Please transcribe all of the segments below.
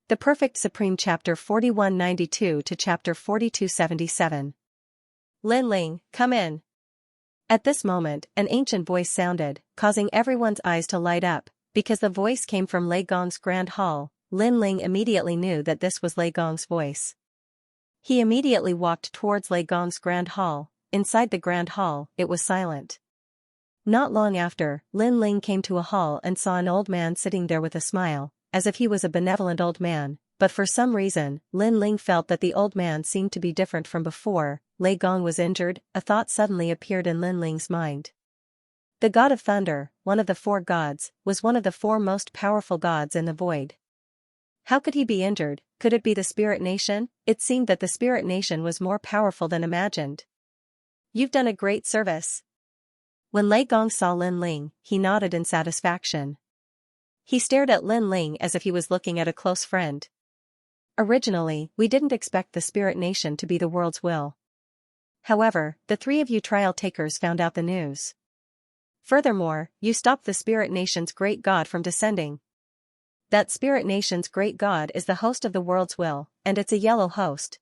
The Perfect Supreme Chapter 4192 to Chapter 4277. Lin Ling, come in. At this moment, an ancient voice sounded, causing everyone's eyes to light up. Because the voice came from Lei Gong's grand hall, Lin Ling immediately knew that this was Lei Gong's voice. He immediately walked towards Lei Gong's grand hall. Inside the grand hall, it was silent. Not long after, Lin Ling came to a hall and saw an old man sitting there with a smile, as if he was a benevolent old man, but for some reason, Lin Ling felt that the old man seemed to be different from before. Lei Gong was injured. A thought suddenly appeared in Lin Ling's mind. The god of thunder, one of the four gods, was one of the four most powerful gods in the void. How could he be injured? Could it be the spirit nation? It seemed that the spirit nation was more powerful than imagined. You've done a great service. When Lei Gong saw Lin Ling, he nodded in satisfaction. He stared at Lin Ling as if he was looking at a close friend. Originally, we didn't expect the spirit nation to be the world's will. However, the three of you trial takers found out the news. Furthermore, you stopped the spirit nation's great god from descending. That spirit nation's great god is the host of the world's will, and it's a yellow host.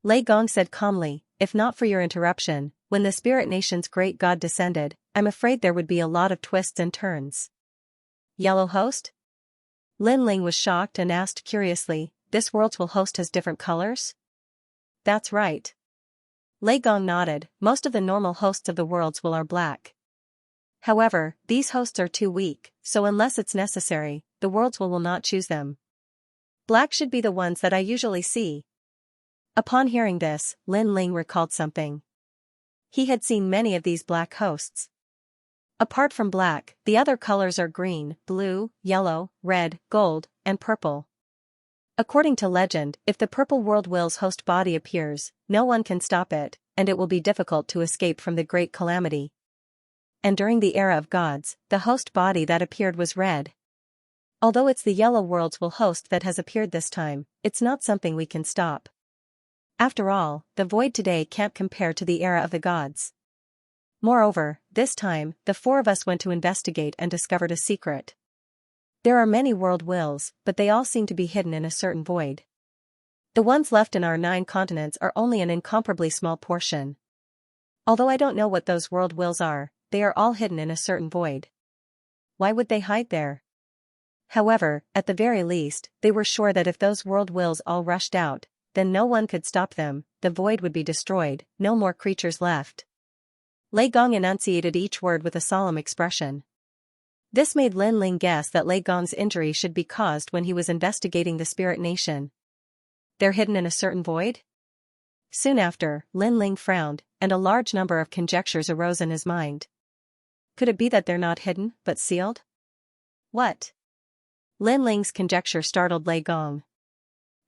Lei Gong said calmly, if not for your interruption, when the spirit nation's great god descended, I'm afraid there would be a lot of twists and turns. Yellow host? Lin Ling was shocked and asked curiously, this world's will host has different colors? That's right. Lei Gong nodded, most of the normal hosts of the world's will are black. However, these hosts are too weak, so unless it's necessary, the world's will not choose them. Black should be the ones that I usually see. Upon hearing this, Lin Ling recalled something. He had seen many of these black hosts. Apart from black, the other colors are green, blue, yellow, red, gold, and purple. According to legend, if the purple world will's host body appears, no one can stop it, and it will be difficult to escape from the great calamity. And during the era of gods, the host body that appeared was red. Although it's the yellow world's will host that has appeared this time, it's not something we can stop. After all, the void today can't compare to the era of the gods. Moreover, this time, the four of us went to investigate and discovered a secret. There are many world wills, but they all seem to be hidden in a certain void. The ones left in our 9 continents are only an incomparably small portion. Although I don't know what those world wills are, they are all hidden in a certain void. Why would they hide there? However, at the very least, they were sure that if those world wills all rushed out, then no one could stop them, the void would be destroyed, no more creatures left. Lei Gong enunciated each word with a solemn expression. This made Lin Ling guess that Lei Gong's injury should be caused when he was investigating the spirit nation. They're hidden in a certain void? Soon after, Lin Ling frowned, and a large number of conjectures arose in his mind. Could it be that they're not hidden, but sealed? What? Lin Ling's conjecture startled Lei Gong.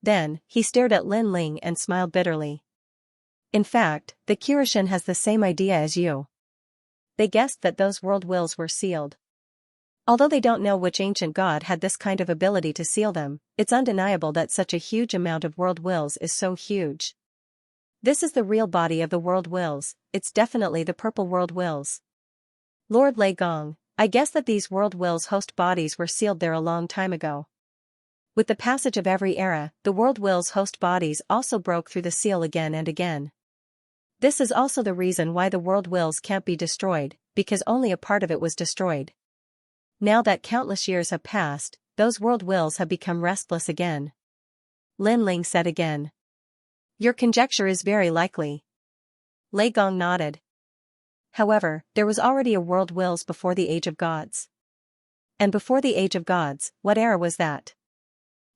Then, he stared at Lin Ling and smiled bitterly. In fact, the Kirishin has the same idea as you. They guessed that those world wills were sealed. Although they don't know which ancient god had this kind of ability to seal them, it's undeniable that such a huge amount of world wills is so huge. This is the real body of the world wills, it's definitely the purple world wills. Lord Lei Gong, I guess that these world wills host bodies were sealed there a long time ago. With the passage of every era, the world wills host bodies also broke through the seal again and again. This is also the reason why the world wills can't be destroyed, because only a part of it was destroyed. Now that countless years have passed, those world wills have become restless again. Lin Ling said again. Your conjecture is very likely. Lei Gong nodded. However, there was already a world wills before the age of gods. And before the age of gods, what era was that?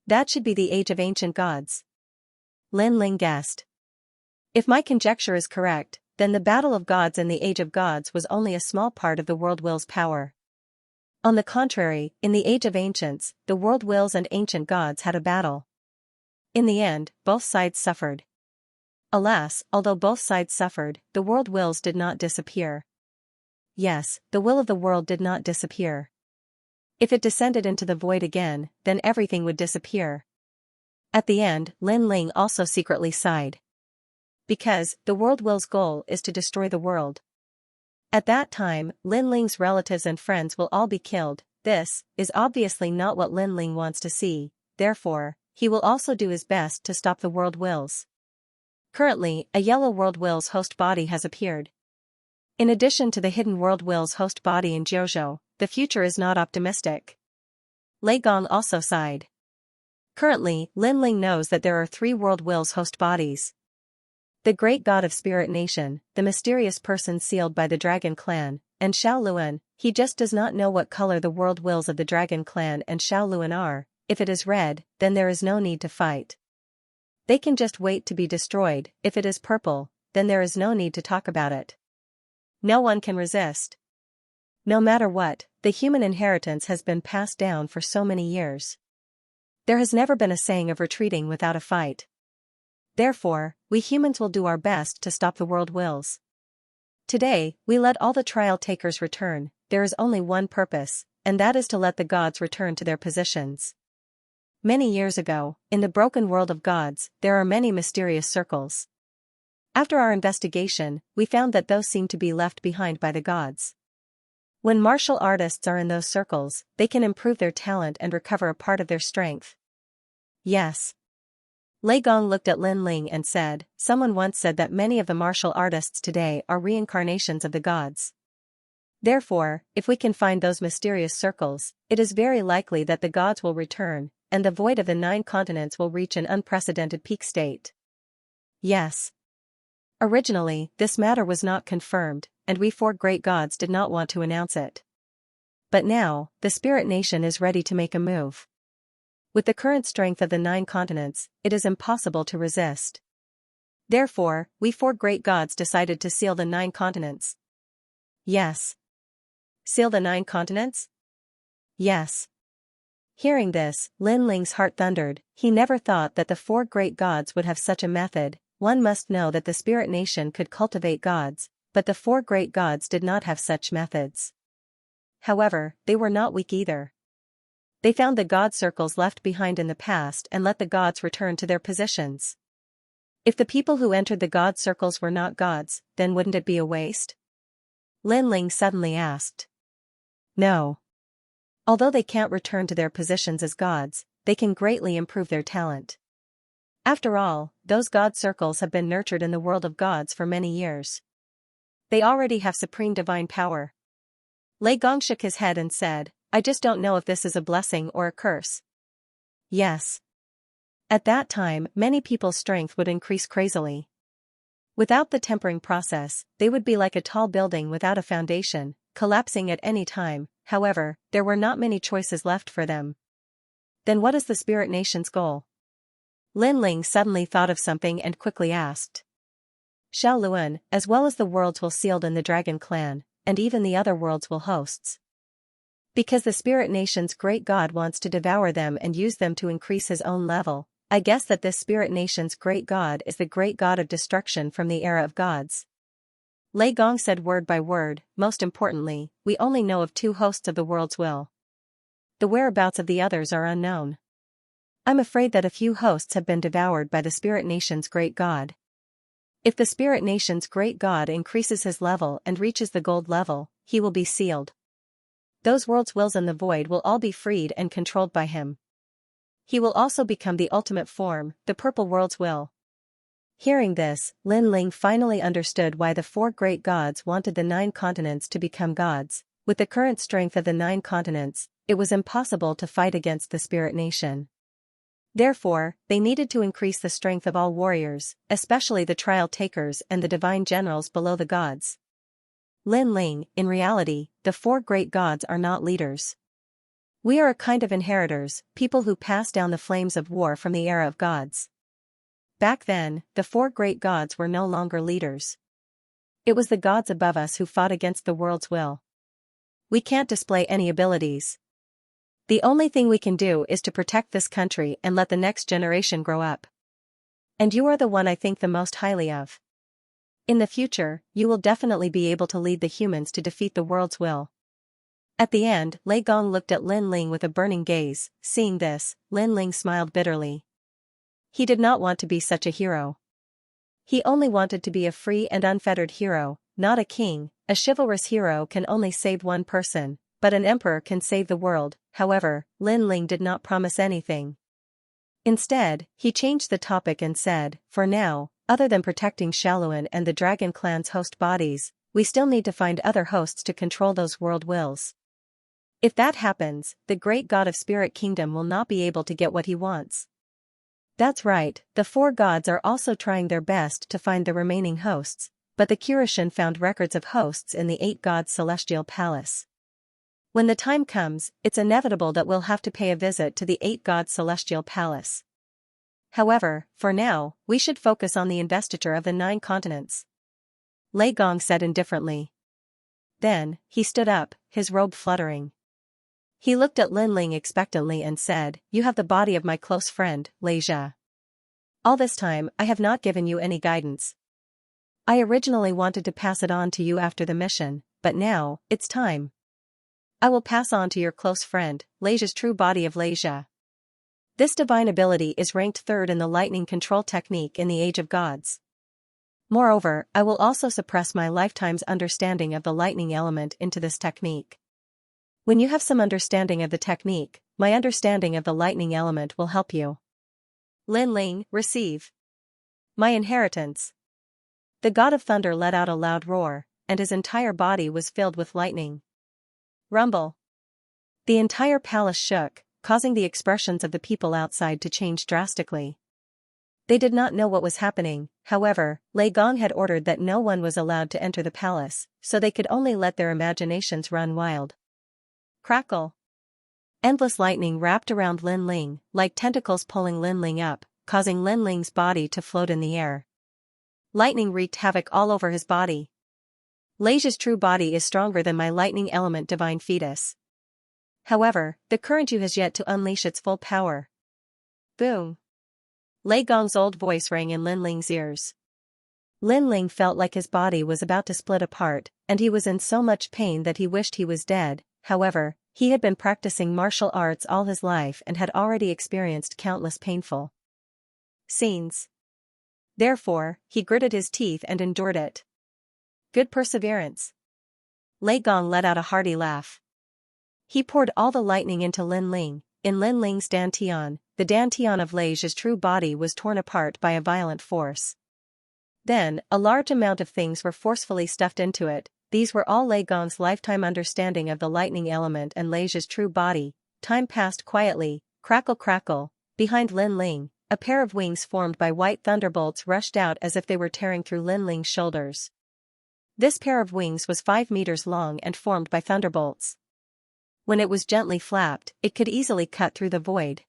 That should be the age of ancient gods. Lin Ling guessed. If my conjecture is correct, then the battle of gods in the age of gods was only a small part of the world will's power. On the contrary, in the age of ancients, the world wills and ancient gods had a battle. In the end, both sides suffered. Alas, although both sides suffered, the world wills did not disappear. Yes, the will of the world did not disappear. If it descended into the void again, then everything would disappear. At the end, Lin Ling also secretly sighed. Because, the world will's goal is to destroy the world. At that time, Lin Ling's relatives and friends will all be killed. This is obviously not what Lin Ling wants to see, therefore, he will also do his best to stop the world wills. Currently, a yellow world wills host body has appeared. In addition to the hidden world wills host body in Jiuzhou, the future is not optimistic. Lei Gong also sighed. Currently, Lin Ling knows that there are 3 world wills host bodies. The great god of Spirit Nation, the mysterious person sealed by the Dragon Clan, and Xiao Luan. He just does not know what color the world wills of the Dragon Clan and Xiao Luan are. If it is red, then there is no need to fight. They can just wait to be destroyed. If it is purple, then there is no need to talk about it. No one can resist. No matter what, the human inheritance has been passed down for so many years. There has never been a saying of retreating without a fight. Therefore, we humans will do our best to stop the world wills. Today, we let all the trial takers return. There is only one purpose, and that is to let the gods return to their positions. Many years ago, in the broken world of gods, there are many mysterious circles. After our investigation, we found that those seem to be left behind by the gods. When martial artists are in those circles, they can improve their talent and recover a part of their strength. Yes. Lei Gong looked at Lin Ling and said, someone once said that many of the martial artists today are reincarnations of the gods. Therefore, if we can find those mysterious circles, it is very likely that the gods will return, and the void of the 9 continents will reach an unprecedented peak state. Yes. Originally, this matter was not confirmed, and we 4 great gods did not want to announce it. But now, the Spirit Nation is ready to make a move. With the current strength of the 9 continents, it is impossible to resist. Therefore, we 4 great gods decided to seal the 9 continents. Yes. Seal the 9 continents? Yes. Hearing this, Lin Ling's heart thundered. He never thought that the 4 great gods would have such a method. One must know that the Spirit Nation could cultivate gods, but the 4 great gods did not have such methods. However, they were not weak either. They found the god circles left behind in the past and let the gods return to their positions. If the people who entered the god circles were not gods, then wouldn't it be a waste? Lin Ling suddenly asked. No. Although they can't return to their positions as gods, they can greatly improve their talent. After all, those god circles have been nurtured in the world of gods for many years. They already have supreme divine power. Lei Gong shook his head and said, I just don't know if this is a blessing or a curse. Yes. At that time, many people's strength would increase crazily. Without the tempering process, they would be like a tall building without a foundation, collapsing at any time. However, there were not many choices left for them. Then what is the Spirit Nation's goal? Lin Ling suddenly thought of something and quickly asked. Xiao Luan, as well as the worlds will sealed in the Dragon Clan, and even the other worlds will hosts. Because the Spirit Nation's great god wants to devour them and use them to increase his own level, I guess that this Spirit Nation's great god is the great god of destruction from the era of gods. Lei Gong said word by word. Most importantly, we only know of 2 hosts of the world's will. The whereabouts of the others are unknown. I'm afraid that a few hosts have been devoured by the Spirit Nation's great god. If the Spirit Nation's great god increases his level and reaches the gold level, he will be sealed. Those world's wills in the void will all be freed and controlled by him. He will also become the ultimate form, the purple world's will. Hearing this, Lin Ling finally understood why the 4 great gods wanted the 9 continents to become gods. With the current strength of the 9 continents, it was impossible to fight against the Spirit Nation. Therefore, they needed to increase the strength of all warriors, especially the trial takers and the divine generals below the gods. Lin Ling, in reality, the 4 great gods are not leaders. We are a kind of inheritors, people who pass down the flames of war from the era of gods. Back then, the 4 great gods were no longer leaders. It was the gods above us who fought against the world's will. We can't display any abilities. The only thing we can do is to protect this country and let the next generation grow up. And you are the one I think the most highly of. In the future, you will definitely be able to lead the humans to defeat the world's will. At the end, Lei Gong looked at Lin Ling with a burning gaze. Seeing this, Lin Ling smiled bitterly. He did not want to be such a hero. He only wanted to be a free and unfettered hero, not a king. A chivalrous hero can only save one person, but an emperor can save the world. However, Lin Ling did not promise anything. Instead, he changed the topic and said, for now, other than protecting Shaluan and the Dragon Clan's host bodies, we still need to find other hosts to control those world wills. If that happens, the great god of Spirit Kingdom will not be able to get what he wants. That's right, the four gods are also trying their best to find the remaining hosts, but the Kurishin found records of hosts in the eight gods' celestial palace. When the time comes, it's inevitable that we'll have to pay a visit to the eight gods' celestial palace. However, for now, we should focus on the investiture of the 9 continents. Lei Gong said indifferently. Then, he stood up, his robe fluttering. He looked at Lin Ling expectantly and said, "You have the body of my close friend, Lei Jia. All this time, I have not given you any guidance. I originally wanted to pass it on to you after the mission, but now, it's time. I will pass on to your close friend, Lei Jia's true body of Lei Jia. This divine ability is ranked 3rd in the lightning control technique in the Age of Gods. Moreover, I will also suppress my lifetime's understanding of the lightning element into this technique. When you have some understanding of the technique, my understanding of the lightning element will help you. Lin Ling, receive my inheritance." The god of thunder let out a loud roar, and his entire body was filled with lightning. Rumble. The entire palace shook, causing the expressions of the people outside to change drastically. They did not know what was happening, however, Lei Gong had ordered that no one was allowed to enter the palace, so they could only let their imaginations run wild. Crackle. Endless lightning wrapped around Lin Ling, like tentacles pulling Lin Ling up, causing Lin Ling's body to float in the air. Lightning wreaked havoc all over his body. Lei Jia's true body is stronger than my lightning element divine fetus. However, the current you has yet to unleash its full power. Boom. Lei Gong's old voice rang in Lin Ling's ears. Lin Ling felt like his body was about to split apart, and he was in so much pain that he wished he was dead. However, he had been practicing martial arts all his life and had already experienced countless painful scenes. Therefore, he gritted his teeth and endured it. Good perseverance. Lei Gong let out a hearty laugh. He poured all the lightning into Lin Ling. In Lin Ling's dantian, the dantian of Lei Jia's true body was torn apart by a violent force. Then, a large amount of things were forcefully stuffed into it. These were all Lei Gong's lifetime understanding of the lightning element and Lei Jia's true body. Time passed quietly, crackle crackle. Behind Lin Ling, a pair of wings formed by white thunderbolts rushed out as if they were tearing through Lin Ling's shoulders. This pair of wings was 5 meters long and formed by thunderbolts. When it was gently flapped, it could easily cut through the void.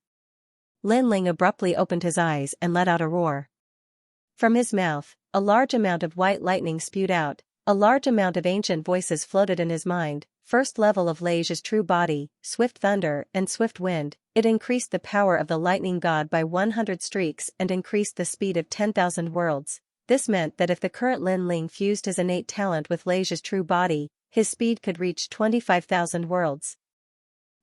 Lin Ling abruptly opened his eyes and let out a roar. From his mouth, a large amount of white lightning spewed out. A large amount of ancient voices floated in his mind. First level of Lei Jia's true body, swift thunder and swift wind. It increased the power of the lightning god by 100 streaks and increased the speed of 10,000 worlds. This meant that if the current Lin Ling fused his innate talent with Lei Jia's true body, his speed could reach 25,000 worlds.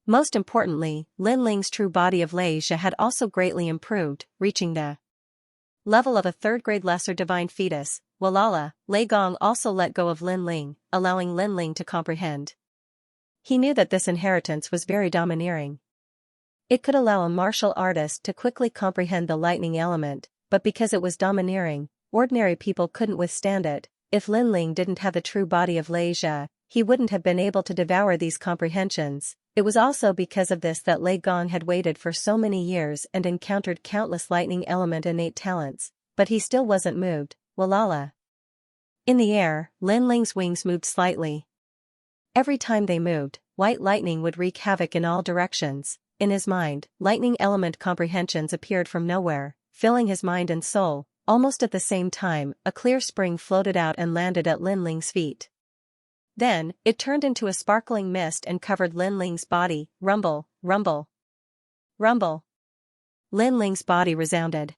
Most importantly, Lin Ling's true body of Lei Jia had also greatly improved, reaching the level of a 3rd-grade lesser divine fetus. Walala, Lei Gong also let go of Lin Ling, allowing Lin Ling to comprehend. He knew that this inheritance was very domineering. It could allow a martial artist to quickly comprehend the lightning element, but because it was domineering, ordinary people couldn't withstand it. If Lin Ling didn't have the true body of Lei Jia, he wouldn't have been able to devour these comprehensions. It was also because of this that Lei Gong had waited for so many years and encountered countless lightning element innate talents, but he still wasn't moved. Walala. In the air, Lin Ling's wings moved slightly. Every time they moved, white lightning would wreak havoc in all directions. In his mind, lightning element comprehensions appeared from nowhere, filling his mind and soul. Almost at the same time, a clear spring floated out and landed at Lin Ling's feet. Then, it turned into a sparkling mist and covered Lin Ling's body. Rumble, rumble, rumble. Lin Ling's body resounded.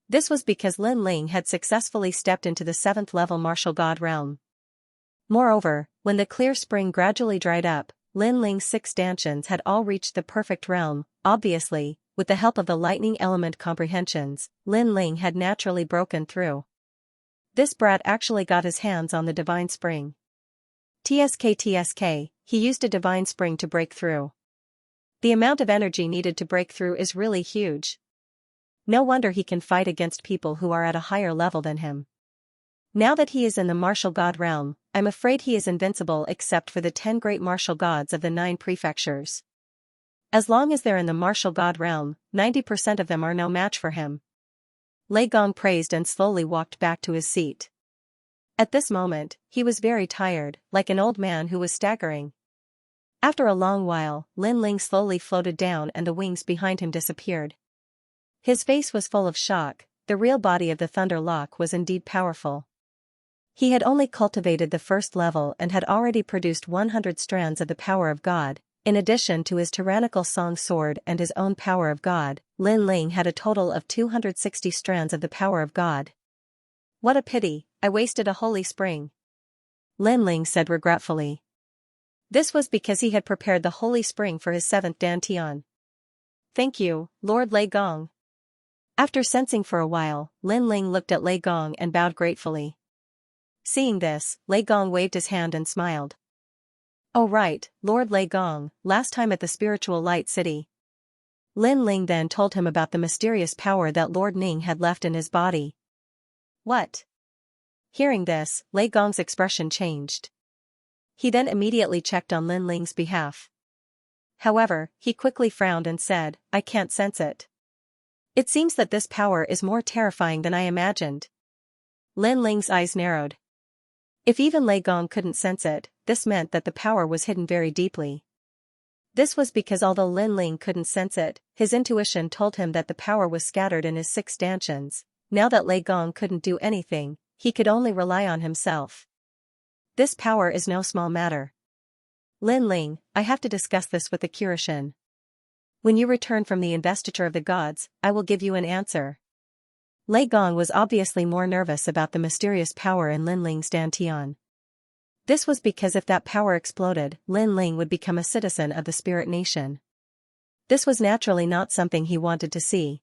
This was because Lin Ling had successfully stepped into the 7th-level martial god realm. Moreover, when the clear spring gradually dried up, Lin Ling's 6 dantians had all reached the perfect realm. Obviously, with the help of the lightning element comprehensions, Lin Ling had naturally broken through. This brat actually got his hands on the divine spring. TSK, he used a divine spring to break through. The amount of energy needed to break through is really huge. No wonder he can fight against people who are at a higher level than him. Now that he is in the martial god realm, I'm afraid he is invincible except for the 10 great martial gods of the 9 prefectures. As long as they're in the martial god realm, 90% of them are no match for him. Lei Gong praised and slowly walked back to his seat. At this moment, he was very tired, like an old man who was staggering. After a long while, Lin Ling slowly floated down and the wings behind him disappeared. His face was full of shock. The real body of the Thunder Lock was indeed powerful. He had only cultivated the first level and had already produced 100 strands of the power of God. In addition to his tyrannical song sword and his own power of God, Lin Ling had a total of 260 strands of the power of God. What a pity, I wasted a holy spring. Lin Ling said regretfully. This was because he had prepared the holy spring for his 7th dantian. Thank you, Lord Lei Gong. After sensing for a while, Lin Ling looked at Lei Gong and bowed gratefully. Seeing this, Lei Gong waved his hand and smiled. Oh right, Lord Lei Gong, last time at the Spiritual Light City. Lin Ling then told him about the mysterious power that Lord Ning had left in his body. What? Hearing this, Lei Gong's expression changed. He then immediately checked on Lin Ling's behalf. However, he quickly frowned and said, I can't sense it. It seems that this power is more terrifying than I imagined. Lin Ling's eyes narrowed. If even Lei Gong couldn't sense it, this meant that the power was hidden very deeply. This was because although Lin Ling couldn't sense it, his intuition told him that the power was scattered in his 6 dantians. Now that Lei Gong couldn't do anything, he could only rely on himself. This power is no small matter. Lin Ling, I have to discuss this with the Kirishin. When you return from the investiture of the gods, I will give you an answer. Lei Gong was obviously more nervous about the mysterious power in Lin Ling's dantian. This was because if that power exploded, Lin Ling would become a citizen of the Spirit Nation. This was naturally not something he wanted to see.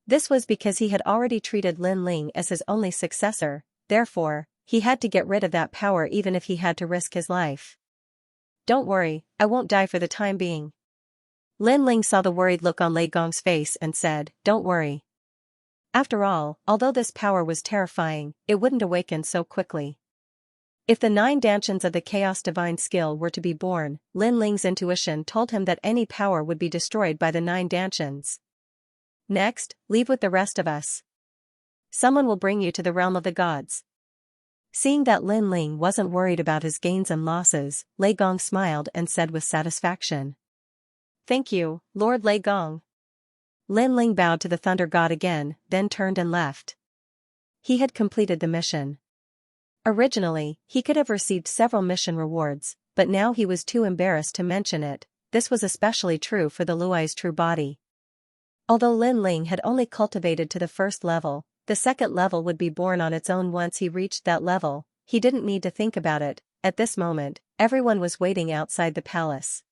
This was because he had already treated Lin Ling as his only successor, therefore, he had to get rid of that power even if he had to risk his life. Don't worry, I won't die for the time being. Lin Ling saw the worried look on Lei Gong's face and said, don't worry. After all, although this power was terrifying, it wouldn't awaken so quickly. If the 9 dantians of the Chaos Divine skill were to be born, Lin Ling's intuition told him that any power would be destroyed by the 9 dantians. Next, leave with the rest of us. Someone will bring you to the realm of the gods. Seeing that Lin Ling wasn't worried about his gains and losses, Lei Gong smiled and said with satisfaction. Thank you, Lord Lei Gong. Lin Ling bowed to the Thunder God again, then turned and left. He had completed the mission. Originally, he could have received several mission rewards, but now he was too embarrassed to mention it. This was especially true for the Luai's true body. Although Lin Ling had only cultivated to the 1st level, the 2nd level would be born on its own once he reached that level. He didn't need to think about it. At this moment, everyone was waiting outside the palace.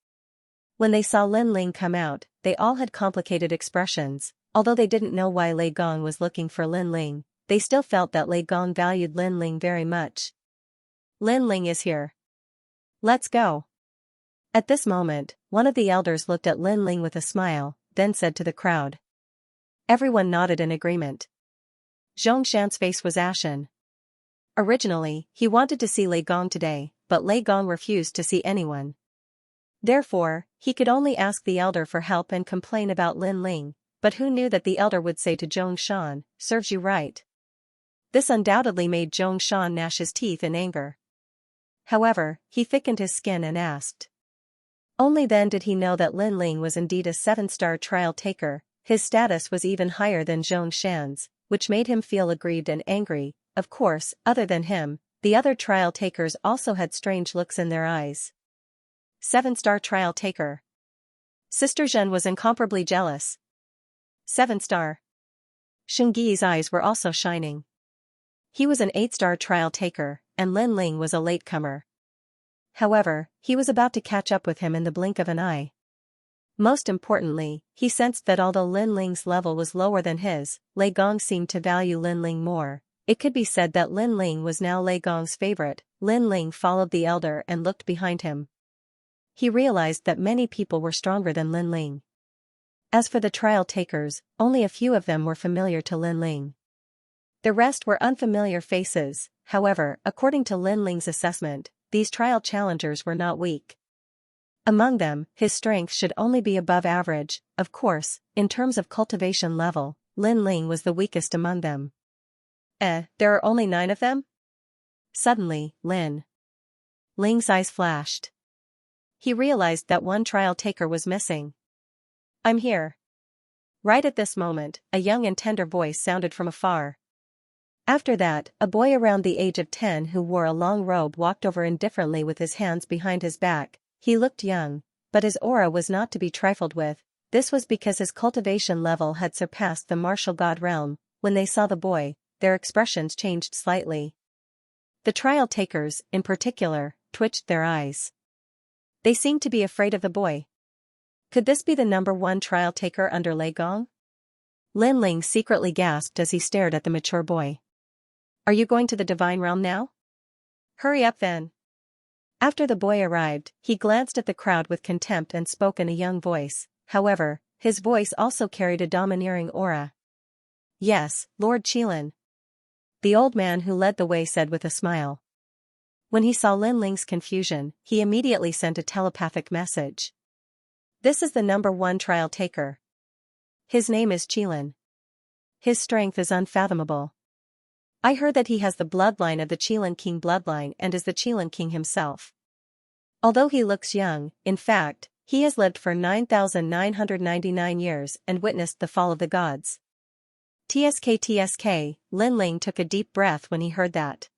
When they saw Lin Ling come out, they all had complicated expressions. Although they didn't know why Lei Gong was looking for Lin Ling, they still felt that Lei Gong valued Lin Ling very much. Lin Ling is here. Let's go. At this moment, one of the elders looked at Lin Ling with a smile, then said to the crowd. Everyone nodded in agreement. Xianxia's face was ashen. Originally, he wanted to see Lei Gong today, but Lei Gong refused to see anyone. Therefore, he could only ask the elder for help and complain about Lin Ling, but who knew that the elder would say to Zhongshan, serves you right. This undoubtedly made Zhongshan gnash his teeth in anger. However, he thickened his skin and asked. Only then did he know that Lin Ling was indeed a 7-star trial taker. His status was even higher than Zhongshan's, which made him feel aggrieved and angry. Of course, other than him, the other trial takers also had strange looks in their eyes. 7-star trial taker. Sister Zhen was incomparably jealous. 7-star. Shungi's eyes were also shining. He was an 8-star trial taker, and Lin Ling was a latecomer. However, he was about to catch up with him in the blink of an eye. Most importantly, he sensed that although Lin Ling's level was lower than his, Lei Gong seemed to value Lin Ling more. It could be said that Lin Ling was now Lei Gong's favorite. Lin Ling followed the elder and looked behind him. He realized that many people were stronger than Lin Ling. As for the trial takers, only a few of them were familiar to Lin Ling. The rest were unfamiliar faces. However, according to Lin Ling's assessment, these trial challengers were not weak. Among them, his strength should only be above average. Of course, in terms of cultivation level, Lin Ling was the weakest among them. There are only 9 of them? Suddenly, Lin Ling's eyes flashed. He realized that one trial taker was missing. I'm here. Right at this moment, a young and tender voice sounded from afar. After that, a boy around the age of 10 who wore a long robe walked over indifferently with his hands behind his back. He looked young, but his aura was not to be trifled with. This was because his cultivation level had surpassed the martial god realm. When they saw the boy, their expressions changed slightly. The trial takers, in particular, twitched their eyes. They seemed to be afraid of the boy. Could this be the number 1 trial taker under Lei Gong? Lin Ling secretly gasped as he stared at the mature boy. Are you going to the divine realm now? Hurry up then. After the boy arrived, he glanced at the crowd with contempt and spoke in a young voice. However, his voice also carried a domineering aura. Yes, Lord Qilin. The old man who led the way said with a smile. When he saw Lin Ling's confusion, he immediately sent a telepathic message. This is the number 1 trial taker. His name is Qilin. His strength is unfathomable. I heard that he has the bloodline of the Qilin King bloodline and is the Qilin King himself. Although he looks young, in fact, he has lived for 9,999 years and witnessed the fall of the gods. TSK, Lin Ling took a deep breath when he heard that.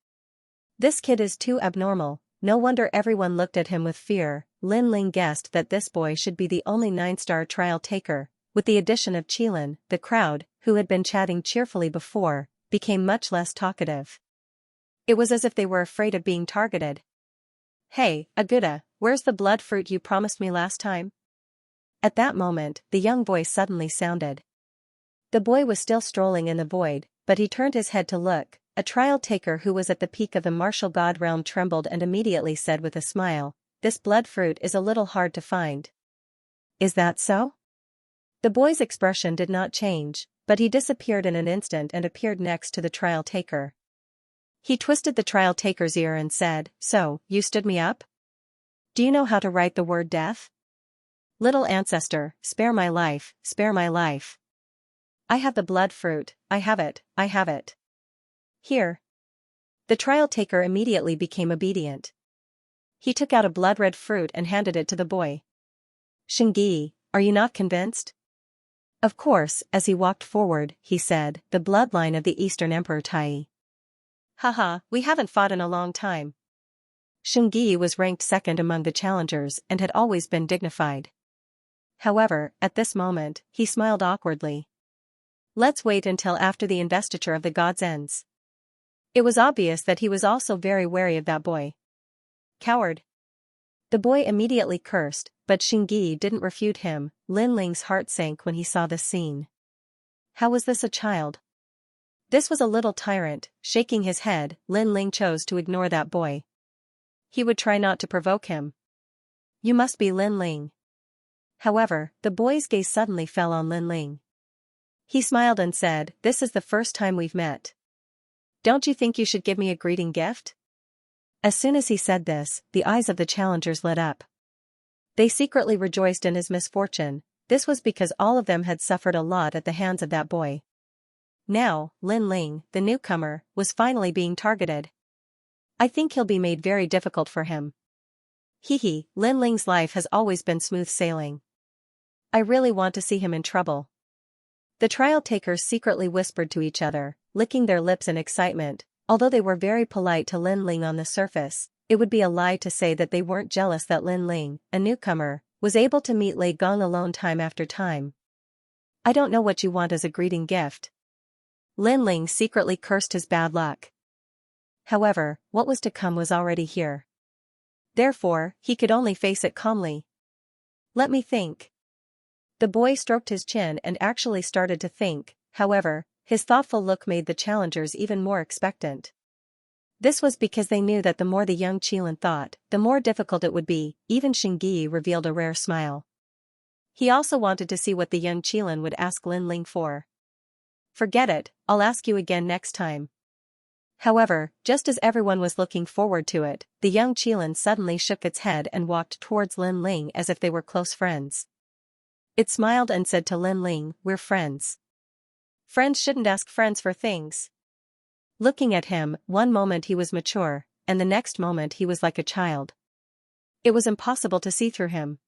This kid is too abnormal, no wonder everyone looked at him with fear. Lin Ling guessed that this boy should be the only 9-star trial taker. With the addition of Qilin, the crowd, who had been chatting cheerfully before, became much less talkative. It was as if they were afraid of being targeted. Hey, Aguda, where's the blood fruit you promised me last time? At that moment, the young voice suddenly sounded. The boy was still strolling in the void, but he turned his head to look. A trial taker who was at the peak of the martial god realm trembled and immediately said with a smile, "This blood fruit is a little hard to find." Is that so? The boy's expression did not change, but he disappeared in an instant and appeared next to the trial taker. He twisted the trial taker's ear and said, "So, you stood me up? Do you know how to write the word death? Little ancestor, spare my life, spare my life. I have the blood fruit, I have it, I have it. Here." The trial taker immediately became obedient. He took out a blood-red fruit and handed it to the boy. "Xianxia, are you not convinced?" Of course, as he walked forward, he said, "The bloodline of the Eastern Emperor Tai. Haha, we haven't fought in a long time." Xianxia was ranked second among the challengers and had always been dignified. However, at this moment, he smiled awkwardly. Let's wait until after the investiture of the gods ends. It was obvious that he was also very wary of that boy. Coward. The boy immediately cursed, but Xianxia didn't refute him. Lin Ling's heart sank when he saw this scene. How was this a child? This was a little tyrant. Shaking his head, Lin Ling chose to ignore that boy. He would try not to provoke him. You must be Lin Ling. However, the boy's gaze suddenly fell on Lin Ling. He smiled and said, "This is the first time we've met. Don't you think you should give me a greeting gift?" As soon as he said this, the eyes of the challengers lit up. They secretly rejoiced in his misfortune. This was because all of them had suffered a lot at the hands of that boy. Now, Lin Ling, the newcomer, was finally being targeted. I think he'll be made very difficult for him. Hee, Lin Ling's life has always been smooth sailing. I really want to see him in trouble. The trial takers secretly whispered to each other, licking their lips in excitement. Although they were very polite to Lin Ling on the surface, it would be a lie to say that they weren't jealous that Lin Ling, a newcomer, was able to meet Lei Gong alone time after time. I don't know what you want as a greeting gift. Lin Ling secretly cursed his bad luck. However, what was to come was already here. Therefore, he could only face it calmly. Let me think. The boy stroked his chin and actually started to think. However, his thoughtful look made the challengers even more expectant. This was because they knew that the more the young Qilin thought, the more difficult it would be. Even Xianxia revealed a rare smile. He also wanted to see what the young Qilin would ask Lin Ling for. Forget it, I'll ask you again next time. However, just as everyone was looking forward to it, the young Qilin suddenly shook its head and walked towards Lin Ling as if they were close friends. It smiled and said to Lin Ling, "We're friends. Friends shouldn't ask friends for things." Looking at him, one moment he was mature, and the next moment he was like a child. It was impossible to see through him.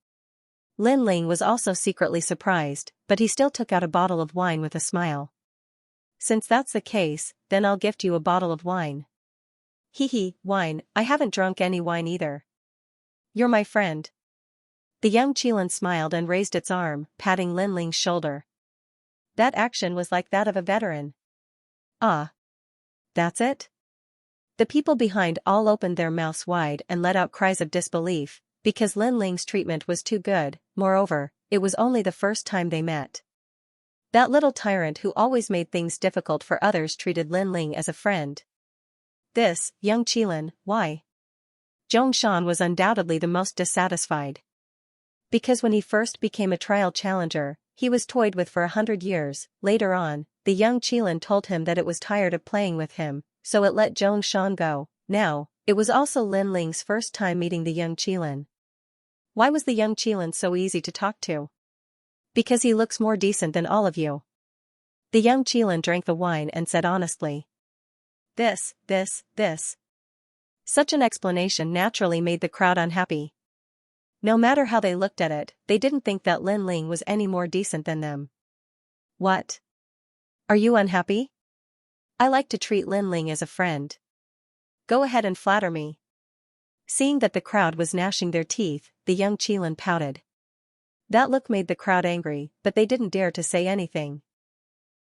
Lin Ling was also secretly surprised, but he still took out a bottle of wine with a smile. "Since that's the case, then I'll gift you a bottle of wine." "Hee, wine, I haven't drunk any wine either." "You're my friend." The young Qilin smiled and raised its arm, patting Lin Ling's shoulder. That action was like that of a veteran. "Ah. That's it?" The people behind all opened their mouths wide and let out cries of disbelief, because Lin Ling's treatment was too good. Moreover, it was only the first time they met. That little tyrant who always made things difficult for others treated Lin Ling as a friend. This, young Qilin, why? Zhongshan was undoubtedly the most dissatisfied. Because when he first became a trial challenger, he was toyed with for 100 years. Later on, the young Qilin told him that it was tired of playing with him, so it let Zhongshan go. Now, it was also Lin Ling's first time meeting the young Qilin. Why was the young Qilin so easy to talk to? Because he looks more decent than all of you. The young Qilin drank the wine and said honestly. This. Such an explanation naturally made the crowd unhappy. No matter how they looked at it, they didn't think that Lin Ling was any more decent than them. What? Are you unhappy? I like to treat Lin Ling as a friend. Go ahead and flatter me. Seeing that the crowd was gnashing their teeth, the young Qilin pouted. That look made the crowd angry, but they didn't dare to say anything.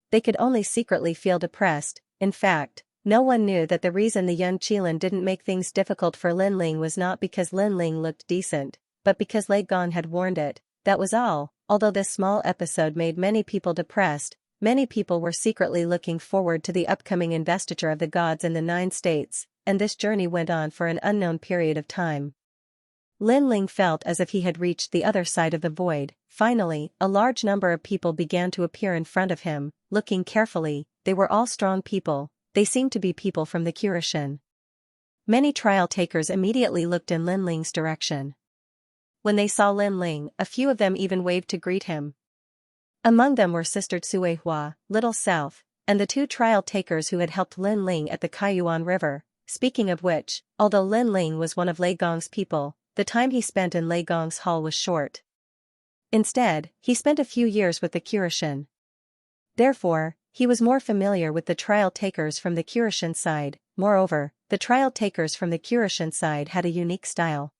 They could only secretly feel depressed. In fact, no one knew that the reason the young Qilin didn't make things difficult for Lin Ling was not because Lin Ling looked decent, but because Lei Gong had warned it. That was all. Although this small episode made many people depressed, many people were secretly looking forward to the upcoming investiture of the gods in the 9 states, and this journey went on for an unknown period of time. Lin Ling felt as if he had reached the other side of the void. Finally, a large number of people began to appear in front of him. Looking carefully, they were all strong people. They seemed to be people from the Cultivation. Many trial takers immediately looked in Lin Ling's direction. When they saw Lin Ling, a few of them even waved to greet him. Among them were Sister Tsuehua, Little South, and the 2 trial takers who had helped Lin Ling at the Kaiyuan River. Speaking of which, although Lin Ling was one of Lei Gong's people, the time he spent in Lei Gong's hall was short. Instead, he spent a few years with the Cultivation. Therefore, he was more familiar with the trial takers from the Cultivation side. Moreover, the trial takers from the Cultivation side had a unique style.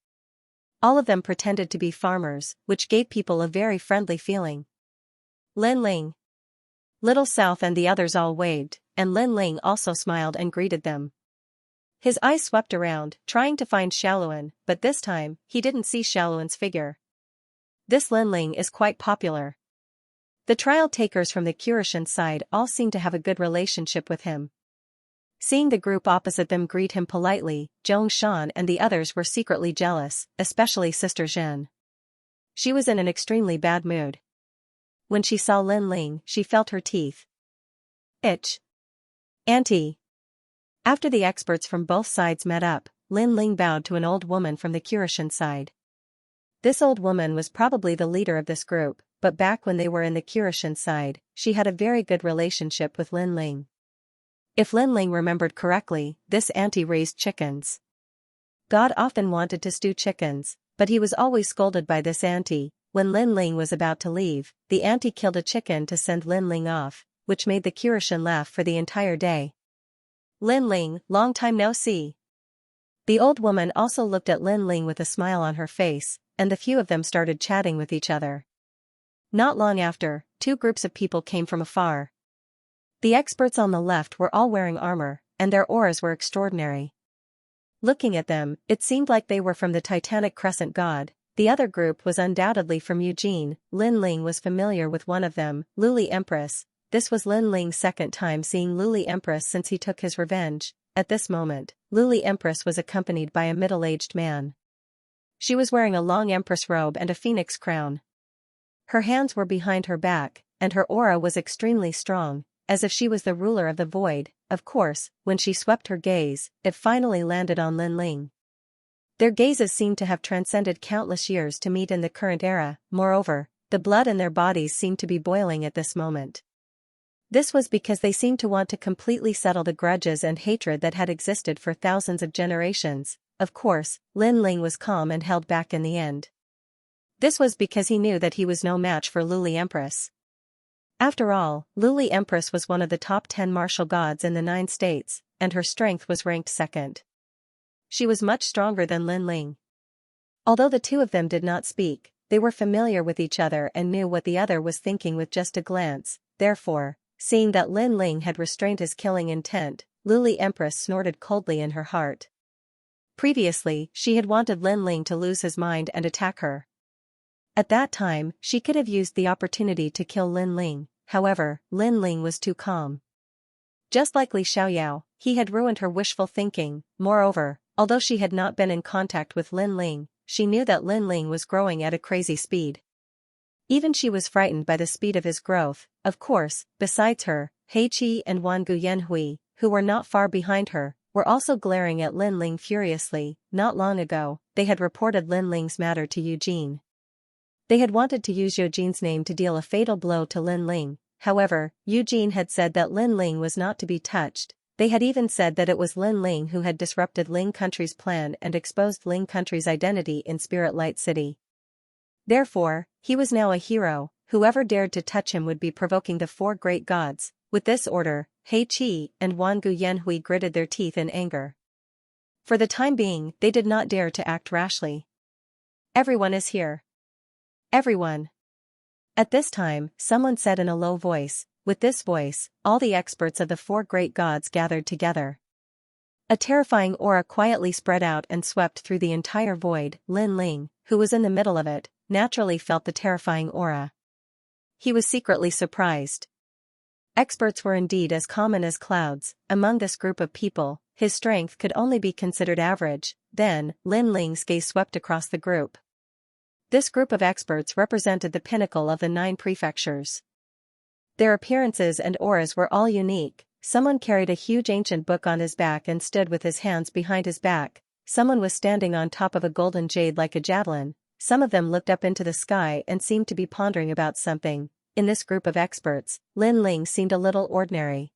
All of them pretended to be farmers, which gave people a very friendly feeling. Lin Ling, Little South and the others all waved, and Lin Ling also smiled and greeted them. His eyes swept around, trying to find Xiaoluan, but this time, he didn't see Xiaoluan's figure. This Lin Ling is quite popular. The trial takers from the Cultivation side all seemed to have a good relationship with him. Seeing the group opposite them greet him politely, Zhongshan and the others were secretly jealous, especially Sister Zhen. She was in an extremely bad mood. When she saw Lin Ling, she felt her teeth itch. Auntie. After the experts from both sides met up, Lin Ling bowed to an old woman from the Cultivation side. This old woman was probably the leader of this group, but back when they were in the Cultivation side, she had a very good relationship with Lin Ling. If Lin Ling remembered correctly, this auntie raised chickens. God often wanted to stew chickens, but he was always scolded by this auntie. When Lin Ling was about to leave, the auntie killed a chicken to send Lin Ling off, which made the Cultivation laugh for the entire day. Lin Ling, long time no see. The old woman also looked at Lin Ling with a smile on her face, and the few of them started chatting with each other. Not long after, 2 groups of people came from afar. The experts on the left were all wearing armor, and their auras were extraordinary. Looking at them, it seemed like they were from the Titanic Crescent God. The other group was undoubtedly from Eugene. Lin Ling was familiar with one of them, Luli Empress. This was Lin Ling's second time seeing Luli Empress since he took his revenge. At this moment, Luli Empress was accompanied by a middle-aged man. She was wearing a long empress robe and a phoenix crown. Her hands were behind her back, and her aura was extremely strong, as if she was the ruler of the void. Of course, when she swept her gaze, it finally landed on Lin Ling. Their gazes seemed to have transcended countless years to meet in the current era. Moreover, the blood in their bodies seemed to be boiling at this moment. This was because they seemed to want to completely settle the grudges and hatred that had existed for thousands of generations. Of course, Lin Ling was calm and held back in the end. This was because he knew that he was no match for Luli Empress. After all, Luli Empress was one of the top 10 martial gods in the 9 states, and her strength was ranked second. She was much stronger than Lin Ling. Although the two of them did not speak, they were familiar with each other and knew what the other was thinking with just a glance. Therefore, seeing that Lin Ling had restrained his killing intent, Luli Empress snorted coldly in her heart. Previously, she had wanted Lin Ling to lose his mind and attack her. At that time, she could have used the opportunity to kill Lin Ling. However, Lin Ling was too calm. Just like Li Xiaoyao, he had ruined her wishful thinking. Moreover, although she had not been in contact with Lin Ling, she knew that Lin Ling was growing at a crazy speed. Even she was frightened by the speed of his growth. Of course, besides her, He Qi and Wan Guyanhui, who were not far behind her, were also glaring at Lin Ling furiously. Not long ago, they had reported Lin Ling's matter to Eugene. They had wanted to use Eugene's name to deal a fatal blow to Lin Ling. However, Eugene had said that Lin Ling was not to be touched. They had even said that it was Lin Ling who had disrupted Ling Country's plan and exposed Ling Country's identity in Spirit Light City. Therefore, he was now a hero. Whoever dared to touch him would be provoking the 4 great gods. With this order, He Qi and Wan Guyanhui gritted their teeth in anger. For the time being, they did not dare to act rashly. Everyone is here. Everyone. At this time, someone said in a low voice. With this voice, all the experts of the 4 great gods gathered together. A terrifying aura quietly spread out and swept through the entire void. Lin Ling, who was in the middle of it, naturally felt the terrifying aura. He was secretly surprised. Experts were indeed as common as clouds. Among this group of people, his strength could only be considered average. Then, Lin Ling's gaze swept across the group. This group of experts represented the pinnacle of the 9 prefectures. Their appearances and auras were all unique. Someone carried a huge ancient book on his back and stood with his hands behind his back. Someone was standing on top of a golden jade like a javelin. Some of them looked up into the sky and seemed to be pondering about something. In this group of experts, Lin Ling seemed a little ordinary.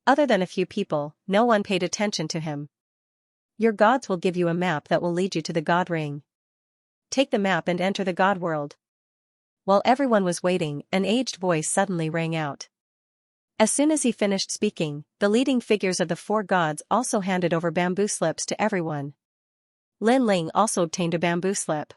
Other than a few people, no one paid attention to him. Your gods will give you a map that will lead you to the God Ring. Take the map and enter the God world. While everyone was waiting, an aged voice suddenly rang out. As soon as he finished speaking, the leading figures of the 4 gods also handed over bamboo slips to everyone. Lin Ling also obtained a bamboo slip.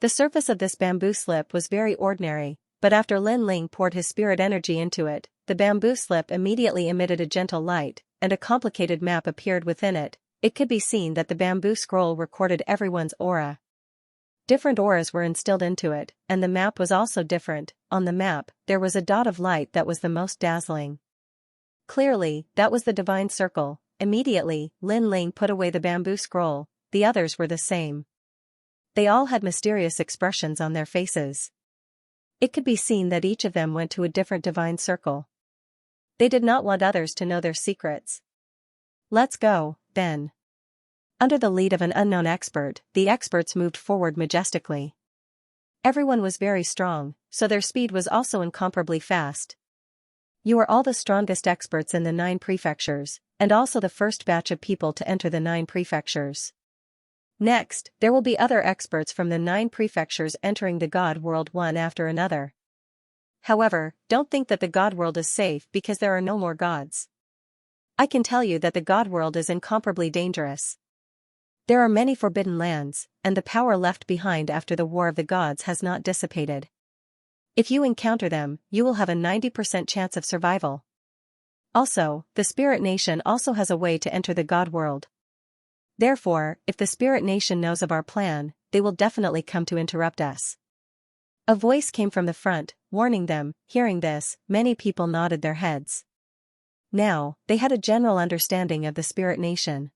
The surface of this bamboo slip was very ordinary, but after Lin Ling poured his spirit energy into it, the bamboo slip immediately emitted a gentle light, and a complicated map appeared within it. It could be seen that the bamboo scroll recorded everyone's aura. Different auras were instilled into it, and the map was also different. On the map, there was a dot of light that was the most dazzling. Clearly, that was the divine circle. Immediately, Lin Ling put away the bamboo scroll. The others were the same. They all had mysterious expressions on their faces. It could be seen that each of them went to a different divine circle. They did not want others to know their secrets. Let's go, then. Under the lead of an unknown expert, the experts moved forward majestically. Everyone was very strong, so their speed was also incomparably fast. You are all the strongest experts in the 9 prefectures, and also the first batch of people to enter the 9 prefectures. Next, there will be other experts from the 9 prefectures entering the God world one after another. However, don't think that the God world is safe because there are no more gods. I can tell you that the God world is incomparably dangerous. There are many forbidden lands, and the power left behind after the War of the Gods has not dissipated. If you encounter them, you will have a 90% chance of survival. Also, the Spirit Nation also has a way to enter the God world. Therefore, if the Spirit Nation knows of our plan, they will definitely come to interrupt us. A voice came from the front, warning them. Hearing this, many people nodded their heads. Now, they had a general understanding of the Spirit Nation.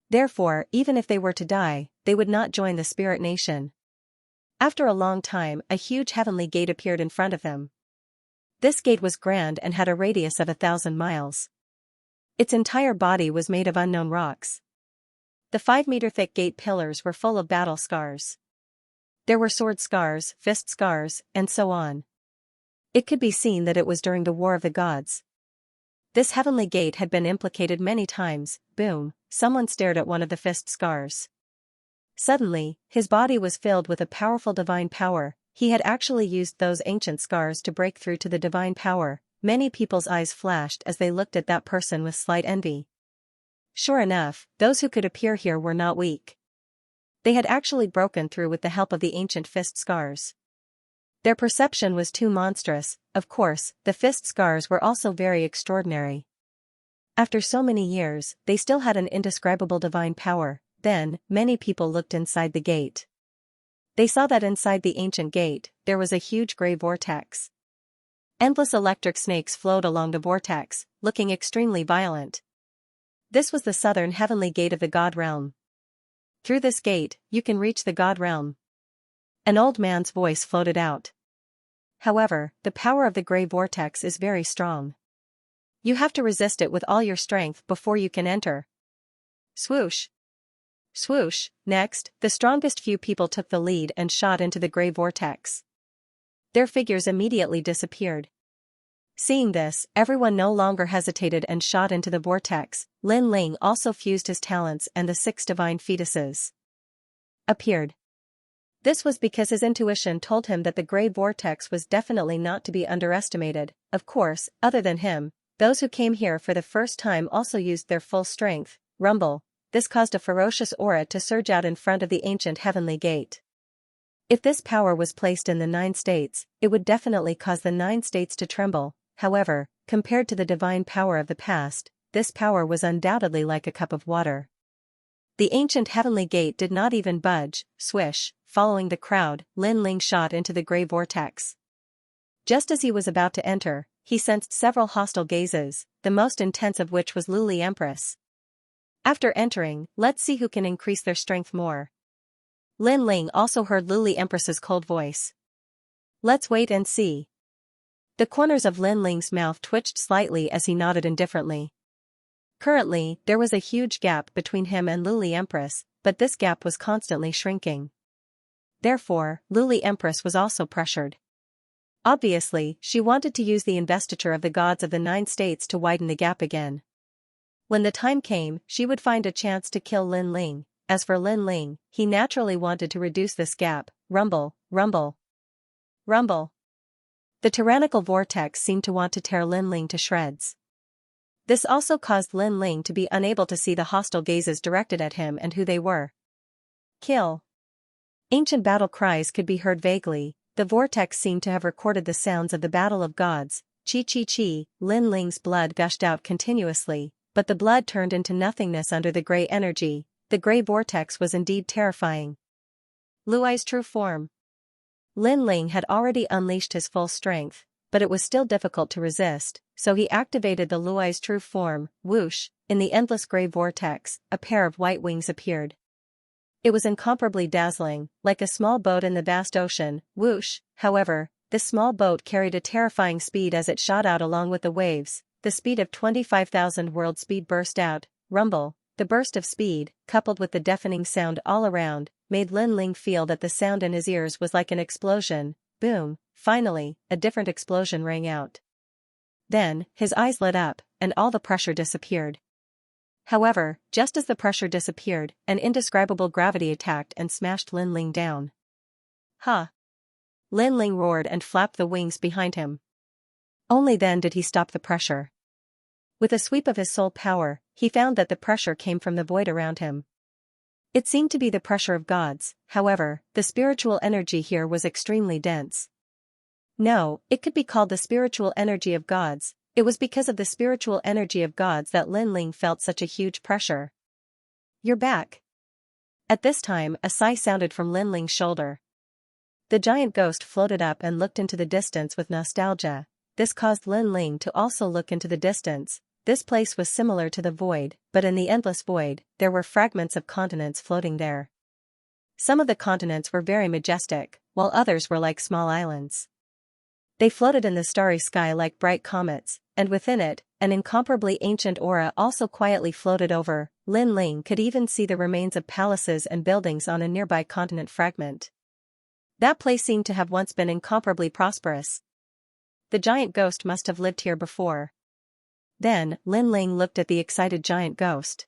Therefore, even if they were to die, they would not join the Spirit Nation. After a long time, a huge heavenly gate appeared in front of him. This gate was grand and had a radius of 1,000 miles. Its entire body was made of unknown rocks. The 5-meter-thick gate pillars were full of battle scars. There were sword scars, fist scars, and so on. It could be seen that it was during the War of the Gods. This heavenly gate had been implicated many times. Boom, someone stared at one of the fist scars. Suddenly, his body was filled with a powerful divine power. He had actually used those ancient scars to break through to the divine power. Many people's eyes flashed as they looked at that person with slight envy. Sure enough, those who could appear here were not weak. They had actually broken through with the help of the ancient fist scars. Their perception was too monstrous. Of course, the fist scars were also very extraordinary. After so many years, they still had an indescribable divine power. Then, many people looked inside the gate. They saw that inside the ancient gate, there was a huge gray vortex. Endless electric snakes flowed along the vortex, looking extremely violent. This was the southern heavenly gate of the God realm. Through this gate, you can reach the God realm. An old man's voice floated out. However, the power of the gray vortex is very strong. You have to resist it with all your strength before you can enter. Swoosh! Swoosh! Next, the strongest few people took the lead and shot into the gray vortex. Their figures immediately disappeared. Seeing this, everyone no longer hesitated and shot into the vortex. Lin Ling also fused his talents and the 6 divine fetuses appeared. This was because his intuition told him that the gray vortex was definitely not to be underestimated. Of course, other than him, those who came here for the first time also used their full strength. Rumble. This caused a ferocious aura to surge out in front of the ancient heavenly gate. If this power was placed in the 9 states, it would definitely cause the 9 states to tremble. However, compared to the divine power of the past, this power was undoubtedly like a cup of water. The ancient heavenly gate did not even budge. Swish, following the crowd, Lin Ling shot into the gray vortex. Just as he was about to enter, he sensed several hostile gazes, the most intense of which was Luli Empress. After entering, let's see who can increase their strength more. Lin Ling also heard Luli Empress's cold voice. Let's wait and see. The corners of Lin Ling's mouth twitched slightly as he nodded indifferently. Currently, there was a huge gap between him and Luli Empress, but this gap was constantly shrinking. Therefore, Luli Empress was also pressured. Obviously, she wanted to use the investiture of the gods of the 9 states to widen the gap again. When the time came, she would find a chance to kill Lin Ling. As for Lin Ling, he naturally wanted to reduce this gap. Rumble, rumble, rumble. The tyrannical vortex seemed to want to tear Lin Ling to shreds. This also caused Lin Ling to be unable to see the hostile gazes directed at him and who they were. Kill. Ancient battle cries could be heard vaguely. The vortex seemed to have recorded the sounds of the battle of gods. Chi chi chi. Lin Ling's blood gushed out continuously, but the blood turned into nothingness under the gray energy. The gray vortex was indeed terrifying. Luai's true form. Lin Ling had already unleashed his full strength, but it was still difficult to resist, so he activated the Luai's true form. Whoosh, in the endless gray vortex, a pair of white wings appeared. It was incomparably dazzling, like a small boat in the vast ocean. Whoosh, however, this small boat carried a terrifying speed as it shot out along with the waves. The speed of 25,000 world speed burst out. Rumble. The burst of speed, coupled with the deafening sound all around, made Lin Ling feel that the sound in his ears was like an explosion. Boom, finally, a different explosion rang out. Then, his eyes lit up, and all the pressure disappeared. However, just as the pressure disappeared, an indescribable gravity attacked and smashed Lin Ling down. Huh! Lin Ling roared and flapped the wings behind him. Only then did he stop the pressure. With a sweep of his soul power, he found that the pressure came from the void around him. It seemed to be the pressure of gods. However, the spiritual energy here was extremely dense. No, it could be called the spiritual energy of gods. It was because of the spiritual energy of gods that Lin Ling felt such a huge pressure. You're back. At this time, a sigh sounded from Lin Ling's shoulder. The giant ghost floated up and looked into the distance with nostalgia. This caused Lin Ling to also look into the distance. This place was similar to the void, but in the endless void, there were fragments of continents floating there. Some of the continents were very majestic, while others were like small islands. They floated in the starry sky like bright comets, and within it, an incomparably ancient aura also quietly floated over. Lin Ling could even see the remains of palaces and buildings on a nearby continent fragment. That place seemed to have once been incomparably prosperous. The giant ghost must have lived here before. Then, Lin Ling looked at the excited giant ghost.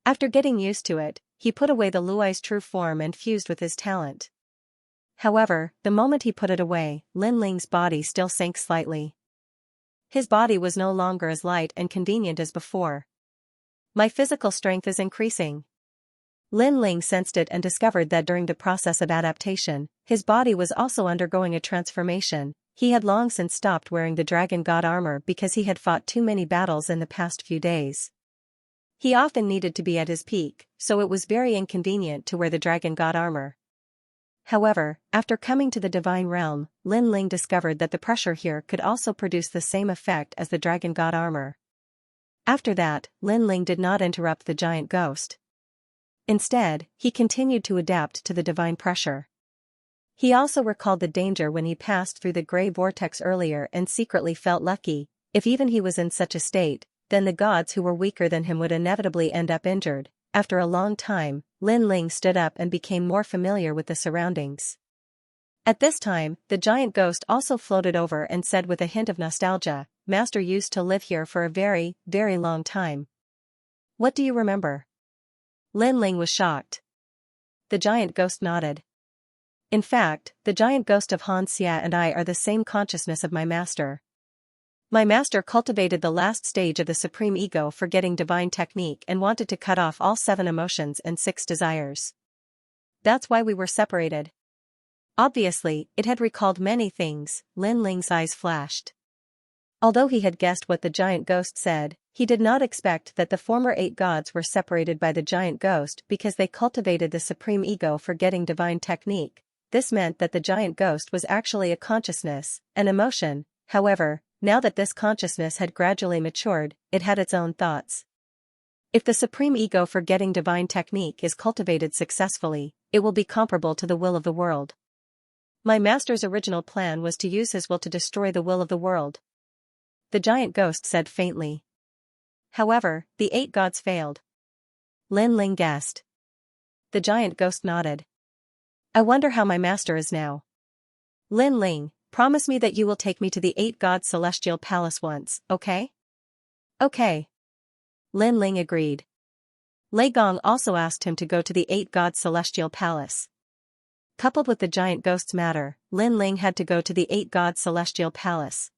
After getting used to it, he put away the Luai's true form and fused with his talent. However, the moment he put it away, Lin Ling's body still sank slightly. His body was no longer as light and convenient as before. My physical strength is increasing. Lin Ling sensed it and discovered that during the process of adaptation, his body was also undergoing a transformation. He had long since stopped wearing the dragon god armor because he had fought too many battles in the past few days. He often needed to be at his peak, so it was very inconvenient to wear the dragon god armor. However, after coming to the divine realm, Lin Ling discovered that the pressure here could also produce the same effect as the dragon god armor. After that, Lin Ling did not interrupt the giant ghost. Instead, he continued to adapt to the divine pressure. He also recalled the danger when he passed through the gray vortex earlier and secretly felt lucky. If even he was in such a state, then the gods who were weaker than him would inevitably end up injured. After a long time, Lin Ling stood up and became more familiar with the surroundings. At this time, the giant ghost also floated over and said with a hint of nostalgia, "Master used to live here for a very, very long time. What do you remember?" Lin Ling was shocked. The giant ghost nodded. "In fact, the giant ghost of Xianxia and I are the same consciousness of my master. My master cultivated the last stage of the supreme ego forgetting divine technique and wanted to cut off all 7 emotions and 6 desires. That's why we were separated." Obviously, it had recalled many things. Lin Ling's eyes flashed. Although he had guessed what the giant ghost said, he did not expect that the former 8 gods were separated by the giant ghost because they cultivated the supreme ego forgetting divine technique. This meant that the giant ghost was actually a consciousness, an emotion. However, now that this consciousness had gradually matured, it had its own thoughts. If the supreme ego forgetting divine technique is cultivated successfully, it will be comparable to the will of the world. My master's original plan was to use his will to destroy the will of the world. The giant ghost said faintly. However, the 8 gods failed. Lin Ling guessed. The giant ghost nodded. I wonder how my master is now. Lin Ling, promise me that you will take me to the 8 gods celestial palace once, okay? Okay. Lin Ling agreed. Lei Gong also asked him to go to the 8 gods celestial palace. Coupled with the giant ghost's matter, Lin Ling had to go to the 8 gods celestial palace.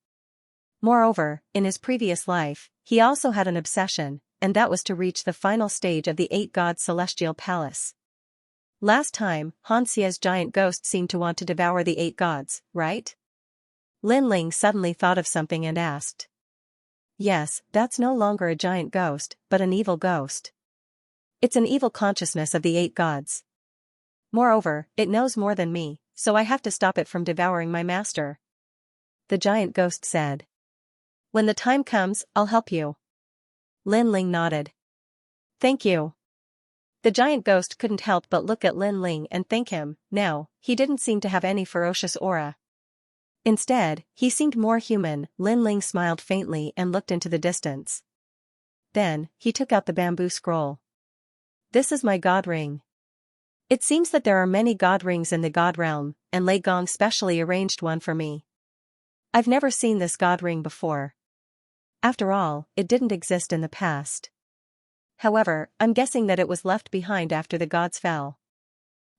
Moreover, in his previous life, he also had an obsession, and that was to reach the final stage of the 8 gods celestial palace. Last time, Xianxia's giant ghost seemed to want to devour the 8 gods, right? Lin Ling suddenly thought of something and asked. Yes, that's no longer a giant ghost, but an evil ghost. It's an evil consciousness of the 8 gods. Moreover, it knows more than me, so I have to stop it from devouring my master. The giant ghost said. When the time comes, I'll help you. Lin Ling nodded. Thank you. The giant ghost couldn't help but look at Lin Ling and thank him. Now, he didn't seem to have any ferocious aura. Instead, he seemed more human. Lin Ling smiled faintly and looked into the distance. Then, he took out the bamboo scroll. This is my god ring. It seems that there are many god rings in the god realm, and Lei Gong specially arranged one for me. I've never seen this god ring before. After all, it didn't exist in the past. However, I'm guessing that it was left behind after the gods fell.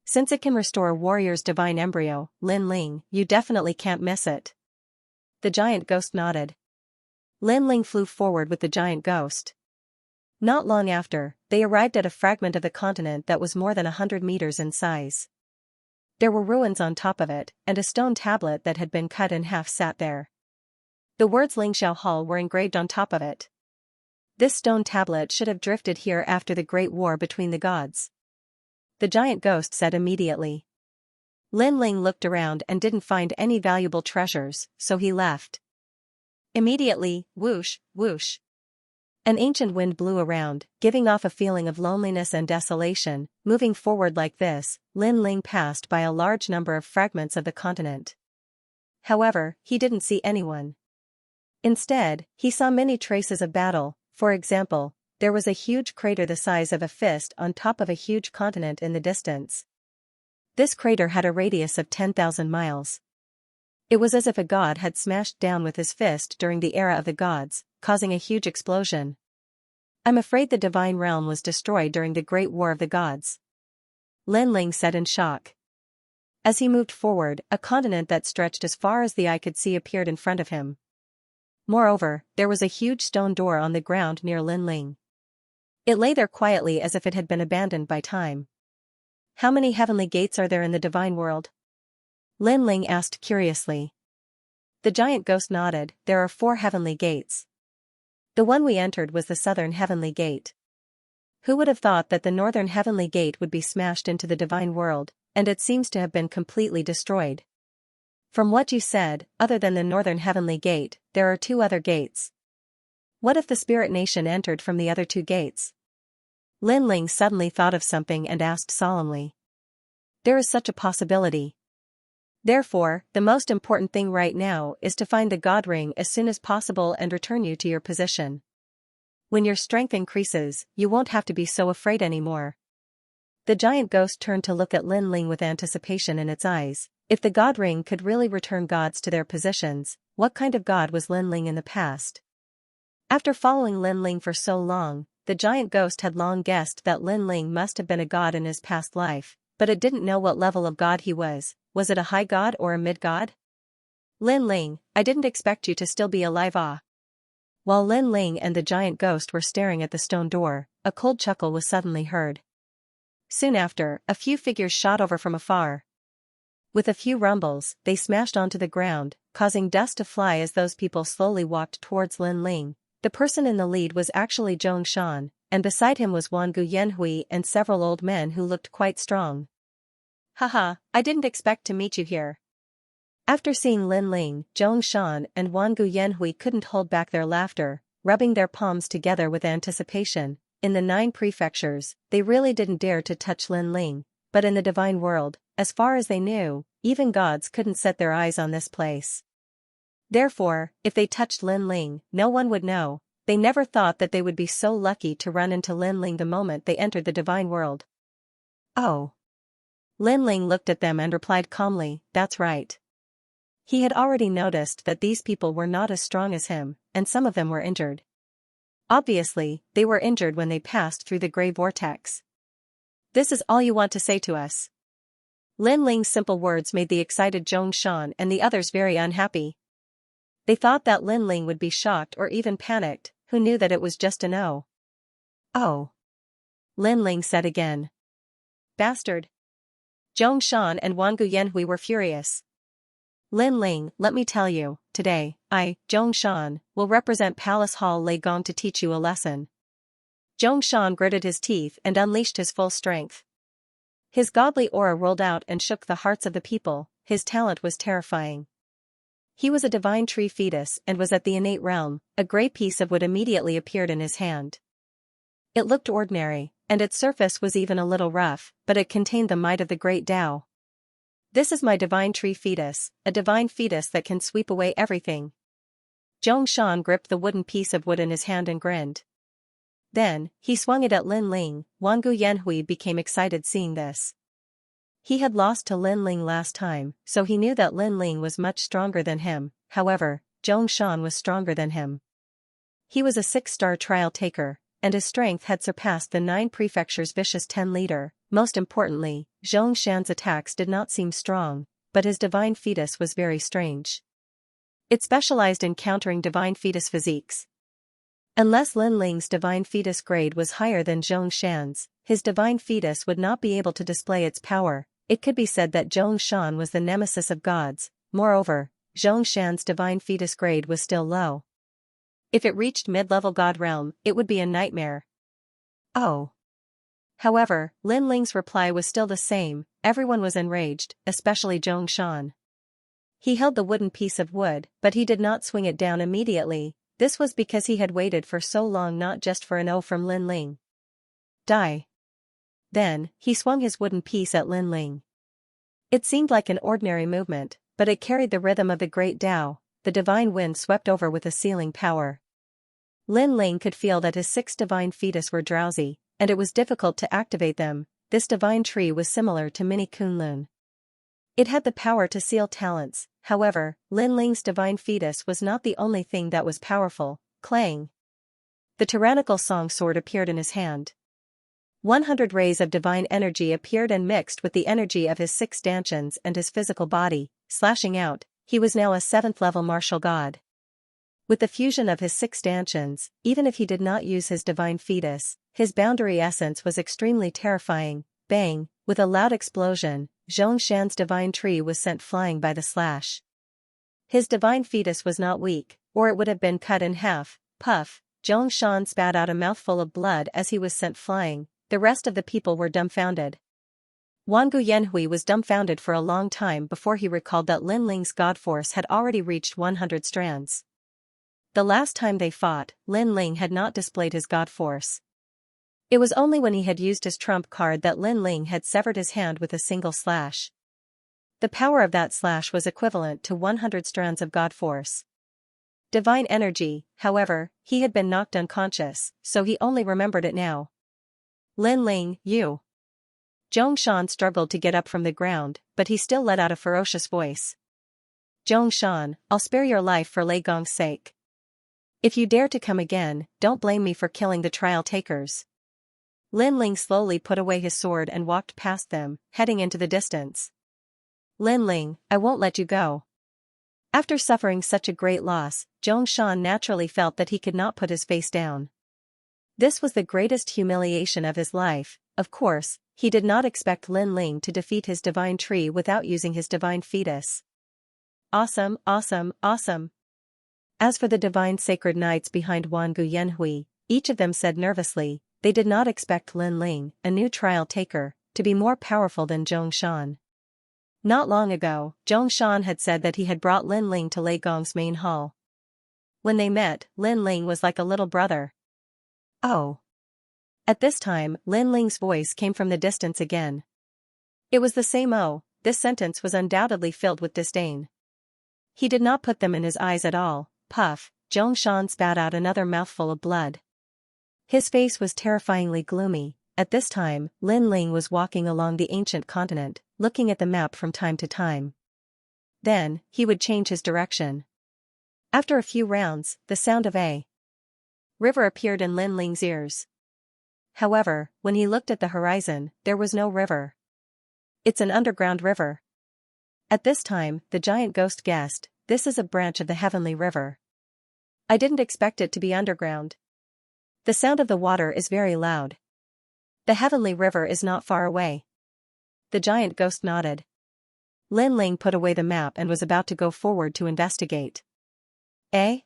Since it can restore a warrior's divine embryo, Lin Ling, you definitely can't miss it. The giant ghost nodded. Lin Ling flew forward with the giant ghost. Not long after, they arrived at a fragment of the continent that was more than 100 meters in size. There were ruins on top of it, and a stone tablet that had been cut in half sat there. The words Lingxiao Hall were engraved on top of it. This stone tablet should have drifted here after the Great War between the gods. The giant ghost said immediately. Lin Ling looked around and didn't find any valuable treasures, so he left. Immediately, whoosh, whoosh. An ancient wind blew around, giving off a feeling of loneliness and desolation. Moving forward like this, Lin Ling passed by a large number of fragments of the continent. However, he didn't see anyone. Instead, he saw many traces of battle. For example, there was a huge crater the size of a fist on top of a huge continent in the distance. This crater had a radius of 10,000 miles. It was as if a god had smashed down with his fist during the era of the gods, causing a huge explosion. I'm afraid the divine realm was destroyed during the Great War of the Gods, Lin Ling said in shock. As he moved forward, a continent that stretched as far as the eye could see appeared in front of him. Moreover, there was a huge stone door on the ground near Lin Ling. It lay there quietly as if it had been abandoned by time. How many heavenly gates are there in the divine world? Lin Ling asked curiously. The giant ghost nodded. There are 4 heavenly gates. The one we entered was the southern heavenly gate. Who would have thought that the northern heavenly gate would be smashed into the divine world, and it seems to have been completely destroyed. From what you said, other than the northern heavenly gate, there are 2 other gates. What if the spirit nation entered from the other 2 gates? Lin Ling suddenly thought of something and asked solemnly. There is such a possibility. Therefore, the most important thing right now is to find the God Ring as soon as possible and return you to your position. When your strength increases, you won't have to be so afraid anymore. The giant ghost turned to look at Lin Ling with anticipation in its eyes. If the God Ring could really return gods to their positions, what kind of god was Lin Ling in the past? After following Lin Ling for so long, the giant ghost had long guessed that Lin Ling must have been a god in his past life, but it didn't know what level of god he was. Was it a high god or a mid-god? Lin Ling, I didn't expect you to still be alive. While Lin Ling and the giant ghost were staring at the stone door, a cold chuckle was suddenly heard. Soon after, a few figures shot over from afar. With a few rumbles, they smashed onto the ground, causing dust to fly as those people slowly walked towards Lin Ling. The person in the lead was actually Xianxia, and beside him was Wangu Yanhui and several old men who looked quite strong. Haha, I didn't expect to meet you here. After seeing Lin Ling, Xianxia and Wangu Yanhui couldn't hold back their laughter, rubbing their palms together with anticipation. In the 9 prefectures, they really didn't dare to touch Lin Ling, but in the divine world, as far as they knew, even gods couldn't set their eyes on this place. Therefore, if they touched Lin Ling, no one would know. They never thought that they would be so lucky to run into Lin Ling the moment they entered the divine world. Oh. Lin Ling looked at them and replied calmly, that's right. He had already noticed that these people were not as strong as him, and some of them were injured. Obviously, they were injured when they passed through the gray vortex. This is all you want to say to us? Lin Ling's simple words made the excited Xianxia and the others very unhappy. They thought that Lin Ling would be shocked or even panicked. Who knew that it was just a no? Oh. Lin Ling said again. Bastard. Xianxia and Wangu Yanhui were furious. Lin Ling, let me tell you, today, I, Xianxia, will represent Palace Hall Lei Gong to teach you a lesson. Xianxia gritted his teeth and unleashed his full strength. His godly aura rolled out and shook the hearts of the people. His talent was terrifying. He was a divine tree fetus and was at the innate realm. A gray piece of wood immediately appeared in his hand. It looked ordinary, and its surface was even a little rough, but it contained the might of the great Tao. This is my divine tree fetus, a divine fetus that can sweep away everything. Xianxia gripped the wooden piece of wood in his hand and grinned. Then, he swung it at Lin Ling. Wangu Yanhui became excited seeing this. He had lost to Lin Ling last time, so he knew that Lin Ling was much stronger than him. However, Xianxia was stronger than him. He was a 6-star trial taker, and his strength had surpassed the 9 prefectures' vicious 10 leader. Most importantly, Xianxia's attacks did not seem strong, but his divine fetus was very strange. It specialized in countering divine fetus physiques. Unless Lin Ling's divine fetus grade was higher than Xianxia's, his divine fetus would not be able to display its power. It could be said that Xianxia was the nemesis of gods. Moreover, Xianxia's divine fetus grade was still low. If it reached mid-level god realm, it would be a nightmare. Oh. However, Lin Ling's reply was still the same. Everyone was enraged, especially Xianxia. He held the wooden piece of wood, but he did not swing it down immediately. This was because he had waited for so long, not just for an "oh" from Lin Ling. Die. Then, he swung his wooden piece at Lin Ling. It seemed like an ordinary movement, but it carried the rhythm of the great Tao. The divine wind swept over with a sealing power. Lin Ling could feel that his 6 divine fetus were drowsy, and it was difficult to activate them. This divine tree was similar to Mini Kunlun. It had the power to seal talents. However, Lin Ling's divine fetus was not the only thing that was powerful. Clang! The tyrannical song sword appeared in his hand. 100 rays of divine energy appeared and mixed with the energy of his 6 stanchions and his physical body, slashing out. He was now a 7th-level martial god. With the fusion of his 6 stanchions, even if he did not use his divine fetus, his boundary essence was extremely terrifying. Bang! With a loud explosion, Xianxia's divine tree was sent flying by the slash. His divine fetus was not weak, or it would have been cut in half. Puff! Xianxia spat out a mouthful of blood as he was sent flying. The rest of the people were dumbfounded. Wangu Yanhui was dumbfounded for a long time before he recalled that Lin Ling's god force had already reached 100 strands. The last time they fought, Lin Ling had not displayed his god force. It was only when he had used his trump card that Lin Ling had severed his hand with a single slash. The power of that slash was equivalent to 100 strands of god force. Divine energy, however, he had been knocked unconscious, so he only remembered it now. Lin Ling, you. Zhongshan struggled to get up from the ground, but he still let out a ferocious voice. Zhongshan, I'll spare your life for Lei Gong's sake. If you dare to come again, don't blame me for killing the trial takers. Lin Ling slowly put away his sword and walked past them, heading into the distance. Lin Ling, I won't let you go. After suffering such a great loss, Zhongshan naturally felt that he could not put his face down. This was the greatest humiliation of his life. Of course, he did not expect Lin Ling to defeat his divine tree without using his divine fetus. Awesome, awesome, awesome. As for the divine sacred knights behind Wangu Yanhui, each of them said nervously, they did not expect Lin Ling, a new trial taker, to be more powerful than Zhongshan. Not long ago, Zhongshan had said that he had brought Lin Ling to Lei Gong's main hall. When they met, Lin Ling was like a little brother. Oh. At this time, Lin Ling's voice came from the distance again. It was the same "oh." This sentence was undoubtedly filled with disdain. He did not put them in his eyes at all. Puff! Zhongshan spat out another mouthful of blood. His face was terrifyingly gloomy. At this time, Lin Ling was walking along the ancient continent, looking at the map from time to time. Then, he would change his direction. After a few rounds, the sound of a river appeared in Lin Ling's ears. However, when he looked at the horizon, there was no river. It's an underground river. At this time, the giant ghost guessed, this is a branch of the heavenly river. I didn't expect it to be underground. The sound of the water is very loud. The heavenly river is not far away. The giant ghost nodded. Lin Ling put away the map and was about to go forward to investigate. Eh?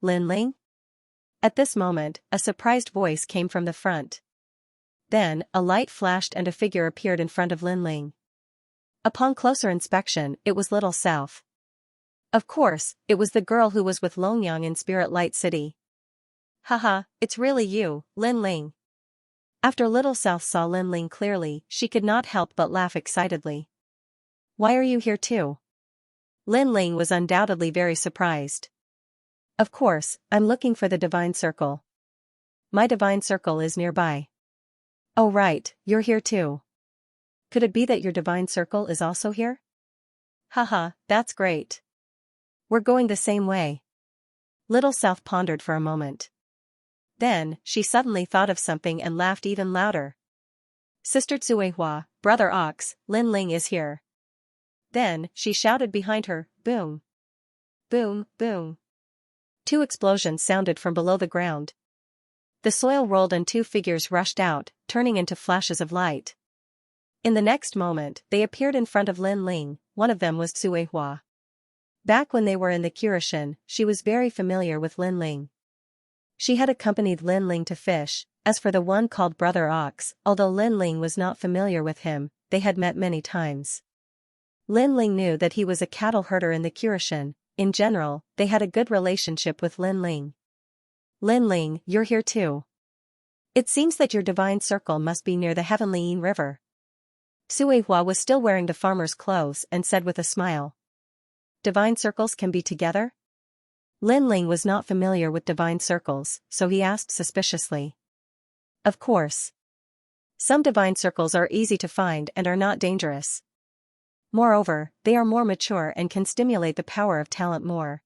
Lin Ling? At this moment, a surprised voice came from the front. Then, a light flashed and a figure appeared in front of Lin Ling. Upon closer inspection, it was Little South. Of course, it was the girl who was with Longyang in Spirit Light City. Haha, it's really you, Lin Ling. After Little South saw Lin Ling clearly, she could not help but laugh excitedly. Why are you here too? Lin Ling was undoubtedly very surprised. Of course, I'm looking for the divine circle. My divine circle is nearby. Oh right, you're here too. Could it be that your divine circle is also here? Haha, that's great. We're going the same way. Little South pondered for a moment. Then, she suddenly thought of something and laughed even louder. Sister Tsuehua, Brother Ox, Lin Ling is here. Then, she shouted behind her, boom. Boom, boom. 2 explosions sounded from below the ground. The soil rolled and 2 figures rushed out, turning into flashes of light. In the next moment, they appeared in front of Lin Ling. One of them was Tsuehua. Back when they were in the Curishin, she was very familiar with Lin Ling. She had accompanied Lin Ling to fish. As for the one called Brother Ox, although Lin Ling was not familiar with him, they had met many times. Lin Ling knew that he was a cattle herder in the Curishin. in general, they had a good relationship with Lin Ling. Lin Ling, you're here too. It seems that your divine circle must be near the heavenly Yin River. Sui Hua was still wearing the farmer's clothes and said with a smile. Divine circles can be together? Lin Ling was not familiar with divine circles, so he asked suspiciously. Of course. Some divine circles are easy to find and are not dangerous. Moreover, they are more mature and can stimulate the power of talent more.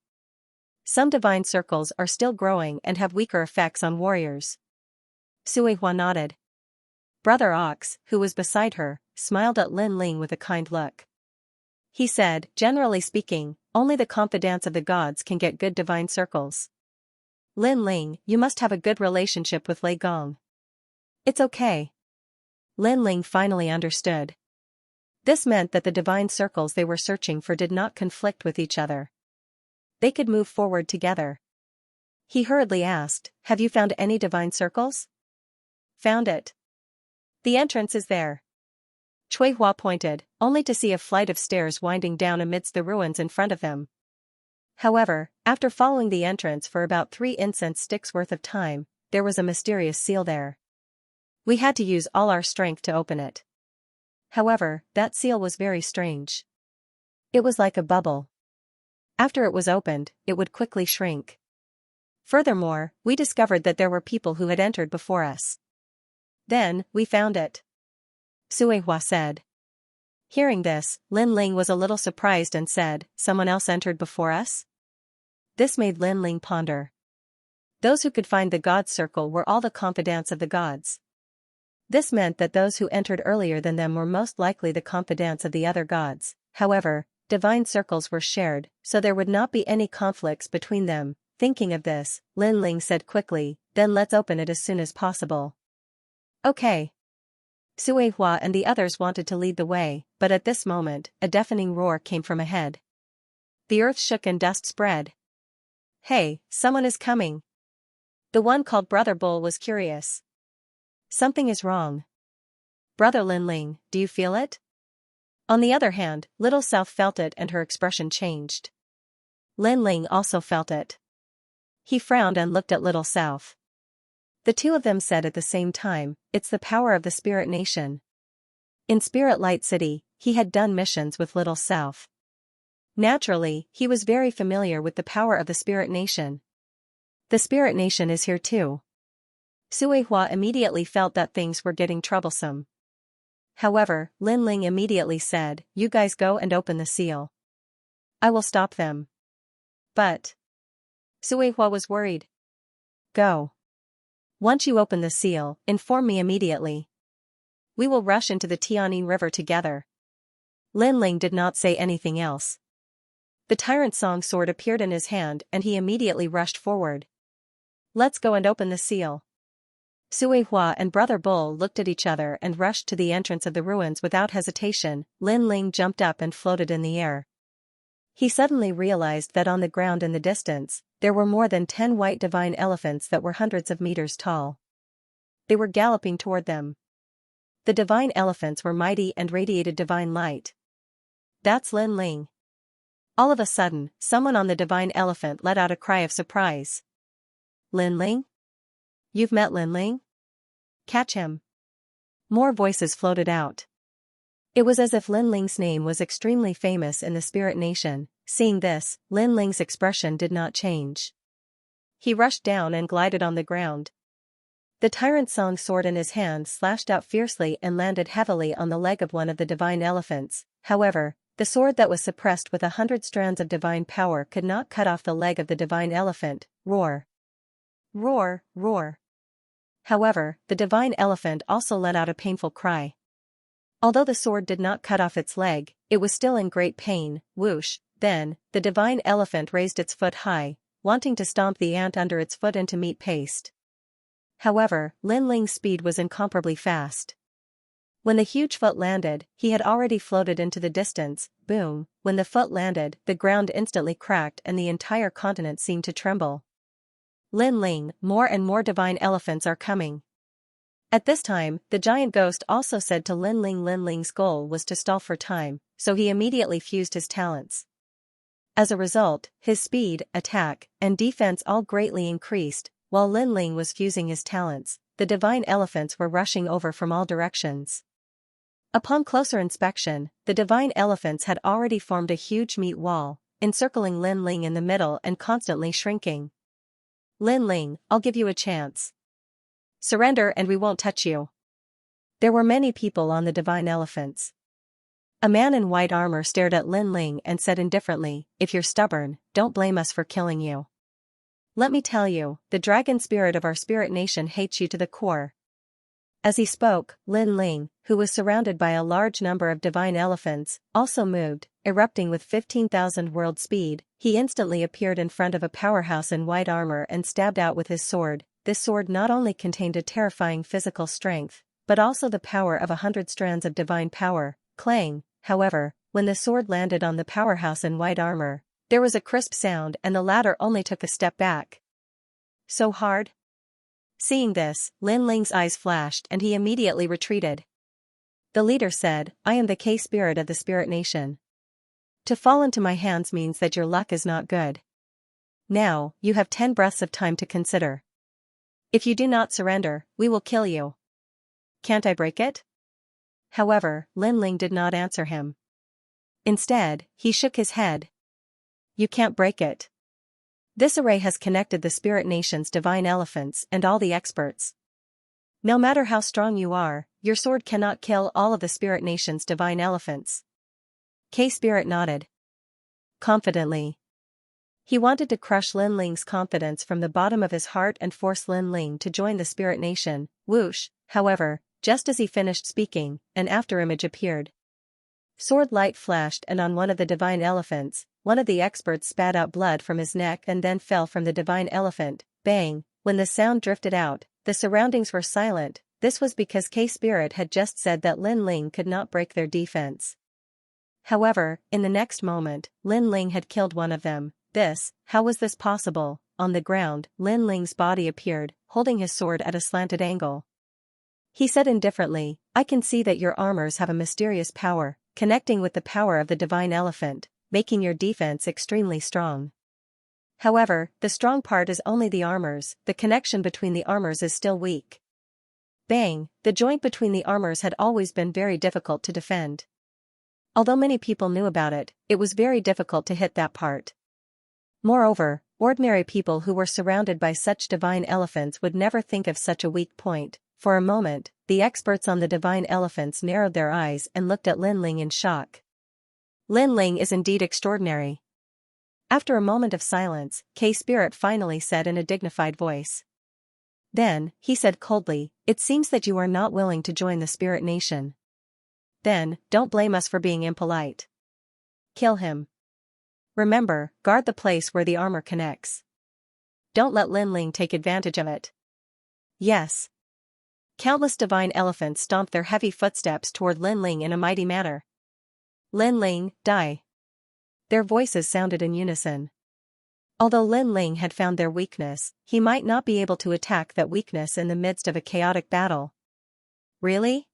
Some divine circles are still growing and have weaker effects on warriors. Sui Hua nodded. Brother Ox, who was beside her, smiled at Lin Ling with a kind look. He said, generally speaking, only the confidants of the gods can get good divine circles. Lin Ling, you must have a good relationship with Lei Gong. It's okay. Lin Ling finally understood. This meant that the divine circles they were searching for did not conflict with each other. They could move forward together. He hurriedly asked, have you found any divine circles? Found it. The entrance is there. Cui Hua pointed, only to see a flight of stairs winding down amidst the ruins in front of them. However, after following the entrance for about 3 incense sticks worth of time, there was a mysterious seal there. We had to use all our strength to open it. However, that seal was very strange. It was like a bubble. After it was opened, it would quickly shrink. Furthermore, we discovered that there were people who had entered before us. Then, we found it. Sui Hua said. Hearing this, Lin Ling was a little surprised and said, someone else entered before us? This made Lin Ling ponder. Those who could find the God's circle were all the confidants of the gods. This meant that those who entered earlier than them were most likely the confidants of the other gods. However, divine circles were shared, so there would not be any conflicts between them. Thinking of this, Lin Ling said quickly, then let's open it as soon as possible. Okay. Sui Hua and the others wanted to lead the way, but at this moment, a deafening roar came from ahead. The earth shook and dust spread. Hey, someone is coming. The one called Brother Bull was curious. Something is wrong. Brother Lin Ling, do you feel it? On the other hand, Little South felt it and her expression changed. Lin Ling also felt it. He frowned and looked at Little South. The two of them said at the same time, it's the power of the Spirit Nation. In Spirit Light City, he had done missions with Little South. Naturally, he was very familiar with the power of the Spirit Nation. The Spirit Nation is here too. Sui Hua immediately felt that things were getting troublesome. However, Lin Ling immediately said, you guys go and open the seal. I will stop them. But Sui Hua was worried. Go. Once you open the seal, inform me immediately. We will rush into the Tianyin River together. Lin Ling did not say anything else. The Tyrant Song sword appeared in his hand and he immediately rushed forward. Let's go and open the seal. Sui Hua and Brother Bull looked at each other and rushed to the entrance of the ruins without hesitation. Lin Ling jumped up and floated in the air. He suddenly realized that on the ground in the distance, there were more than 10 white divine elephants that were hundreds of meters tall. They were galloping toward them. The divine elephants were mighty and radiated divine light. That's Lin Ling. All of a sudden, someone on the divine elephant let out a cry of surprise. Lin Ling? You've met Lin Ling? Catch him. More voices floated out. It was as if Lin Ling's name was extremely famous in the Spirit Nation. Seeing this, Lin Ling's expression did not change. He rushed down and glided on the ground. The Tyrant Song sword in his hand slashed out fiercely and landed heavily on the leg of one of the divine elephants. However, the sword that was suppressed with 100 strands of divine power could not cut off the leg of the divine elephant. Roar. Roar, roar. However, the divine elephant also let out a painful cry. Although the sword did not cut off its leg, it was still in great pain. Whoosh. Then, the divine elephant raised its foot high, wanting to stomp the ant under its foot into meat paste. However, Lin Ling's speed was incomparably fast. When the huge foot landed, he had already floated into the distance. Boom. When the foot landed, the ground instantly cracked and the entire continent seemed to tremble. Lin Ling, more and more divine elephants are coming. At this time, the giant ghost also said to Lin Ling's goal was to stall for time, so he immediately fused his talents. As a result, his speed, attack, and defense all greatly increased, while Lin Ling was fusing his talents. The divine elephants were rushing over from all directions. Upon closer inspection, the divine elephants had already formed a huge meat wall, encircling Lin Ling in the middle and constantly shrinking. Lin Ling, I'll give you a chance. Surrender and we won't touch you. There were many people on the divine elephants. A man in white armor stared at Lin Ling and said indifferently, if you're stubborn, don't blame us for killing you. Let me tell you, the dragon spirit of our spirit nation hates you to the core. As he spoke, Lin Ling, who was surrounded by a large number of divine elephants, also moved, erupting with 15,000 world speed. He instantly appeared in front of a powerhouse in white armor and stabbed out with his sword. This sword not only contained a terrifying physical strength, but also the power of 100 strands of divine power. Clang, however, when the sword landed on the powerhouse in white armor, there was a crisp sound and the latter only took a step back. So hard? Seeing this, Lin Ling's eyes flashed and he immediately retreated. The leader said, I am the K-spirit of the spirit nation. To fall into my hands means that your luck is not good. Now, you have 10 breaths of time to consider. If you do not surrender, we will kill you. Can't I break it? However, Lin Ling did not answer him. Instead, he shook his head. You can't break it. This array has connected the spirit nation's divine elephants and all the experts. No matter how strong you are, your sword cannot kill all of the spirit nation's divine elephants. K-spirit nodded confidently. He wanted to crush Lin Ling's confidence from the bottom of his heart and force Lin Ling to join the spirit nation. Whoosh, however, just as he finished speaking, an afterimage appeared. Sword light flashed and on one of the divine elephants, one of the experts spat out blood from his neck and then fell from the divine elephant. Bang, when the sound drifted out, the surroundings were silent. This was because K-spirit had just said that Lin Ling could not break their defense. However, in the next moment, Lin Ling had killed one of them. How was this possible? On the ground, Lin Ling's body appeared, holding his sword at a slanted angle. He said indifferently, I can see that your armors have a mysterious power, connecting with the power of the divine elephant, making your defense extremely strong. However, the strong part is only the armors, the connection between the armors is still weak. Bang, the joint between the armors had always been very difficult to defend. Although many people knew about it, it was very difficult to hit that part. Moreover, ordinary people who were surrounded by such divine elephants would never think of such a weak point. For a moment, the experts on the divine elephants narrowed their eyes and looked at Lin Ling in shock. Lin Ling is indeed extraordinary. After a moment of silence, K-spirit finally said in a dignified voice. Then, he said coldly, it seems that you are not willing to join the spirit nation. Then, don't blame us for being impolite. Kill him. Remember, guard the place where the armor connects. Don't let Lin Ling take advantage of it. Yes. Countless divine elephants stomped their heavy footsteps toward Lin Ling in a mighty manner. Lin Ling, die. Their voices sounded in unison. Although Lin Ling had found their weakness, he might not be able to attack that weakness in the midst of a chaotic battle. Really?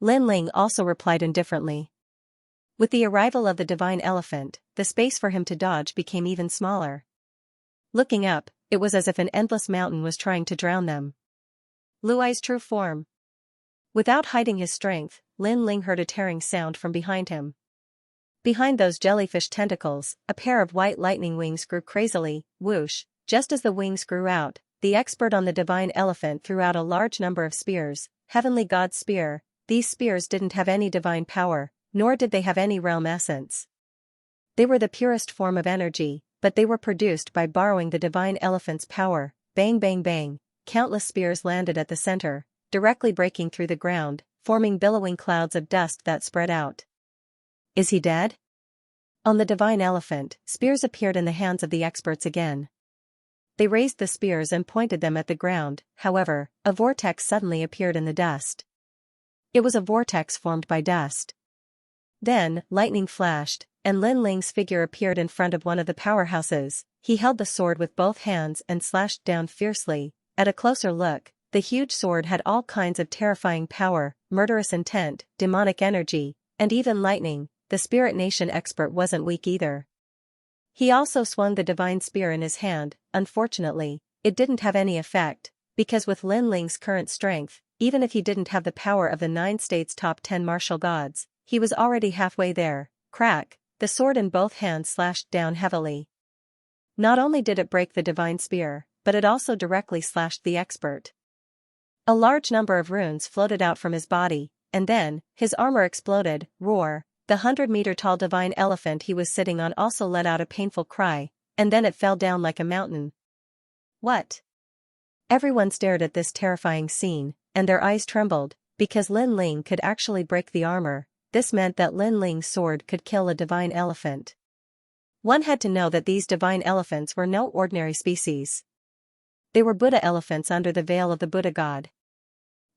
Lin Ling also replied indifferently. With the arrival of the divine elephant, the space for him to dodge became even smaller. Looking up, it was as if an endless mountain was trying to drown them. Luai's true form. Without hiding his strength, Lin Ling heard a tearing sound from behind him. Behind those jellyfish tentacles, a pair of white lightning wings grew crazily. Whoosh, just as the wings grew out, the expert on the divine elephant threw out a large number of spears. Heavenly God's spear. These spears didn't have any divine power, nor did they have any realm essence. They were the purest form of energy, but they were produced by borrowing the divine elephant's power. Bang bang bang, countless spears landed at the center, directly breaking through the ground, forming billowing clouds of dust that spread out. Is he dead? On the divine elephant, spears appeared in the hands of the experts again. They raised the spears and pointed them at the ground. However, a vortex suddenly appeared in the dust. It was a vortex formed by dust. Then, lightning flashed, and Lin Ling's figure appeared in front of one of the powerhouses. He held the sword with both hands and slashed down fiercely. At a closer look, the huge sword had all kinds of terrifying power, murderous intent, demonic energy, and even lightning. The Spirit Nation expert wasn't weak either. He also swung the divine spear in his hand. Unfortunately, it didn't have any effect, because with Lin Ling's current strength, even if he didn't have the power of the 9 states' top 10 martial gods, he was already halfway there. Crack, the sword in both hands slashed down heavily. Not only did it break the divine spear, but it also directly slashed the expert. A large number of runes floated out from his body, and then, his armor exploded. Roar. The 100-meter-tall divine elephant he was sitting on also let out a painful cry, and then it fell down like a mountain. What? Everyone stared at this terrifying scene, and their eyes trembled, because Lin Ling could actually break the armor. This meant that Lin Ling's sword could kill a divine elephant. One had to know that these divine elephants were no ordinary species. They were Buddha elephants under the veil of the Buddha god.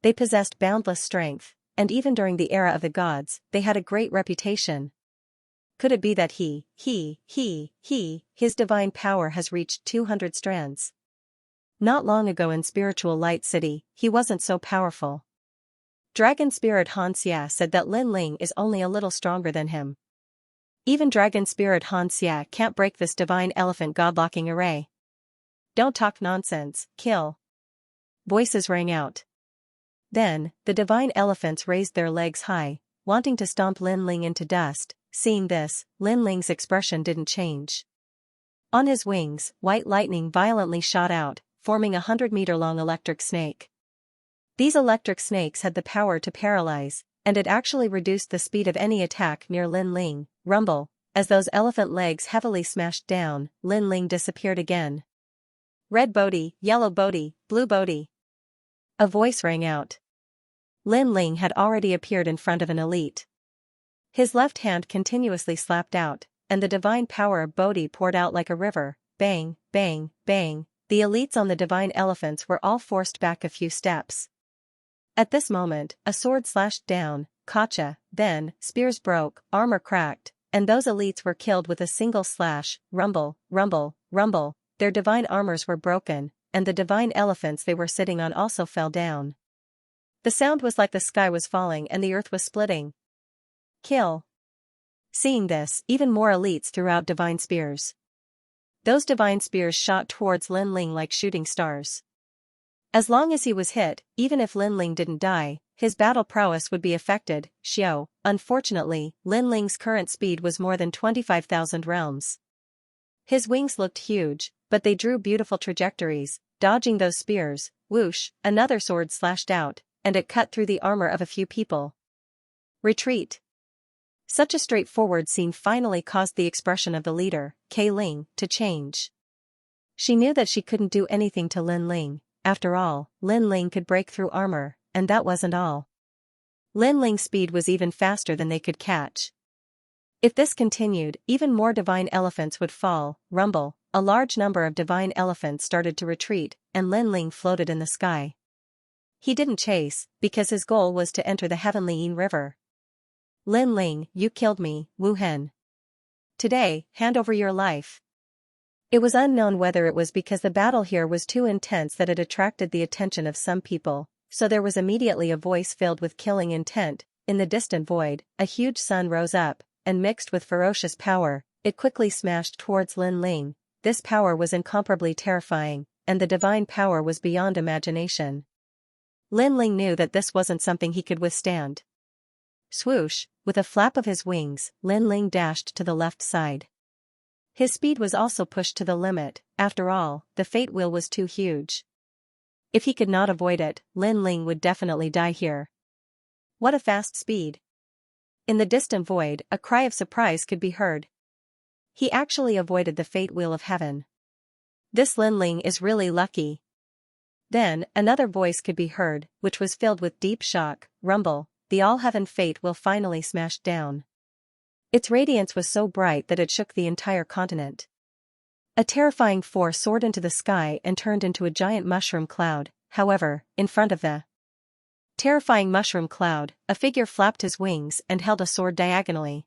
They possessed boundless strength, and even during the era of the gods, they had a great reputation. Could it be that his divine power has reached 200 strands? Not long ago in Spiritual Light City, he wasn't so powerful. Dragon Spirit Xianxia said that Lin Ling is only a little stronger than him. Even Dragon Spirit Xianxia can't break this divine elephant godlocking array. Don't talk nonsense, kill. Voices rang out. Then, the divine elephants raised their legs high, wanting to stomp Lin Ling into dust. Seeing this, Lin Ling's expression didn't change. On his wings, white lightning violently shot out, forming a 100-meter-long electric snake. These electric snakes had the power to paralyze, and it actually reduced the speed of any attack near Lin Ling. Rumble. As those elephant legs heavily smashed down, Lin Ling disappeared again. Red Bodhi, Yellow Bodhi, Blue Bodhi. A voice rang out. Lin Ling had already appeared in front of an elite. His left hand continuously slapped out, and the divine power of Bodhi poured out like a river. Bang, bang, bang. The elites on the divine elephants were all forced back a few steps. At this moment, a sword slashed down, gotcha, then, spears broke, armor cracked, and those elites were killed with a single slash. Rumble, rumble, rumble. Their divine armors were broken, and the divine elephants they were sitting on also fell down. The sound was like the sky was falling and the earth was splitting. Kill. Seeing this, even more elites threw out divine spears. Those divine spears shot towards Lin Ling like shooting stars. As long as he was hit, even if Lin Ling didn't die, his battle prowess would be affected. Xiao. Unfortunately, Lin Ling's current speed was more than 25,000 realms. His wings looked huge, but they drew beautiful trajectories, dodging those spears. Whoosh, another sword slashed out, and it cut through the armor of a few people. Retreat. Such a straightforward scene finally caused the expression of the leader, K Ling, to change. She knew that she couldn't do anything to Lin Ling. After all, Lin Ling could break through armor, and that wasn't all. Lin Ling's speed was even faster than they could catch. If this continued, even more divine elephants would fall. Rumble. A large number of divine elephants started to retreat, and Lin Ling floated in the sky. He didn't chase, because his goal was to enter the heavenly Yin River. Lin Ling, you killed me, Wu Hen. Today, hand over your life. It was unknown whether it was because the battle here was too intense that it attracted the attention of some people, so there was immediately a voice filled with killing intent. In the distant void, a huge sun rose up, and mixed with ferocious power, it quickly smashed towards Lin Ling. This power was incomparably terrifying, and the divine power was beyond imagination. Lin Ling knew that this wasn't something he could withstand. Swoosh, with a flap of his wings, Lin Ling dashed to the left side. His speed was also pushed to the limit. After all, the fate wheel was too huge. If he could not avoid it, Lin Ling would definitely die here. What a fast speed! In the distant void, a cry of surprise could be heard. He actually avoided the fate wheel of heaven. This Lin Ling is really lucky. Then, another voice could be heard, which was filled with deep shock. Rumble, the all-heaven fate will finally smash down. Its radiance was so bright that it shook the entire continent. A terrifying force soared into the sky and turned into a giant mushroom cloud. However, in front of the terrifying mushroom cloud, a figure flapped his wings and held a sword diagonally.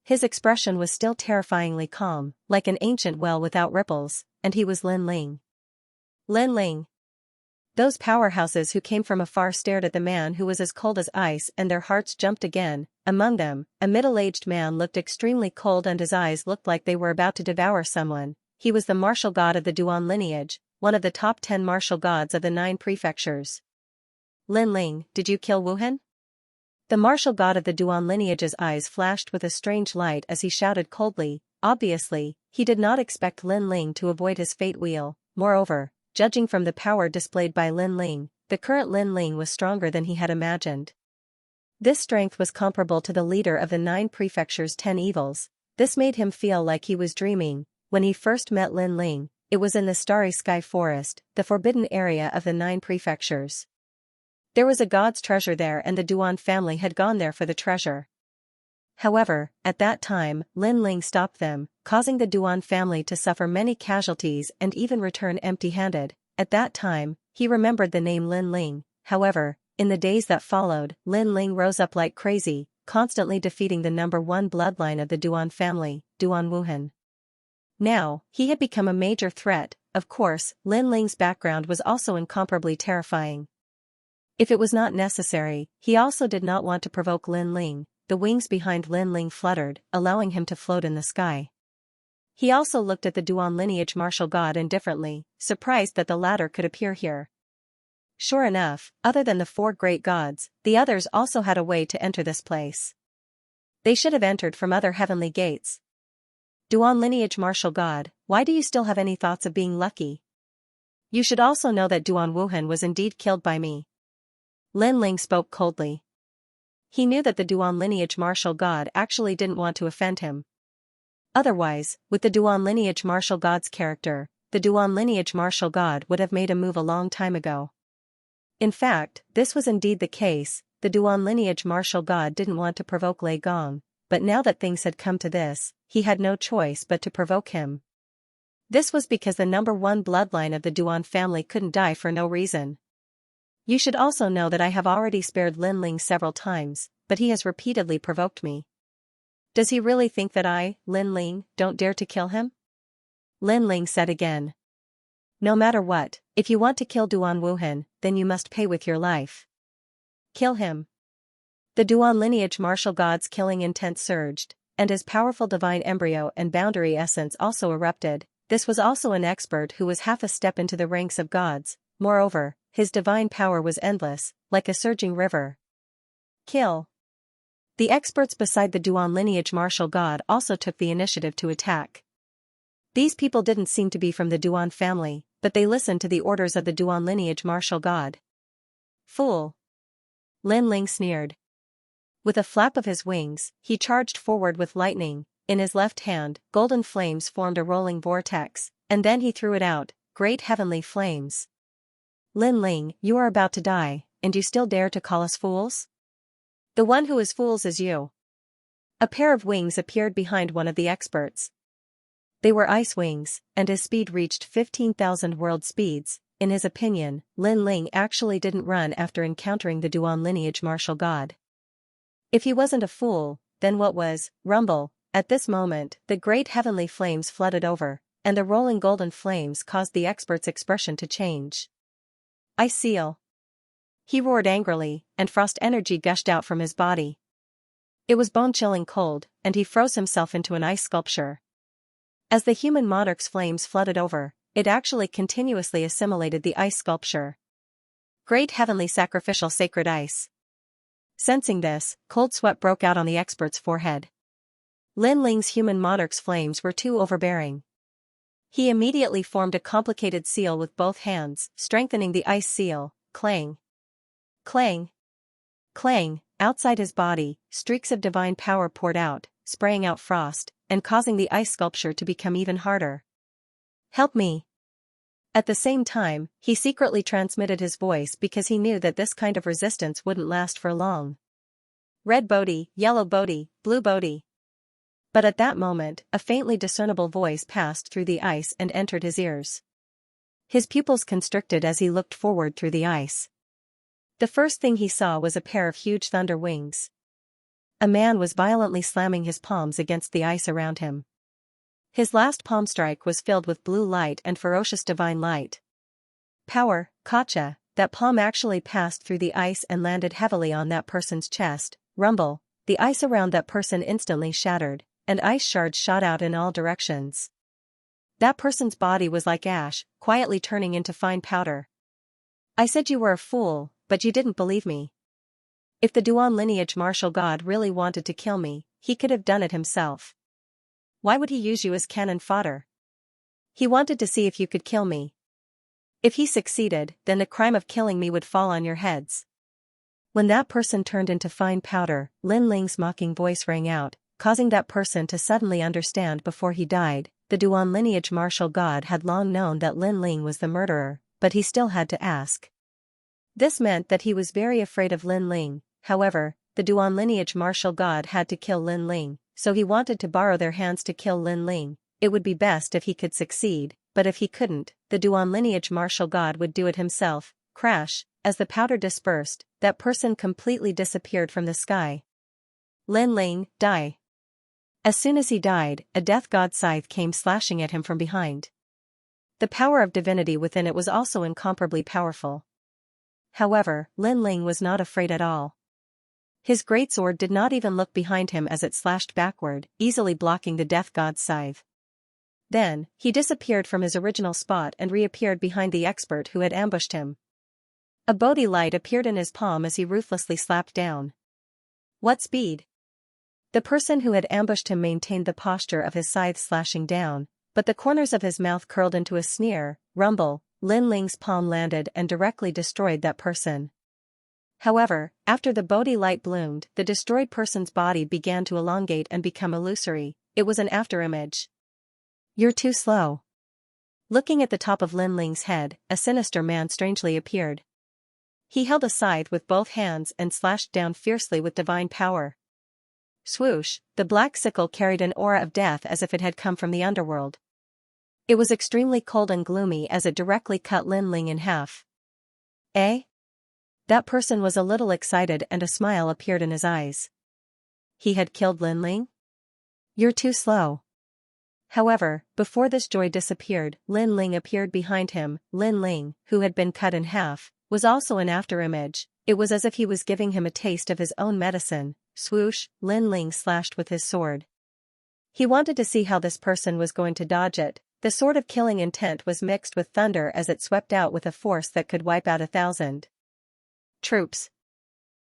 His expression was still terrifyingly calm, like an ancient well without ripples, and he was Lin Ling. Lin Ling. Those powerhouses who came from afar stared at the man who was as cold as ice, and their hearts jumped again. Among them, a middle-aged man looked extremely cold and his eyes looked like they were about to devour someone. He was the martial god of the Duan lineage, one of the top 10 martial gods of the 9 prefectures. Lin Ling, did you kill Wuhan? The martial god of the Duan lineage's eyes flashed with a strange light as he shouted coldly. Obviously, he did not expect Lin Ling to avoid his fate wheel. Moreover, judging from the power displayed by Lin Ling, the current Lin Ling was stronger than he had imagined. This strength was comparable to the leader of the 9 prefectures' 10 evils. This made him feel like he was dreaming. When he first met Lin Ling, it was in the Starry Sky Forest, the forbidden area of the 9 prefectures. There was a god's treasure there and the Duan family had gone there for the treasure. However, at that time, Lin Ling stopped them, causing the Duan family to suffer many casualties and even return empty-handed. At that time, he remembered the name Lin Ling. However, in the days that followed, Lin Ling rose up like crazy, constantly defeating the number 1 bloodline of the Duan family, Duan Wuhan. Now, he had become a major threat. Of course, Lin Ling's background was also incomparably terrifying. If it was not necessary, he also did not want to provoke Lin Ling. The wings behind Lin Ling fluttered, allowing him to float in the sky. He also looked at the Duan lineage martial god indifferently, surprised that the latter could appear here. Sure enough, other than the 4 great gods, the others also had a way to enter this place. They should have entered from other heavenly gates. Duan lineage martial god, why do you still have any thoughts of being lucky? You should also know that Duan Wuhan was indeed killed by me. Lin Ling spoke coldly. He knew that the Duan lineage martial god actually didn't want to offend him. Otherwise, with the Duan lineage martial god's character, the Duan lineage martial god would have made a move a long time ago. In fact, this was indeed the case. The Duan lineage martial god didn't want to provoke Lei Gong, but now that things had come to this, he had no choice but to provoke him. This was because the number 1 bloodline of the Duan family couldn't die for no reason. You should also know that I have already spared Lin Ling several times, but he has repeatedly provoked me. Does he really think that I, Lin Ling, don't dare to kill him? Lin Ling said again. No matter what, if you want to kill Duan Wuhan, then you must pay with your life. Kill him. The Duan lineage martial god's killing intent surged, and his powerful divine embryo and boundary essence also erupted. This was also an expert who was half a step into the ranks of gods. Moreover, his divine power was endless, like a surging river. Kill. The experts beside the Duan lineage martial god also took the initiative to attack. These people didn't seem to be from the Duan family, but they listened to the orders of the Duan lineage martial god. Fool. Lin Ling sneered. With a flap of his wings, he charged forward with lightning. In his left hand, golden flames formed a rolling vortex, and then he threw it out, great heavenly flames. Lin Ling, you are about to die, and you still dare to call us fools? The one who is fools is you. A pair of wings appeared behind one of the experts. They were ice wings, and his speed reached 15,000 world speeds. In his opinion, Lin Ling actually didn't run after encountering the Duan lineage martial god. If he wasn't a fool, then what was? Rumble. At this moment, the great heavenly flames flooded over, and the rolling golden flames caused the expert's expression to change. I seal. He roared angrily, and frost energy gushed out from his body. It was bone-chilling cold, and he froze himself into an ice sculpture. As the human monarch's flames flooded over, it actually continuously assimilated the ice sculpture. Great heavenly sacrificial sacred ice. Sensing this, cold sweat broke out on the expert's forehead. Lin Ling's human monarch's flames were too overbearing. He immediately formed a complicated seal with both hands, strengthening the ice seal. Clang. Clang. Clang. Outside his body, streaks of divine power poured out, spraying out frost, and causing the ice sculpture to become even harder. Help me. At the same time, he secretly transmitted his voice because he knew that this kind of resistance wouldn't last for long. Red Bodhi, yellow Bodhi, blue Bodhi. But at that moment, a faintly discernible voice passed through the ice and entered his ears. His pupils constricted as he looked forward through the ice. The first thing he saw was a pair of huge thunder wings. A man was violently slamming his palms against the ice around him. His last palm strike was filled with blue light and ferocious divine light. Power, Kacha, that palm actually passed through the ice and landed heavily on that person's chest. Rumble, the ice around that person instantly shattered, and ice shards shot out in all directions. That person's body was like ash, quietly turning into fine powder. I said you were a fool, but you didn't believe me. If the Duan lineage martial god really wanted to kill me, he could have done it himself. Why would he use you as cannon fodder? He wanted to see if you could kill me. If he succeeded, then the crime of killing me would fall on your heads. When that person turned into fine powder, Lin Ling's mocking voice rang out, causing that person to suddenly understand before he died. The Duan lineage martial god had long known that Lin Ling was the murderer, but he still had to ask. This meant that he was very afraid of Lin Ling. However, the Duan lineage martial god had to kill Lin Ling, so he wanted to borrow their hands to kill Lin Ling. It would be best if he could succeed, but if he couldn't, the Duan lineage martial god would do it himself. Crash, as the powder dispersed, that person completely disappeared from the sky. Lin Ling, die. As soon as he died, a death god scythe came slashing at him from behind. The power of divinity within it was also incomparably powerful. However, Lin Ling was not afraid at all. His greatsword did not even look behind him as it slashed backward, easily blocking the death god's scythe. Then, he disappeared from his original spot and reappeared behind the expert who had ambushed him. A Bodhi light appeared in his palm as he ruthlessly slapped down. What speed! The person who had ambushed him maintained the posture of his scythe slashing down, but the corners of his mouth curled into a sneer. Rumble, Lin Ling's palm landed and directly destroyed that person. However, after the Bodhi light bloomed, the destroyed person's body began to elongate and become illusory. It was an afterimage. You're too slow. Looking at the top of Lin Ling's head, a sinister man strangely appeared. He held a scythe with both hands and slashed down fiercely with divine power. Swoosh, the black sickle carried an aura of death as if it had come from the underworld. It was extremely cold and gloomy as it directly cut Lin Ling in half. Eh? That person was a little excited and a smile appeared in his eyes. He had killed Lin Ling? You're too slow. However, before this joy disappeared, Lin Ling appeared behind him. Lin Ling, who had been cut in half, was also an afterimage. It was as if he was giving him a taste of his own medicine. Swoosh, Lin Ling slashed with his sword. He wanted to see how this person was going to dodge it. The sword of killing intent was mixed with thunder as it swept out with a force that could wipe out 1,000 troops.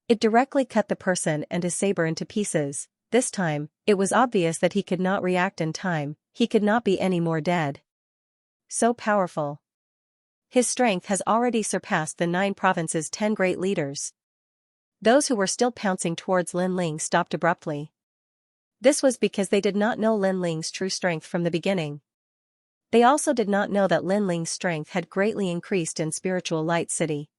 It directly cut the person and his saber into pieces. This time, it was obvious that he could not react in time. He could not be any more dead. So powerful. His strength has already surpassed the 9 provinces' 10 great leaders. Those who were still pouncing towards Lin Ling stopped abruptly. This was because they did not know Lin Ling's true strength from the beginning. They also did not know that Lin Ling's strength had greatly increased in Spiritual Light City.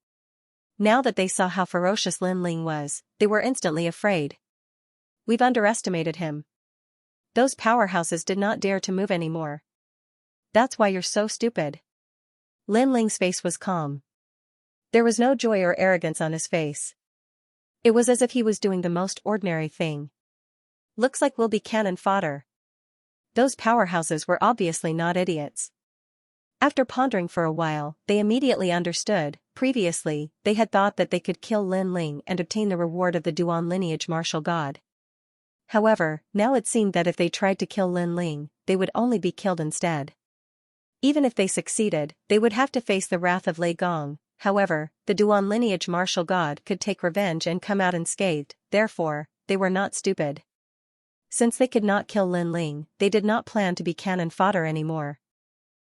Now that they saw how ferocious Lin Ling was, they were instantly afraid. We've underestimated him. Those powerhouses did not dare to move anymore. That's why you're so stupid. Lin Ling's face was calm. There was no joy or arrogance on his face. It was as if he was doing the most ordinary thing. Looks like we'll be cannon fodder. Those powerhouses were obviously not idiots. After pondering for a while, they immediately understood. Previously, they had thought that they could kill Lin Ling and obtain the reward of the Duan lineage martial god. However, now it seemed that if they tried to kill Lin Ling, they would only be killed instead. Even if they succeeded, they would have to face the wrath of Lei Gong. However, the Duan lineage martial god could take revenge and come out unscathed. Therefore, they were not stupid. Since they could not kill Lin Ling, they did not plan to be cannon fodder anymore.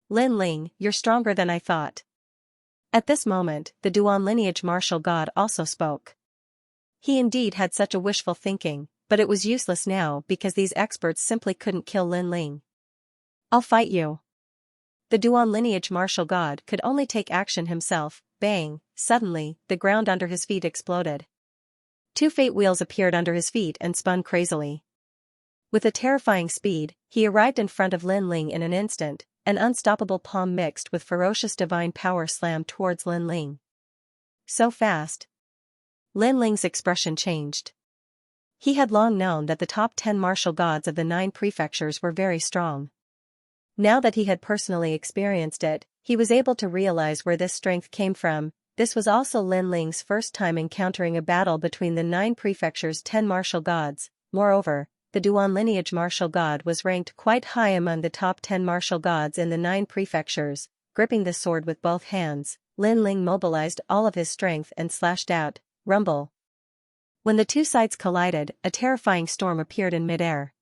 Lin Ling, you're stronger than I thought. At this moment, the Duan lineage martial god also spoke. He indeed had such a wishful thinking, but it was useless now because these experts simply couldn't kill Lin Ling. I'll fight you. The Duan lineage martial god could only take action himself. Bang! Suddenly, the ground under his feet exploded. 2 fate wheels appeared under his feet and spun crazily. With a terrifying speed, he arrived in front of Lin Ling in an instant. An unstoppable palm mixed with ferocious divine power slammed towards Lin Ling. So fast. Lin Ling's expression changed. He had long known that the top 10 martial gods of the 9 prefectures were very strong. Now that he had personally experienced it, he was able to realize where this strength came from. this was also Lin Ling's first time encountering a battle between the 9 prefectures' 10 martial gods. Moreover, the Duan lineage martial god was ranked quite high among the top 10 martial gods in the 9 prefectures. Gripping the sword with both hands, Lin Ling mobilized all of his strength and slashed out, rumble. When the two sides collided, a terrifying storm appeared in midair.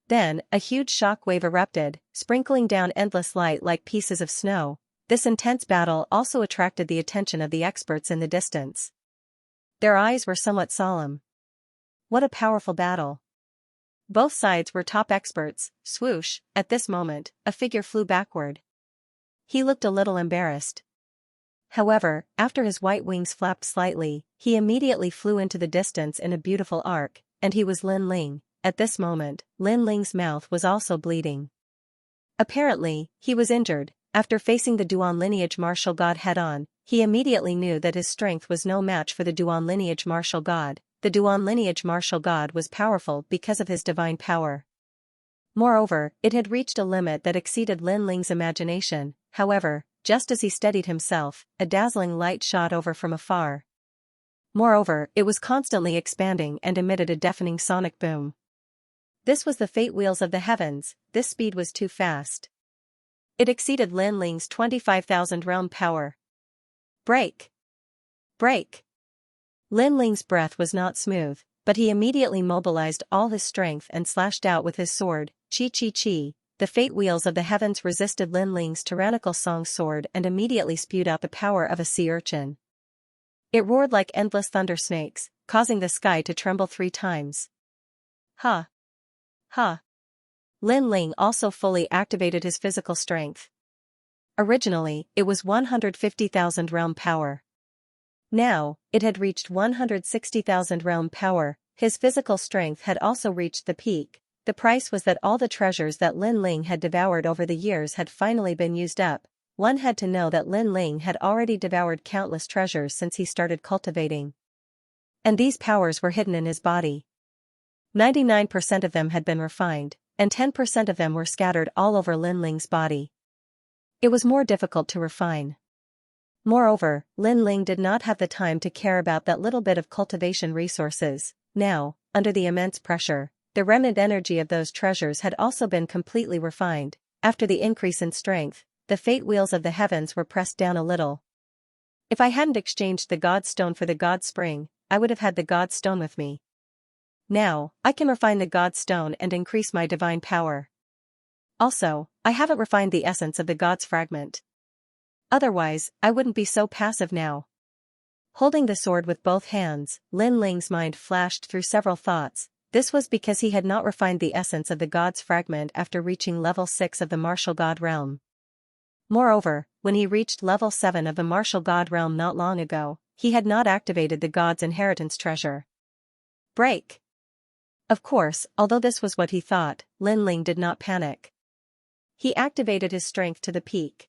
Then, a huge shock wave erupted, sprinkling down endless light like pieces of snow. This intense battle also attracted the attention of the experts in the distance. Their eyes were somewhat solemn. What a powerful battle. Both sides were top experts. Swoosh, at this moment, a figure flew backward. He looked a little embarrassed. However, after his white wings flapped slightly, he immediately flew into the distance in a beautiful arc, and he was Lin Ling. At this moment, Lin Ling's mouth was also bleeding. Apparently, he was injured. After facing the Duan lineage martial god head-on, he immediately knew that his strength was no match for the Duan lineage martial god. The Duan lineage martial god was powerful because of his divine power. Moreover, it had reached a limit that exceeded Lin Ling's imagination. However, just as he steadied himself, a dazzling light shot over from afar. Moreover, it was constantly expanding and emitted a deafening sonic boom. This was the fate wheels of the heavens. This speed was too fast. It exceeded Lin Ling's 25,000 realm power. Break! Break! Lin Ling's breath was not smooth, but he immediately mobilized all his strength and slashed out with his sword. Chi chi chi. The fate wheels of the heavens resisted Lin Ling's tyrannical song sword and immediately spewed out the power of a sea urchin. It roared like endless thunder snakes, causing the sky to tremble 3 times. Ha! Ha! Lin Ling also fully activated his physical strength. Originally, it was 150,000 realm power. Now, it had reached 160,000 realm power. His physical strength had also reached the peak. The price was that all the treasures that Lin Ling had devoured over the years had finally been used up. One had to know that Lin Ling had already devoured countless treasures since he started cultivating. And these powers were hidden in his body. 99% of them had been refined, and 10% of them were scattered all over Lin Ling's body. It was more difficult to refine. Moreover, Lin Ling did not have the time to care about that little bit of cultivation resources. Now, under the immense pressure, the remnant energy of those treasures had also been completely refined. After the increase in strength, the fate wheels of the heavens were pressed down a little. If I hadn't exchanged the God Stone for the God Spring, I would have had the God Stone with me. Now, I can refine the God Stone and increase my divine power. Also, I haven't refined the essence of the God's Fragment. Otherwise, I wouldn't be so passive now. Holding the sword with both hands, Lin Ling's mind flashed through several thoughts. This was because he had not refined the essence of the God's Fragment after reaching level 6 of the martial god realm. Moreover, when he reached level 7 of the martial god realm not long ago, he had not activated the god's inheritance treasure. Break! Of course, although this was what he thought, Lin Ling did not panic. He activated his strength to the peak.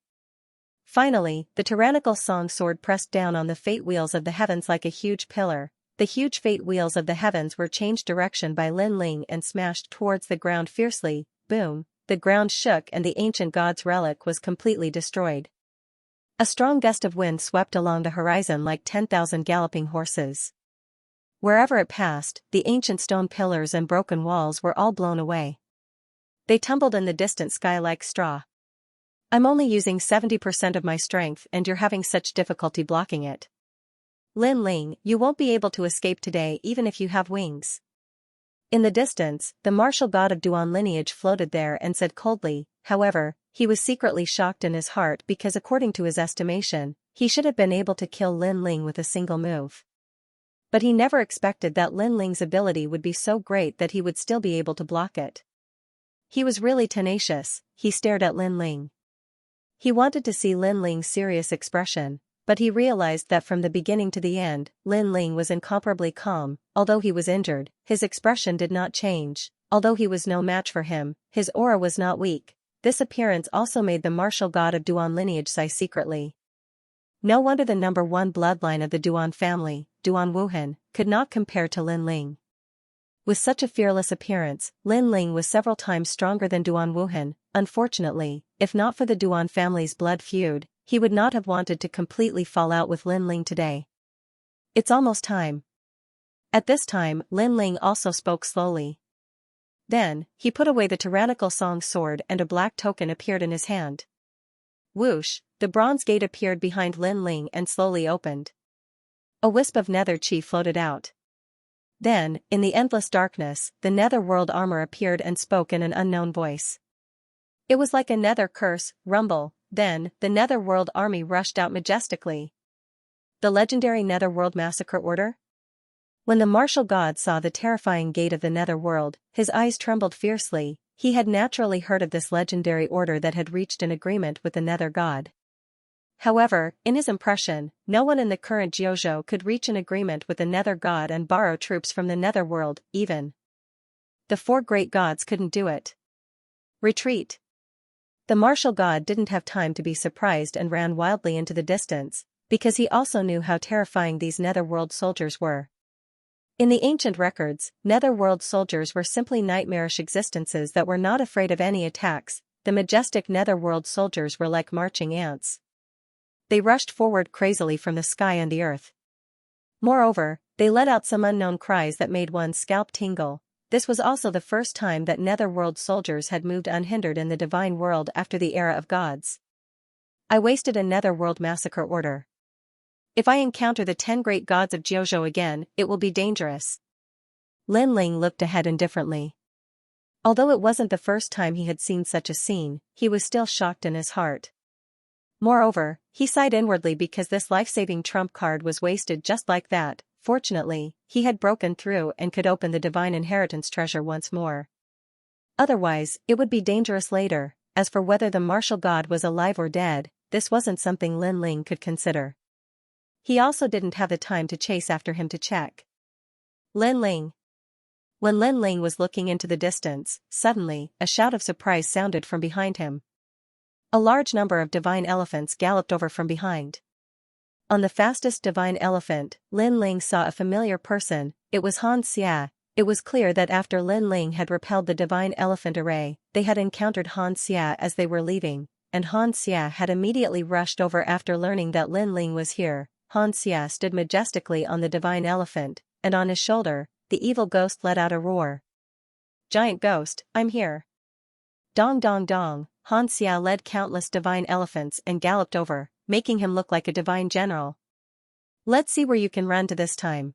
Finally, the tyrannical song sword pressed down on the fate wheels of the heavens like a huge pillar. The huge fate wheels of the heavens were changed direction by Lin Ling and smashed towards the ground fiercely. Boom! The ground shook and the ancient god's relic was completely destroyed. A strong gust of wind swept along the horizon like 10,000 galloping horses. Wherever it passed, the ancient stone pillars and broken walls were all blown away. They tumbled in the distant sky like straw. I'm only using 70% of my strength and you're having such difficulty blocking it. Lin Ling, you won't be able to escape today even if you have wings. In the distance, the martial god of Duan lineage floated there and said coldly. However, he was secretly shocked in his heart because according to his estimation, he should have been able to kill Lin Ling with a single move. But he never expected that Lin Ling's ability would be so great that he would still be able to block it. He was really tenacious. He stared at Lin Ling. He wanted to see Lin Ling's serious expression, but he realized that from the beginning to the end, Lin Ling was incomparably calm. Although he was injured, his expression did not change. Although he was no match for him, his aura was not weak. This appearance also made the martial god of Duan lineage sigh secretly. No wonder the number 1 bloodline of the Duan family, Duan Wuhan, could not compare to Lin Ling. With such a fearless appearance, Lin Ling was several times stronger than Duan Wuhan. Unfortunately, if not for the Duan family's blood feud, he would not have wanted to completely fall out with Lin Ling today. It's almost time. At this time, Lin Ling also spoke slowly. Then, he put away the tyrannical Song sword and a black token appeared in his hand. Whoosh, the bronze gate appeared behind Lin Ling and slowly opened. A wisp of nether chi floated out. Then, in the endless darkness, the nether world armor appeared and spoke in an unknown voice. It was like a nether curse, rumble. Then, the nether world army rushed out majestically. The legendary netherworld massacre order? When the martial god saw the terrifying gate of the netherworld, his eyes trembled fiercely. He had naturally heard of this legendary order that had reached an agreement with the nether god. However, in his impression, no one in the current Jiuzhou could reach an agreement with the nether god and borrow troops from the netherworld, even. The four great gods couldn't do it. Retreat. The martial god didn't have time to be surprised and ran wildly into the distance, because he also knew how terrifying these netherworld soldiers were. In the ancient records, netherworld soldiers were simply nightmarish existences that were not afraid of any attacks. The majestic netherworld soldiers were like marching ants. They rushed forward crazily from the sky and the earth. Moreover, they let out some unknown cries that made one's scalp tingle. This was also the first time that netherworld soldiers had moved unhindered in the divine world after the era of gods. I wasted a netherworld massacre order. If I encounter the 10 great gods of Jiuzhou again, it will be dangerous. Lin Ling looked ahead indifferently. Although it wasn't the first time he had seen such a scene, he was still shocked in his heart. Moreover, he sighed inwardly because this life-saving trump card was wasted just like that. Fortunately, he had broken through and could open the divine inheritance treasure once more. Otherwise, it would be dangerous later. As for whether the martial god was alive or dead, this wasn't something Lin Ling could consider. He also didn't have the time to chase after him to check. Lin Ling. When Lin Ling was looking into the distance, suddenly, a shout of surprise sounded from behind him. A large number of divine elephants galloped over from behind. On the fastest divine elephant, Lin Ling saw a familiar person. It was Xianxia. It was clear that after Lin Ling had repelled the divine elephant array, they had encountered Xianxia as they were leaving, and Xianxia had immediately rushed over after learning that Lin Ling was here. Xianxia stood majestically on the divine elephant, and on his shoulder, the evil ghost let out a roar. Giant ghost, I'm here. Dong dong dong, Xianxia led countless divine elephants and galloped over, making him look like a divine general. Let's see where you can run to this time.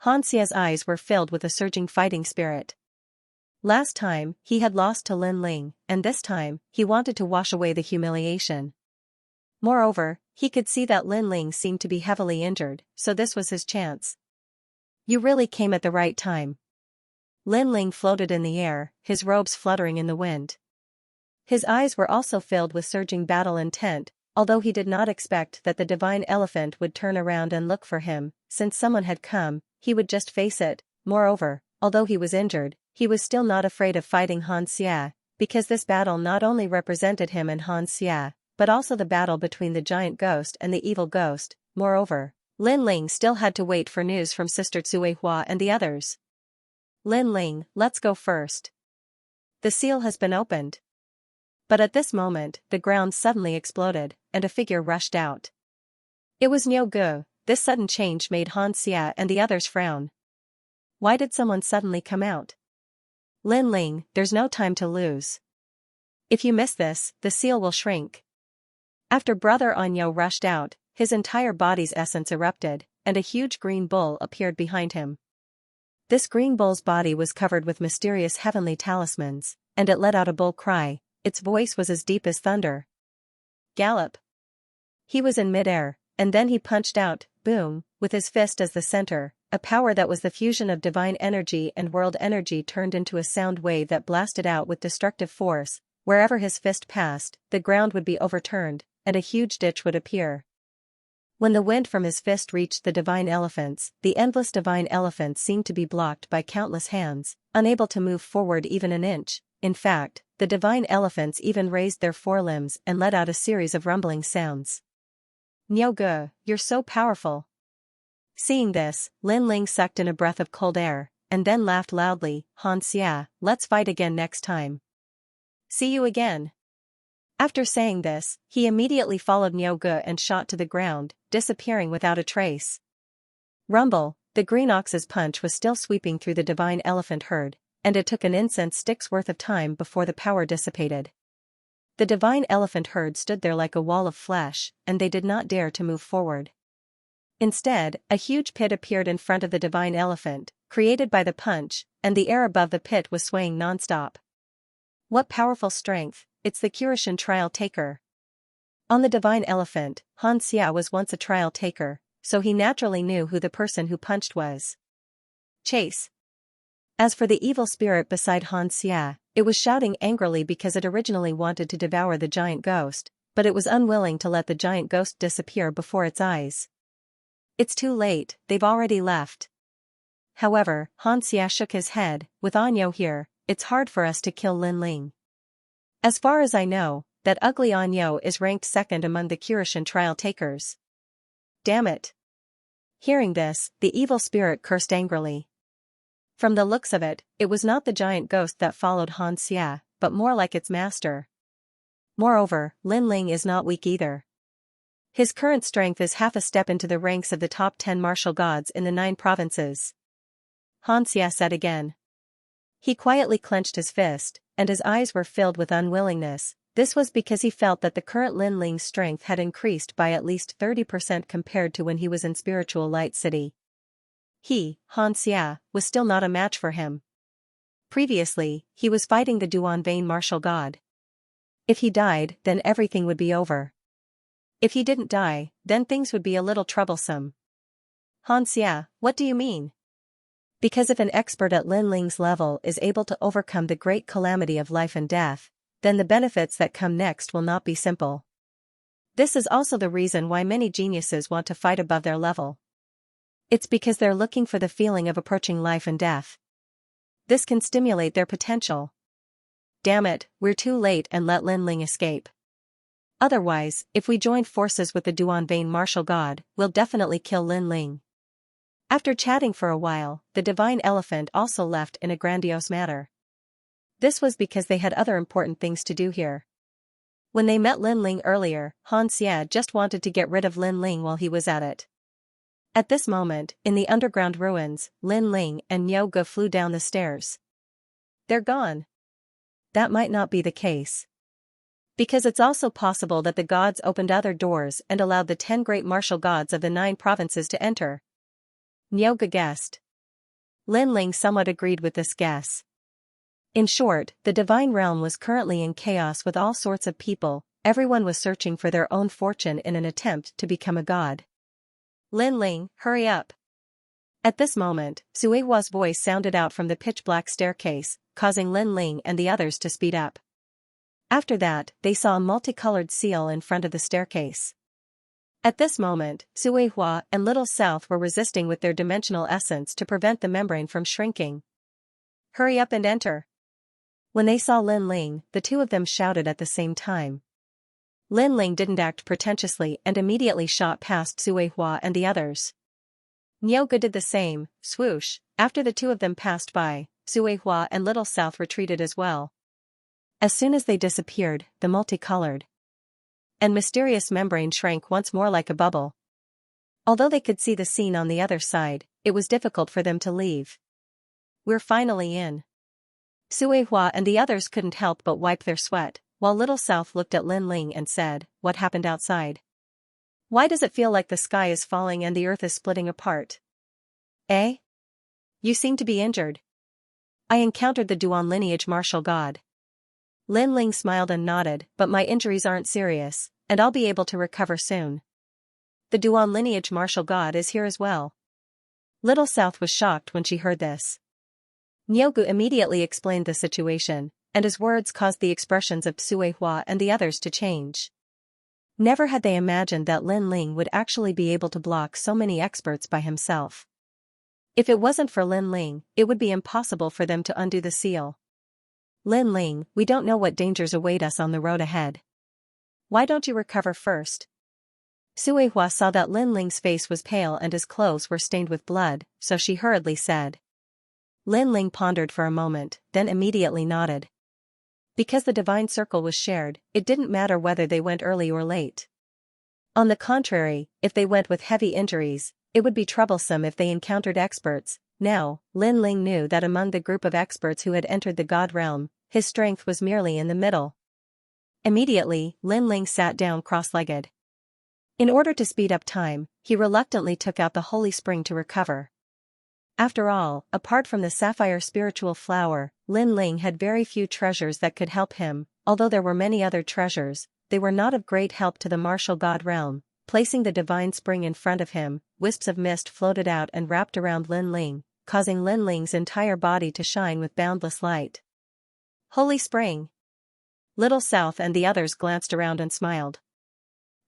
Xianxia's eyes were filled with a surging fighting spirit. Last time, he had lost to Lin Ling, and this time, he wanted to wash away the humiliation. Moreover, he could see that Lin Ling seemed to be heavily injured, so this was his chance. You really came at the right time. Lin Ling floated in the air, his robes fluttering in the wind. His eyes were also filled with surging battle intent, although he did not expect that the divine elephant would turn around and look for him. Since someone had come, he would just face it. Moreover, although he was injured, he was still not afraid of fighting Xianxia, because this battle not only represented him and Xianxia, but also the battle between the giant ghost and the evil ghost. Moreover, Lin Ling still had to wait for news from Sister Cuihua and the others. Lin Ling, let's go first. The seal has been opened. But at this moment, the ground suddenly exploded, and a figure rushed out. It was Niu Gu. This sudden change made Xianxia and the others frown. Why did someone suddenly come out? Lin Ling, there's no time to lose. If you miss this, the seal will shrink. After Brother Anyo rushed out, his entire body's essence erupted, and a huge green bull appeared behind him. This green bull's body was covered with mysterious heavenly talismans, and it let out a bull cry. Its voice was as deep as thunder. Gallop. He was in midair, and then he punched out, boom, with his fist as the center. A power that was the fusion of divine energy and world energy turned into a sound wave that blasted out with destructive force. Wherever his fist passed, the ground would be overturned, and a huge ditch would appear. When the wind from his fist reached the divine elephants, the endless divine elephants seemed to be blocked by countless hands, unable to move forward even an inch. In fact, the divine elephants even raised their forelimbs and let out a series of rumbling sounds. Niu Gu, you're so powerful. Seeing this, Lin Ling sucked in a breath of cold air, and then laughed loudly. Xianxia, let's fight again next time. See you again. After saying this, he immediately followed Niu Ge and shot to the ground, disappearing without a trace. Rumble, the green ox's punch was still sweeping through the divine elephant herd, and it took an incense stick's worth of time before the power dissipated. The divine elephant herd stood there like a wall of flesh, and they did not dare to move forward. Instead, a huge pit appeared in front of the divine elephant, created by the punch, and the air above the pit was swaying non-stop. What powerful strength, it's the Cultivation trial taker. On the divine elephant, Xianxia was once a trial taker, so he naturally knew who the person who punched was. Chase. As for the evil spirit beside Xianxia, it was shouting angrily because it originally wanted to devour the giant ghost, but it was unwilling to let the giant ghost disappear before its eyes. It's too late, they've already left. However, Xianxia shook his head, with Anyo here, it's hard for us to kill Lin Ling. As far as I know, that ugly Anyo is ranked second among the Cultivation trial takers. Damn it. Hearing this, the evil spirit cursed angrily. From the looks of it, it was not the giant ghost that followed Xianxia, but more like its master. Moreover, Lin Ling is not weak either. His current strength is half a step into the ranks of the top 10 martial gods in the 9 provinces. Xianxia said again. He quietly clenched his fist, and his eyes were filled with unwillingness. This was because he felt that the current Lin Ling's strength had increased by at least 30% compared to when he was in Spiritual Light City. He, Xianxia, was still not a match for him. Previously, he was fighting the Duanvein martial god. If he died, then everything would be over. If he didn't die, then things would be a little troublesome. Xianxia, what do you mean? Because if an expert at Lin Ling's level is able to overcome the great calamity of life and death, then the benefits that come next will not be simple. This is also the reason why many geniuses want to fight above their level. It's because they're looking for the feeling of approaching life and death. This can stimulate their potential. Damn it, we're too late and let Lin Ling escape. Otherwise, if we join forces with the Duanvein martial god, we'll definitely kill Lin Ling. After chatting for a while, the divine elephant also left in a grandiose manner. This was because they had other important things to do here. When they met Lin Ling earlier, Xianxia just wanted to get rid of Lin Ling while he was at it. At this moment, in the underground ruins, Lin Ling and Niu Ge flew down the stairs. They're gone. That might not be the case. Because it's also possible that the gods opened other doors and allowed the 10 great martial gods of the 9 provinces to enter. Niu Ge guessed. Lin Ling somewhat agreed with this guess. In short, the divine realm was currently in chaos with all sorts of people, everyone was searching for their own fortune in an attempt to become a god. Lin Ling, hurry up. At this moment, Suihua's voice sounded out from the pitch-black staircase, causing Lin Ling and the others to speed up. After that, they saw a multicolored seal in front of the staircase. At this moment, Suihua and Little South were resisting with their dimensional essence to prevent the membrane from shrinking. Hurry up and enter. When they saw Lin Ling, the two of them shouted at the same time. Lin Ling didn't act pretentiously and immediately shot past Suihua and the others. Niu Ge did the same, swoosh. After the two of them passed by, Suihua and Little South retreated as well. As soon as they disappeared, the multicolored and mysterious membrane shrank once more like a bubble. Although they could see the scene on the other side, it was difficult for them to leave. We're finally in. Suihua and the others couldn't help but wipe their sweat, while Little South looked at Lin Ling and said, "What happened outside? Why does it feel like the sky is falling and the earth is splitting apart? Eh? You seem to be injured." "I encountered the Duan lineage martial god." Lin Ling smiled and nodded, "But my injuries aren't serious, and I'll be able to recover soon. The Duan lineage martial god is here as well." Little South was shocked when she heard this. Niu Ge immediately explained the situation, and his words caused the expressions of Suihua and the others to change. Never had they imagined that Lin Ling would actually be able to block so many experts by himself. If it wasn't for Lin Ling, it would be impossible for them to undo the seal. "Lin Ling, we don't know what dangers await us on the road ahead. Why don't you recover first?" Suihua saw that Lin Ling's face was pale and his clothes were stained with blood, so she hurriedly said. Lin Ling pondered for a moment, then immediately nodded. Because the divine circle was shared, it didn't matter whether they went early or late. On the contrary, if they went with heavy injuries, it would be troublesome if they encountered experts. Now, Lin Ling knew that among the group of experts who had entered the god realm, his strength was merely in the middle. Immediately, Lin Ling sat down cross-legged. In order to speed up time, he reluctantly took out the holy spring to recover. After all, apart from the sapphire spiritual flower, Lin Ling had very few treasures that could help him. Although there were many other treasures, they were not of great help to the martial god realm. Placing the divine spring in front of him, wisps of mist floated out and wrapped around Lin Ling, causing Lin Ling's entire body to shine with boundless light. Holy spring! Little South and the others glanced around and smiled.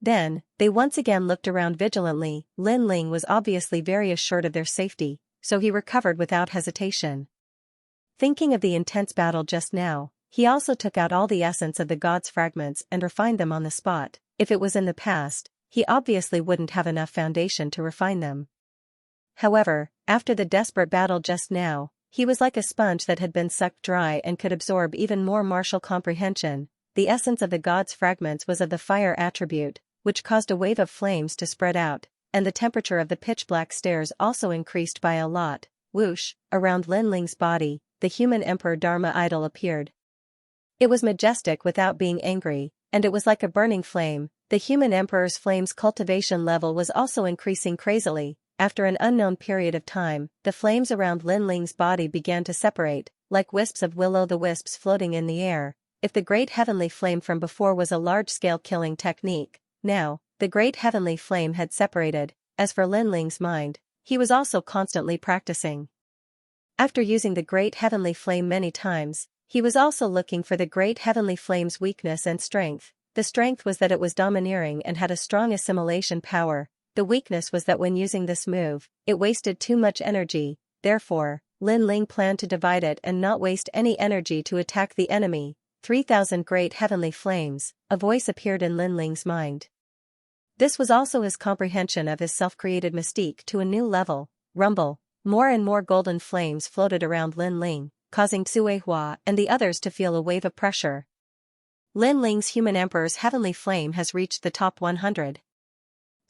Then, they once again looked around vigilantly. Lin Ling was obviously very assured of their safety, so he recovered without hesitation. Thinking of the intense battle just now, he also took out all the essence of the god's fragments and refined them on the spot. If it was in the past, he obviously wouldn't have enough foundation to refine them. However, after the desperate battle just now, he was like a sponge that had been sucked dry and could absorb even more martial comprehension. The essence of the god's fragments was of the fire attribute, which caused a wave of flames to spread out, and the temperature of the pitch-black stairs also increased by a lot. Whoosh, around Lin Ling's body, the human Emperor Dharma idol appeared. It was majestic without being angry, and it was like a burning flame. The human emperor's flame's cultivation level was also increasing crazily. After an unknown period of time, the flames around Lin Ling's body began to separate, like wisps of will-o'-the-wisps floating in the air. If the great heavenly flame from before was a large-scale killing technique, now, the great heavenly flame had separated. As for Lin Ling's mind, he was also constantly practicing. After using the great heavenly flame many times, he was also looking for the great heavenly flame's weakness and strength. The strength was that it was domineering and had a strong assimilation power. The weakness was that when using this move, it wasted too much energy. Therefore, Lin Ling planned to divide it and not waste any energy to attack the enemy. 3,000 great heavenly flames, a voice appeared in Lin Ling's mind. This was also his comprehension of his self-created mystique to a new level. Rumble. More and more golden flames floated around Lin Ling, causing Cui Hua and the others to feel a wave of pressure. Lin Ling's human emperor's heavenly flame has reached the top 100.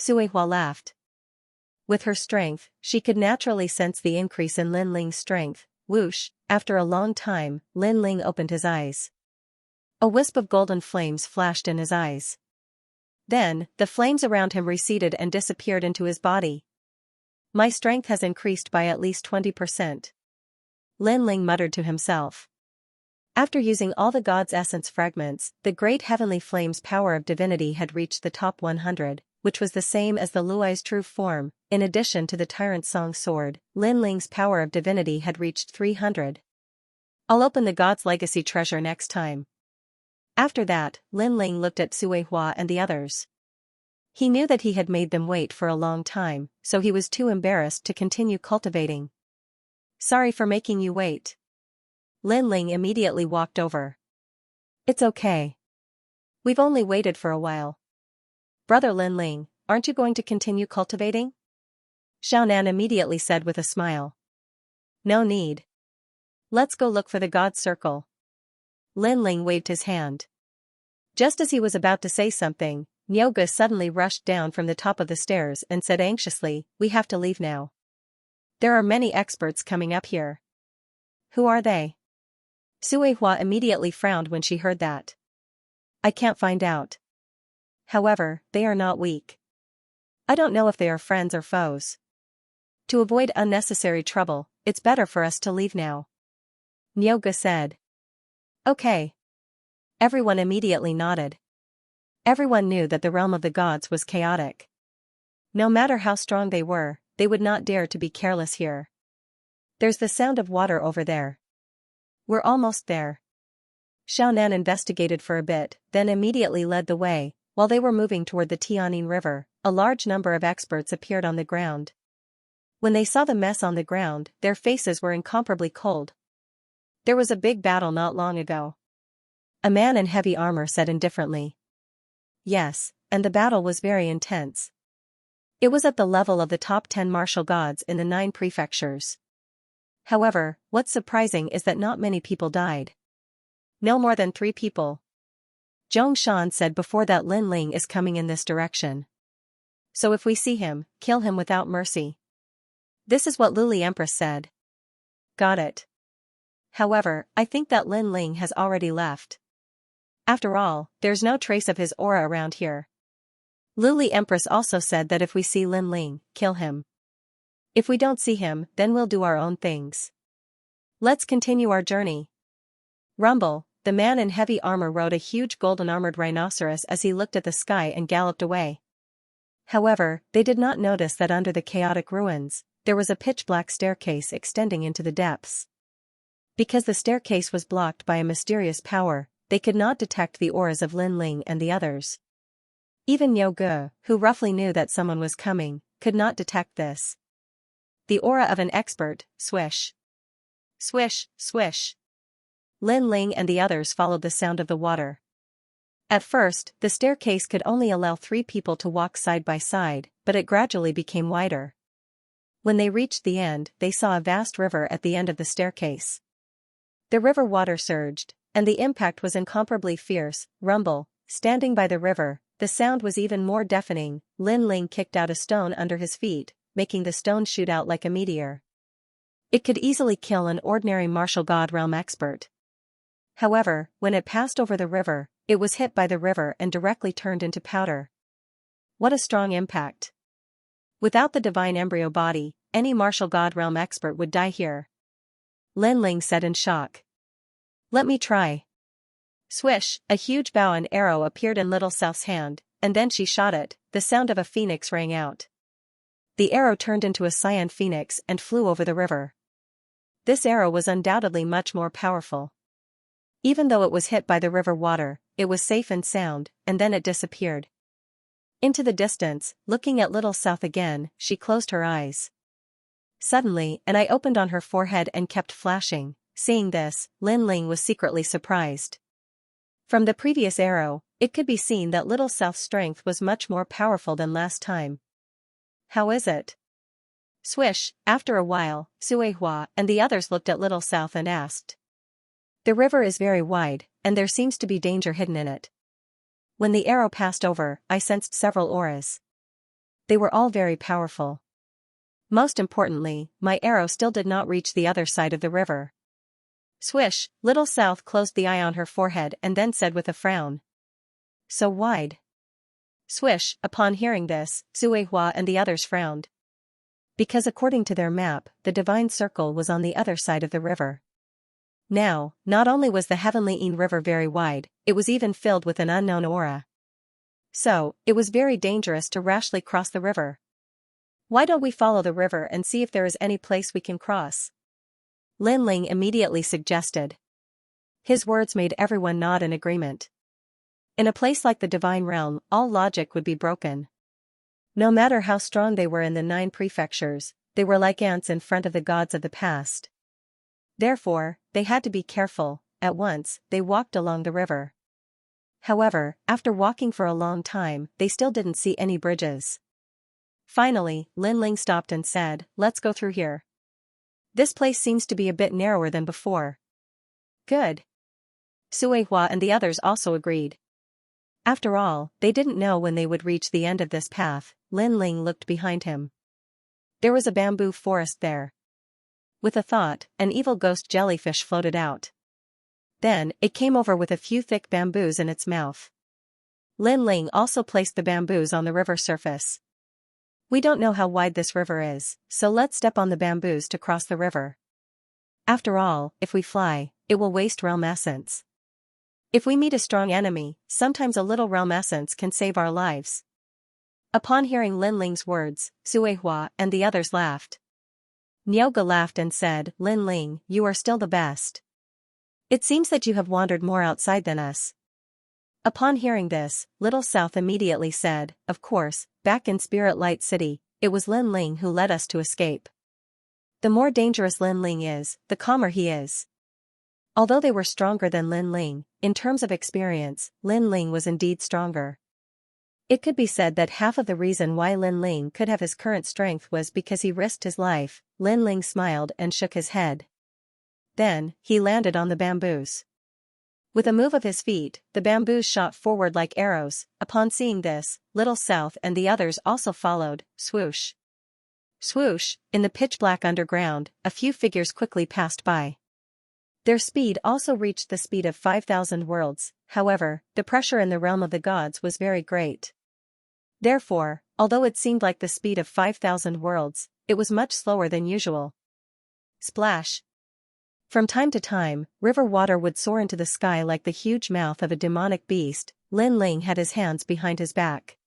Cui Hua laughed. With her strength, she could naturally sense the increase in Lin Ling's strength. Whoosh, after a long time, Lin Ling opened his eyes. A wisp of golden flames flashed in his eyes. Then, the flames around him receded and disappeared into his body. My strength has increased by at least 20%. Lin Ling muttered to himself. After using all the god's essence fragments, the great heavenly flame's power of divinity had reached the top 100, which was the same as the Luai's true form. In addition to the Tyrant Song sword, Lin Ling's power of divinity had reached 300. I'll open the god's legacy treasure next time. After that, Lin Ling looked at Cui Hua and the others. He knew that he had made them wait for a long time, so he was too embarrassed to continue cultivating. Sorry for making you wait. Lin Ling immediately walked over. It's okay. We've only waited for a while. Brother Lin Ling, aren't you going to continue cultivating? Xiaonan immediately said with a smile. No need. Let's go look for the god circle. Lin Ling waved his hand. Just as he was about to say something, Nyoga suddenly rushed down from the top of the stairs and said anxiously, we have to leave now. There are many experts coming up here. Who are they? Cui Hua immediately frowned when she heard that. I can't find out. However, they are not weak. I don't know if they are friends or foes. To avoid unnecessary trouble, it's better for us to leave now. Nyoga said. Okay. Everyone immediately nodded. Everyone knew that the realm of the gods was chaotic. No matter how strong they would not dare to be careless here. There's the sound of water over there. We're almost there. Xiaonan investigated for a bit, then immediately led the way. While they were moving toward the Tianjin River, a large number of experts appeared on the ground. When they saw the mess on the ground, their faces were incomparably cold. There was a big battle not long ago. A man in heavy armor said indifferently. Yes, and the battle was very intense. It was at the level of the top 10 martial gods in the 9 prefectures. However, what's surprising is that not many people died. No more than 3 people. Zhongshan said before that Lin Ling is coming in this direction. So if we see him, kill him without mercy. This is what Luli Empress said. Got it. However, I think that Lin Ling has already left. After all, there's no trace of his aura around here. Luli Empress also said that if we see Lin Ling, kill him. If we don't see him, then we'll do our own things. Let's continue our journey. Rumble, the man in heavy armor rode a huge golden-armored rhinoceros as he looked at the sky and galloped away. However, they did not notice that under the chaotic ruins, there was a pitch-black staircase extending into the depths. Because the staircase was blocked by a mysterious power, they could not detect the auras of Lin Ling and the others. Even Niu Ge, who roughly knew that someone was coming, could not detect this. The aura of an expert, swish. Swish, swish. Lin Ling and the others followed the sound of the water. At first, the staircase could only allow 3 people to walk side by side, but it gradually became wider. When they reached the end, they saw a vast river at the end of the staircase. The river water surged, and the impact was incomparably fierce. Rumble, standing by the river, the sound was even more deafening. Lin Ling kicked out a stone under his feet, making the stone shoot out like a meteor. It could easily kill an ordinary martial god realm expert. However, when it passed over the river, it was hit by the river and directly turned into powder. What a strong impact. Without the divine embryo body, any martial god realm expert would die here. Lin Ling said in shock. Let me try. Swish, a huge bow and arrow appeared in Little South's hand, and then she shot it. The sound of a phoenix rang out. The arrow turned into a cyan phoenix and flew over the river. This arrow was undoubtedly much more powerful. Even though it was hit by the river water, it was safe and sound, and then it disappeared. Into the distance, looking at Little South again, she closed her eyes. Suddenly, an eye opened on her forehead and kept flashing. Seeing this, Lin Ling was secretly surprised. From the previous arrow, it could be seen that Little South's strength was much more powerful than last time. How is it? Swish, after a while, Suihua and the others looked at Little South and asked. The river is very wide, and there seems to be danger hidden in it. When the arrow passed over, I sensed several auras. They were all very powerful. Most importantly, my arrow still did not reach the other side of the river. Swish, Little South closed the eye on her forehead and then said with a frown. So wide. Swish, upon hearing this, Suihua and the others frowned. Because according to their map, the divine circle was on the other side of the river. Now, not only was the Heavenly Yin River very wide, it was even filled with an unknown aura. So, it was very dangerous to rashly cross the river. Why don't we follow the river and see if there is any place we can cross? Lin Ling immediately suggested. His words made everyone nod in agreement. In a place like the Divine Realm, all logic would be broken. No matter how strong they were in the 9 prefectures, they were like ants in front of the gods of the past. Therefore, they had to be careful. At once, they walked along the river. However, after walking for a long time, they still didn't see any bridges. Finally, Lin Ling stopped and said, "Let's go through here. This place seems to be a bit narrower than before." Good. Suihua and the others also agreed. After all, they didn't know when they would reach the end of this path. Lin Ling looked behind him. There was a bamboo forest there. With a thought, an evil ghost jellyfish floated out. Then, it came over with a few thick bamboos in its mouth. Lin Ling also placed the bamboos on the river surface. We don't know how wide this river is, so let's step on the bamboos to cross the river. After all, if we fly, it will waste realm essence. If we meet a strong enemy, sometimes a little realm essence can save our lives. Upon hearing Lin Ling's words, Suihua and the others laughed. Niuge laughed and said, "Lin Ling, you are still the best. It seems that you have wandered more outside than us." Upon hearing this, Little South immediately said, "Of course, back in Spirit Light City, it was Lin Ling who led us to escape. The more dangerous Lin Ling is, the calmer he is." Although they were stronger than Lin Ling, in terms of experience, Lin Ling was indeed stronger. It could be said that half of the reason why Lin Ling could have his current strength was because he risked his life. Lin Ling smiled and shook his head. Then, he landed on the bamboos. With a move of his feet, the bamboos shot forward like arrows. Upon seeing this, Little South and the others also followed. Swoosh. Swoosh, in the pitch-black underground, a few figures quickly passed by. Their speed also reached the speed of 5,000 worlds, however, the pressure in the realm of the gods was very great. Therefore, although it seemed like the speed of 5,000 worlds, it was much slower than usual. Splash. From time to time, river water would soar into the sky like the huge mouth of a demonic beast. Lin Ling had his hands behind his back.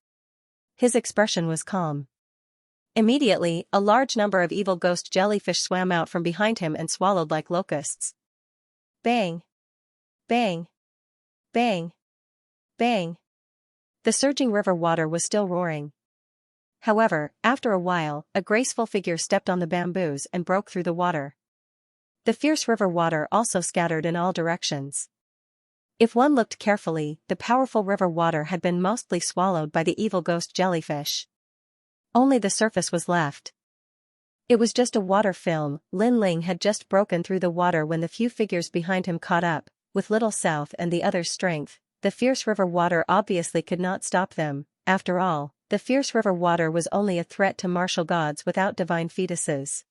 His expression was calm. Immediately, a large number of evil ghost jellyfish swam out from behind him and swallowed like locusts. Bang! Bang! Bang! Bang! The surging river water was still roaring. However, after a while, a graceful figure stepped on the bamboos and broke through the water. The fierce river water also scattered in all directions. If one looked carefully, the powerful river water had been mostly swallowed by the evil ghost jellyfish. Only the surface was left. It was just a water film. Lin Ling had just broken through the water when the few figures behind him caught up. With Little South and the others' strength, the fierce river water obviously could not stop them. After all, the fierce river water was only a threat to martial gods without divine fetuses.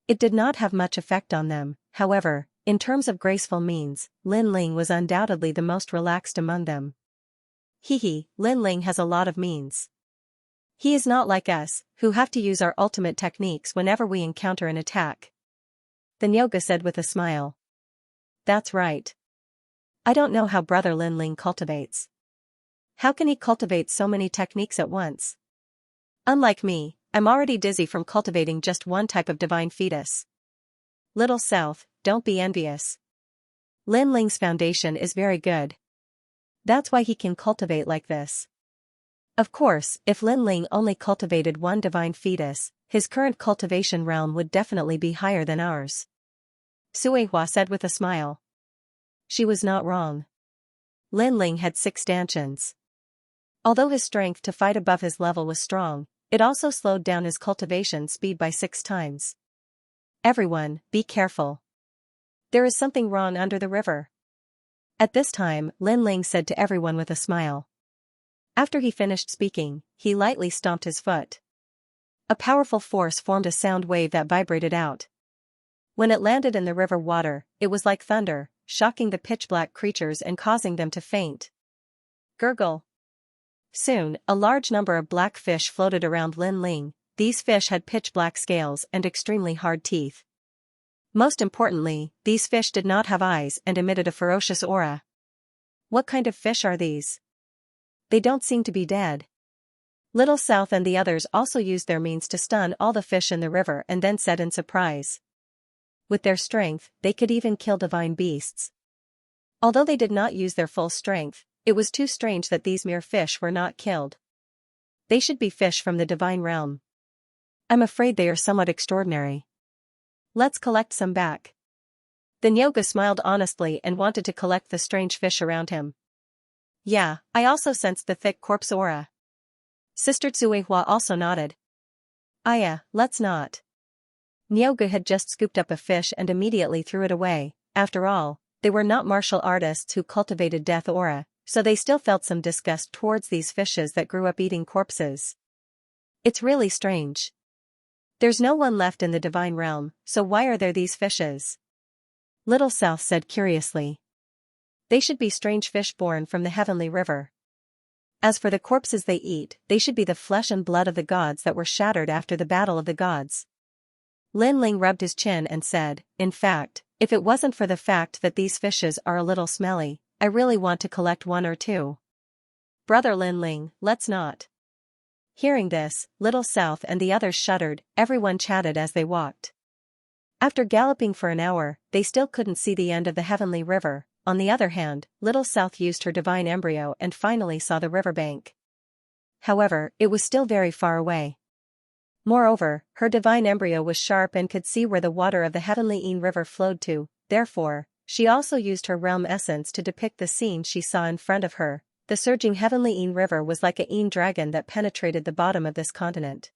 It did not have much effect on them. However, in terms of graceful means, Lin Ling was undoubtedly the most relaxed among them. Lin Ling has a lot of means. He is not like us, who have to use our ultimate techniques whenever we encounter an attack. The Nyoga said with a smile. That's right. I don't know how Brother Lin Ling cultivates. How can he cultivate so many techniques at once? Unlike me, I'm already dizzy from cultivating just one type of divine fetus. Little South, don't be envious. Lin Ling's foundation is very good. That's why he can cultivate like this. Of course, if Lin Ling only cultivated one divine fetus, his current cultivation realm would definitely be higher than ours. Suihua said with a smile. She was not wrong. Lin Ling had 6 stanchions. Although his strength to fight above his level was strong, it also slowed down his cultivation speed by 6 times. Everyone, be careful. There is something wrong under the river. At this time, Lin Ling said to everyone with a smile. After he finished speaking, he lightly stomped his foot. A powerful force formed a sound wave that vibrated out. When it landed in the river water, it was like thunder, shocking the pitch-black creatures and causing them to faint. Gurgle. Soon, a large number of black fish floated around Lin Ling. These fish had pitch-black scales and extremely hard teeth. Most importantly, these fish did not have eyes and emitted a ferocious aura. What kind of fish are these? They don't seem to be dead. Little South and the others also used their means to stun all the fish in the river and then said in surprise. With their strength, they could even kill divine beasts. Although they did not use their full strength, it was too strange that these mere fish were not killed. They should be fish from the divine realm. I'm afraid they are somewhat extraordinary. Let's collect some back. The Nyoga smiled honestly and wanted to collect the strange fish around him. Yeah, I also sensed the thick corpse aura. Sister Tsuehua also nodded. Aya, let's not. Nyoga had just scooped up a fish and immediately threw it away. After all, they were not martial artists who cultivated death aura, so they still felt some disgust towards these fishes that grew up eating corpses. It's really strange. There's no one left in the divine realm, so why are there these fishes? Little South said curiously. They should be strange fish born from the heavenly river. As for the corpses they eat, they should be the flesh and blood of the gods that were shattered after the battle of the gods. Lin Ling rubbed his chin and said, in fact, if it wasn't for the fact that these fishes are a little smelly, I really want to collect 1 or 2. Brother Lin Ling, let's not. Hearing this, Little South and the others shuddered. Everyone chatted as they walked. After galloping for an hour, they still couldn't see the end of the heavenly river. On the other hand, Little South used her divine embryo and finally saw the riverbank. However, it was still very far away. Moreover, her divine embryo was sharp and could see where the water of the heavenly Een river flowed to. Therefore, she also used her realm essence to depict the scene she saw in front of her. The surging heavenly Een river was like a Een dragon that penetrated the bottom of this continent.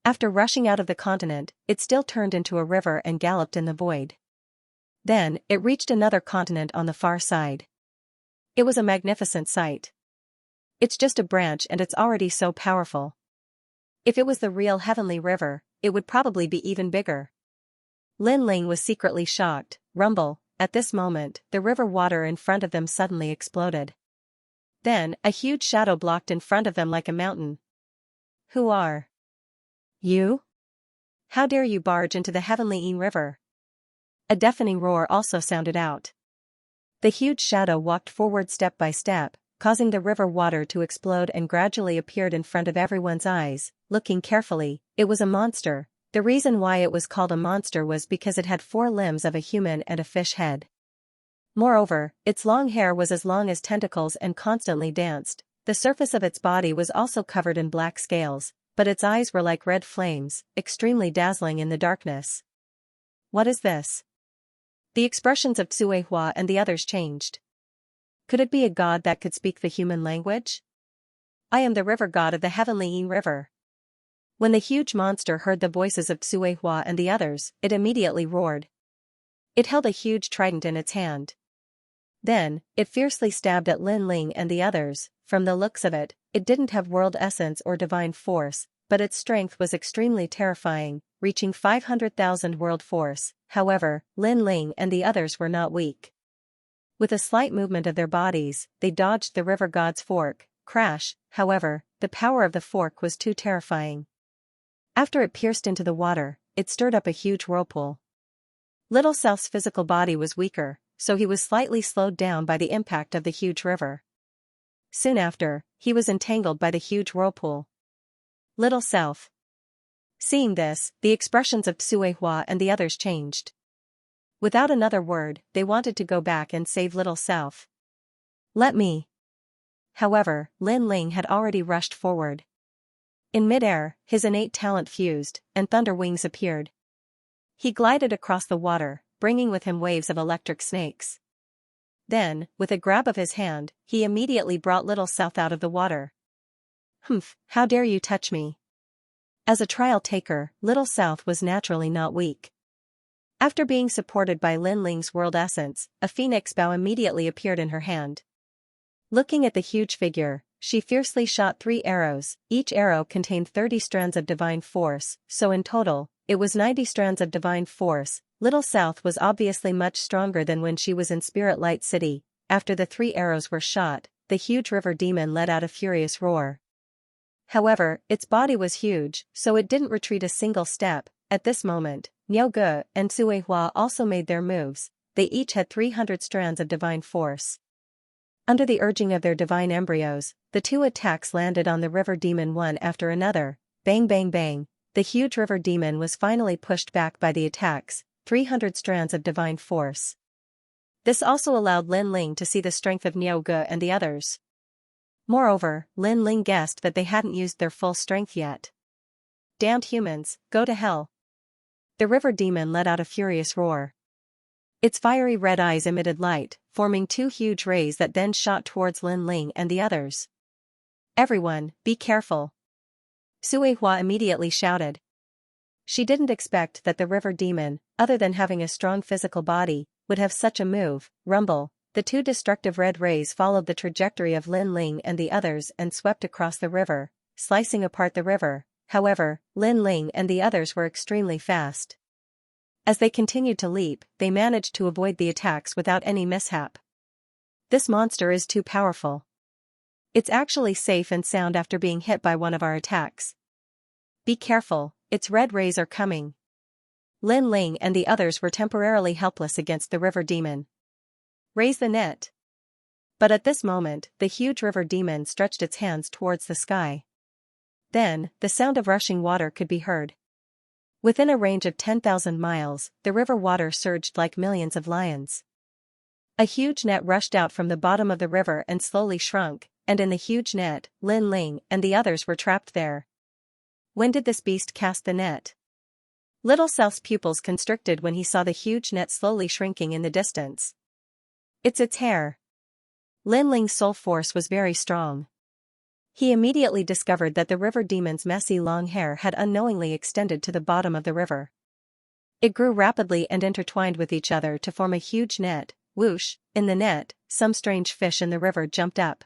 After rushing out of the continent, it still turned into a river and galloped in the void. Then, it reached another continent on the far side. It was a magnificent sight. It's just a branch and it's already so powerful. If it was the real heavenly river, it would probably be even bigger. Lin Ling was secretly shocked. Rumble, at this moment, the river water in front of them suddenly exploded. Then, a huge shadow blocked in front of them like a mountain. Who are you? How dare you barge into the heavenly Yin river? A deafening roar also sounded out. The huge shadow walked forward step by step, causing the river water to explode and gradually appeared in front of everyone's eyes. Looking carefully, it was a monster. The reason why it was called a monster was because it had 4 limbs of a human and a fish head. Moreover, its long hair was as long as tentacles and constantly danced. The surface of its body was also covered in black scales, but its eyes were like red flames, extremely dazzling in the darkness. What is this? The expressions of Hua and the others changed. Could it be a god that could speak the human language? I am the river god of the heavenly Yin river. When the huge monster heard the voices of Hua and the others, it immediately roared. It held a huge trident in its hand. Then, it fiercely stabbed at Lin Ling and the others. From the looks of it, it didn't have world essence or divine force, but its strength was extremely terrifying, reaching 500,000 world force. However, Lin Ling and the others were not weak. With a slight movement of their bodies, they dodged the river god's fork. Crash, however, the power of the fork was too terrifying. After it pierced into the water, it stirred up a huge whirlpool. Little South's physical body was weaker, so he was slightly slowed down by the impact of the huge river. Soon after, he was entangled by the huge whirlpool. Little South. Seeing this, the expressions of Hua and the others changed. Without another word, they wanted to go back and save Little South. Let me. However, Lin Ling had already rushed forward. In midair, his innate talent fused, and thunder wings appeared. He glided across the water, bringing with him waves of electric snakes. Then, with a grab of his hand, he immediately brought Little South out of the water. Humph, how dare you touch me? As a trial taker, Little South was naturally not weak. After being supported by Lin Ling's world essence, a phoenix bow immediately appeared in her hand. Looking at the huge figure, she fiercely shot 3 arrows. Each arrow contained 30 strands of divine force, so in total, it was 90 strands of divine force. Little South was obviously much stronger than when she was in Spirit Light City. After the 3 arrows were shot, the huge river demon let out a furious roar. However, its body was huge, so it didn't retreat a single step. At this moment, Niao Ge and Hua also made their moves. They each had 300 strands of divine force. Under the urging of their divine embryos, the 2 attacks landed on the river demon one after another. Bang bang bang, the huge river demon was finally pushed back by the attacks, 300 strands of divine force. This also allowed Lin Ling to see the strength of Niao Ge and the others. Moreover, Lin Ling guessed that they hadn't used their full strength yet. Damned humans, go to hell. The river demon let out a furious roar. Its fiery red eyes emitted light, forming 2 huge rays that then shot towards Lin Ling and the others. Everyone, be careful. Hua immediately shouted. She didn't expect that the river demon, other than having a strong physical body, would have such a move. Rumble, the 2 destructive red rays followed the trajectory of Lin Ling and the others and swept across the river, slicing apart the river. However, Lin Ling and the others were extremely fast. As they continued to leap, they managed to avoid the attacks without any mishap. This monster is too powerful. It's actually safe and sound after being hit by one of our attacks. Be careful, its red rays are coming. Lin Ling and the others were temporarily helpless against the river demon. Raise the net. But at this moment, the huge river demon stretched its hands towards the sky. Then, the sound of rushing water could be heard. Within a range of 10,000 miles, the river water surged like millions of lions. A huge net rushed out from the bottom of the river and slowly shrunk, and in the huge net, Lin Ling and the others were trapped there. When did this beast cast the net? Little South's pupils constricted when he saw the huge net slowly shrinking in the distance. It's its hair. Lin Ling's soul force was very strong. He immediately discovered that the river demon's messy long hair had unknowingly extended to the bottom of the river. It grew rapidly and intertwined with each other to form a huge net. Whoosh, in the net, some strange fish in the river jumped up.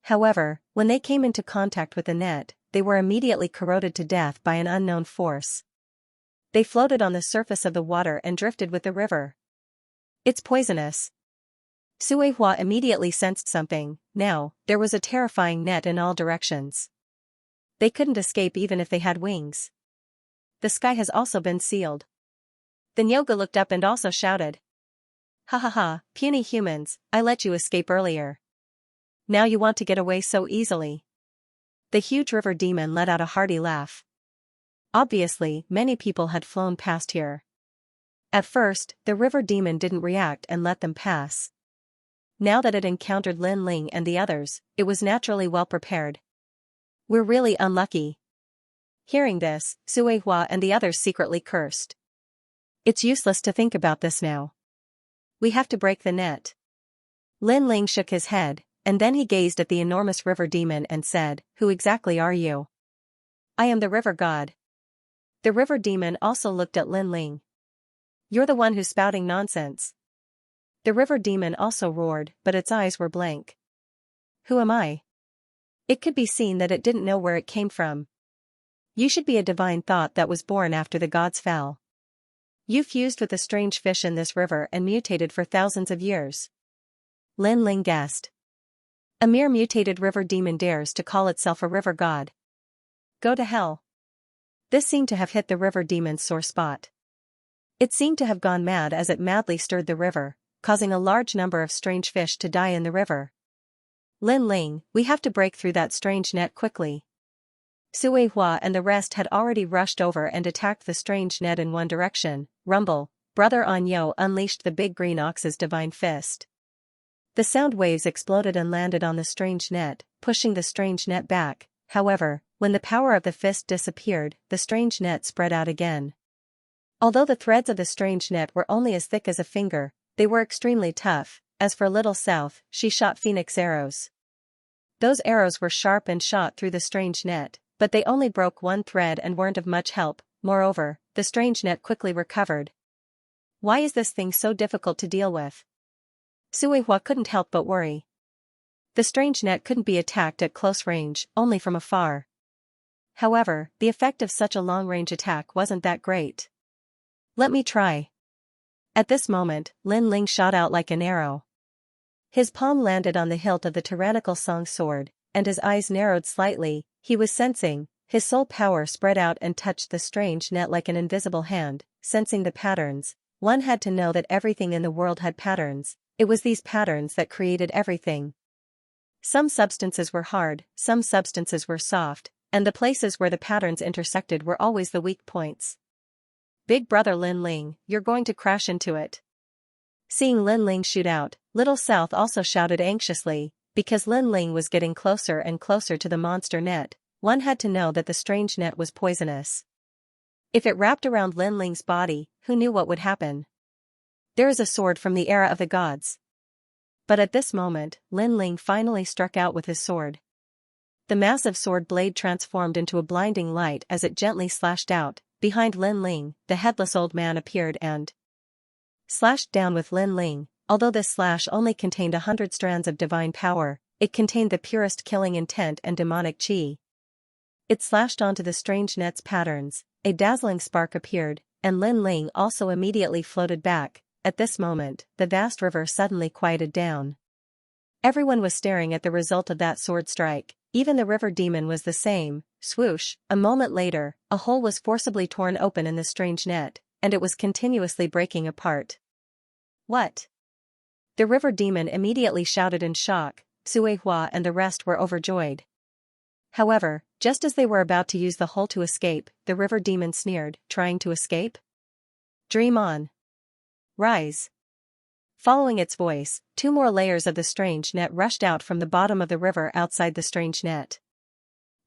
However, when they came into contact with the net, they were immediately corroded to death by an unknown force. They floated on the surface of the water and drifted with the river. It's poisonous. Suihua immediately sensed something. Now, there was a terrifying net in all directions. They couldn't escape even if they had wings. The sky has also been sealed. Then Yoga looked up and also shouted. Ha ha ha, puny humans, I let you escape earlier. Now you want to get away so easily. The huge river demon let out a hearty laugh. Obviously, many people had flown past here. At first, the river demon didn't react and let them pass. Now that it encountered Lin Ling and the others, it was naturally well prepared. We're really unlucky. Hearing this, Suihua and the others secretly cursed. It's useless to think about this now. We have to break the net. Lin Ling shook his head, and then he gazed at the enormous river demon and said, Who exactly are you? I am the river god. The river demon also looked at Lin Ling. You're the one who's spouting nonsense. The river demon also roared, but its eyes were blank. Who am I? It could be seen that it didn't know where it came from. You should be a divine thought that was born after the gods fell. You fused with the strange fish in this river and mutated for thousands of years. Lin Ling guessed. A mere mutated river demon dares to call itself a river god. Go to hell. This seemed to have hit the river demon's sore spot. It seemed to have gone mad as it madly stirred the river, causing a large number of strange fish to die in the river. Lin Ling, we have to break through that strange net quickly. Suihua and the rest had already rushed over and attacked the strange net in one direction. Rumble, Brother Anyo unleashed the big green ox's divine fist. The sound waves exploded and landed on the strange net, pushing the strange net back. However, when the power of the fist disappeared, the strange net spread out again. Although the threads of the strange net were only as thick as a finger, they were extremely tough. As for Little South, she shot phoenix arrows. Those arrows were sharp and shot through the strange net, but they only broke one thread and weren't of much help. Moreover, the strange net quickly recovered. Why is this thing so difficult to deal with? Suihua couldn't help but worry. The strange net couldn't be attacked at close range, only from afar. However, the effect of such a long-range attack wasn't that great. Let me try. At this moment, Lin Ling shot out like an arrow. His palm landed on the hilt of the tyrannical song sword, and his eyes narrowed slightly. He was sensing. His soul power spread out and touched the strange net like an invisible hand, sensing the patterns. One had to know that everything in the world had patterns. It was these patterns that created everything. Some substances were hard, some substances were soft, and the places where the patterns intersected were always the weak points. Big brother Lin Ling, you're going to crash into it. Seeing Lin Ling shoot out, Little South also shouted anxiously, because Lin Ling was getting closer and closer to the monster net. One had to know that the strange net was poisonous. If it wrapped around Lin Ling's body, who knew what would happen? There is a sword from the era of the gods. But at this moment, Lin Ling finally struck out with his sword. The massive sword blade transformed into a blinding light as it gently slashed out. Behind Lin Ling, the headless old man appeared and slashed down with Lin Ling. Although this slash only contained 100 strands of divine power, it contained the purest killing intent and demonic chi. It slashed onto the strange net's patterns. A dazzling spark appeared, and Lin Ling also immediately floated back. At this moment, the vast river suddenly quieted down. Everyone was staring at the result of that sword strike. Even the river demon was the same. Swoosh, a moment later, a hole was forcibly torn open in the strange net, and it was continuously breaking apart. What? The river demon immediately shouted in shock. Suihua and the rest were overjoyed. However, just as they were about to use the hole to escape, the river demon sneered, trying to escape? Dream on. Rise. Following its voice, 2 more layers of the strange net rushed out from the bottom of the river outside the strange net.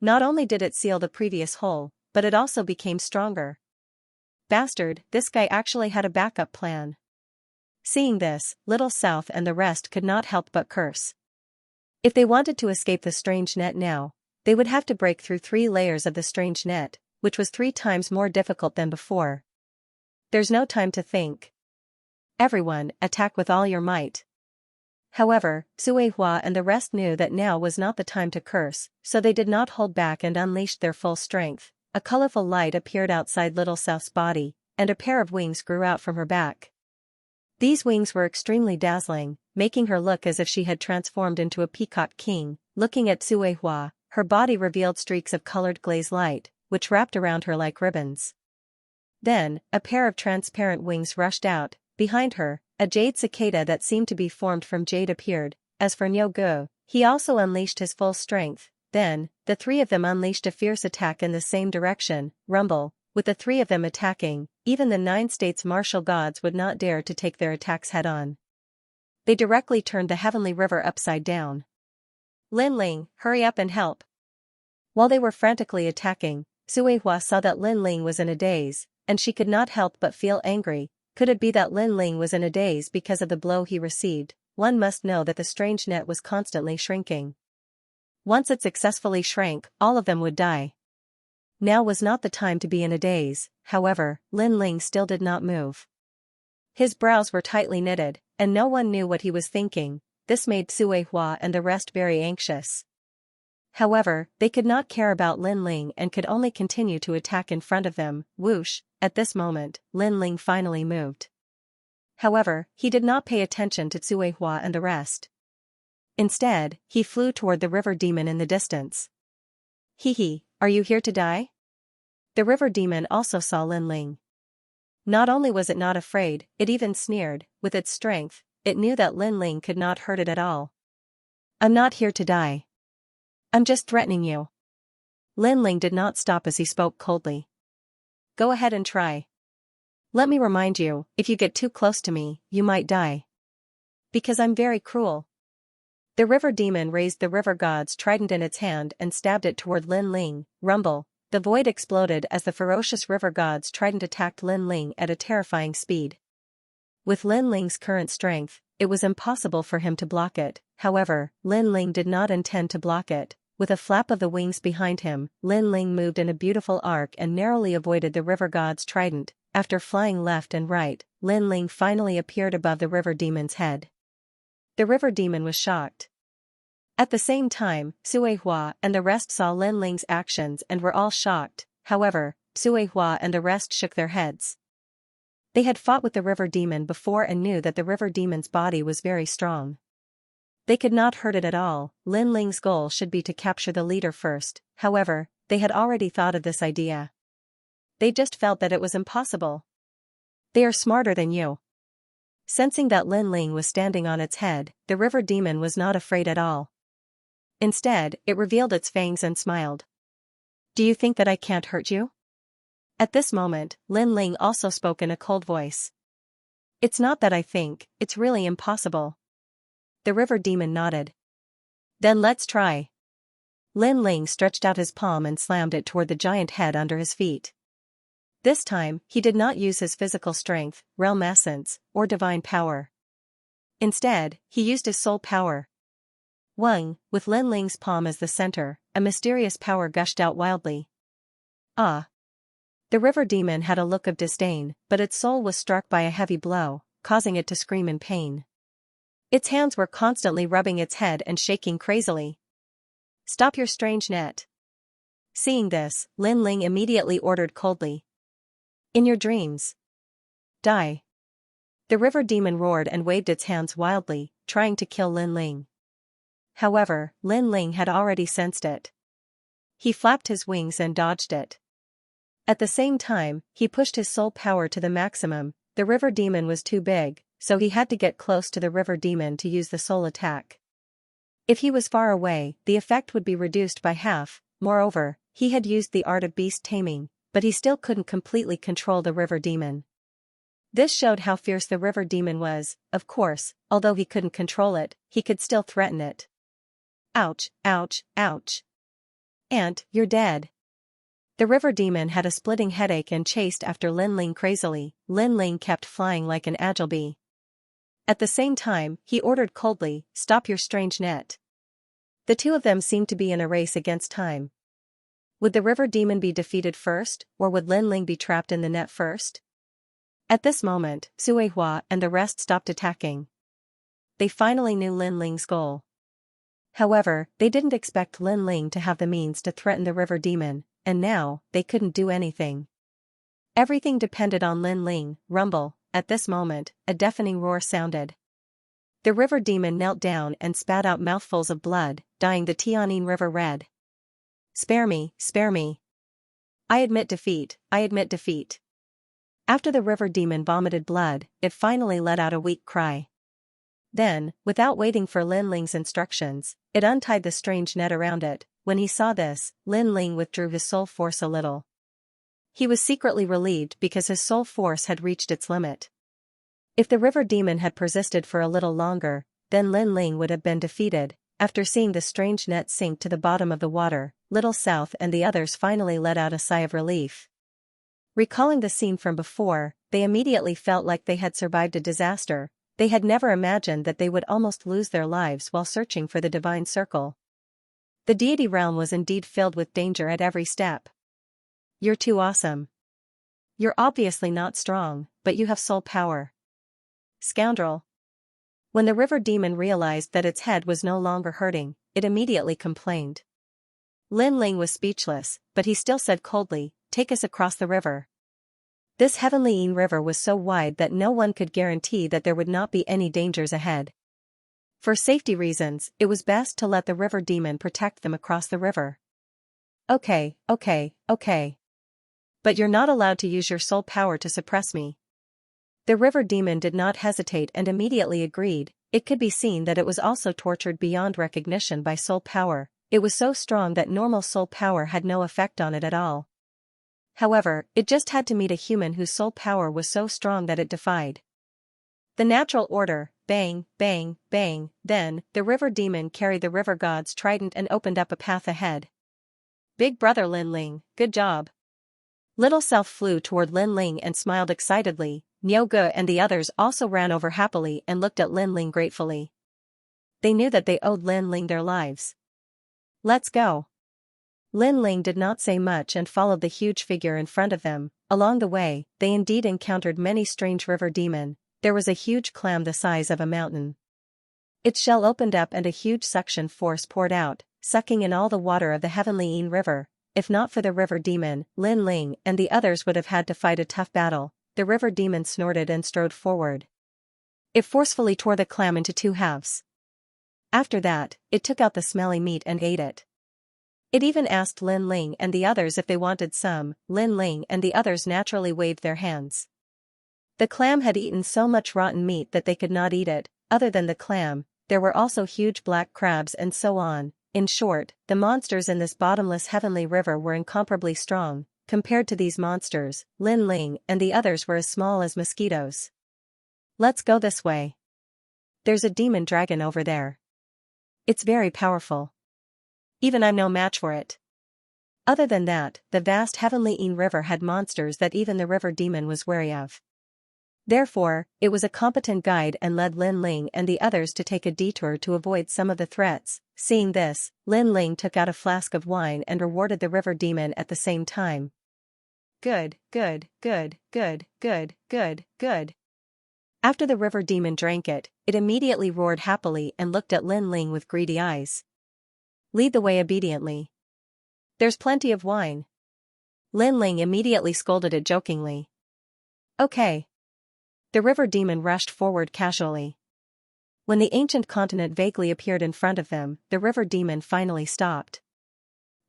Not only did it seal the previous hole, but it also became stronger. Bastard, this guy actually had a backup plan. Seeing this, Little South and the rest could not help but curse. If they wanted to escape the strange net now, they would have to break through 3 layers of the strange net, which was 3 times more difficult than before. There's no time to think. Everyone, attack with all your might. However, Suihua and the rest knew that now was not the time to curse, so they did not hold back and unleashed their full strength. A colorful light appeared outside Little South's body, and a pair of wings grew out from her back. These wings were extremely dazzling, making her look as if she had transformed into a peacock king. Looking at Suihua, her body revealed streaks of colored glaze light, which wrapped around her like ribbons. Then, a pair of transparent wings rushed out. Behind her, a jade cicada that seemed to be formed from jade appeared. As for Nyogu, he also unleashed his full strength. Then, the three of them unleashed a fierce attack in the same direction. Rumble. With the three of them attacking, even the 9 states martial gods would not dare to take their attacks head-on. They directly turned the heavenly river upside down. Lin Ling, hurry up and help. While they were frantically attacking, Suihua saw that Lin Ling was in a daze, and she could not help but feel angry. Could it be that Lin Ling was in a daze because of the blow he received? One must know that the strange net was constantly shrinking. Once it successfully shrank, all of them would die. Now was not the time to be in a daze. However, Lin Ling still did not move. His brows were tightly knitted, and no one knew what he was thinking. This made Suihua and the rest very anxious. However, they could not care about Lin Ling and could only continue to attack in front of them. Whoosh! At this moment, Lin Ling finally moved. However, he did not pay attention to Suihua and the rest. Instead, he flew toward the river demon in the distance. Hee, are you here to die? The river demon also saw Lin Ling. Not only was it not afraid, it even sneered. With its strength, it knew that Lin Ling could not hurt it at all. I'm not here to die. I'm just threatening you. Lin Ling did not stop as he spoke coldly. Go ahead and try. Let me remind you, if you get too close to me, you might die. Because I'm very cruel. The river demon raised the river god's trident in its hand and stabbed it toward Lin Ling. Rumble. The void exploded as the ferocious river god's trident attacked Lin Ling at a terrifying speed. With Lin Ling's current strength, it was impossible for him to block it. However, Lin Ling did not intend to block it. With a flap of the wings behind him, Lin Ling moved in a beautiful arc and narrowly avoided the river god's trident. After flying left and right, Lin Ling finally appeared above the river demon's head. The river demon was shocked. At the same time, Suihua and the rest saw Lin Ling's actions and were all shocked. However, Suihua and the rest shook their heads. They had fought with the river demon before and knew that the river demon's body was very strong. They could not hurt it at all. Lin Ling's goal should be to capture the leader first. However, they had already thought of this idea. They just felt that it was impossible. They are smarter than you. Sensing that Lin Ling was standing on its head, the river demon was not afraid at all. Instead, it revealed its fangs and smiled. Do you think that I can't hurt you? At this moment, Lin Ling also spoke in a cold voice. It's not that I think, it's really impossible. The river demon nodded. Then let's try. Lin Ling stretched out his palm and slammed it toward the giant head under his feet. This time, he did not use his physical strength, realm essence, or divine power. Instead, he used his soul power. Wang, with Lin Ling's palm as the center, a mysterious power gushed out wildly. Ah! The river demon had a look of disdain, but its soul was struck by a heavy blow, causing it to scream in pain. Its hands were constantly rubbing its head and shaking crazily. Stop your strange net. Seeing this, Lin Ling immediately ordered coldly. In your dreams. Die. The river demon roared and waved its hands wildly, trying to kill Lin Ling. However, Lin Ling had already sensed it. He flapped his wings and dodged it. At the same time, he pushed his soul power to the maximum. The river demon was too big, so he had to get close to the river demon to use the soul attack. If he was far away, the effect would be reduced by half. Moreover, he had used the art of beast taming, but he still couldn't completely control the river demon. This showed how fierce the river demon was. Of course, although he couldn't control it, he could still threaten it. Ouch, ouch, ouch. Ant, you're dead. The river demon had a splitting headache and chased after Lin Ling crazily. Lin Ling kept flying like an agile bee. At the same time, he ordered coldly, stop your strange net. The two of them seemed to be in a race against time. Would the river demon be defeated first, or would Lin Ling be trapped in the net first? At this moment, Suihua and the rest stopped attacking. They finally knew Lin Ling's goal. However, they didn't expect Lin Ling to have the means to threaten the river demon, and now, they couldn't do anything. Everything depended on Lin Ling. Rumble. At this moment, a deafening roar sounded. The river demon knelt down and spat out mouthfuls of blood, dyeing the Tianyin River red. Spare me, spare me. I admit defeat, I admit defeat. After the river demon vomited blood, it finally let out a weak cry. Then, without waiting for Lin Ling's instructions, it untied the strange net around it. When he saw this, Lin Ling withdrew his soul force a little. He was secretly relieved because his soul force had reached its limit. If the river demon had persisted for a little longer, then Lin Ling would have been defeated. After seeing the strange net sink to the bottom of the water, Little South and the others finally let out a sigh of relief. Recalling the scene from before, they immediately felt like they had survived a disaster. They had never imagined that they would almost lose their lives while searching for the divine circle. The deity realm was indeed filled with danger at every step. You're too awesome. You're obviously not strong, but you have soul power. Scoundrel. When the river demon realized that its head was no longer hurting, it immediately complained. Lin Ling was speechless, but he still said coldly, "Take us across the river." This heavenly Yin river was so wide that no one could guarantee that there would not be any dangers ahead. For safety reasons, it was best to let the river demon protect them across the river. Okay. But you're not allowed to use your soul power to suppress me. The river demon did not hesitate and immediately agreed. It could be seen that it was also tortured beyond recognition by soul power. It was so strong that normal soul power had no effect on it at all. However, it just had to meet a human whose soul power was so strong that it defied the natural order. Bang, bang, bang. Then, the river demon carried the river god's trident and opened up a path ahead. Big brother Lin Ling, good job. Little South flew toward Lin Ling and smiled excitedly. Niuge and the others also ran over happily and looked at Lin Ling gratefully. They knew that they owed Lin Ling their lives. Let's go. Lin Ling did not say much and followed the huge figure in front of them. Along the way, they indeed encountered many strange river demon. There was a huge clam the size of a mountain. Its shell opened up and a huge suction force poured out, sucking in all the water of the heavenly Yin River. If not for the river demon, Lin Ling and the others would have had to fight a tough battle. The river demon snorted and strode forward. It forcefully tore the clam into two halves. After that, it took out the smelly meat and ate it. It even asked Lin Ling and the others if they wanted some. Lin Ling and the others naturally waved their hands. The clam had eaten so much rotten meat that they could not eat it. Other than the clam, there were also huge black crabs and so on. In short, the monsters in this bottomless heavenly river were incomparably strong. Compared to these monsters, Lin Ling and the others were as small as mosquitoes. Let's go this way. There's a demon dragon over there. It's very powerful. Even I'm no match for it. Other than that, the vast heavenly Yin River had monsters that even the river demon was wary of. Therefore, it was a competent guide and led Lin Ling and the others to take a detour to avoid some of the threats. Seeing this, Lin Ling took out a flask of wine and rewarded the river demon at the same time. Good. After the river demon drank it, it immediately roared happily and looked at Lin Ling with greedy eyes. Lead the way obediently. There's plenty of wine. Lin Ling immediately scolded it jokingly. Okay. The river demon rushed forward casually. When the ancient continent vaguely appeared in front of them, the river demon finally stopped.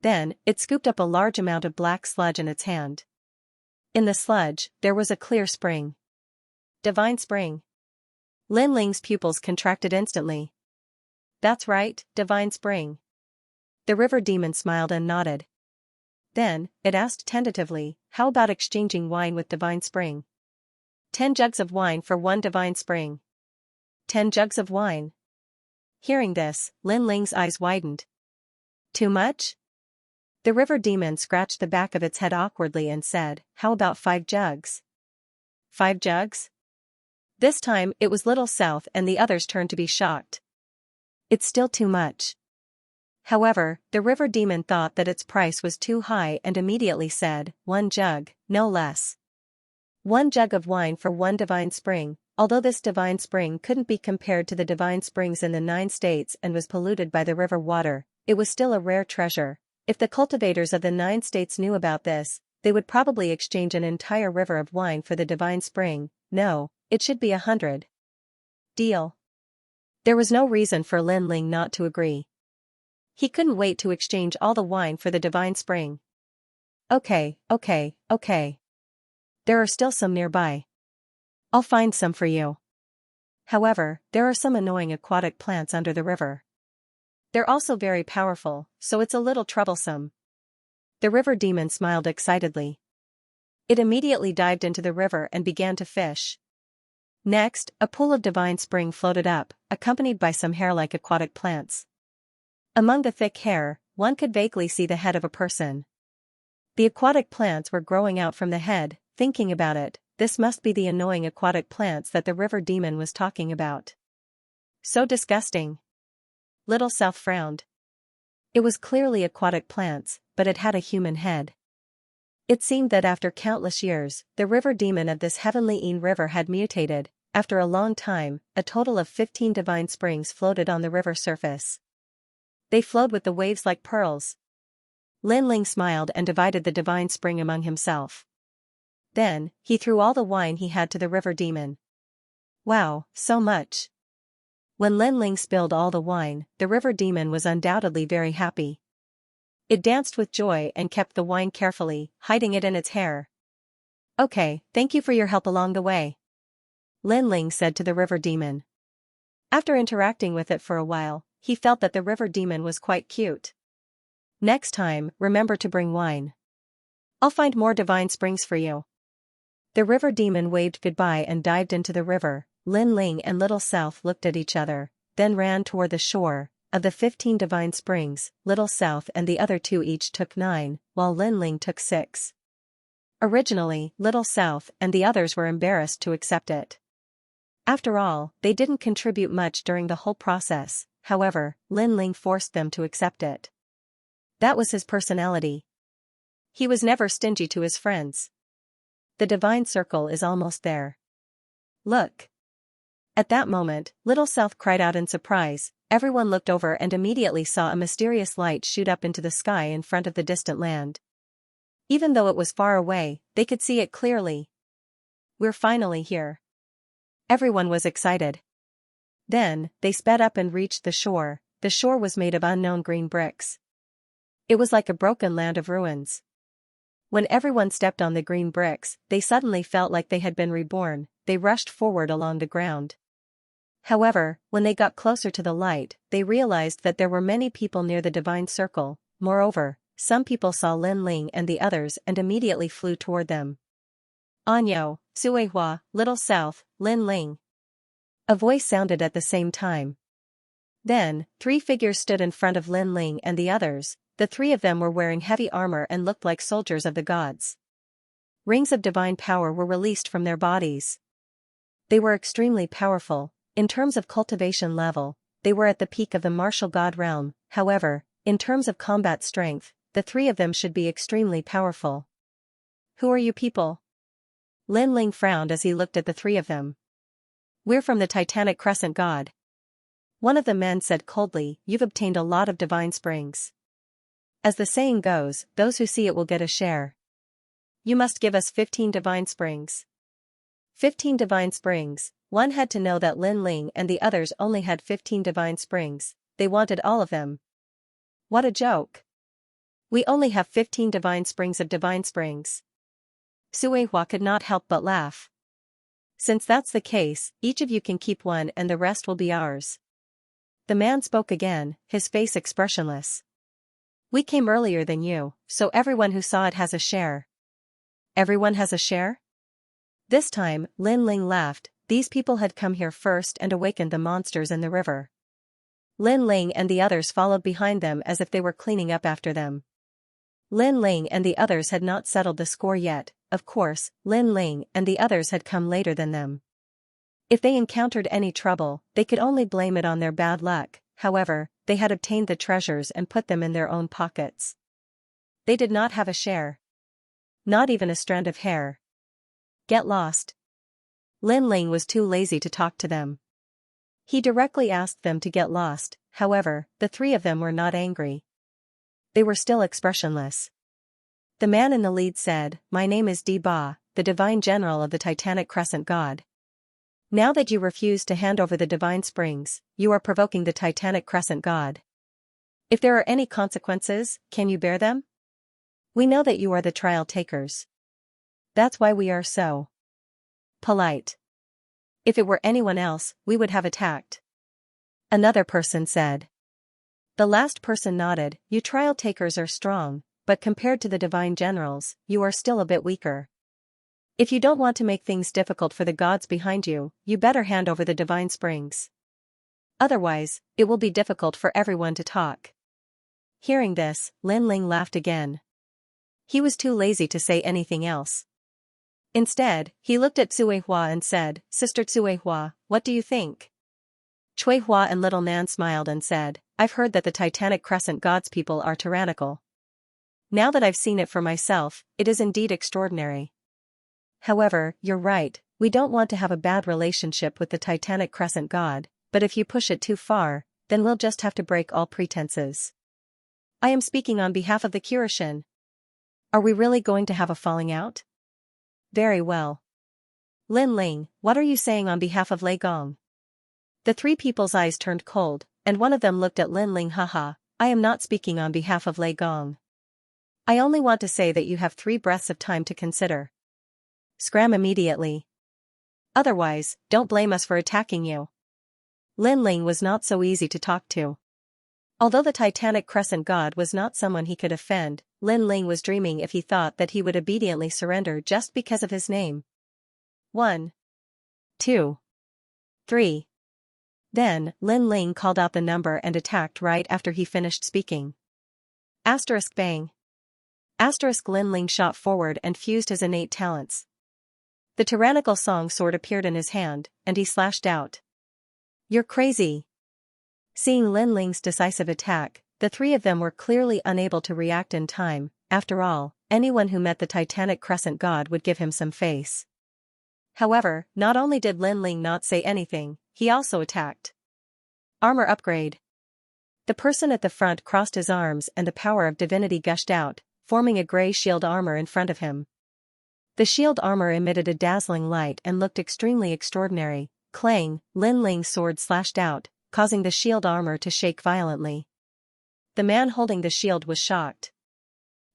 Then, it scooped up a large amount of black sludge in its hand. In the sludge, there was a clear spring. Divine spring. Lin Ling's pupils contracted instantly. That's right, divine spring. The river demon smiled and nodded. Then, it asked tentatively, how about exchanging wine with divine spring? 10 jugs of wine for 1 divine spring. 10 jugs of wine. Hearing this, Lin Ling's eyes widened. Too much? The river demon scratched the back of its head awkwardly and said, how about 5 jugs? 5 jugs? This time, it was Little South and the others turned to be shocked. It's still too much. However, the river demon thought that its price was too high and immediately said, 1 jug, no less. 1 jug of wine for 1 divine spring. Although this divine spring couldn't be compared to the divine springs in the 9 states and was polluted by the river water, it was still a rare treasure. If the cultivators of the 9 states knew about this, they would probably exchange an entire river of wine for the divine spring. No, it should be 100. Deal. There was no reason for Lin Ling not to agree. He couldn't wait to exchange all the wine for the divine spring. Okay. There are still some nearby. I'll find some for you. However, there are some annoying aquatic plants under the river. They're also very powerful, so it's a little troublesome. The river demon smiled excitedly. It immediately dived into the river and began to fish. Next, a pool of divine spring floated up, accompanied by some hair-like aquatic plants. Among the thick hair, one could vaguely see the head of a person. The aquatic plants were growing out from the head. Thinking about it, this must be the annoying aquatic plants that the river demon was talking about. So disgusting. Little South frowned. It was clearly aquatic plants, but it had a human head. It seemed that after countless years, the river demon of this heavenly river had mutated. After a long time, a total of 15 divine springs floated on the river surface. They flowed with the waves like pearls. Lin Ling smiled and divided the divine spring among himself. Then, he threw all the wine he had to the river demon. Wow, so much. When Lin Ling spilled all the wine, the river demon was undoubtedly very happy. It danced with joy and kept the wine carefully, hiding it in its hair. Okay, thank you for your help along the way, Lin Ling said to the river demon. After interacting with it for a while, he felt that the river demon was quite cute. Next time, remember to bring wine. I'll find more divine springs for you. The river demon waved goodbye and dived into the river. Lin Ling and Little South looked at each other, then ran toward the shore. Of the 15 divine springs, Little South and the other 2 each took 9, while Lin Ling took 6. Originally, Little South and the others were embarrassed to accept it. After all, they didn't contribute much during the whole process. However, Lin Ling forced them to accept it. That was his personality. He was never stingy to his friends. The divine circle is almost there. Look. At that moment, Little South cried out in surprise. Everyone looked over and immediately saw a mysterious light shoot up into the sky in front of the distant land. Even though it was far away, they could see it clearly. We're finally here. Everyone was excited. Then, they sped up and reached the shore. The shore was made of unknown green bricks. It was like a broken land of ruins. When everyone stepped on the green bricks, they suddenly felt like they had been reborn. They rushed forward along the ground. However, when they got closer to the light, they realized that there were many people near the divine circle. Moreover, some people saw Lin Ling and the others and immediately flew toward them. Anyo, Suehua, Little South, Lin Ling. A voice sounded at the same time. Then, 3 figures stood in front of Lin Ling and the others. The 3 of them were wearing heavy armor and looked like soldiers of the gods. Rings of divine power were released from their bodies. They were extremely powerful. In terms of cultivation level, they were at the peak of the martial god realm. However, in terms of combat strength, the 3 of them should be extremely powerful. Who are you people? Lin Ling frowned as he looked at the 3 of them. We're from the Titanic Crescent God. One of the men said coldly, you've obtained a lot of divine springs. As the saying goes, those who see it will get a share. You must give us 15 divine springs. 15 divine springs. One had to know that Lin Ling and the others only had 15 divine springs. They wanted all of them. What a joke. We only have 15 divine springs of divine springs. Suehua could not help but laugh. Since that's the case, each of you can keep one and the rest will be ours. The man spoke again, his face expressionless. We came earlier than you, so everyone who saw it has a share. Everyone has a share? This time, Lin Ling laughed. These people had come here first and awakened the monsters in the river. Lin Ling and the others followed behind them as if they were cleaning up after them. Lin Ling and the others had not settled the score yet. Of course, Lin Ling and the others had come later than them. If they encountered any trouble, they could only blame it on their bad luck. However, they had obtained the treasures and put them in their own pockets. They did not have a share. Not even a strand of hair. Get lost. Lin Ling was too lazy to talk to them. He directly asked them to get lost, however, the three of them were not angry. They were still expressionless. The man in the lead said, "My name is Di Ba, the Divine General of the Titanic Crescent God. Now that you refuse to hand over the Divine Springs, you are provoking the Titanic Crescent God. If there are any consequences, can you bear them? We know that you are the trial takers. That's why we are so polite. If it were anyone else, we would have attacked." Another person said. The last person nodded, "You trial takers are strong, but compared to the divine generals, you are still a bit weaker. If you don't want to make things difficult for the gods behind you, you better hand over the divine springs. Otherwise, it will be difficult for everyone to talk." Hearing this, Lin Ling laughed again. He was too lazy to say anything else. Instead, he looked at Cuihua and said, "Sister Cuihua, what do you think?" Cuihua and Little Nan smiled and said, "I've heard that the Titanic Crescent God's people are tyrannical. Now that I've seen it for myself, it is indeed extraordinary. However, you're right, we don't want to have a bad relationship with the Titanic Crescent God, but if you push it too far, then we'll just have to break all pretenses. I am speaking on behalf of the Kurishin. Are we really going to have a falling out? Very well. Lin Ling, what are you saying on behalf of Lei Gong?" The three people's eyes turned cold, and one of them looked at Lin Ling. "Haha, I am not speaking on behalf of Lei Gong. I only want to say that you have 3 breaths of time to consider. Scram immediately. Otherwise, don't blame us for attacking you." Lin Ling was not so easy to talk to. Although the Titanic Crescent God was not someone he could offend, Lin Ling was dreaming if he thought that he would obediently surrender just because of his name. 1, 2, 3. Then, Lin Ling called out the number and attacked right after he finished speaking. Asterisk bang. Asterisk Lin Ling shot forward and fused his innate talents. The tyrannical song sword appeared in his hand, and he slashed out. "You're crazy." Seeing Lin Ling's decisive attack, the three of them were clearly unable to react in time. After all, anyone who met the Titanic Crescent God would give him some face. However, not only did Lin Ling not say anything, he also attacked. Armor upgrade. The person at the front crossed his arms and the power of divinity gushed out, forming a gray shield armor in front of him. The shield armor emitted a dazzling light and looked extremely extraordinary. Clang, Lin Ling's sword slashed out, causing the shield armor to shake violently. The man holding the shield was shocked.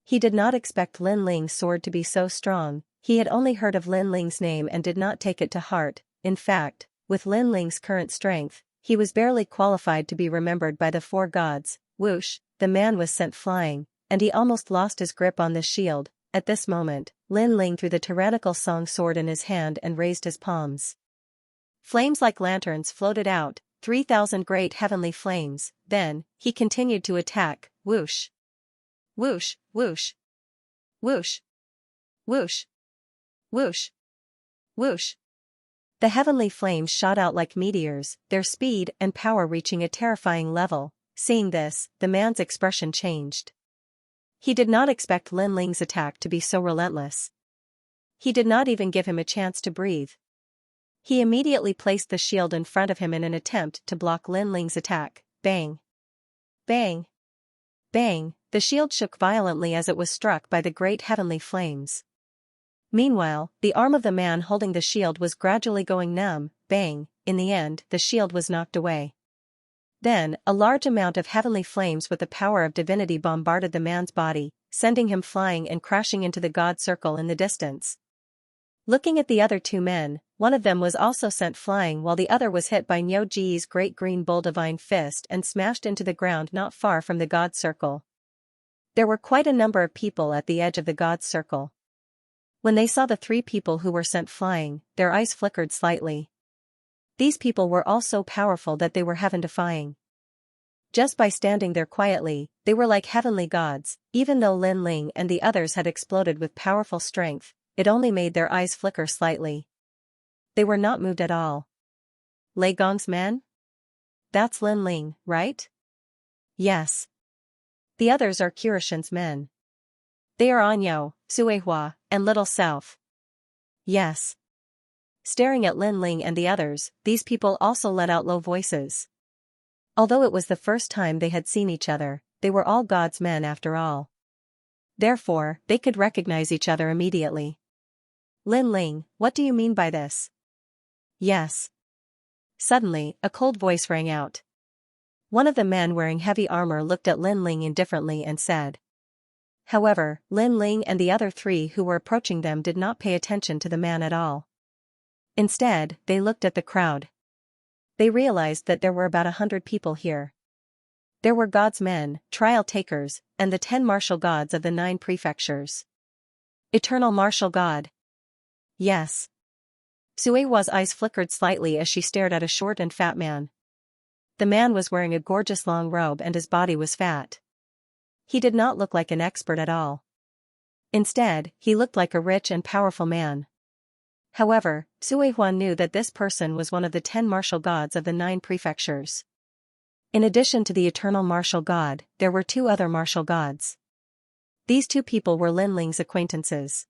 He did not expect Lin Ling's sword to be so strong. He had only heard of Lin Ling's name and did not take it to heart. In fact, with Lin Ling's current strength, he was barely qualified to be remembered by the 4 gods. Whoosh, the man was sent flying, and he almost lost his grip on the shield. At this moment, Lin Ling threw the tyrannical song sword in his hand and raised his palms. Flames like lanterns floated out, 3,000 great heavenly flames. Then, he continued to attack. Whoosh. Whoosh, whoosh. Whoosh. Whoosh. Whoosh. Whoosh. The heavenly flames shot out like meteors, their speed and power reaching a terrifying level. Seeing this, the man's expression changed. He did not expect Lin Ling's attack to be so relentless. He did not even give him a chance to breathe. He immediately placed the shield in front of him in an attempt to block Lin Ling's attack. Bang. Bang. Bang, the shield shook violently as it was struck by the great heavenly flames. Meanwhile, the arm of the man holding the shield was gradually going numb. Bang, in the end, the shield was knocked away. Then, a large amount of heavenly flames with the power of divinity bombarded the man's body, sending him flying and crashing into the god circle in the distance. Looking at the other 2 men, one of them was also sent flying while the other was hit by Niu Ji's great green bull divine fist and smashed into the ground not far from the god circle. There were quite a number of people at the edge of the god circle. When they saw the 3 people who were sent flying, their eyes flickered slightly. These people were all so powerful that they were heaven-defying. Just by standing there quietly, they were like heavenly gods. Even though Lin Ling and the others had exploded with powerful strength, it only made their eyes flicker slightly. They were not moved at all. Lei Gong's men? That's Lin Ling, right? Yes. The others are Kurishin's men. They are Anyo, Suehua, and Little South. Yes. Staring at Lin Ling and the others, these people also let out low voices. Although it was the first time they had seen each other, they were all God's men after all. Therefore, they could recognize each other immediately. Lin Ling, what do you mean by this? Yes. Suddenly, a cold voice rang out. One of the men wearing heavy armor looked at Lin Ling indifferently and said. However, Lin Ling and the other three who were approaching them did not pay attention to the man at all. Instead, they looked at the crowd. They realized that there were about 100 people here. There were God's men, trial takers, and the 10 martial gods of the 9 prefectures. Eternal martial god. Yes. Suehua's eyes flickered slightly as she stared at a short and fat man. The man was wearing a gorgeous long robe and his body was fat. He did not look like an expert at all. Instead, he looked like a rich and powerful man. However, Suehua knew that this person was one of the 10 martial gods of the 9 prefectures. In addition to the eternal martial god, there were 2 other martial gods. These 2 people were Lin Ling's acquaintances.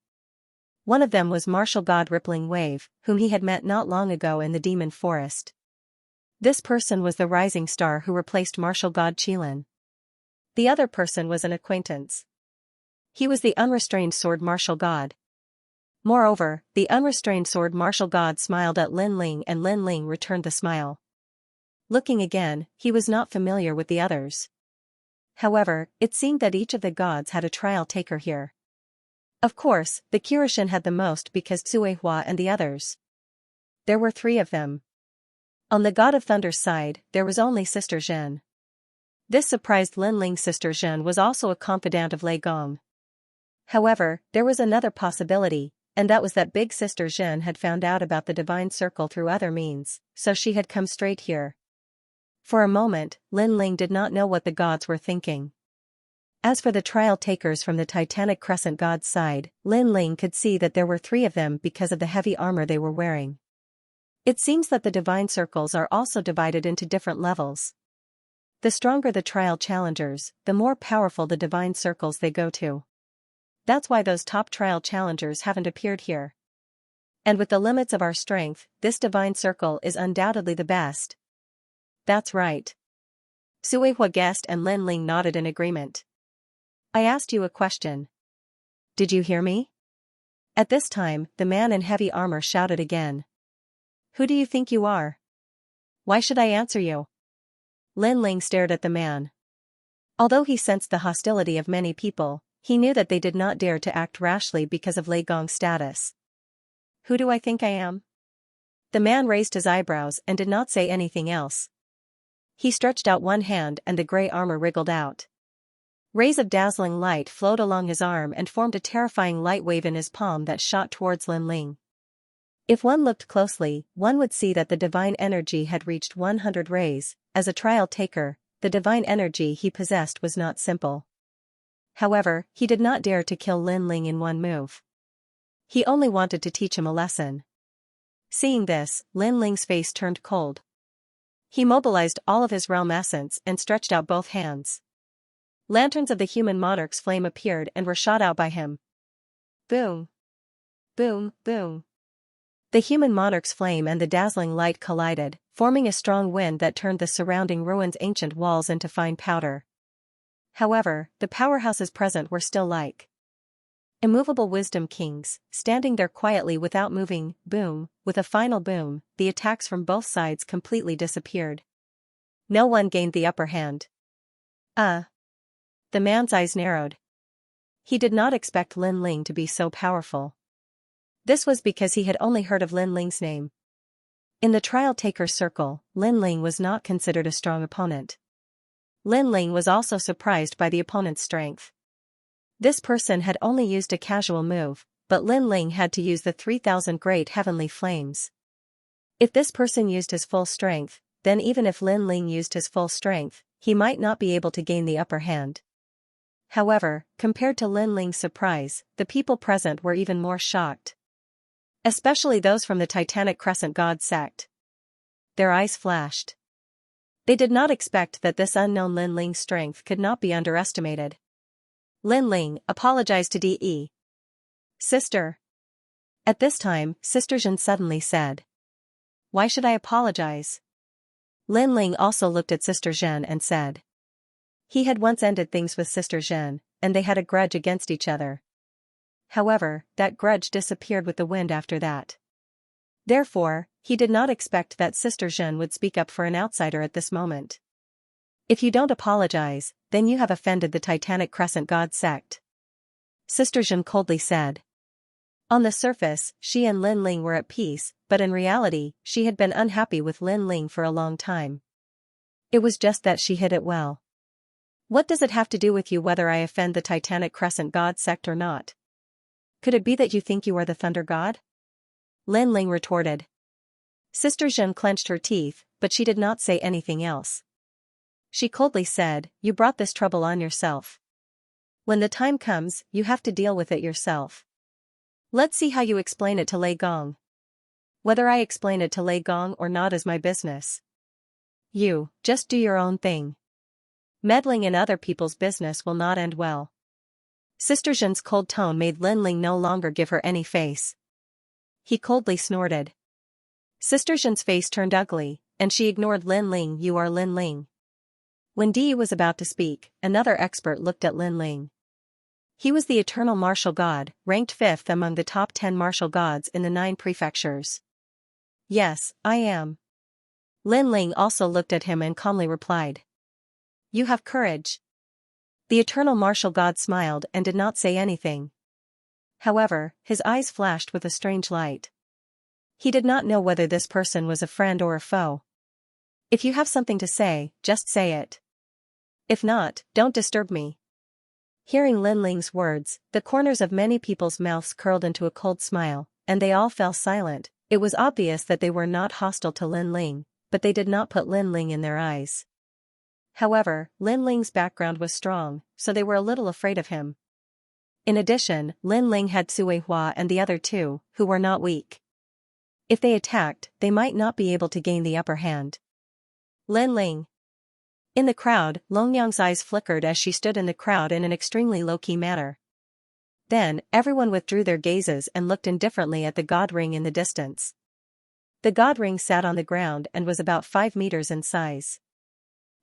One of them was martial god Rippling Wave, whom he had met not long ago in the demon forest. This person was the rising star who replaced martial god Qilin. The other person was an acquaintance. He was the unrestrained sword martial god. Moreover, the unrestrained sword martial god smiled at Lin Ling and Lin Ling returned the smile. Looking again, he was not familiar with the others. However, it seemed that each of the gods had a trial taker here. Of course, the Kirishin had the most because Suehua and the others. There were 3 of them. On the god of thunder's side, there was only Sister Zhen. This surprised Lin Ling's sister Zhen was also a confidant of Lei Gong. However, there was another possibility, and that was that big sister Zhen had found out about the divine circle through other means, so she had come straight here. For a moment, Lin Ling did not know what the gods were thinking. As for the trial takers from the Titanic Crescent god's side, Lin Ling could see that there were 3 of them because of the heavy armor they were wearing. It seems that the divine circles are also divided into different levels. The stronger the trial challengers, the more powerful the divine circles they go to. That's why those top trial challengers haven't appeared here. And with the limits of our strength, this divine circle is undoubtedly the best. That's right. Suehua guessed and Lin Ling nodded in agreement. I asked you a question. Did you hear me? At this time, the man in heavy armor shouted again. Who do you think you are? Why should I answer you? Lin Ling stared at the man. Although he sensed the hostility of many people, he knew that they did not dare to act rashly because of Lei Gong's status. Who do I think I am? The man raised his eyebrows and did not say anything else. He stretched out one hand and the gray armor wriggled out. Rays of dazzling light flowed along his arm and formed a terrifying light wave in his palm that shot towards Lin Ling. If one looked closely, one would see that the divine energy had reached 100 rays. As a trial taker, the divine energy he possessed was not simple. However, he did not dare to kill Lin Ling in one move. He only wanted to teach him a lesson. Seeing this, Lin Ling's face turned cold. He mobilized all of his realm essence and stretched out both hands. Lanterns of the human monarch's flame appeared and were shot out by him. Boom! Boom, boom! The human monarch's flame and the dazzling light collided, forming a strong wind that turned the surrounding ruins' ancient walls into fine powder. However, the powerhouses present were still like immovable wisdom kings, standing there quietly without moving. Boom! With a final boom, the attacks from both sides completely disappeared. No one gained the upper hand. The man's eyes narrowed. He did not expect Lin Ling to be so powerful. This was because he had only heard of Lin Ling's name. In the trial taker's circle, Lin Ling was not considered a strong opponent. Lin Ling was also surprised by the opponent's strength. This person had only used a casual move, but Lin Ling had to use the 3,000 great heavenly flames. If this person used his full strength, then even if Lin Ling used his full strength, he might not be able to gain the upper hand. However, compared to Lin Ling's surprise, the people present were even more shocked. Especially those from the Titanic Crescent God sect. Their eyes flashed. They did not expect that this unknown Lin Ling's strength could not be underestimated. Lin Ling apologized to De. Sister. At this time, Sister Zhen suddenly said. Why should I apologize? Lin Ling also looked at Sister Zhen and said. He had once ended things with Sister Zhen, and they had a grudge against each other. However, that grudge disappeared with the wind after that. Therefore, he did not expect that Sister Zhen would speak up for an outsider at this moment. If you don't apologize, then you have offended the Titanic Crescent God sect. Sister Zhen coldly said. On the surface, she and Lin Ling were at peace, but in reality, she had been unhappy with Lin Ling for a long time. It was just that she hid it well. What does it have to do with you whether I offend the Titanic Crescent God sect or not? Could it be that you think you are the Thunder God? Lin Ling retorted. Sister Zhen clenched her teeth, but she did not say anything else. She coldly said, You brought this trouble on yourself. When the time comes, you have to deal with it yourself. Let's see how you explain it to Lei Gong. Whether I explain it to Lei Gong or not is my business. You, just do your own thing. Meddling in other people's business will not end well. Sister Zhen's cold tone made Lin Ling no longer give her any face. He coldly snorted. Sister Zhen's face turned ugly, and she ignored Lin Ling. You are Lin Ling. When Di was about to speak, another expert looked at Lin Ling. He was the eternal martial god, ranked 5th among the top 10 martial gods in the 9 prefectures. Yes, I am. Lin Ling also looked at him and calmly replied. You have courage. The eternal martial god smiled and did not say anything. However, his eyes flashed with a strange light. He did not know whether this person was a friend or a foe. If you have something to say, just say it. If not, don't disturb me. Hearing Lin Ling's words, the corners of many people's mouths curled into a cold smile, and they all fell silent. It was obvious that they were not hostile to Lin Ling, but they did not put Lin Ling in their eyes. However, Lin Ling's background was strong, so they were a little afraid of him. In addition, Lin Ling had Sui Hua and the other two, who were not weak. If they attacked, they might not be able to gain the upper hand. Lin Ling. In the crowd, Longyang's eyes flickered as she stood in the crowd in an extremely low-key manner. Then, everyone withdrew their gazes and looked indifferently at the god ring in the distance. The god ring sat on the ground and was about 5 meters in size.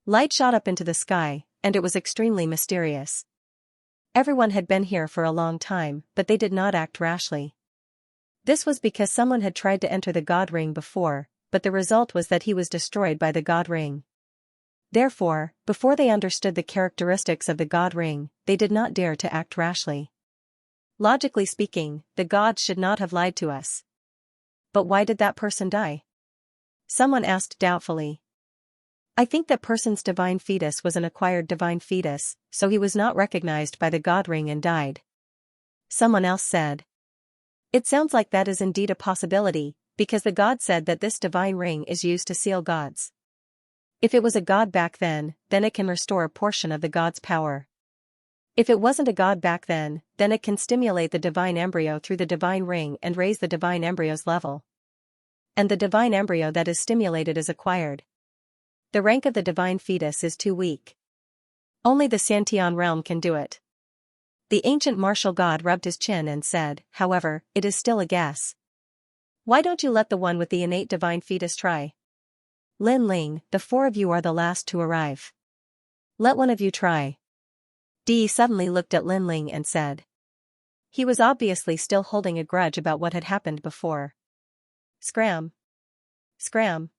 Light shot up into the sky, and it was extremely mysterious. Everyone had been here for a long time, but they did not act rashly. This was because someone had tried to enter the god ring before, but the result was that he was destroyed by the god ring. Therefore, before they understood the characteristics of the god ring, they did not dare to act rashly. Logically speaking, the gods should not have lied to us. But why did that person die? Someone asked doubtfully. I think that person's divine fetus was an acquired divine fetus, so he was not recognized by the god ring and died. Someone else said. It sounds like that is indeed a possibility, because the god said that this divine ring is used to seal gods. If it was a god back then it can restore a portion of the god's power. If it wasn't a god back then it can stimulate the divine embryo through the divine ring and raise the divine embryo's level. And the divine embryo that is stimulated is acquired. The rank of the divine fetus is too weak. Only the Xianxia realm can do it. The ancient martial god rubbed his chin and said, however, it is still a guess. Why don't you let the one with the innate divine fetus try? Lin Ling, the 4 of you are the last to arrive. Let one of you try. Di suddenly looked at Lin Ling and said. He was obviously still holding a grudge about what had happened before. Scram. Scram.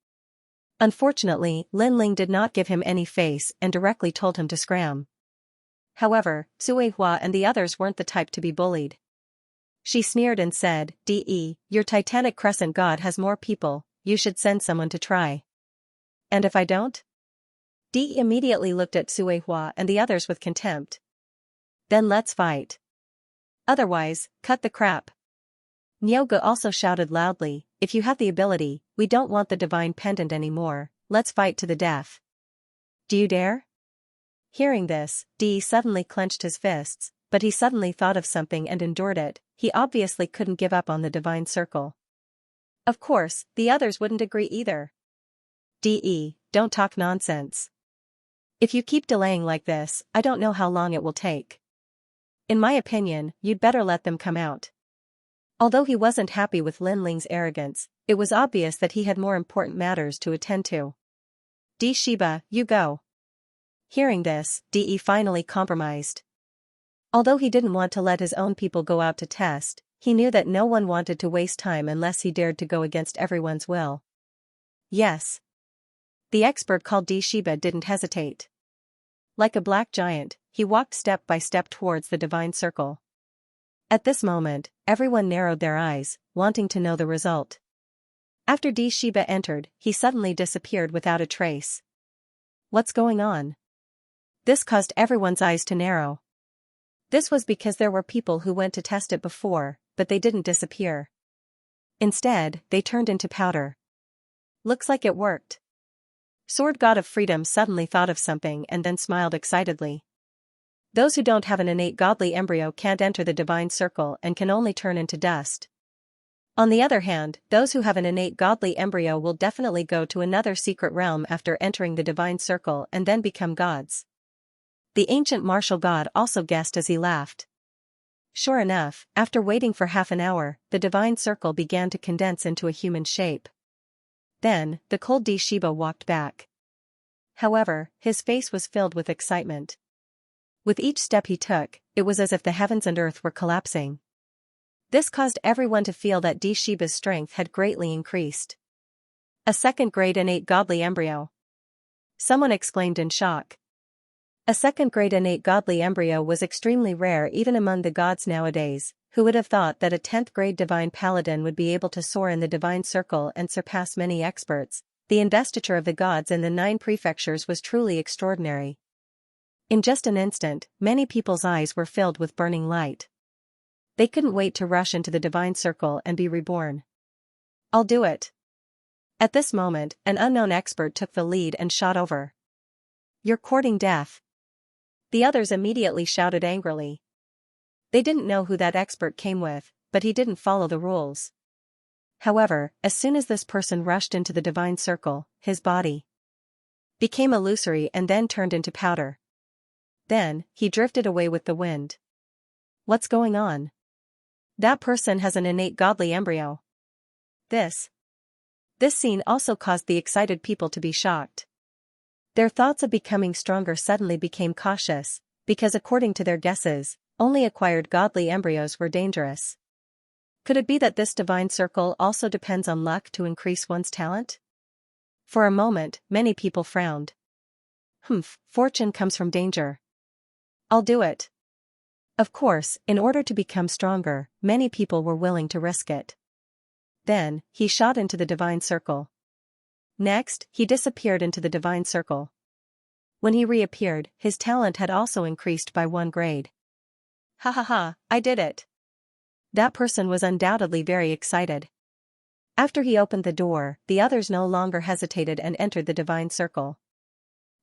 Unfortunately, Lin Ling did not give him any face and directly told him to scram. However, Sui Hua and the others weren't the type to be bullied. She sneered and said, De, your Titanic Crescent god has more people, you should send someone to try. And if I don't? Di immediately looked at Sui Hua and the others with contempt. Then let's fight. Otherwise, cut the crap. Nyoga also shouted loudly, if you have the ability, we don't want the divine pendant anymore, let's fight to the death. Do you dare? Hearing this, Di suddenly clenched his fists, but he suddenly thought of something and endured it. He obviously couldn't give up on the divine circle. Of course, the others wouldn't agree either. De, don't talk nonsense. If you keep delaying like this, I don't know how long it will take. In my opinion, you'd better let them come out. Although he wasn't happy with Lin Ling's arrogance, it was obvious that he had more important matters to attend to. Di Shiba, you go. Hearing this, De finally compromised. Although he didn't want to let his own people go out to test, he knew that no one wanted to waste time unless he dared to go against everyone's will. Yes. The expert called Di Shiba didn't hesitate. Like a black giant, he walked step by step towards the divine circle. At this moment, everyone narrowed their eyes, wanting to know the result. After Di Shiba entered, he suddenly disappeared without a trace. What's going on? This caused everyone's eyes to narrow. This was because there were people who went to test it before, but they didn't disappear. Instead, they turned into powder. Looks like it worked. Sword God of Freedom suddenly thought of something and then smiled excitedly. Those who don't have an innate godly embryo can't enter the divine circle and can only turn into dust. On the other hand, those who have an innate godly embryo will definitely go to another secret realm after entering the divine circle and then become gods. The ancient martial god also guessed as he laughed. Sure enough, after waiting for half an hour, the divine circle began to condense into a human shape. Then, the cold Di Shiba walked back. However, his face was filled with excitement. With each step he took, it was as if the heavens and earth were collapsing. This caused everyone to feel that Di Shiba's strength had greatly increased. A second-grade innate godly embryo. Someone exclaimed in shock. A second-grade innate godly embryo was extremely rare even among the gods nowadays. Who would have thought that a 10th-grade divine paladin would be able to soar in the divine circle and surpass many experts? The investiture of the gods in the 9 prefectures was truly extraordinary. In just an instant, many people's eyes were filled with burning light. They couldn't wait to rush into the divine circle and be reborn. I'll do it. At this moment, an unknown expert took the lead and shot over. You're courting death. The others immediately shouted angrily. They didn't know who that expert came with, but he didn't follow the rules. However, as soon as this person rushed into the divine circle, his body became illusory and then turned into powder. Then, he drifted away with the wind. What's going on? That person has an innate godly embryo. This scene also caused the excited people to be shocked. Their thoughts of becoming stronger suddenly became cautious, because according to their guesses, only acquired godly embryos were dangerous. Could it be that this divine circle also depends on luck to increase one's talent? For a moment, many people frowned. Fortune comes from danger. I'll do it. Of course, in order to become stronger, many people were willing to risk it. Then, he shot into the divine circle. Next, he disappeared into the divine circle. When he reappeared, his talent had also increased by 1 grade. Ha ha ha, I did it. That person was undoubtedly very excited. After he opened the door, the others no longer hesitated and entered the divine circle.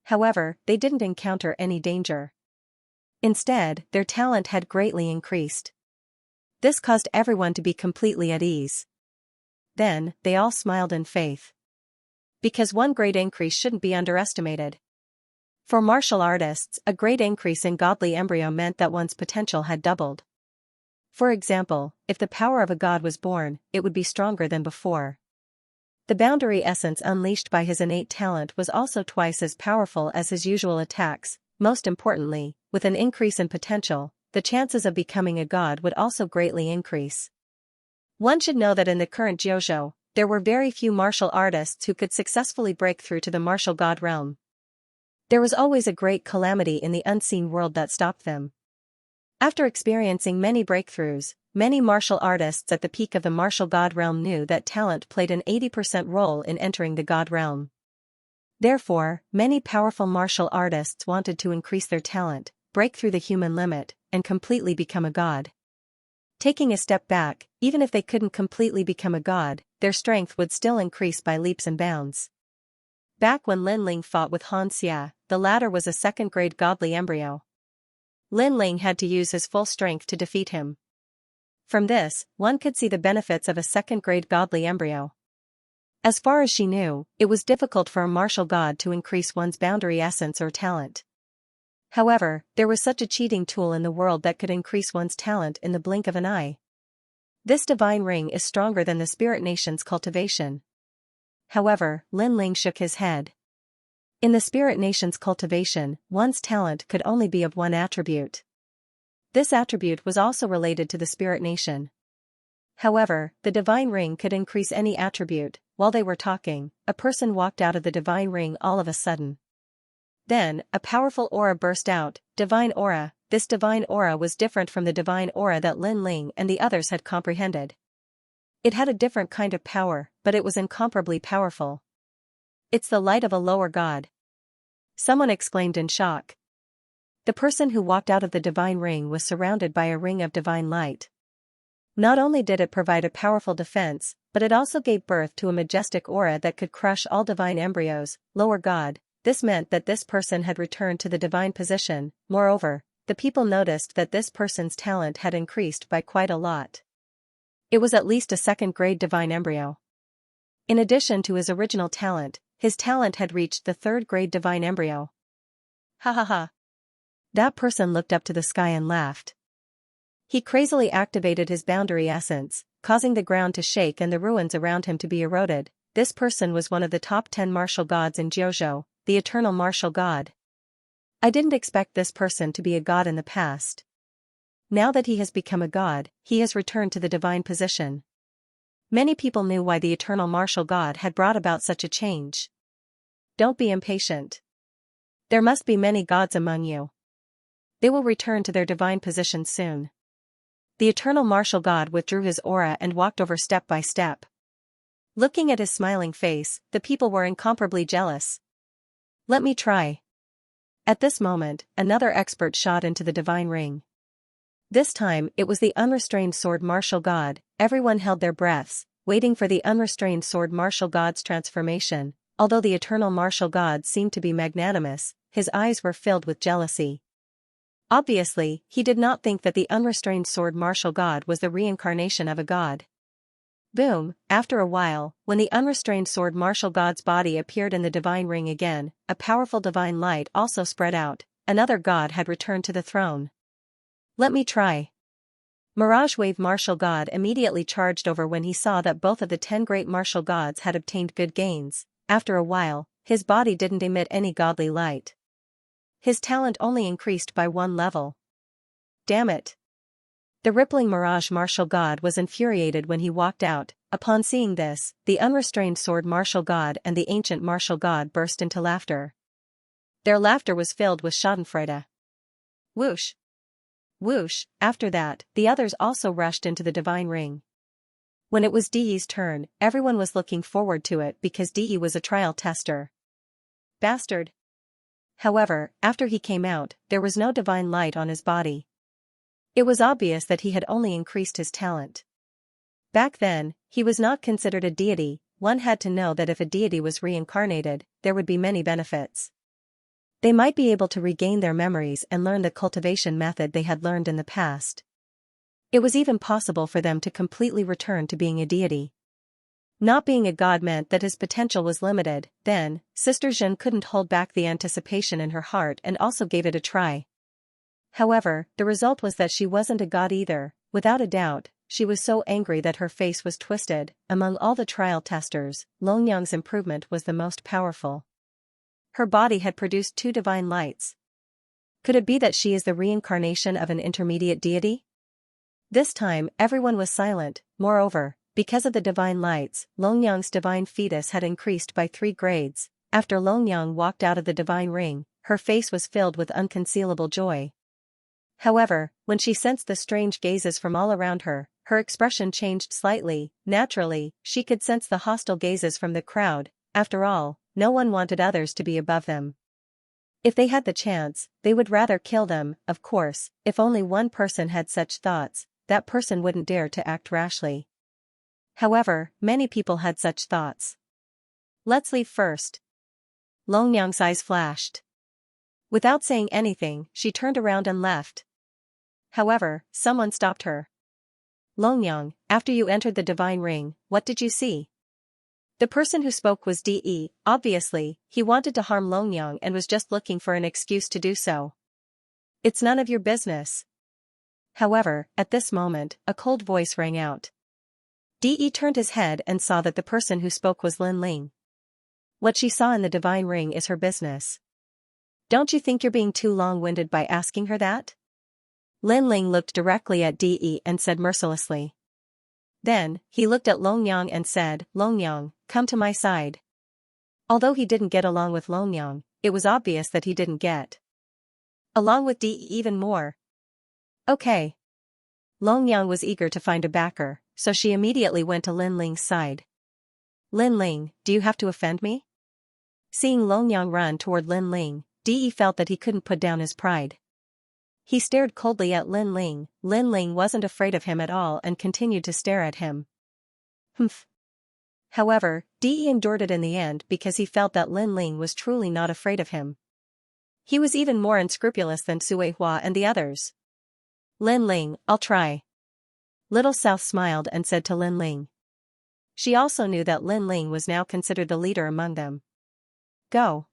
However, they didn't encounter any danger. Instead, their talent had greatly increased. This caused everyone to be completely at ease. Then, they all smiled in faith. Because 1 grade increase shouldn't be underestimated. For martial artists, a great increase in godly embryo meant that one's potential had doubled. For example, if the power of a god was born, it would be stronger than before. The boundary essence unleashed by his innate talent was also twice as powerful as his usual attacks. Most importantly, with an increase in potential, the chances of becoming a god would also greatly increase. One should know that in the current Jiuzhou, there were very few martial artists who could successfully break through to the martial god realm. There was always a great calamity in the unseen world that stopped them. After experiencing many breakthroughs, many martial artists at the peak of the martial god realm knew that talent played an 80% role in entering the god realm. Therefore, many powerful martial artists wanted to increase their talent, break through the human limit, and completely become a god. Taking a step back, even if they couldn't completely become a god, their strength would still increase by leaps and bounds. Back when Lin Ling fought with Xianxia, the latter was a second-grade godly embryo. Lin Ling had to use his full strength to defeat him. From this, one could see the benefits of a second-grade godly embryo. As far as she knew, it was difficult for a martial god to increase one's boundary essence or talent. However, there was such a cheating tool in the world that could increase one's talent in the blink of an eye. This divine ring is stronger than the spirit nation's cultivation. However, Lin Ling shook his head. In the spirit nation's cultivation, one's talent could only be of one attribute. This attribute was also related to the spirit nation. However, the divine ring could increase any attribute. While they were talking, a person walked out of the divine ring all of a sudden. Then, a powerful aura burst out, divine aura. This divine aura was different from the divine aura that Lin Ling and the others had comprehended. It had a different kind of power, but it was incomparably powerful. It's the light of a lower god. Someone exclaimed in shock. The person who walked out of the divine ring was surrounded by a ring of divine light. Not only did it provide a powerful defense, but it also gave birth to a majestic aura that could crush all divine embryos, lower god. This meant that this person had returned to the divine position. Moreover, the people noticed that this person's talent had increased by quite a lot. It was at least a second-grade divine embryo. In addition to his original talent, his talent had reached the third-grade divine embryo. Ha ha ha. That person looked up to the sky and laughed. He crazily activated his boundary essence, causing the ground to shake and the ruins around him to be eroded. This person was one of the top 10 martial gods in Jiuzhou, the eternal martial god. I didn't expect this person to be a god in the past. Now that he has become a god, he has returned to the divine position. Many people knew why the eternal martial god had brought about such a change. Don't be impatient. There must be many gods among you. They will return to their divine position soon. The eternal martial god withdrew his aura and walked over step by step. Looking at his smiling face, the people were incomparably jealous. Let me try. At this moment, another expert shot into the divine ring. This time, it was the unrestrained sword martial god. Everyone held their breaths, waiting for the unrestrained sword martial god's transformation. Although the eternal martial god seemed to be magnanimous, his eyes were filled with jealousy. Obviously, he did not think that the unrestrained sword martial god was the reincarnation of a god. Boom, after a while, when the unrestrained sword martial god's body appeared in the divine ring again, a powerful divine light also spread out. Another god had returned to the throne. Let me try. Mirage Wave martial god immediately charged over when he saw that both of the 10 great martial gods had obtained good gains. After a while, his body didn't emit any godly light. His talent only increased by 1 level. Damn it. The rippling Mirage martial god was infuriated when he walked out. Upon seeing this, the unrestrained sword martial god and the ancient martial god burst into laughter. Their laughter was filled with schadenfreude. Whoosh. Whoosh. After that, the others also rushed into the divine ring. When it was Di's turn, everyone was looking forward to it because Di was a trial tester. Bastard. However, after he came out, there was no divine light on his body. It was obvious that he had only increased his talent. Back then, he was not considered a deity. One had to know that if a deity was reincarnated, there would be many benefits. They might be able to regain their memories and learn the cultivation method they had learned in the past. It was even possible for them to completely return to being a deity. Not being a god meant that his potential was limited. Then, Sister Zhen couldn't hold back the anticipation in her heart and also gave it a try. However, the result was that she wasn't a god either. Without a doubt, she was so angry that her face was twisted. Among all the trial testers, Longyang's improvement was the most powerful. Her body had produced 2 divine lights. Could it be that she is the reincarnation of an intermediate deity? This time, everyone was silent. Moreover, because of the divine lights, Longyang's divine fetus had increased by 3 grades. After Longyang walked out of the divine ring, her face was filled with unconcealable joy. However, when she sensed the strange gazes from all around her, her expression changed slightly. Naturally, she could sense the hostile gazes from the crowd. After all, no one wanted others to be above them. If they had the chance, they would rather kill them. Of course, if only one person had such thoughts, that person wouldn't dare to act rashly. However, many people had such thoughts. Let's leave first. Longyang's eyes flashed. Without saying anything, she turned around and left. However, someone stopped her. Longyang, after you entered the divine ring, what did you see? The person who spoke was De. Obviously, he wanted to harm Longyang and was just looking for an excuse to do so. It's none of your business. However, at this moment, a cold voice rang out. De turned his head and saw that the person who spoke was Lin Ling. What she saw in the divine ring is her business. Don't you think you're being too long-winded by asking her that? Lin Ling looked directly at De and said mercilessly. Then, he looked at Longyang and said, Longyang, come to my side. Although he didn't get along with Longyang, it was obvious that he didn't get along with De even more. Okay. Longyang was eager to find a backer, so she immediately went to Lin Ling's side. Lin Ling, do you have to offend me? Seeing Longyang run toward Lin Ling, De felt that he couldn't put down his pride. He stared coldly at Lin Ling. Lin Ling wasn't afraid of him at all and continued to stare at him. Humph. However, De endured it in the end because he felt that Lin Ling was truly not afraid of him. He was even more unscrupulous than Sui Hua and the others. Lin Ling, I'll try. Little South smiled and said to Lin Ling. She also knew that Lin Ling was now considered the leader among them. Go.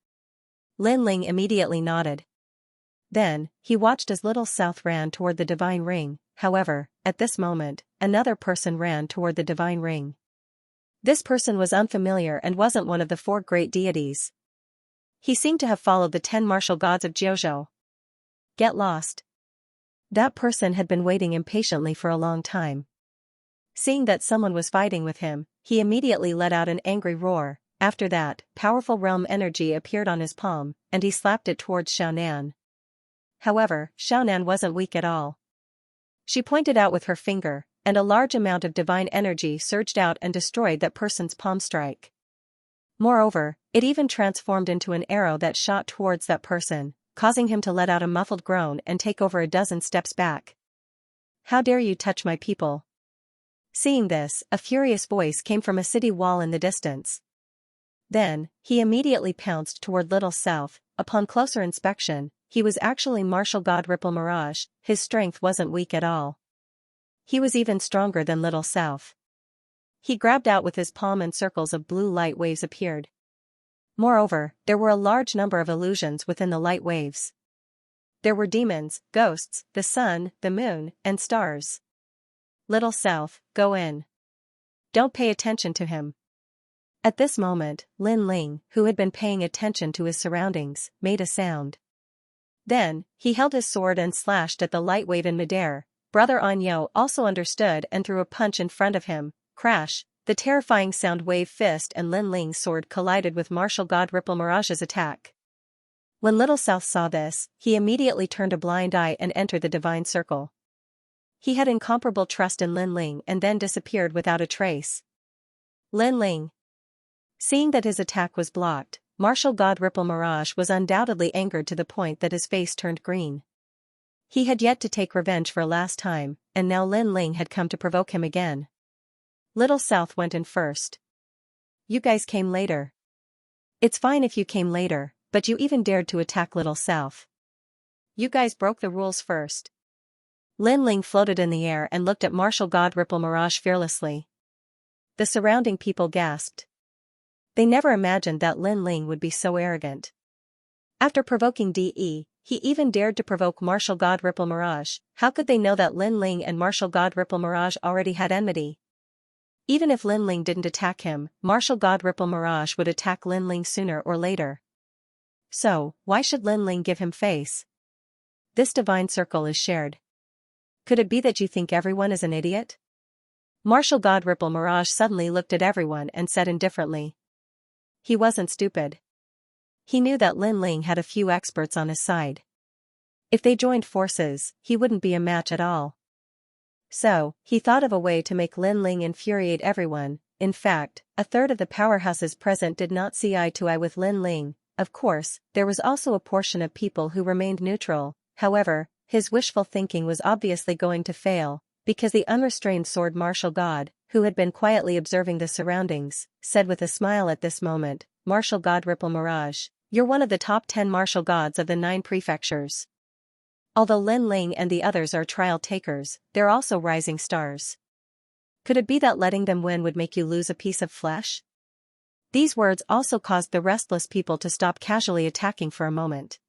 Lin Ling immediately nodded. Then, he watched as Little South ran toward the divine ring. However, at this moment, another person ran toward the divine ring. This person was unfamiliar and wasn't one of the 4 great deities. He seemed to have followed the 10 martial gods of Jiuzhou. Get lost. That person had been waiting impatiently for a long time. Seeing that someone was fighting with him, he immediately let out an angry roar. After that, powerful realm energy appeared on his palm, and he slapped it towards Xiaonan. However, Xiaonan wasn't weak at all. She pointed out with her finger, and a large amount of divine energy surged out and destroyed that person's palm strike. Moreover, it even transformed into an arrow that shot towards that person, causing him to let out a muffled groan and take over a dozen steps back. How dare you touch my people? Seeing this, a furious voice came from a city wall in the distance. Then, he immediately pounced toward Little South. Upon closer inspection, he was actually martial god Ripple Mirage. His strength wasn't weak at all. He was even stronger than Little South. He grabbed out with his palm and circles of blue light waves appeared. Moreover, there were a large number of illusions within the light waves. There were demons, ghosts, the sun, the moon, and stars. Little South, go in. Don't pay attention to him. At this moment, Lin Ling, who had been paying attention to his surroundings, made a sound. Then, he held his sword and slashed at the light wave in midair. Brother Anyo also understood and threw a punch in front of him. Crash! The terrifying sound wave fist and Lin Ling's sword collided with martial god Ripple Mirage's attack. When Little South saw this, he immediately turned a blind eye and entered the divine circle. He had incomparable trust in Lin Ling and then disappeared without a trace. Lin Ling. Seeing that his attack was blocked, martial god Ripple Mirage was undoubtedly angered to the point that his face turned green. He had yet to take revenge for a last time, and now Lin Ling had come to provoke him again. Little South went in first. You guys came later. It's fine if you came later, but you even dared to attack Little South. You guys broke the rules first. Lin Ling floated in the air and looked at martial god Ripple Mirage fearlessly. The surrounding people gasped. They never imagined that Lin Ling would be so arrogant. After provoking De, he even dared to provoke martial god Ripple Mirage. How could they know that Lin Ling and martial god Ripple Mirage already had enmity? Even if Lin Ling didn't attack him, martial god Ripple Mirage would attack Lin Ling sooner or later. So, why should Lin Ling give him face? This divine circle is shared. Could it be that you think everyone is an idiot? Martial god Ripple Mirage suddenly looked at everyone and said indifferently. He wasn't stupid. He knew that Lin Ling had a few experts on his side. If they joined forces, he wouldn't be a match at all. So, he thought of a way to make Lin Ling infuriate everyone. In fact, a third of the powerhouses present did not see eye to eye with Lin Ling. Of course, there was also a portion of people who remained neutral. However, his wishful thinking was obviously going to fail, because the unrestrained sword martial god, who had been quietly observing the surroundings, said with a smile at this moment, Martial god Ripple Mirage, you're one of the top 10 martial gods of the 9 prefectures. Although Lin Ling and the others are trial takers, they're also rising stars. Could it be that letting them win would make you lose a piece of flesh? These words also caused the restless people to stop casually attacking for a moment.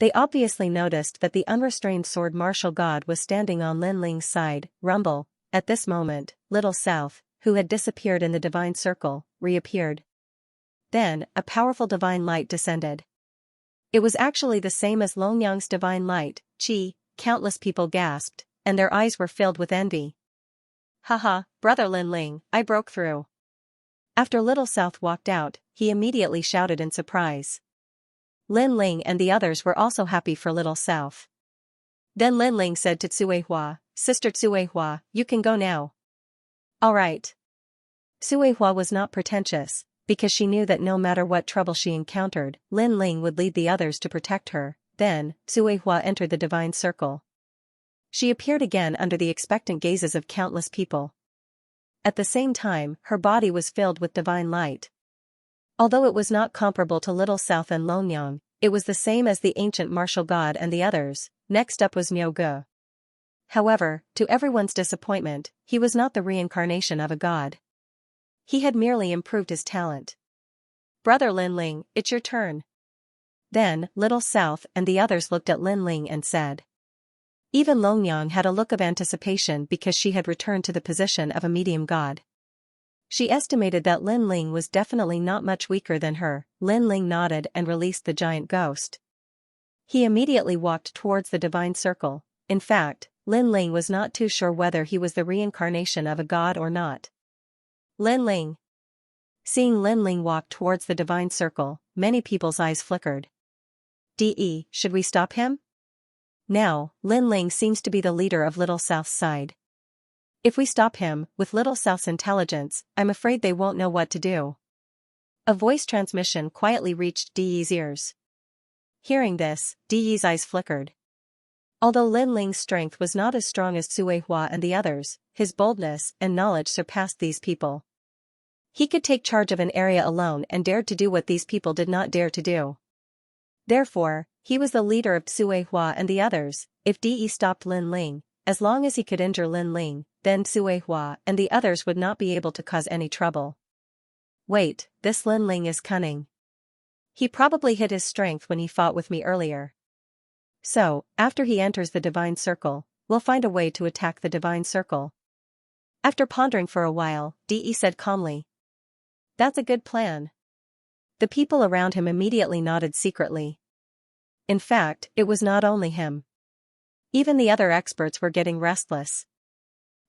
They obviously noticed that the unrestrained sword martial god was standing on Lin Ling's side. Rumble. At this moment, Little South, who had disappeared in the divine circle, reappeared. Then, a powerful divine light descended. It was actually the same as Longyang's divine light. Chi. Countless people gasped, and their eyes were filled with envy. Haha, brother Lin Ling, I broke through. After Little South walked out, he immediately shouted in surprise. Lin Ling and the others were also happy for Little South. Then Lin Ling said to Tsuehua, Sister Tsuehua, you can go now. Alright. Tsuehua was not pretentious, because she knew that no matter what trouble she encountered, Lin Ling would lead the others to protect her. Then, Tsuehua entered the divine circle. She appeared again under the expectant gazes of countless people. At the same time, her body was filled with divine light. Although it was not comparable to Little South and Longyang, it was the same as the ancient martial god and the others. Next up was Miao Ge. However, to everyone's disappointment, he was not the reincarnation of a god. He had merely improved his talent. Brother Lin Ling, it's your turn. Then, Little South and the others looked at Lin Ling and said. Even Longyang had a look of anticipation because she had returned to the position of a medium god. She estimated that Lin Ling was definitely not much weaker than her. Lin Ling nodded and released the giant ghost. He immediately walked towards the divine circle. In fact, Lin Ling was not too sure whether he was the reincarnation of a god or not. Lin Ling. Seeing Lin Ling walk towards the divine circle, many people's eyes flickered. Should we stop him? Now, Lin Ling seems to be the leader of Little South's side. If we stop him, with Little South's intelligence, I'm afraid they won't know what to do. A voice transmission quietly reached Di's ears. Hearing this, Di's eyes flickered. Although Lin Ling's strength was not as strong as Tsuehua and the others, his boldness and knowledge surpassed these people. He could take charge of an area alone and dared to do what these people did not dare to do. Therefore, he was the leader of Tsuehua and the others. If Di stopped Lin Ling, as long as he could injure Lin Ling, then Tsuehua and the others would not be able to cause any trouble. Wait, this Lin Ling is cunning. He probably hid his strength when he fought with me earlier. So, after he enters the divine circle, we'll find a way to attack the divine circle. After pondering for a while, Di said calmly. That's a good plan. The people around him immediately nodded secretly. In fact, it was not only him. Even the other experts were getting restless.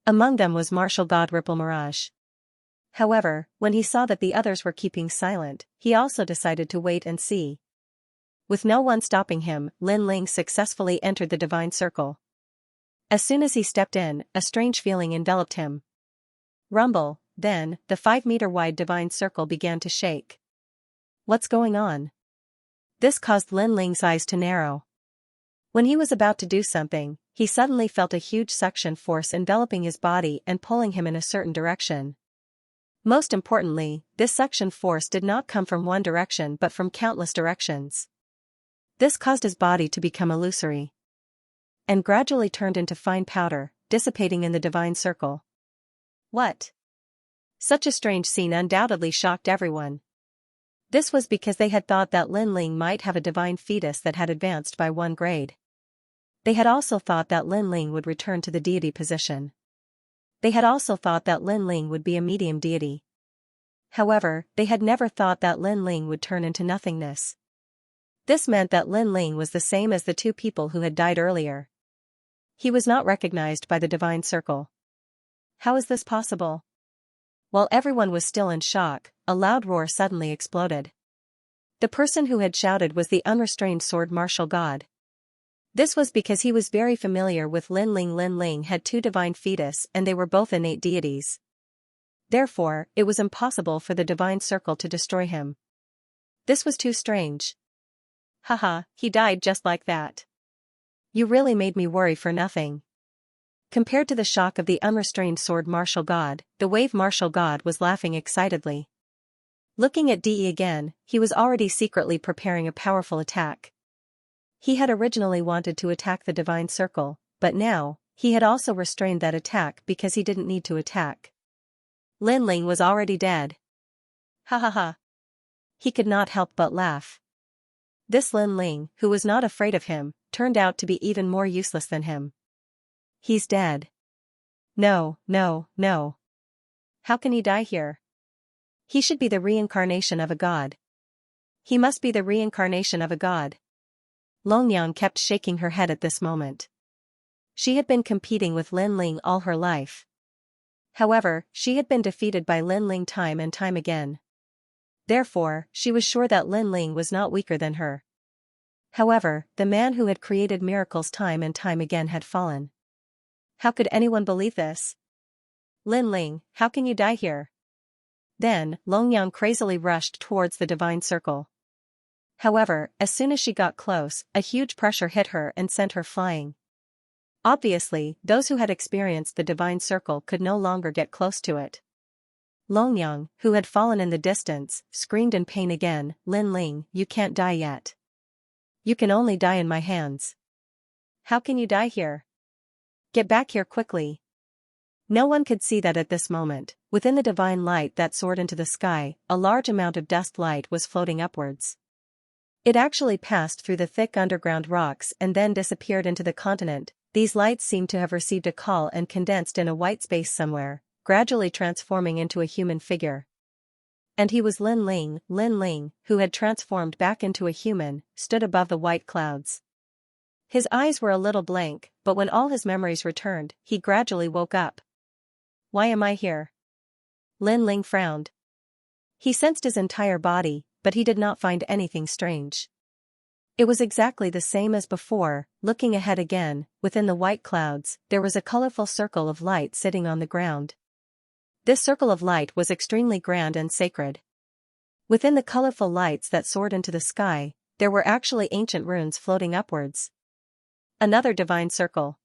Among them was martial god Ripple Mirage. However, when he saw that the others were keeping silent, he also decided to wait and see. With no one stopping him, Lin Ling successfully entered the divine circle. As soon as he stepped in, a strange feeling enveloped him. Rumble. Then, the 5-meter-wide divine circle began to shake. What's going on? This caused Lin Ling's eyes to narrow. When he was about to do something, he suddenly felt a huge suction force enveloping his body and pulling him in a certain direction. Most importantly, this suction force did not come from one direction but from countless directions. This caused his body to become illusory and gradually turned into fine powder, dissipating in the divine circle. What? Such a strange scene undoubtedly shocked everyone. This was because they had thought that Lin Ling might have a divine fetus that had advanced by 1 grade. They had also thought that Lin Ling would return to the deity position. They had also thought that Lin Ling would be a medium deity. However, they had never thought that Lin Ling would turn into nothingness. This meant that Lin Ling was the same as the 2 people who had died earlier. He was not recognized by the divine circle. How is this possible? While everyone was still in shock, a loud roar suddenly exploded. The person who had shouted was the unrestrained sword martial god. This was because he was very familiar with Lin Ling. Lin Ling had 2 divine fetus and they were both innate deities. Therefore, it was impossible for the divine circle to destroy him. This was too strange. Haha, he died just like that. You really made me worry for nothing. Compared to the shock of the unrestrained sword martial god, the wave martial god was laughing excitedly. Looking at Di again, he was already secretly preparing a powerful attack. He had originally wanted to attack the divine circle, but now, he had also restrained that attack because he didn't need to attack. Lin Ling was already dead. Ha ha ha. He could not help but laugh. This Lin Ling, who was not afraid of him, turned out to be even more useless than him. He's dead. No, no, no. How can he die here? He should be the reincarnation of a god. He must be the reincarnation of a god. Longyang kept shaking her head at this moment. She had been competing with Lin Ling all her life. However, she had been defeated by Lin Ling time and time again. Therefore, she was sure that Lin Ling was not weaker than her. However, the man who had created miracles time and time again had fallen. How could anyone believe this? Lin Ling, how can you die here? Then, Longyang crazily rushed towards the divine circle. However, as soon as she got close, a huge pressure hit her and sent her flying. Obviously, those who had experienced the divine circle could no longer get close to it. Longyang, who had fallen in the distance, screamed in pain again, Lin Ling, you can't die yet. You can only die in my hands. How can you die here? Get back here quickly. No one could see that at this moment, within the divine light that soared into the sky, a large amount of dust light was floating upwards. It actually passed through the thick underground rocks and then disappeared into the continent. These lights seemed to have received a call and condensed in a white space somewhere, gradually transforming into a human figure. And he was Lin Ling, who had transformed back into a human, stood above the white clouds. His eyes were a little blank, but when all his memories returned, he gradually woke up. Why am I here? Lin Ling frowned. He sensed his entire body, but he did not find anything strange. It was exactly the same as before. Looking ahead again, within the white clouds, there was a colorful circle of light sitting on the ground. This circle of light was extremely grand and sacred. Within the colorful lights that soared into the sky, there were actually ancient runes floating upwards. Another divine circle.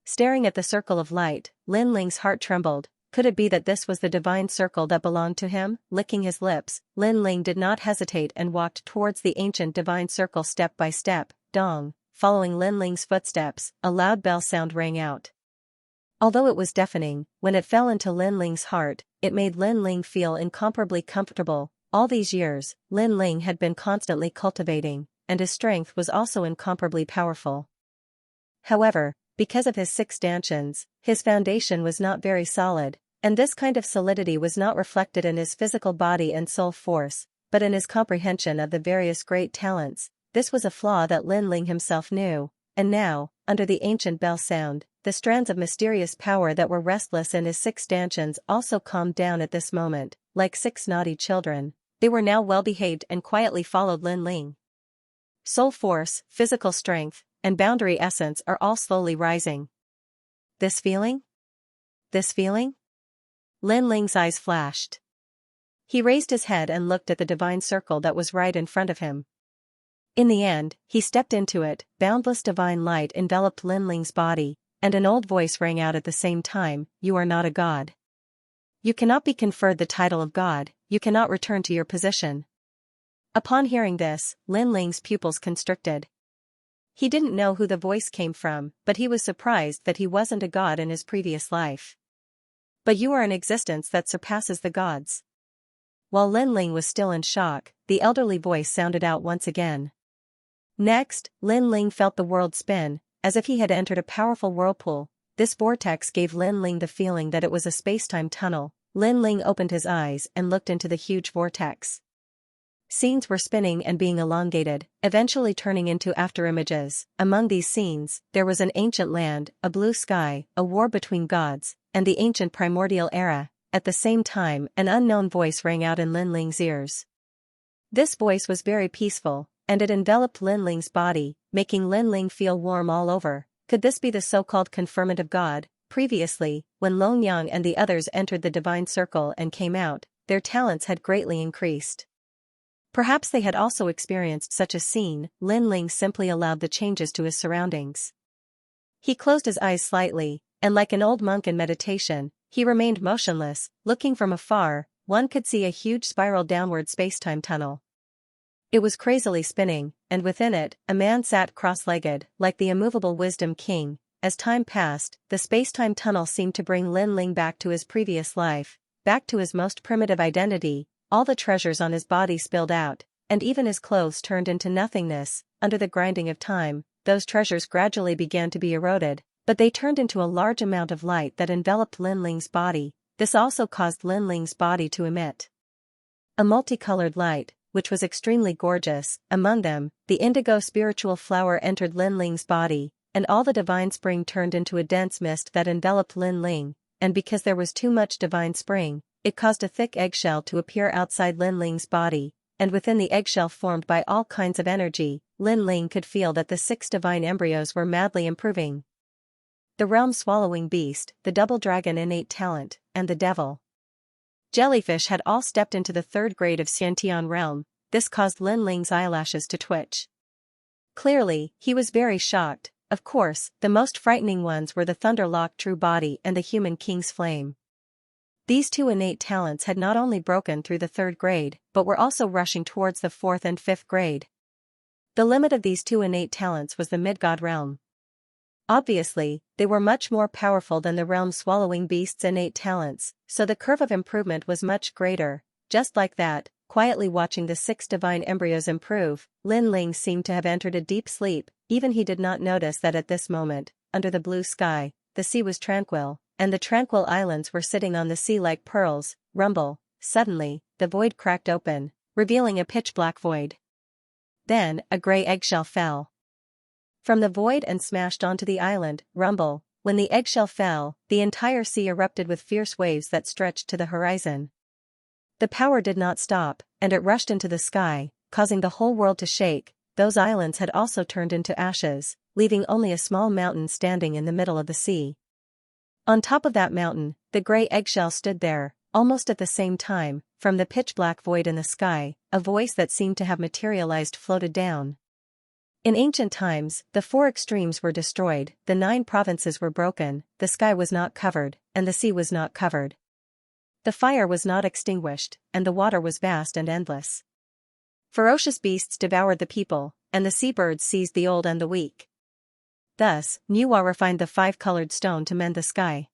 Staring at the circle of light, Lin Ling's heart trembled. Could it be that this was the divine circle that belonged to him? Licking his lips, Lin Ling did not hesitate and walked towards the ancient divine circle step by step. Dong, following Lin Ling's footsteps, a loud bell sound rang out. Although it was deafening, when it fell into Lin Ling's heart, it made Lin Ling feel incomparably comfortable. All these years, Lin Ling had been constantly cultivating, and his strength was also incomparably powerful. However, because of his 6 stanchions, his foundation was not very solid, and this kind of solidity was not reflected in his physical body and soul force, but in his comprehension of the various great talents. This was a flaw that Lin Ling himself knew, and now, under the ancient bell sound, the strands of mysterious power that were restless in his 6 stanchions also calmed down at this moment. Like 6 naughty children, they were now well-behaved and quietly followed Lin Ling. Soul force, physical strength, and boundary essence are all slowly rising. This feeling? This feeling? Lin Ling's eyes flashed. He raised his head and looked at the divine circle that was right in front of him. In the end, he stepped into it. Boundless divine light enveloped Lin Ling's body, and an old voice rang out at the same time, you are not a god. You cannot be conferred the title of god, you cannot return to your position. Upon hearing this, Lin Ling's pupils constricted. He didn't know who the voice came from, but he was surprised that he wasn't a god in his previous life. But you are an existence that surpasses the gods. While Lin Ling was still in shock, the elderly voice sounded out once again. Next, Lin Ling felt the world spin, as if he had entered a powerful whirlpool. This vortex gave Lin Ling the feeling that it was a space-time tunnel. Lin Ling opened his eyes and looked into the huge vortex. Scenes were spinning and being elongated, eventually turning into afterimages. Among these scenes, there was an ancient land, a blue sky, a war between gods, and the ancient primordial era. At the same time, an unknown voice rang out in Lin Ling's ears. This voice was very peaceful, and it enveloped Lin Ling's body, making Lin Ling feel warm all over. Could this be the so-called conferment of God? Previously, when Longyang and the others entered the divine circle and came out, their talents had greatly increased. Perhaps they had also experienced such a scene. Lin Ling simply allowed the changes to his surroundings. He closed his eyes slightly, and like an old monk in meditation, he remained motionless. Looking from afar, one could see a huge spiral downward space-time tunnel. It was crazily spinning, and within it, a man sat cross-legged, like the immovable wisdom king. As time passed, the space-time tunnel seemed to bring Lin Ling back to his previous life, back to his most primitive identity. All the treasures on his body spilled out, and even his clothes turned into nothingness. Under the grinding of time, those treasures gradually began to be eroded, but they turned into a large amount of light that enveloped Lin Ling's body. This also caused Lin Ling's body to emit a multicolored light, which was extremely gorgeous. Among them, the indigo spiritual flower entered Lin Ling's body, and all the divine spring turned into a dense mist that enveloped Lin Ling, and because there was too much divine spring, it caused a thick eggshell to appear outside Lin Ling's body, and within the eggshell formed by all kinds of energy, Lin Ling could feel that the 6 divine embryos were madly improving. The realm-swallowing beast, the double dragon innate talent, and the devil jellyfish had all stepped into the 3rd grade of Xianxia realm. This caused Lin Ling's eyelashes to twitch. Clearly, he was very shocked. Of course, the most frightening ones were the Thunderlock True Body and the Human King's Flame. These 2 innate talents had not only broken through the 3rd grade, but were also rushing towards the 4th and 5th grade. The limit of these 2 innate talents was the Midgod realm. Obviously, they were much more powerful than the realm-swallowing beast's innate talents, so the curve of improvement was much greater. Just like that, quietly watching the 6 divine embryos improve, Lin Ling seemed to have entered a deep sleep. Even he did not notice that at this moment, under the blue sky, the sea was tranquil, and the tranquil islands were sitting on the sea like pearls. Rumble. Suddenly, the void cracked open, revealing a pitch-black void. Then, a gray eggshell fell from the void and smashed onto the island. Rumble. When the eggshell fell, the entire sea erupted with fierce waves that stretched to the horizon. The power did not stop, and it rushed into the sky, causing the whole world to shake. Those islands had also turned into ashes, leaving only a small mountain standing in the middle of the sea. On top of that mountain, the gray eggshell stood there. Almost at the same time, from the pitch-black void in the sky, a voice that seemed to have materialized floated down. In ancient times, the 4 extremes were destroyed, the 9 provinces were broken, the sky was not covered, and the sea was not covered. The fire was not extinguished, and the water was vast and endless. Ferocious beasts devoured the people, and the seabirds seized the old and the weak. Thus, Nuwa refined the 5-colored stone to mend the sky.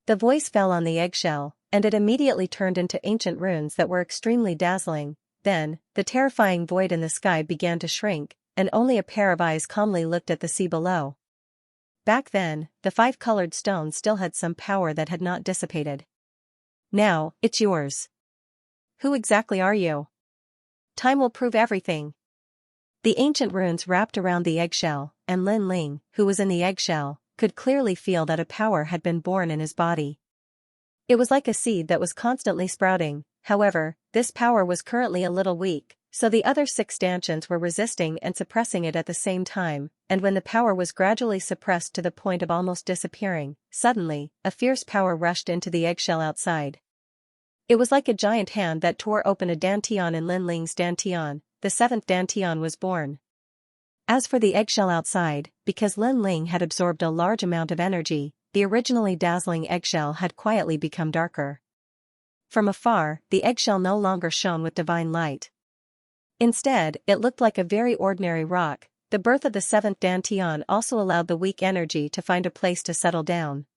The voice fell on the eggshell, and it immediately turned into ancient runes that were extremely dazzling. Then, the terrifying void in the sky began to shrink, and only a pair of eyes calmly looked at the sea below. Back then, the 5-colored stone still had some power that had not dissipated. Now, it's yours. Who exactly are you? Time will prove everything. The ancient runes wrapped around the eggshell, and Lin Ling, who was in the eggshell, could clearly feel that a power had been born in his body. It was like a seed that was constantly sprouting. However, this power was currently a little weak, so the other 6 stanchions were resisting and suppressing it at the same time, and when the power was gradually suppressed to the point of almost disappearing, suddenly, a fierce power rushed into the eggshell outside. It was like a giant hand that tore open a dantian in Lin Ling's dantian. The 7th dantian was born. As for the eggshell outside, because Lin Ling had absorbed a large amount of energy, the originally dazzling eggshell had quietly become darker. From afar, the eggshell no longer shone with divine light. Instead, it looked like a very ordinary rock. The birth of the 7th dantian also allowed the weak energy to find a place to settle down.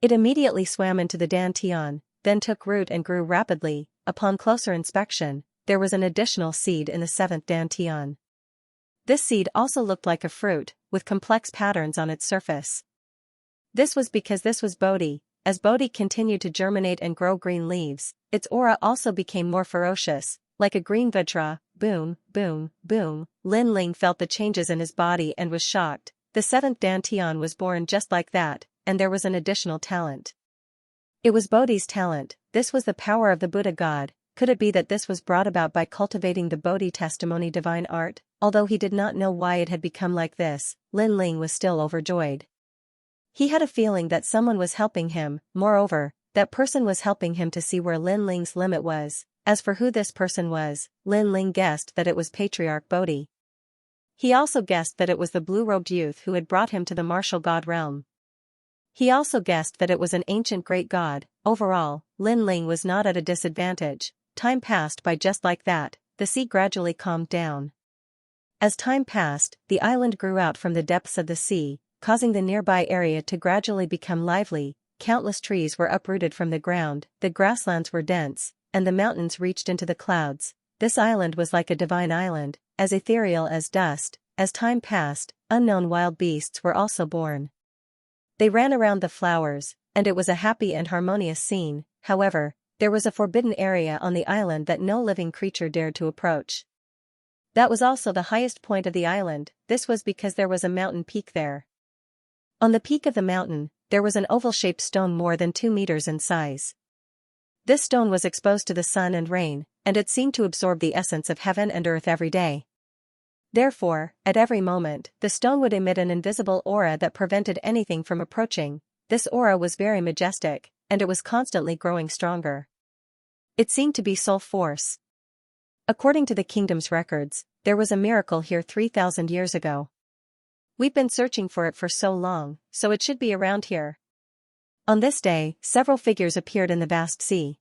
It immediately swam into the dantian, then took root and grew rapidly. Upon closer inspection, there was an additional seed in the 7th dantian. This seed also looked like a fruit, with complex patterns on its surface. This was because this was Bodhi. As Bodhi continued to germinate and grow green leaves, its aura also became more ferocious, like a green vajra. Boom, boom, boom. Lin Ling felt the changes in his body and was shocked. The 7th dantian was born just like that, and there was an additional talent. It was Bodhi's talent. This was the power of the Buddha God. Could it be that this was brought about by cultivating the Bodhi testimony divine art? Although he did not know why it had become like this, Lin Ling was still overjoyed. He had a feeling that someone was helping him. Moreover, that person was helping him to see where Lin Ling's limit was. As for who this person was, Lin Ling guessed that it was Patriarch Bodhi. He also guessed that it was the blue-robed youth who had brought him to the martial god realm. He also guessed that it was an ancient great god. Overall, Lin Ling was not at a disadvantage. Time passed by just like that. The sea gradually calmed down. As time passed, the island grew out from the depths of the sea, causing the nearby area to gradually become lively. Countless trees were uprooted from the ground, the grasslands were dense, and the mountains reached into the clouds. this island was like a divine island, as ethereal as dust. As time passed, unknown wild beasts were also born. They ran around the flowers, and it was a happy and harmonious scene. However, there was a forbidden area on the island that no living creature dared to approach. That was also the highest point of the island. This was because there was a mountain peak there. On the peak of the mountain, there was an oval-shaped stone more than 2 meters in size. This stone was exposed to the sun and rain, and it seemed to absorb the essence of heaven and earth every day. Therefore, at every moment, the stone would emit an invisible aura that prevented anything from approaching. This aura was very majestic, and it was constantly growing stronger. It seemed to be soul force. According to the kingdom's records, there was a miracle here 3,000 years ago. We've been searching for it for so long, so it should be around here. On this day, several figures appeared in the vast sea.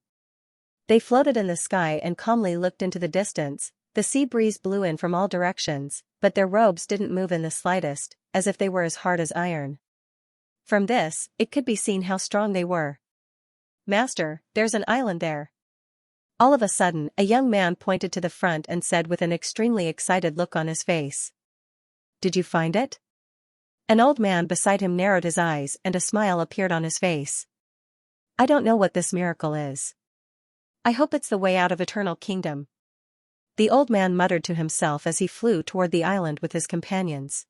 They floated in the sky and calmly looked into the distance. The sea breeze blew in from all directions, but their robes didn't move in the slightest, as if they were as hard as iron. From this, it could be seen how strong they were. "Master, there's an island there." All of a sudden, a young man pointed to the front and said with an extremely excited look on his face, "Did you find it?" An old man beside him narrowed his eyes and a smile appeared on his face. "I don't know what this miracle is. I hope it's the way out of Eternal Kingdom." The old man muttered to himself as he flew toward the island with his companions.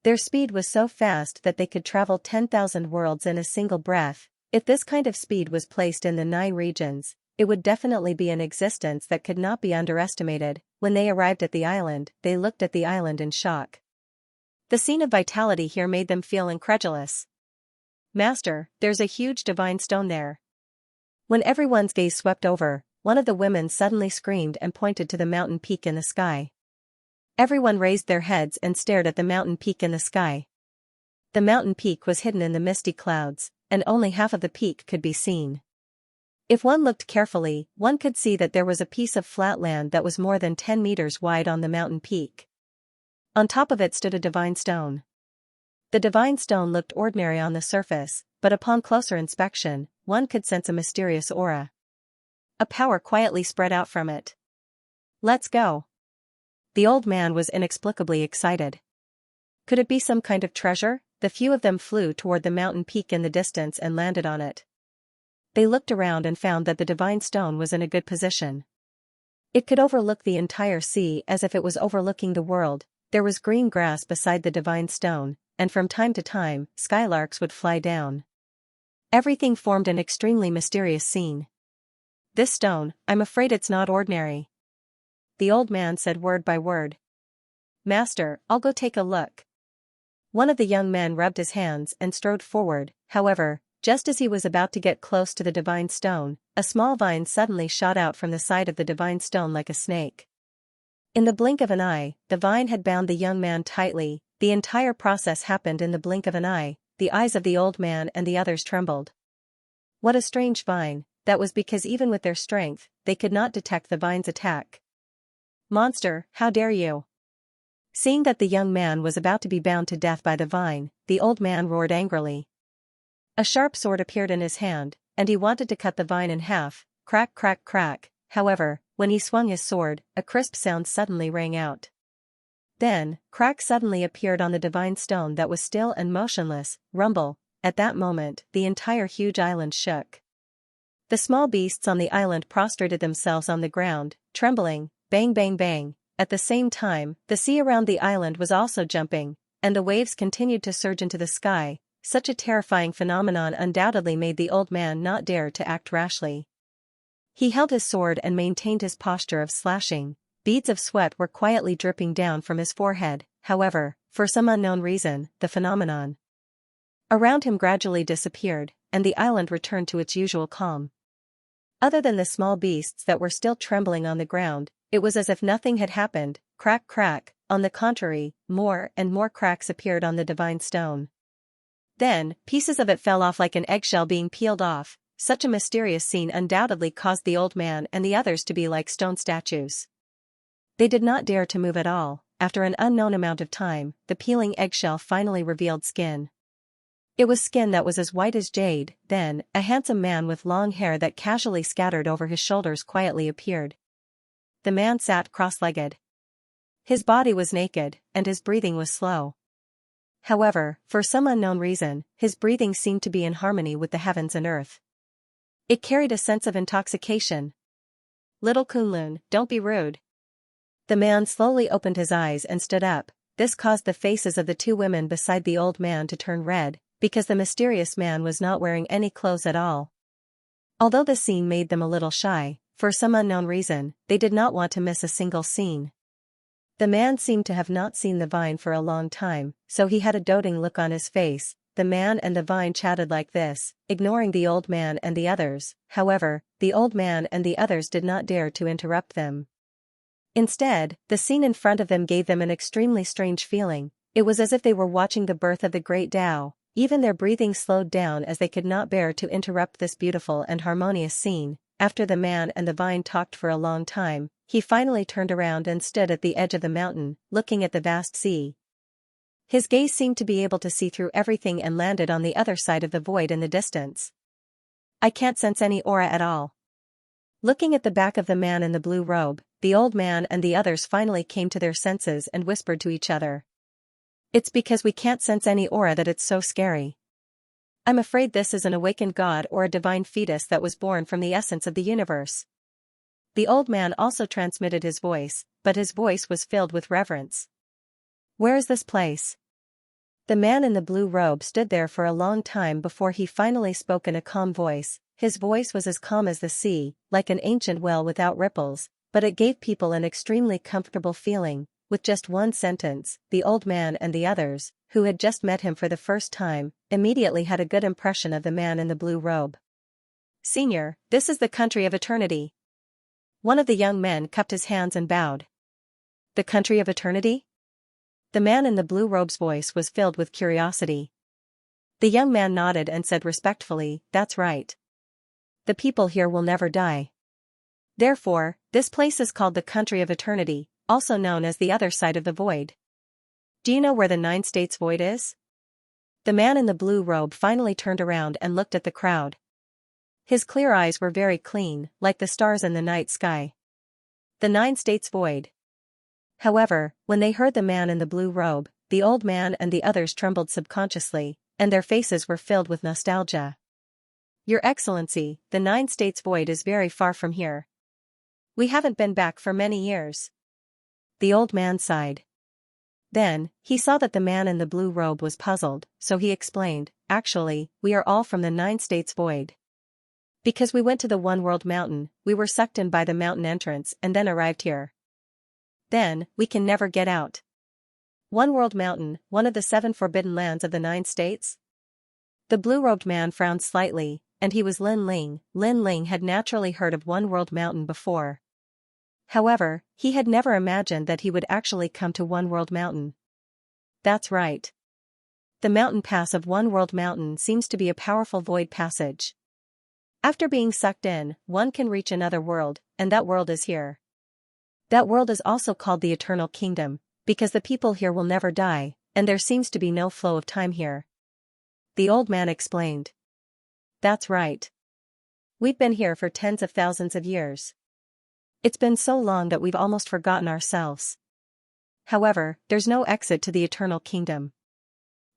Their speed was so fast that they could travel 10,000 worlds in a single breath. If this kind of speed was placed in the 9 regions, it would definitely be an existence that could not be underestimated. When they arrived at the island, they looked at the island in shock. The scene of vitality here made them feel incredulous. "Master, there's a huge divine stone there." When everyone's gaze swept over, one of the women suddenly screamed and pointed to the mountain peak in the sky. Everyone raised their heads and stared at the mountain peak in the sky. The mountain peak was hidden in the misty clouds, and only half of the peak could be seen. If one looked carefully, one could see that there was a piece of flat land that was more than 10 meters wide on the mountain peak. On top of it stood a divine stone. The divine stone looked ordinary on the surface, but upon closer inspection, one could sense a mysterious aura. A power quietly spread out from it. "Let's go." The old man was inexplicably excited. Could it be some kind of treasure? The few of them flew toward the mountain peak in the distance and landed on it. They looked around and found that the divine stone was in a good position. It could overlook the entire sea as if it was overlooking the world. There was green grass beside the divine stone, and from time to time, skylarks would fly down. Everything formed an extremely mysterious scene. "This stone, I'm afraid it's not ordinary," the old man said word by word. "Master, I'll go take a look." One of the young men rubbed his hands and strode forward. However, just as he was about to get close to the divine stone, a small vine suddenly shot out from the side of the divine stone like a snake. In the blink of an eye, the vine had bound the young man tightly. The entire process happened in the blink of an eye. The eyes of the old man and the others trembled. What a strange vine! That was because even with their strength, they could not detect the vine's attack. "Monster, how dare you!" Seeing that the young man was about to be bound to death by the vine, the old man roared angrily. A sharp sword appeared in his hand, and he wanted to cut the vine in half. Crack, crack, crack. However, when he swung his sword, a crisp sound suddenly rang out. Then, crack suddenly appeared on the divine stone that was still and motionless. Rumble. At that moment, the entire huge island shook. The small beasts on the island prostrated themselves on the ground, trembling. Bang, bang, bang. At the same time, the sea around the island was also jumping, and the waves continued to surge into the sky. Such a terrifying phenomenon undoubtedly made the old man not dare to act rashly. He held his sword and maintained his posture of slashing. Beads of sweat were quietly dripping down from his forehead. However, for some unknown reason, the phenomenon around him gradually disappeared, and the island returned to its usual calm. Other than the small beasts that were still trembling on the ground, it was as if nothing had happened. Crack, crack. On the contrary, more and more cracks appeared on the divine stone. Then, pieces of it fell off like an eggshell being peeled off. Such a mysterious scene undoubtedly caused the old man and the others to be like stone statues. They did not dare to move at all. After an unknown amount of time, the peeling eggshell finally revealed skin. It was skin that was as white as jade. Then, a handsome man with long hair that casually scattered over his shoulders quietly appeared. the man sat cross-legged. His body was naked, and his breathing was slow. However, for some unknown reason, his breathing seemed to be in harmony with the heavens and earth. It carried a sense of intoxication. "Little Kunlun, don't be rude." The man slowly opened his eyes and stood up. This caused the faces of the two women beside the old man to turn red, because the mysterious man was not wearing any clothes at all. Although the scene made them a little shy, for some unknown reason, they did not want to miss a single scene. The man seemed to have not seen the vine for a long time, so he had a doting look on his face. The man and the vine chatted like this, ignoring the old man and the others. However, the old man and the others did not dare to interrupt them. Instead, the scene in front of them gave them an extremely strange feeling. It was as if they were watching the birth of the great Tao. Even their breathing slowed down as they could not bear to interrupt this beautiful and harmonious scene. After the man and the vine talked for a long time, he finally turned around and stood at the edge of the mountain, looking at the vast sea. His gaze seemed to be able to see through everything and landed on the other side of the void in the distance. "I can't sense any aura at all." Looking at the back of the man in the blue robe, the old man and the others finally came to their senses and whispered to each other. "It's because we can't sense any aura that it's so scary. I'm afraid this is an awakened god or a divine fetus that was born from the essence of the universe." The old man also transmitted his voice, but his voice was filled with reverence. "Where is this place?" The man in the blue robe stood there for a long time before he finally spoke in a calm voice. His voice was as calm as the sea, like an ancient well without ripples, but it gave people an extremely comfortable feeling. With just one sentence, the old man and the others, who had just met him for the first time, immediately had a good impression of the man in the blue robe. "Senior, this is the country of eternity." One of the young men cupped his hands and bowed. "The country of eternity?" The man in the blue robe's voice was filled with curiosity. The young man nodded and said respectfully, "That's right. The people here will never die. Therefore, this place is called the country of eternity, also known as the other side of the void." "Do you know where the 9 states void is?" The man in the blue robe finally turned around and looked at the crowd. His clear eyes were very clean, like the stars in the night sky. "The 9 states void." However, when they heard the man in the blue robe, the old man and the others trembled subconsciously, and their faces were filled with nostalgia. "Your Excellency, the 9 states void is very far from here. We haven't been back for many years." The old man sighed. Then, he saw that the man in the blue robe was puzzled, so he explained, "Actually, we are all from the 9 states void. Because we went to the One World Mountain, we were sucked in by the mountain entrance and then arrived here. Then, we can never get out." One World Mountain, one of the 7 forbidden lands of the 9 states? The blue-robed man frowned slightly, and he was Lin Ling. Lin Ling had naturally heard of One World Mountain before. However, he had never imagined that he would actually come to One World Mountain. That's right. The mountain pass of One World Mountain seems to be a powerful void passage. After being sucked in, one can reach another world, and that world is here. That world is also called the Eternal Kingdom, because the people here will never die, and there seems to be no flow of time here. The old man explained. That's right. We've been here for tens of thousands of years. It's been so long that we've almost forgotten ourselves. However, there's no exit to the Eternal Kingdom.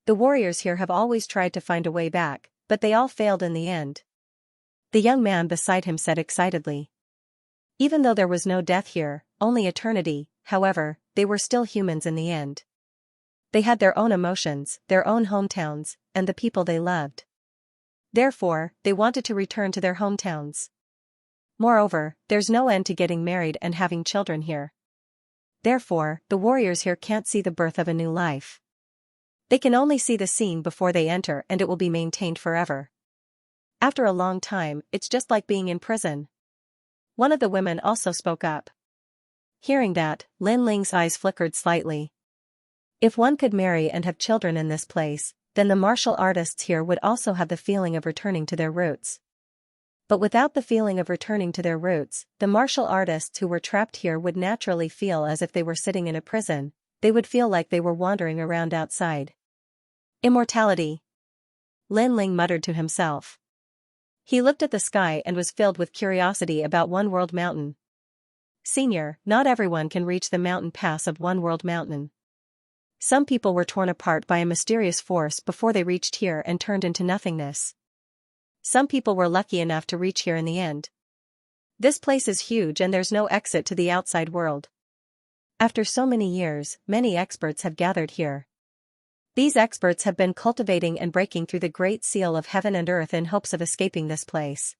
The warriors here have always tried to find a way back, but they all failed in the end. The young man beside him said excitedly. Even though there was no death here, only eternity, however, they were still humans in the end. They had their own emotions, their own hometowns, and the people they loved. Therefore, they wanted to return to their hometowns. Moreover, there's no end to getting married and having children here. Therefore, the warriors here can't see the birth of a new life. They can only see the scene before they enter, and it will be maintained forever. After a long time, it's just like being in prison. One of the women also spoke up. Hearing that, Lin Ling's eyes flickered slightly. If one could marry and have children in this place, then the martial artists here would also have the feeling of returning to their roots. But without the feeling of returning to their roots, the martial artists who were trapped here would naturally feel as if they were sitting in a prison. They would feel like they were wandering around outside. Immortality. Lin Ling muttered to himself. He looked at the sky and was filled with curiosity about One World Mountain. Senior, not everyone can reach the mountain pass of One World Mountain. Some people were torn apart by a mysterious force before they reached here and turned into nothingness. Some people were lucky enough to reach here in the end. This place is huge and there's no exit to the outside world. After so many years, many experts have gathered here. These experts have been cultivating and breaking through the great seal of heaven and earth in hopes of escaping this place.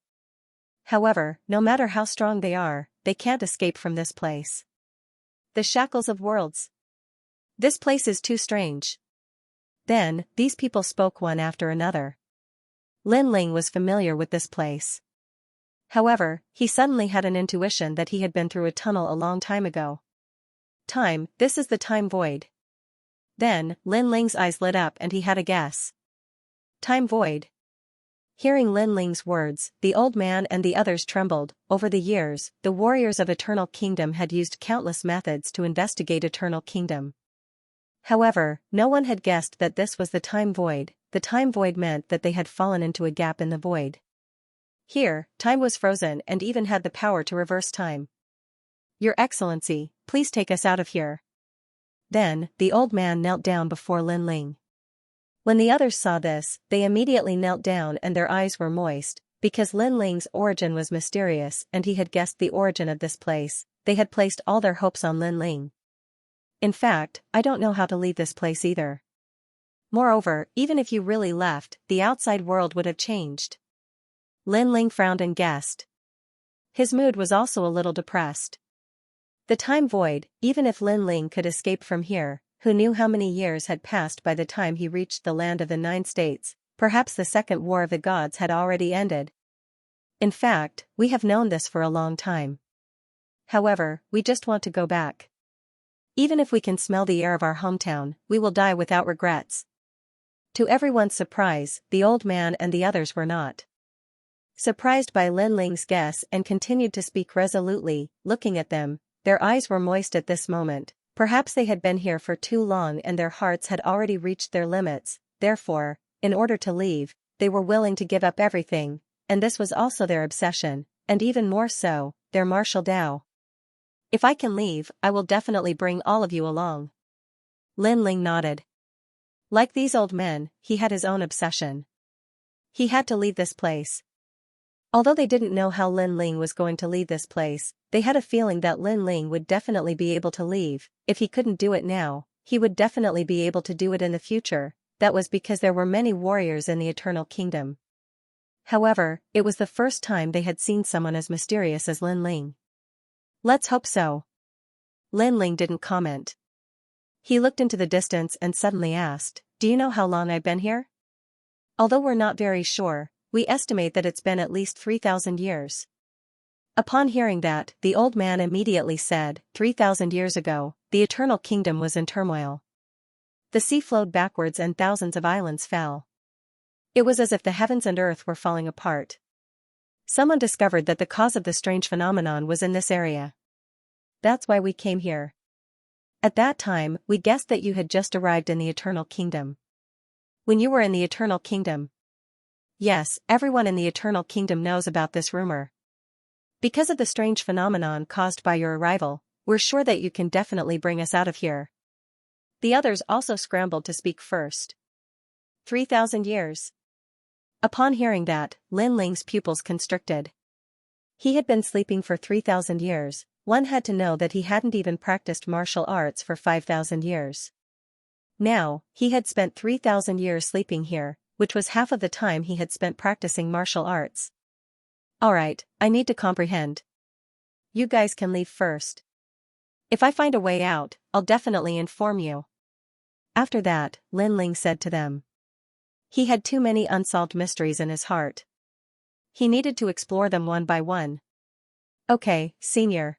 However, no matter how strong they are, they can't escape from this place. The shackles of worlds. This place is too strange. Then, these people spoke one after another. Lin Ling was familiar with this place. However, he suddenly had an intuition that he had been through a tunnel a long time ago. Time, this is the time void. Then, Lin Ling's eyes lit up and he had a guess. Time void. Hearing Lin Ling's words, the old man and the others trembled. Over the years, the warriors of Eternal Kingdom had used countless methods to investigate Eternal Kingdom. However, no one had guessed that this was the time void. The time void meant that they had fallen into a gap in the void. Here, time was frozen and even had the power to reverse time. Your Excellency, please take us out of here. Then, the old man knelt down before Lin Ling. When the others saw this, they immediately knelt down and their eyes were moist, because Lin Ling's origin was mysterious and he had guessed the origin of this place. They had placed all their hopes on Lin Ling. In fact, I don't know how to leave this place either. Moreover, even if you really left, the outside world would have changed. Lin Ling frowned and guessed. His mood was also a little depressed. The time void, even if Lin Ling could escape from here, who knew how many years had passed by the time he reached the land of the 9 states, perhaps the second war of the gods had already ended. In fact, we have known this for a long time. However, we just want to go back. Even if we can smell the air of our hometown, we will die without regrets. To everyone's surprise, the old man and the others were not surprised by Lin Ling's guess and continued to speak resolutely. Looking at them, their eyes were moist at this moment. Perhaps they had been here for too long and their hearts had already reached their limits. Therefore, in order to leave, they were willing to give up everything, and this was also their obsession, and even more so, their martial Tao. If I can leave, I will definitely bring all of you along. Lin Ling nodded. Like these old men, he had his own obsession. He had to leave this place. Although they didn't know how Lin Ling was going to leave this place, they had a feeling that Lin Ling would definitely be able to leave. If he couldn't do it now, he would definitely be able to do it in the future. That was because there were many warriors in the Eternal Kingdom. However, it was the first time they had seen someone as mysterious as Lin Ling. Let's hope so. Lin Ling didn't comment. He looked into the distance and suddenly asked, do you know how long I've been here? Although we're not very sure, we estimate that it's been at least 3,000 years. Upon hearing that, the old man immediately said, 3,000 years ago, the Eternal Kingdom was in turmoil. The sea flowed backwards and thousands of islands fell. It was as if the heavens and earth were falling apart. Someone discovered that the cause of the strange phenomenon was in this area. That's why we came here. At that time, we guessed that you had just arrived in the Eternal Kingdom. When you were in the Eternal Kingdom? Yes, everyone in the Eternal Kingdom knows about this rumor. Because of the strange phenomenon caused by your arrival, we're sure that you can definitely bring us out of here. The others also scrambled to speak first. 3,000 years. Upon hearing that, Lin Ling's pupils constricted. He had been sleeping for 3,000 years, one had to know that he hadn't even practiced martial arts for 5,000 years. Now, he had spent 3,000 years sleeping here, which was half of the time he had spent practicing martial arts. Alright, I need to comprehend. You guys can leave first. If I find a way out, I'll definitely inform you. After that, Lin Ling said to them. He had too many unsolved mysteries in his heart. He needed to explore them one by one. Okay, Senior.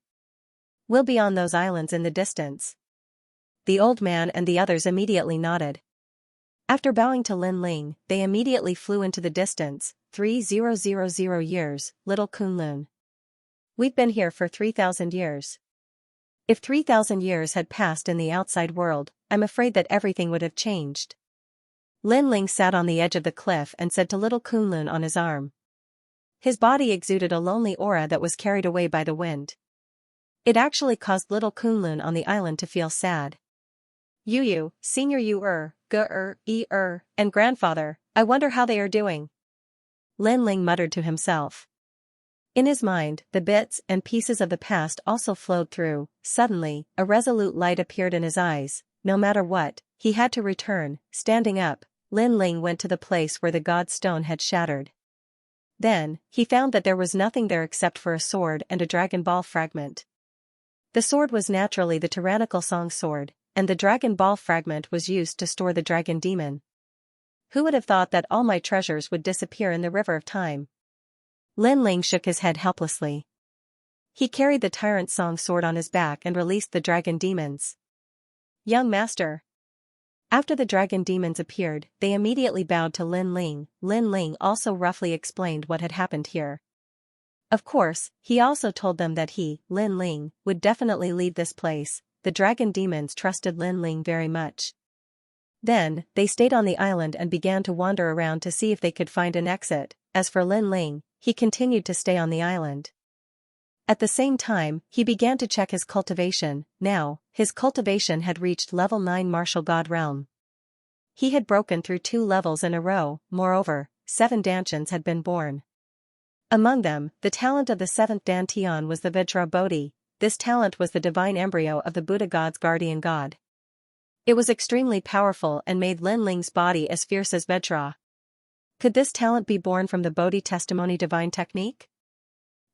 We'll be on those islands in the distance. The old man and the others immediately nodded. After bowing to Lin Ling, they immediately flew into the distance. 3,000 years, Little Kunlun. We've been here for 3,000 years. If 3,000 years had passed in the outside world, I'm afraid that everything would have changed. Lin Ling sat on the edge of the cliff and said to Little Kunlun on his arm. His body exuded a lonely aura that was carried away by the wind. It actually caused little Kunlun on the island to feel sad. Yu, senior and grandfather, I wonder how they are doing. Lin Ling muttered to himself. In his mind, the bits and pieces of the past also flowed through. Suddenly, a resolute light appeared in his eyes. No matter what, he had to return. Standing up, Lin Ling went to the place where the god stone had shattered. Then, he found that there was nothing there except for a sword and a Dragon Ball fragment. The sword was naturally the tyrannical Song sword, and the Dragon Ball fragment was used to store the dragon demon. Who would have thought that all my treasures would disappear in the river of time? Lin Ling shook his head helplessly. He carried the tyrant Song sword on his back and released the dragon demons. Young master. After the dragon demons appeared, they immediately bowed to Lin Ling. Lin Ling also roughly explained what had happened here. Of course, he also told them that he, Lin Ling, would definitely leave this place. The dragon demons trusted Lin Ling very much. Then, they stayed on the island and began to wander around to see if they could find an exit. As for Lin Ling, he continued to stay on the island. At the same time, he began to check his cultivation. Now, his cultivation had reached level 9 martial god realm. He had broken through 2 levels in a row. Moreover, 7 Dantians had been born. Among them, the talent of the 7th Dantian was the Vajra Bodhi. This talent was the divine embryo of the Buddha god's guardian god. It was extremely powerful and made Lin Ling's body as fierce as Vajra. Could this talent be born from the Bodhi testimony divine technique?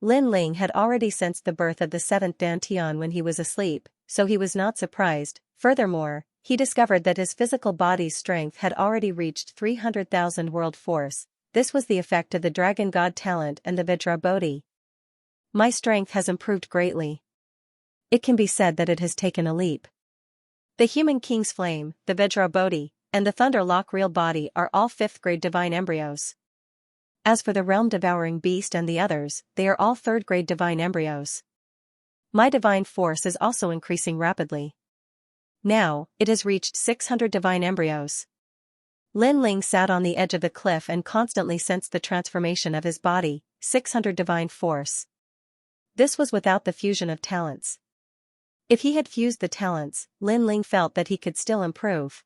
Lin Ling had already sensed the birth of the 7th Dantian when he was asleep, so he was not surprised. Furthermore, he discovered that his physical body's strength had already reached 300,000 world force. This was the effect of the Dragon God talent and the Vajra Bodhi. My strength has improved greatly. It can be said that it has taken a leap. The Human King's Flame, the Vajra Bodhi, and the Thunder Lock Real Body are all 5th grade divine embryos. As for the Realm Devouring Beast and the others, they are all 3rd grade divine embryos. My divine force is also increasing rapidly. Now, it has reached 600 divine embryos. Lin Ling sat on the edge of the cliff and constantly sensed the transformation of his body. 600 divine force. This was without the fusion of talents. If he had fused the talents, Lin Ling felt that he could still improve.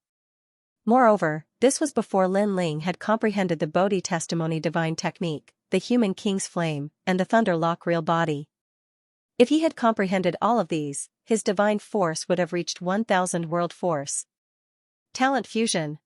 Moreover, this was before Lin Ling had comprehended the Bodhi testimony divine technique, the Human King's Flame, and the Thunder Lock Real Body. If he had comprehended all of these, his divine force would have reached 1,000 world force. Talent fusion.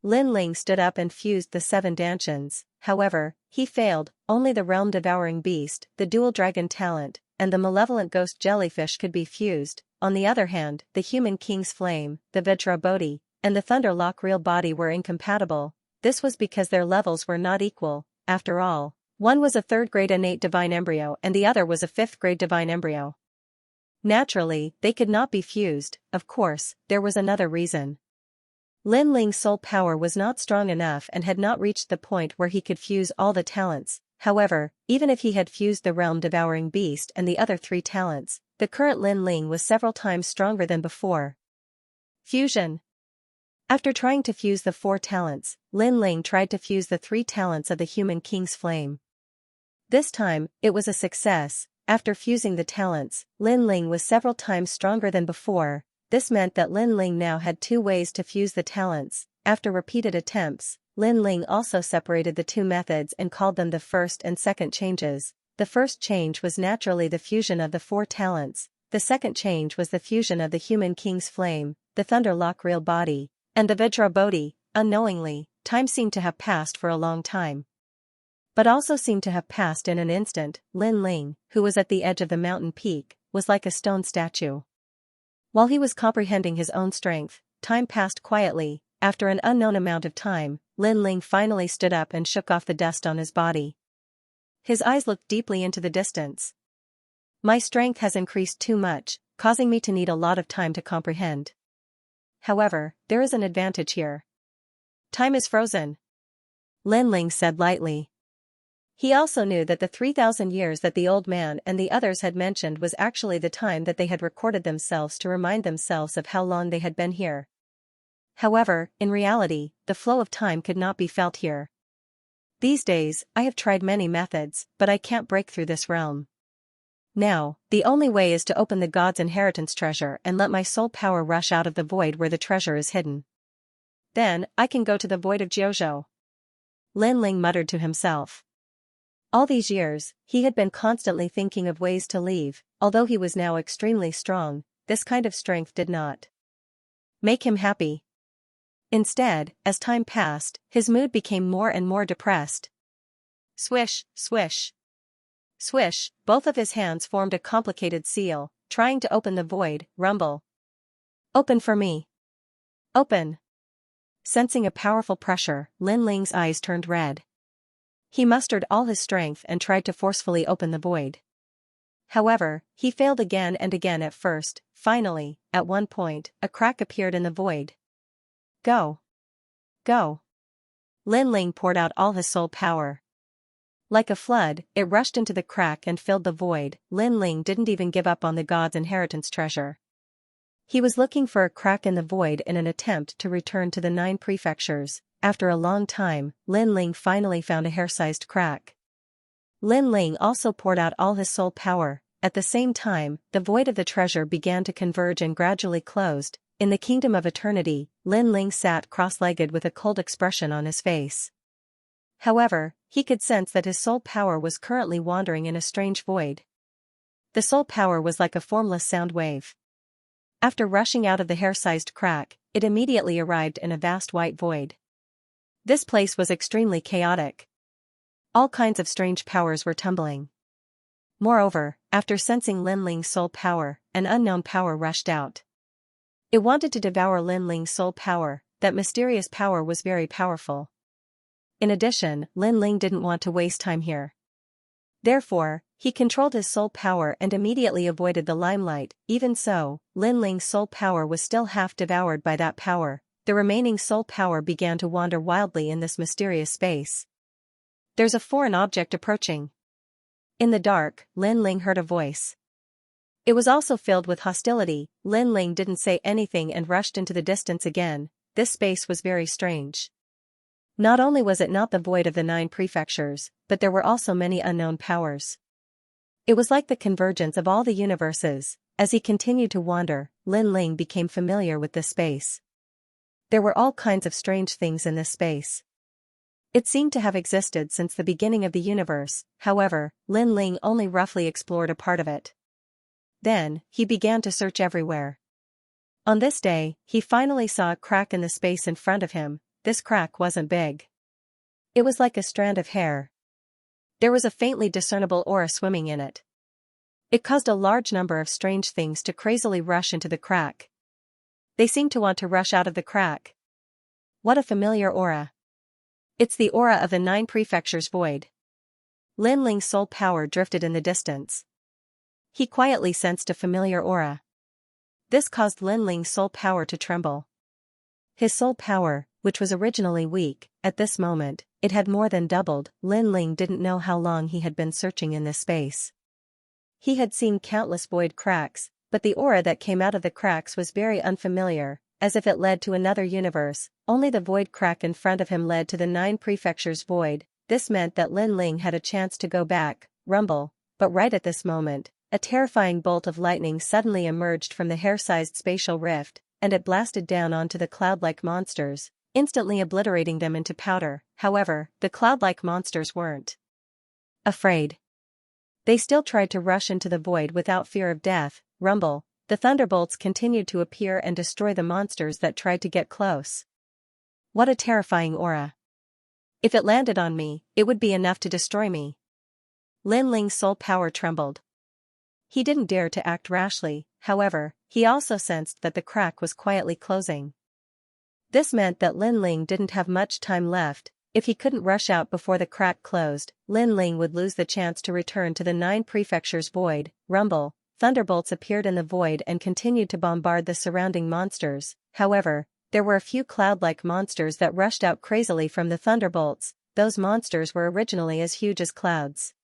Lin Ling stood up and fused the 7 Dantians. However, he failed. Only the Realm Devouring Beast, the Dual Dragon talent, and the Malevolent Ghost Jellyfish could be fused. On the other hand, the Human King's Flame, the Vajra Bodhi, and the Thunder Lock Real Body were incompatible. This was because their levels were not equal. After all, one was a 3rd grade innate divine embryo and the other was a 5th grade divine embryo. Naturally, they could not be fused. Of course, there was another reason. Lin Ling's soul power was not strong enough and had not reached the point where he could fuse all the talents. However, even if he had fused the Realm Devouring Beast and the other 3 talents, the current Lin Ling was several times stronger than before. Fusion. After trying to fuse the 4 talents, Lin Ling tried to fuse the 3 talents of the Human King's Flame. This time, it was a success. After fusing the talents, Lin Ling was several times stronger than before. This meant that Lin Ling now had 2 ways to fuse the talents. After repeated attempts, Lin Ling also separated the 2 methods and called them the first and second changes. The first change was naturally the fusion of the 4 talents. The second change was the fusion of the Human King's Flame, the Thunder Lock Real Body, and the Vajra Bodhi. Unknowingly, time seemed to have passed for a long time. But also seemed to have passed in an instant. Lin Ling, who was at the edge of the mountain peak, was like a stone statue. While he was comprehending his own strength, time passed quietly. After an unknown amount of time, Lin Ling finally stood up and shook off the dust on his body. His eyes looked deeply into the distance. My strength has increased too much, causing me to need a lot of time to comprehend. However, there is an advantage here. Time is frozen. Lin Ling said lightly. He also knew that the 3,000 years that the old man and the others had mentioned was actually the time that they had recorded themselves to remind themselves of how long they had been here. However, in reality, the flow of time could not be felt here. These days, I have tried many methods, but I can't break through this realm. Now, the only way is to open the god's inheritance treasure and let my soul power rush out of the void where the treasure is hidden. Then, I can go to the void of Jiuzhou. Lin Ling muttered to himself. All these years, he had been constantly thinking of ways to leave. Although he was now extremely strong, this kind of strength did not make him happy. Instead, as time passed, his mood became more and more depressed. Swish, swish. Swish, both of his hands formed a complicated seal, trying to open the void. Rumble. Open for me. Open. Sensing a powerful pressure, Lin Ling's eyes turned red. He mustered all his strength and tried to forcefully open the void. However, he failed again and again at first. Finally, at one point, a crack appeared in the void. Go. Go. Lin Ling poured out all his soul power. Like a flood, it rushed into the crack and filled the void. Lin Ling didn't even give up on the god's inheritance treasure. He was looking for a crack in the void in an attempt to return to the 9 prefectures. After a long time, Lin Ling finally found a hair-sized crack. Lin Ling also poured out all his soul power. At the same time, the void of the treasure began to converge and gradually closed. In the kingdom of eternity, Lin Ling sat cross-legged with a cold expression on his face. However, he could sense that his soul power was currently wandering in a strange void. The soul power was like a formless sound wave. After rushing out of the hair-sized crack, it immediately arrived in a vast white void. This place was extremely chaotic. All kinds of strange powers were tumbling. Moreover, after sensing Lin Ling's soul power, an unknown power rushed out. It wanted to devour Lin Ling's soul power. That mysterious power was very powerful. In addition, Lin Ling didn't want to waste time here. Therefore, he controlled his soul power and immediately avoided the limelight. Even so, Lin Ling's soul power was still half devoured by that power. The remaining soul power began to wander wildly in this mysterious space. There's a foreign object approaching. In the dark, Lin Ling heard a voice. It was also filled with hostility. Lin Ling didn't say anything and rushed into the distance again. This space was very strange. Not only was it not the void of the 9 prefectures, but there were also many unknown powers. It was like the convergence of all the universes. As he continued to wander, Lin Ling became familiar with this space. There were all kinds of strange things in this space. It seemed to have existed since the beginning of the universe. However, Lin Ling only roughly explored a part of it. Then, he began to search everywhere. On this day, he finally saw a crack in the space in front of him. This crack wasn't big. It was like a strand of hair. There was a faintly discernible aura swimming in it. It caused a large number of strange things to crazily rush into the crack. They seemed to want to rush out of the crack. What a familiar aura. It's the aura of the 9 prefectures void. Lin Ling's soul power drifted in the distance. He quietly sensed a familiar aura. This caused Lin Ling's soul power to tremble. His soul power, which was originally weak, at this moment, it had more than doubled. Lin Ling didn't know how long he had been searching in this space. He had seen countless void cracks, but the aura that came out of the cracks was very unfamiliar, as if it led to another universe. Only the void crack in front of him led to the 9 prefectures void. This meant that Lin Ling had a chance to go back. Rumble. But right at this moment, a terrifying bolt of lightning suddenly emerged from the hair-sized spatial rift, and it blasted down onto the cloud-like monsters, instantly obliterating them into powder. However, the cloud-like monsters weren't afraid. They still tried to rush into the void without fear of death. Rumble. The thunderbolts continued to appear and destroy the monsters that tried to get close. What a terrifying aura. If it landed on me, it would be enough to destroy me. Lin Ling's soul power trembled. He didn't dare to act rashly. However, he also sensed that the crack was quietly closing. This meant that Lin Ling didn't have much time left. If he couldn't rush out before the crack closed, Lin Ling would lose the chance to return to the 9 prefectures void. Rumble. Thunderbolts appeared in the void and continued to bombard the surrounding monsters. However, there were a few cloud-like monsters that rushed out crazily from the thunderbolts. Those monsters were originally as huge as clouds.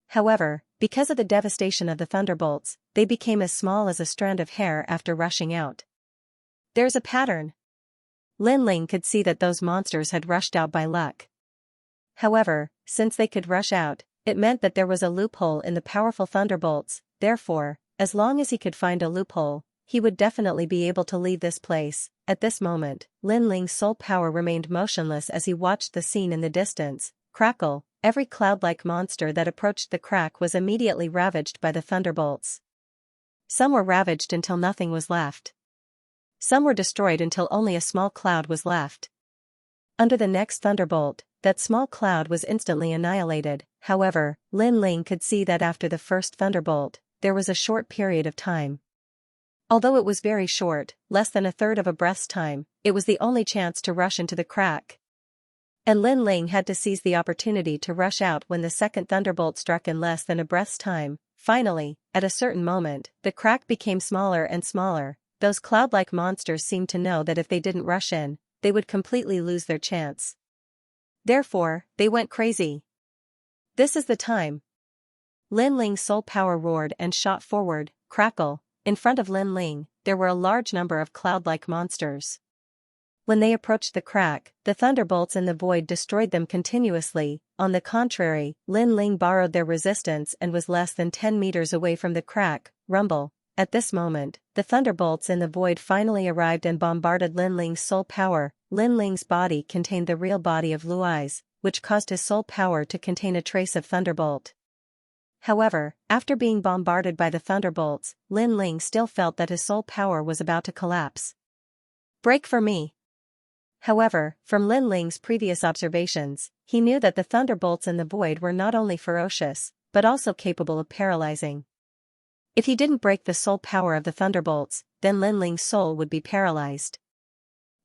However, because of the devastation of the thunderbolts, they became as small as a strand of hair after rushing out. There's a pattern. Lin Ling could see that those monsters had rushed out by luck. However, since they could rush out, It meant that there was a loophole in the powerful thunderbolts, therefore, as long as he could find a loophole, he would definitely be able to leave this place. At this moment, Lin Ling's soul power remained motionless as he watched the scene in the distance. Crackle, every cloud-like monster that approached the crack was immediately ravaged by the thunderbolts. Some were ravaged until nothing was left. Some were destroyed until only a small cloud was left. Under the next thunderbolt, that small cloud was instantly annihilated. However, Lin Ling could see that after the first thunderbolt, there was a short period of time. Although it was very short, less than a third of a breath's time, it was the only chance to rush into the crack. And Lin Ling had to seize the opportunity to rush out when the second thunderbolt struck in less than a breath's time. Finally, at a certain moment, the crack became smaller and smaller. Those cloud-like monsters seemed to know that if they didn't rush in, they would completely lose their chance. Therefore, they went crazy. This is the time. Lin Ling's soul power roared and shot forward. Crackle. In front of Lin Ling, there were a large number of cloud-like monsters. When they approached the crack, the thunderbolts in the void destroyed them continuously. On the contrary, Lin Ling borrowed their resistance and was less than 10 meters away from the crack. Rumble. At this moment, the thunderbolts in the void finally arrived and bombarded Lin Ling's soul power. Lin Ling's body contained the real body of Luai's, which caused his soul power to contain a trace of thunderbolt. However, after being bombarded by the thunderbolts, Lin Ling still felt that his soul power was about to collapse. Break for me. However, from Lin Ling's previous observations, he knew that the thunderbolts in the void were not only ferocious, but also capable of paralyzing. If he didn't break the soul power of the thunderbolts, then Lin Ling's soul would be paralyzed.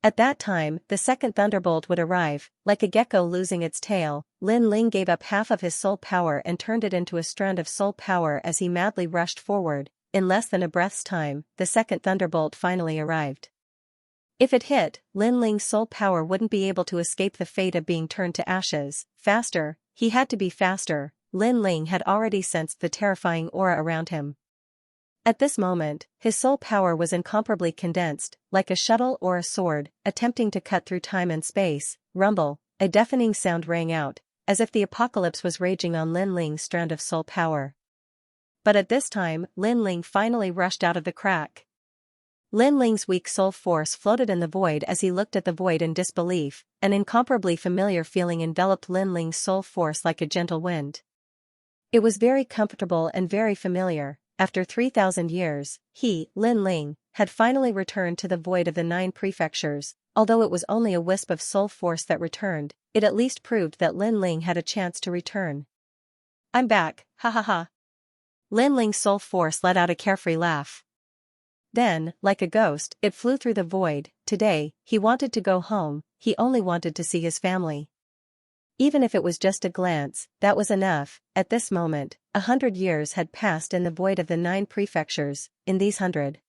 At that time, the second thunderbolt would arrive. Like a gecko losing its tail, Lin Ling gave up half of his soul power and turned it into a strand of soul power as he madly rushed forward. In less than a breath's time, the second thunderbolt finally arrived. If it hit, Lin Ling's soul power wouldn't be able to escape the fate of being turned to ashes. Faster, he had to be faster. Lin Ling had already sensed the terrifying aura around him. At this moment, his soul power was incomparably condensed, like a shuttle or a sword, attempting to cut through time and space. Rumble, a deafening sound rang out, as if the apocalypse was raging on Lin Ling's strand of soul power. But at this time, Lin Ling finally rushed out of the crack. Lin Ling's weak soul force floated in the void as he looked at the void in disbelief. An incomparably familiar feeling enveloped Lin Ling's soul force like a gentle wind. It was very comfortable and very familiar. After 3,000 years, he, Lin Ling, had finally returned to the void of the 9 prefectures. Although it was only a wisp of soul force that returned, it at least proved that Lin Ling had a chance to return. I'm back, ha ha ha. Lin Ling's soul force let out a carefree laugh. Then, like a ghost, it flew through the void. Today, he wanted to go home, he only wanted to see his family. Even if it was just a glance, that was enough. At this moment, 100 years had passed in the void of the 9 prefectures. In these 100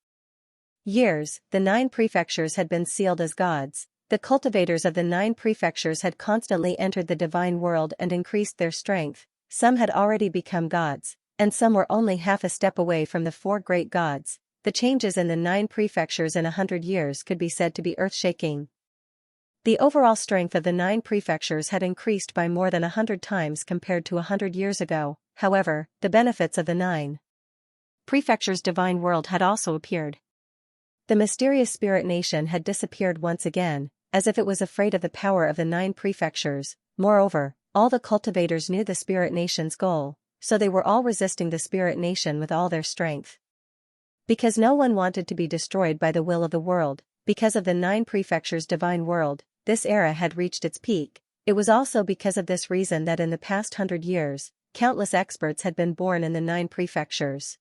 years, the 9 prefectures had been sealed as gods. The cultivators of the 9 prefectures had constantly entered the divine world and increased their strength. Some had already become gods, and some were only half a step away from the 4 great gods. The changes in the 9 prefectures in 100 years could be said to be earth-shaking. The overall strength of the 9 prefectures had increased by more than 100 times compared to 100 years ago. However, the benefits of the 9 prefectures' divine world had also appeared. The mysterious spirit nation had disappeared once again, as if it was afraid of the power of the 9 prefectures. Moreover, all the cultivators knew the spirit nation's goal, so they were all resisting the spirit nation with all their strength. Because no one wanted to be destroyed by the will of the world, because of the 9 prefectures' divine world, this era had reached its peak. It was also because of this reason that in the past 100 years, countless experts had been born in the 9 prefectures.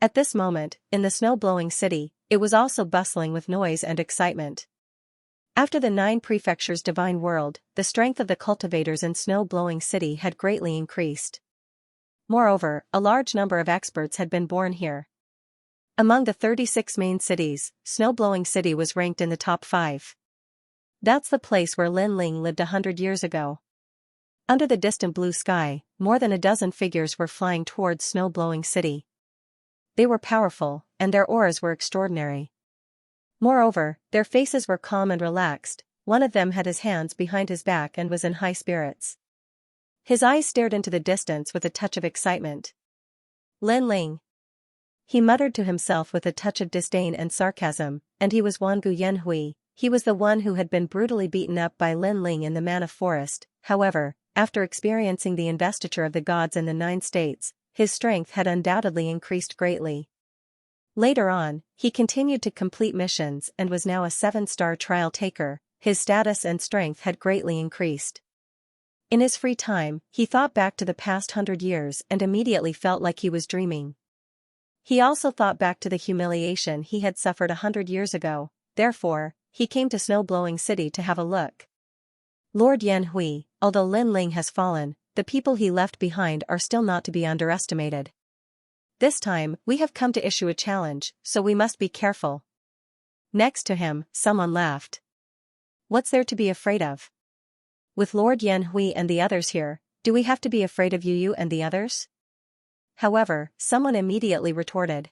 At this moment, in the snow-blowing city, it was also bustling with noise and excitement. After the 9 prefectures' divine world, the strength of the cultivators in snow-blowing city had greatly increased. Moreover, a large number of experts had been born here. Among the 36 main cities, Snow-Blowing City was ranked in the top 5. That's the place where Lin Ling lived 100 years ago. Under the distant blue sky, more than a dozen figures were flying towards Snow-Blowing City. They were powerful, and their auras were extraordinary. Moreover, their faces were calm and relaxed. One of them had his hands behind his back and was in high spirits. His eyes stared into the distance with a touch of excitement. Lin Ling. He muttered to himself with a touch of disdain and sarcasm, and he was Wangu Yanhui. He was the one who had been brutally beaten up by Lin Ling in the Mana Forest. However, after experiencing the investiture of the gods in the 9 states, his strength had undoubtedly increased greatly. Later on, he continued to complete missions and was now a 7-star trial taker. His status and strength had greatly increased. In his free time, he thought back to the past 100 years and immediately felt like he was dreaming. He also thought back to the humiliation he had suffered 100 years ago. Therefore, he came to Snow-Blowing City to have a look. Lord Yanhui, although Lin Ling has fallen, the people he left behind are still not to be underestimated. This time, we have come to issue a challenge, so we must be careful. Next to him, someone laughed. What's there to be afraid of? With Lord Yanhui and the others here, do we have to be afraid of Yu and the others? However, someone immediately retorted.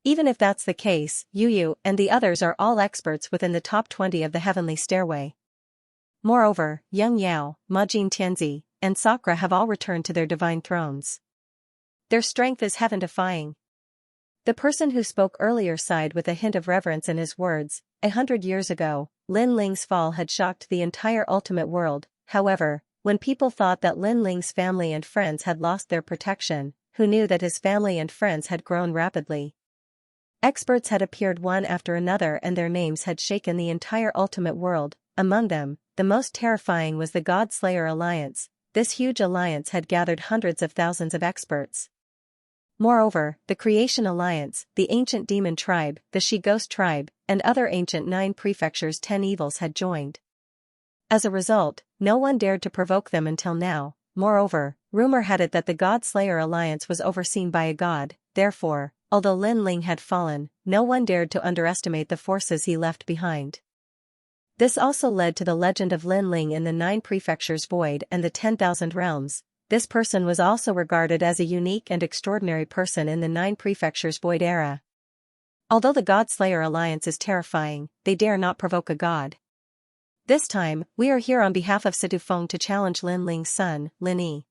Even if that's the case, Yu and the others are all experts within the top 20 of the Heavenly Stairway. Moreover, Young Yao, Majin Tianzi, and Sakura have all returned to their divine thrones. Their strength is heaven-defying. The person who spoke earlier sighed with a hint of reverence in his words. 100 years ago, Lin Ling's fall had shocked the entire ultimate world. However, when people thought that Lin Ling's family and friends had lost their protection, who knew that his family and friends had grown rapidly? Experts had appeared one after another and their names had shaken the entire ultimate world. Among them, the most terrifying was the God Slayer Alliance. This huge alliance had gathered hundreds of thousands of experts. Moreover, the Creation Alliance, the Ancient Demon Tribe, the She-Ghost Tribe, and other ancient 9 prefectures' 10 evils had joined. As a result, no one dared to provoke them until now. Moreover, rumor had it that the God Slayer Alliance was overseen by a god. Therefore, although Lin Ling had fallen, no one dared to underestimate the forces he left behind. This also led to the legend of Lin Ling in the 9 prefectures void and the 10,000 realms. This person was also regarded as a unique and extraordinary person in the 9 prefectures void era. Although the God Slayer Alliance is terrifying, they dare not provoke a god. This time, we are here on behalf of Situ Feng to challenge Lin Ling's son, Lin Yi.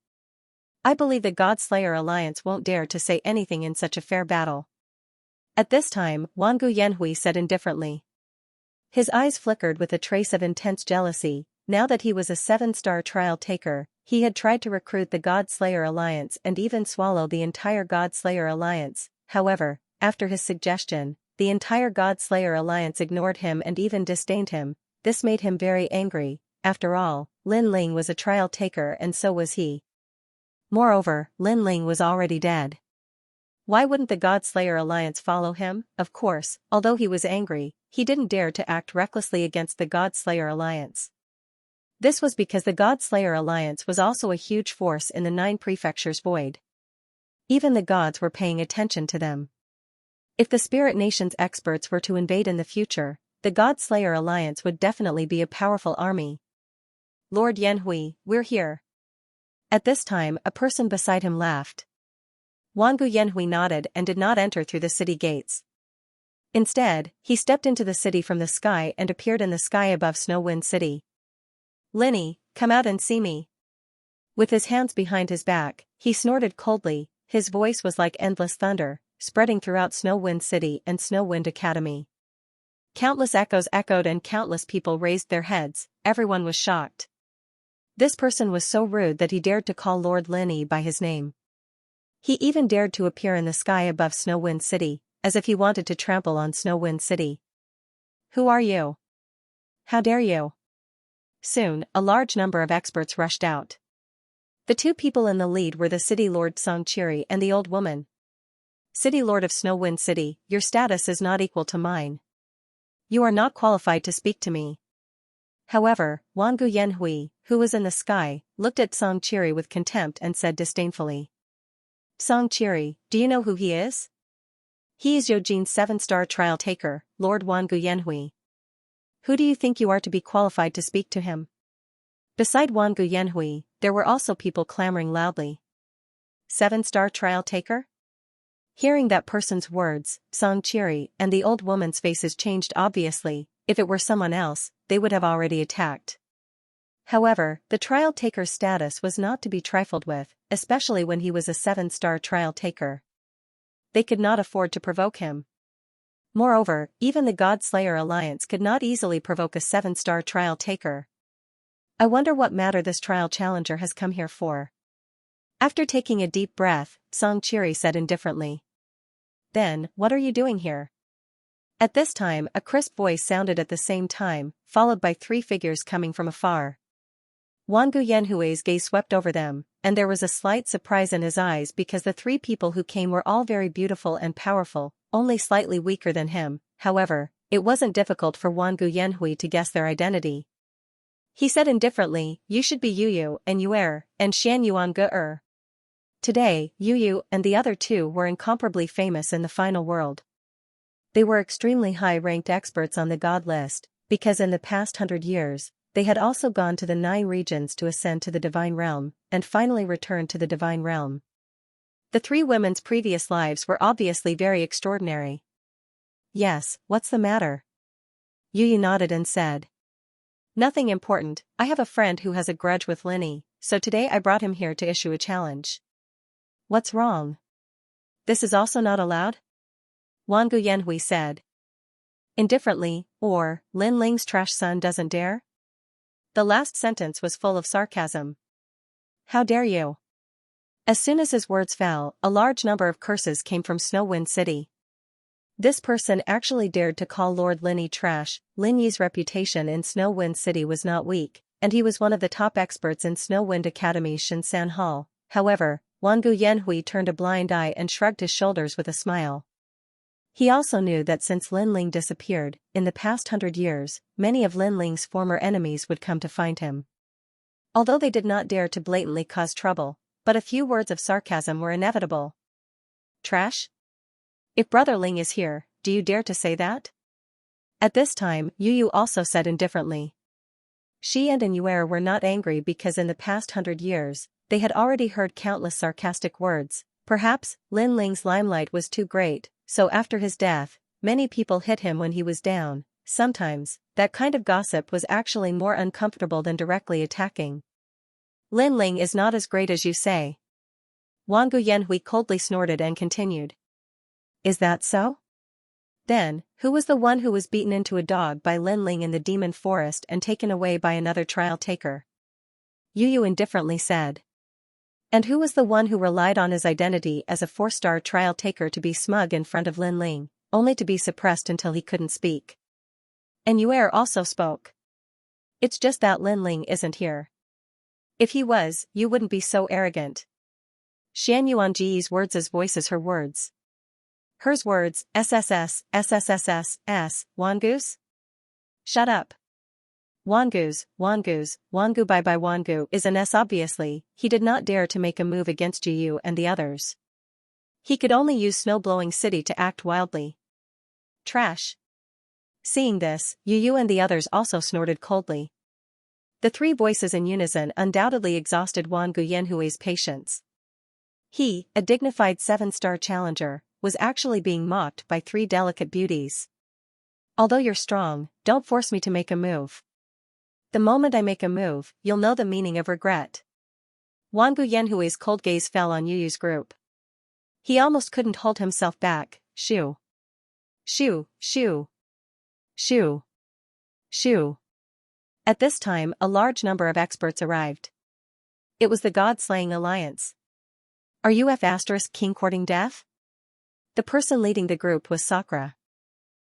I believe the God Slayer Alliance won't dare to say anything in such a fair battle. At this time, Wangu Yanhui said indifferently. His eyes flickered with a trace of intense jealousy. Now that he was a 7-star trial taker, he had tried to recruit the God Slayer Alliance and even swallow the entire God Slayer Alliance. However, after his suggestion, the entire God Slayer Alliance ignored him and even disdained him. This made him very angry. After all, Lin Ling was a trial taker and so was he. Moreover, Lin Ling was already dead. Why wouldn't the God Slayer Alliance follow him? Of course, although he was angry, he didn't dare to act recklessly against the God Slayer Alliance. This was because the God Slayer Alliance was also a huge force in the 9 prefectures void. Even the gods were paying attention to them. If the Spirit Nation's experts were to invade in the future, the God Slayer Alliance would definitely be a powerful army. Lord Yanhui, we're here. At this time, a person beside him laughed. Wangu Yanhui nodded and did not enter through the city gates. Instead, he stepped into the city from the sky and appeared in the sky above Snow-Wind City. Linny, come out and see me. With his hands behind his back, he snorted coldly. His voice was like endless thunder, spreading throughout Snow-Wind City and Snow-Wind Academy. Countless echoes echoed and countless people raised their heads. Everyone was shocked. This person was so rude that he dared to call Lord Linny by his name. He even dared to appear in the sky above Snow-Wind City, as if he wanted to trample on Snow-Wind City. Who are you? How dare you? Soon, a large number of experts rushed out. The 2 people in the lead were the City Lord Songqiri and the old woman. City Lord of Snow-Wind City, your status is not equal to mine. You are not qualified to speak to me. However, Wangu Yanhui, who was in the sky, looked at Songqiri with contempt and said disdainfully. Songqiri, do you know who he is? He is Yojin's 7-star trial taker, Lord Wangu Yanhui. Who do you think you are to be qualified to speak to him? Beside Wangu Yanhui, there were also people clamoring loudly. 7-star trial taker? Hearing that person's words, Songqiri and the old woman's faces changed obviously. If it were someone else, they would have already attacked. However, the trial taker's status was not to be trifled with, especially when he was a 7-star trial taker. They could not afford to provoke him. Moreover, even the God Slayer Alliance could not easily provoke a 7-star trial taker. I wonder what matter this trial challenger has come here for. After taking a deep breath, Xianxia said indifferently. Then, what are you doing here? At this time, a crisp voice sounded at the same time, followed by 3 figures coming from afar. Wangu Yanhui's gaze swept over them, and there was a slight surprise in his eyes because the 3 people who came were all very beautiful and powerful, only slightly weaker than him. However, it wasn't difficult for Wangu Yanhui to guess their identity. He said indifferently, "You should be Yu and Yuer, and Xian Yuan. Today, Yu and the other 2 were incomparably famous in the final world. They were extremely high-ranked experts on the god list, because in the past 100 years, they had also gone to the 9 regions to ascend to the divine realm, and finally returned to the divine realm. The 3 women's previous lives were obviously very extraordinary. Yes, what's the matter? Yu nodded and said. Nothing important, I have a friend who has a grudge with Linny, so today I brought him here to issue a challenge. What's wrong? This is also not allowed? Wangu Yanhui said. Indifferently, or, Lin Ling's trash son doesn't dare? The last sentence was full of sarcasm. How dare you? As soon as his words fell, a large number of curses came from Snowwind City. This person actually dared to call Lord Linny trash. Lin Yi's reputation in Snowwind City was not weak, and he was one of the top experts in Snowwind Academy's Shinsan Hall. However, Wangu Yanhui turned a blind eye and shrugged his shoulders with a smile. He also knew that since Lin Ling disappeared, in the past 100 years, many of Lin Ling's former enemies would come to find him. Although they did not dare to blatantly cause trouble, but a few words of sarcasm were inevitable. Trash? If Brother Ling is here, do you dare to say that? At this time, Yu also said indifferently. She and Yuer were not angry because in the past 100 years, they had already heard countless sarcastic words. Perhaps, Lin Ling's limelight was too great. So after his death, many people hit him when he was down. Sometimes, that kind of gossip was actually more uncomfortable than directly attacking. Lin Ling is not as great as you say. Wangu Yanhui coldly snorted and continued. Is that so? Then, who was the one who was beaten into a dog by Lin Ling in the demon forest and taken away by another trial taker? Yu indifferently said. And who was the one who relied on his identity as a 4-star trial taker to be smug in front of Lin Ling, only to be suppressed until he couldn't speak? And Yuer also spoke. It's just that Lin Ling isn't here. If he was, you wouldn't be so arrogant. Xian Yuanji's words as voices her words. Hers words, SSS, Wangu's? Shut up. Wangu bye Wangu is an S. Obviously, he did not dare to make a move against Yu and the others. He could only use Snow-Blowing City to act wildly. Trash. Seeing this, Yu and the others also snorted coldly. The 3 voices in unison undoubtedly exhausted Wangu Yanhui's patience. He, a dignified 7-star challenger, was actually being mocked by 3 delicate beauties. Although you're strong, don't force me to make a move. The moment I make a move, you'll know the meaning of regret. Wangu Yanhui's cold gaze fell on Yu's group. He almost couldn't hold himself back. Shoo. Shoo, shoo. Shoo. Shoo. At this time, a large number of experts arrived. It was the God-Slaying Alliance. Are you King courting death? The person leading the group was Sakura.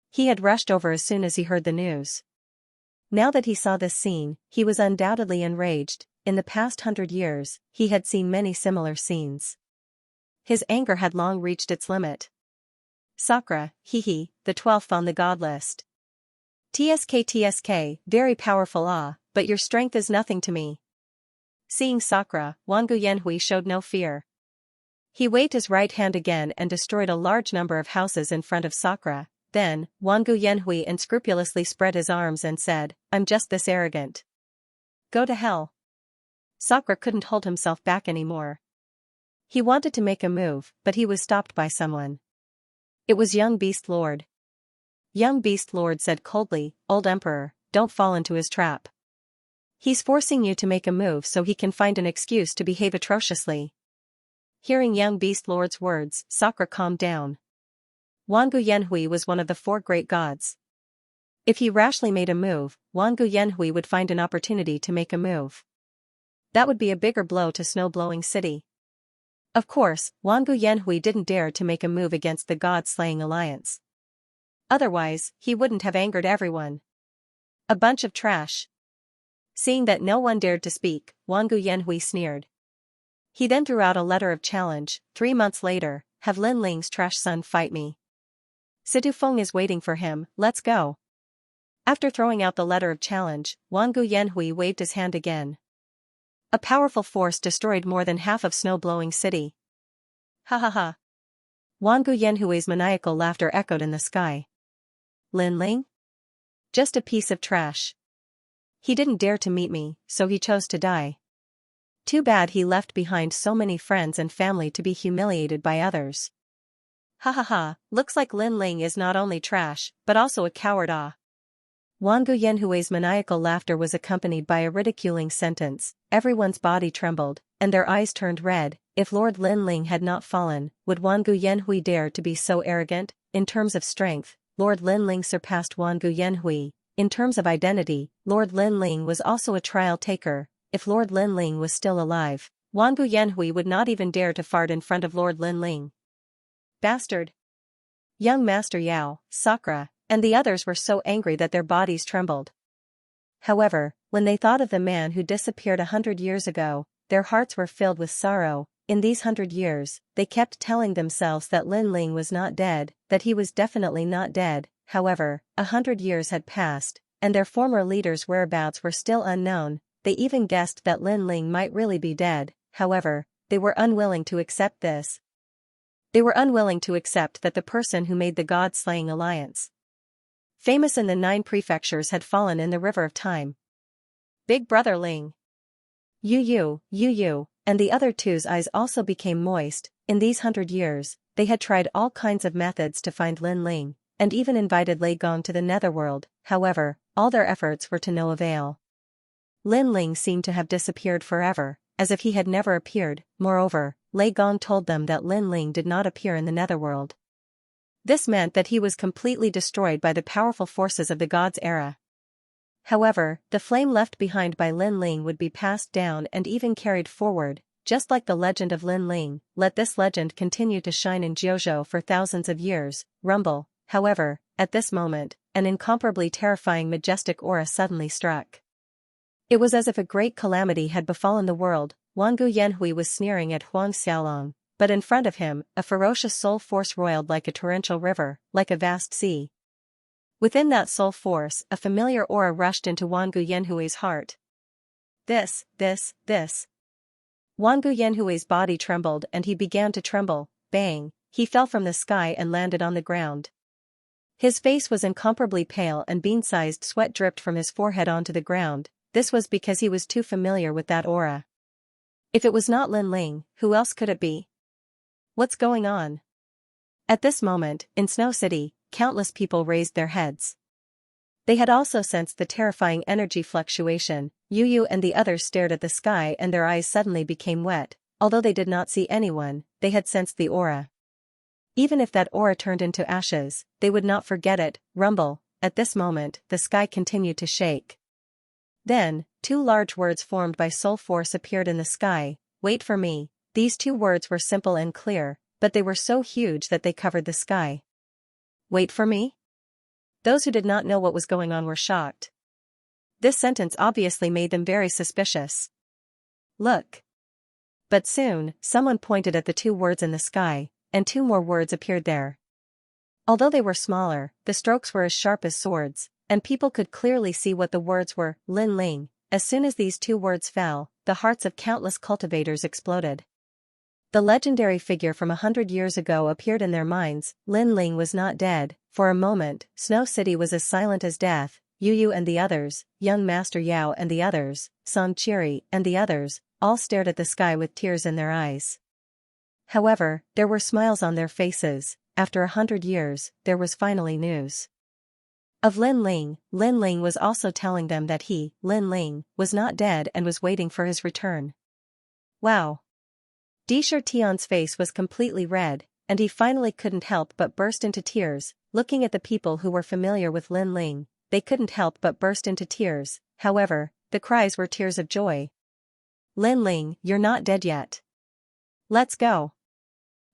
He had rushed over as soon as he heard the news. Now that he saw this scene, he was undoubtedly enraged. In the past 100 years, he had seen many similar scenes. His anger had long reached its limit. Sakura, the 12th on the god list. TSK, very powerful but your strength is nothing to me. Seeing Sakura, Wangu Yanhui showed no fear. He waved his right hand again and destroyed a large number of houses in front of Sakura. Then, Wangu Yanhui unscrupulously spread his arms and said, I'm just this arrogant. Go to hell. Sakura couldn't hold himself back anymore. He wanted to make a move, but he was stopped by someone. It was Young Beast Lord. Young Beast Lord said coldly, Old Emperor, don't fall into his trap. He's forcing you to make a move so he can find an excuse to behave atrociously. Hearing young beast lord's words, Sakura calmed down. Wangu Yanhui was one of the 4 great gods. If he rashly made a move, Wangu Yanhui would find an opportunity to make a move. That would be a bigger blow to Snow-Blowing City. Of course, Wangu Yanhui didn't dare to make a move against the god-slaying alliance. Otherwise, he wouldn't have angered everyone. A bunch of trash. Seeing that no one dared to speak, Wangu Yanhui sneered. He then threw out a letter of challenge. 3 months later, have Lin Ling's trash son fight me. Situ Feng is waiting for him, let's go. After throwing out the letter of challenge, Wangu Yanhui waved his hand again. A powerful force destroyed more than half of Snow-Blowing City. Ha ha ha. Wangu Yanhui's maniacal laughter echoed in the sky. Lin Ling? Just a piece of trash. He didn't dare to meet me, so he chose to die. Too bad he left behind so many friends and family to be humiliated by others. Ha ha ha, looks like Lin Ling is not only trash, but also a coward. Ah. Wangu Yanhui's maniacal laughter was accompanied by a ridiculing sentence. Everyone's body trembled, and their eyes turned red. If Lord Lin Ling had not fallen, would Wangu Yanhui dare to be so arrogant? In terms of strength, Lord Lin Ling surpassed Wangu Yanhui. In terms of identity, Lord Lin Ling was also a trial taker. If Lord Lin Ling was still alive, Wangu Yanhui would not even dare to fart in front of Lord Lin Ling. Bastard! Young Master Yao, Sakura, and the others were so angry that their bodies trembled. However, when they thought of the man who disappeared 100 years ago, their hearts were filled with sorrow. In these 100 years, they kept telling themselves that Lin Ling was not dead, that he was definitely not dead. However, 100 years had passed, and their former leader's whereabouts were still unknown. They even guessed that Lin Ling might really be dead. However, they were unwilling to accept this. They were unwilling to accept that the person who made the god-slaying alliance, famous in the 9 prefectures, had fallen in the river of time. Big Brother Ling. Yu Yu, and the other two's eyes also became moist. In these 100 years, they had tried all kinds of methods to find Lin Ling, and even invited Lei Gong to the netherworld. However, all their efforts were to no avail. Lin Ling seemed to have disappeared forever, as if he had never appeared. Moreover, Lei Gong told them that Lin Ling did not appear in the netherworld. This meant that he was completely destroyed by the powerful forces of the gods' era. However, the flame left behind by Lin Ling would be passed down and even carried forward, just like the legend of Lin Ling. Let this legend continue to shine in Jiuzhou for thousands of years. Rumble. However, at this moment, an incomparably terrifying majestic aura suddenly struck. It was as if a great calamity had befallen the world. Wangu Yanhui was sneering at Huang Xiaolong, but in front of him, a ferocious soul force roiled like a torrential river, like a vast sea. Within that soul force, a familiar aura rushed into Wangu Yanhui's heart. This. Wangu Yanhui's body trembled and he began to tremble. Bang, he fell from the sky and landed on the ground. His face was incomparably pale and bean-sized sweat dripped from his forehead onto the ground. This was because he was too familiar with that aura. If it was not Lin Ling, who else could it be? What's going on? At this moment, in Snow City, countless people raised their heads. They had also sensed the terrifying energy fluctuation. Yu and the others stared at the sky and their eyes suddenly became wet. Although they did not see anyone, they had sensed the aura. Even if that aura turned into ashes, they would not forget it. Rumble. At this moment, the sky continued to shake. Then, 2 large words formed by soul force appeared in the sky. Wait for me. These 2 words were simple and clear, but they were so huge that they covered the sky. Wait for me? Those who did not know what was going on were shocked. This sentence obviously made them very suspicious. Look. But soon, someone pointed at the 2 words in the sky, and 2 more words appeared there. Although they were smaller, the strokes were as sharp as swords, and people could clearly see what the words were. Lin Ling. As soon as these 2 words fell, the hearts of countless cultivators exploded. The legendary figure from 100 years ago appeared in their minds. Lin Ling was not dead. For a moment, Snow City was as silent as death. Yu and the others, young Master Yao and the others, Song Qiri and the others, all stared at the sky with tears in their eyes. However, there were smiles on their faces. After 100 years, there was finally news. of Lin Ling was also telling them that he, Lin Ling, was not dead and was waiting for his return. Wow. Disher Tian's face was completely red, and he finally couldn't help but burst into tears. Looking at the people who were familiar with Lin Ling, they couldn't help but burst into tears. However, the cries were tears of joy. Lin Ling, you're not dead yet. Let's go.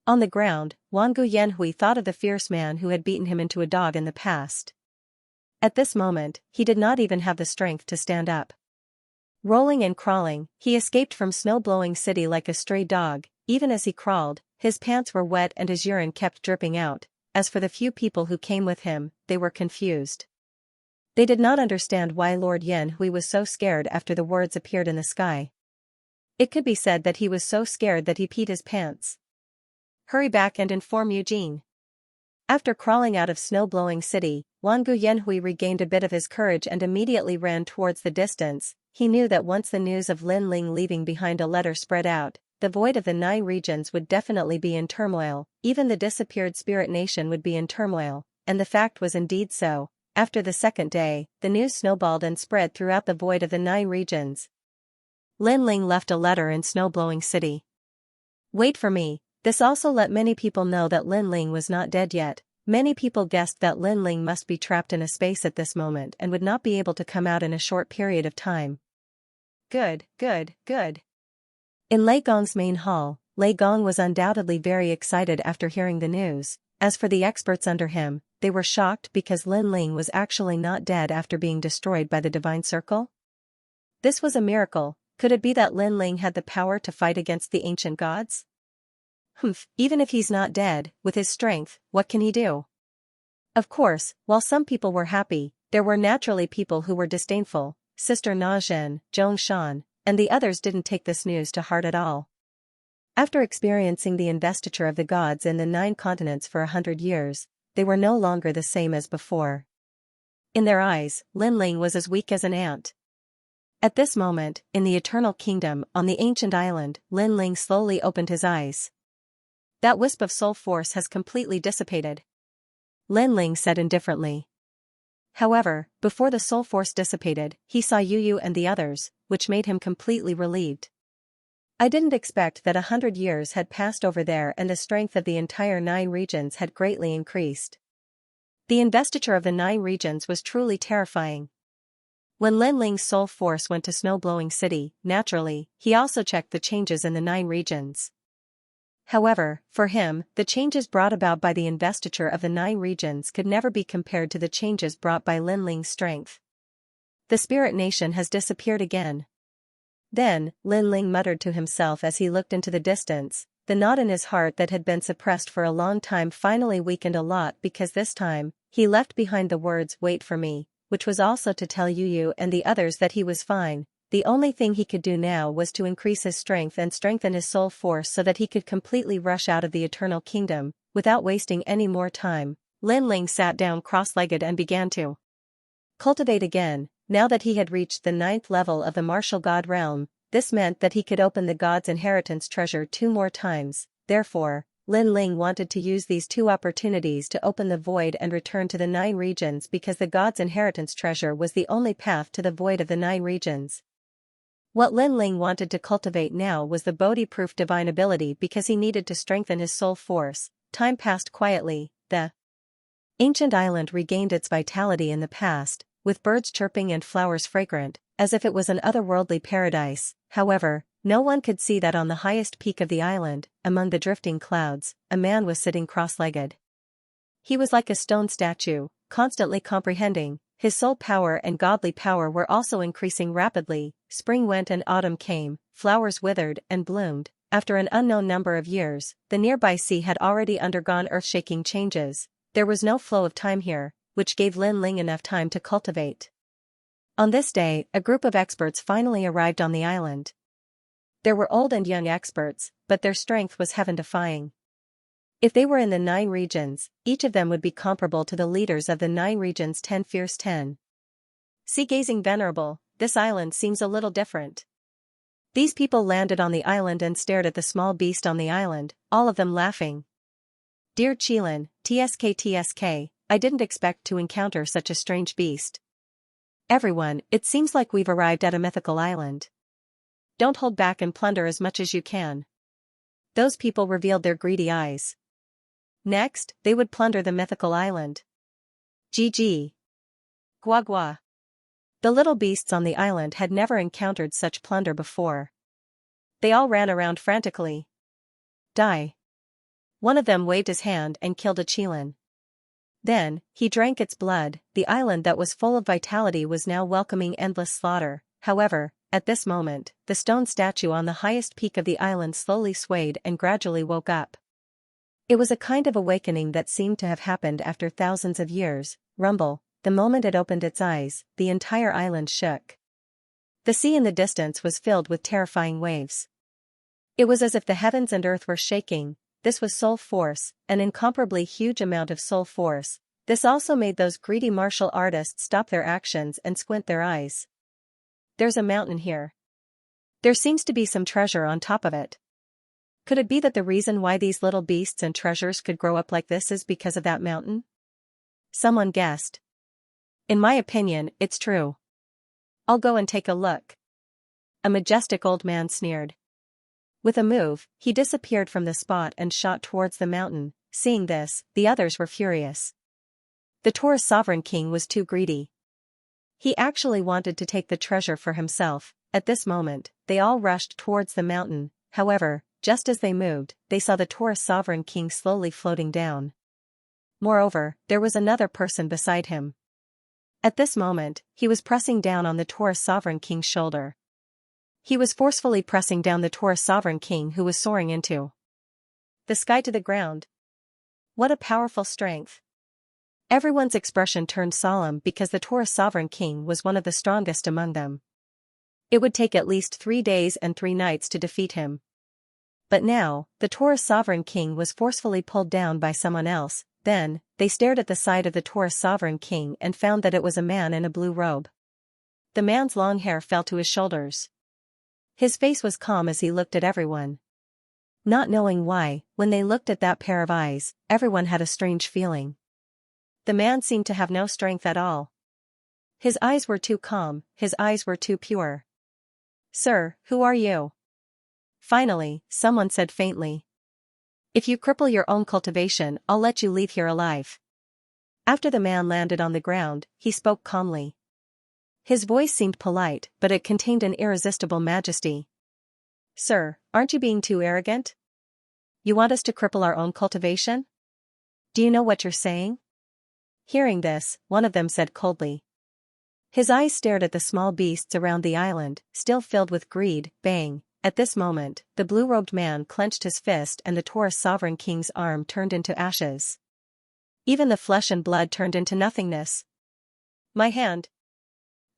On the ground, Wangu Yanhui thought of the fierce man who had beaten him into a dog in the past. At this moment, he did not even have the strength to stand up. Rolling and crawling, he escaped from snow-blowing city like a stray dog. Even as he crawled, his pants were wet and his urine kept dripping out. As for the few people who came with him, they were confused. They did not understand why Lord Yanhui was so scared after the words appeared in the sky. It could be said that he was so scared that he peed his pants. Hurry back and inform Eugene. After crawling out of snow-blowing city, Wangu Yanhui regained a bit of his courage and immediately ran towards the distance. He knew that once the news of Lin Ling leaving behind a letter spread out, the void of the 9 regions would definitely be in turmoil, even the disappeared spirit nation would be in turmoil, and the fact was indeed so. After the second day, the news snowballed and spread throughout the void of the 9 regions. Lin Ling left a letter in snow-blowing city. Wait for me. This also let many people know that Lin Ling was not dead yet. Many people guessed that Lin Ling must be trapped in a space at this moment and would not be able to come out in a short period of time. Good. In Lei Gong's main hall, Lei Gong was undoubtedly very excited after hearing the news. As for the experts under him, they were shocked because Lin Ling was actually not dead after being destroyed by the Divine Circle. This was a miracle. Could it be that Lin Ling had the power to fight against the ancient gods? Even if he's not dead, with his strength, what can he do? Of course, while some people were happy, there were naturally people who were disdainful. Sister Na Zhen, Zhong Shan, and the others didn't take this news to heart at all. After experiencing the investiture of the gods in the 9 continents for 100 years, they were no longer the same as before. In their eyes, Lin Ling was as weak as an ant. At this moment, in the Eternal Kingdom, on the ancient island, Lin Ling slowly opened his eyes. That wisp of soul force has completely dissipated, Lin Ling said indifferently. However, before the soul force dissipated, he saw Yu and the others, which made him completely relieved. I didn't expect that 100 years had passed over there and the strength of the entire 9 regions had greatly increased. The investiture of the 9 regions was truly terrifying. When Lin Ling's soul force went to Snow-Blowing City, naturally, he also checked the changes in the 9 regions. However, for him, the changes brought about by the investiture of the 9 regions could never be compared to the changes brought by Lin Ling's strength. The spirit nation has disappeared again. Then, Lin Ling muttered to himself as he looked into the distance. The knot in his heart that had been suppressed for a long time finally weakened a lot because this time, he left behind the words "wait for me," which was also to tell Yu and the others that he was fine. The only thing he could do now was to increase his strength and strengthen his soul force so that he could completely rush out of the Eternal Kingdom. Without wasting any more time, Lin Ling sat down cross-legged and began to cultivate again. Now that he had reached the 9th level of the martial god realm, this meant that he could open the god's inheritance treasure 2 more times. Therefore, Lin Ling wanted to use these 2 opportunities to open the void and return to the 9 regions because the god's inheritance treasure was the only path to the void of the 9 regions. What Lin Ling wanted to cultivate now was the Bodhi-proof divine ability because he needed to strengthen his soul force. Time passed quietly. The ancient island regained its vitality in the past, with birds chirping and flowers fragrant, as if it was an otherworldly paradise. However, no one could see that on the highest peak of the island, among the drifting clouds, a man was sitting cross-legged. He was like a stone statue, constantly comprehending. His soul power and godly power were also increasing rapidly. Spring went and autumn came, flowers withered and bloomed. After an unknown number of years, the nearby sea had already undergone earth-shaking changes. There was no flow of time here, which gave Lin Ling enough time to cultivate. On this day, a group of experts finally arrived on the island. There were old and young experts, but their strength was heaven-defying. If they were in the 9 regions, each of them would be comparable to the leaders of the 9 regions 10 fierce 10. Sea-gazing venerable, this island seems a little different. These people landed on the island and stared at the small beast on the island, all of them laughing. Dear Qilin, TSK, I didn't expect to encounter such a strange beast. Everyone, it seems like we've arrived at a mythical island. Don't hold back and plunder as much as you can. Those people revealed their greedy eyes. Next, they would plunder the mythical island. GG. Gua gua. The little beasts on the island had never encountered such plunder before. They all ran around frantically. Die. One of them waved his hand and killed a Qilin. Then, he drank its blood. The island that was full of vitality was now welcoming endless slaughter. However, at this moment, the stone statue on the highest peak of the island slowly swayed and gradually woke up. It was a kind of awakening that seemed to have happened after thousands of years. Rumble, the moment it opened its eyes, the entire island shook. The sea in the distance was filled with terrifying waves. It was as if the heavens and earth were shaking. This was soul force, an incomparably huge amount of soul force. This also made those greedy martial artists stop their actions and squint their eyes. There's a mountain here. There seems to be some treasure on top of it. Could it be that the reason why these little beasts and treasures could grow up like this is because of that mountain? Someone guessed. In my opinion, it's true. I'll go and take a look. A majestic old man sneered. With a move, he disappeared from the spot and shot towards the mountain. Seeing this, the others were furious. The Taurus sovereign king was too greedy. He actually wanted to take the treasure for himself. At this moment, they all rushed towards the mountain. However, just as they moved, they saw the Taurus sovereign king slowly floating down. Moreover, there was another person beside him. At this moment, he was pressing down on the Taurus sovereign king's shoulder. He was forcefully pressing down the Taurus sovereign king who was soaring into the sky to the ground. What a powerful strength. Everyone's expression turned solemn because the Taurus sovereign king was one of the strongest among them. It would take at least 3 days and 3 nights to defeat him. But now, the Taurus sovereign king was forcefully pulled down by someone else. Then, they stared at the side of the Taurus sovereign king and found that it was a man in a blue robe. The man's long hair fell to his shoulders. His face was calm as he looked at everyone. Not knowing why, when they looked at that pair of eyes, everyone had a strange feeling. The man seemed to have no strength at all. His eyes were too calm, his eyes were too pure. "Sir, who are you?" Finally, someone said faintly. "If you cripple your own cultivation, I'll let you leave here alive." After the man landed on the ground, he spoke calmly. His voice seemed polite, but it contained an irresistible majesty. "Sir, aren't you being too arrogant? You want us to cripple our own cultivation? Do you know what you're saying?" Hearing this, one of them said coldly. His eyes stared at the small beasts around the island, still filled with greed. Bang! At this moment, the blue-robed man clenched his fist and the Taurus sovereign king's arm turned into ashes. Even the flesh and blood turned into nothingness. "My hand!"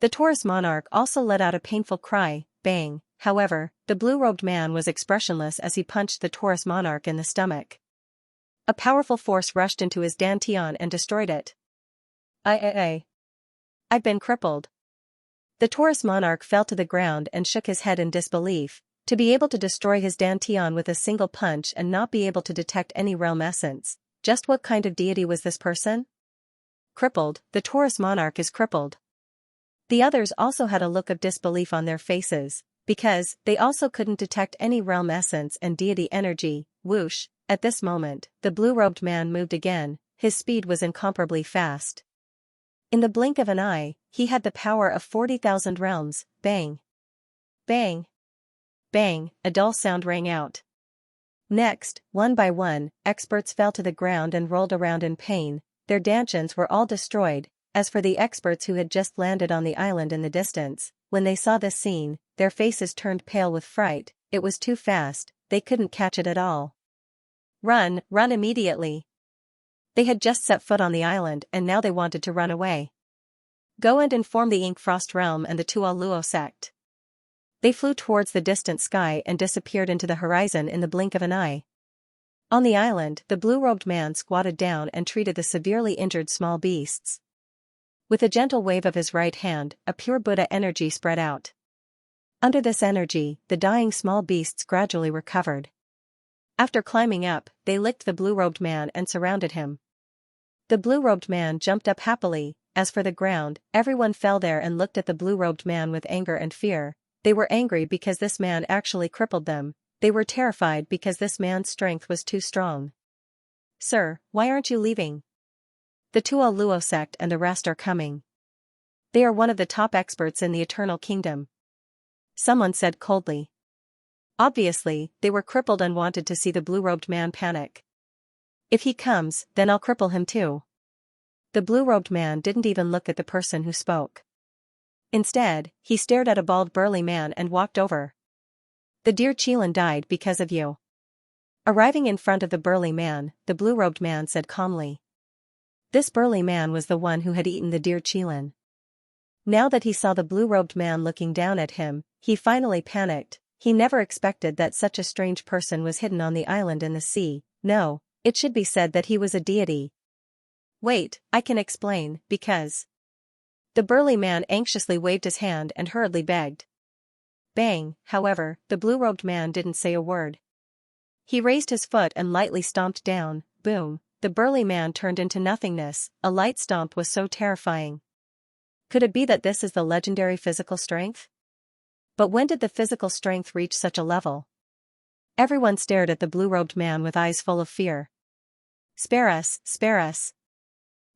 The Taurus monarch also let out a painful cry. Bang! However, the blue-robed man was expressionless as he punched the Taurus monarch in the stomach. A powerful force rushed into his dantian and destroyed it. I've been crippled." The Taurus monarch fell to the ground and shook his head in disbelief. To be able to destroy his dantian with a single punch and not be able to detect any realm essence. Just what kind of deity was this person? Crippled, the Taurus monarch is crippled. The others also had a look of disbelief on their faces, because they also couldn't detect any realm essence and deity energy. Whoosh! At this moment, the blue-robed man moved again. His speed was incomparably fast. In the blink of an eye, he had the power of 40,000 realms. Bang! Bang! Bang! A dull sound rang out. Next, one by one, experts fell to the ground and rolled around in pain. Their dantians were all destroyed. As for the experts who had just landed on the island in the distance, when they saw this scene, their faces turned pale with fright. It was too fast, they couldn't catch it at all. Run, run immediately. They had just set foot on the island and now they wanted to run away. Go and inform the Ink Frost realm and the Tualuo sect. They flew towards the distant sky and disappeared into the horizon in the blink of an eye. On the island, the blue-robed man squatted down and treated the severely injured small beasts. With a gentle wave of his right hand, a pure Buddha energy spread out. Under this energy, the dying small beasts gradually recovered. After climbing up, they licked the blue-robed man and surrounded him. The blue-robed man jumped up happily. As for the ground, everyone fell there and looked at the blue-robed man with anger and fear. They were angry because this man actually crippled them. They were terrified because this man's strength was too strong. "Sir, why aren't you leaving? The Tuo Luo sect and the rest are coming. They are one of the top experts in the Eternal Kingdom," someone said coldly. Obviously, they were crippled and wanted to see the blue-robed man panic. "If he comes, then I'll cripple him too." The blue-robed man didn't even look at the person who spoke. Instead, he stared at a bald burly man and walked over. "The dear Qilin died because of you." Arriving in front of the burly man, the blue-robed man said calmly. This burly man was the one who had eaten the dear Qilin. Now that he saw the blue-robed man looking down at him, he finally panicked. He never expected that such a strange person was hidden on the island in the sea. No, it should be said that he was a deity. "Wait, I can explain, because..." The burly man anxiously waved his hand and hurriedly begged. Bang, however, the blue-robed man didn't say a word. He raised his foot and lightly stomped down. Boom, the burly man turned into nothingness. A light stomp was so terrifying. Could it be that this is the legendary physical strength? But when did the physical strength reach such a level? Everyone stared at the blue-robed man with eyes full of fear. "Spare us, spare us."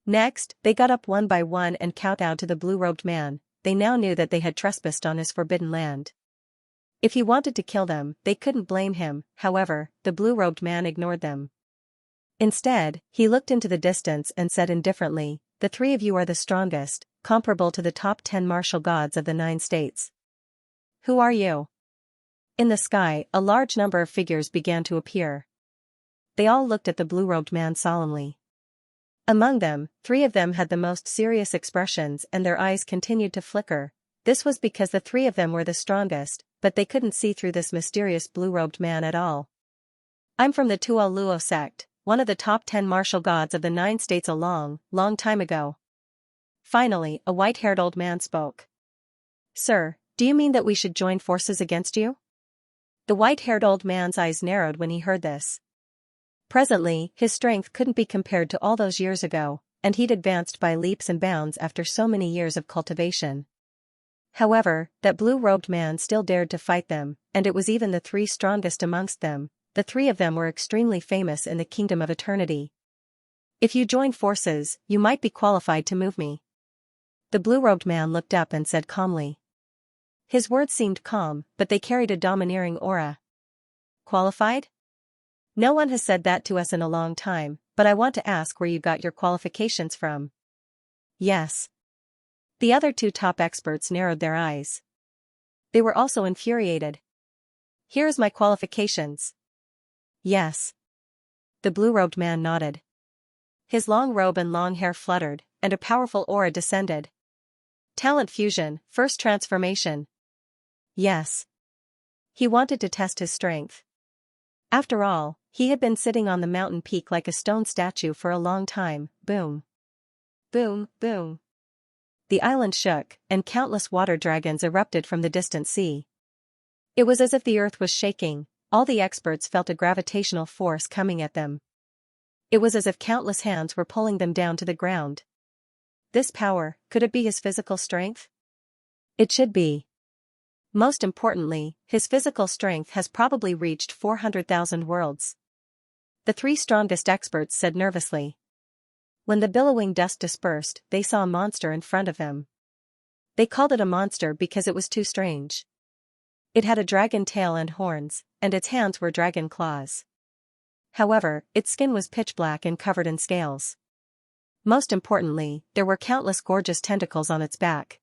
Next, they got up one by one and kowtowed to the blue-robed man. They now knew that they had trespassed on his forbidden land. If he wanted to kill them, they couldn't blame him. However, the blue-robed man ignored them. Instead, he looked into the distance and said indifferently, "The three of you are the strongest, comparable to the top 10 martial gods of the 9 states. Who are you?" In the sky, a large number of figures began to appear. They all looked at the blue-robed man solemnly. Among them, 3 of them had the most serious expressions and their eyes continued to flicker. This was because the 3 of them were the strongest, but they couldn't see through this mysterious blue-robed man at all. "I'm from the Tuo Luo sect, one of the top 10 martial gods of the 9 states a long, long time ago." Finally, a white-haired old man spoke. "Sir, do you mean that we should join forces against you?" The white-haired old man's eyes narrowed when he heard this. Presently, his strength couldn't be compared to all those years ago, and he'd advanced by leaps and bounds after so many years of cultivation. However, that blue-robed man still dared to fight them, and it was even the 3 strongest amongst them. The 3 of them were extremely famous in the Kingdom of Eternity. "If you join forces, you might be qualified to move me." The blue-robed man looked up and said calmly. His words seemed calm, but they carried a domineering aura. "Qualified? No one has said that to us in a long time, but I want to ask where you got your qualifications from." "Yes." The other 2 top experts narrowed their eyes. They were also infuriated. "Here is my qualifications." "Yes." The blue-robed man nodded. His long robe and long hair fluttered, and a powerful aura descended. "Talent fusion, first transformation." "Yes." He wanted to test his strength. After all, he had been sitting on the mountain peak like a stone statue for a long time. Boom. Boom, boom. The island shook, and countless water dragons erupted from the distant sea. It was as if the earth was shaking. All the experts felt a gravitational force coming at them. It was as if countless hands were pulling them down to the ground. This power, could it be his physical strength? It should be. Most importantly, his physical strength has probably reached 400,000 worlds. The 3 strongest experts said nervously. When the billowing dust dispersed, they saw a monster in front of them. They called it a monster because it was too strange. It had a dragon tail and horns, and its hands were dragon claws. However, its skin was pitch black and covered in scales. Most importantly, there were countless gorgeous tentacles on its back.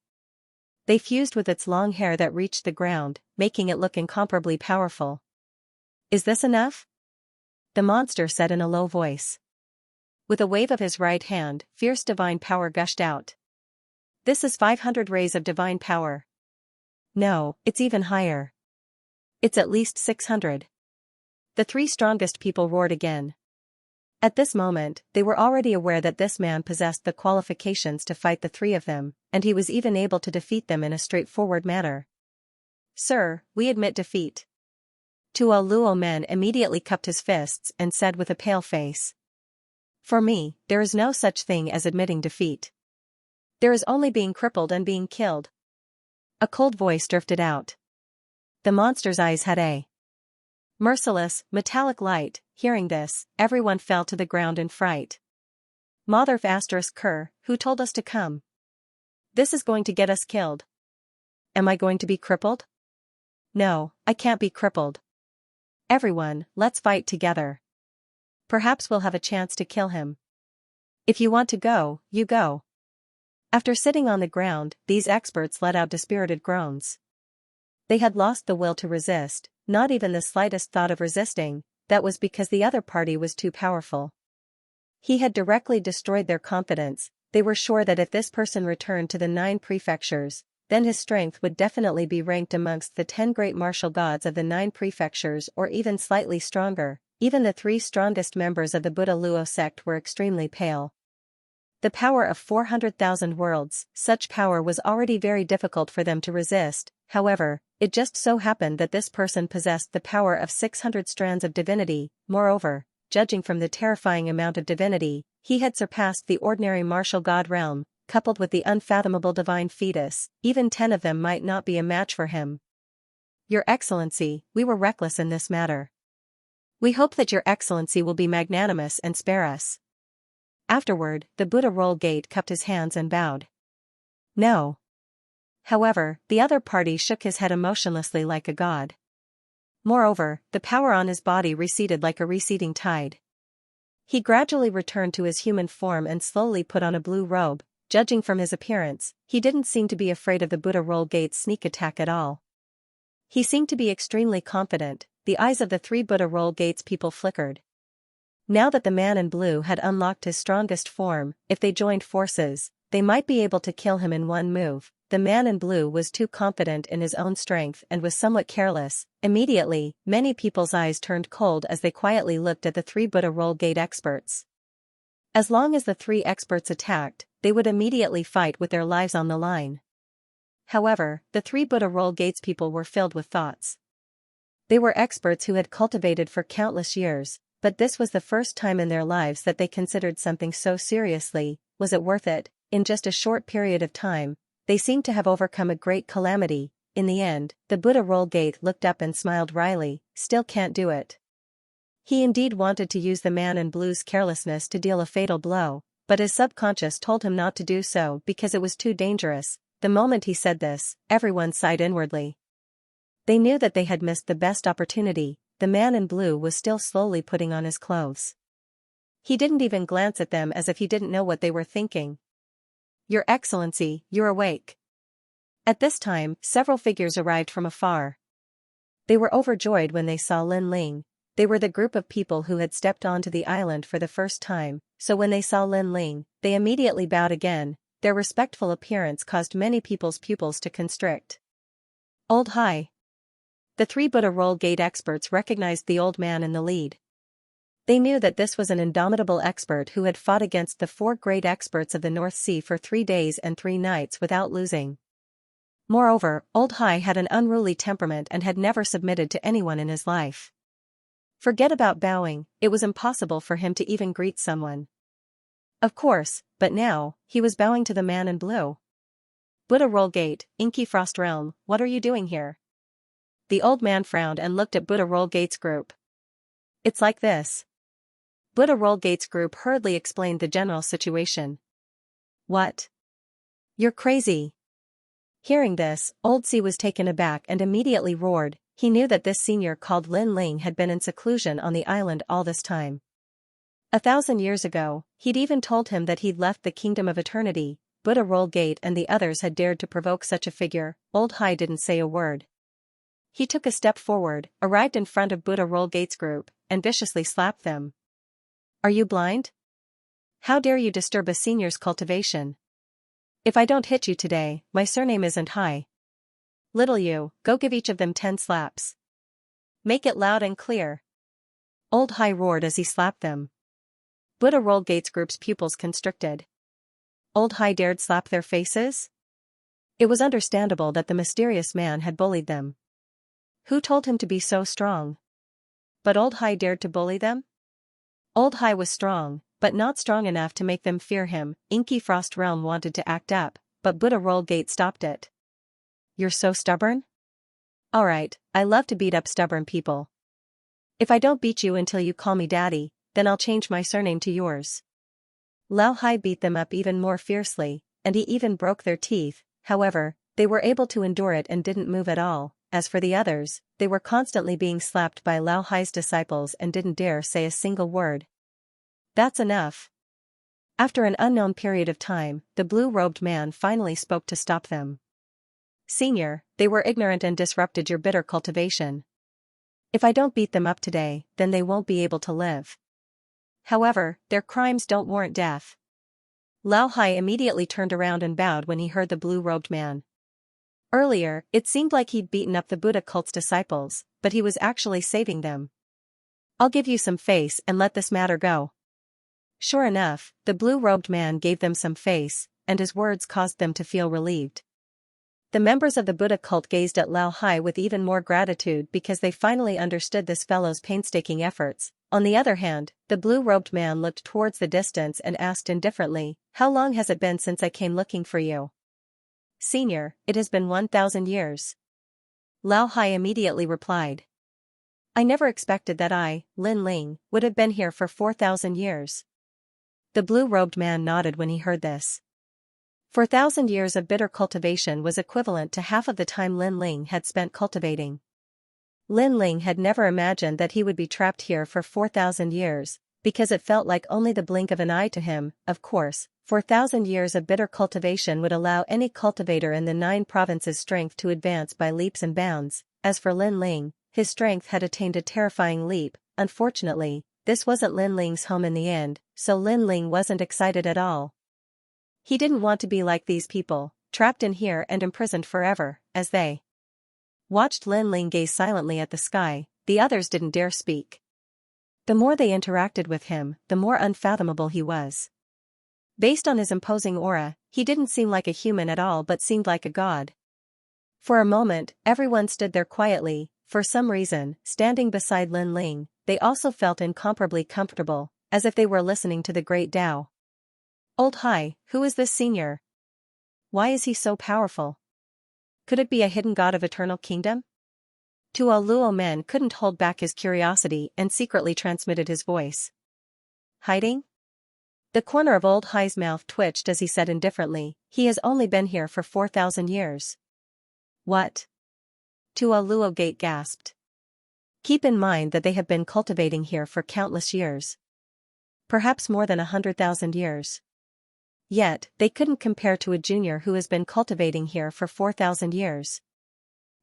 They fused with its long hair that reached the ground, making it look incomparably powerful. "Is this enough?" the monster said in a low voice. With a wave of his right hand, fierce divine power gushed out. "This is 500 rays of divine power." "No, it's even higher. It's at least 600. The 3 strongest people roared again. At this moment, they were already aware that this man possessed the qualifications to fight the 3 of them, and he was even able to defeat them in a straightforward manner. "Sir, we admit defeat." Tuo Luo Men immediately cupped his fists and said with a pale face. For me, there is no such thing as admitting defeat. There is only being crippled and being killed. A cold voice drifted out. The monster's eyes had a merciless, metallic light. Hearing this, everyone fell to the ground in fright. Mother **Kerr, who told us to come? This is going to get us killed. Am I going to be crippled? No, I can't be crippled. Everyone, let's fight together. Perhaps we'll have a chance to kill him. If you want to go, you go. After sitting on the ground, these experts let out dispirited groans. They had lost the will to resist, not even the slightest thought of resisting. That was because the other party was too powerful. He had directly destroyed their confidence. They were sure that if this person returned to the 9 prefectures, then his strength would definitely be ranked amongst the 10 great martial gods of the 9 prefectures or even slightly stronger. Even the 3 strongest members of the Buddha Luo sect were extremely pale. The power of 400,000 worlds, such power was already very difficult for them to resist. However, it just so happened that this person possessed the power of 600 strands of divinity. Moreover, judging from the terrifying amount of divinity, he had surpassed the ordinary martial god realm, coupled with the unfathomable divine fetus. Even 10 of them might not be a match for him. Your Excellency, we were reckless in this matter. We hope that Your Excellency will be magnanimous and spare us. Afterward, the Buddha Roll Gate cupped his hands and bowed. No. However, the other party shook his head emotionlessly like a god. Moreover, the power on his body receded like a receding tide. He gradually returned to his human form and slowly put on a blue robe. Judging from his appearance, he didn't seem to be afraid of the Buddha Roll Gate's sneak attack at all. He seemed to be extremely confident. The eyes of the 3 Buddha Roll Gates people flickered. Now that the man in blue had unlocked his strongest form, if they joined forces, they might be able to kill him in one move. The man in blue was too confident in his own strength and was somewhat careless. Immediately, many people's eyes turned cold as they quietly looked at the 3 Buddha Roll Gate experts. As long as the 3 experts attacked, they would immediately fight with their lives on the line. However, the 3 Buddha Roll Gates people were filled with thoughts. They were experts who had cultivated for countless years, but this was the first time in their lives that they considered something so seriously. Was it worth it? In just a short period of time, they seemed to have overcome a great calamity. In the end, the Buddha Roll Gate looked up and smiled wryly. Still can't do it. He indeed wanted to use the man in blue's carelessness to deal a fatal blow, but his subconscious told him not to do so because it was too dangerous. The moment he said this, everyone sighed inwardly. They knew that they had missed the best opportunity. The man in blue was still slowly putting on his clothes. He didn't even glance at them as if he didn't know what they were thinking. Your Excellency, you're awake. At this time, several figures arrived from afar. They were overjoyed when they saw Lin Ling. They were the group of people who had stepped onto the island for the first time, so when they saw Lin Ling, they immediately bowed again. Their respectful appearance caused many people's pupils to constrict. Old Hai. The 3 Buddha Roll Gate experts recognized the old man in the lead. They knew that this was an indomitable expert who had fought against the 4 great experts of the North Sea for 3 days and 3 nights without losing. Moreover, Old Hai had an unruly temperament and had never submitted to anyone in his life. Forget about bowing, it was impossible for him to even greet someone. Of course, but now, he was bowing to the man in blue. Buddha Roll Gate, Inky Frost Realm, what are you doing here? The old man frowned and looked at Buddha Roll Gate's group. It's like this. Buddha Roll Gate's group hurriedly explained the general situation. What? You're crazy. Hearing this, Old C was taken aback and immediately roared. He knew that this senior called Lin Ling had been in seclusion on the island all this time. 1,000 years ago, he'd even told him that he'd left the Kingdom of Eternity. Buddha Roll Gate and the others had dared to provoke such a figure. Old Hai didn't say a word. He took a step forward, arrived in front of Buddha Roll Gate's group, and viciously slapped them. Are you blind? How dare you disturb a senior's cultivation? If I don't hit you today, my surname isn't Hai. Little you, go give each of them 10 slaps. Make it loud and clear. Old Hai roared as he slapped them. Buddha Roll Gate's group's pupils constricted. Old Hai dared slap their faces? It was understandable that the mysterious man had bullied them. Who told him to be so strong? But Old Hai dared to bully them? Old Hai was strong, but not strong enough to make them fear him. Inky Frost Realm wanted to act up, but Buddha Roll Gate stopped it. You're so stubborn? Alright, I love to beat up stubborn people. If I don't beat you until you call me daddy, then I'll change my surname to yours. Lao Hai beat them up even more fiercely, and he even broke their teeth. However, they were able to endure it and didn't move at all. As for the others, they were constantly being slapped by Lao Hai's disciples and didn't dare say a single word. That's enough. After an unknown period of time, the blue-robed man finally spoke to stop them. Senior, they were ignorant and disrupted your bitter cultivation. If I don't beat them up today, then they won't be able to live. However, their crimes don't warrant death. Lao Hai immediately turned around and bowed when he heard the blue-robed man. Earlier, it seemed like he'd beaten up the Buddha cult's disciples, but he was actually saving them. I'll give you some face and let this matter go. Sure enough, the blue-robed man gave them some face, and his words caused them to feel relieved. The members of the Buddha cult gazed at Lao Hai with even more gratitude because they finally understood this fellow's painstaking efforts. On the other hand, the blue-robed man looked towards the distance and asked indifferently, "How long has it been since I came looking for you?" "Senior, it has been 1,000 years. Lao Hai immediately replied. "I never expected that I, Lin Ling, would have been here for 4,000 years. The blue-robed man nodded when he heard this. 4,000 years of bitter cultivation was equivalent to half of the time Lin Ling had spent cultivating. Lin Ling had never imagined that he would be trapped here for 4,000 years, because it felt like only the blink of an eye to him. Of course, 4,000 years of bitter cultivation would allow any cultivator in the 9 provinces' strength to advance by leaps and bounds. As for Lin Ling, his strength had attained a terrifying leap. Unfortunately, this wasn't Lin Ling's home in the end, so Lin Ling wasn't excited at all. He didn't want to be like these people, trapped in here and imprisoned forever. As they watched Lin Ling gaze silently at the sky, the others didn't dare speak. The more they interacted with him, the more unfathomable he was. Based on his imposing aura, he didn't seem like a human at all but seemed like a god. For a moment, everyone stood there quietly. For some reason, standing beside Lin Ling, they also felt incomparably comfortable, as if they were listening to the great Tao. Old Hai, who is this senior? Why is he so powerful? Could it be a hidden god of eternal kingdom? Tuo Luo Men couldn't hold back his curiosity and secretly transmitted his voice. Hiding? The corner of Old Hai's mouth twitched as he said indifferently, "He has only been here for 4,000 years. What? Tuo Luo Gate gasped. Keep in mind that they have been cultivating here for countless years. Perhaps more than 100,000 years. Yet, they couldn't compare to a junior who has been cultivating here for 4,000 years.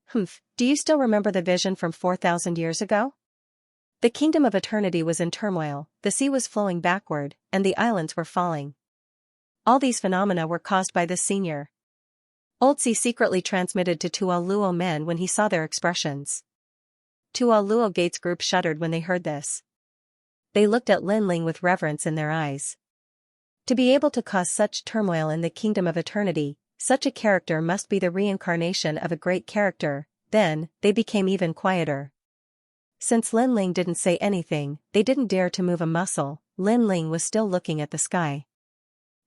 Humph, do you still remember the vision from 4,000 years ago? The kingdom of eternity was in turmoil, the sea was flowing backward, and the islands were falling. All these phenomena were caused by this senior. Old Sea secretly transmitted to Tuo Luo Men when he saw their expressions. Tuo Luo Gate's group shuddered when they heard this. They looked at Lin Ling with reverence in their eyes. To be able to cause such turmoil in the kingdom of eternity, such a character must be the reincarnation of a great character. Then, they became even quieter. Since Lin Ling didn't say anything, they didn't dare to move a muscle. Lin Ling was still looking at the sky.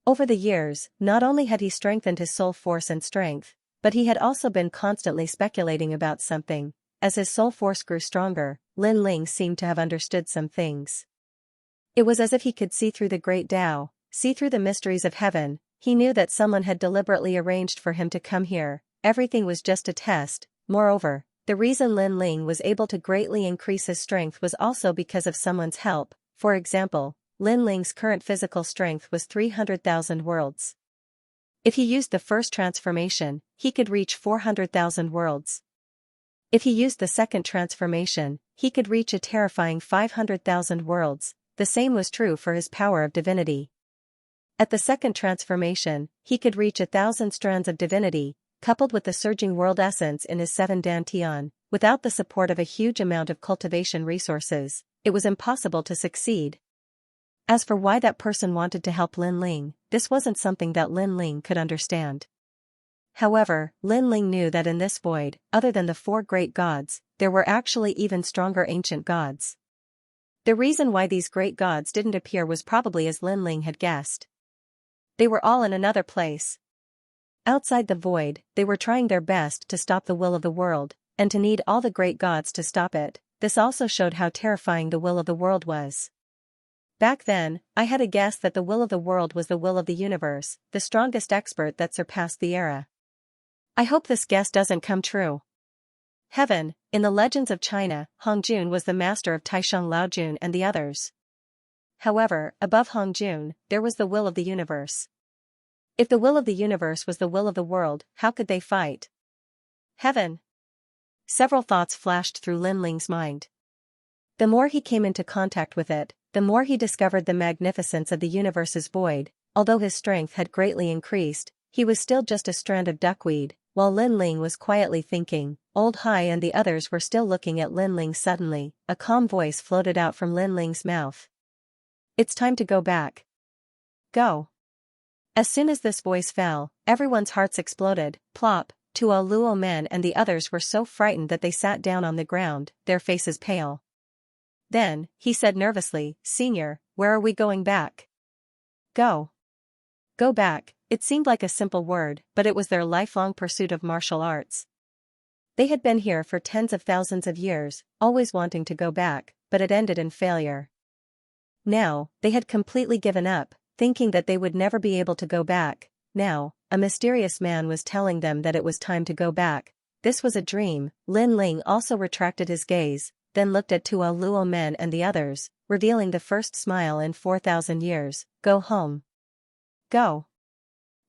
Over the years, not only had he strengthened his soul force and strength, but he had also been constantly speculating about something. As his soul force grew stronger, Lin Ling seemed to have understood some things. It was as if he could see through the great Tao, see through the mysteries of heaven. He knew that someone had deliberately arranged for him to come here. Everything was just a test. Moreover, the reason Lin Ling was able to greatly increase his strength was also because of someone's help. For example, Lin Ling's current physical strength was 300,000 worlds. If he used the first transformation, he could reach 400,000 worlds. If he used the second transformation, he could reach a terrifying 500,000 worlds. The same was true for his power of divinity. At the second transformation, he could reach 1,000 strands of divinity, coupled with the surging world essence in his 7 dantian. Without the support of a huge amount of cultivation resources, it was impossible to succeed. As for why that person wanted to help Lin Ling, this wasn't something that Lin Ling could understand. However, Lin Ling knew that in this void, other than the 4 great gods, there were actually even stronger ancient gods. The reason why these great gods didn't appear was probably as Lin Ling had guessed. They were all in another place. Outside the void, they were trying their best to stop the will of the world, and to need all the great gods to stop it. This also showed how terrifying the will of the world was. Back then, I had a guess that the will of the world was the will of the universe, the strongest expert that surpassed the era. I hope this guess doesn't come true. Heaven, in the legends of China, Hongjun was the master of Taisheng Laojun and the others. However, above Hongjun, there was the will of the universe. If the will of the universe was the will of the world, how could they fight? Heaven. Several thoughts flashed through Lin Ling's mind. The more he came into contact with it, the more he discovered the magnificence of the universe's void. Although his strength had greatly increased, he was still just a strand of duckweed. While Lin Ling was quietly thinking, Old Hai and the others were still looking at Lin Ling. Suddenly, a calm voice floated out from Lin Ling's mouth. It's time to go back. Go. As soon as this voice fell, everyone's hearts exploded. Plop. Tuo Luo Men and the others were so frightened that they sat down on the ground, their faces pale. Then, he said nervously, Senior, where are we going back? Go. Go back. It seemed like a simple word, but it was their lifelong pursuit of martial arts. They had been here for tens of thousands of years, always wanting to go back, but it ended in failure. Now, they had completely given up, thinking that they would never be able to go back. Now, a mysterious man was telling them that it was time to go back. This was a dream. Lin Ling also retracted his gaze, then looked at Tuo Luo Men and the others, revealing the first smile in 4,000 years. Go home. Go.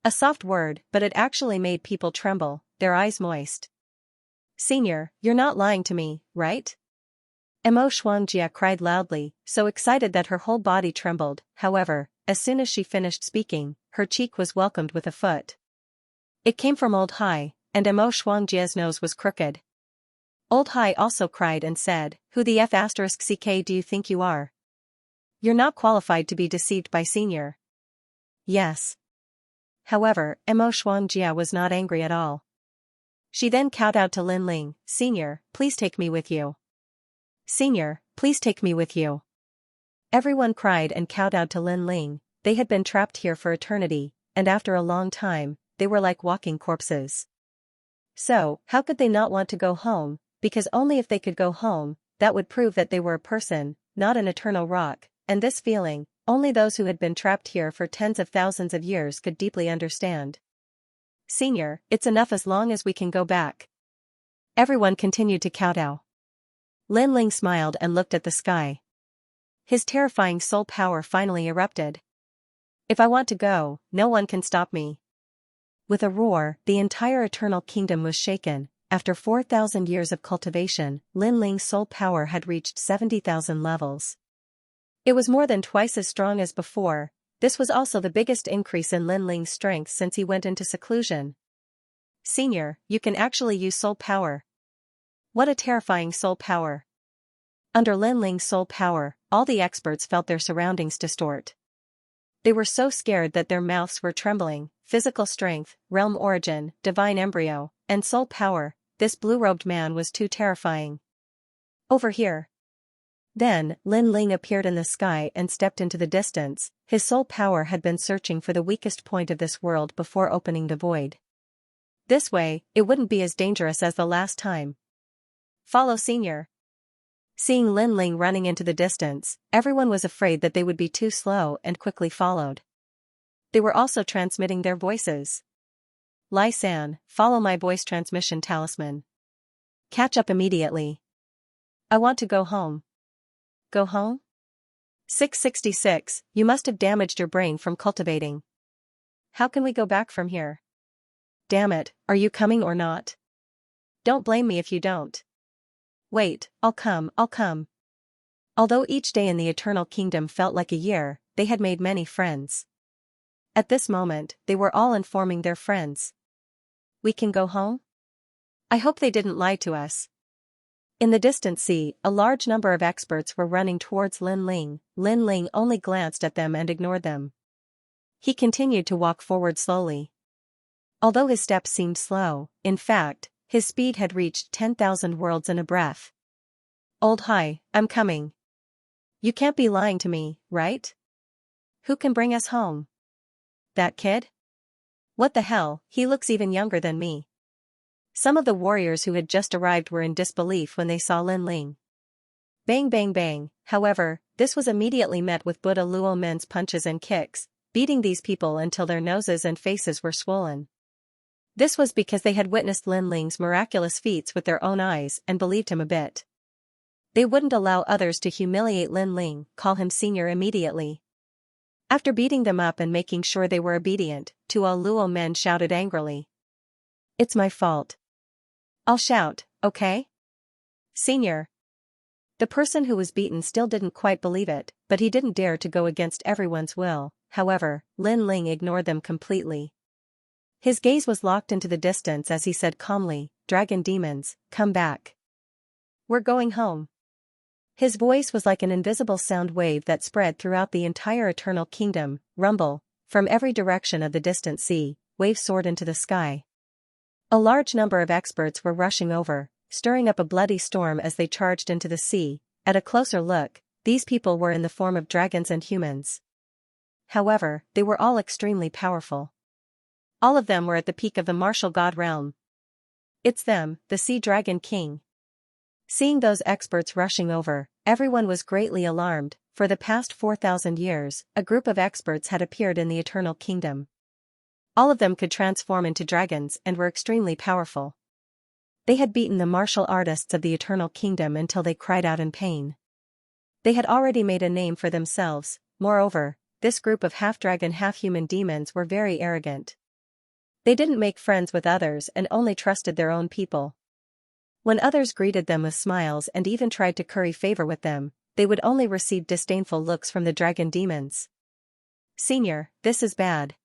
A soft word, but it actually made people tremble, their eyes moist. Senior, you're not lying to me, right? Mo Xianxia cried loudly, so excited that her whole body trembled. However, as soon as she finished speaking, her cheek was welcomed with a foot. It came from Old Hai, and Mo Xianxia's nose was crooked. Old Hai also cried and said, Who the F***ck do you think you are? You're not qualified to be deceived by Senior. Yes. However, Mo Xianxia was not angry at all. She then kowtowed to Lin Ling, Senior, please take me with you. Senior, please take me with you. Everyone cried and kowtowed to Lin Ling. They had been trapped here for eternity, and after a long time, they were like walking corpses. So, how could they not want to go home? Because only if they could go home, that would prove that they were a person, not an eternal rock, and this feeling, only those who had been trapped here for tens of thousands of years could deeply understand. Senior, it's enough as long as we can go back. Everyone continued to kowtow. Lin Ling smiled and looked at the sky. His terrifying soul power finally erupted. If I want to go, no one can stop me. With a roar, the entire eternal kingdom was shaken. After 4,000 years of cultivation, Lin Ling's soul power had reached 70,000 levels. It was more than twice as strong as before. This was also the biggest increase in Lin Ling's strength since he went into seclusion. Senior, you can actually use soul power. What a terrifying soul power. Under Lin Ling's soul power, all the experts felt their surroundings distort. They were so scared that their mouths were trembling. Physical strength, realm origin, divine embryo, and soul power, this blue-robed man was too terrifying. Over here. Then, Lin Ling appeared in the sky and stepped into the distance. His soul power had been searching for the weakest point of this world before opening the void. This way, it wouldn't be as dangerous as the last time. Follow Senior. Seeing Lin Ling running into the distance, everyone was afraid that they would be too slow and quickly followed. They were also transmitting their voices. Lai San, follow my voice transmission talisman. Catch up immediately. I want to go home. Go home? 666, you must have damaged your brain from cultivating. How can we go back from here? Damn it, are you coming or not? Don't blame me if you don't. Wait, I'll come. Although each day in the Eternal Kingdom felt like a year, they had made many friends. At this moment, they were all informing their friends. We can go home? I hope they didn't lie to us. In the distant sea, a large number of experts were running towards Lin Ling. Lin Ling only glanced at them and ignored them. He continued to walk forward slowly. Although his steps seemed slow, in fact, his speed had reached 10,000 worlds in a breath. Old Hai, I'm coming. You can't be lying to me, right? Who can bring us home? That kid? What the hell, he looks even younger than me. Some of the warriors who had just arrived were in disbelief when they saw Lin Ling. Bang bang bang, however, this was immediately met with Buddha Luo Men's punches and kicks, beating these people until their noses and faces were swollen. This was because they had witnessed Lin Ling's miraculous feats with their own eyes and believed him a bit. They wouldn't allow others to humiliate Lin Ling, call him senior immediately. After beating them up and making sure they were obedient, Tuo Luo Men shouted angrily. It's my fault. I'll shout, okay? Senior. The person who was beaten still didn't quite believe it, but he didn't dare to go against everyone's will. However, Lin Ling ignored them completely. His gaze was locked into the distance as he said calmly, Dragon demons, come back. We're going home. His voice was like an invisible sound wave that spread throughout the entire Eternal Kingdom. Rumble, from every direction of the distant sea, waves soared into the sky. A large number of experts were rushing over, stirring up a bloody storm as they charged into the sea. At a closer look, these people were in the form of dragons and humans. However, they were all extremely powerful. All of them were at the peak of the martial god realm. It's them, the Sea Dragon King. Seeing those experts rushing over, everyone was greatly alarmed. For the past 4,000 years, a group of experts had appeared in the Eternal Kingdom. All of them could transform into dragons and were extremely powerful. They had beaten the martial artists of the Eternal Kingdom until they cried out in pain. They had already made a name for themselves. Moreover, this group of half-dragon half-human demons were very arrogant. They didn't make friends with others and only trusted their own people. When others greeted them with smiles and even tried to curry favor with them, they would only receive disdainful looks from the dragon demons. Senior, this is bad.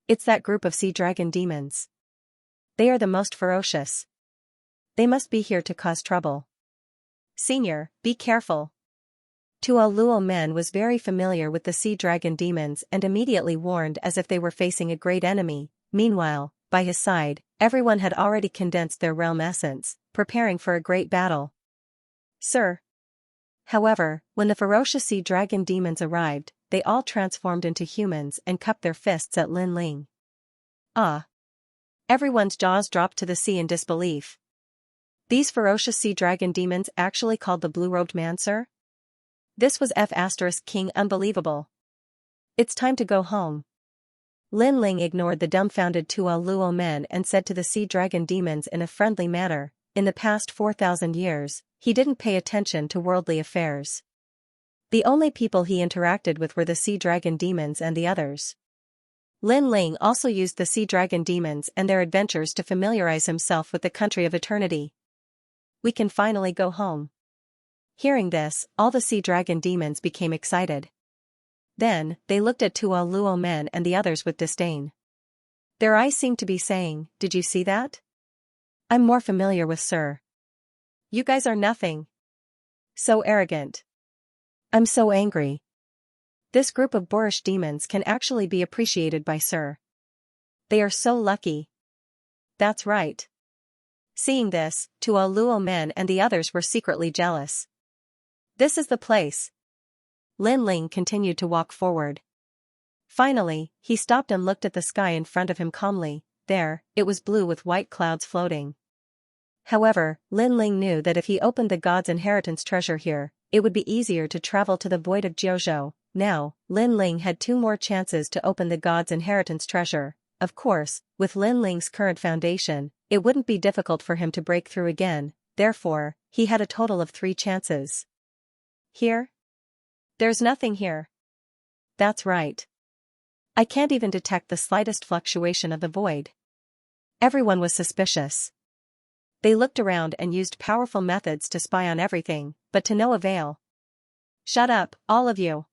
It's that group of sea dragon demons. They are the most ferocious. They must be here to cause trouble. Senior, be careful. Tuo Luo Men was very familiar with the sea dragon demons and immediately warned as if they were facing a great enemy. Meanwhile, by his side, everyone had already condensed their realm essence, preparing for a great battle. Sir. However, when the ferocious sea dragon demons arrived, they all transformed into humans and cupped their fists at Lin Ling. Ah! Everyone's jaws dropped to the sea in disbelief. These ferocious sea dragon demons actually called the blue-robed man, sir? This was King unbelievable. It's time to go home. Lin Ling ignored the dumbfounded Tuo Luo Men and said to the sea dragon demons in a friendly manner, in the past 4,000 years, he didn't pay attention to worldly affairs. The only people he interacted with were the sea dragon demons and the others. Lin Ling also used the sea dragon demons and their adventures to familiarize himself with the country of eternity. We can finally go home. Hearing this, all the sea dragon demons became excited. Then, they looked at Tuo Luo Men and the others with disdain. Their eyes seemed to be saying, did you see that? I'm more familiar with Sir. You guys are nothing. So arrogant. I'm so angry. This group of boorish demons can actually be appreciated by Sir. They are so lucky. That's right. Seeing this, Tuo Luo Men and the others were secretly jealous. This is the place. Lin Ling continued to walk forward. Finally, he stopped and looked at the sky in front of him calmly. There, it was blue with white clouds floating. However, Lin Ling knew that if he opened the god's inheritance treasure here, it would be easier to travel to the void of Jiuzhou. Now, Lin Ling had 2 more chances to open the god's inheritance treasure. Of course, with Lin Ling's current foundation, it wouldn't be difficult for him to break through again, therefore, he had a total of 3 chances. Here? There's nothing here. That's right. I can't even detect the slightest fluctuation of the void. Everyone was suspicious. They looked around and used powerful methods to spy on everything, but to no avail. Shut up, all of you.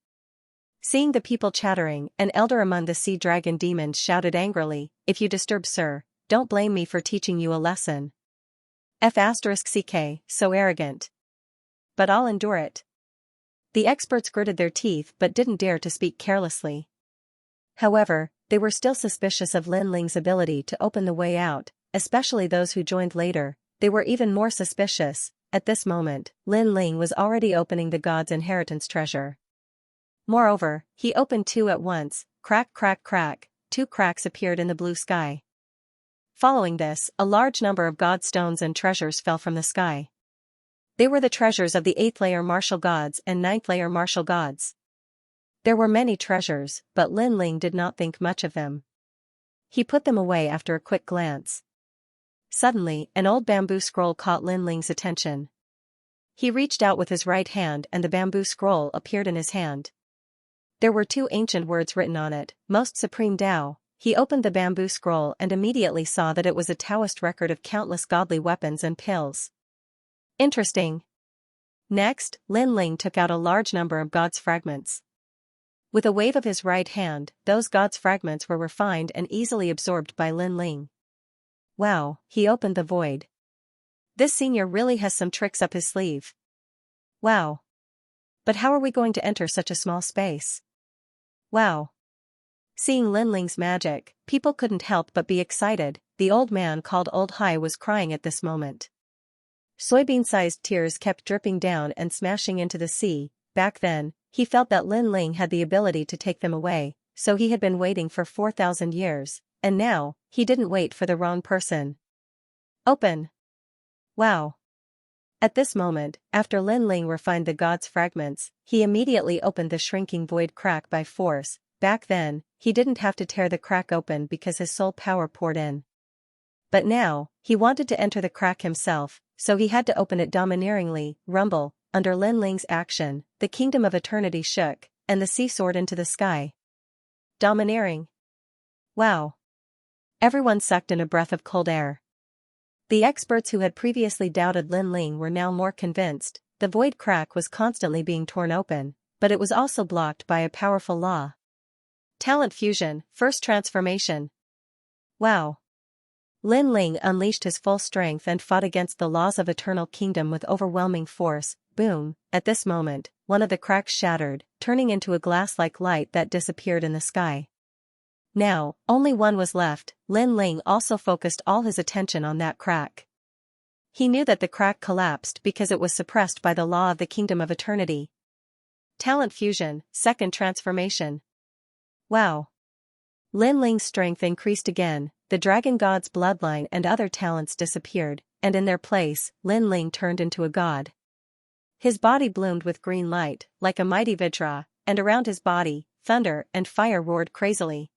Seeing the people chattering, an elder among the sea dragon demons shouted angrily, if you disturb Sir, don't blame me for teaching you a lesson. F***ck, so arrogant. But I'll endure it. The experts gritted their teeth but didn't dare to speak carelessly. However, they were still suspicious of Lin Ling's ability to open the way out, especially those who joined later. They were even more suspicious, at this moment, Lin Ling was already opening the god's inheritance treasure. Moreover, he opened two at once, crack crack crack, two cracks appeared in the blue sky. Following this, a large number of god stones and treasures fell from the sky. They were the treasures of the 8th layer martial gods and 9th layer martial gods. There were many treasures, but Lin Ling did not think much of them. He put them away after a quick glance. Suddenly, an old bamboo scroll caught Lin Ling's attention. He reached out with his right hand and the bamboo scroll appeared in his hand. There were two ancient words written on it, Most Supreme Tao. He opened the bamboo scroll and immediately saw that it was a Taoist record of countless godly weapons and pills. Interesting. Next, Lin Ling took out a large number of god's fragments. With a wave of his right hand, those god's fragments were refined and easily absorbed by Lin Ling. Wow, he opened the void. This senior really has some tricks up his sleeve. Wow. But how are we going to enter such a small space? Wow. Seeing Lin Ling's magic, people couldn't help but be excited. The old man called Old Hai was crying at this moment. Soybean-sized tears kept dripping down and smashing into the sea. Back then, he felt that Lin Ling had the ability to take them away, so he had been waiting for 4,000 years, and now, he didn't wait for the wrong person. Open! Wow! At this moment, after Lin Ling refined the god's fragments, he immediately opened the shrinking void crack by force. Back then, he didn't have to tear the crack open because his soul power poured in. But now, he wanted to enter the crack himself, so he had to open it domineeringly. Rumble. Under Lin Ling's action, the kingdom of eternity shook, and the sea soared into the sky. Domineering. Wow. Everyone sucked in a breath of cold air. The experts who had previously doubted Lin Ling were now more convinced. The void crack was constantly being torn open, but it was also blocked by a powerful law. Talent fusion, first transformation. Wow. Lin Ling unleashed his full strength and fought against the laws of eternal kingdom with overwhelming force. Boom! At this moment, one of the cracks shattered, turning into a glass-like light that disappeared in the sky. Now, only one was left. Lin Ling also focused all his attention on that crack. He knew that the crack collapsed because it was suppressed by the law of the kingdom of eternity. Talent fusion, second transformation. Wow! Lin Ling's strength increased again, the dragon god's bloodline and other talents disappeared, and in their place, Lin Ling turned into a god. His body bloomed with green light, like a mighty Vajra, and around his body, thunder and fire roared crazily.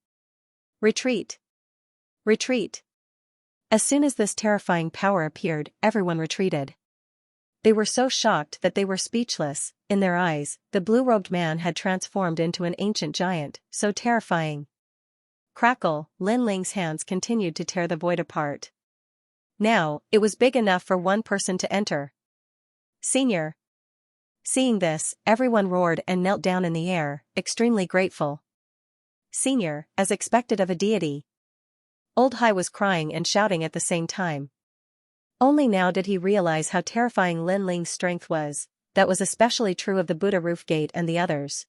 Retreat! Retreat! As soon as this terrifying power appeared, everyone retreated. They were so shocked that they were speechless. In their eyes, the blue-robed man had transformed into an ancient giant, so terrifying. Crackle, Lin Ling's hands continued to tear the void apart. Now, it was big enough for one person to enter. Senior. Seeing this, everyone roared and knelt down in the air, extremely grateful. Senior, as expected of a deity. Old Hai was crying and shouting at the same time. Only now did he realize how terrifying Lin Ling's strength was. That was especially true of the Buddha roof gate and the others.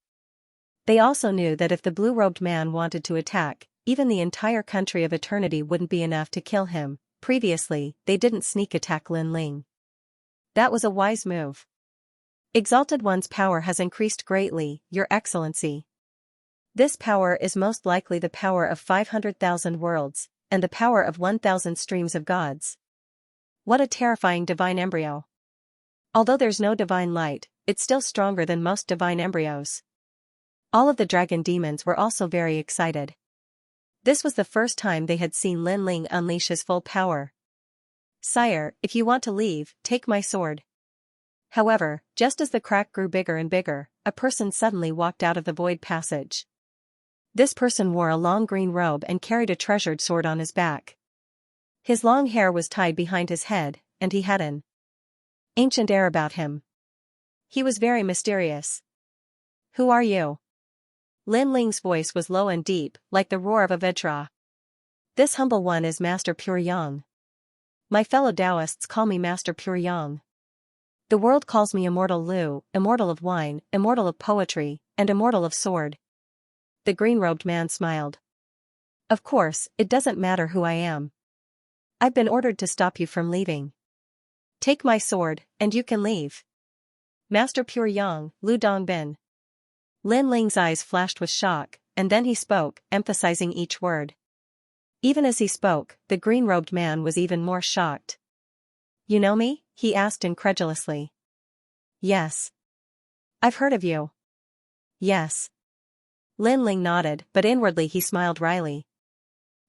They also knew that if the blue-robed man wanted to attack, even the entire country of eternity wouldn't be enough to kill him. Previously, they didn't sneak attack Lin Ling. That was a wise move. Exalted One's power has increased greatly, Your Excellency. This power is most likely the power of 500,000 worlds, and the power of 1,000 streams of gods. What a terrifying divine embryo. Although there's no divine light, it's still stronger than most divine embryos. All of the dragon demons were also very excited. This was the first time they had seen Lin Ling unleash his full power. Sire, if you want to leave, take my sword. However, just as the crack grew bigger and bigger, a person suddenly walked out of the void passage. This person wore a long green robe and carried a treasured sword on his back. His long hair was tied behind his head, and he had an ancient air about him. He was very mysterious. Who are you? Lin Ling's voice was low and deep, like the roar of a Vajra. This humble one is Master Pure Yang. My fellow Taoists call me Master Pure Yang. The world calls me Immortal Lu, Immortal of Wine, Immortal of Poetry, and Immortal of Sword. The green-robed man smiled. Of course, it doesn't matter who I am. I've been ordered to stop you from leaving. Take my sword, and you can leave. Master Pure Yang, Lu Dongbin. Lin Ling's eyes flashed with shock, and then he spoke, emphasizing each word. Even as he spoke, the green-robed man was even more shocked. You know me? He asked incredulously. Yes. I've heard of you. Yes. Lin Ling nodded, but inwardly he smiled wryly.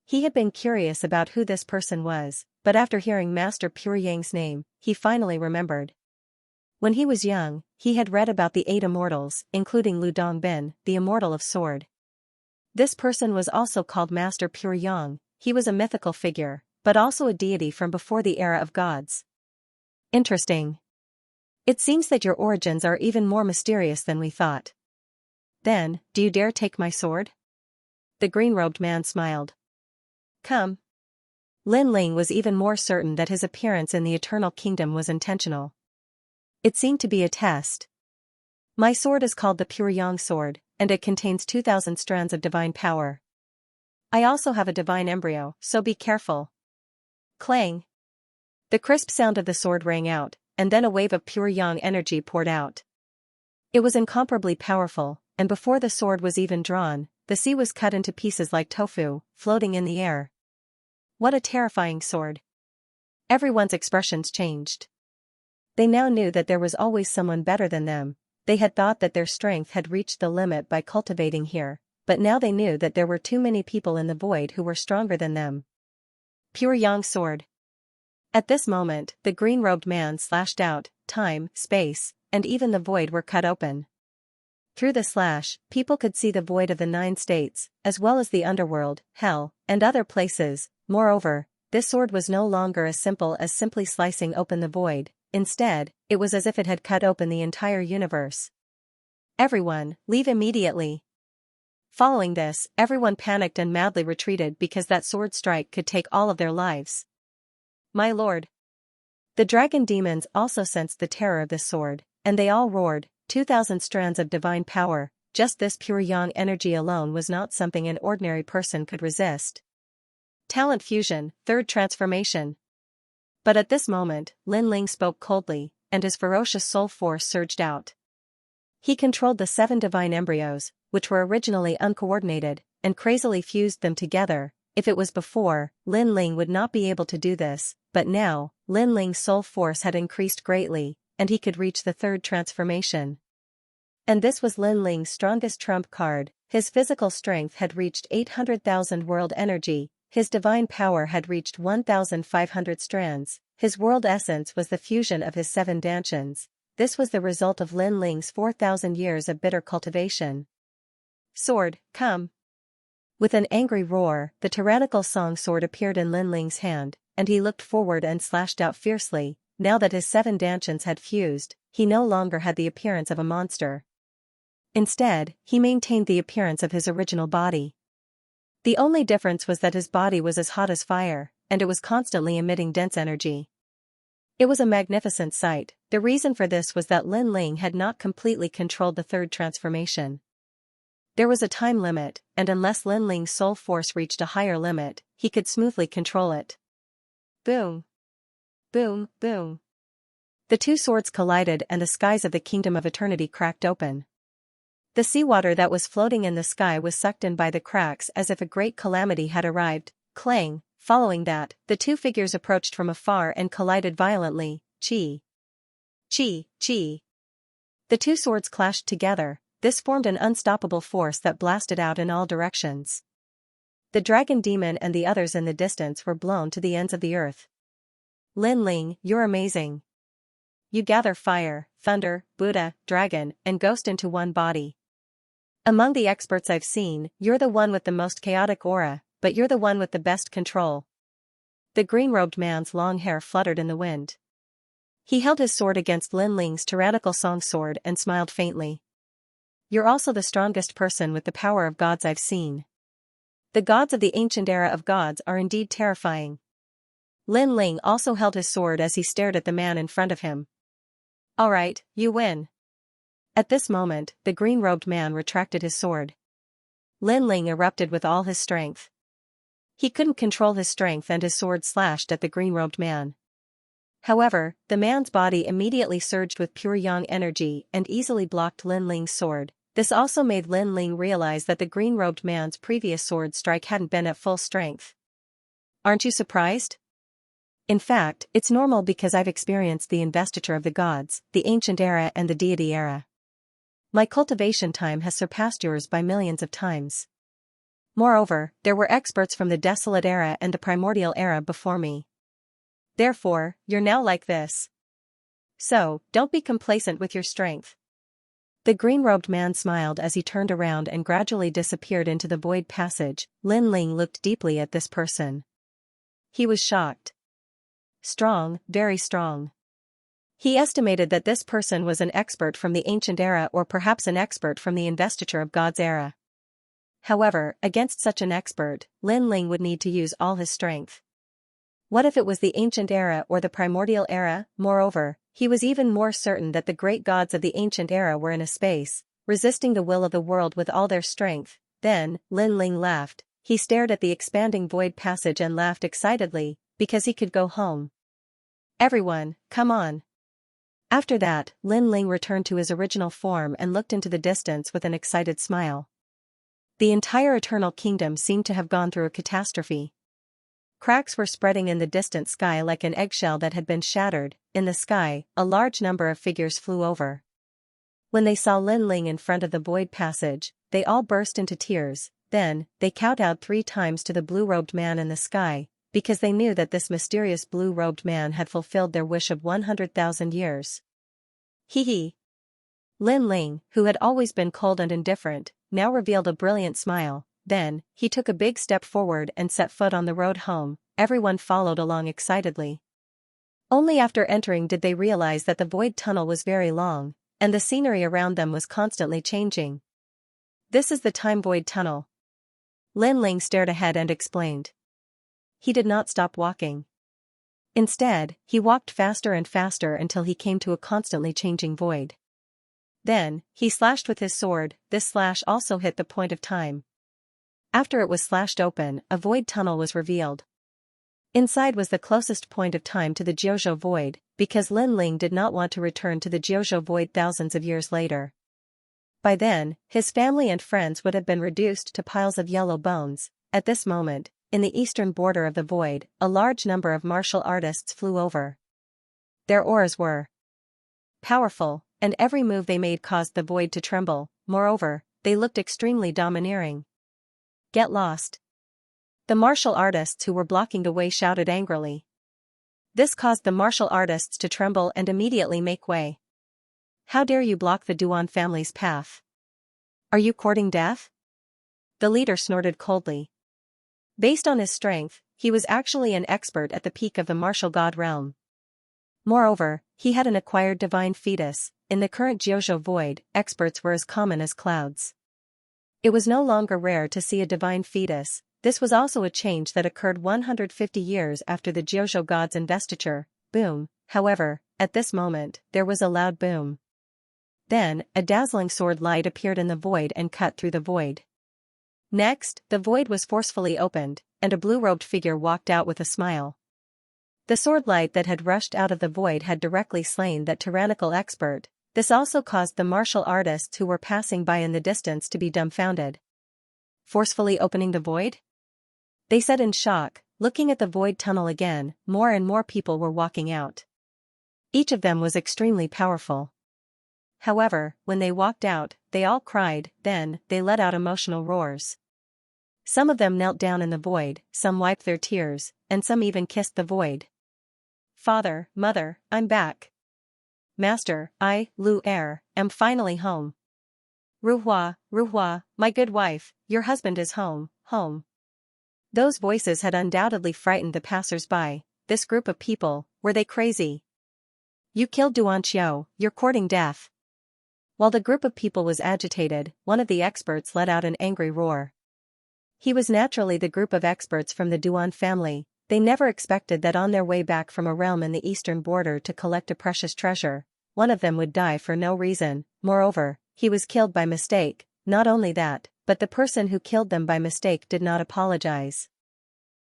He had been curious about who this person was, but after hearing Master Pure Yang's name, he finally remembered. When he was young, he had read about the 8 immortals, including Lu Dongbin, the immortal of sword. This person was also called Master Pure Yang. He was a mythical figure, but also a deity from before the era of gods. Interesting. It seems that your origins are even more mysterious than we thought. Then, do you dare take my sword? The green-robed man smiled. Come. Lin Ling was even more certain that his appearance in the Eternal Kingdom was intentional. It seemed to be a test. My sword is called the Pure Yang Sword, and it contains 2,000 strands of divine power. I also have a divine embryo, so be careful. Clang. The crisp sound of the sword rang out, and then a wave of pure yang energy poured out. It was incomparably powerful, and before the sword was even drawn, the sea was cut into pieces like tofu, floating in the air. What a terrifying sword. Everyone's expressions changed. They now knew that there was always someone better than them. They had thought that their strength had reached the limit by cultivating here, but now they knew that there were too many people in the void who were stronger than them. Pure Yang Sword. At this moment, the green-robed man slashed out. Time, space, and even the void were cut open. Through the slash, people could see the void of the 9 states, as well as the underworld, hell, and other places. Moreover, this sword was no longer as simple as simply slicing open the void. Instead, it was as if it had cut open the entire universe. Everyone, leave immediately. Following this, everyone panicked and madly retreated because that sword strike could take all of their lives. My lord. The dragon demons also sensed the terror of this sword, and they all roared, 2,000 strands of divine power. Just this pure yang energy alone was not something an ordinary person could resist. Talent fusion, third transformation. But at this moment, Lin Ling spoke coldly, and his ferocious soul force surged out. He controlled the 7 divine embryos, which were originally uncoordinated, and crazily fused them together. If it was before, Lin Ling would not be able to do this, but now, Lin Ling's soul force had increased greatly, and he could reach the 3rd transformation. And this was Lin Ling's strongest trump card. His physical strength had reached 800,000 world energy, his divine power had reached 1,500 strands, his world essence was the fusion of his 7 dantians. This was the result of Lin Ling's 4,000 years of bitter cultivation. Sword, come. With an angry roar, the tyrannical song sword appeared in Lin Ling's hand, and he looked forward and slashed out fiercely. Now that his 7 dantians had fused, he no longer had the appearance of a monster. Instead, he maintained the appearance of his original body. The only difference was that his body was as hot as fire, and it was constantly emitting dense energy. It was a magnificent sight. The reason for this was that Lin Ling had not completely controlled the 3rd transformation. There was a time limit, and unless Lin Ling's soul force reached a higher limit, he could smoothly control it. Boom. Boom, boom. The 2 swords collided and the skies of the Kingdom of Eternity cracked open. The seawater that was floating in the sky was sucked in by the cracks as if a great calamity had arrived. Clang. Following that, the 2 figures approached from afar and collided violently. Chi. Chi, chi. The 2 swords clashed together. This formed an unstoppable force that blasted out in all directions. The dragon demon and the others in the distance were blown to the ends of the earth. Lin Ling, you're amazing. You gather fire, thunder, Buddha, dragon, and ghost into one body. Among the experts I've seen, you're the one with the most chaotic aura, but you're the one with the best control. The green-robed man's long hair fluttered in the wind. He held his sword against Lin Ling's tyrannical song sword and smiled faintly. You're also the strongest person with the power of gods I've seen. The gods of the ancient era of gods are indeed terrifying. Lin Ling also held his sword as he stared at the man in front of him. All right, you win. At this moment, the green-robed man retracted his sword. Lin Ling erupted with all his strength. He couldn't control his strength and his sword slashed at the green-robed man. However, the man's body immediately surged with pure yang energy and easily blocked Lin Ling's sword. This also made Lin Ling realize that the green-robed man's previous sword strike hadn't been at full strength. Aren't you surprised? In fact, it's normal because I've experienced the investiture of the gods, the ancient era and the deity era. My cultivation time has surpassed yours by millions of times. Moreover, there were experts from the desolate era and the primordial era before me. Therefore, you're now like this. So, don't be complacent with your strength. The green-robed man smiled as he turned around and gradually disappeared into the void passage. Lin Ling looked deeply at this person. He was shocked. Strong, very strong. He estimated that this person was an expert from the ancient era or perhaps an expert from the investiture of God's era. However, against such an expert, Lin Ling would need to use all his strength. What if it was the ancient era or the primordial era? Moreover, he was even more certain that the great gods of the ancient era were in a space, resisting the will of the world with all their strength. Then, Lin Ling laughed. He stared at the expanding void passage and laughed excitedly, because he could go home. Everyone, come on. After that, Lin Ling returned to his original form and looked into the distance with an excited smile. The entire Eternal Kingdom seemed to have gone through a catastrophe. Cracks were spreading in the distant sky like an eggshell that had been shattered. In the sky, a large number of figures flew over. When they saw Lin Ling in front of the void passage, they all burst into tears. Then, they kowtowed 3 times to the blue-robed man in the sky, because they knew that this mysterious blue-robed man had fulfilled their wish of 100,000 years. Hee hee. Lin Ling, who had always been cold and indifferent, now revealed a brilliant smile. Then, he took a big step forward and set foot on the road home. Everyone followed along excitedly. Only after entering did they realize that the void tunnel was very long, and the scenery around them was constantly changing. This is the time void tunnel. Lin Ling stared ahead and explained. He did not stop walking. Instead, he walked faster and faster until he came to a constantly changing void. Then, he slashed with his sword. This slash also hit the point of time. After it was slashed open, a void tunnel was revealed. Inside was the closest point of time to the Jiuzhou void, because Lin Ling did not want to return to the Jiuzhou void thousands of years later. By then, his family and friends would have been reduced to piles of yellow bones. At this moment, in the eastern border of the void, a large number of martial artists flew over. Their auras were powerful, and every move they made caused the void to tremble. Moreover, they looked extremely domineering. Get lost. The martial artists who were blocking the way shouted angrily. This caused the martial artists to tremble and immediately make way. How dare you block the Duan family's path? Are you courting death? The leader snorted coldly. Based on his strength, he was actually an expert at the peak of the martial god realm. Moreover, he had an acquired divine fetus. In the current Jiuzhou void, experts were as common as clouds. It was no longer rare to see a divine fetus. This was also a change that occurred 150 years after the Jiuzhou god's investiture. Boom. However, at this moment, there was a loud boom. Then, a dazzling sword light appeared in the void and cut through the void. Next, the void was forcefully opened, and a blue-robed figure walked out with a smile. The sword light that had rushed out of the void had directly slain that tyrannical expert. This also caused the martial artists who were passing by in the distance to be dumbfounded. Forcefully opening the void? They said in shock, looking at the void tunnel again. More and more people were walking out. Each of them was extremely powerful. However, when they walked out, they all cried. Then, they let out emotional roars. Some of them knelt down in the void, some wiped their tears, and some even kissed the void. Father, Mother, I'm back. Master, I, Lu Er, am finally home. Ruhua, Ruhua, my good wife, your husband is home, home. Those voices had undoubtedly frightened the passers-by. This group of people, were they crazy? You killed Duanqiu, you're courting death. While the group of people was agitated, one of the experts let out an angry roar. He was naturally the group of experts from the Duan family. They never expected that on their way back from a realm in the eastern border to collect a precious treasure, one of them would die for no reason. Moreover, he was killed by mistake. Not only that, but the person who killed them by mistake did not apologize.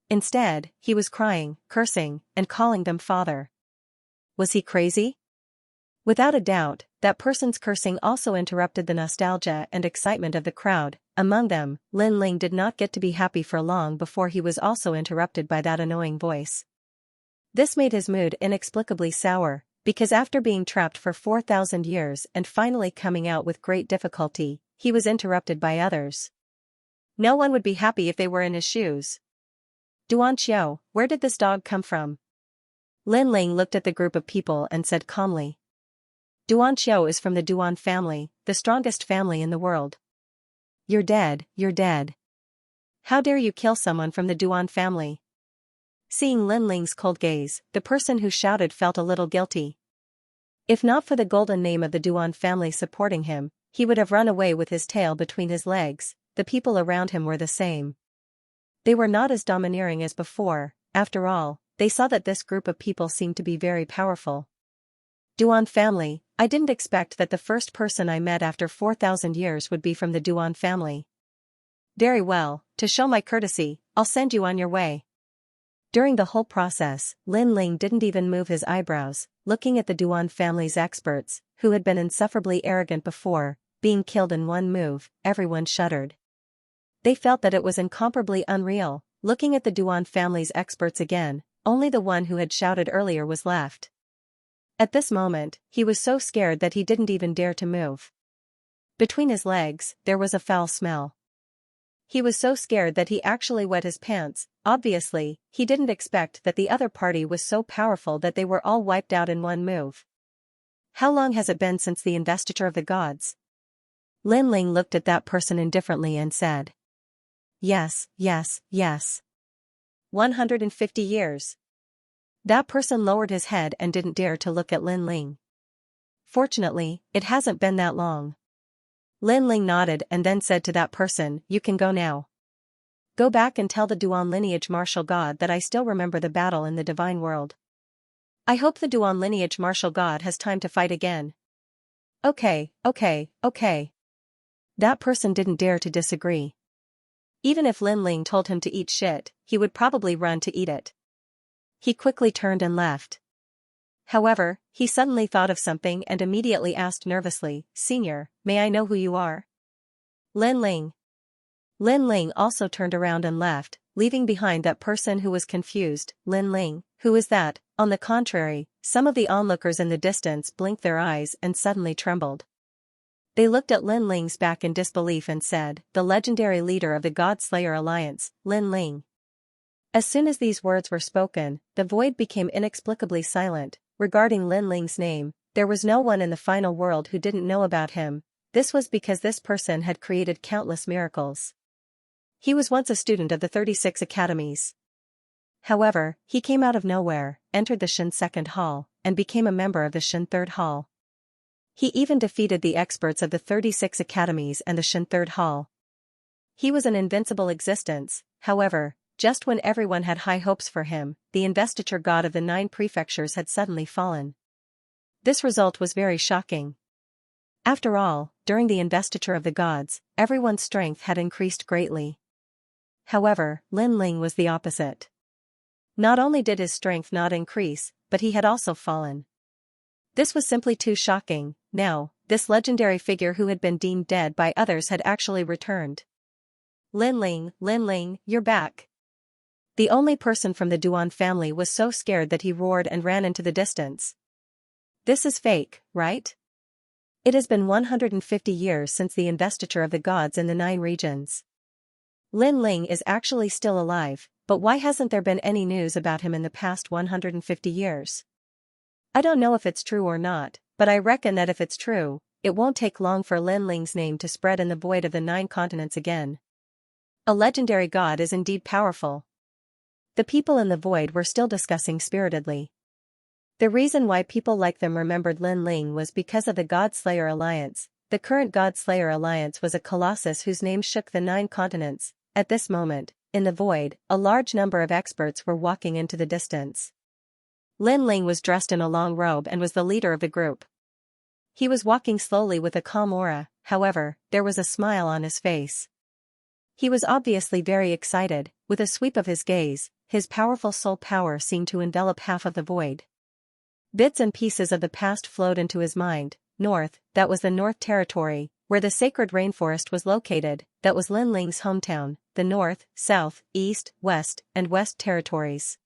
Instead, he was crying, cursing, and calling them father. Was he crazy? Without a doubt, that person's cursing also interrupted the nostalgia and excitement of the crowd. Among them, Lin Ling did not get to be happy for long before he was also interrupted by that annoying voice. This made his mood inexplicably sour, because after being trapped for 4,000 years and finally coming out with great difficulty, he was interrupted by others. No one would be happy if they were in his shoes. Duanqiu, where did this dog come from? Lin Ling looked at the group of people and said calmly. Duanqiu is from the Duan family, the strongest family in the world. You're dead, you're dead. How dare you kill someone from the Duan family? Seeing Lin Ling's cold gaze, the person who shouted felt a little guilty. If not for the golden name of the Duan family supporting him, he would have run away with his tail between his legs. The people around him were the same. They were not as domineering as before. After all, they saw that this group of people seemed to be very powerful. Duan family, I didn't expect that the first person I met after 4,000 years would be from the Duan family. Very well, to show my courtesy, I'll send you on your way. During the whole process, Lin Ling didn't even move his eyebrows, looking at the Duan family's experts, who had been insufferably arrogant before, being killed in one move. Everyone shuddered. They felt that it was incomparably unreal. Looking at the Duan family's experts again, only the one who had shouted earlier was left. At this moment, he was so scared that he didn't even dare to move. Between his legs, there was a foul smell. He was so scared that he actually wet his pants. Obviously, he didn't expect that the other party was so powerful that they were all wiped out in one move. How long has it been since the investiture of the gods? Lin Ling looked at that person indifferently and said. Yes, yes, yes. 150 years. That person lowered his head and didn't dare to look at Lin Ling. Fortunately, it hasn't been that long. Lin Ling nodded and then said to that person, you can go now. Go back and tell the Duan lineage martial god that I still remember the battle in the divine world. I hope the Duan lineage martial god has time to fight again. Okay. That person didn't dare to disagree. Even if Lin Ling told him to eat shit, he would probably run to eat it. He quickly turned and left. However, he suddenly thought of something and immediately asked nervously, Senior, may I know who you are? Lin Ling. Lin Ling also turned around and left, leaving behind that person who was confused. Lin Ling, who is that? On the contrary, some of the onlookers in the distance blinked their eyes and suddenly trembled. They looked at Lin Ling's back in disbelief and said, the legendary leader of the God Slayer Alliance, Lin Ling. As soon as these words were spoken, the void became inexplicably silent. Regarding Lin Ling's name, there was no one in the final world who didn't know about him. This was because this person had created countless miracles. He was once a student of the 36 academies. However, he came out of nowhere, entered the Shin Second Hall, and became a member of the Shin Third Hall. He even defeated the experts of the 36 academies and the Shin Third Hall. He was an invincible existence. However, just when everyone had high hopes for him, the investiture god of the 9 prefectures had suddenly fallen. This result was very shocking. After all, during the investiture of the gods, everyone's strength had increased greatly. However, Lin Ling was the opposite. Not only did his strength not increase, but he had also fallen. This was simply too shocking. Now, this legendary figure who had been deemed dead by others had actually returned. Lin Ling, you're back. The only person from the Duan family was so scared that he roared and ran into the distance. This is fake, right? It has been 150 years since the investiture of the gods in the 9 regions. Lin Ling is actually still alive, but why hasn't there been any news about him in the past 150 years? I don't know if it's true or not, but I reckon that if it's true, it won't take long for Lin Ling's name to spread in the void of the 9 continents again. A legendary god is indeed powerful. The people in the void were still discussing spiritedly. The reason why people like them remembered Lin Ling was because of the God Slayer Alliance. The current God Slayer Alliance was a colossus whose name shook the 9 continents. At this moment, in the void, a large number of experts were walking into the distance. Lin Ling was dressed in a long robe and was the leader of the group. He was walking slowly with a calm aura, however, there was a smile on his face. He was obviously very excited. With a sweep of his gaze, his powerful soul power seemed to envelop half of the void. Bits and pieces of the past flowed into his mind. North, that was the North Territory, where the sacred rainforest was located, that was Lin Ling's hometown, the North, South, East, West, and West Territories.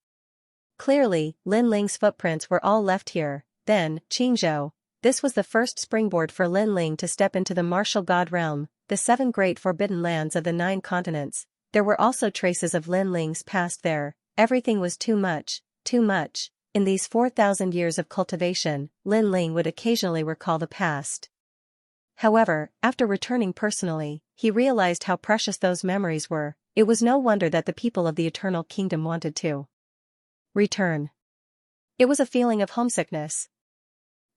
Clearly, Lin Ling's footprints were all left here. Then, Qingzhou. This was the first springboard for Lin Ling to step into the martial god realm, the 7 great forbidden lands of the 9 continents. There were also traces of Lin Ling's past there. Everything was too much, too much. In these 4,000 years of cultivation, Lin Ling would occasionally recall the past. However, after returning personally, he realized how precious those memories were. It was no wonder that the people of the Eternal Kingdom wanted to return. It was a feeling of homesickness.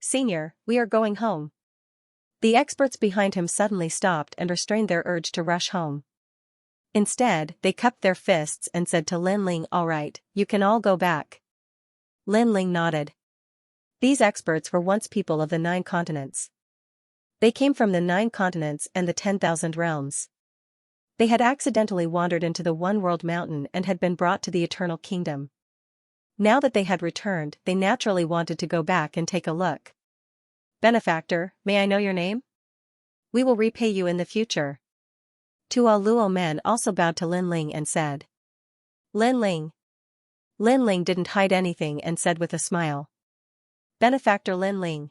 "Senior, we are going home." The experts behind him suddenly stopped and restrained their urge to rush home. Instead, they cupped their fists and said to Lin Ling, "All right, you can all go back." Lin Ling nodded. These experts were once people of the 9 continents. They came from the 9 continents and the 10,000 realms. They had accidentally wandered into the One World Mountain and had been brought to the Eternal Kingdom. Now that they had returned, they naturally wanted to go back and take a look. "Benefactor, may I know your name? We will repay you in the future." Tuo Luo men also bowed to Lin Ling and said, "Lin Ling." Lin Ling didn't hide anything and said with a smile, "Benefactor Lin Ling."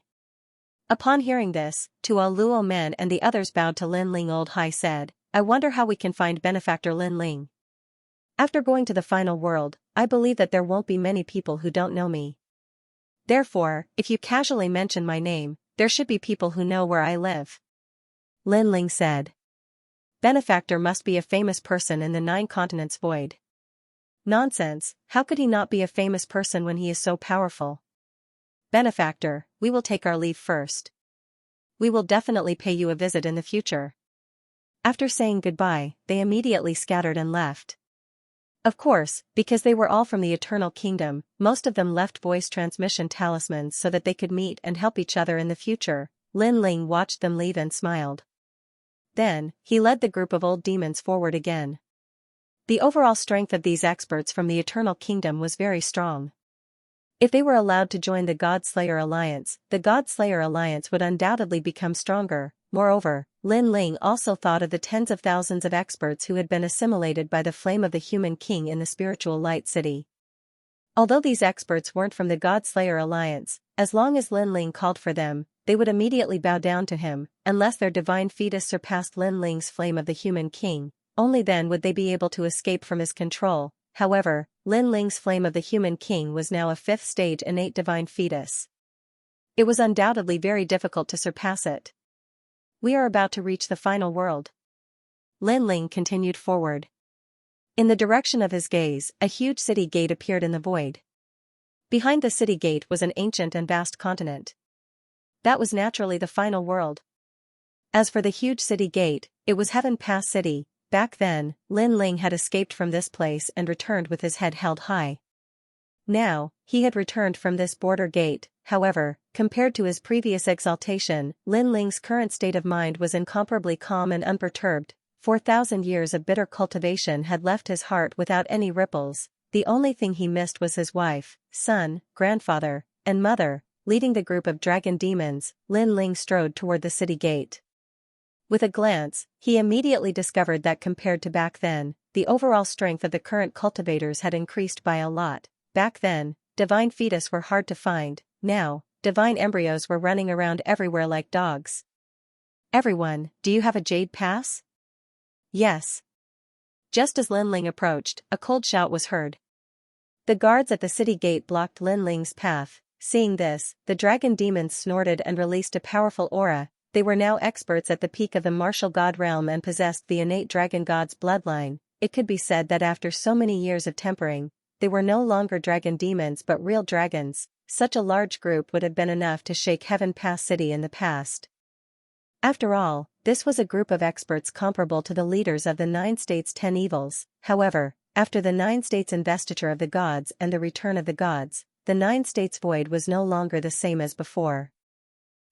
Upon hearing this, Tuo Luo men and the others bowed to Lin Ling. Old Hai said, "I wonder how we can find Benefactor Lin Ling. After going to the final world, I believe that there won't be many people who don't know me. Therefore, if you casually mention my name, there should be people who know where I live." Lin Ling said, "Benefactor must be a famous person in the 9 continents void." "Nonsense, how could he not be a famous person when he is so powerful?" "Benefactor, we will take our leave first. We will definitely pay you a visit in the future." After saying goodbye, they immediately scattered and left. Of course, because they were all from the Eternal Kingdom, most of them left voice transmission talismans so that they could meet and help each other in the future. Lin Ling watched them leave and smiled. Then, he led the group of old demons forward again. The overall strength of these experts from the Eternal Kingdom was very strong. If they were allowed to join the God Slayer Alliance, the God Slayer Alliance would undoubtedly become stronger. Moreover, Lin Ling also thought of the tens of thousands of experts who had been assimilated by the flame of the human king in the spiritual light city. Although these experts weren't from the God Slayer Alliance, as long as Lin Ling called for them, they would immediately bow down to him, unless their divine fetus surpassed Lin Ling's flame of the human king. Only then would they be able to escape from his control. However, Lin Ling's flame of the human king was now a 5th stage innate divine fetus. It was undoubtedly very difficult to surpass it. "We are about to reach the final world." Lin Ling continued forward. In the direction of his gaze, a huge city gate appeared in the void. Behind the city gate was an ancient and vast continent. That was naturally the final world. As for the huge city gate, it was Heaven Pass City. Back then, Lin Ling had escaped from this place and returned with his head held high. Now, he had returned from this border gate. However, compared to his previous exaltation, Lin Ling's current state of mind was incomparably calm and unperturbed. 4,000 years of bitter cultivation had left his heart without any ripples. The only thing he missed was his wife, son, grandfather, and mother. Leading the group of dragon demons, Lin Ling strode toward the city gate. With a glance, he immediately discovered that compared to back then, the overall strength of the current cultivators had increased by a lot. Back then, divine fetus were hard to find. Now, divine embryos were running around everywhere like dogs. "Everyone, do you have a jade pass?" "Yes." Just as Lin Ling approached, a cold shout was heard. The guards at the city gate blocked Lin Ling's path. Seeing this, the dragon demons snorted and released a powerful aura. They were now experts at the peak of the martial god realm and possessed the innate dragon god's bloodline. It could be said that after so many years of tempering, they were no longer dragon demons but real dragons. Such a large group would have been enough to shake Heaven Pass City in the past. After all, this was a group of experts comparable to the leaders of the 9 states' 10 evils. However, after the 9 states' investiture of the gods and the return of the gods, the 9 states' void was no longer the same as before.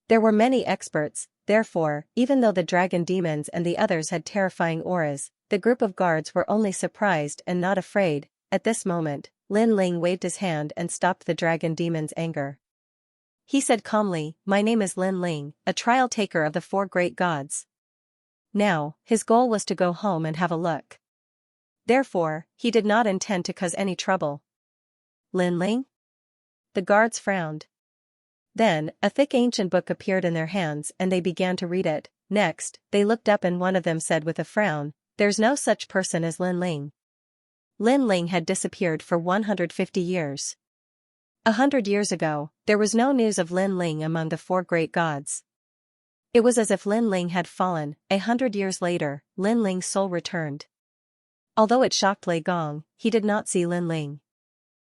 There were many experts. Therefore, even though the dragon demons and the others had terrifying auras, the group of guards were only surprised and not afraid. At this moment, Lin Ling waved his hand and stopped the dragon demon's anger. He said calmly, "My name is Lin Ling, a trial taker of the four great gods." Now, his goal was to go home and have a look. Therefore, he did not intend to cause any trouble. Lin Ling? The guards frowned. Then, a thick ancient book appeared in their hands and they began to read it. Next, they looked up and one of them said with a frown, "There's no such person as Lin Ling." Lin Ling had disappeared for 150 years. 100 years ago, there was no news of Lin Ling among the four great gods. It was as if Lin Ling had fallen. 100 years later, Lin Ling's soul returned. Although it shocked Lei Gong, he did not see Lin Ling.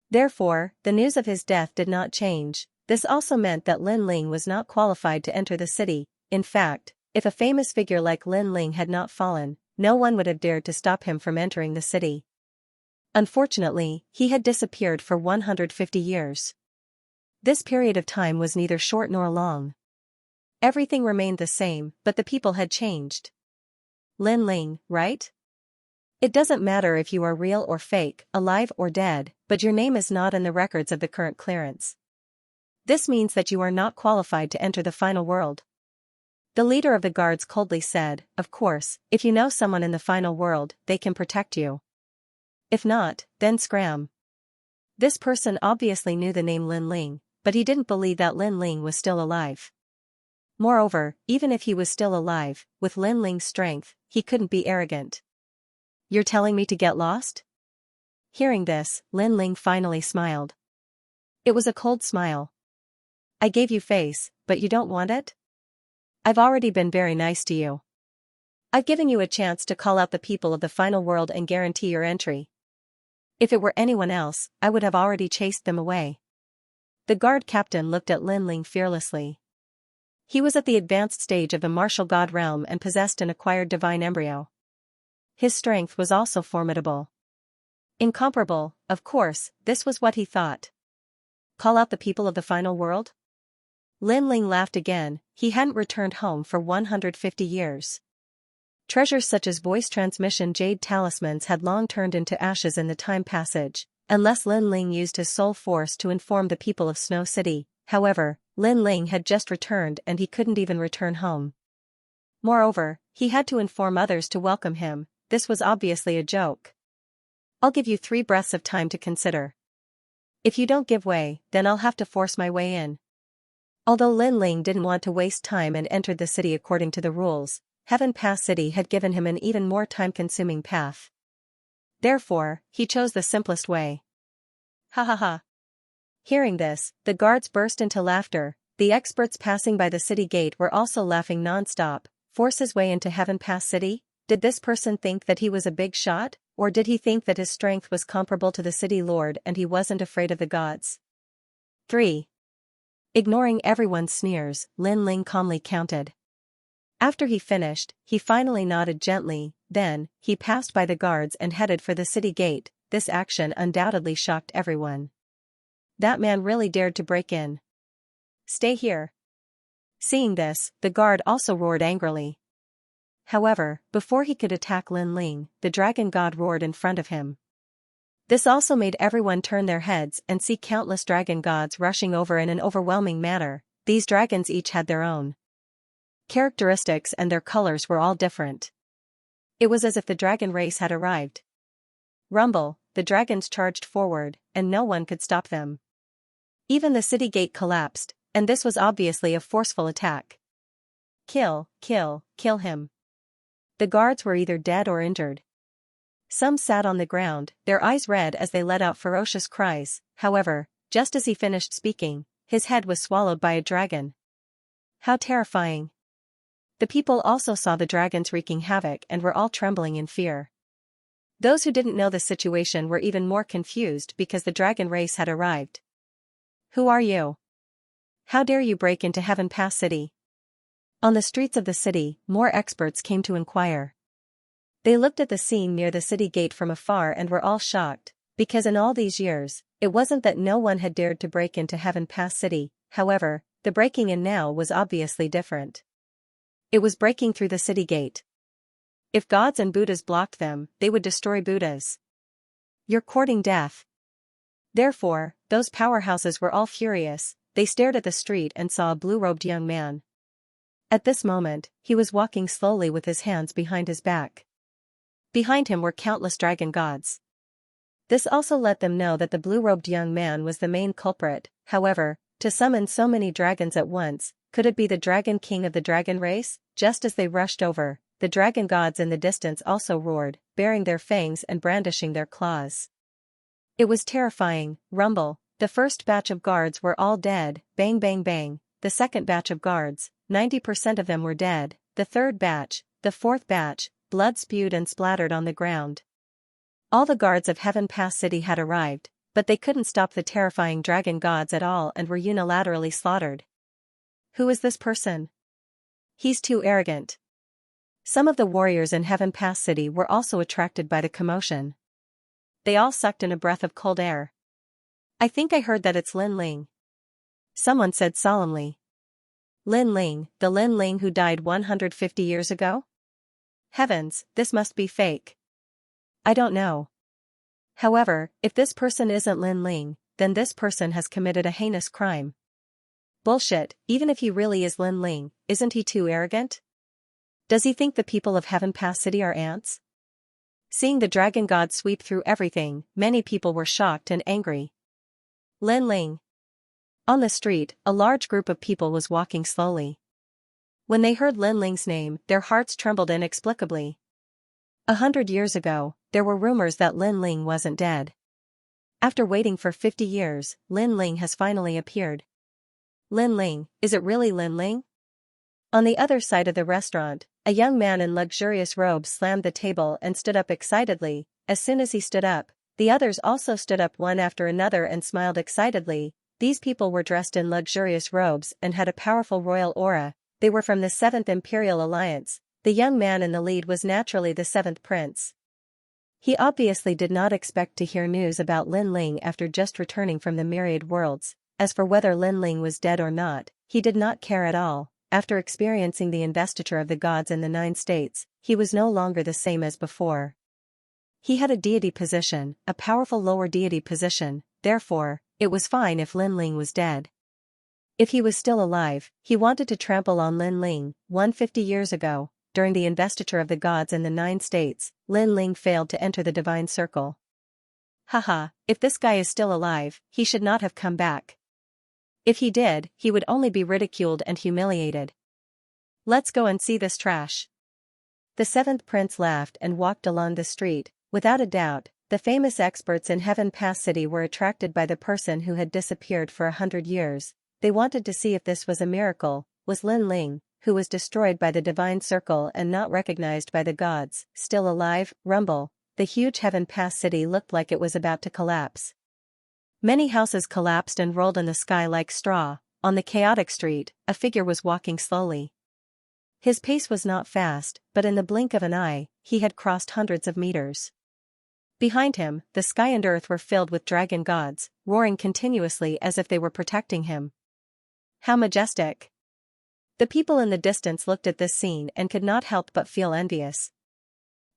Therefore, the news of his death did not change. This also meant that Lin Ling was not qualified to enter the city. In fact, if a famous figure like Lin Ling had not fallen, no one would have dared to stop him from entering the city. Unfortunately, he had disappeared for 150 years. This period of time was neither short nor long. Everything remained the same, but the people had changed. Lin Ling, right? It doesn't matter if you are real or fake, alive or dead, but your name is not in the records of the current clearance. This means that you are not qualified to enter the final world. The leader of the guards coldly said, "Of course, if you know someone in the final world, they can protect you. If not, then scram." This person obviously knew the name Lin Ling, but he didn't believe that Lin Ling was still alive. Moreover, even if he was still alive, with Lin Ling's strength, he couldn't be arrogant. "You're telling me to get lost?" Hearing this, Lin Ling finally smiled. It was a cold smile. "I gave you face, but you don't want it? I've already been very nice to you. I've given you a chance to call out the people of the final world and guarantee your entry. If it were anyone else, I would have already chased them away." The guard captain looked at Lin Ling fearlessly. He was at the advanced stage of the martial god realm and possessed an acquired divine embryo. His strength was also formidable. Incomparable, of course, this was what he thought. Call out the people of the final world? Lin Ling laughed again. He hadn't returned home for 150 years. Treasures such as voice transmission jade talismans had long turned into ashes in the time passage, unless Lin Ling used his soul force to inform the people of Snow City. However, Lin Ling had just returned and he couldn't even return home. Moreover, he had to inform others to welcome him. This was obviously a joke. "I'll give you 3 breaths of time to consider. If you don't give way, then I'll have to force my way in." Although Lin Ling didn't want to waste time and entered the city according to the rules, Heaven Pass City had given him an even more time-consuming path. Therefore, he chose the simplest way. Ha ha ha. Hearing this, the guards burst into laughter. The experts passing by the city gate were also laughing non-stop. Force his way into Heaven Pass City? Did this person think that he was a big shot, or did he think that his strength was comparable to the city lord and he wasn't afraid of the gods? 3. Ignoring everyone's sneers, Lin Ling calmly counted. After he finished, he finally nodded gently. Then, he passed by the guards and headed for the city gate. This action undoubtedly shocked everyone. That man really dared to break in. "Stay here." Seeing this, the guard also roared angrily. However, before he could attack Lin Ling, the dragon god roared in front of him. This also made everyone turn their heads and see countless dragon gods rushing over in an overwhelming manner. These dragons each had their own characteristics and their colors were all different. It was as if the dragon race had arrived. Rumble, the dragons charged forward, and no one could stop them. Even the city gate collapsed, and this was obviously a forceful attack. Kill, kill, kill him. The guards were either dead or injured. Some sat on the ground, their eyes red as they let out ferocious cries. However, just as he finished speaking, his head was swallowed by a dragon. How terrifying. The people also saw the dragons wreaking havoc and were all trembling in fear. Those who didn't know the situation were even more confused because the dragon race had arrived. "Who are you? How dare you break into Heaven Pass City?" On the streets of the city, more experts came to inquire. They looked at the scene near the city gate from afar and were all shocked, because in all these years, it wasn't that no one had dared to break into Heaven Pass City. However, the breaking in now was obviously different. It was breaking through the city gate. If gods and Buddhas blocked them, they would destroy Buddhas. "You're courting death." Therefore, those powerhouses were all furious. they stared at the street and saw a blue-robed young man. At this moment, he was walking slowly with his hands behind his back. Behind him were countless dragon gods. This also let them know that the blue-robed young man was the main culprit. However, to summon so many dragons at once, could it be the dragon king of the dragon race? Just as they rushed over, the dragon gods in the distance also roared, baring their fangs and brandishing their claws. It was terrifying. Rumble. The first batch of guards were all dead. Bang bang bang. The second batch of guards, 90% of them were dead. The third batch, the fourth batch, blood spewed and splattered on the ground. All the guards of Heaven Pass City had arrived, but they couldn't stop the terrifying dragon gods at all and were unilaterally slaughtered. Who is this person? He's too arrogant. Some of the warriors in Heaven Pass City were also attracted by the commotion. They all sucked in a breath of cold air. I think I heard that it's Lin Ling. Someone said solemnly. Lin Ling, the Lin Ling who died 150 years ago? Heavens, this must be fake. I don't know. However, if this person isn't Lin Ling, then this person has committed a heinous crime. Bullshit, even if he really is Lin Ling, isn't he too arrogant? Does he think the people of Heaven Pass City are ants? Seeing the dragon god sweep through everything, many people were shocked and angry. Lin Ling. On the street, a large group of people was walking slowly. When they heard Lin Ling's name, their hearts trembled inexplicably. 100 years ago, there were rumors that Lin Ling wasn't dead. After waiting for 50 years, Lin Ling has finally appeared. Lin Ling, is it really Lin Ling? On the other side of the restaurant, a young man in luxurious robes slammed the table and stood up excitedly. As soon as he stood up, the others also stood up one after another and smiled excitedly. These people were dressed in luxurious robes and had a powerful royal aura. They were from the 7th Imperial Alliance. The young man in the lead was naturally the 7th Prince. He obviously did not expect to hear news about Lin Ling after just returning from the Myriad Worlds. As for whether Lin Ling was dead or not, he did not care at all. After experiencing the investiture of the gods in the 9 states, he was no longer the same as before. He had a deity position, a powerful lower deity position, therefore, it was fine if Lin Ling was dead. If he was still alive, he wanted to trample on Lin Ling. 150 years ago, during the investiture of the gods in the 9 states, Lin Ling failed to enter the divine circle. Haha, if this guy is still alive, he should not have come back. If he did, he would only be ridiculed and humiliated. Let's go and see this trash. The 7th Prince laughed and walked along the street. Without a doubt, the famous experts in Heaven Pass City were attracted by the person who had disappeared for 100 years. They wanted to see if this was a miracle. Was Lin Ling, who was destroyed by the divine circle and not recognized by the gods, still alive? Rumble. The huge Heaven Pass City looked like it was about to collapse. Many houses collapsed and rolled in the sky like straw. On the chaotic street, a figure was walking slowly. His pace was not fast, but in the blink of an eye, he had crossed hundreds of meters. Behind him, the sky and earth were filled with dragon gods, roaring continuously as if they were protecting him. How majestic! The people in the distance looked at this scene and could not help but feel envious.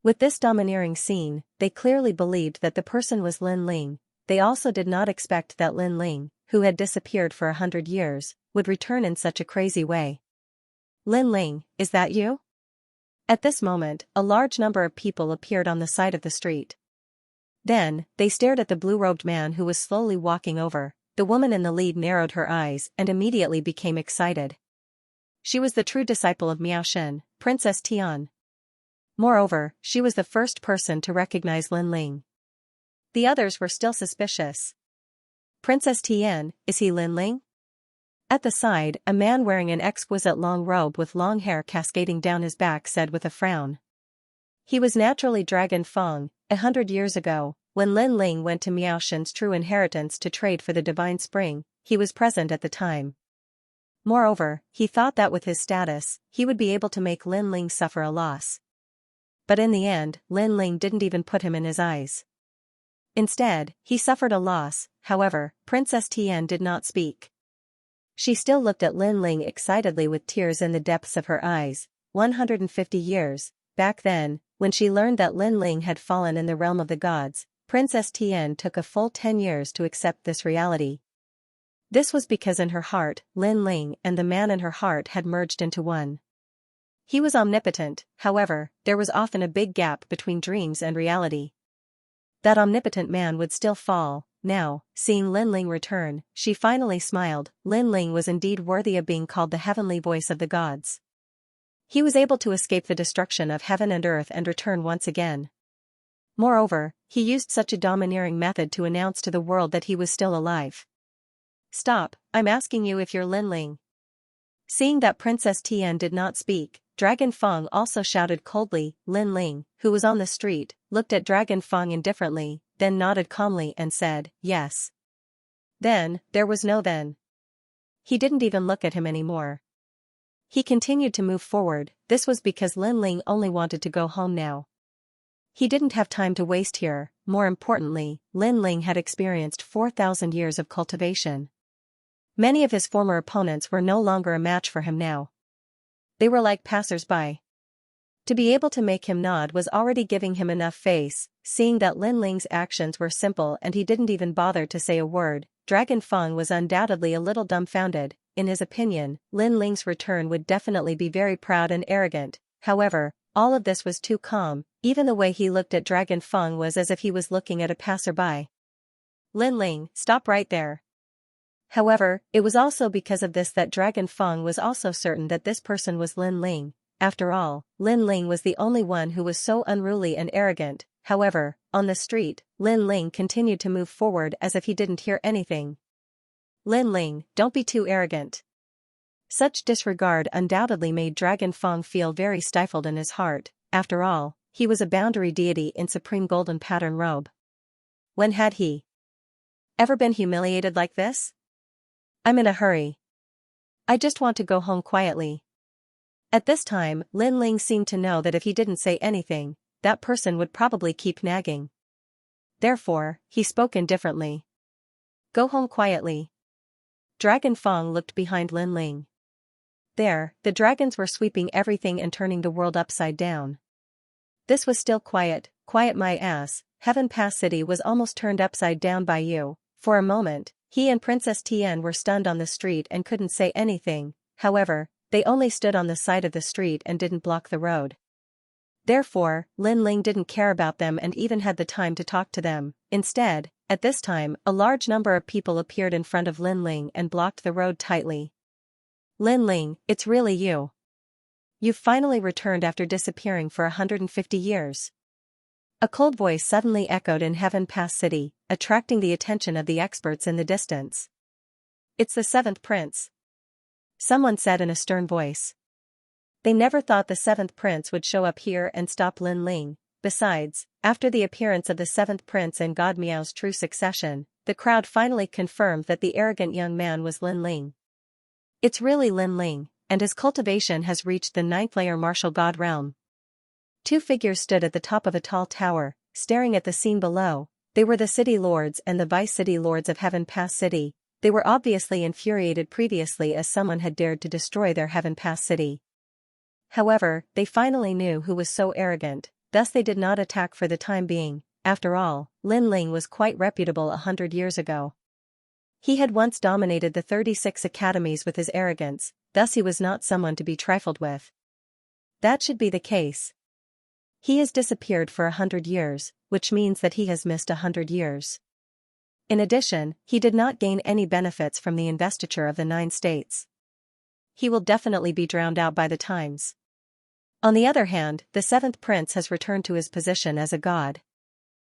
With this domineering scene, they clearly believed that the person was Lin Ling. They also did not expect that Lin Ling, who had disappeared for 100 years, would return in such a crazy way. Lin Ling, is that you? At this moment, a large number of people appeared on the side of the street. Then, they stared at the blue-robed man who was slowly walking over. The woman in the lead narrowed her eyes and immediately became excited. She was the true disciple of Miao Shen, Princess Tian. Moreover, she was the first person to recognize Lin Ling. The others were still suspicious. Princess Tian, is he Lin Ling? At the side, a man wearing an exquisite long robe with long hair cascading down his back said with a frown. He was naturally Dragon Feng. 100 years ago, when Lin Ling went to Miao Shen's true inheritance to trade for the divine spring, he was present at the time. Moreover, he thought that with his status, he would be able to make Lin Ling suffer a loss. But in the end, Lin Ling didn't even put him in his eyes. Instead, he suffered a loss. However, Princess Tian did not speak. She still looked at Lin Ling excitedly with tears in the depths of her eyes. 150 years, back then, when she learned that Lin Ling had fallen in the realm of the gods, Princess Tian took a full 10 years to accept this reality. This was because in her heart, Lin Ling and the man in her heart had merged into one. He was omnipotent, however, there was often a big gap between dreams and reality. That omnipotent man would still fall. Now, seeing Lin Ling return, she finally smiled. Lin Ling was indeed worthy of being called the heavenly voice of the gods. He was able to escape the destruction of heaven and earth and return once again. Moreover, he used such a domineering method to announce to the world that he was still alive. "Stop, I'm asking you if you're Lin Ling." Seeing that Princess Tian did not speak, Dragon Feng also shouted coldly. Lin Ling, who was on the street, looked at Dragon Feng indifferently, then nodded calmly and said, "Yes." Then, there was no then. He didn't even look at him anymore. He continued to move forward. This was because Lin Ling only wanted to go home now. He didn't have time to waste here. More importantly, Lin Ling had experienced 4,000 years of cultivation. Many of his former opponents were no longer a match for him now. They were like passers-by. To be able to make him nod was already giving him enough face. Seeing that Lin Ling's actions were simple and he didn't even bother to say a word, Dragon Feng was undoubtedly a little dumbfounded. In his opinion, Lin Ling's return would definitely be very proud and arrogant. However, all of this was too calm. Even the way he looked at Dragon Feng was as if he was looking at a passerby. "Lin Ling, stop right there." However, it was also because of this that Dragon Feng was also certain that this person was Lin Ling. After all, Lin Ling was the only one who was so unruly and arrogant. However, on the street, Lin Ling continued to move forward as if he didn't hear anything. "Lin Ling, don't be too arrogant." Such disregard undoubtedly made Dragon Feng feel very stifled in his heart. After all, he was a boundary deity in supreme golden pattern robe. When had he ever been humiliated like this? "I'm in a hurry. I just want to go home quietly." At this time, Lin Ling seemed to know that if he didn't say anything, that person would probably keep nagging. Therefore, he spoke indifferently. "Go home quietly." Dragon Feng looked behind Lin Ling. There, the dragons were sweeping everything and turning the world upside down. This was still quiet. "Quiet my ass, Heaven Pass City was almost turned upside down by you." For a moment, he and Princess Tian were stunned on the street and couldn't say anything. However, they only stood on the side of the street and didn't block the road. Therefore, Lin Ling didn't care about them and even had the time to talk to them. Instead, at this time, a large number of people appeared in front of Lin Ling and blocked the road tightly. "Lin Ling, it's really you. You've finally returned after disappearing for 150 years. A cold voice suddenly echoed in Heaven Pass City, attracting the attention of the experts in the distance. "It's the seventh prince," someone said in a stern voice. They never thought the seventh prince would show up here and stop Lin Ling. Besides, after the appearance of the seventh prince in God Miao's true succession, the crowd finally confirmed that the arrogant young man was Lin Ling. It's really Lin Ling, and his cultivation has reached the 9th layer martial god realm. Two figures stood at the top of a tall tower, staring at the scene below. They were the city lords and the vice-city lords of Heaven Pass City. They were obviously infuriated previously as someone had dared to destroy their Heaven Pass City. However, they finally knew who was so arrogant, thus they did not attack for the time being. After all, Lin Ling was quite reputable 100 years ago. He had once dominated the 36 academies with his arrogance, thus he was not someone to be trifled with. That should be the case. He has disappeared for 100 years, which means that he has missed 100 years. In addition, he did not gain any benefits from the investiture of the 9 states. He will definitely be drowned out by the times. On the other hand, the 7th prince has returned to his position as a god.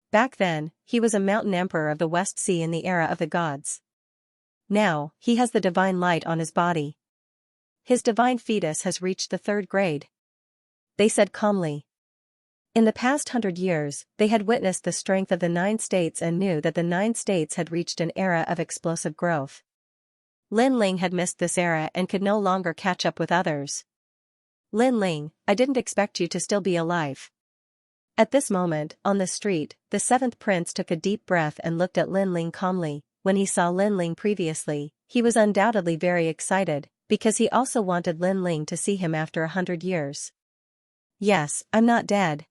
Back then, he was a mountain emperor of the West Sea in the era of the gods. Now, he has the divine light on his body. His divine fetus has reached the 3rd grade. They said calmly. In the past 100 years, they had witnessed the strength of the 9 states and knew that the 9 states had reached an era of explosive growth. Lin Ling had missed this era and could no longer catch up with others. "Lin Ling, I didn't expect you to still be alive." At this moment, on the street, the 7th prince took a deep breath and looked at Lin Ling calmly. When he saw Lin Ling previously, he was undoubtedly very excited, because he also wanted Lin Ling to see him after 100 years. "Yes, I'm not dead."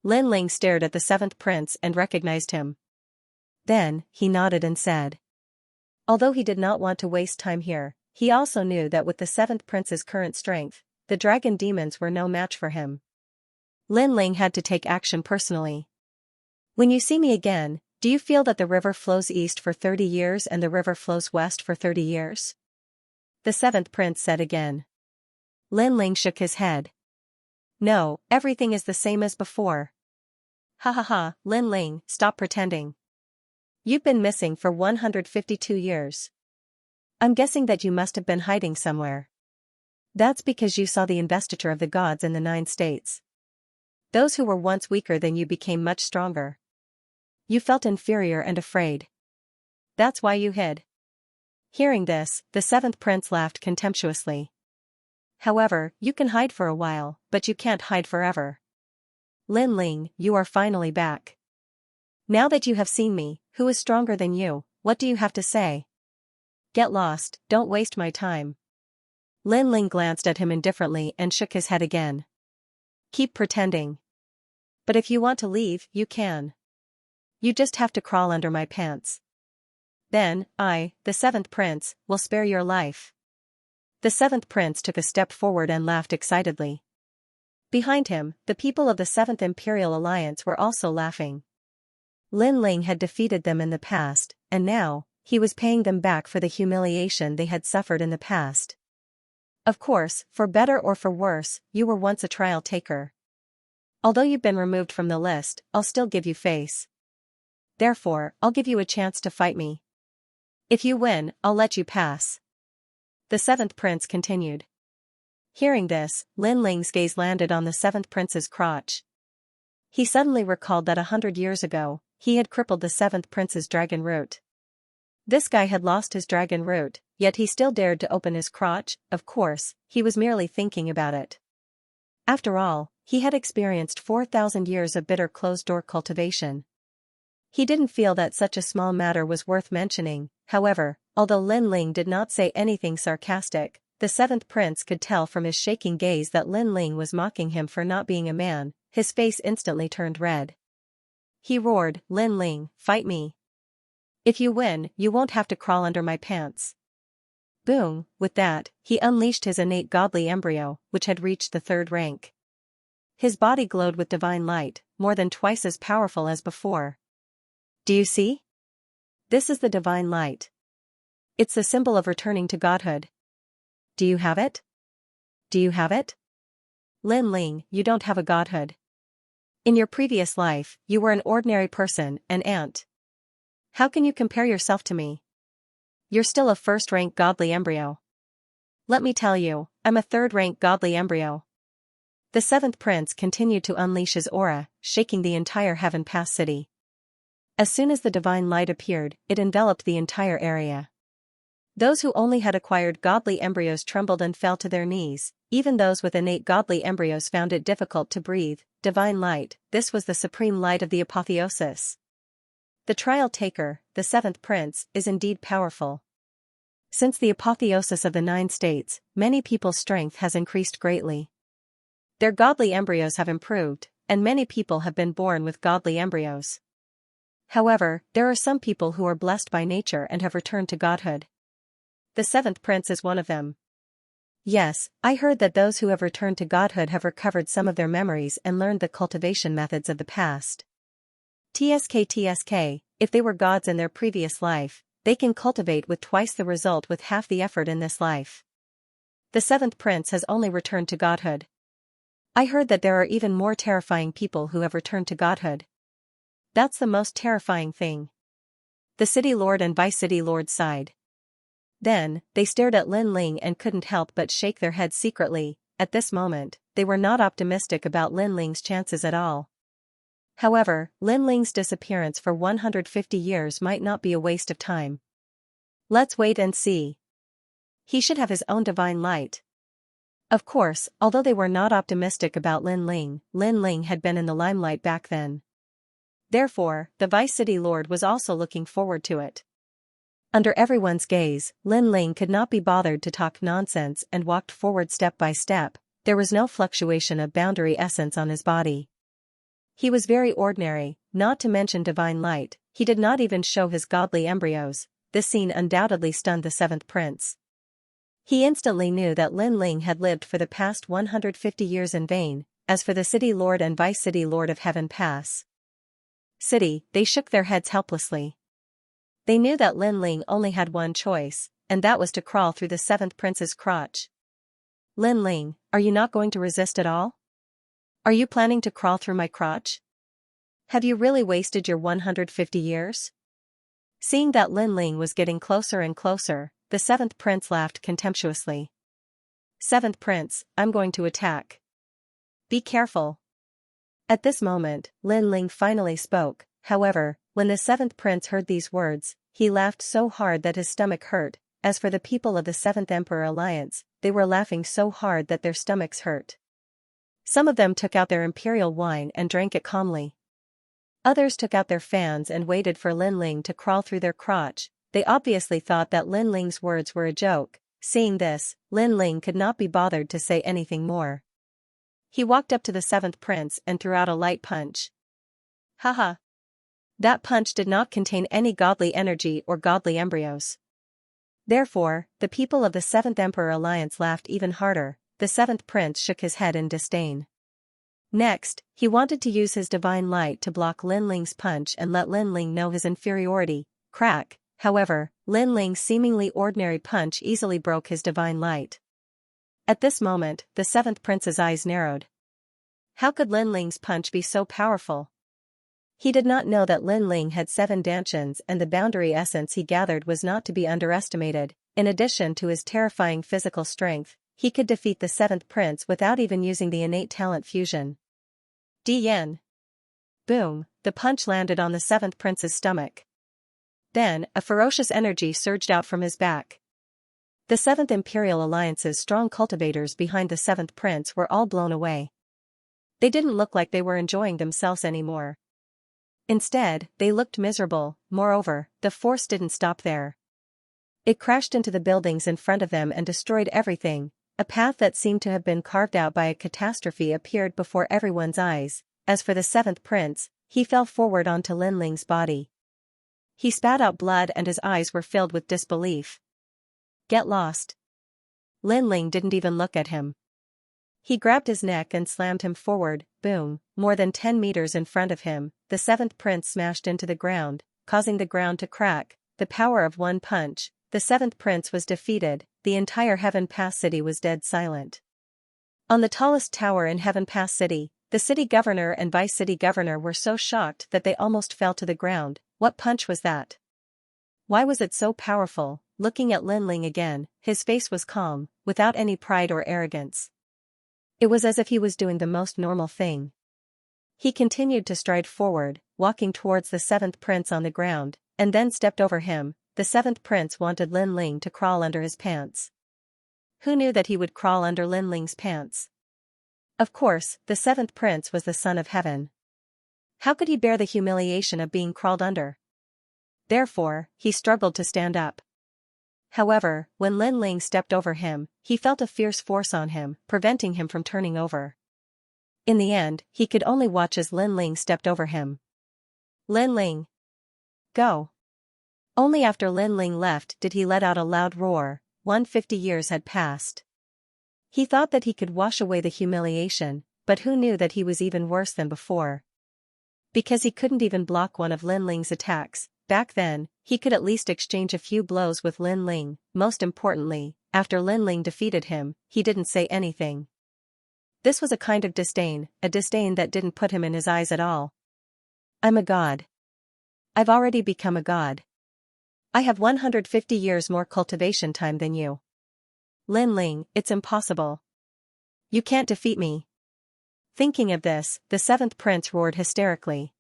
Lin Ling stared at the 7th prince and recognized him. Then, he nodded and said, Although he did not want to waste time here, he also knew that with the seventh prince's current strength, the dragon demons were no match for him. Lin Ling had to take action personally. When you see me again, do you feel that the river flows east for 30 years and the river flows west for 30 years? The seventh prince said again. Lin Ling shook his head. No, everything is the same as before. Ha ha ha, Lin Ling, stop pretending. You've been missing for 152 years. I'm guessing that you must have been hiding somewhere. That's because you saw the investiture of the gods in the 9 states. Those who were once weaker than you became much stronger. You felt inferior and afraid. That's why you hid. Hearing this, the seventh prince laughed contemptuously. However, you can hide for a while, but you can't hide forever. Lin Ling, you are finally back. Now that you have seen me, who is stronger than you, what do you have to say? Get lost, don't waste my time. Lin Ling glanced at him indifferently and shook his head again. Keep pretending. But if you want to leave, you can. You just have to crawl under my pants. Then, I, the seventh prince, will spare your life. The seventh prince took a step forward and laughed excitedly. Behind him, the people of the Seventh Imperial Alliance were also laughing. Lin Ling had defeated them in the past, and now, he was paying them back for the humiliation they had suffered in the past. Of course, for better or for worse, you were once a trial taker. Although you've been removed from the list, I'll still give you face. Therefore, I'll give you a chance to fight me. If you win, I'll let you pass. The seventh prince continued. Hearing this, Lin Ling's gaze landed on the seventh prince's crotch. He suddenly recalled that 100 years ago, he had crippled the seventh prince's dragon root. This guy had lost his dragon root, yet he still dared to open his crotch. Of course, he was merely thinking about it. After all, he had experienced 4,000 years of bitter closed-door cultivation. He didn't feel that such a small matter was worth mentioning. However, although Lin Ling did not say anything sarcastic, the seventh prince could tell from his shaking gaze that Lin Ling was mocking him for not being a man. His face instantly turned red. He roared, Lin Ling, fight me. If you win, you won't have to crawl under my pants. Boom, with that, he unleashed his innate godly embryo, which had reached the 3rd rank. His body glowed with divine light, more than twice as powerful as before. Do you see? This is the divine light. It's the symbol of returning to godhood. Do you have it? Do you have it? Lin Ling, you don't have a godhood. In your previous life, you were an ordinary person, an ant. How can you compare yourself to me? You're still a 1st-rank godly embryo. Let me tell you, I'm a 3rd-rank godly embryo. The 7th prince continued to unleash his aura, shaking the entire Heaven Pass city. As soon as the divine light appeared, it enveloped the entire area. Those who only had acquired godly embryos trembled and fell to their knees. Even those with innate godly embryos found it difficult to breathe. Divine light, this was the supreme light of the apotheosis. The trial taker, the 7th prince, is indeed powerful. Since the apotheosis of the 9 states, many people's strength has increased greatly. Their godly embryos have improved, and many people have been born with godly embryos. However, there are some people who are blessed by nature and have returned to godhood. The 7th prince is one of them. Yes, I heard that those who have returned to godhood have recovered some of their memories and learned the cultivation methods of the past. TSK, if they were gods in their previous life, they can cultivate with twice the result with half the effort in this life. The 7th prince has only returned to godhood. I heard that there are even more terrifying people who have returned to godhood. That's the most terrifying thing. The city lord and vice-city lord sighed. Then, they stared at Lin Ling and couldn't help but shake their heads secretly. At this moment, they were not optimistic about Lin Ling's chances at all. However, Lin Ling's disappearance for 150 years might not be a waste of time. Let's wait and see. He should have his own divine light. Of course, although they were not optimistic about Lin Ling had been in the limelight back then. Therefore, the vice-city lord was also looking forward to it. Under everyone's gaze, Lin Ling could not be bothered to talk nonsense and walked forward step by step. There was no fluctuation of boundary essence on his body. He was very ordinary, not to mention divine light. He did not even show his godly embryos. this scene undoubtedly stunned the seventh prince. He instantly knew that Lin Ling had lived for the past 150 years in vain. As for the city lord and vice-city lord of Heaven Pass City, they shook their heads helplessly. They knew that Lin Ling only had one choice, and that was to crawl through the seventh prince's crotch. Lin Ling, are you not going to resist at all? Are you planning to crawl through my crotch? Have you really wasted your 150 years? Seeing that Lin Ling was getting closer and closer, the seventh prince laughed contemptuously. Seventh prince, I'm going to attack. Be careful. At this moment, Lin Ling finally spoke. However, when the seventh prince heard these words, he laughed so hard that his stomach hurt. As for the people of the Seventh Emperor Alliance, they were laughing so hard that their stomachs hurt. Some of them took out their imperial wine and drank it calmly. Others took out their fans and waited for Lin Ling to crawl through their crotch. They obviously thought that Lin Ling's words were a joke. Seeing this, Lin Ling could not be bothered to say anything more. He walked up to the seventh prince and threw out a light punch. Haha. That punch did not contain any godly energy or godly embryos. Therefore, the people of the Seventh Emperor Alliance laughed even harder. The seventh prince shook his head in disdain. Next, he wanted to use his divine light to block Lin Ling's punch and let Lin Ling know his inferiority. Crack. However, Lin Ling's seemingly ordinary punch easily broke his divine light. At this moment, the seventh prince's eyes narrowed. How could Lin Ling's punch be so powerful? He did not know that Lin Ling had 7 dantians and the boundary essence he gathered was not to be underestimated. In addition to his terrifying physical strength, he could defeat the seventh prince without even using the innate talent fusion. Dian. Boom, the punch landed on the seventh prince's stomach. Then, a ferocious energy surged out from his back. The Seventh Imperial Alliance's strong cultivators behind the seventh prince were all blown away. They didn't look like they were enjoying themselves anymore. Instead, they looked miserable. Moreover, the force didn't stop there. It crashed into the buildings in front of them and destroyed everything. A path that seemed to have been carved out by a catastrophe appeared before everyone's eyes. As for the seventh prince, he fell forward onto Lin Ling's body. He spat out blood and his eyes were filled with disbelief. Get lost. Lin Ling didn't even look at him. He grabbed his neck and slammed him forward. Boom, more than 10 meters in front of him, the seventh prince smashed into the ground, causing the ground to crack. The power of one punch, the seventh prince was defeated. The entire Heaven Pass City was dead silent. On the tallest tower in Heaven Pass City, the city governor and vice-city governor were so shocked that they almost fell to the ground. What punch was that? Why was it so powerful? Looking at Lin Ling again, his face was calm, without any pride or arrogance. It was as if he was doing the most normal thing. He continued to stride forward, walking towards the seventh prince on the ground, and then stepped over him. The seventh prince wanted Lin Ling to crawl under his pants. Who knew that he would crawl under Lin Ling's pants? Of course, the seventh prince was the son of heaven. How could he bear the humiliation of being crawled under? Therefore, he struggled to stand up. However, when Lin Ling stepped over him, he felt a fierce force on him, preventing him from turning over. In the end, he could only watch as Lin Ling stepped over him. Lin Ling. Go. Only after Lin Ling left did he let out a loud roar. 150 years had passed. He thought that he could wash away the humiliation, but who knew that he was even worse than before? Because he couldn't even block one of Lin Ling's attacks. Back then, he could at least exchange a few blows with Lin Ling. Most importantly, after Lin Ling defeated him, he didn't say anything. This was a kind of disdain, a disdain that didn't put him in his eyes at all. I'm a god. I've already become a god. I have 150 years more cultivation time than you. Lin Ling, it's impossible. You can't defeat me. Thinking of this, the seventh prince roared hysterically.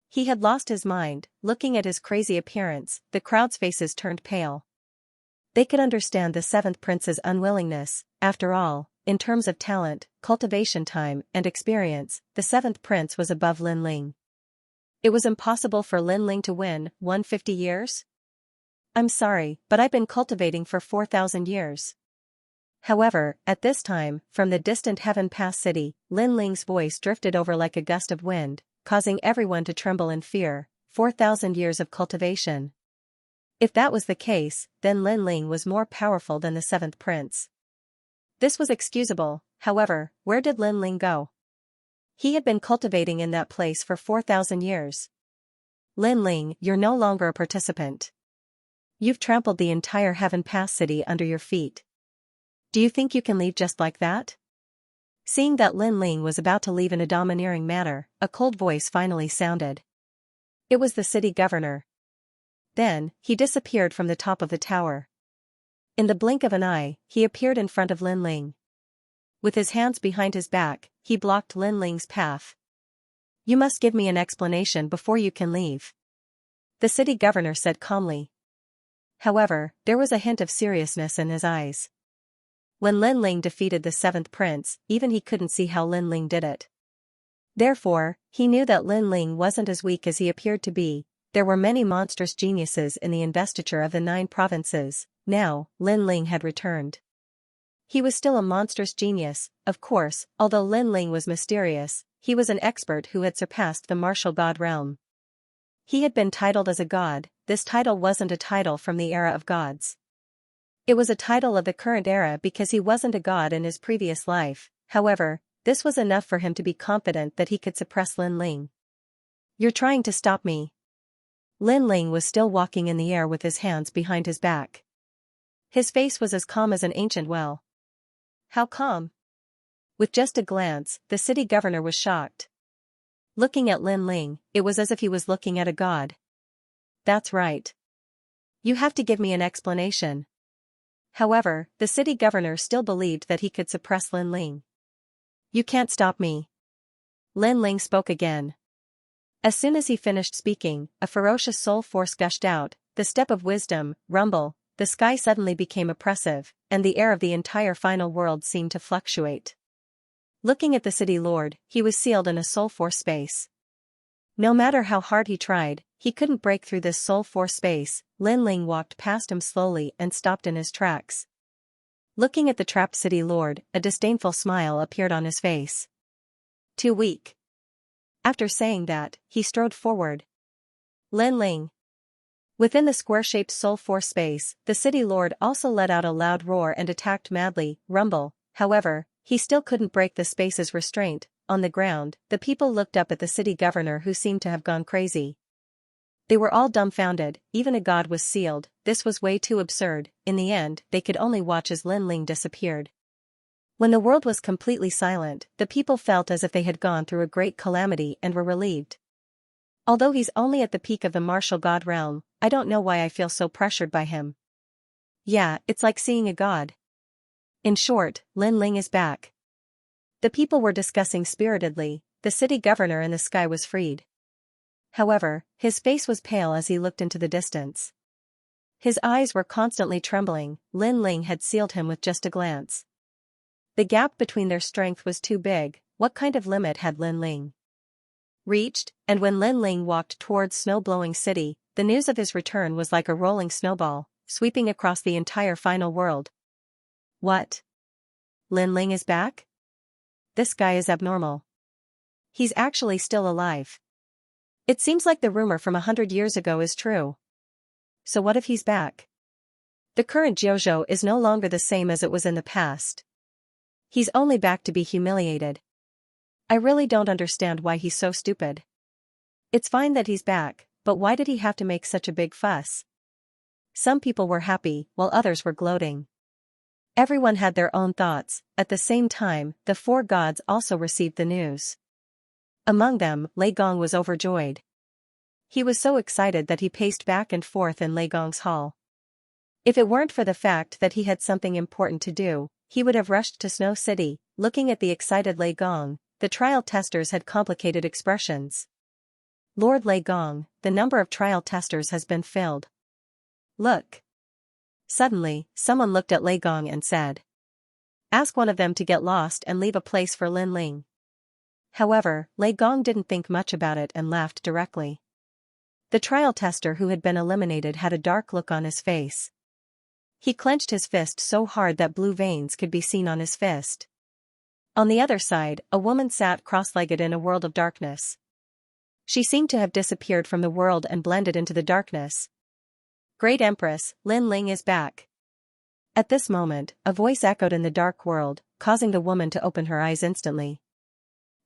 He had lost his mind. Looking at his crazy appearance, the crowd's faces turned pale. They could understand the seventh prince's unwillingness. After all, in terms of talent, cultivation time, and experience, the seventh prince was above Lin Ling. It was impossible for Lin Ling to win. 150 years? I'm sorry, but I've been cultivating for 4,000 years. However, at this time, from the distant Heaven Pass City, Lin Ling's voice drifted over like a gust of wind, causing everyone to tremble in fear. 4,000 years of cultivation. If that was the case, then Lin Ling was more powerful than the seventh prince. This was excusable, however, where did Lin Ling go? He had been cultivating in that place for 4,000 years. Lin Ling, you're no longer a participant. You've trampled the entire Heaven Pass city under your feet. Do you think you can leave just like that? Seeing that Lin Ling was about to leave in a domineering manner, a cold voice finally sounded. It was the city governor. Then, he disappeared from the top of the tower. In the blink of an eye, he appeared in front of Lin Ling. With his hands behind his back, he blocked Lin Ling's path. You must give me an explanation before you can leave. The city governor said calmly. However, there was a hint of seriousness in his eyes. When Lin Ling defeated the seventh prince, even he couldn't see how Lin Ling did it. Therefore, he knew that Lin Ling wasn't as weak as he appeared to be. There were many monstrous geniuses in the investiture of the 9 provinces. Now, Lin Ling had returned. He was still a monstrous genius, of course, although Lin Ling was mysterious, he was an expert who had surpassed the martial god realm. He had been titled as a god. This title wasn't a title from the era of gods. It was a title of the current era because he wasn't a god in his previous life. However, this was enough for him to be confident that he could suppress Lin Ling. You're trying to stop me. Lin Ling was still walking in the air with his hands behind his back. His face was as calm as an ancient well. How calm? With just a glance, the city governor was shocked. Looking at Lin Ling, it was as if he was looking at a god. That's right. You have to give me an explanation. However, the city governor still believed that he could suppress Lin Ling. You can't stop me. Lin Ling spoke again. As soon as he finished speaking, a ferocious soul force gushed out, the step of wisdom, rumble, the sky suddenly became oppressive, and the air of the entire final world seemed to fluctuate. Looking at the city lord, he was sealed in a soul force space. No matter how hard he tried, he couldn't break through this soul force space. Lin Ling walked past him slowly and stopped in his tracks. Looking at the trapped city lord, a disdainful smile appeared on his face. Too weak. After saying that, he strode forward. Lin Ling. Within the square-shaped soul force space, the city lord also let out a loud roar and attacked madly, rumble. However, he still couldn't break the space's restraint. On the ground, the people looked up at the city governor who seemed to have gone crazy. They were all dumbfounded, even a god was sealed. This was way too absurd. In the end, they could only watch as Lin Ling disappeared. When the world was completely silent, the people felt as if they had gone through a great calamity and were relieved. Although he's only at the peak of the martial god realm, I don't know why I feel so pressured by him. Yeah, it's like seeing a god. In short, Lin Ling is back. The people were discussing spiritedly. The city governor in the sky was freed. However, his face was pale as he looked into the distance. His eyes were constantly trembling. Lin Ling had sealed him with just a glance. The gap between their strength was too big. What kind of limit had Lin Ling reached? And when Lin Ling walked towards snow-blowing city, the news of his return was like a rolling snowball, sweeping across the entire final world. What? Lin Ling is back? This guy is abnormal. He's actually still alive. It seems like the rumor from 100 years ago is true. So what if he's back? The current Jiuzhou is no longer the same as it was in the past. He's only back to be humiliated. I really don't understand why he's so stupid. It's fine that he's back, but why did he have to make such a big fuss? Some people were happy, while others were gloating. Everyone had their own thoughts. At the same time, the 4 gods also received the news. Among them, Lei Gong was overjoyed. He was so excited that he paced back and forth in Lei Gong's hall. If it weren't for the fact that he had something important to do, he would have rushed to Snow City. Looking at the excited Lei Gong, the trial testers had complicated expressions. Lord Lei Gong, the number of trial testers has been filled. Look. Suddenly, someone looked at Lei Gong and said, ask one of them to get lost and leave a place for Lin Ling. However, Lei Gong didn't think much about it and laughed directly. The trial tester who had been eliminated had a dark look on his face. He clenched his fist so hard that blue veins could be seen on his fist. On the other side, a woman sat cross-legged in a world of darkness. She seemed to have disappeared from the world and blended into the darkness. Great Empress, Lin Ling is back. At this moment, a voice echoed in the dark world, causing the woman to open her eyes instantly.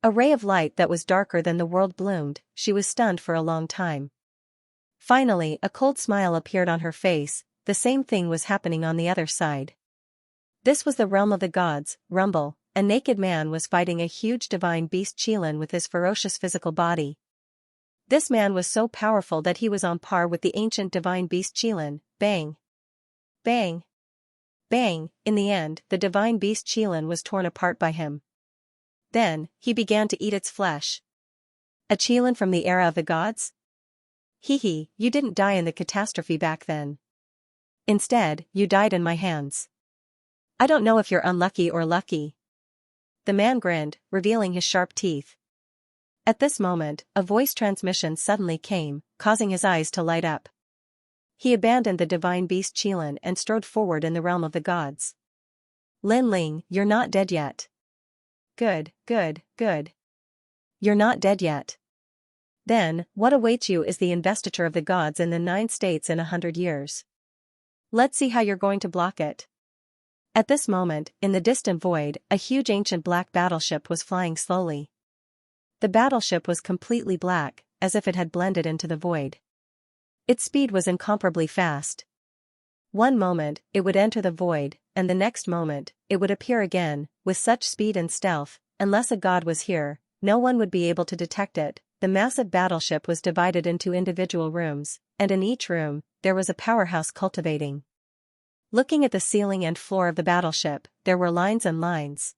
A ray of light that was darker than the world bloomed. She was stunned for a long time. Finally, a cold smile appeared on her face. The same thing was happening on the other side. This was the realm of the gods. Rumble. A naked man was fighting a huge divine beast Qilin with his ferocious physical body. This man was so powerful that he was on par with the ancient divine beast Qilin. Bang! Bang! Bang! In the end, the divine beast Qilin was torn apart by him. Then, he began to eat its flesh. A Qilin from the era of the gods? Hee, you didn't die in the catastrophe back then. Instead, you died in my hands. I don't know if you're unlucky or lucky. The man grinned, revealing his sharp teeth. At this moment, a voice transmission suddenly came, causing his eyes to light up. He abandoned the divine beast Qilin and strode forward in the realm of the gods. Lin Ling, you're not dead yet. Good. You're not dead yet. Then, what awaits you is the investiture of the gods in the 9 states in 100 years. Let's see how you're going to block it. At this moment, in the distant void, a huge ancient black battleship was flying slowly. The battleship was completely black, as if it had blended into the void. Its speed was incomparably fast. One moment, it would enter the void, and the next moment, it would appear again. With such speed and stealth, unless a god was here, no one would be able to detect it. The massive battleship was divided into individual rooms, and in each room, there was a powerhouse cultivating. Looking at the ceiling and floor of the battleship, there were lines and lines.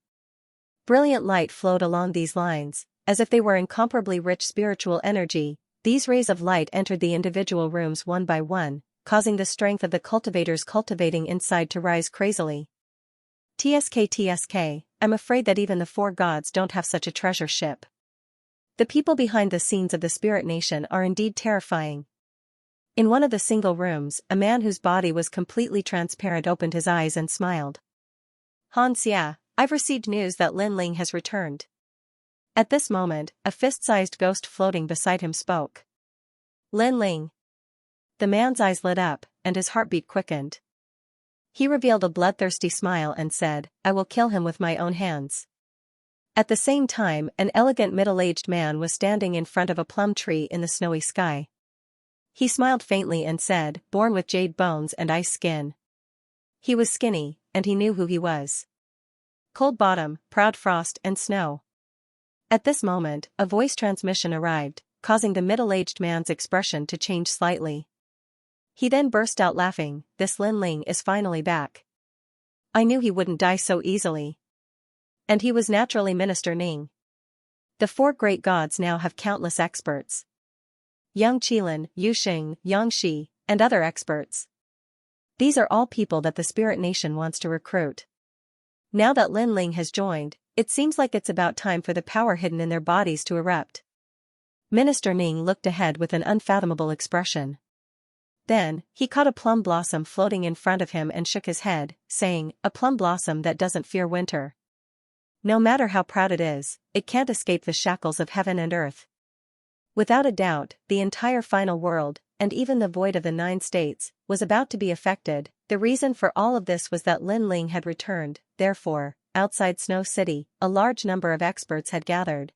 Brilliant light flowed along these lines, as if they were incomparably rich spiritual energy. These rays of light entered the individual rooms one by one, causing the strength of the cultivators cultivating inside to rise crazily. TSK, I'm afraid that even the 4 gods don't have such a treasure ship. The people behind the scenes of the Spirit Nation are indeed terrifying. In one of the single rooms, a man whose body was completely transparent opened his eyes and smiled. Xianxia, I've received news that Lin Ling has returned. At this moment, a fist-sized ghost floating beside him spoke. Lin Ling. The man's eyes lit up, and his heartbeat quickened. He revealed a bloodthirsty smile and said, I will kill him with my own hands. At the same time, an elegant middle-aged man was standing in front of a plum tree in the snowy sky. He smiled faintly and said, born with jade bones and ice skin. He was skinny, and he knew who he was. Cold bottom, proud frost and snow. At this moment, a voice transmission arrived, causing the middle-aged man's expression to change slightly. He then burst out laughing, this Lin Ling is finally back. I knew he wouldn't die so easily. And he was naturally Minister Ning. The 4 great gods now have countless experts. Yang Qilin, Yu Xing, Xianxia, and other experts. These are all people that the Spirit Nation wants to recruit. Now that Lin Ling has joined, it seems like it's about time for the power hidden in their bodies to erupt. Minister Ning looked ahead with an unfathomable expression. Then, he caught a plum blossom floating in front of him and shook his head, saying, a plum blossom that doesn't fear winter. No matter how proud it is, it can't escape the shackles of heaven and earth. Without a doubt, the entire final world, and even the void of the 9 states, was about to be affected. The reason for all of this was that Lin Ling had returned. Therefore, outside Snow City, a large number of experts had gathered.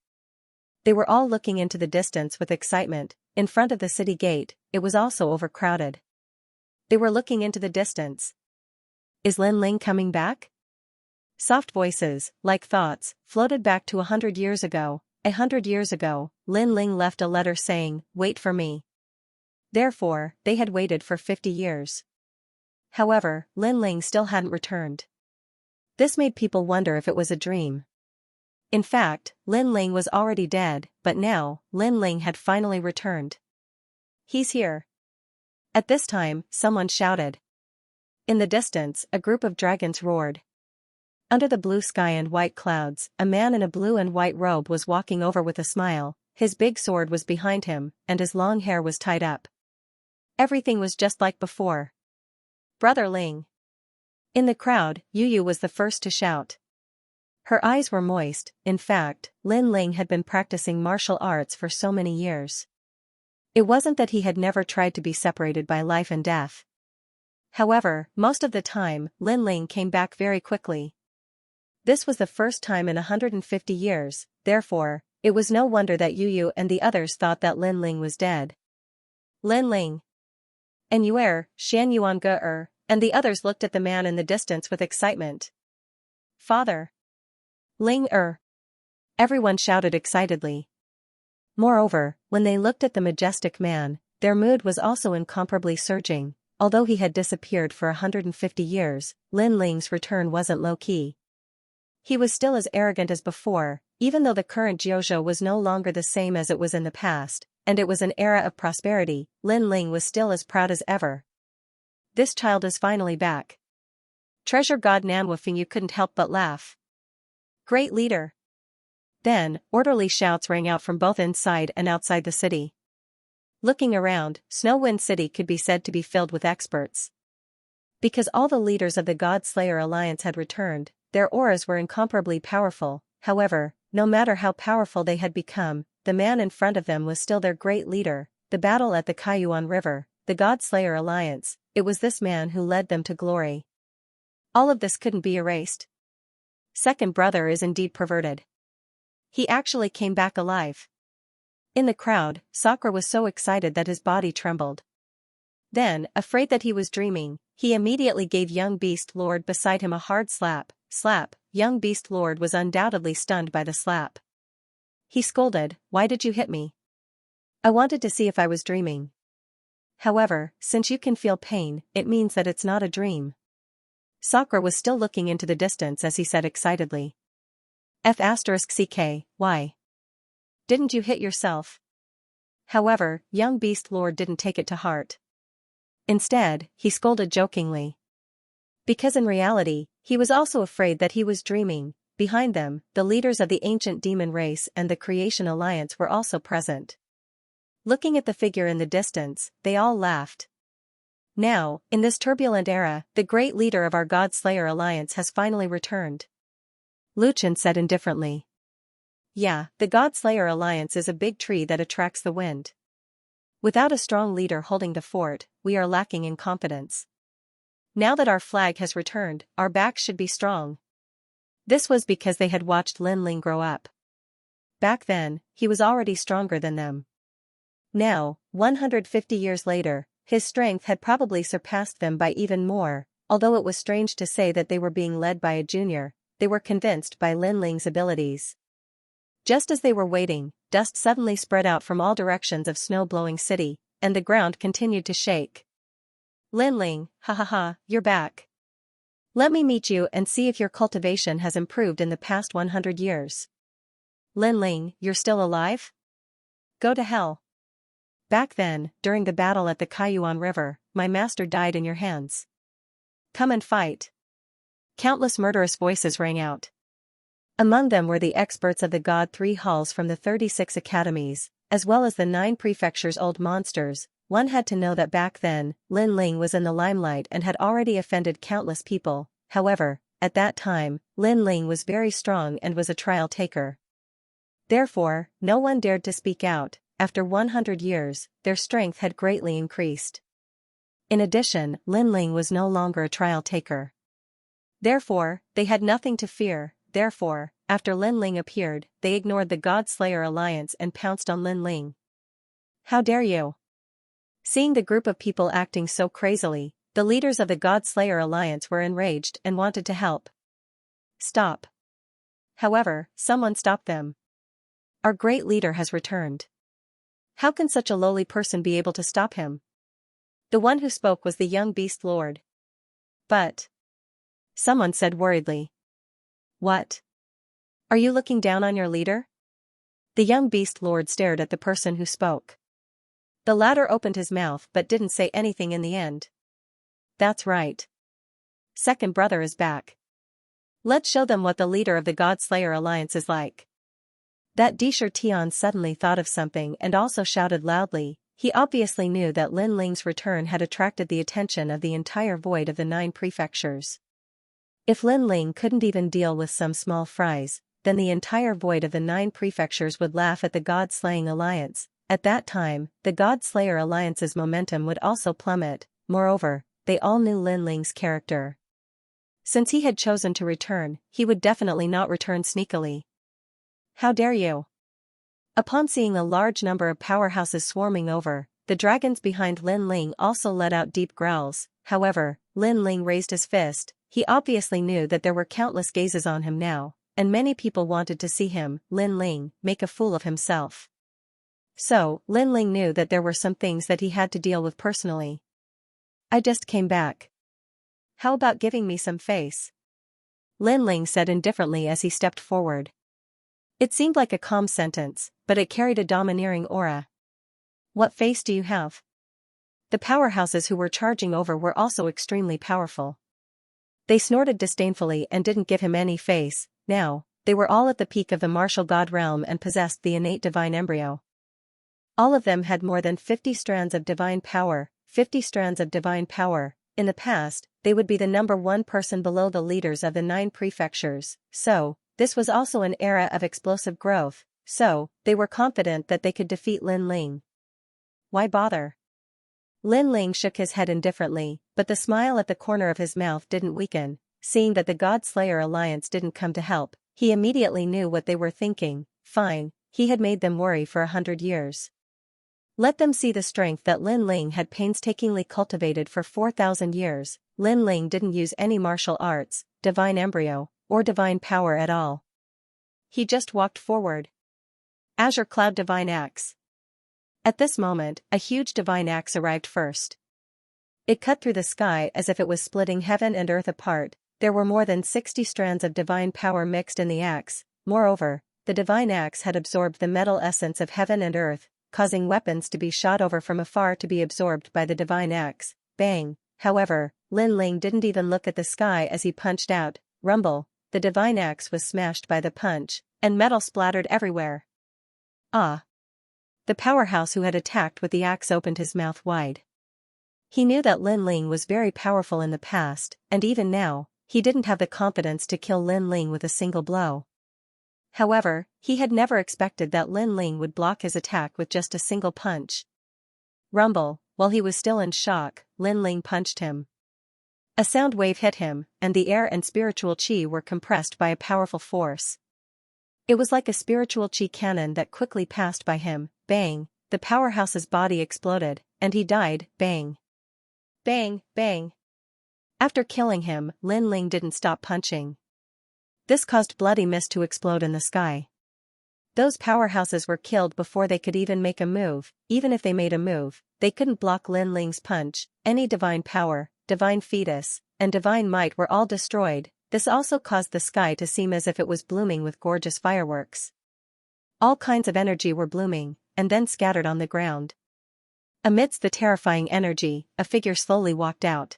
They were all looking into the distance with excitement. In front of the city gate, it was also overcrowded. They were looking into the distance. Is Lin Ling coming back? Soft voices, like thoughts, floated back to 100 years ago. 100 years ago, Lin Ling left a letter saying, wait for me. Therefore, they had waited for 50 years. However, Lin Ling still hadn't returned. This made people wonder if it was a dream. In fact, Lin Ling was already dead, but now, Lin Ling had finally returned. He's here. At this time, someone shouted. In the distance, a group of dragons roared. Under the blue sky and white clouds, a man in a blue and white robe was walking over with a smile. His big sword was behind him, and his long hair was tied up. Everything was just like before. Brother Ling. In the crowd, Yu was the first to shout. Her eyes were moist. In fact, Lin Ling had been practicing martial arts for so many years. It wasn't that he had never tried to be separated by life and death. However, most of the time, Lin Ling came back very quickly. This was the first time in 150 years, therefore, it was no wonder that Yu Yu and the others thought that Lin Ling was dead. Lin Ling. And Xianxia, and the others looked at the man in the distance with excitement. Father. Ling. Everyone shouted excitedly. Moreover, when they looked at the majestic man, their mood was also incomparably surging. Although he had disappeared for 150 years, Lin Ling's return wasn't low-key. He was still as arrogant as before, even though the current Jiuzhou was no longer the same as it was in the past, and it was an era of prosperity. Lin Ling was still as proud as ever. This child is finally back. Treasure God Nanwufeng, you couldn't help but laugh. Great leader. Then, orderly shouts rang out from both inside and outside the city. Looking around, Snow Wind City could be said to be filled with experts. Because all the leaders of the God Slayer Alliance had returned, their auras were incomparably powerful. However, no matter how powerful they had become, the man in front of them was still their great leader. The battle at the Kaiyuan River, the God Slayer Alliance, it was this man who led them to glory. All of this couldn't be erased. Second brother is indeed perverted. He actually came back alive. In the crowd, Sakura was so excited that his body trembled. Then, afraid that he was dreaming, he immediately gave young Beast Lord beside him a hard slap. Young Beast Lord was undoubtedly stunned by the slap. He scolded, "Why did you hit me? I wanted to see if I was dreaming." However, since you can feel pain, it means that it's not a dream. Sakura was still looking into the distance as he said excitedly. F***ck, why? Didn't you hit yourself? However, young Beast Lord didn't take it to heart. Instead, he scolded jokingly. Because in reality, he was also afraid that he was dreaming. Behind them, the leaders of the ancient demon race and the Creation Alliance were also present. Looking at the figure in the distance, they all laughed. Now, in this turbulent era, the great leader of our God Slayer Alliance has finally returned. Luchan said indifferently. Yeah, the God Slayer Alliance is a big tree that attracts the wind. Without a strong leader holding the fort, we are lacking in confidence. Now that our flag has returned, our backs should be strong. This was because they had watched Lin Ling grow up. Back then, he was already stronger than them. Now, 150 years later, his strength had probably surpassed them by even more. Although it was strange to say that they were being led by a junior, they were convinced by Lin Ling's abilities. Just as they were waiting, dust suddenly spread out from all directions of snow-blowing city, and the ground continued to shake. Lin Ling, you're back. Let me meet you and see if your cultivation has improved in the past 100 years. Lin Ling, you're still alive? Go to hell. Back then, during the battle at the Kaiyuan River, my master died in your hands. Come and fight. Countless murderous voices rang out. Among them were the experts of the God 3 halls from the 36 academies, as well as the 9 prefectures' old monsters. One had to know that back then, Lin Ling was in the limelight and had already offended countless people. However, at that time, Lin Ling was very strong and was a trial taker. Therefore, no one dared to speak out. After 100 years, their strength had greatly increased. In addition, Lin Ling was no longer a trial taker. Therefore, they had nothing to fear. Therefore, after Lin Ling appeared, they ignored the God Slayer Alliance and pounced on Lin Ling. How dare you? Seeing the group of people acting so crazily, the leaders of the God Slayer Alliance were enraged and wanted to help. Stop. However, someone stopped them. Our great leader has returned. How can such a lowly person be able to stop him? The one who spoke was the young Beast Lord. But. Someone said worriedly. What? Are you looking down on your leader? The young Beast Lord stared at the person who spoke. The latter opened his mouth but didn't say anything in the end. That's right. Second brother is back. Let's show them what the leader of the God Slayer Alliance is like. That Disher Tian suddenly thought of something and also shouted loudly. He obviously knew that Lin Ling's return had attracted the attention of the entire void of the 9 prefectures. If Lin Ling couldn't even deal with some small fries, then the entire void of the 9 prefectures would laugh at the God-slaying alliance. At that time, the God Slayer Alliance's momentum would also plummet. Moreover, they all knew Lin Ling's character. Since he had chosen to return, he would definitely not return sneakily. How dare you? Upon seeing a large number of powerhouses swarming over, the dragons behind Lin Ling also let out deep growls. However, Lin Ling raised his fist. He obviously knew that there were countless gazes on him now, and many people wanted to see him, Lin Ling, make a fool of himself. So, Lin Ling knew that there were some things that he had to deal with personally. I just came back. How about giving me some face? Lin Ling said indifferently as he stepped forward. It seemed like a calm sentence, but it carried a domineering aura. What face do you have? The powerhouses who were charging over were also extremely powerful. They snorted disdainfully and didn't give him any face. Now, they were all at the peak of the martial god realm and possessed the innate divine embryo. All of them had more than 50 strands of divine power, 50 strands of divine power. In the past, they would be the number one person below the leaders of the 9 prefectures, so, this was also an era of explosive growth, so, they were confident that they could defeat Lin Ling. Why bother? Lin Ling shook his head indifferently, but the smile at the corner of his mouth didn't weaken. Seeing that the God Slayer Alliance didn't come to help, he immediately knew what they were thinking. Fine, he had made them worry for 100 years. Let them see the strength that Lin Ling had painstakingly cultivated for 4,000 years. Lin Ling didn't use any martial arts, divine embryo, or divine power at all. He just walked forward. Azure Cloud Divine Axe. At this moment, a huge divine axe arrived first. It cut through the sky as if it was splitting heaven and earth apart. There were more than 60 strands of divine power mixed in the axe. Moreover, the divine axe had absorbed the metal essence of heaven and earth, causing weapons to be shot over from afar to be absorbed by the divine axe. Bang! However, Lin Ling didn't even look at the sky as he punched out. Rumble! The divine axe was smashed by the punch, and metal splattered everywhere. Ah! The powerhouse who had attacked with the axe opened his mouth wide. He knew that Lin Ling was very powerful in the past, and even now, he didn't have the confidence to kill Lin Ling with a single blow. However, he had never expected that Lin Ling would block his attack with just a single punch. Rumble! While he was still in shock, Lin Ling punched him. A sound wave hit him, and the air and spiritual chi were compressed by a powerful force. It was like a spiritual chi cannon that quickly passed by him. Bang! The powerhouse's body exploded, and he died. Bang! Bang! Bang! After killing him, Lin Ling didn't stop punching. This caused bloody mist to explode in the sky. Those powerhouses were killed before they could even make a move. Even if they made a move, they couldn't block Lin Ling's punch. Any divine power, divine fetus, and divine might were all destroyed. This also caused the sky to seem as if it was blooming with gorgeous fireworks. All kinds of energy were blooming, and then scattered on the ground. Amidst the terrifying energy, a figure slowly walked out.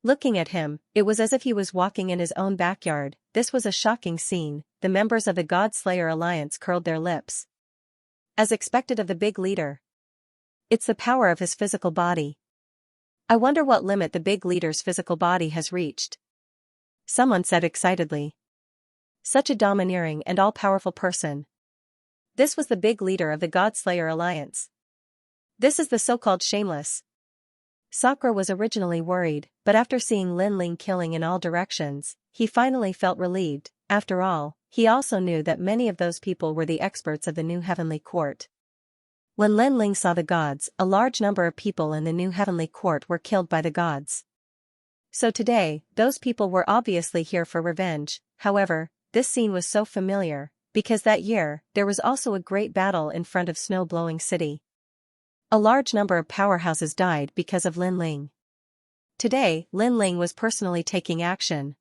Looking at him, it was as if he was walking in his own backyard. This was a shocking scene. The members of the God Slayer Alliance curled their lips. As expected of the big leader. It's the power of his physical body. I wonder what limit the big leader's physical body has reached. Someone said excitedly. Such a domineering and all-powerful person. This was the big leader of the God Slayer Alliance. This is the so-called shameless. Sakura was originally worried, but after seeing Lin Ling killing in all directions, he finally felt relieved. After all, he also knew that many of those people were the experts of the new heavenly court. When Lin Ling saw the gods, a large number of people in the new heavenly court were killed by the gods. So today, those people were obviously here for revenge. However, this scene was so familiar, because that year, there was also a great battle in front of Snow-Blowing City. A large number of powerhouses died because of Lin Ling. Today, Lin Ling was personally taking action.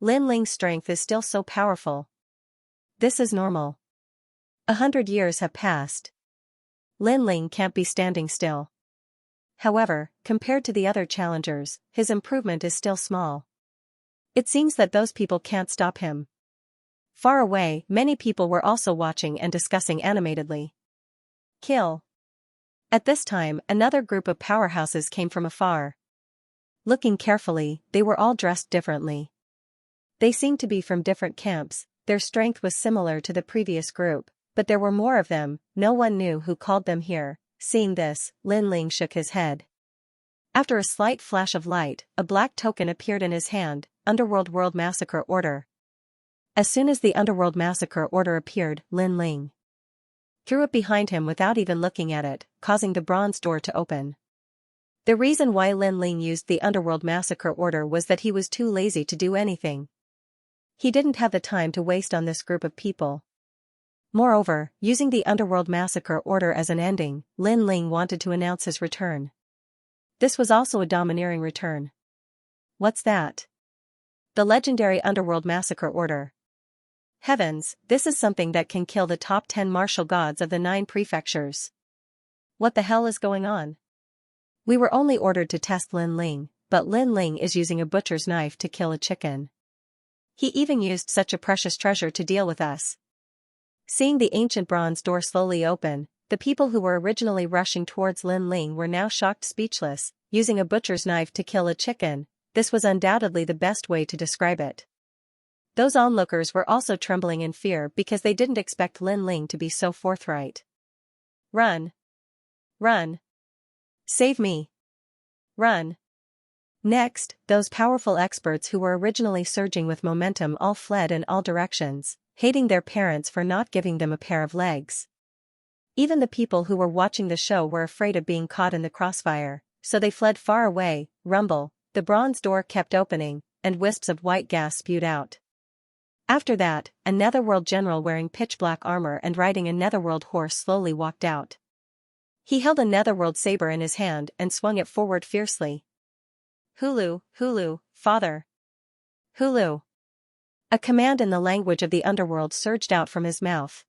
Lin Ling's strength is still so powerful. This is normal. 100 years have passed. Lin Ling can't be standing still. However, compared to the other challengers, his improvement is still small. It seems that those people can't stop him. Far away, many people were also watching and discussing animatedly. Kill. At this time, another group of powerhouses came from afar. Looking carefully, they were all dressed differently. They seemed to be from different camps. Their strength was similar to the previous group, but there were more of them. No one knew who called them here. Seeing this, Lin Ling shook his head. After a slight flash of light, a black token appeared in his hand, Underworld World Massacre Order. As soon as the Underworld Massacre Order appeared, Lin Ling threw it behind him without even looking at it, causing the bronze door to open. The reason why Lin Ling used the Underworld Massacre Order was that he was too lazy to do anything. He didn't have the time to waste on this group of people. Moreover, using the Underworld Massacre Order as an ending, Lin Ling wanted to announce his return. This was also a domineering return. What's that? The legendary Underworld Massacre Order. Heavens, this is something that can kill the top 10 martial gods of the 9 prefectures. What the hell is going on? We were only ordered to test Lin Ling, but Lin Ling is using a butcher's knife to kill a chicken. He even used such a precious treasure to deal with us. Seeing the ancient bronze door slowly open, the people who were originally rushing towards Lin Ling were now shocked speechless. Using a butcher's knife to kill a chicken, this was undoubtedly the best way to describe it. Those onlookers were also trembling in fear because they didn't expect Lin Ling to be so forthright. Run! Run! Save me! Run! Next, those powerful experts who were originally surging with momentum all fled in all directions, hating their parents for not giving them a pair of legs. Even the people who were watching the show were afraid of being caught in the crossfire, so they fled far away. Rumble, the bronze door kept opening, and wisps of white gas spewed out. After that, a netherworld general wearing pitch-black armor and riding a netherworld horse slowly walked out. He held a netherworld saber in his hand and swung it forward fiercely. Hulu, Hulu, father. Hulu. A command in the language of the underworld surged out from his mouth.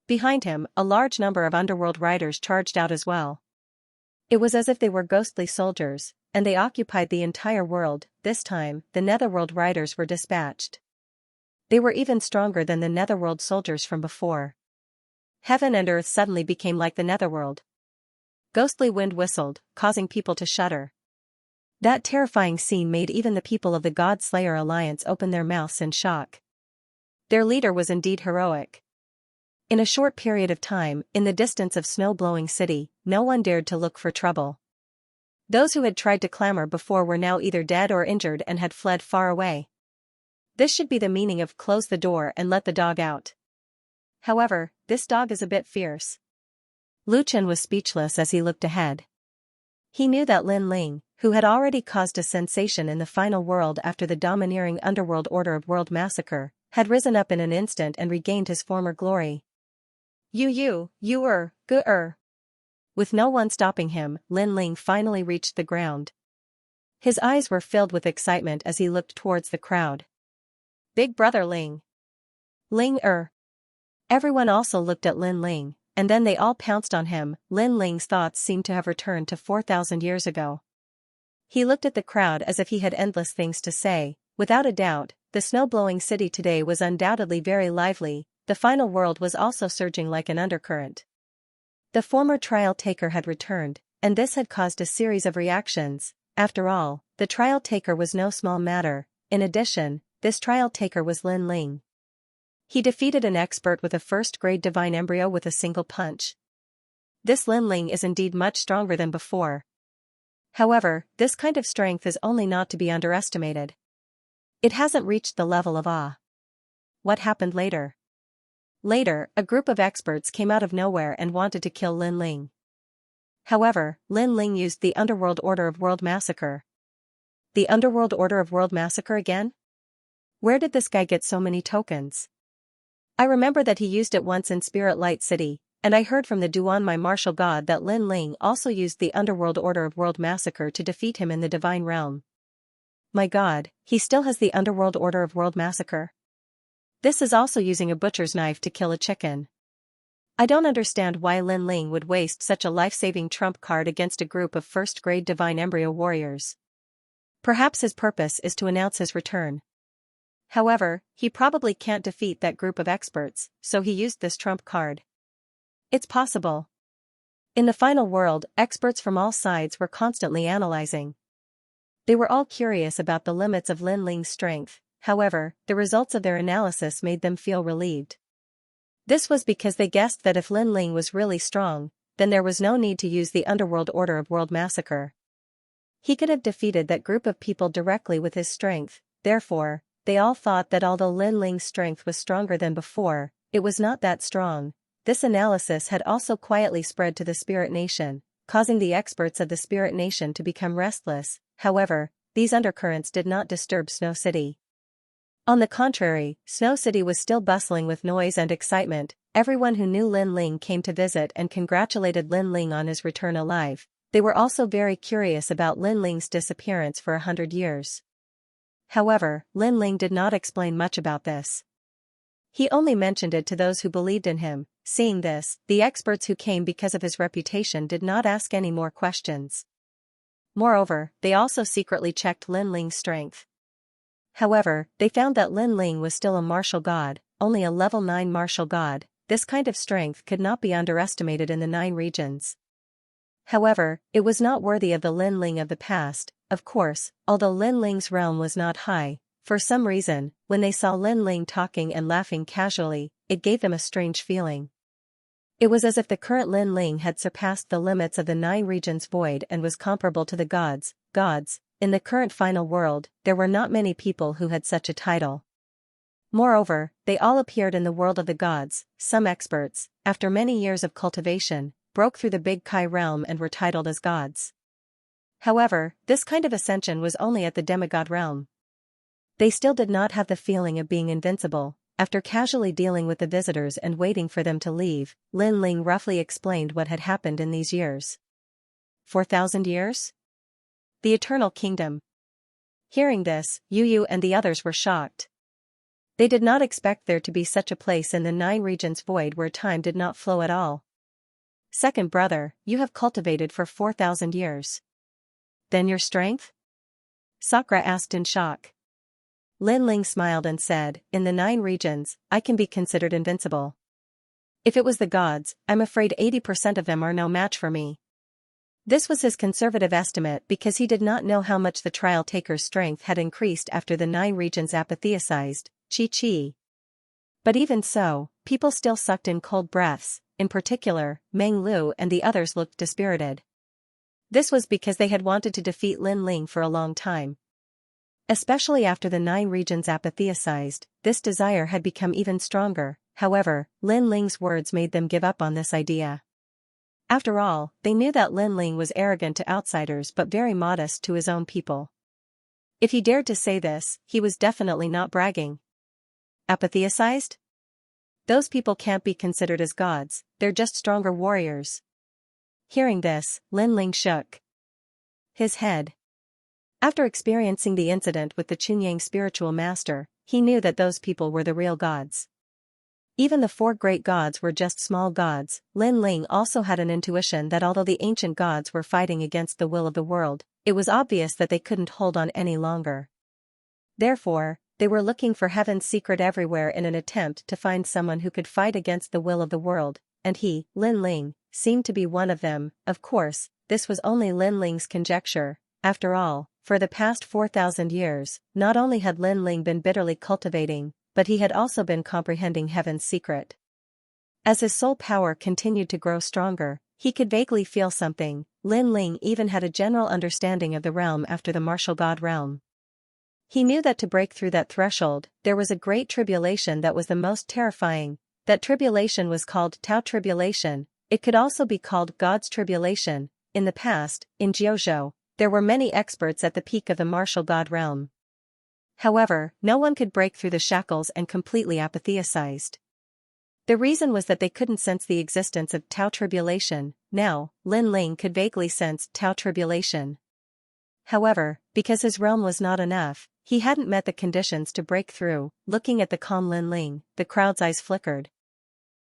Behind him, a large number of underworld riders charged out as well. It was as if they were ghostly soldiers, and they occupied the entire world. This time, the netherworld riders were dispatched. They were even stronger than the netherworld soldiers from before. Heaven and earth suddenly became like the netherworld. Ghostly wind whistled, causing people to shudder. That terrifying scene made even the people of the God Slayer Alliance open their mouths in shock. Their leader was indeed heroic. In a short period of time, in the distance of snow-blowing city, no one dared to look for trouble. Those who had tried to clamor before were now either dead or injured and had fled far away. This should be the meaning of close the door and let the dog out. However, this dog is a bit fierce. Lu Chen was speechless as he looked ahead. He knew that Lin Ling, who had already caused a sensation in the final world after the domineering underworld order of world massacre, had risen up in an instant and regained his former glory. You. With no one stopping him, Lin Ling finally reached the ground. His eyes were filled with excitement as he looked towards the crowd. Big brother Ling. Everyone also looked at Lin Ling, and then they all pounced on him. Lin Ling's thoughts seemed to have returned to 4,000 years ago. He looked at the crowd as if he had endless things to say. Without a doubt, the snow-blowing city today was undoubtedly very lively. The final world was also surging like an undercurrent. The former trial taker had returned, and this had caused a series of reactions. After all, the trial taker was no small matter. In addition, this trial taker was Lin Ling. He defeated an expert with a first-grade divine embryo with a single punch. This Lin Ling is indeed much stronger than before. However, this kind of strength is only not to be underestimated. It hasn't reached the level of awe. What happened later? Later, a group of experts came out of nowhere and wanted to kill Lin Ling. However, Lin Ling used the Underworld Order of World Massacre. The Underworld Order of World Massacre again? Where did this guy get so many tokens? I remember that he used it once in Spirit Light City, and I heard from the Duan my martial god that Lin Ling also used the Underworld Order of World Massacre to defeat him in the Divine Realm. My god, he still has the Underworld Order of World Massacre. This is also using a butcher's knife to kill a chicken. I don't understand why Lin Ling would waste such a life-saving trump card against a group of first-grade divine embryo warriors. Perhaps his purpose is to announce his return. However, he probably can't defeat that group of experts, so he used this trump card. It's possible. In the final world, experts from all sides were constantly analyzing. They were all curious about the limits of Lin Ling's strength. However, the results of their analysis made them feel relieved. This was because they guessed that if Lin Ling was really strong, then there was no need to use the Underworld Order of World Massacre. He could have defeated that group of people directly with his strength. Therefore, they all thought that although Lin Ling's strength was stronger than before, it was not that strong. This analysis had also quietly spread to the Spirit Nation, causing the experts of the Spirit Nation to become restless. However, these undercurrents did not disturb Snow City. On the contrary, Snow City was still bustling with noise and excitement. Everyone who knew Lin Ling came to visit and congratulated Lin Ling on his return alive. They were also very curious about Lin Ling's disappearance for 100 years. However, Lin Ling did not explain much about this. He only mentioned it to those who believed in him. Seeing this, the experts who came because of his reputation did not ask any more questions. Moreover, they also secretly checked Lin Ling's strength. However, they found that Lin Ling was still a martial god, only a level 9 martial god. This kind of strength could not be underestimated in the 9 regions. However, it was not worthy of the Lin Ling of the past. Of course, although Lin Ling's realm was not high, for some reason, when they saw Lin Ling talking and laughing casually, it gave them a strange feeling. It was as if the current Lin Ling had surpassed the limits of the 9 regions void and was comparable to the gods. In the current final world, there were not many people who had such a title. Moreover, they all appeared in the world of the gods. Some experts, after many years of cultivation, broke through the Big Kai realm and were titled as gods. However, this kind of ascension was only at the demigod realm. They still did not have the feeling of being invincible. After casually dealing with the visitors and waiting for them to leave, Lin Ling roughly explained what had happened in these years. 4,000 years? The Eternal Kingdom. Hearing this, Yu and the others were shocked. They did not expect there to be such a place in the 9 regions void where time did not flow at all. Second brother, you have cultivated for 4,000 years. Then your strength? Sakura asked in shock. Lin Ling smiled and said, in the 9 regions, I can be considered invincible. If it was the gods, I'm afraid 80% of them are no match for me. This was his conservative estimate because he did not know how much the trial taker's strength had increased after the 9 regions apatheized. Chi. But even so, people still sucked in cold breaths. In particular, Meng Lu and the others looked dispirited. This was because they had wanted to defeat Lin Ling for a long time. Especially after the 9 regions apatheized, this desire had become even stronger. However, Lin Ling's words made them give up on this idea. After all, they knew that Lin Ling was arrogant to outsiders but very modest to his own people. If he dared to say this, he was definitely not bragging. Apatheized? Those people can't be considered as gods, they're just stronger warriors. Hearing this, Lin Ling shook his head. After experiencing the incident with the Chunyang spiritual master, he knew that those people were the real gods. Even the 4 great gods were just small gods. Lin Ling also had an intuition that although the ancient gods were fighting against the will of the world, it was obvious that they couldn't hold on any longer. Therefore, they were looking for heaven's secret everywhere in an attempt to find someone who could fight against the will of the world, and he, Lin Ling, seemed to be one of them. Of course, this was only Lin Ling's conjecture. After all, for the past 4,000 years, not only had Lin Ling been bitterly cultivating, but he had also been comprehending heaven's secret. As his soul power continued to grow stronger, he could vaguely feel something. Lin Ling even had a general understanding of the realm after the martial god realm. He knew that to break through that threshold, there was a great tribulation that was the most terrifying. That tribulation was called Tao Tribulation. It could also be called God's Tribulation. In the past, in Jiuzhou, there were many experts at the peak of the martial god realm. However, no one could break through the shackles and completely apatheized. The reason was that they couldn't sense the existence of Tao Tribulation. Now, Lin Ling could vaguely sense Tao Tribulation. However, because his realm was not enough, he hadn't met the conditions to break through. Looking at the calm Lin Ling, the crowd's eyes flickered.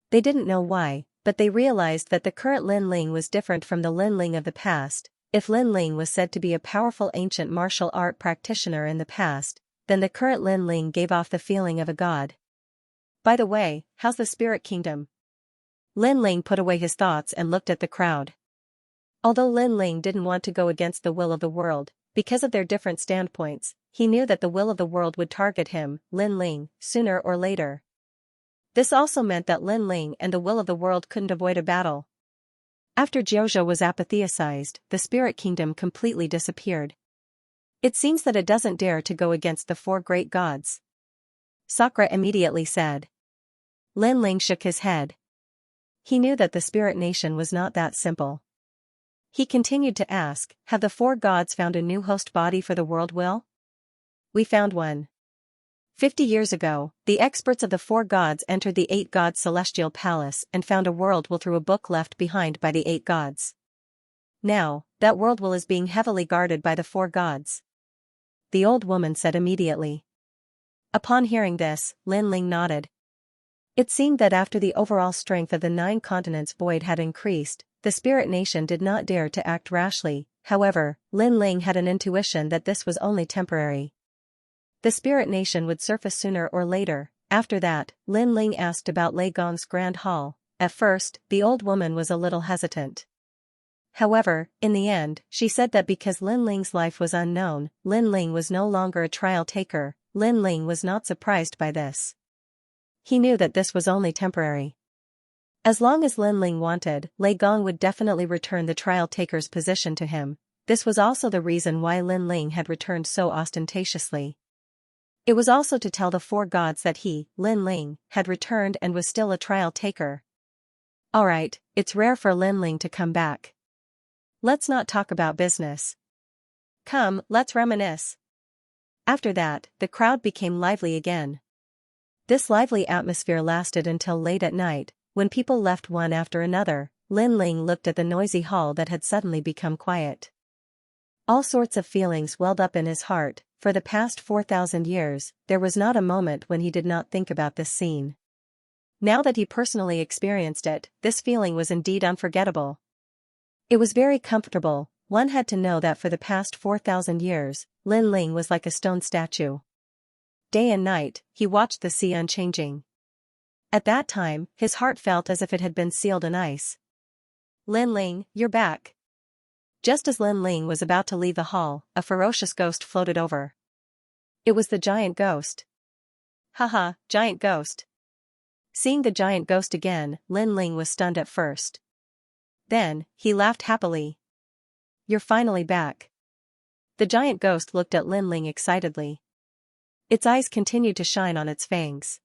They didn't know why, but they realized that the current Lin Ling was different from the Lin Ling of the past. If Lin Ling was said to be a powerful ancient martial art practitioner in the past, then the current Lin Ling gave off the feeling of a god. By the way, how's the spirit kingdom? Lin Ling put away his thoughts and looked at the crowd. Although Lin Ling didn't want to go against the will of the world, because of their different standpoints, he knew that the will of the world would target him, Lin Ling, sooner or later. This also meant that Lin Ling and the will of the world couldn't avoid a battle. After Jiuzhou was apotheosized, the spirit kingdom completely disappeared. It seems that it doesn't dare to go against the four great gods. Sakura immediately said. Lin Ling shook his head. He knew that the spirit nation was not that simple. He continued to ask, have the four gods found a new host body for the world will? We found one. 50 years ago, the experts of the four gods entered the eight gods' celestial palace and found a world will through a book left behind by the eight gods. Now, that world will is being heavily guarded by the four gods. The old woman said immediately. Upon hearing this, Lin Ling nodded. It seemed that after the overall strength of the 9 continents void had increased, the spirit nation did not dare to act rashly. However, Lin Ling had an intuition that this was only temporary. The spirit nation would surface sooner or later. After that, Lin Ling asked about Lei Gong's grand hall. At first, the old woman was a little hesitant. However, in the end, she said that because Lin Ling's life was unknown, Lin Ling was no longer a trial taker. Lin Ling was not surprised by this. He knew that this was only temporary. As long as Lin Ling wanted, Lei Gong would definitely return the trial taker's position to him. This was also the reason why Lin Ling had returned so ostentatiously. It was also to tell the four gods that he, Lin Ling, had returned and was still a trial taker. Alright, it's rare for Lin Ling to come back. Let's not talk about business. Come, let's reminisce. After that, the crowd became lively again. This lively atmosphere lasted until late at night, when people left one after another. Lin Ling looked at the noisy hall that had suddenly become quiet. All sorts of feelings welled up in his heart. For the past 4,000 years, there was not a moment when he did not think about this scene. Now that he personally experienced it, this feeling was indeed unforgettable. It was very comfortable. One had to know that for the past 4,000 years, Lin Ling was like a stone statue. Day and night, he watched the sea unchanging. At that time, his heart felt as if it had been sealed in ice. Lin Ling, you're back. Just as Lin Ling was about to leave the hall, a ferocious ghost floated over. It was the giant ghost. Haha, giant ghost. Seeing the giant ghost again, Lin Ling was stunned at first. Then, he laughed happily. You're finally back. The giant ghost looked at Lin Ling excitedly. Its eyes continued to shine on its fangs.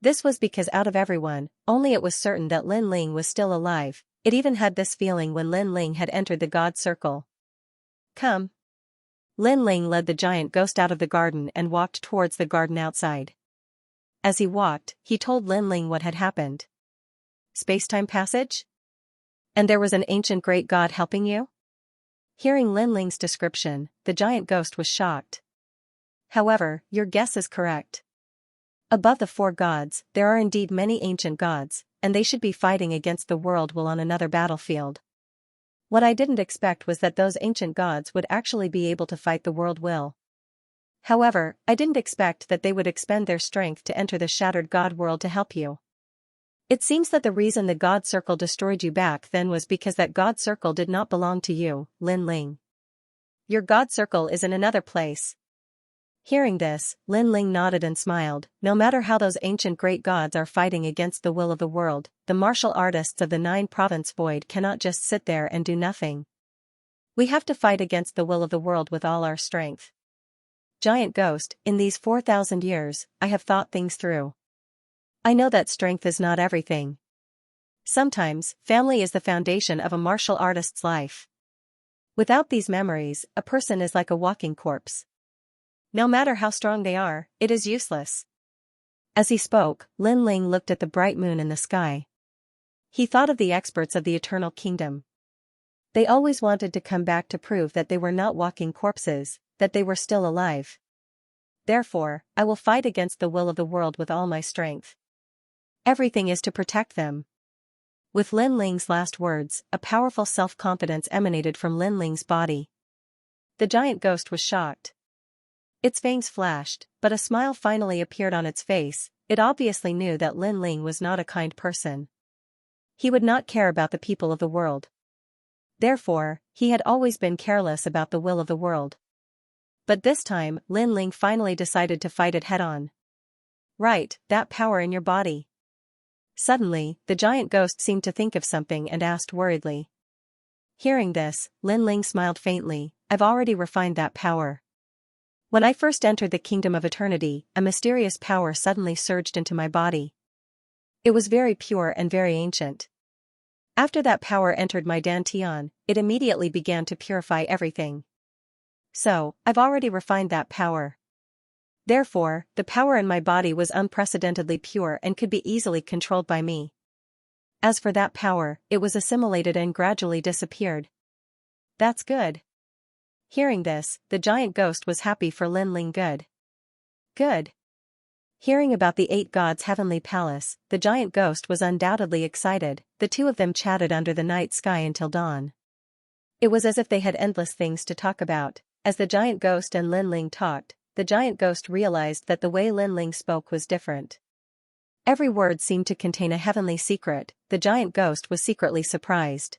This was because out of everyone, only it was certain that Lin Ling was still alive. It even had this feeling when Lin Ling had entered the god circle. Come. Lin Ling led the giant ghost out of the garden and walked towards the garden outside. As he walked, he told Lin Ling what had happened. Space-time passage? And there was an ancient great god helping you? Hearing Lin Ling's description, the giant ghost was shocked. However, your guess is correct. Above the four gods, there are indeed many ancient gods, and they should be fighting against the world will on another battlefield. What I didn't expect was that those ancient gods would actually be able to fight the world will. However, I didn't expect that they would expend their strength to enter the shattered god world to help you. It seems that the reason the god circle destroyed you back then was because that god circle did not belong to you, Lin Ling. Your god circle is in another place. Hearing this, Lin Ling nodded and smiled. No matter how those ancient great gods are fighting against the will of the world, the martial artists of the 9 province void cannot just sit there and do nothing. We have to fight against the will of the world with all our strength. Giant Ghost, in these 4,000 years, I have thought things through. I know that strength is not everything. Sometimes, family is the foundation of a martial artist's life. Without these memories, a person is like a walking corpse. No matter how strong they are, it is useless. As he spoke, Lin Ling looked at the bright moon in the sky. He thought of the experts of the Eternal Kingdom. They always wanted to come back to prove that they were not walking corpses, that they were still alive. Therefore, I will fight against the will of the world with all my strength. Everything is to protect them. With Lin Ling's last words, a powerful self-confidence emanated from Lin Ling's body. The giant ghost was shocked. Its fangs flashed, but a smile finally appeared on its face. It obviously knew that Lin Ling was not a kind person. He would not care about the people of the world. Therefore, he had always been careless about the will of the world. But this time, Lin Ling finally decided to fight it head-on. Right, that power in your body. Suddenly, the giant ghost seemed to think of something and asked worriedly. Hearing this, Lin Ling smiled faintly. I've already refined that power. When I first entered the kingdom of eternity, a mysterious power suddenly surged into my body. It was very pure and very ancient. After that power entered my dantian, it immediately began to purify everything. So, I've already refined that power. Therefore, the power in my body was unprecedentedly pure and could be easily controlled by me. As for that power, it was assimilated and gradually disappeared. That's good. Hearing this, the giant ghost was happy for Lin Ling. Good. Good. Hearing about the 8 gods' heavenly palace, the giant ghost was undoubtedly excited. The two of them chatted under the night sky until dawn. It was as if they had endless things to talk about. As the giant ghost and Lin Ling talked, the giant ghost realized that the way Lin Ling spoke was different. Every word seemed to contain a heavenly secret. The giant ghost was secretly surprised.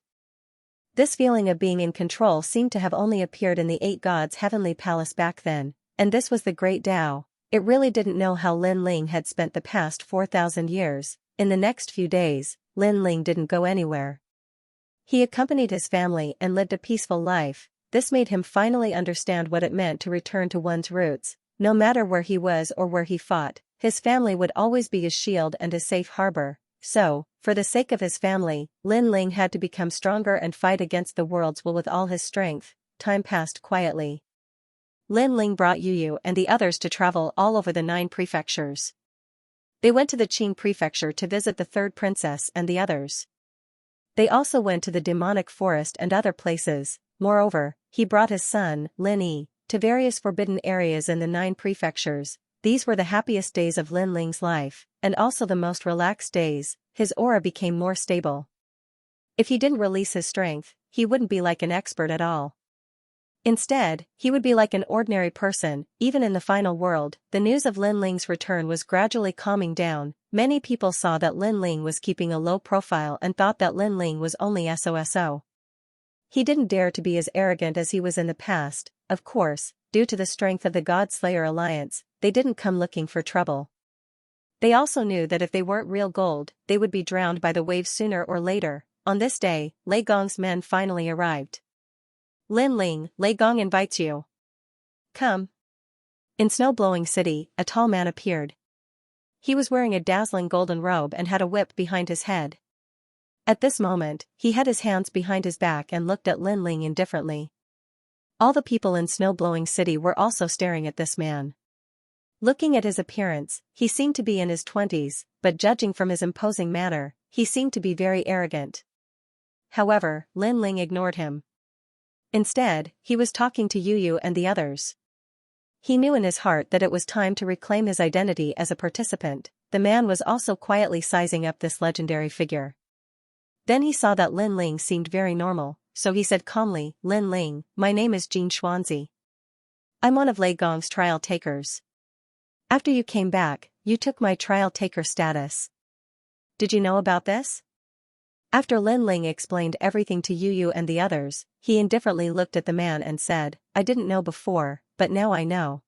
This feeling of being in control seemed to have only appeared in the 8 gods' heavenly palace back then, and this was the great Tao. It really didn't know how Lin Ling had spent the past 4,000 years. In the next few days, Lin Ling didn't go anywhere. He accompanied his family and lived a peaceful life. This made him finally understand what it meant to return to one's roots. No matter where he was or where he fought, his family would always be his shield and his safe harbor. So, for the sake of his family, Lin Ling had to become stronger and fight against the world's will with all his strength. Time passed quietly. Lin Ling brought Yu and the others to travel all over the 9 prefectures. They went to the Qing prefecture to visit the 3rd princess and the others. They also went to the demonic forest and other places. Moreover, he brought his son, Lin Yi, to various forbidden areas in the 9 prefectures. These were the happiest days of Lin Ling's life, and also the most relaxed days. His aura became more stable. If he didn't release his strength, he wouldn't be like an expert at all. Instead, he would be like an ordinary person. Even in the final world, the news of Lin Ling's return was gradually calming down. Many people saw that Lin Ling was keeping a low profile and thought that Lin Ling was only SOSO. He didn't dare to be as arrogant as he was in the past. Of course, due to the strength of the God-Slayer alliance, they didn't come looking for trouble. They also knew that if they weren't real gold, they would be drowned by the waves sooner or later. On this day, Lei Gong's men finally arrived. Lin Ling, Lei Gong invites you. Come. In Snow-Blowing City, a tall man appeared. He was wearing a dazzling golden robe and had a whip behind his head. At this moment, he had his hands behind his back and looked at Lin Ling indifferently. All the people in Snow-Blowing City were also staring at this man. Looking at his appearance, he seemed to be in his 20s, but judging from his imposing manner, he seemed to be very arrogant. However, Lin Ling ignored him. Instead, he was talking to Yu and the others. He knew in his heart that it was time to reclaim his identity as a participant. The man was also quietly sizing up this legendary figure. Then he saw that Lin Ling seemed very normal, so he said calmly, Lin Ling, my name is Xianxia. I'm one of Lei Gong's trial takers. After you came back, you took my trial taker status. Did you know about this? After Lin Ling explained everything to Yu and the others, he indifferently looked at the man and said, I didn't know before, but now I know.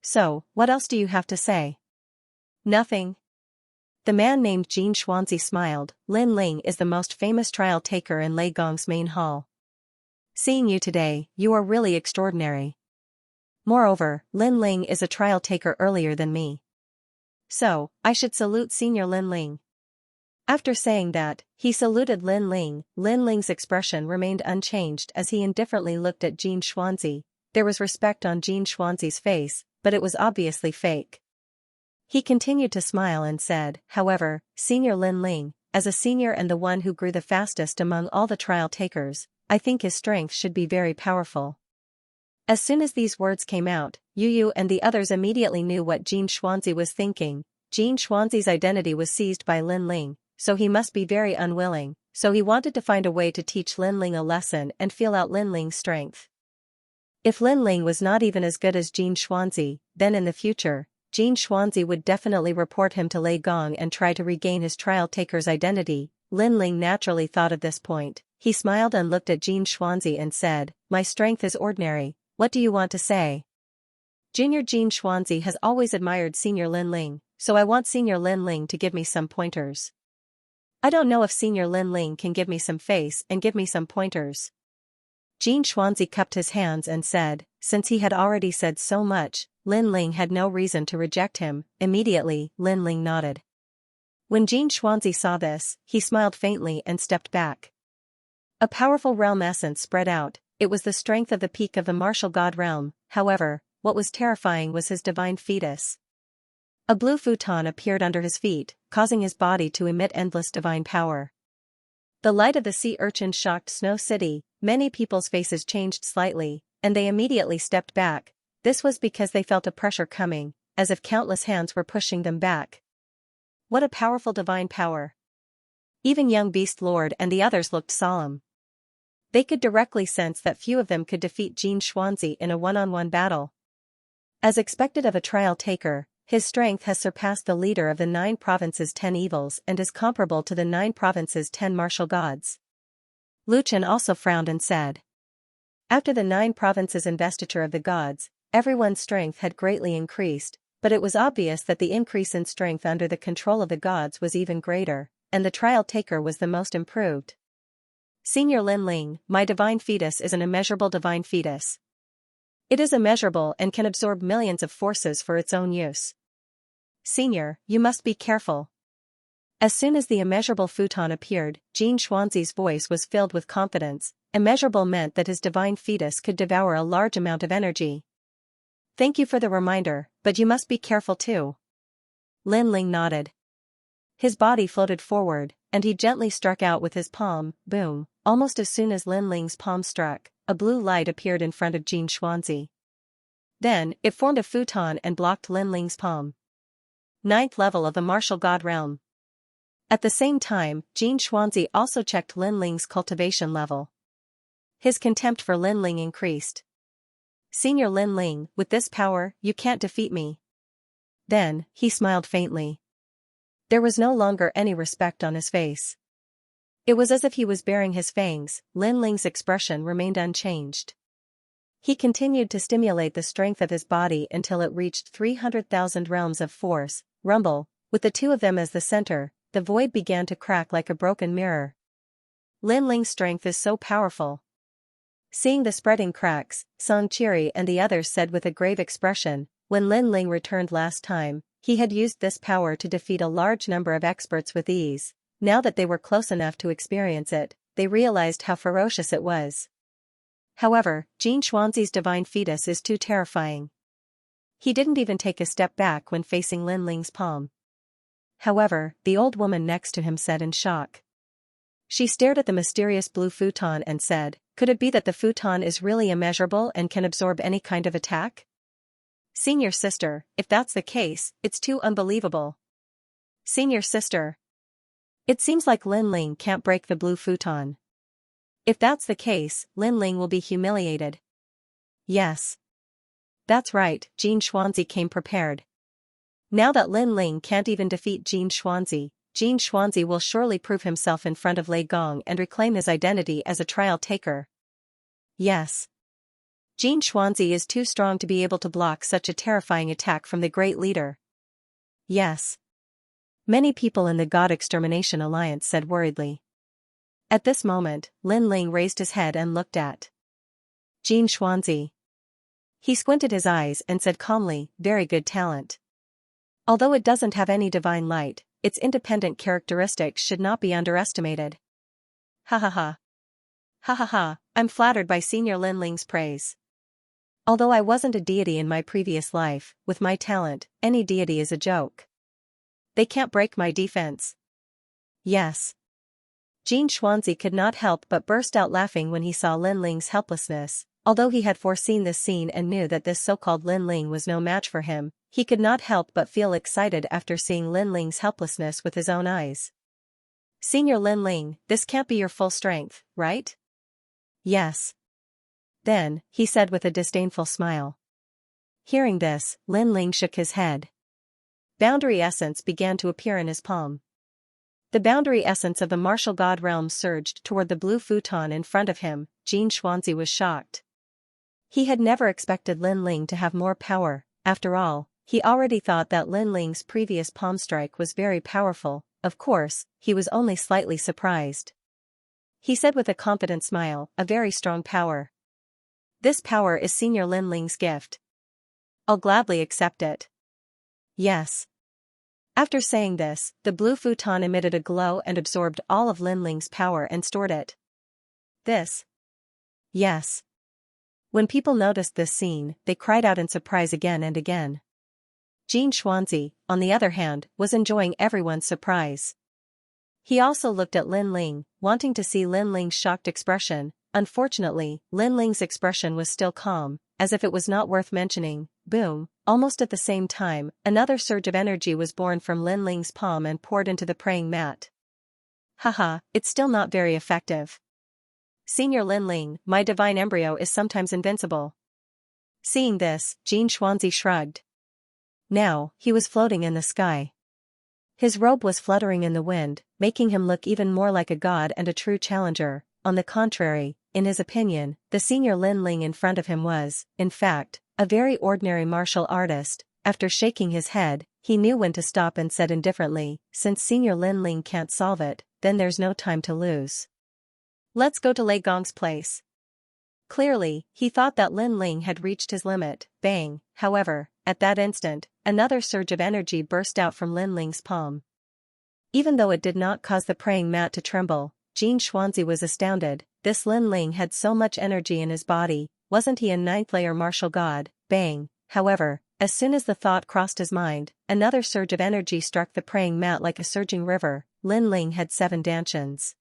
So, what else do you have to say? Nothing. The man named Xianxia smiled. Lin Ling is the most famous trial taker in Lei Gong's main hall. Seeing you today, you are really extraordinary. Moreover, Lin Ling is a trial taker earlier than me. So, I should salute Senior Lin Ling. After saying that, he saluted Lin Ling. Lin Ling's expression remained unchanged as he indifferently looked at Xianxia. There was respect on Xianxia's face, but it was obviously fake. He continued to smile and said, however, Senior Lin Ling, as a senior and the one who grew the fastest among all the trial takers, I think his strength should be very powerful. As soon as these words came out, Yu and the others immediately knew what Xianxia was thinking. Xianxia's identity was seized by Lin Ling, so he must be very unwilling, so he wanted to find a way to teach Lin Ling a lesson and feel out Lin Ling's strength. If Lin Ling was not even as good as Xianxia, then in the future, Xianxia would definitely report him to Lei Gong and try to regain his trial taker's identity. Lin Ling naturally thought of this point. He smiled and looked at Xianxia and said, my strength is ordinary, what do you want to say? Junior Xianxia has always admired Senior Lin Ling, so I want Senior Lin Ling to give me some pointers. I don't know if Senior Lin Ling can give me some face and give me some pointers. Xianxia cupped his hands and said, since he had already said so much, Lin Ling had no reason to reject him. Immediately, Lin Ling nodded. When Xianxia saw this, he smiled faintly and stepped back. A powerful realm essence spread out. It was the strength of the peak of the martial god realm. However, what was terrifying was his divine fetus. A blue futon appeared under his feet, causing his body to emit endless divine power. The light of the sea urchin shocked Snow City. Many people's faces changed slightly, and they immediately stepped back. This was because they felt a pressure coming, as if countless hands were pushing them back. What a powerful divine power! Even young Beast Lord and the others looked solemn. They could directly sense that few of them could defeat Xianxia in a one-on-one battle. As expected of a trial taker, his strength has surpassed the leader of the 9 provinces' 10 evils and is comparable to the 9 provinces' 10 martial gods. Lu Chen also frowned and said. After the 9 provinces' investiture of the gods, everyone's strength had greatly increased, but it was obvious that the increase in strength under the control of the gods was even greater, and the trial taker was the most improved. Senior Lin Ling, my divine fetus is an immeasurable divine fetus. It is immeasurable and can absorb millions of forces for its own use. Senior, you must be careful. As soon as the immeasurable futon appeared, Xianxia's voice was filled with confidence. Immeasurable meant that his divine fetus could devour a large amount of energy. Thank you for the reminder, but you must be careful too. Lin Ling nodded. His body floated forward, and he gently struck out with his palm. Boom! Almost as soon as Lin Ling's palm struck, a blue light appeared in front of Xianxia. Then, it formed a futon and blocked Lin Ling's palm. 9th level of the martial god realm. At the same time, Xianxia also checked Lin Ling's cultivation level. His contempt for Lin Ling increased. Senior Lin Ling, with this power, you can't defeat me. Then, he smiled faintly. There was no longer any respect on his face. It was as if he was baring his fangs. Lin Ling's expression remained unchanged. He continued to stimulate the strength of his body until it reached 300,000 realms of force. Rumble, with the 2 of them as the center, the void began to crack like a broken mirror. Lin Ling's strength is so powerful. Seeing the spreading cracks, Song Qiri and the others said with a grave expression, when Lin Ling returned last time, he had used this power to defeat a large number of experts with ease. Now that they were close enough to experience it, they realized how ferocious it was. However, Xianxia's divine fetus is too terrifying. He didn't even take a step back when facing Lin Ling's palm. However, the old woman next to him said in shock. She stared at the mysterious blue futon and said, could it be that the futon is really immeasurable and can absorb any kind of attack? Senior sister, if that's the case, it's too unbelievable. Senior sister. It seems like Lin Ling can't break the blue futon. If that's the case, Lin Ling will be humiliated. Yes. That's right, Xianxia came prepared. Now that Lin Ling can't even defeat Xianxia will surely prove himself in front of Lei Gong and reclaim his identity as a trial taker. Yes. Xianxia is too strong to be able to block such a terrifying attack from the great leader. Yes. Many people in the God Extermination Alliance said worriedly. At this moment, Lin Ling raised his head and looked at Xianxia. He squinted his eyes and said calmly, very good talent. Although it doesn't have any divine light, its independent characteristics should not be underestimated. Ha ha ha. Ha ha ha, I'm flattered by Senior Lin Ling's praise. Although I wasn't a deity in my previous life, with my talent, any deity is a joke. They can't break my defense. Yes. Xianxia could not help but burst out laughing when he saw Lin Ling's helplessness. Although he had foreseen this scene and knew that this so-called Lin Ling was no match for him, he could not help but feel excited after seeing Lin Ling's helplessness with his own eyes. Senior Lin Ling, this can't be your full strength, right? Yes. Then, he said with a disdainful smile. Hearing this, Lin Ling shook his head. Boundary essence began to appear in his palm. The boundary essence of the martial god realm surged toward the blue futon in front of him. Xianxia was shocked. He had never expected Lin Ling to have more power. After all, he already thought that Lin Ling's previous palm strike was very powerful, of course, he was only slightly surprised. He said with a confident smile, "A very strong power. This power is Senior Linling's gift. I'll gladly accept it." "Yes." After saying this, the blue futon emitted a glow and absorbed all of Linling's power and stored it. "This?" "Yes." When people noticed this scene, they cried out in surprise again and again. Xianxia, on the other hand, was enjoying everyone's surprise. He also looked at Linling, wanting to see Linling's shocked expression. Unfortunately, Linling's expression was still calm, as if it was not worth mentioning. Boom! Almost at the same time, another surge of energy was born from Linling's palm and poured into the praying mat. "Haha, it's still not very effective. Senior Linling, my divine embryo is sometimes invincible." Seeing this, Xianxia shrugged. Now, he was floating in the sky. His robe was fluttering in the wind, making him look even more like a god and a true challenger. On the contrary, in his opinion, the Senior Linling in front of him was, in fact, a very ordinary martial artist. After shaking his head, he knew when to stop and said indifferently, "Since Senior Linling can't solve it, then there's no time to lose. Let's go to Lei Gong's place." Clearly, he thought that Linling had reached his limit. Bang! However, at that instant, another surge of energy burst out from Linling's palm. Even though it did not cause the praying mat to tremble, Xianxia was astounded. This Linling had so much energy in his body, wasn't he a ninth-layer martial god? Bang! However, as soon as the thought crossed his mind, another surge of energy struck the praying mat like a surging river. Linling had 7 dantians.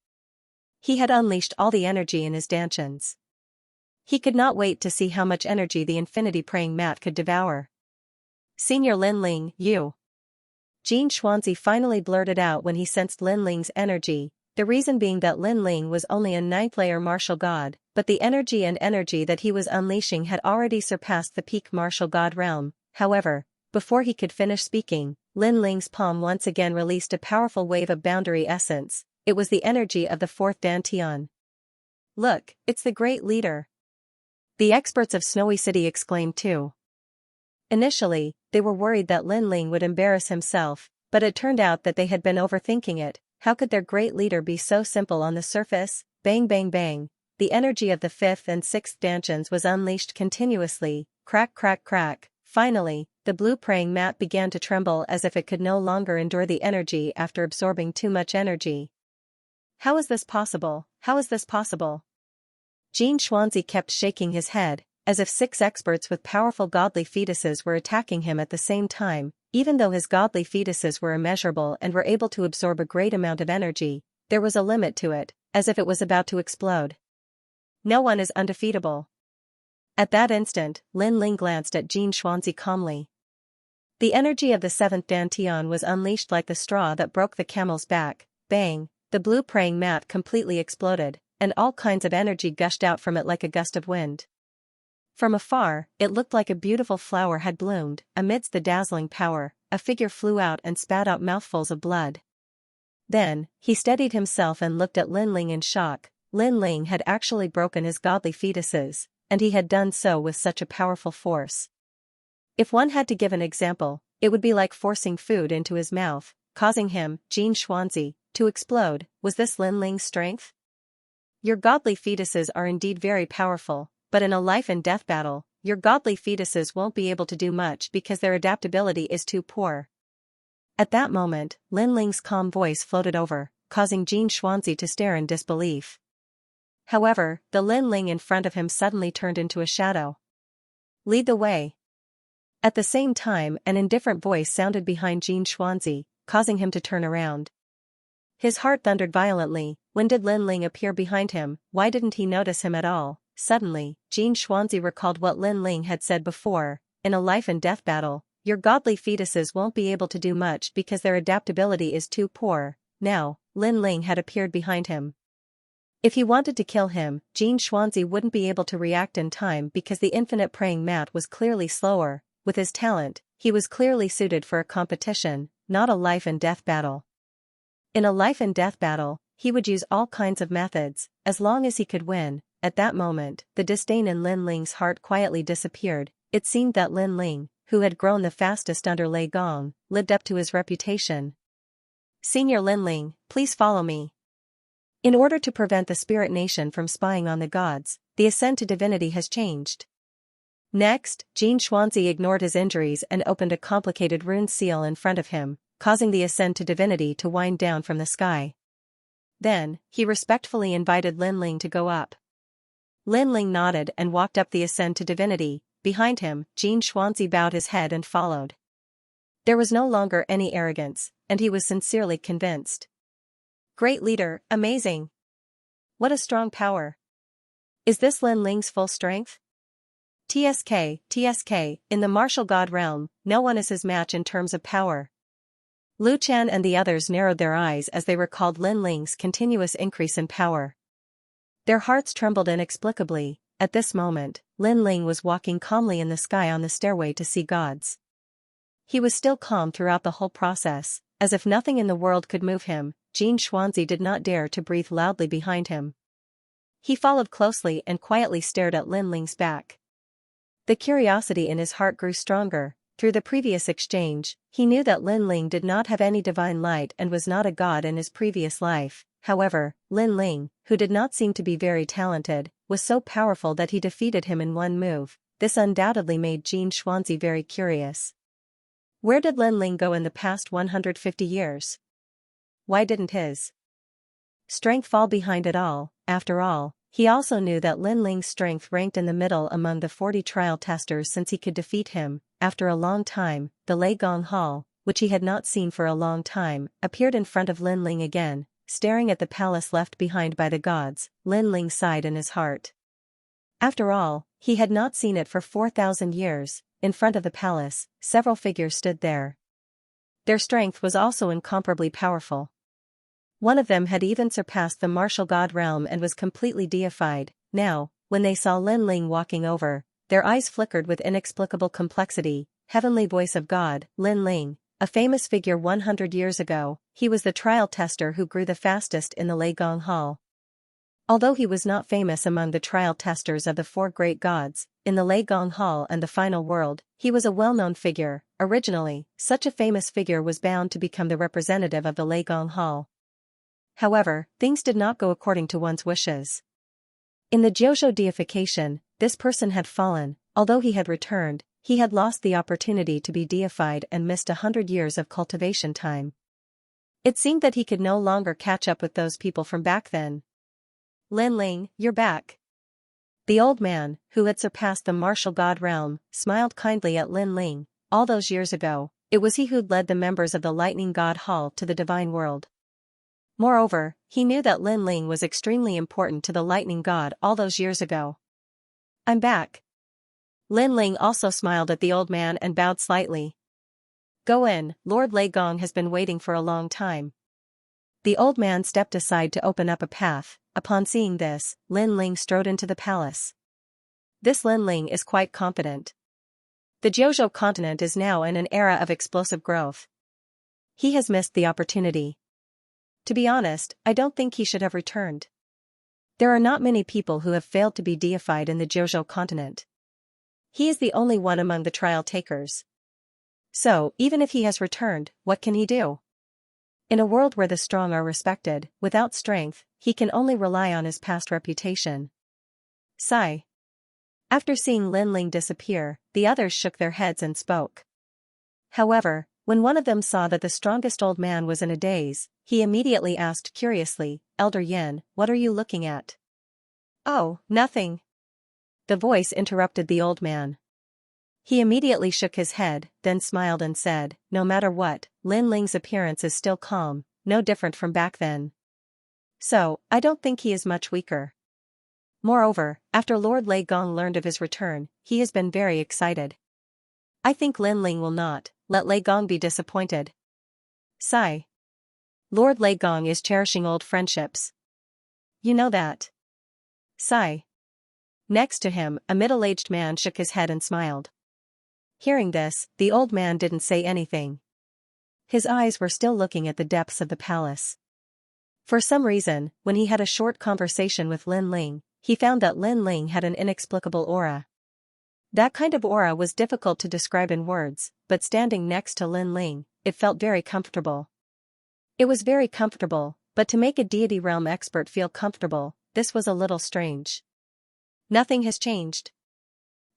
He had unleashed all the energy in his dantians. He could not wait to see how much energy the infinity praying mat could devour. "Senior Linling, you!" Xianxia finally blurted out when he sensed Linling's energy, the reason being that Linling was only a 9th-layer martial god, but the energy that he was unleashing had already surpassed the peak martial god realm. However, before he could finish speaking, Linling's palm once again released a powerful wave of boundary essence. It was the energy of the 4th dantian. "Look, it's the great leader!" The experts of Snowy City exclaimed too. Initially, they were worried that Linling would embarrass himself, but it turned out that they had been overthinking it. How could their great leader be so simple on the surface? Bang bang bang! The energy of the 5th and 6th dantians was unleashed continuously. Crack crack crack! Finally, the blue praying mat began to tremble as if it could no longer endure the energy after absorbing too much energy. "How is this possible? How is this possible?" Xianxia kept shaking his head, as if 6 experts with powerful godly fetuses were attacking him at the same time. Even though his godly fetuses were immeasurable and were able to absorb a great amount of energy, there was a limit to it, as if it was about to explode. "No one is undefeatable." At that instant, Linling glanced at Xianxia calmly. The energy of the 7th dantian was unleashed like the straw that broke the camel's back. Bang! The blue praying mat completely exploded, and all kinds of energy gushed out from it like a gust of wind. From afar, it looked like a beautiful flower had bloomed. Amidst the dazzling power, a figure flew out and spat out mouthfuls of blood. Then, he steadied himself and looked at Linling in shock. Linling had actually broken his godly fetuses, and he had done so with such a powerful force. If one had to give an example, it would be like forcing food into his mouth, causing him, Xianxia, to explode. Was this Linling's strength? Your godly fetuses are indeed very powerful, but in a life-and-death battle, your godly fetuses won't be able to do much because their adaptability is too poor. At that moment, Linling's calm voice floated over, causing Xianxia to stare in disbelief. However, the Linling in front of him suddenly turned into a shadow. "Lead the way." At the same time, an indifferent voice sounded behind Xianxia, causing him to turn around. His heart thundered violently. When did Linling appear behind him? Why didn't he notice him at all? Suddenly, Xianxia recalled what Linling had said before. In a life-and-death battle, your godly fetuses won't be able to do much because their adaptability is too poor. Now, Linling had appeared behind him. If he wanted to kill him, Xianxia wouldn't be able to react in time because the infinite praying mat was clearly slower. With his talent, he was clearly suited for a competition, not a life-and-death battle. In a life-and-death battle, he would use all kinds of methods, as long as he could win. At that moment, the disdain in Linling's heart quietly disappeared. It seemed that Linling, who had grown the fastest under Lei Gong, lived up to his reputation. Senior Linling, please follow me. In order to prevent the spirit nation from spying on the gods, the ascent to divinity has changed. Next, Xianxia ignored his injuries and opened a complicated rune seal in front of him, causing the ascent to divinity to wind down from the sky. Then, he respectfully invited Linling to go up. Linling nodded and walked up the ascent to divinity. Behind him, Xianxia bowed his head and followed. There was no longer any arrogance, and he was sincerely convinced. Great leader, amazing. What a strong power. Is this Linling's full strength? TSK, in the martial god realm, no one is his match in terms of power. Lu Qian and the others narrowed their eyes as they recalled Linling's continuous increase in power. Their hearts trembled inexplicably. At this moment, Linling was walking calmly in the sky on the stairway to see gods. He was still calm throughout the whole process, as if nothing in the world could move him. Xianxia did not dare to breathe loudly behind him. He followed closely and quietly stared at Linling's back. The curiosity in his heart grew stronger. Through the previous exchange, he knew that Linling did not have any divine light and was not a god in his previous life. However, Linling, who did not seem to be very talented, was so powerful that he defeated him in one move. This undoubtedly made Xianxia very curious. Where did Linling go in the past 150 years? Why didn't his strength fall behind it all? After all, he also knew that Linling's strength ranked in the middle among the 40 trial testers since he could defeat him. After a long time, the Lei Gong Hall, which he had not seen for a long time, appeared in front of Linling again. Staring at the palace left behind by the gods, Linling sighed in his heart. After all, he had not seen it for 4,000 years. In front of the palace, several figures stood there. Their strength was also incomparably powerful. One of them had even surpassed the martial god realm and was completely deified. Now, when they saw Linling walking over, their eyes flickered with inexplicable complexity. Heavenly voice of God, Linling, a famous figure 100 years ago, he was the trial tester who grew the fastest in the Lei Gong Hall. Although he was not famous among the trial testers of the 4 great gods, in the Lei Gong Hall and the final world, he was a well-known figure. Originally, such a famous figure was bound to become the representative of the Lei Gong Hall. However, things did not go according to one's wishes. In the Jiuzhou deification, this person had fallen. Although he had returned, he had lost the opportunity to be deified and missed 100 years of cultivation time. It seemed that he could no longer catch up with those people from back then. Linling, you're back. The old man, who had surpassed the martial god realm, smiled kindly at Linling. All those years ago, it was he who'd led the members of the lightning god hall to the divine world. Moreover, he knew that Linling was extremely important to the lightning god all those years ago. I'm back. Linling also smiled at the old man and bowed slightly. Go in, Lord Lei Gong has been waiting for a long time. The old man stepped aside to open up a path. Upon seeing this, Linling strode into the palace. This Linling is quite confident. The Jiuzhou continent is now in an era of explosive growth. He has missed the opportunity. To be honest, I don't think he should have returned. There are not many people who have failed to be deified in the Jiuzhou continent. He is the only one among the trial takers. So, even if he has returned, what can he do? In a world where the strong are respected, without strength, he can only rely on his past reputation. Sigh. After seeing Linling disappear, the others shook their heads and spoke. However, when one of them saw that the strongest old man was in a daze, he immediately asked curiously, Elder Yin, what are you looking at? Oh, nothing. The voice interrupted the old man. He immediately shook his head, then smiled and said, no matter what, Linling's appearance is still calm, no different from back then. So, I don't think he is much weaker. Moreover, after Lord Lei Gong learned of his return, he has been very excited. I think Linling will not let Lei Gong be disappointed. Sigh. Lord Lei Gong is cherishing old friendships. You know that. Sigh. Next to him, a middle-aged man shook his head and smiled. Hearing this, the old man didn't say anything. His eyes were still looking at the depths of the palace. For some reason, when he had a short conversation with Linling, he found that Linling had an inexplicable aura. That kind of aura was difficult to describe in words, but standing next to Linling, it felt very comfortable. It was very comfortable, but to make a deity realm expert feel comfortable, this was a little strange. Nothing has changed.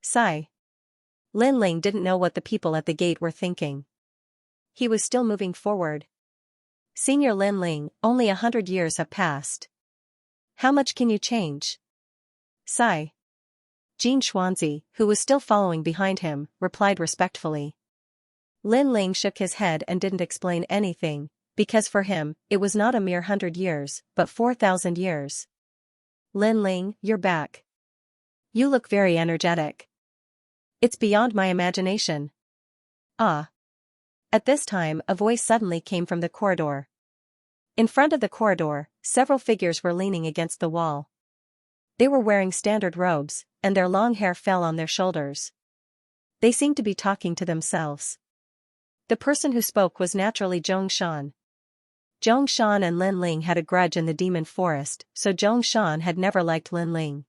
Sigh. Lin Ling didn't know what the people at the gate were thinking. He was still moving forward. Senior Lin Ling, only 100 years have passed. How much can you change? Sigh. Jean Xuanzi, who was still following behind him, replied respectfully. Lin Ling shook his head and didn't explain anything, because for him, it was not a mere 100 years, but 4,000 years. Lin Ling, you're back. You look very energetic. It's beyond my imagination. Ah. At this time, a voice suddenly came from the corridor. In front of the corridor, several figures were leaning against the wall. They were wearing standard robes, and their long hair fell on their shoulders. They seemed to be talking to themselves. The person who spoke was naturally Zhongshan. Zhongshan and Lin Ling had a grudge in the demon forest, so Zhongshan had never liked Lin Ling.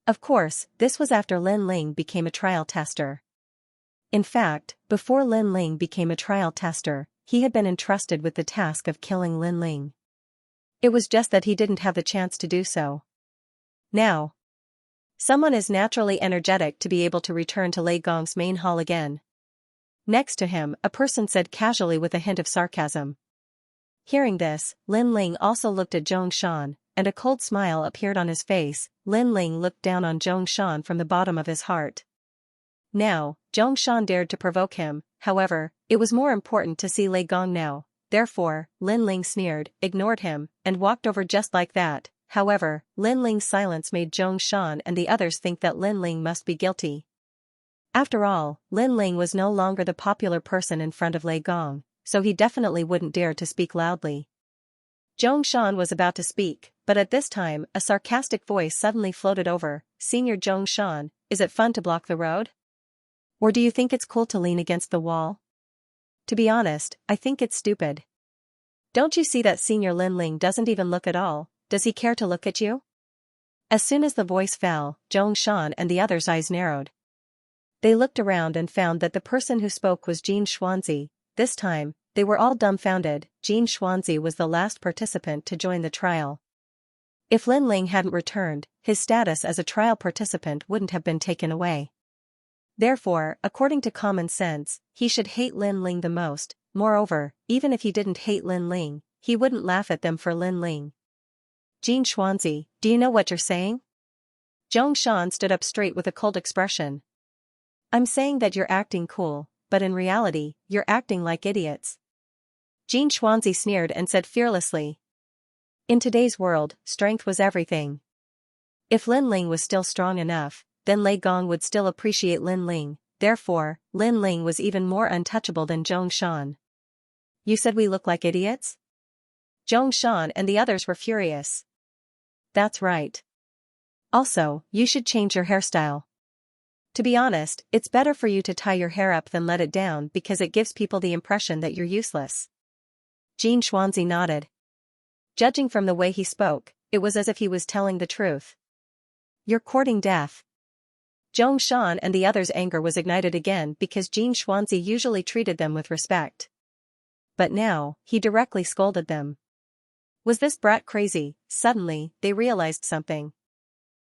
Of course, this was after Lin Ling became a trial tester. In fact, before Lin Ling became a trial tester, he had been entrusted with the task of killing Lin Ling. It was just that he didn't have the chance to do so. Now, someone is naturally energetic to be able to return to Lei Gong's main hall again. Next to him, a person said casually with a hint of sarcasm. Hearing this, Lin Ling also looked at Zhongshan, and a cold smile appeared on his face. Lin Ling looked down on Zhongshan from the bottom of his heart. Now, Zhongshan dared to provoke him, however, it was more important to see Lei Gong now. Therefore, Lin Ling sneered, ignored him, and walked over just like that. However, Lin Ling's silence made Zhongshan and the others think that Lin Ling must be guilty. After all, Lin Ling was no longer the popular person in front of Lei Gong, so he definitely wouldn't dare to speak loudly. Zhongshan was about to speak, but at this time, a sarcastic voice suddenly floated over. Senior Zhongshan, is it fun to block the road? Or do you think it's cool to lean against the wall? To be honest, I think it's stupid. Don't you see that Senior Lin Ling doesn't even look at all? Does he care to look at you? As soon as the voice fell, Zhongshan and the others' eyes narrowed. They looked around and found that the person who spoke was Jean Xuanzi. This time, they were all dumbfounded. Jean Xuanzi was the last participant to join the trial. If Lin Ling hadn't returned, his status as a trial participant wouldn't have been taken away. Therefore, according to common sense, he should hate Lin Ling the most. Moreover, even if he didn't hate Lin Ling, he wouldn't laugh at them for Lin Ling. Jean Xuanzi, do you know what you're saying? Zhongshan stood up straight with a cold expression. I'm saying that you're acting cool, but in reality, you're acting like idiots. Jean Xuanzi sneered and said fearlessly. In today's world, strength was everything. If Lin Ling was still strong enough, then Lei Gong would still appreciate Lin Ling. Therefore, Lin Ling was even more untouchable than Zhongshan. You said we look like idiots? Zhongshan and the others were furious. That's right. Also, you should change your hairstyle. To be honest, it's better for you to tie your hair up than let it down because it gives people the impression that you're useless. Jean Xuanzi nodded. Judging from the way he spoke, it was as if he was telling the truth. You're courting death. Zhongshan and the others' anger was ignited again because Jean Xuanzi usually treated them with respect. But now, he directly scolded them. Was this brat crazy? Suddenly, they realized something.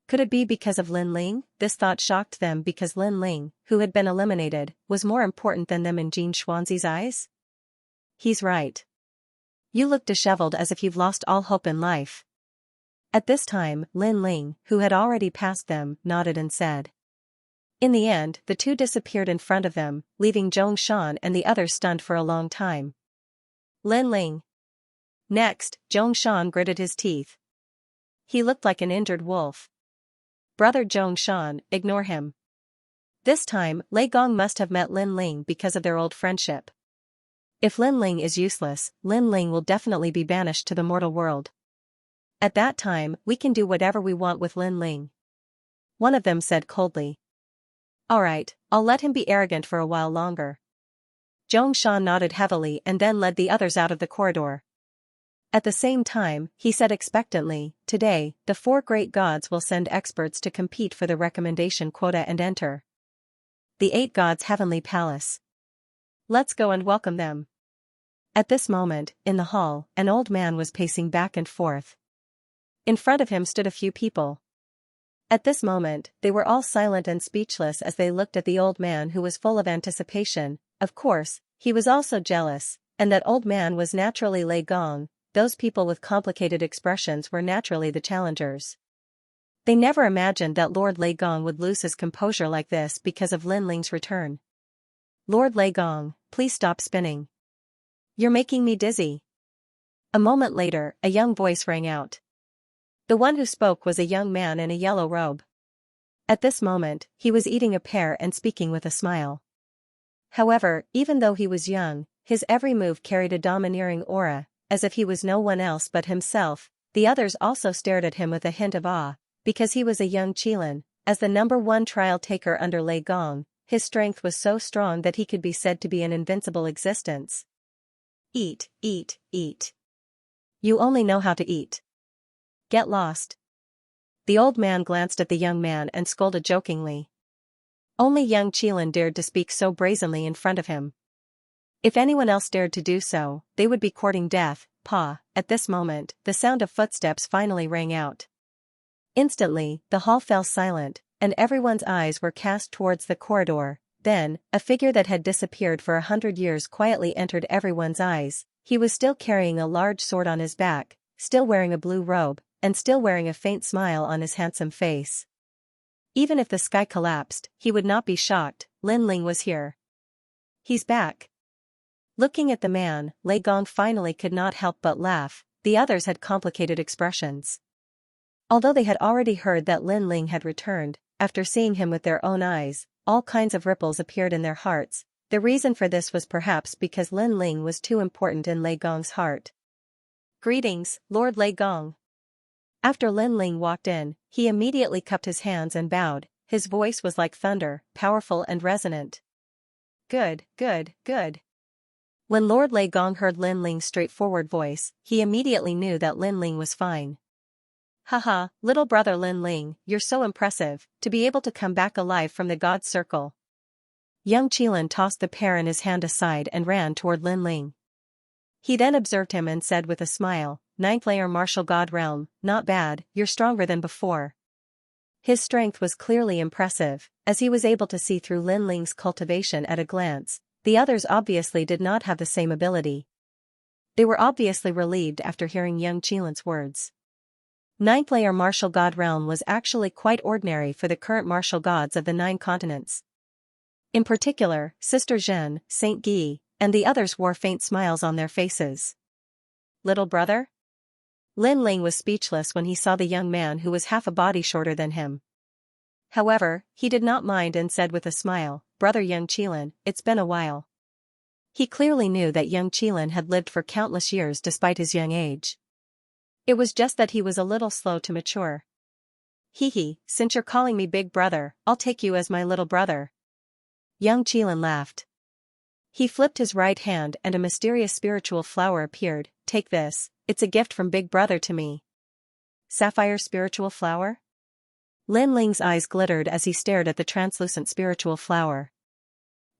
Could it be because of Lin Ling? This thought shocked them because Lin Ling, who had been eliminated, was more important than them in Jean Xuanzi's eyes? He's right. You look disheveled as if you've lost all hope in life. At this time, Lin Ling, who had already passed them, nodded and said. In the end, the two disappeared in front of them, leaving Zhongshan and the others stunned for a long time. Lin Ling. Next, Zhongshan gritted his teeth. He looked like an injured wolf. Brother Zhongshan, ignore him. This time, Lei Gong must have met Lin Ling because of their old friendship. If Lin Ling is useless, Lin Ling will definitely be banished to the mortal world. At that time, we can do whatever we want with Lin Ling. One of them said coldly. Alright, I'll let him be arrogant for a while longer. Zhongshan nodded heavily and then led the others out of the corridor. At the same time, he said expectantly, today, the 4 great gods will send experts to compete for the recommendation quota and enter the 8 gods' heavenly palace. Let's go and welcome them. At this moment, in the hall, an old man was pacing back and forth. In front of him stood a few people. At this moment, they were all silent and speechless as they looked at the old man, who was full of anticipation. Of course, he was also jealous, and that old man was naturally Lei Gong. Those people with complicated expressions were naturally the challengers. They never imagined that Lord Lei Gong would lose his composure like this because of Lin Ling's return. "Lord Lei Gong, please stop spinning. You're making me dizzy." A moment later, a young voice rang out. The one who spoke was a young man in a yellow robe. At this moment, he was eating a pear and speaking with a smile. However, even though he was young, his every move carried a domineering aura, as if he was no one else but himself. The others also stared at him with a hint of awe, because he was a young Qilin. As the #1 trial taker under Lei Gong, his strength was so strong that he could be said to be an invincible existence. "Eat, eat, eat. You only know how to eat. Get lost." The old man glanced at the young man and scolded jokingly. Only young Qilin dared to speak so brazenly in front of him. If anyone else dared to do so, they would be courting death. At this moment, the sound of footsteps finally rang out. Instantly, the hall fell silent, and everyone's eyes were cast towards the corridor. Then, a figure that had disappeared for 100 years quietly entered everyone's eyes. He was still carrying a large sword on his back, still wearing a blue robe, and still wearing a faint smile on his handsome face. Even if the sky collapsed, he would not be shocked. Lin Ling was here. "He's back." Looking at the man, Lei Gong finally could not help but laugh. The others had complicated expressions. Although they had already heard that Lin Ling had returned, after seeing him with their own eyes, all kinds of ripples appeared in their hearts. The reason for this was perhaps because Lin Ling was too important in Lei Gong's heart. "Greetings, Lord Lei Gong." After Lin Ling walked in, he immediately cupped his hands and bowed. His voice was like thunder, powerful and resonant. "Good, good, good." When Lord Lei Gong heard Lin Ling's straightforward voice, he immediately knew that Lin Ling was fine. "Haha, little brother Lin Ling, you're so impressive, to be able to come back alive from the God's circle." Young Qilin tossed the pear in his hand aside and ran toward Lin Ling. He then observed him and said with a smile, "Ninth layer martial god realm, not bad, you're stronger than before." His strength was clearly impressive, as he was able to see through Lin Ling's cultivation at a glance. The others obviously did not have the same ability. They were obviously relieved after hearing young Qilin's words. Ninth layer martial god realm was actually quite ordinary for the current martial gods of the 9 continents. In particular, Sister Zhen, Saint Guy, and the others wore faint smiles on their faces. "Little brother?" Lin Ling was speechless when he saw the young man who was half a body shorter than him. However, he did not mind and said with a smile, "Brother young Qilin, it's been a while." He clearly knew that young Qilin had lived for countless years despite his young age. It was just that he was a little slow to mature. "Hee, since you're calling me big brother, I'll take you as my little brother." Young Qilin laughed. He flipped his right hand and a mysterious spiritual flower appeared. "Take this, it's a gift from Big Brother to me." "Sapphire spiritual flower?" Lin Ling's eyes glittered as he stared at the translucent spiritual flower.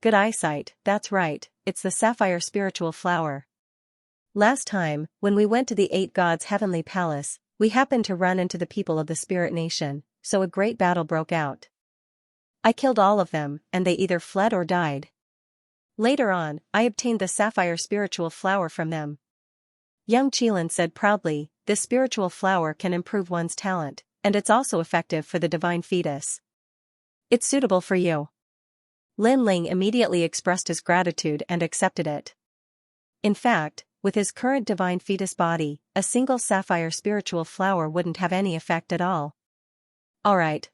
"Good eyesight, that's right, it's the sapphire spiritual flower. Last time, when we went to the 8 gods' heavenly palace, we happened to run into the people of the Spirit Nation, so a great battle broke out. I killed all of them, and they either fled or died. Later on, I obtained the sapphire spiritual flower from them." Young Qilin said proudly, "This spiritual flower can improve one's talent, and it's also effective for the divine fetus. It's suitable for you." Lin Ling immediately expressed his gratitude and accepted it. In fact, with his current divine fetus body, a single sapphire spiritual flower wouldn't have any effect at all. Alright,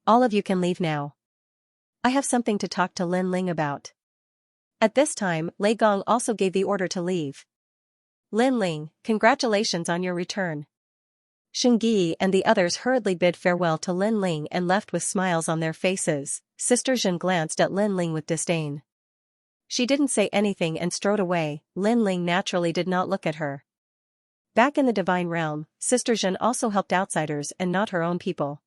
all of you can leave now. I have something to talk to Lin Ling about." At this time, Lei Gong also gave the order to leave. "Lin Ling, congratulations on your return." Shengyi and the others hurriedly bid farewell to Lin Ling and left with smiles on their faces. Sister Zhen glanced at Lin Ling with disdain. She didn't say anything and strode away. Lin Ling naturally did not look at her. Back in the divine realm, Sister Zhen also helped outsiders and not her own people.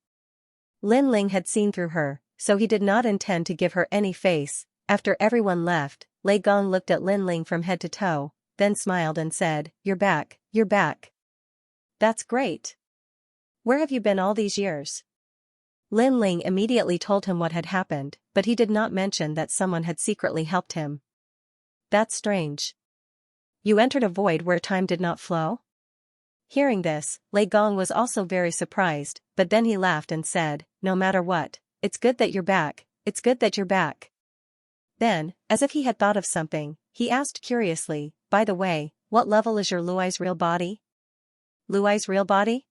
Lin Ling had seen through her, so he did not intend to give her any face. After everyone left, Lei Gong looked at Lin Ling from head to toe. then smiled and said, "You're back, you're back. That's great. Where have you been all these years?" Lin Ling immediately told him what had happened, but he did not mention that someone had secretly helped him. "That's strange. You entered a void where time did not flow?" Hearing this, Lei Gong was also very surprised, but then he laughed and said, "No matter what, it's good that you're back, it's good that you're back." Then, as if he had thought of something, he asked curiously, "By the way, what level is your Luai's real body?" Luai's real body?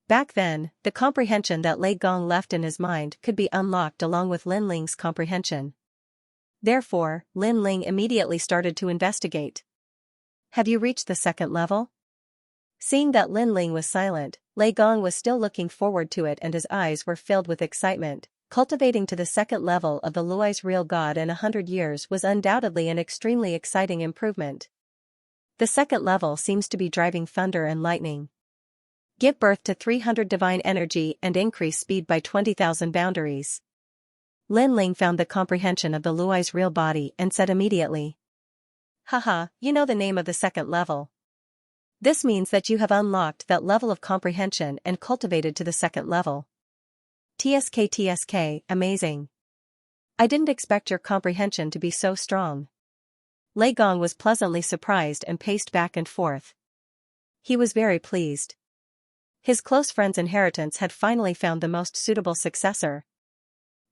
Back then, the comprehension that Lei Gong left in his mind could be unlocked along with Lin Ling's comprehension. Therefore, Lin Ling immediately started to investigate. "Have you reached the second level?" Seeing that Lin Ling was silent, Lei Gong was still looking forward to it and his eyes were filled with excitement. Cultivating to the second level of the Luai's real god in 100 years was undoubtedly an extremely exciting improvement. The second level seems to be driving thunder and lightning. Give birth to 300 divine energy and increase speed by 20,000 boundaries. Lin Ling found the comprehension of the Luai's real body and said immediately. "Haha, you know the name of the second level. This means that you have unlocked that level of comprehension and cultivated to the second level. TSK, amazing. I didn't expect your comprehension to be so strong." Lei Gong was pleasantly surprised and paced back and forth. He was very pleased. His close friend's inheritance had finally found the most suitable successor.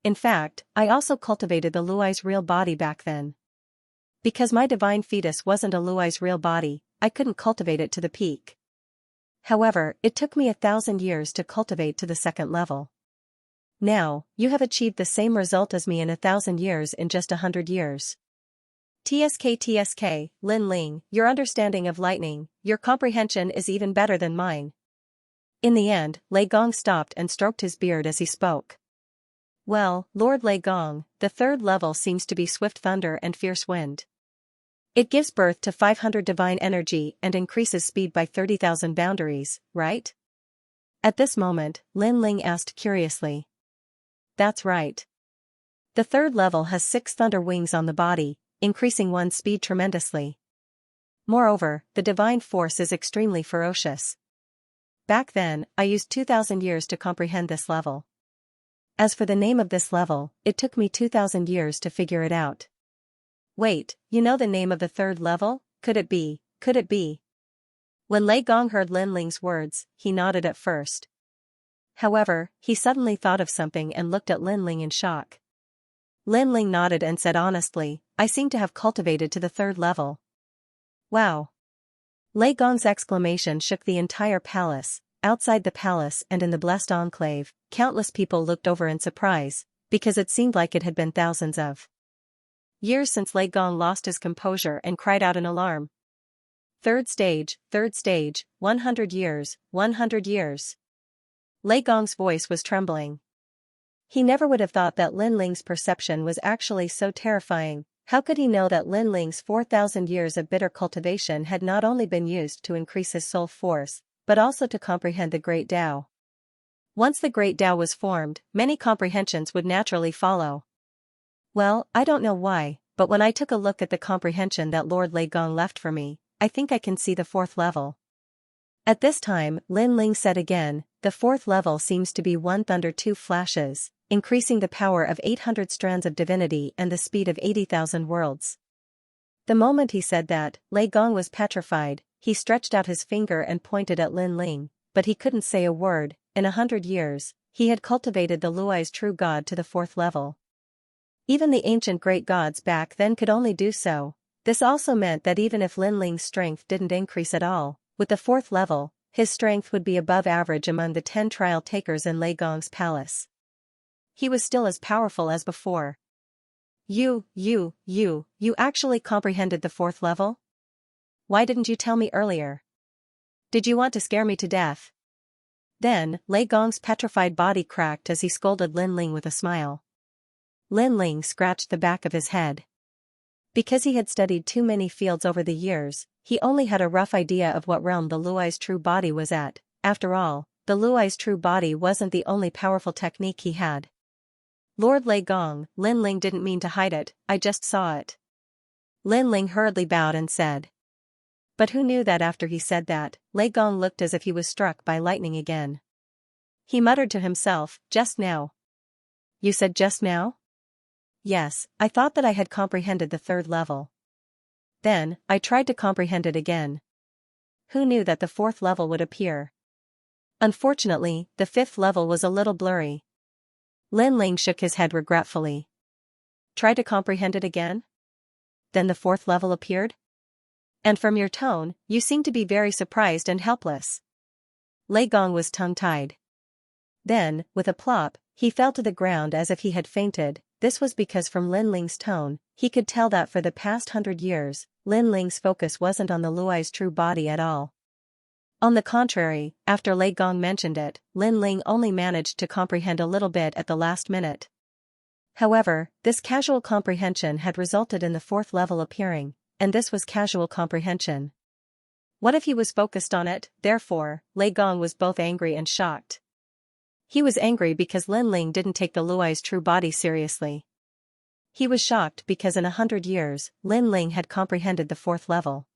"In fact, I also cultivated the Luai's real body back then. Because my divine fetus wasn't a Luai's real body, I couldn't cultivate it to the peak. However, it took me 1,000 years to cultivate to the second level. Now, you have achieved the same result as me in 1,000 years in just 100 years. TSK, Lin Ling, your understanding of lightning, your comprehension is even better than mine." In the end, Lei Gong stopped and stroked his beard as he spoke. "Well, Lord Lei Gong, the third level seems to be swift thunder and fierce wind. It gives birth to 500 divine energy and increases speed by 30,000 boundaries, right?" At this moment, Lin Ling asked curiously. "That's right. The third level has 6 thunder wings on the body, increasing one's speed tremendously. Moreover, the divine force is extremely ferocious. Back then, I used 2,000 years to comprehend this level. As for the name of this level, it took me 2,000 years to figure it out." "Wait, you know the name of the third level? Could it be? When Lei Gong heard Lin Ling's words, he nodded at first. However, he suddenly thought of something and looked at Lin Ling in shock. Lin Ling nodded and said honestly, "I seem to have cultivated to the third level." "Wow." Lei Gong's exclamation shook the entire palace. Outside the palace and in the blessed enclave, countless people looked over in surprise, because it seemed like it had been thousands of years since Lei Gong lost his composure and cried out in alarm. Third stage, 100 years, 100 years. Lei Gong's voice was trembling. He never would have thought that Lin Ling's perception was actually so terrifying. How could he know that Lin Ling's 4,000 years of bitter cultivation had not only been used to increase his soul force, but also to comprehend the Great Tao? Once the Great Tao was formed, many comprehensions would naturally follow. Well, I don't know why, but when I took a look at the comprehension that Lord Lei Gong left for me, I think I can see the fourth level. At this time, Lin Ling said again, the fourth level seems to be 1 thunder 2 flashes, increasing the power of 800 strands of divinity and the speed of 80,000 worlds. The moment he said that, Lei Gong was petrified. He stretched out his finger and pointed at Lin Ling, but he couldn't say a word. In 100 years, he had cultivated the Luai's true god to the fourth level. Even the ancient great gods back then could only do so. This also meant that even if Lin Ling's strength didn't increase at all, with the fourth level, his strength would be above average among the 10 trial takers in Lei Gong's palace. He was still as powerful as before. You actually comprehended the fourth level? Why didn't you tell me earlier? Did you want to scare me to death?" Then, Lei Gong's petrified body cracked as he scolded Lin Ling with a smile. Lin Ling scratched the back of his head. Because he had studied too many fields over the years, he only had a rough idea of what realm the Luai's true body was at. After all, the Luai's true body wasn't the only powerful technique he had. "Lord Lei Gong," Lin Ling didn't mean to hide it, "I just saw it." Lin Ling hurriedly bowed and said. But who knew that after he said that, Lei Gong looked as if he was struck by lightning again. He muttered to himself, just now. You said just now? Yes, I thought that I had comprehended the third level. Then, I tried to comprehend it again. Who knew that the fourth level would appear? Unfortunately, the fifth level was a little blurry. Lin Ling shook his head regretfully. Try to comprehend it again? Then the fourth level appeared? And from your tone, you seem to be very surprised and helpless. Lei Gong was tongue-tied. Then, with a plop, he fell to the ground as if he had fainted. This was because from Lin Ling's tone, he could tell that for the past 100 years, Lin Ling's focus wasn't on the Luai's true body at all. On the contrary, after Lei Gong mentioned it, Lin Ling only managed to comprehend a little bit at the last minute. However, this casual comprehension had resulted in the fourth level appearing, and this was casual comprehension. What if he was focused on it? Therefore, Lei Gong was both angry and shocked. He was angry because Lin Ling didn't take the Luai's true body seriously. He was shocked because in 100 years, Lin Ling had comprehended the fourth level.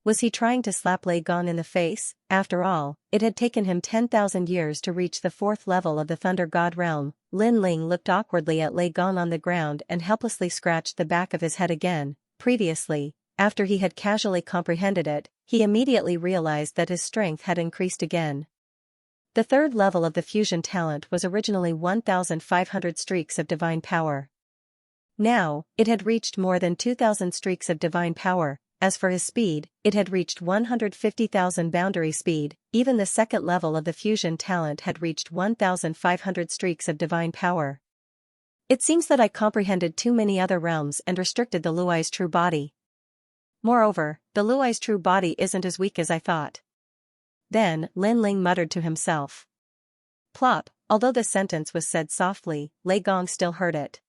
Was he trying to slap Lei Gong in the face? After all, it had taken him 10,000 years to reach the fourth level of the Thunder God realm. Lin Ling looked awkwardly at Lei Gong on the ground and helplessly scratched the back of his head again. Previously, after he had casually comprehended it, he immediately realized that his strength had increased again. The third level of the fusion talent was originally 1,500 streaks of divine power. Now, it had reached more than 2,000 streaks of divine power. As for his speed, it had reached 150,000 boundary speed. Even the second level of the fusion talent had reached 1,500 streaks of divine power. It seems that I comprehended too many other realms and restricted the Luai's true body. Moreover, the Luai's true body isn't as weak as I thought. Then, Lin Ling muttered to himself. Plop, although the sentence was said softly, Lei Gong still heard it.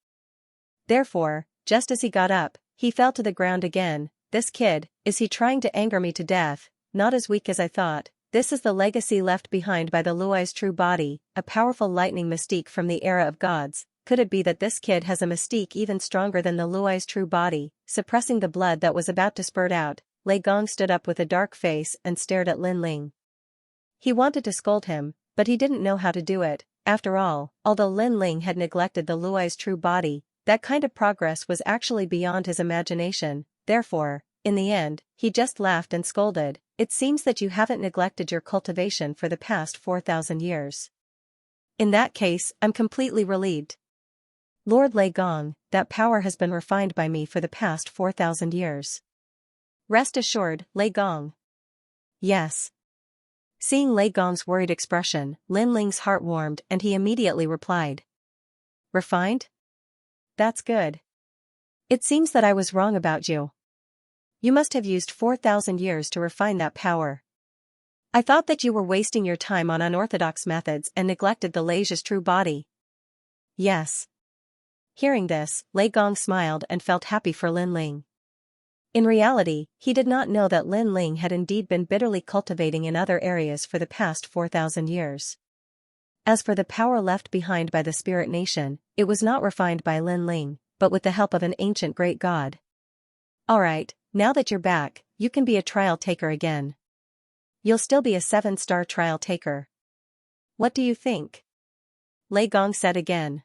Therefore, just as he got up, he fell to the ground again. This kid, is he trying to anger me to death? Not as weak as I thought. This is the legacy left behind by the Luai's true body, a powerful lightning mystique from the era of gods. Could it be that this kid has a mystique even stronger than the Luai's true body? Suppressing the blood that was about to spurt out, Lei Gong stood up with a dark face and stared at Lin Ling. He wanted to scold him, but he didn't know how to do it. After all, although Lin Ling had neglected the Luai's true body, that kind of progress was actually beyond his imagination. Therefore, in the end, he just laughed and scolded. It seems that you haven't neglected your cultivation for the past 4,000 years. In that case, I'm completely relieved. Lord Lei Gong, that power has been refined by me for the past 4,000 years. Rest assured, Lei Gong. Yes. Seeing Lei Gong's worried expression, Lin Ling's heart warmed and he immediately replied. Refined? That's good. It seems that I was wrong about you. You must have used 4,000 years to refine that power. I thought that you were wasting your time on unorthodox methods and neglected the Lei's true body. Yes. Hearing this, Lei Gong smiled and felt happy for Lin Ling. In reality, he did not know that Lin Ling had indeed been bitterly cultivating in other areas for the past 4,000 years. As for the power left behind by the spirit nation, it was not refined by Lin Ling, but with the help of an ancient great god. Alright, now that you're back, you can be a trial taker again. You'll still be a 7-star trial taker. What do you think? Lei Gong said again.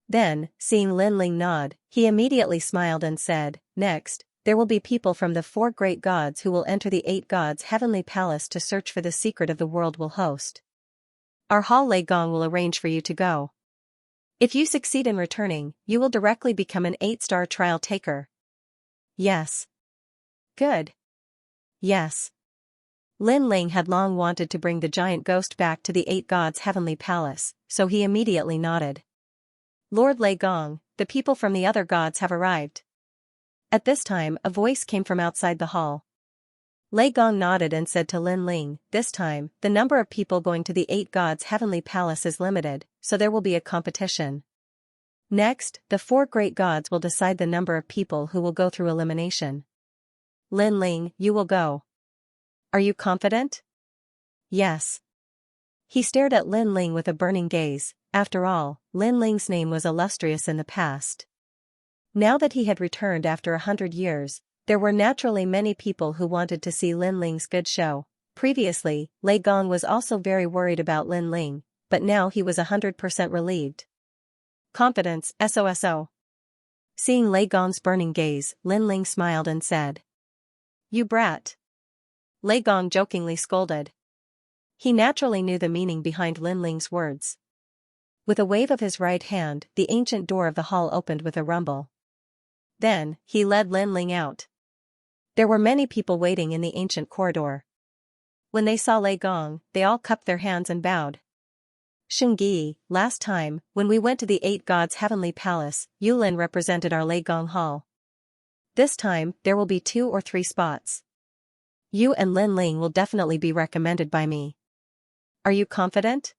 Then, seeing Lin Ling nod, he immediately smiled and said, Next, there will be people from the 4 great gods who will enter the 8 gods' heavenly palace to search for the secret of the world we'll host. Our hall Lei Gong will arrange for you to go. If you succeed in returning, you will directly become an 8-star trial taker. Yes. Good. Yes. Lin Ling had long wanted to bring the giant ghost back to the 8 gods' heavenly palace, so he immediately nodded. Lord Lei Gong, the people from the other gods have arrived. At this time, a voice came from outside the hall. Lei Gong nodded and said to Lin Ling, This time, the number of people going to the 8 gods' heavenly palace is limited, so there will be a competition. Next, the 4 great gods will decide the number of people who will go through elimination. Lin Ling, you will go. Are you confident? Yes. He stared at Lin Ling with a burning gaze. After all, Lin Ling's name was illustrious in the past. Now that he had returned after 100 years, There were naturally many people who wanted to see Lin Ling's good show. Previously, Lei Gong was also very worried about Lin Ling, but now he was 100% relieved. Confidence, SOSO. Seeing Lei Gong's burning gaze, Lin Ling smiled and said, "You brat." Lei Gong jokingly scolded. He naturally knew the meaning behind Lin Ling's words. With a wave of his right hand, the ancient door of the hall opened with a rumble. Then, he led Lin Ling out. There were many people waiting in the ancient corridor. When they saw Lei Gong, they all cupped their hands and bowed. "Xianxia, last time, when we went to the Eight Gods' Heavenly Palace, Yulin represented our Lei Gong Hall. This time, there will be 2 or 3 spots. You and Lin Ling will definitely be recommended by me. Are you confident?"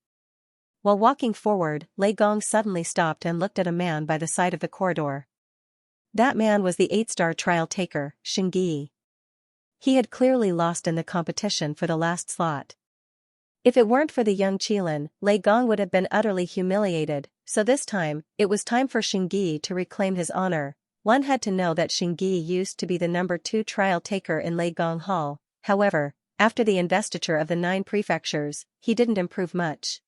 While walking forward, Lei Gong suddenly stopped and looked at a man by the side of the corridor. That man was the 8-star trial taker, Xianxia. He had clearly lost in the competition for the last slot. If it weren't for the young Qilin, Lei Gong would have been utterly humiliated, so this time, it was time for Xianxia to reclaim his honor. One had to know that Xianxia used to be the number 2 trial taker in Lei Gong Hall. However, after the investiture of the 9 prefectures, he didn't improve much.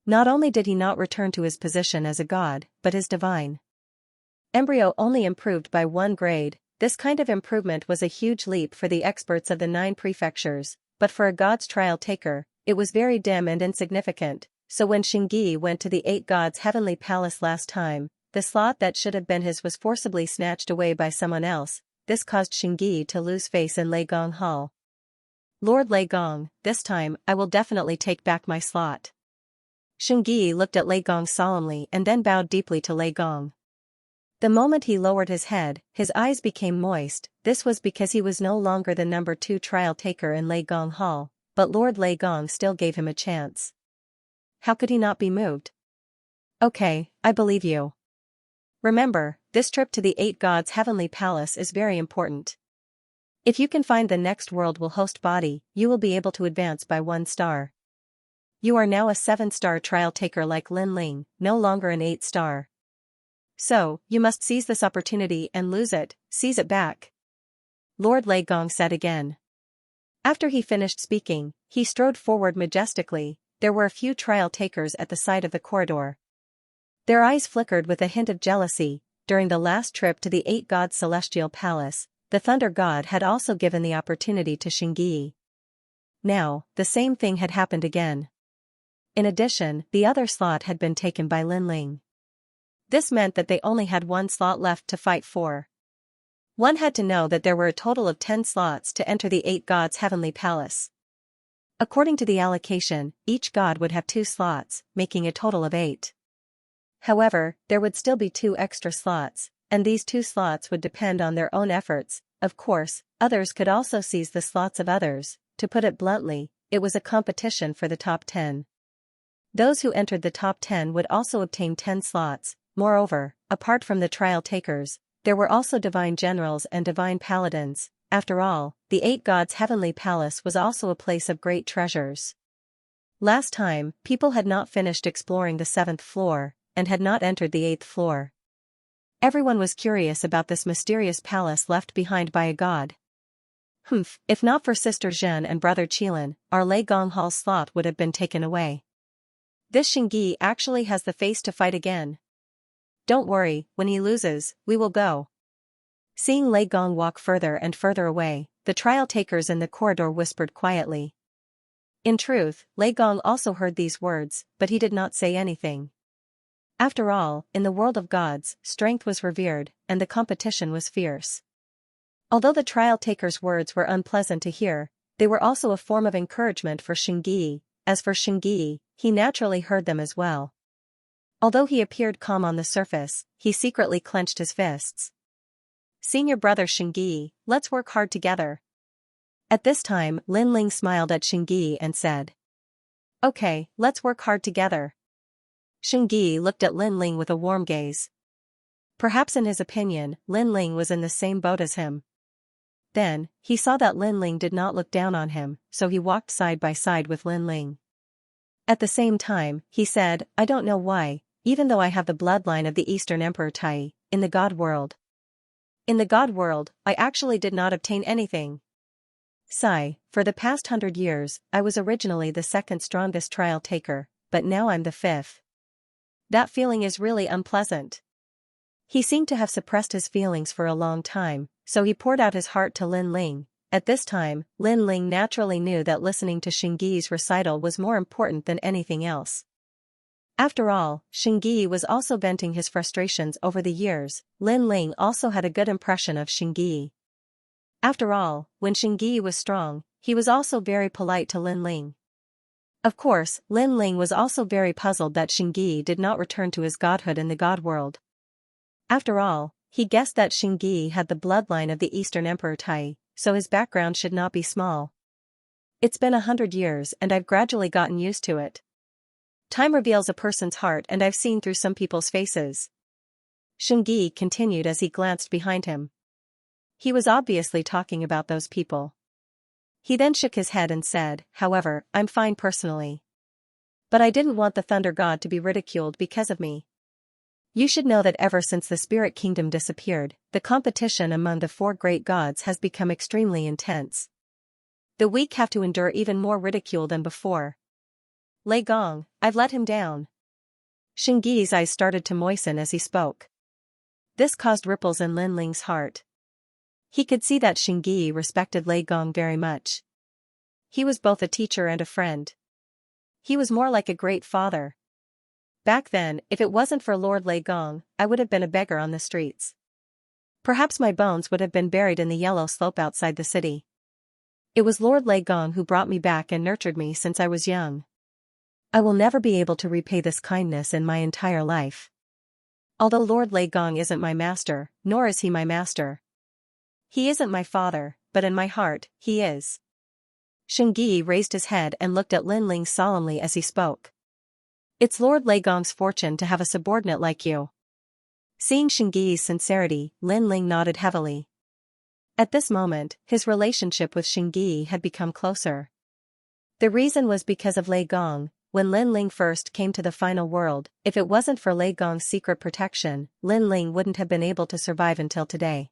Not only did he not return to his position as a god, but his divine embryo only improved by 1 grade. This kind of improvement was a huge leap for the experts of the 9 prefectures, but for a god's trial taker, it was very dim and insignificant. So when Xianxia went to the 8 Gods' Heavenly Palace last time, the slot that should have been his was forcibly snatched away by someone else. This caused Xianxia to lose face in Lei Gong Hall. "Lord Lei Gong, this time, I will definitely take back my slot." Xianxia looked at Lei Gong solemnly and then bowed deeply to Lei Gong. The moment he lowered his head, his eyes became moist. This was because he was no longer the number 2 trial taker in Lei Gong Hall, but Lord Lei Gong still gave him a chance. How could he not be moved? "Okay, I believe you. Remember, this trip to the 8 Gods' Heavenly Palace is very important. If you can find the next world will host body, you will be able to advance by 1 star. You are now a 7-star trial taker like Lin Ling, no longer an 8-star. So, you must seize this opportunity and lose it, seize it back," Lord Lei Gong said again. After he finished speaking, he strode forward majestically. There were a few trial takers at the side of the corridor. Their eyes flickered with a hint of jealousy. During the last trip to the 8 Gods' Celestial Palace, the Thunder God had also given the opportunity to Xianxia. Now, the same thing had happened again. In addition, the other slot had been taken by Lin Ling. This meant that they only had 1 slot left to fight for. One had to know that there were a total of 10 slots to enter the 8 Gods' Heavenly Palace. According to the allocation, each god would have 2 slots, making a total of 8. However, there would still be 2 extra slots, and these 2 slots would depend on their own efforts. Of course, others could also seize the slots of others. To put it bluntly, it was a competition for the top 10. Those who entered the top 10 would also obtain 10 slots. Moreover, apart from the trial takers, there were also divine generals and divine paladins. After all, the 8 Gods' Heavenly Palace was also a place of great treasures. Last time, people had not finished exploring the 7th floor, and had not entered the 8th floor. Everyone was curious about this mysterious palace left behind by a god. If not for Sister Zhen and Brother Qilin, our Lei Gong Hall slot would have been taken away. This Xianxia actually has the face to fight again. Don't worry, when he loses, we will go. Seeing Lei Gong walk further and further away, the trial takers in the corridor whispered quietly. In truth, Lei Gong also heard these words, but he did not say anything. After all, in the world of gods, strength was revered, and the competition was fierce. Although the trial takers' words were unpleasant to hear, they were also a form of encouragement for Xianxia. As for Xianxia, he naturally heard them as well. Although he appeared calm on the surface, he secretly clenched his fists. "Senior brother Xianxia, let's work hard together." At this time, Lin Ling smiled at Xianxia and said, "Okay, let's work hard together." Xianxia looked at Lin Ling with a warm gaze. Perhaps in his opinion, Lin Ling was in the same boat as him. Then, he saw that Lin Ling did not look down on him, so he walked side by side with Lin Ling. At the same time, he said, "I don't know why, even though I have the bloodline of the Eastern Emperor Tai, in the god world, In the god world, I actually did not obtain anything. Sigh, for the past 100 years, I was originally the second strongest trial taker, but now I'm the fifth. That feeling is really unpleasant. He seemed to have suppressed his feelings for a long time, so he poured out his heart to Lin Ling. At this time, Lin Ling naturally knew that listening to Xingyi's recital was more important than anything else. After all, Xingyi was also venting his frustrations over the years. Lin Ling also had a good impression of Xingyi. After all, when Xingyi was strong, he was also very polite to Lin Ling. Of course, Lin Ling was also very puzzled that Xingyi did not return to his godhood in the god world. After all, he guessed that Xingyi had the bloodline of the Eastern Emperor Tai, so his background should not be small. It's been 100 years and I've gradually gotten used to it. Time reveals a person's heart and I've seen through some people's faces. Xingyi continued as he glanced behind him. He was obviously talking about those people. He then shook his head and said, however, I'm fine personally. But I didn't want the Thunder God to be ridiculed because of me. You should know that ever since the Spirit Kingdom disappeared, the competition among the four great gods has become extremely intense. The weak have to endure even more ridicule than before. Lei Gong, I've let him down. Xingyi's eyes started to moisten as he spoke. This caused ripples in Lin Ling's heart. He could see that Xingyi respected Lei Gong very much. He was both a teacher and a friend. He was more like a great father. Back then, if it wasn't for Lord Lei Gong, I would have been a beggar on the streets. Perhaps my bones would have been buried in the yellow slope outside the city. It was Lord Lei Gong who brought me back and nurtured me since I was young. I will never be able to repay this kindness in my entire life. Although Lord Lei Gong isn't my master, nor is he my master. He isn't my father, but in my heart, he is. Xingyi raised his head and looked at Lin Ling solemnly as he spoke. It's Lord Lei Gong's fortune to have a subordinate like you. Seeing Xingyi's sincerity, Lin Ling nodded heavily. At this moment, his relationship with Xingyi had become closer. The reason was because of Lei Gong. When Lin Ling first came to the final world, if it wasn't for Lei Gong's secret protection, Lin Ling wouldn't have been able to survive until today.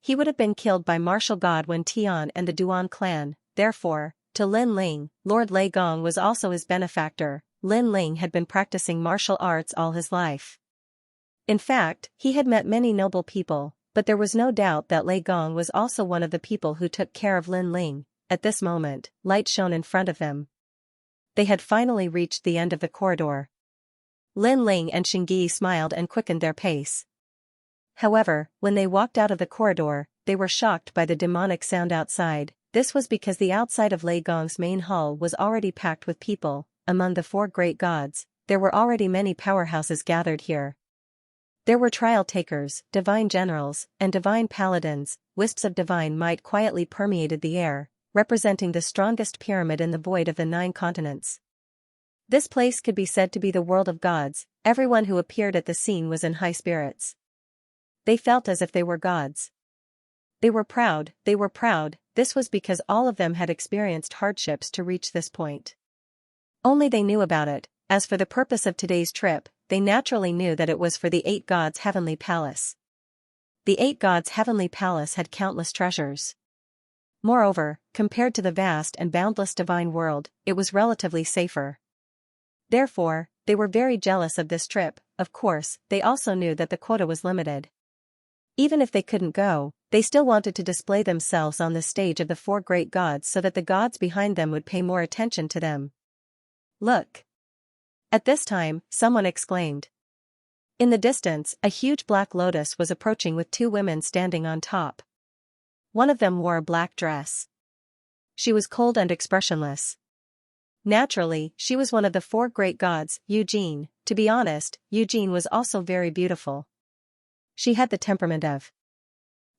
He would have been killed by martial god Wen Tian and the Duan clan. Therefore, to Lin Ling, Lord Lei Gong was also his benefactor. Lin Ling had been practicing martial arts all his life. In fact, he had met many noble people, but there was no doubt that Lei Gong was also one of the people who took care of Lin Ling. At this moment, light shone in front of them. They had finally reached the end of the corridor. Lin Ling and Xingyi smiled and quickened their pace. However, when they walked out of the corridor, they were shocked by the demonic sound outside. This was because the outside of Lei Gong's main hall was already packed with people. Among the four great gods, there were already many powerhouses gathered here. There were trial takers, divine generals, and divine paladins. Wisps of divine might quietly permeated the air, representing the strongest pyramid in the void of the 9 continents. This place could be said to be the world of gods. Everyone who appeared at the scene was in high spirits. They felt as if they were gods. They were proud. This was because all of them had experienced hardships to reach this point. Only they knew about it. As for the purpose of today's trip, they naturally knew that it was for the 8 gods' heavenly palace. The 8 gods' heavenly palace had countless treasures. Moreover, compared to the vast and boundless divine world, it was relatively safer. Therefore, they were very jealous of this trip. Of course, they also knew that the quota was limited. Even if they couldn't go, they still wanted to display themselves on the stage of the 4 great gods so that the gods behind them would pay more attention to them. Look! At this time, someone exclaimed. In the distance, a huge black lotus was approaching with 2 women standing on top. One of them wore a black dress. She was cold and expressionless. Naturally, she was one of the 4 great gods, Eugene. To be honest, Eugene was also very beautiful. She had the temperament of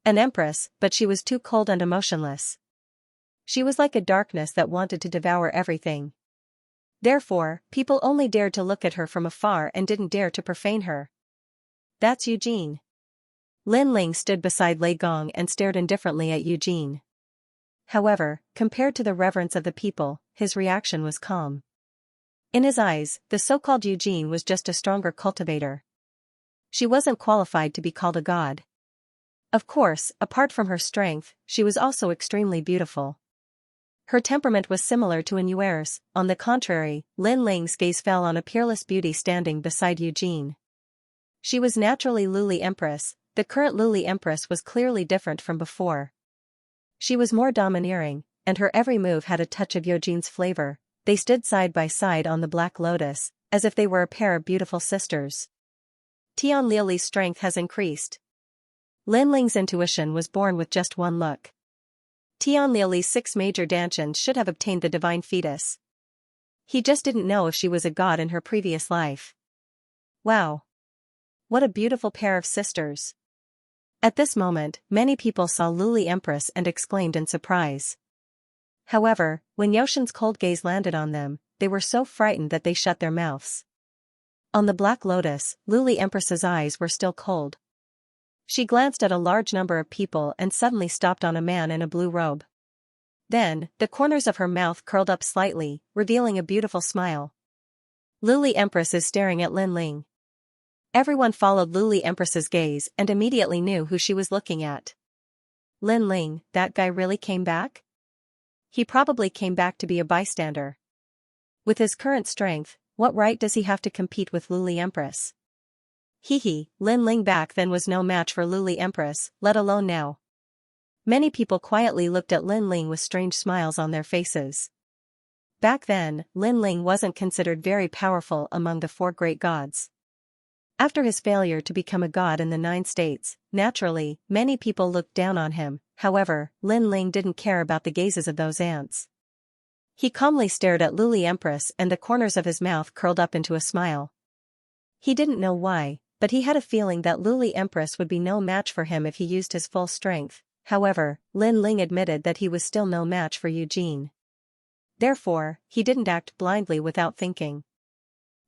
an empress, but she was too cold and emotionless. She was like a darkness that wanted to devour everything. Therefore, people only dared to look at her from afar and didn't dare to profane her. That's Eugene. Lin Ling stood beside Lei Gong and stared indifferently at Eugene. However, compared to the reverence of the people, his reaction was calm. In his eyes, the so-called Eugene was just a stronger cultivator. She wasn't qualified to be called a god. Of course, apart from her strength, she was also extremely beautiful. Her temperament was similar to Yuer's. On the contrary, Lin Ling's gaze fell on a peerless beauty standing beside Eugene. She was naturally Luli Empress. The current Luli Empress was clearly different from before. She was more domineering, and her every move had a touch of Eugene's flavor. They stood side by side on the black lotus, as if they were a pair of beautiful sisters. Tian Liuli's strength has increased. Lin Ling's intuition was born with just one look. Tian Liuli's 6 major dantians should have obtained the divine fetus. He just didn't know if she was a god in her previous life. Wow! What a beautiful pair of sisters. At this moment, many people saw Luli Empress and exclaimed in surprise. However, when Yoshin's cold gaze landed on them, they were so frightened that they shut their mouths. On the black lotus, Luli Empress's eyes were still cold. She glanced at a large number of people and suddenly stopped on a man in a blue robe. Then, the corners of her mouth curled up slightly, revealing a beautiful smile. Luli Empress is staring at Lin Ling. Everyone followed Luli Empress's gaze and immediately knew who she was looking at. Lin Ling, that guy really came back? He probably came back to be a bystander. With his current strength, what right does he have to compete with Luli Empress? Lin Ling back then was no match for Luli Empress, let alone now. Many people quietly looked at Lin Ling with strange smiles on their faces. Back then, Lin Ling wasn't considered very powerful among the 4 great gods. After his failure to become a god in the 9 states, naturally, many people looked down on him. However, Lin Ling didn't care about the gazes of those ants. He calmly stared at Luli Empress and the corners of his mouth curled up into a smile. He didn't know why, but he had a feeling that Luli Empress would be no match for him if he used his full strength. However, Lin Ling admitted that he was still no match for Eugene. Therefore, he didn't act blindly without thinking.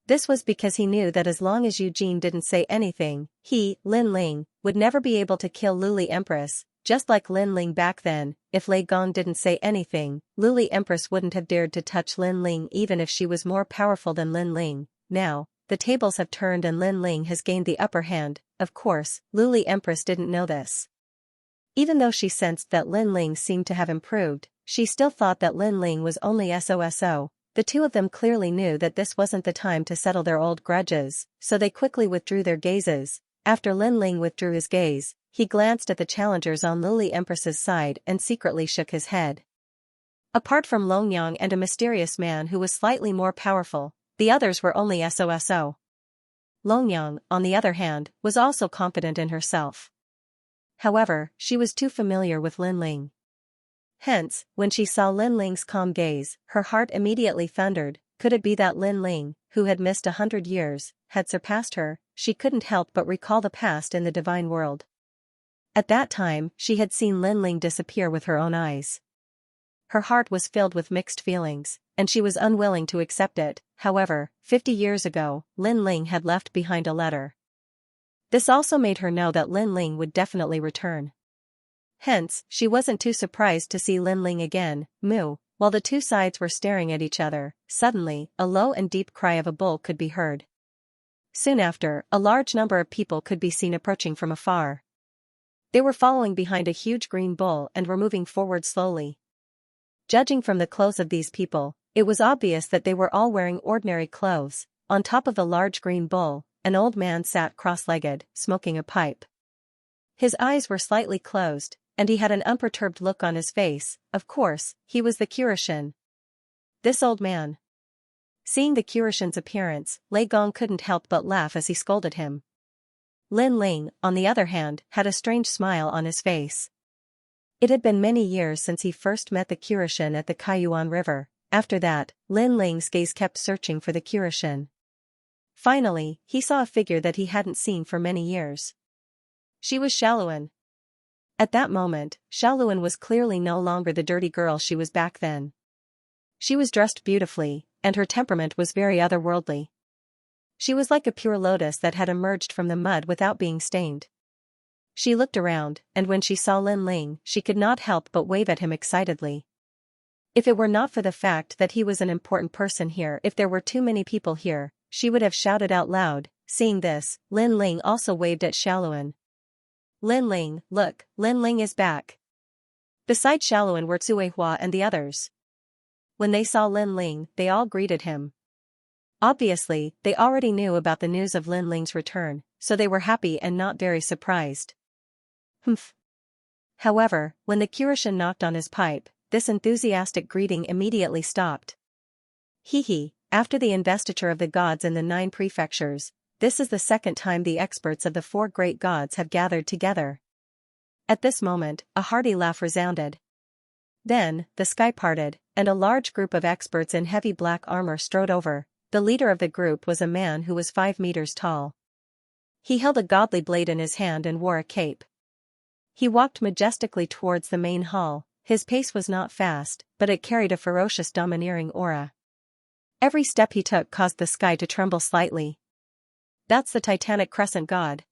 This was because he knew that as long as Eugene didn't say anything, he, Lin Ling, would never be able to kill Luli Empress. Just like Lin Ling back then, if Lei Gong didn't say anything, Luli Empress wouldn't have dared to touch Lin Ling even if she was more powerful than Lin Ling. Now, the tables have turned and Lin Ling has gained the upper hand. Of course, Luli Empress didn't know this. Even though she sensed that Lin Ling seemed to have improved, she still thought that Lin Ling was only SOSO. The two of them clearly knew that this wasn't the time to settle their old grudges, so they quickly withdrew their gazes. After Lin Ling withdrew his gaze, he glanced at the challengers on Luli Empress's side and secretly shook his head. Apart from Longyang and a mysterious man who was slightly more powerful, the others were only SOSO. Longyang, on the other hand, was also confident in herself. However, she was too familiar with Lin Ling. Hence, when she saw Lin Ling's calm gaze, her heart immediately thundered. Could it be that Lin Ling, who had missed 100 years, had surpassed her? She couldn't help but recall the past in the divine world. At that time, she had seen Lin Ling disappear with her own eyes. Her heart was filled with mixed feelings, and she was unwilling to accept it. However, 50 years ago, Lin Ling had left behind a letter. This also made her know that Lin Ling would definitely return. Hence, she wasn't too surprised to see Lin Ling again. Moo. While the two sides were staring at each other, suddenly, a low and deep cry of a bull could be heard. Soon after, a large number of people could be seen approaching from afar. They were following behind a huge green bull and were moving forward slowly. Judging from the clothes of these people, it was obvious that they were all wearing ordinary clothes. On top of the large green bull, an old man sat cross-legged, smoking a pipe. His eyes were slightly closed, and he had an unperturbed look on his face. Of course, he was the Kuroshin. This old man. Seeing the Kuroshin's appearance, Lei Gong couldn't help but laugh as he scolded him. Lin Ling, on the other hand, had a strange smile on his face. It had been many years since he first met the Kuroshin at the Kaiyuan River. After that, Lin Ling's gaze kept searching for the Kuroshin. Finally, he saw a figure that he hadn't seen for many years. She was Xiaoluan. At that moment, Xiaoluan was clearly no longer the dirty girl she was back then. She was dressed beautifully, and her temperament was very otherworldly. She was like a pure lotus that had emerged from the mud without being stained. She looked around, and when she saw Lin Ling, she could not help but wave at him excitedly. If it were not for the fact that he was an important person here, if there were too many people here, she would have shouted out loud. Seeing this, Lin Ling also waved at Xiaoluan. Lin Ling, look, Lin Ling is back. Besides Xiaoluan were Cuihua and the others. When they saw Lin Ling, they all greeted him. Obviously, they already knew about the news of Lin Ling's return, so they were happy and not very surprised. Humph. However, when the Kirishin knocked on his pipe, this enthusiastic greeting immediately stopped. Hee, after the investiture of the gods in the 9 prefectures, this is the second time the experts of the 4 great gods have gathered together. At this moment, a hearty laugh resounded. Then, the sky parted, and a large group of experts in heavy black armor strode over. The leader of the group was a man who was 5 meters tall. He held a godly blade in his hand and wore a cape. He walked majestically towards the main hall. His pace was not fast, but it carried a ferocious domineering aura. Every step he took caused the sky to tremble slightly. That's the Titanic Crescent God.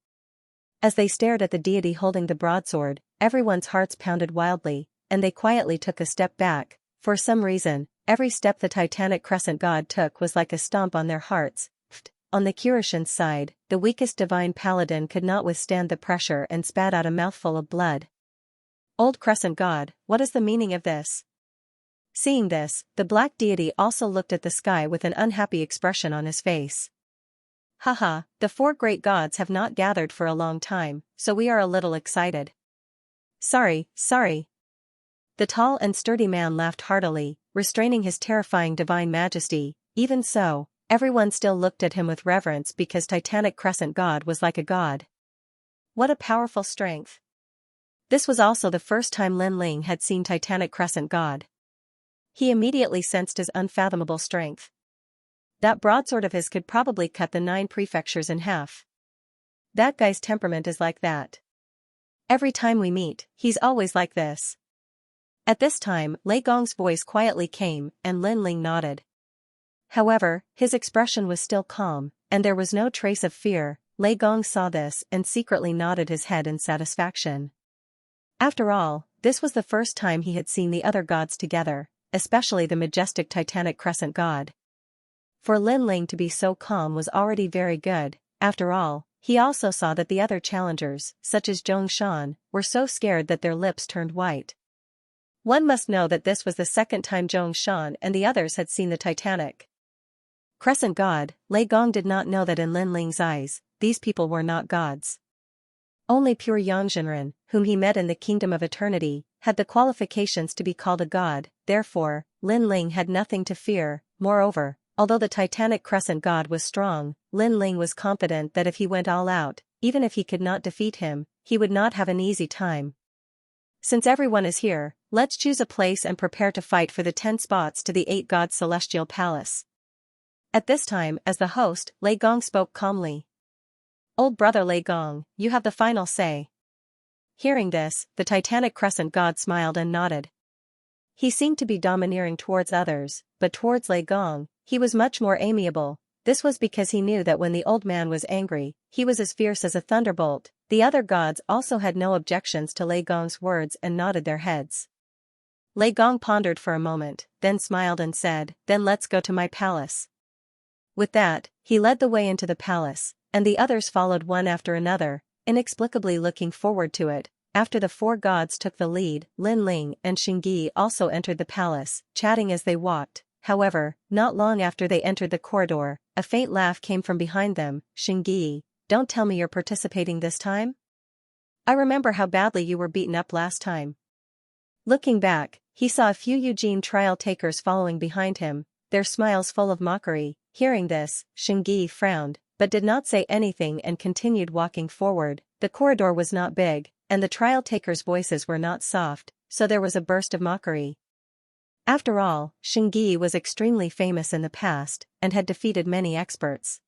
As they stared at the deity holding the broadsword, everyone's hearts pounded wildly, and they quietly took a step back. For some reason, every step the Titanic Crescent God took was like a stomp on their hearts. On the Kirishin's side, the weakest divine paladin could not withstand the pressure and spat out a mouthful of blood. Old Crescent God, what is the meaning of this? Seeing this, the black deity also looked at the sky with an unhappy expression on his face. Haha, the 4 great gods have not gathered for a long time, so we are a little excited. Sorry. The tall and sturdy man laughed heartily, restraining his terrifying divine majesty. Even so, everyone still looked at him with reverence because Titanic Crescent God was like a god. What a powerful strength. This was also the first time Lin Ling had seen Titanic Crescent God. He immediately sensed his unfathomable strength. That broadsword of his could probably cut the 9 prefectures in half. That guy's temperament is like that. Every time we meet, he's always like this. At this time, Lei Gong's voice quietly came, and Lin Ling nodded. However, his expression was still calm, and there was no trace of fear. Lei Gong saw this and secretly nodded his head in satisfaction. After all, this was the first time he had seen the other gods together, especially the majestic Titanic Crescent God. For Lin Ling to be so calm was already very good. After all, he also saw that the other challengers, such as Zhongshan, were so scared that their lips turned white. One must know that this was the second time Zhongshan and the others had seen the Titanic Crescent God. Lei Gong did not know that in Lin Ling's eyes, these people were not gods. Only pure Yangzhenren, whom he met in the Kingdom of Eternity, had the qualifications to be called a god. Therefore, Lin Ling had nothing to fear. Moreover, although the Titanic Crescent God was strong, Lin Ling was confident that if he went all out, even if he could not defeat him, he would not have an easy time. Since everyone is here, let's choose a place and prepare to fight for the 10 spots to the 8 gods' celestial palace. At this time, as the host, Lei Gong spoke calmly. Old brother Lei Gong, you have the final say. Hearing this, the Titanic Crescent God smiled and nodded. He seemed to be domineering towards others, but towards Lei Gong, he was much more amiable. This was because he knew that when the old man was angry, he was as fierce as a thunderbolt. The other gods also had no objections to Lei Gong's words and nodded their heads. Lei Gong pondered for a moment, then smiled and said, "Then let's go to my palace." With that, he led the way into the palace, and the others followed one after another, inexplicably looking forward to it. After the 4 gods took the lead, Lin Ling and Xingyi also entered the palace, chatting as they walked. However, not long after they entered the corridor, a faint laugh came from behind them. Xingyi, don't tell me you're participating this time? I remember how badly you were beaten up last time. Looking back, he saw a few Eugene trial takers following behind him, their smiles full of mockery. Hearing this, Xingyi frowned, but did not say anything and continued walking forward. The corridor was not big, and the trial takers' voices were not soft, so there was a burst of mockery. After all, Xingyi was extremely famous in the past, and had defeated many experts.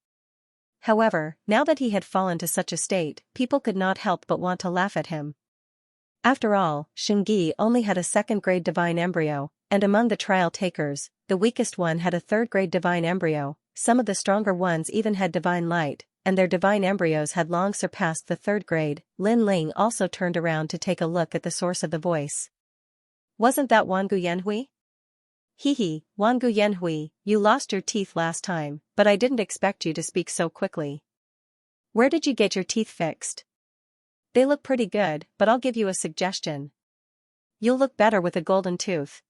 However, now that he had fallen to such a state, people could not help but want to laugh at him. After all, Xingyi only had a 2nd-grade divine embryo, and among the trial takers, the weakest one had a 3rd-grade divine embryo. Some of the stronger ones even had divine light, and their divine embryos had long surpassed the 3rd grade. Lin Ling also turned around to take a look at the source of the voice. Wasn't that Wangu Yanhui? Hehe, Wangu Yanhui, you lost your teeth last time, but I didn't expect you to speak so quickly. Where did you get your teeth fixed? They look pretty good, but I'll give you a suggestion. You'll look better with a golden tooth.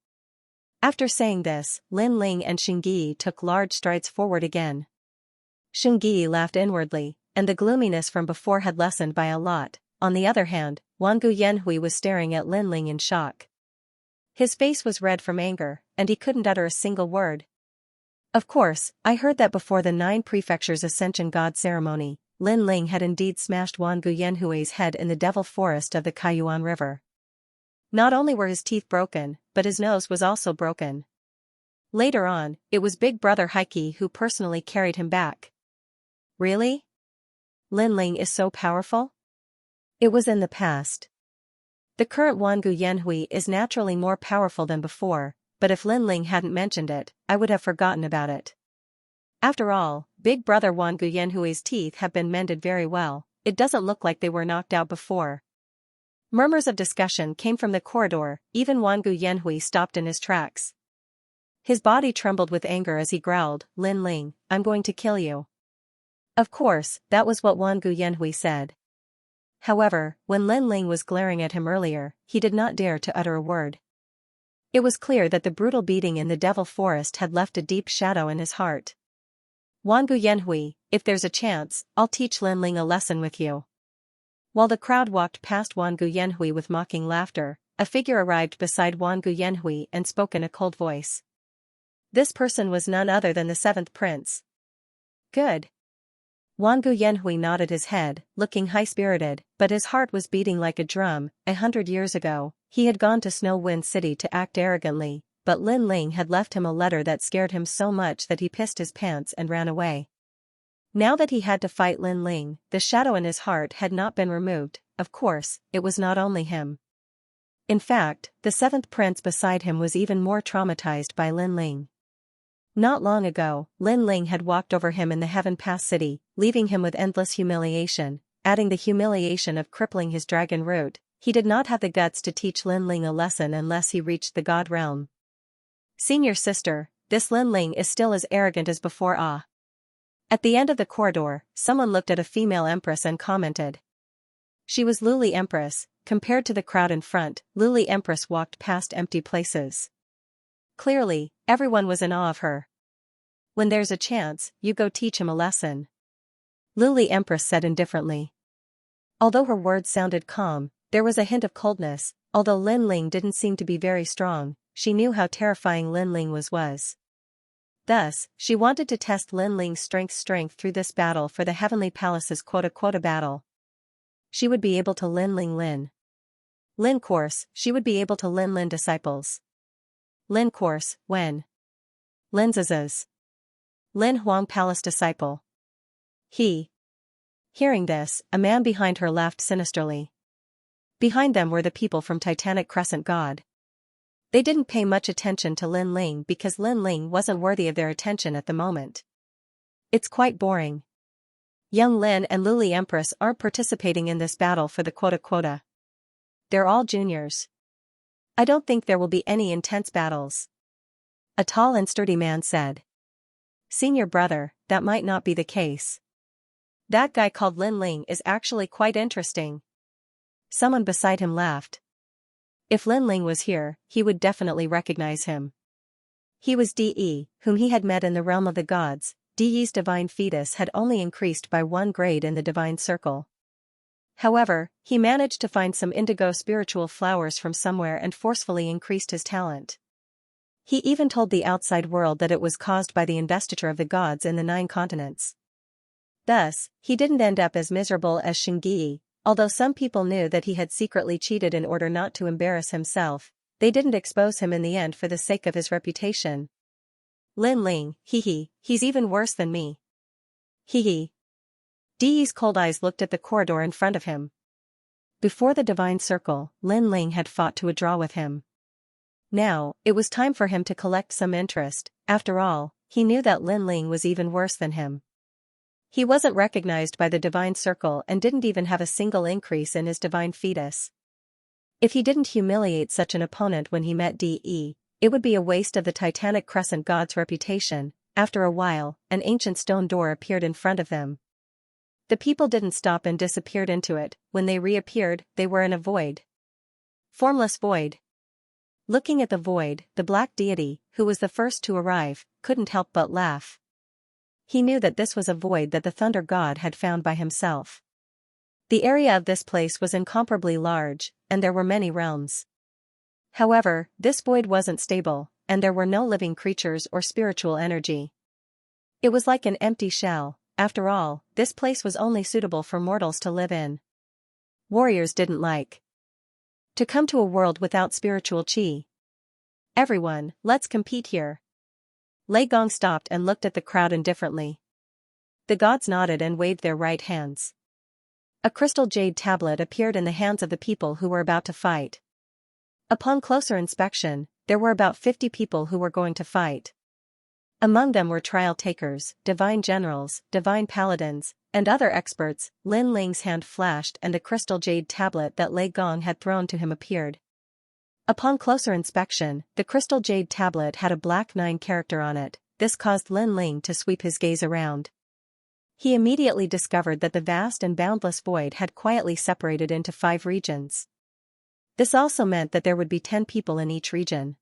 After saying this, Lin Ling and Xingyi took large strides forward again. Xingyi laughed inwardly, and the gloominess from before had lessened by a lot. On the other hand, Wangu Yanhui was staring at Lin Ling in shock. His face was red from anger, and he couldn't utter a single word. Of course, I heard that before the 9 Prefectures Ascension God ceremony, Lin Ling had indeed smashed Wangu Yanhui's head in the devil forest of the Kaiyuan River. Not only were his teeth broken, but his nose was also broken. Later on, it was Big Brother Heike who personally carried him back. Really? Lin Ling is so powerful? It was in the past. The current Wangu Yanhui is naturally more powerful than before, but if Lin Ling hadn't mentioned it, I would have forgotten about it. After all, Big Brother Wangu Yanhui's teeth have been mended very well. It doesn't look like they were knocked out before. Murmurs of discussion came from the corridor. Even Wangu Yanhui stopped in his tracks. His body trembled with anger as he growled, "Lin Ling, I'm going to kill you." Of course, that was what Wangu Yanhui said. However, when Lin Ling was glaring at him earlier, he did not dare to utter a word. It was clear that the brutal beating in the devil forest had left a deep shadow in his heart. "Wangu Yanhui, if there's a chance, I'll teach Lin Ling a lesson with you." While the crowd walked past Wangu Yanhui with mocking laughter, a figure arrived beside Wangu Yanhui and spoke in a cold voice. This person was none other than the 7th prince. Good. Wangu Yanhui nodded his head, looking high-spirited, but his heart was beating like a drum. 100 years ago, he had gone to Snow Wind City to act arrogantly, but Lin Ling had left him a letter that scared him so much that he pissed his pants and ran away. Now that he had to fight Lin Ling, the shadow in his heart had not been removed. Of course, it was not only him. In fact, the 7th prince beside him was even more traumatized by Lin Ling. Not long ago, Lin Ling had walked over him in the Heaven Pass City, leaving him with endless humiliation, adding the humiliation of crippling his dragon root. He did not have the guts to teach Lin Ling a lesson unless he reached the God realm. Senior sister, this Lin Ling is still as arrogant as before. Ah. At the end of the corridor, someone looked at a female empress and commented. She was Luli Empress. Compared to the crowd in front, Luli Empress walked past empty places. Clearly, everyone was in awe of her. When there's a chance, you go teach him a lesson. Luli Empress said indifferently. Although her words sounded calm, there was a hint of coldness. Although Lin Ling didn't seem to be very strong, she knew how terrifying Lin Ling was. Thus, she wanted to test Lin Ling's strength through this battle for the Heavenly Palace's quota battle. She would be able to Lin course, she would be able to Lin disciples. Lin course, when? Lin Ziz's. Lin Huang Palace disciple. Hearing this, a man behind her laughed sinisterly. Behind them were the people from Titanic Crescent God. They didn't pay much attention to Lin Ling because Lin Ling wasn't worthy of their attention at the moment. It's quite boring. Young Lin and Luli Empress aren't participating in this battle for the quota. They're all juniors. I don't think there will be any intense battles. A tall and sturdy man said. Senior brother, that might not be the case. That guy called Lin Ling is actually quite interesting. Someone beside him laughed. If Lin Ling was here, he would definitely recognize him. He was De, whom he had met in the realm of the gods. De's divine fetus had only increased by 1 grade in the divine circle. However, he managed to find some indigo spiritual flowers from somewhere and forcefully increased his talent. He even told the outside world that it was caused by the investiture of the gods in the 9 continents. Thus, he didn't end up as miserable as Xingyi. Although some people knew that he had secretly cheated in order not to embarrass himself, they didn't expose him in the end for the sake of his reputation. Lin Ling, he's even worse than me. De's cold eyes looked at the corridor in front of him. Before the divine circle, Lin Ling had fought to a draw with him. Now, it was time for him to collect some interest. After all, he knew that Lin Ling was even worse than him. He wasn't recognized by the divine circle and didn't even have a single increase in his divine fetus. If he didn't humiliate such an opponent when he met De, it would be a waste of the Titanic Crescent God's reputation. After a while, an ancient stone door appeared in front of them. The people didn't stop and disappeared into it. When they reappeared, they were in a void. Formless void. Looking at the void, the black deity, who was the first to arrive, couldn't help but laugh. He knew that this was a void that the thunder god had found by himself. The area of this place was incomparably large, and there were many realms. However, this void wasn't stable, and there were no living creatures or spiritual energy. It was like an empty shell. After all, this place was only suitable for mortals to live in. Warriors didn't like to come to a world without spiritual chi. Everyone, let's compete here. Lei Gong stopped and looked at the crowd indifferently. The gods nodded and waved their right hands. A crystal jade tablet appeared in the hands of the people who were about to fight. Upon closer inspection, there were about 50 people who were going to fight. Among them were trial takers, divine generals, divine paladins, and other experts. Lin Ling's hand flashed and the crystal jade tablet that Lei Gong had thrown to him appeared. Upon closer inspection, the crystal jade tablet had a black 9 character on it. This caused Lin Ling to sweep his gaze around. He immediately discovered that the vast and boundless void had quietly separated into 5 regions. This also meant that there would be 10 people in each region.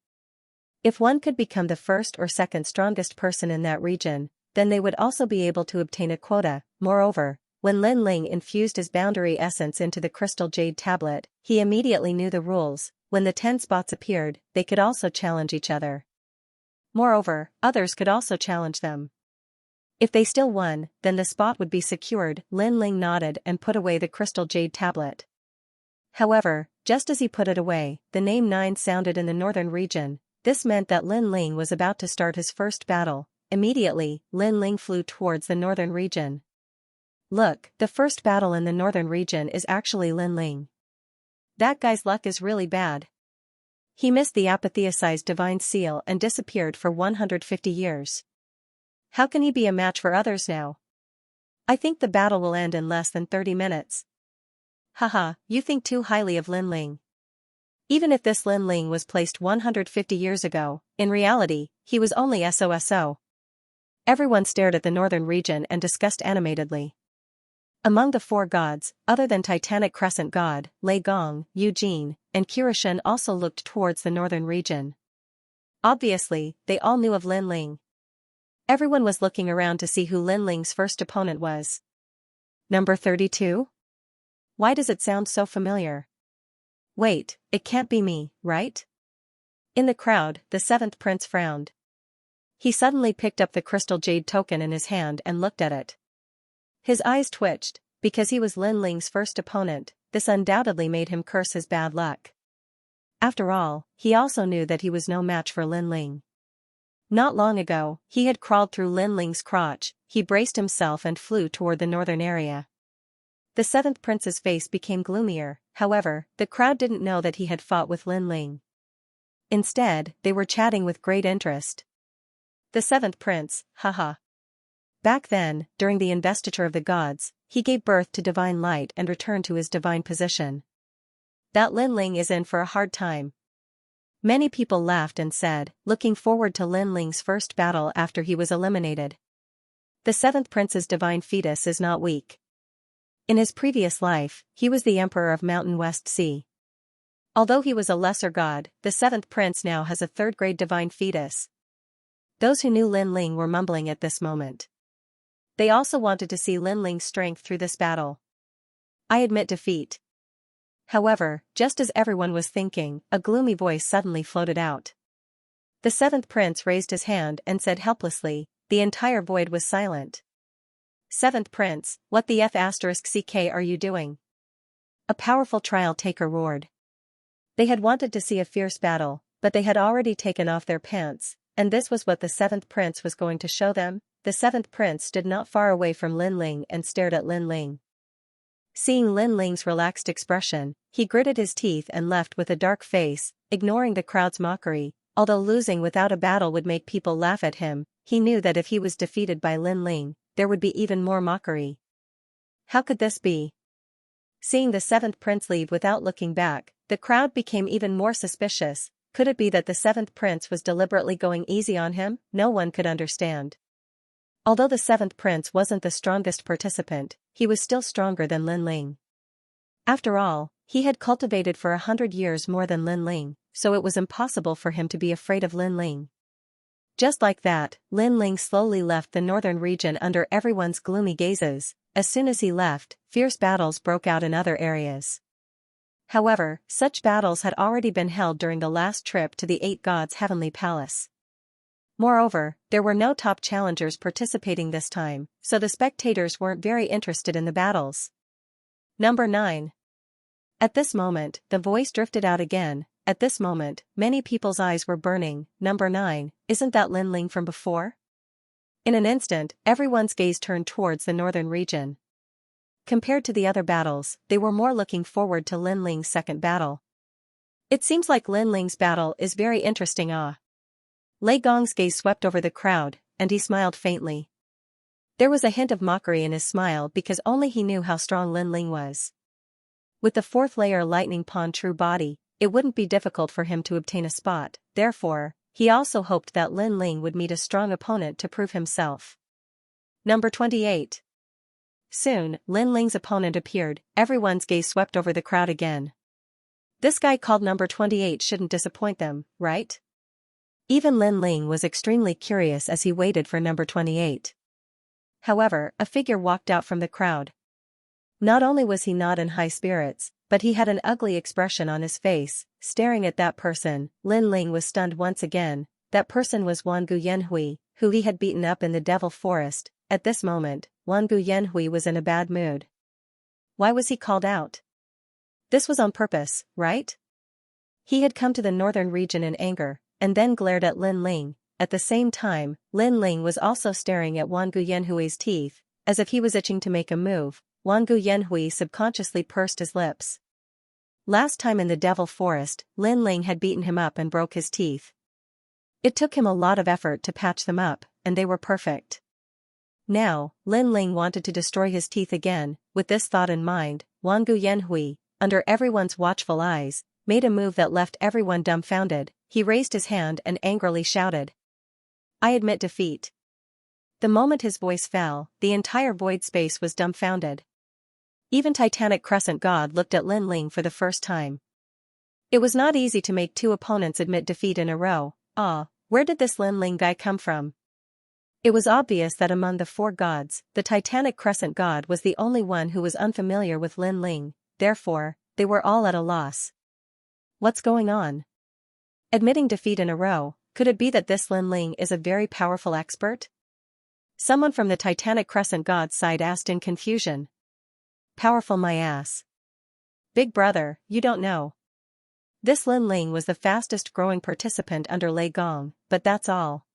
If one could become the first or second strongest person in that region, then they would also be able to obtain a quota. Moreover, when Lin Ling infused his boundary essence into the crystal jade tablet, he immediately knew the rules. When the 10 spots appeared, they could also challenge each other. Moreover, others could also challenge them. If they still won, then the spot would be secured. Lin Ling nodded and put away the crystal jade tablet. However, just as he put it away, the name 9 sounded in the northern region. This meant that Lin Ling was about to start his first battle. Immediately, Lin Ling flew towards the northern region. Look, the first battle in the northern region is actually Lin Ling. That guy's luck is really bad. He missed the apotheosized divine seal and disappeared for 150 years. How can he be a match for others now? I think the battle will end in less than 30 minutes. Haha, you think too highly of Lin Ling. Even if this Lin Ling was placed 150 years ago, in reality, he was only SOSO. Everyone stared at the northern region and discussed animatedly. Among the 4 gods, other than Titanic Crescent God, Lei Gong, Eugene, and Kirushin also looked towards the northern region. Obviously, they all knew of Lin Ling. Everyone was looking around to see who Lin Ling's first opponent was. Number 32? Why does it sound so familiar? Wait, it can't be me, right? In the crowd, the 7th prince frowned. He suddenly picked up the crystal jade token in his hand and looked at it. His eyes twitched. Because he was Lin Ling's first opponent, this undoubtedly made him curse his bad luck. After all, he also knew that he was no match for Lin Ling. Not long ago, he had crawled through Lin Ling's crotch. He braced himself and flew toward the northern area. The 7th prince's face became gloomier. However, the crowd didn't know that he had fought with Lin Ling. Instead, they were chatting with great interest. The 7th prince, haha. Back then, during the investiture of the gods, he gave birth to divine light and returned to his divine position. That Lin Ling is in for a hard time. Many people laughed and said, looking forward to Lin Ling's first battle after he was eliminated. The 7th prince's divine fetus is not weak. In his previous life, he was the emperor of Mountain West Sea. Although he was a lesser god, the 7th prince now has a 3rd-grade divine fetus. Those who knew Lin Ling were mumbling at this moment. They also wanted to see Lin Ling's strength through this battle. I admit defeat. However, just as everyone was thinking, a gloomy voice suddenly floated out. The 7th prince raised his hand and said helplessly. The entire void was silent. 7th prince, what the F***ck are you doing? A powerful trial taker roared. They had wanted to see a fierce battle, but they had already taken off their pants, and this was what the 7th prince was going to show them. The 7th prince stood not far away from Lin Ling and stared at Lin Ling. Seeing Lin Ling's relaxed expression, he gritted his teeth and left with a dark face, ignoring the crowd's mockery. Although losing without a battle would make people laugh at him, he knew that if he was defeated by Lin Ling, there would be even more mockery. How could this be? Seeing the 7th prince leave without looking back, the crowd became even more suspicious. Could it be that the 7th prince was deliberately going easy on him? No one could understand. Although the seventh prince wasn't the strongest participant, he was still stronger than Lin Ling. After all, he had cultivated for 100 years more than Lin Ling, so it was impossible for him to be afraid of Lin Ling. Just like that, Lin Ling slowly left the northern region under everyone's gloomy gazes. As soon as he left, fierce battles broke out in other areas. However, such battles had already been held during the last trip to the Eight Gods' heavenly palace. Moreover, there were no top challengers participating this time, so the spectators weren't very interested in the battles. Number 9. At this moment, the voice drifted out again. At this moment, many people's eyes were burning. Number 9, isn't that Lin Ling from before? In an instant, everyone's gaze turned towards the northern region. Compared to the other battles, they were more looking forward to Lin Ling's second battle. It seems like Lin Ling's battle is very interesting. Lei Gong's gaze swept over the crowd, and he smiled faintly. There was a hint of mockery in his smile because only he knew how strong Lin Ling was. With the fourth layer lightning pawn true body, it wouldn't be difficult for him to obtain a spot, therefore, he also hoped that Lin Ling would meet a strong opponent to prove himself. Number 28. Soon, Lin Ling's opponent appeared. Everyone's gaze swept over the crowd again. This guy called number 28 shouldn't disappoint them, right? Even Lin Ling was extremely curious as he waited for number 28. However, a figure walked out from the crowd. Not only was he not in high spirits, but he had an ugly expression on his face. Staring at that person, Lin Ling was stunned once again. That person was Wangu Yanhui, who he had beaten up in the Devil Forest. At this moment, Wangu Yanhui was in a bad mood. Why was he called out? This was on purpose, right? He had come to the northern region in anger, and then glared at Lin Ling. At the same time, Lin Ling was also staring at Wangu Yanhui's teeth, as if he was itching to make a move. Wangu Yanhui subconsciously pursed his lips. Last time in the Devil Forest, Lin Ling had beaten him up and broke his teeth. It took him a lot of effort to patch them up, and they were perfect. Now, Lin Ling wanted to destroy his teeth again. With this thought in mind, Wangu Yanhui, under everyone's watchful eyes, made a move that left everyone dumbfounded. He raised his hand and angrily shouted, "I admit defeat." The moment his voice fell, the entire void space was dumbfounded. Even Titanic Crescent God looked at Lin Ling for the first time. It was not easy to make two opponents admit defeat in a row. Where did this Lin Ling guy come from? It was obvious that among the four gods, the Titanic Crescent God was the only one who was unfamiliar with Lin Ling, therefore, they were all at a loss. What's going on? Admitting defeat in a row, could it be that this Lin Ling is a very powerful expert? Someone from the Titanic Crescent God's side asked in confusion. Powerful my ass. Big brother, you don't know. This Lin Ling was the fastest growing participant under Lei Gong, but that's all.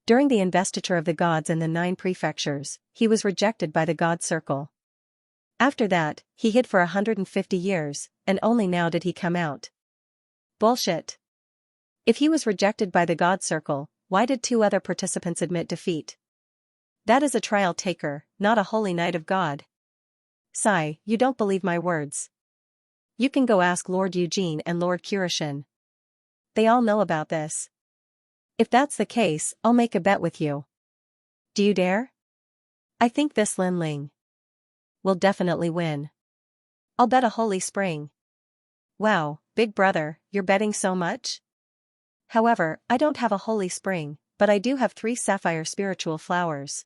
During the investiture of the gods in the 9 prefectures, he was rejected by the God Circle. After that, he hid for 150 years, and only now did he come out. Bullshit. If he was rejected by the God Circle, why did 2 other participants admit defeat? That is a trial taker, not a holy knight of God. Sigh, you don't believe my words. You can go ask Lord Eugene and Lord Kurishin. They all know about this. If that's the case, I'll make a bet with you. Do you dare? I think this Lin Ling will definitely win. I'll bet a holy spring. Wow, big brother, you're betting so much? However, I don't have a holy spring, but I do have 3 sapphire spiritual flowers.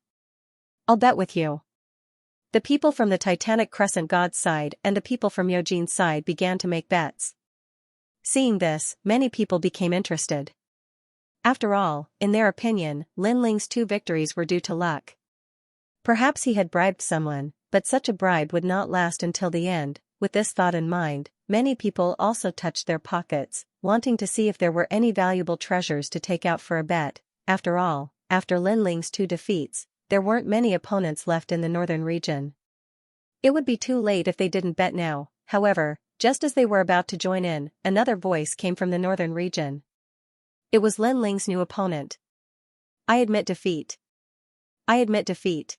I'll bet with you. The people from the Titanic Crescent God's side and the people from Eugene's side began to make bets. Seeing this, many people became interested. After all, in their opinion, Lin Ling's 2 victories were due to luck. Perhaps he had bribed someone, but such a bribe would not last until the end. With this thought in mind, many people also touched their pockets, wanting to see if there were any valuable treasures to take out for a bet. After all, after Lin Ling's 2 defeats, there weren't many opponents left in the northern region. It would be too late if they didn't bet now. However, just as they were about to join in, another voice came from the northern region. It was Lin Ling's new opponent. I admit defeat. I admit defeat.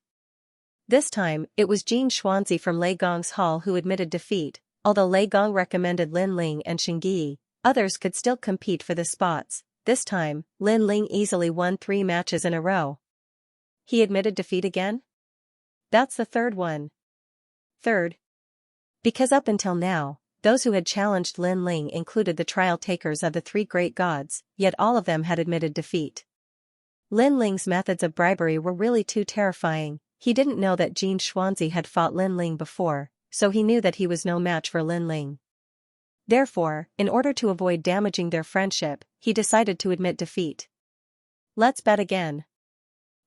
This time, it was Jin Xuanzi from Lei Gong's hall who admitted defeat. Although Lei Gong recommended Lin Ling and Xingyi, others could still compete for the spots. This time, Lin Ling easily won 3 matches in a row. He admitted defeat again? That's the third one. Third. Because up until now, those who had challenged Lin Ling included the trial takers of the three great gods, yet all of them had admitted defeat. Lin Ling's methods of bribery were really too terrifying. He didn't know that Jin Xuanzi had fought Lin Ling before, so he knew that he was no match for Lin Ling. Therefore, in order to avoid damaging their friendship, he decided to admit defeat. Let's bet again.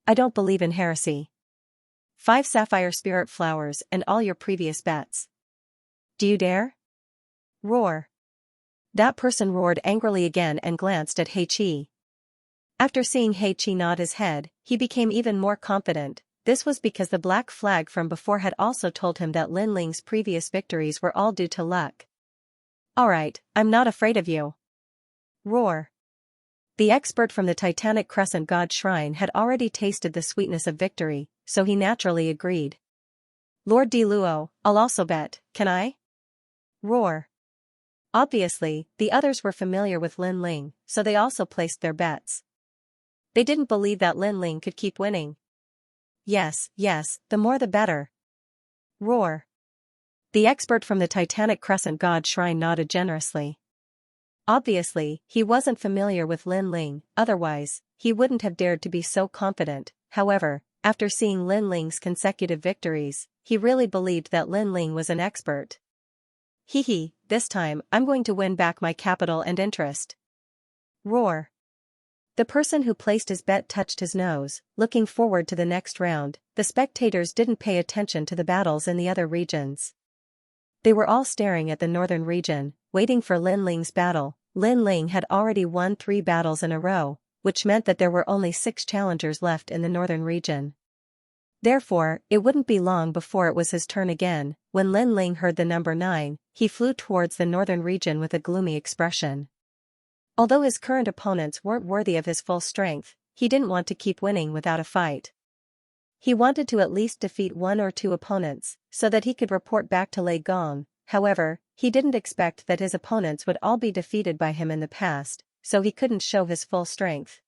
I don't believe in heresy. 5 sapphire spirit flowers and all your previous bets. Do you dare? Roar. That person roared angrily again and glanced at He Qi. After seeing He Qi nod his head, he became even more confident. This was because the black flag from before had also told him that Lin Ling's previous victories were all due to luck. Alright, I'm not afraid of you. Roar. The expert from the Titanic Crescent God Shrine had already tasted the sweetness of victory, so he naturally agreed. Lord Di Luo, I'll also bet, can I? Roar. Obviously, the others were familiar with Lin Ling, so they also placed their bets. They didn't believe that Lin Ling could keep winning. Yes, the more the better. Roar. The expert from the Titanic Crescent God Shrine nodded generously. Obviously, he wasn't familiar with Lin Ling, otherwise, he wouldn't have dared to be so confident. However, after seeing Lin Ling's consecutive victories, he really believed that Lin Ling was an expert. Hee, this time, I'm going to win back my capital and interest. Roar. The person who placed his bet touched his nose, looking forward to the next round. The spectators didn't pay attention to the battles in the other regions. They were all staring at the northern region, waiting for Lin Ling's battle. Lin Ling had already won 3 battles in a row, which meant that there were only 6 challengers left in the northern region. Therefore, it wouldn't be long before it was his turn again. When Lin Ling heard the number 9, he flew towards the northern region with a gloomy expression. Although his current opponents weren't worthy of his full strength, he didn't want to keep winning without a fight. He wanted to at least defeat 1 or 2 opponents, so that he could report back to Lei Gong. However, he didn't expect that his opponents would all be defeated by him in the past, so he couldn't show his full strength.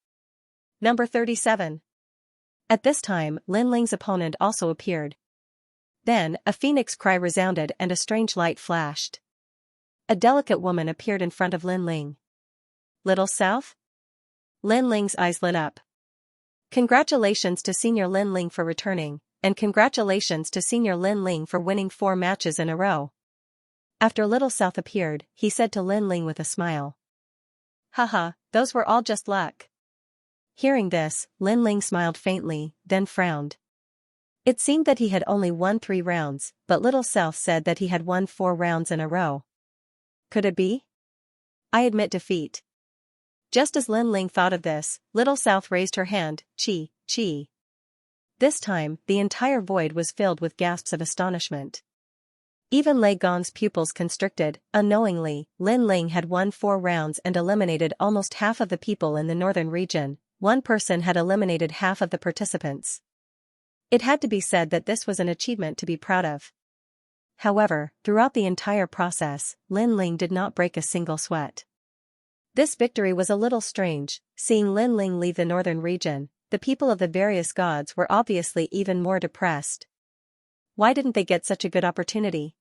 Number 37. At this time, Lin Ling's opponent also appeared. Then, a phoenix cry resounded and a strange light flashed. A delicate woman appeared in front of Lin Ling. Little South? Lin Ling's eyes lit up. Congratulations to Senior Lin Ling for returning, and congratulations to Senior Lin Ling for winning 4 matches in a row. After Little South appeared, he said to Lin Ling with a smile. Haha, those were all just luck. Hearing this, Lin Ling smiled faintly, then frowned. It seemed that he had only won 3 rounds, but Little South said that he had won 4 rounds in a row. Could it be? I admit defeat. Just as Lin Ling thought of this, Little South raised her hand, Chi. This time, the entire void was filled with gasps of astonishment. Even Lei Gong's pupils constricted. Unknowingly, Lin Ling had won 4 rounds and eliminated almost half of the people in the northern region. One person had eliminated half of the participants. It had to be said that this was an achievement to be proud of. However, throughout the entire process, Lin Ling did not break a single sweat. This victory was a little strange. Seeing Lin Ling leave the northern region, the people of the various gods were obviously even more depressed. Why didn't they get such a good opportunity?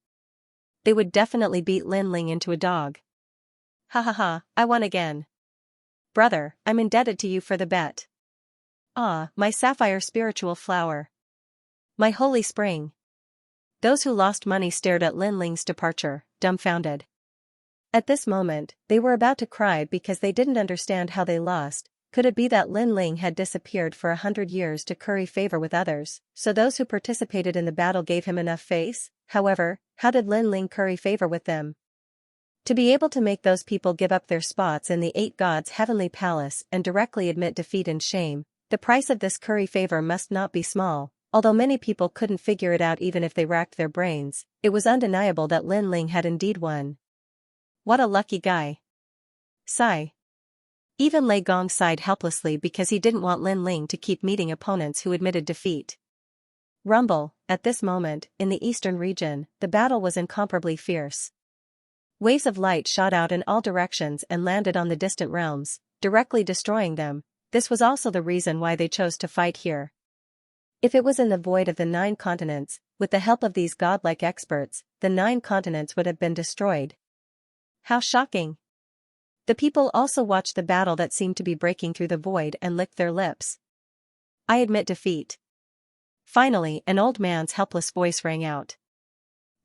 They would definitely beat Lin Ling into a dog. Ha, I won again. Brother, I'm indebted to you for the bet. Ah, my sapphire spiritual flower. My holy spring. Those who lost money stared at Lin Ling's departure, dumbfounded. At this moment, they were about to cry because they didn't understand how they lost. Could it be that Lin Ling had disappeared for 100 years to curry favor with others, so those who participated in the battle gave him enough face? However, how did Lin Ling curry favor with them? To be able to make those people give up their spots in the 8 gods' heavenly palace and directly admit defeat and shame, the price of this curry favor must not be small. Although many people couldn't figure it out even if they racked their brains, it was undeniable that Lin Ling had indeed won. What a lucky guy. Sigh. Even Lei Gong sighed helplessly because he didn't want Lin Ling to keep meeting opponents who admitted defeat. Rumble. At this moment, in the eastern region, the battle was incomparably fierce. Waves of light shot out in all directions and landed on the distant realms, directly destroying them. This was also the reason why they chose to fight here. If it was in the void of the 9 continents, with the help of these godlike experts, the 9 continents would have been destroyed. How shocking! The people also watched the battle that seemed to be breaking through the void and licked their lips. I admit defeat. Finally, an old man's helpless voice rang out.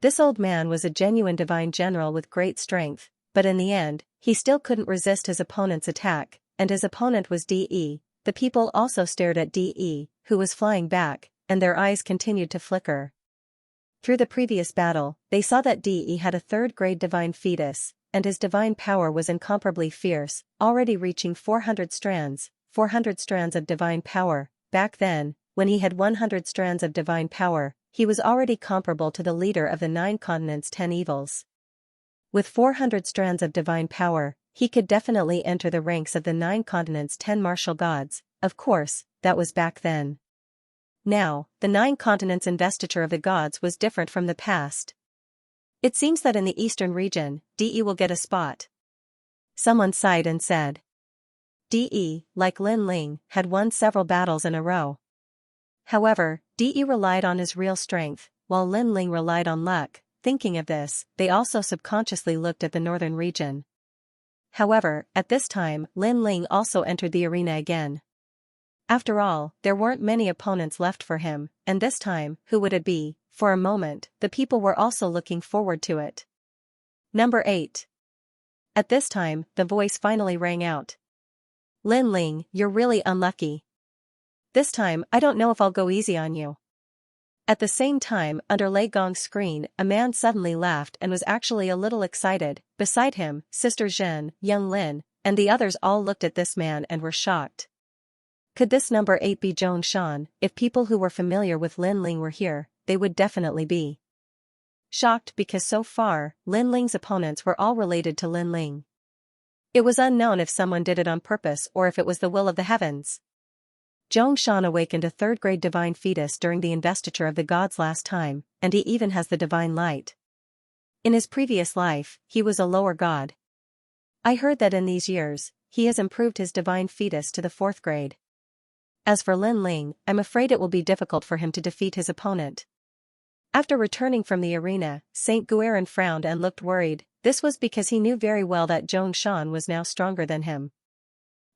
This old man was a genuine divine general with great strength, but in the end, he still couldn't resist his opponent's attack, and his opponent was De. The people also stared at De, who was flying back, and their eyes continued to flicker. Through the previous battle, they saw that De had a third-grade divine fetus, and his divine power was incomparably fierce, already reaching 400 strands of divine power. Back then, when he had 100 strands of divine power, he was already comparable to the leader of the 9 continents' 10 evils. With 400 strands of divine power, he could definitely enter the ranks of the 9 continents' 10 martial gods. Of course, that was back then. Now, the 9 continents' investiture of the gods was different from the past. It seems that in the eastern region, De will get a spot. Someone sighed and said. De, like Lin Ling, had won several battles in a row. However, De relied on his real strength, while Lin Ling relied on luck. Thinking of this, they also subconsciously looked at the northern region. However, at this time, Lin Ling also entered the arena again. After all, there weren't many opponents left for him, and this time, who would it be? For a moment, the people were also looking forward to it. Number 8. At this time, the voice finally rang out. Lin Ling, you're really unlucky. This time, I don't know if I'll go easy on you. At the same time, under Lei Gong's screen, a man suddenly laughed and was actually a little excited. Beside him, Sister Zhen, young Lin, and the others all looked at this man and were shocked. Could this number 8 be Zhongshan? If people who were familiar with Lin Ling were here, they would definitely be shocked because so far, Lin Ling's opponents were all related to Lin Ling. It was unknown if someone did it on purpose or if it was the will of the heavens. Zhongshan awakened a third-grade divine fetus during the investiture of the gods last time, and he even has the divine light. In his previous life, he was a lower god. I heard that in these years, he has improved his divine fetus to the 4th grade. As for Lin Ling, I'm afraid it will be difficult for him to defeat his opponent. After returning from the arena, Saint Guerin frowned and looked worried. This was because he knew very well that Zhongshan was now stronger than him.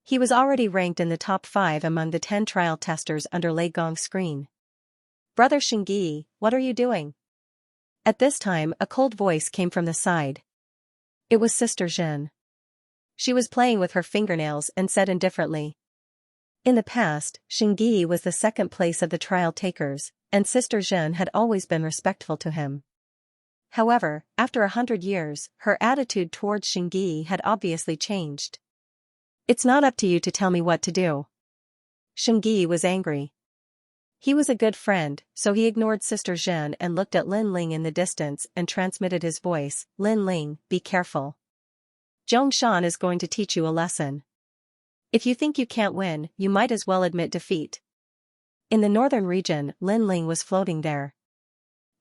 He was already ranked in the top 5 among the 10 trial testers under Lei Gong's screen. Brother Xingyi, what are you doing? At this time, a cold voice came from the side. It was Sister Zhen. She was playing with her fingernails and said indifferently. In the past, Xingyi was the 2nd place of the trial takers, and Sister Zhen had always been respectful to him. However, after 100 years, her attitude towards Xingyi had obviously changed. It's not up to you to tell me what to do. Xingyi was angry. He was a good friend, so he ignored Sister Zhen and looked at Lin Ling in the distance and transmitted his voice. Lin Ling, be careful. Zhongshan is going to teach you a lesson. If you think you can't win, you might as well admit defeat. In the northern region, Lin Ling was floating there.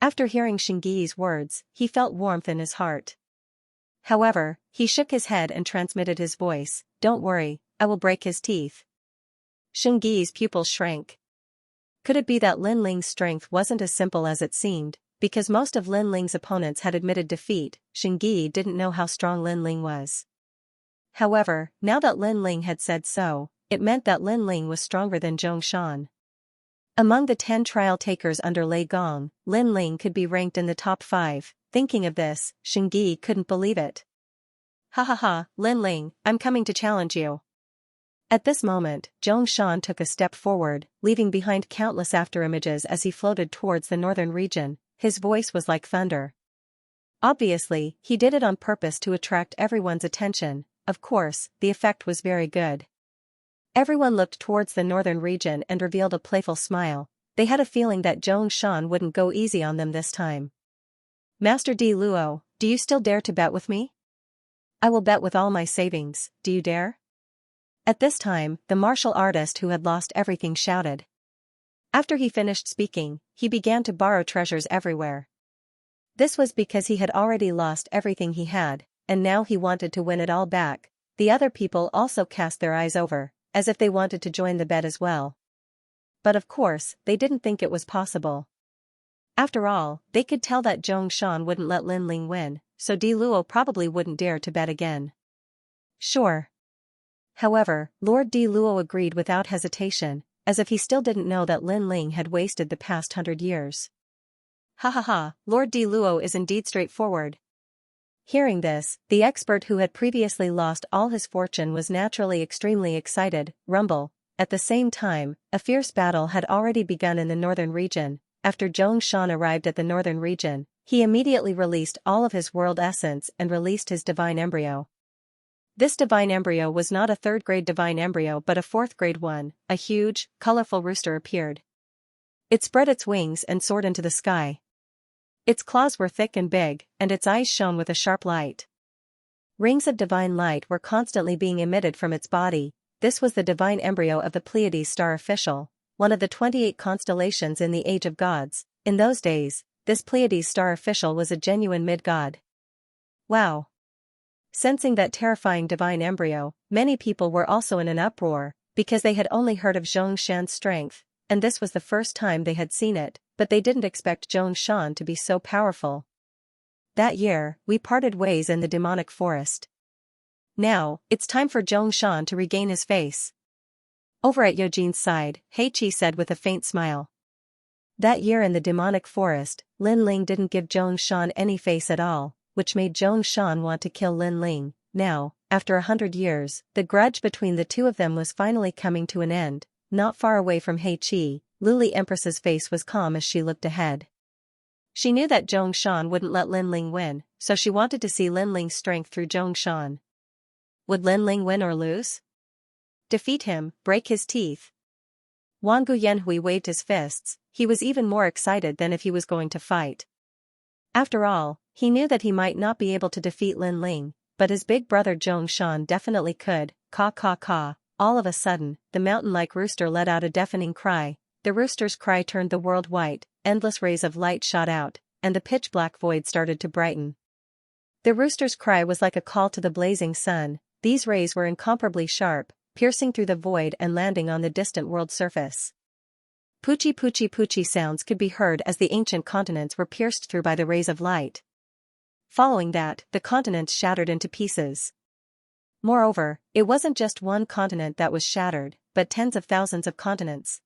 After hearing Xingyi's words, he felt warmth in his heart. However, he shook his head and transmitted his voice. Don't worry, I will break his teeth. Xingyi's pupils shrank. Could it be that Lin Ling's strength wasn't as simple as it seemed? Because most of Lin Ling's opponents had admitted defeat, Xingyi didn't know how strong Lin Ling was. However, now that Lin Ling had said so, it meant that Lin Ling was stronger than Zhongshan. Among the 10 trial takers under Lei Gong, Lin Ling could be ranked in the top 5. Thinking of this, Xingyi couldn't believe it. Ha ha ha, Lin Ling, I'm coming to challenge you. At this moment, Zhongshan took a step forward, leaving behind countless afterimages as he floated towards the northern region. His voice was like thunder. Obviously, he did it on purpose to attract everyone's attention. Of course, the effect was very good. Everyone looked towards the northern region and revealed a playful smile. They had a feeling that Zhongshan wouldn't go easy on them this time. Master Di Luo, do you still dare to bet with me? I will bet with all my savings, do you dare? At this time, the martial artist who had lost everything shouted. After he finished speaking, he began to borrow treasures everywhere. This was because he had already lost everything he had, and now he wanted to win it all back. The other people also cast their eyes over, as if they wanted to join the bet as well. but of course, they didn't think it was possible. After all, they could tell that Zhongshan wouldn't let Lin Ling win, so Di Luo probably wouldn't dare to bet again. Sure. However, Lord Di Luo agreed without hesitation, as if he still didn't know that Lin Ling had wasted the past 100 years. Ha ha ha, Lord Di Luo is indeed straightforward. Hearing this, the expert who had previously lost all his fortune was naturally extremely excited. Rumble. At the same time, a fierce battle had already begun in the northern region. After Zhongshan arrived at the northern region, he immediately released all of his world essence and released his divine embryo. This divine embryo was not a third-grade divine embryo but a fourth-grade one. A huge, colorful rooster appeared. It spread its wings and soared into the sky. Its claws were thick and big, and its eyes shone with a sharp light. Rings of divine light were constantly being emitted from its body. This was the divine embryo of the Pleiades star official, one of the 28 constellations in the Age of Gods. In those days, this Pleiades star official was a genuine mid-god. Wow! Sensing that terrifying divine embryo, many people were also in an uproar, because they had only heard of Zhongshan's strength, and this was the first time they had seen it, but they didn't expect Zhongshan to be so powerful. That year, we parted ways in the demonic forest. Now, it's time for Zhongshan to regain his face. Over at Yojin's side, Heiqi said with a faint smile. That year in the demonic forest, Lin Ling didn't give Zhongshan any face at all, which made Zhongshan want to kill Lin Ling. Now, after 100 years, the grudge between the two of them was finally coming to an end. Not far away from Heiqi, Luli Empress's face was calm as she looked ahead. She knew that Zhongshan wouldn't let Lin Ling win, so she wanted to see Lin Ling's strength through Zhongshan. Would Lin Ling win or lose? Defeat him, break his teeth. Wang Guyanhui waved his fists. He was even more excited than if he was going to fight. After all, he knew that he might not be able to defeat Lin Ling, but his big brother Zhongshan definitely could. Caw caw caw. All of a sudden, the mountain-like rooster let out a deafening cry. The rooster's cry turned the world white, endless rays of light shot out, and the pitch-black void started to brighten. The rooster's cry was like a call to the blazing sun. These rays were incomparably sharp, piercing through the void and landing on the distant world surface. Poochie poochie poochie sounds could be heard as the ancient continents were pierced through by the rays of light. Following that, the continents shattered into pieces. Moreover, it wasn't just one continent that was shattered, but tens of thousands of continents.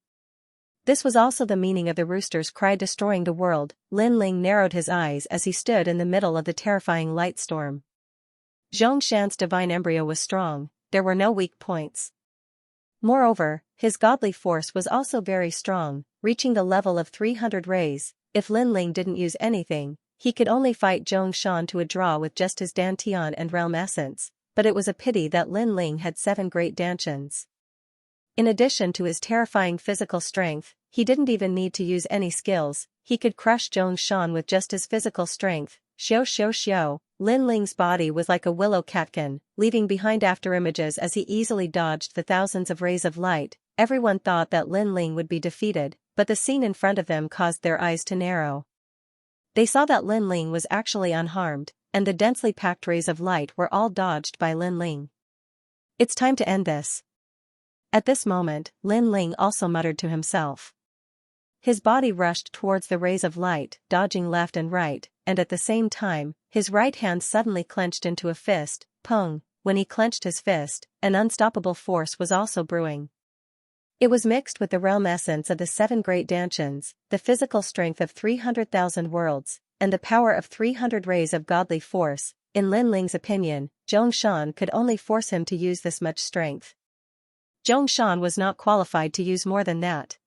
This was also the meaning of the rooster's cry destroying the world. Lin Ling narrowed his eyes as he stood in the middle of the terrifying light storm. Zhongshan's divine embryo was strong, there were no weak points. Moreover, his godly force was also very strong, reaching the level of 300 rays. If Lin Ling didn't use anything, he could only fight Zhongshan to a draw with just his Dantian and realm essence, but it was a pity that Lin Ling had 7 great Dantians. In addition to his terrifying physical strength, he didn't even need to use any skills. He could crush Zhongshan with just his physical strength. Xiao xiao xiao. Lin Ling's body was like a willow catkin, leaving behind afterimages as he easily dodged the thousands of rays of light. Everyone thought that Lin Ling would be defeated, but the scene in front of them caused their eyes to narrow. They saw that Lin Ling was actually unharmed, and the densely packed rays of light were all dodged by Lin Ling. It's time to end this. At this moment, Lin Ling also muttered to himself. His body rushed towards the rays of light, dodging left and right, and at the same time, his right hand suddenly clenched into a fist. Pong! When he clenched his fist, an unstoppable force was also brewing. It was mixed with the realm essence of the 7 great Dantians, the physical strength of 300,000 worlds, and the power of 300 rays of godly force. In Lin Ling's opinion, Zhongshan could only force him to use this much strength. Zhongshan was not qualified to use more than that.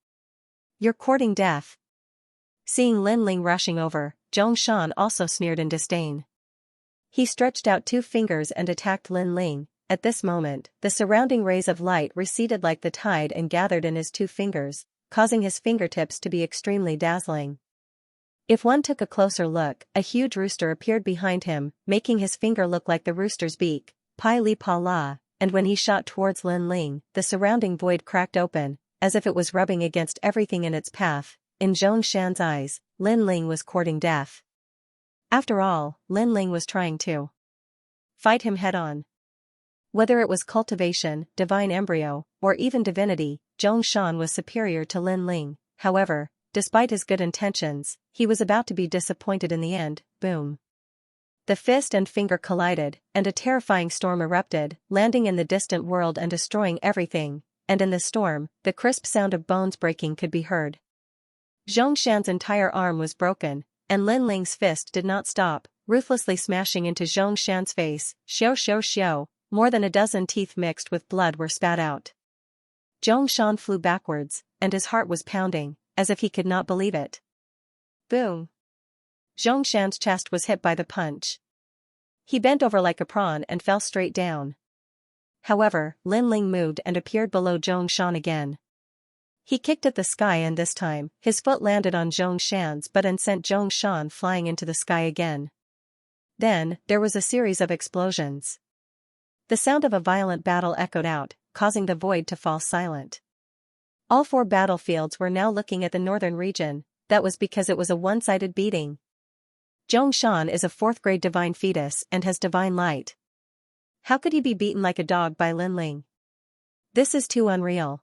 You're courting death. Seeing Lin Ling rushing over, Zhongshan also sneered in disdain. He stretched out 2 fingers and attacked Lin Ling. At this moment, the surrounding rays of light receded like the tide and gathered in his 2 fingers, causing his fingertips to be extremely dazzling. If one took a closer look, a huge rooster appeared behind him, making his finger look like the rooster's beak. Pai li pa la, and when he shot towards Lin Ling, the surrounding void cracked open, as if it was rubbing against everything in its path. In Zhongshan's eyes, Lin Ling was courting death. After all, Lin Ling was trying to fight him head-on. Whether it was cultivation, divine embryo, or even divinity, Zhongshan was superior to Lin Ling. However, despite his good intentions, he was about to be disappointed in the end. Boom. The fist and finger collided, and a terrifying storm erupted, landing in the distant world and destroying everything, and in the storm, the crisp sound of bones breaking could be heard. Zhongshan's entire arm was broken, and Lin Ling's fist did not stop, ruthlessly smashing into Zhongshan's face. Xiao xiao xiao, more than a dozen teeth mixed with blood were spat out. Zhongshan flew backwards, and his heart was pounding, as if he could not believe it. Boom! Zhongshan's chest was hit by the punch. He bent over like a prawn and fell straight down. However, Lin Ling moved and appeared below Zhongshan again. He kicked at the sky and this time, his foot landed on Zhongshan's butt and sent Zhongshan flying into the sky again. Then, there was a series of explosions. The sound of a violent battle echoed out, causing the void to fall silent. All four battlefields were now looking at the northern region. That was because it was a one-sided beating. Zhongshan is a 4th-grade divine fetus and has divine light. How could he be beaten like a dog by Lin Ling? This is too unreal.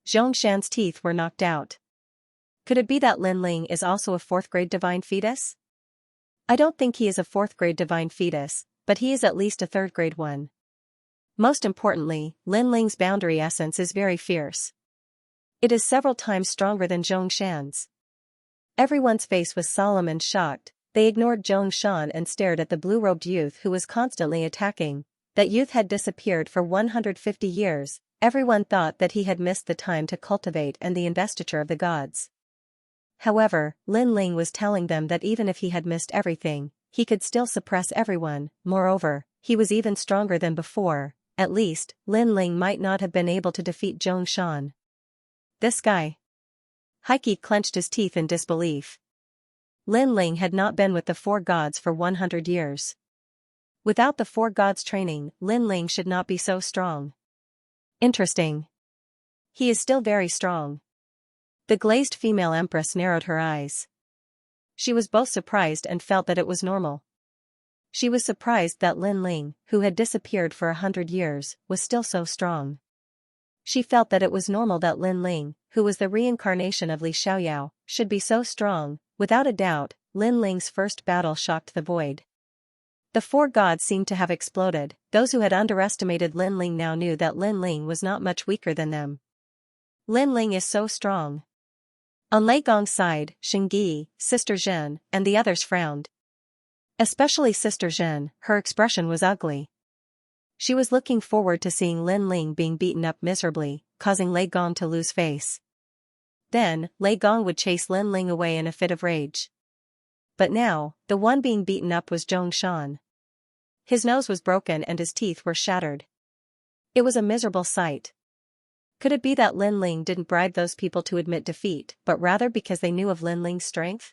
Zhongshan's teeth were knocked out. Could it be that Lin Ling is also a 4th-grade divine fetus? I don't think he is a 4th-grade divine fetus, but he is at least a 3rd-grade one. Most importantly, Lin Ling's boundary essence is very fierce. It is several times stronger than Zhongshan's. Everyone's face was solemn and shocked. They ignored Zhongshan and stared at the blue-robed youth who was constantly attacking. That youth had disappeared for 150 years. Everyone thought that he had missed the time to cultivate and the investiture of the gods. However, Lin Ling was telling them that even if he had missed everything, he could still suppress everyone. Moreover, he was even stronger than before. At least, Lin Ling might not have been able to defeat Zhongshan. This guy. Heike clenched his teeth in disbelief. Lin Ling had not been with the 4 gods for 100 years. Without the 4 gods' training, Lin Ling should not be so strong. Interesting. He is still very strong. The glazed female empress narrowed her eyes. She was both surprised and felt that it was normal. She was surprised that Lin Ling, who had disappeared for 100 years, was still so strong. She felt that it was normal that Lin Ling, who was the reincarnation of Li Xiaoyao, should be so strong. Without a doubt, Lin Ling's first battle shocked the void. The 4 gods seemed to have exploded. Those who had underestimated Lin Ling now knew that Lin Ling was not much weaker than them. Lin Ling is so strong. On Lei Gong's side, Xingyi, Sister Zhen, and the others frowned. Especially Sister Zhen, her expression was ugly. She was looking forward to seeing Lin Ling being beaten up miserably, causing Lei Gong to lose face. Then, Lei Gong would chase Lin Ling away in a fit of rage. But now, the one being beaten up was Zhongshan. His nose was broken and his teeth were shattered. It was a miserable sight. Could it be that Lin Ling didn't bribe those people to admit defeat, but rather because they knew of Lin Ling's strength?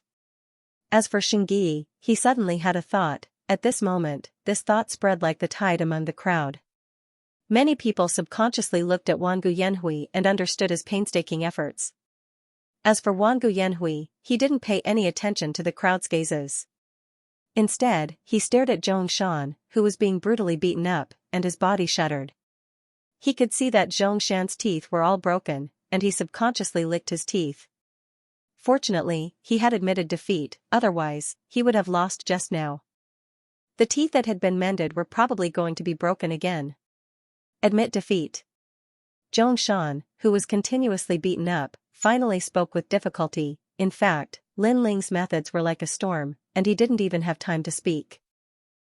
As for Xingyi, he suddenly had a thought. At this moment, this thought spread like the tide among the crowd. Many people subconsciously looked at Wangu Yanhui and understood his painstaking efforts. As for Wangu Yanhui, he didn't pay any attention to the crowd's gazes. Instead, he stared at Zhongshan, who was being brutally beaten up, and his body shuddered. He could see that Zhongshan's teeth were all broken, and he subconsciously licked his teeth. Fortunately, he had admitted defeat, otherwise, he would have lost just now. The teeth that had been mended were probably going to be broken again. Admit defeat. Zhongshan, who was continuously beaten up, finally spoke with difficulty. In fact, Lin Ling's methods were like a storm, and he didn't even have time to speak.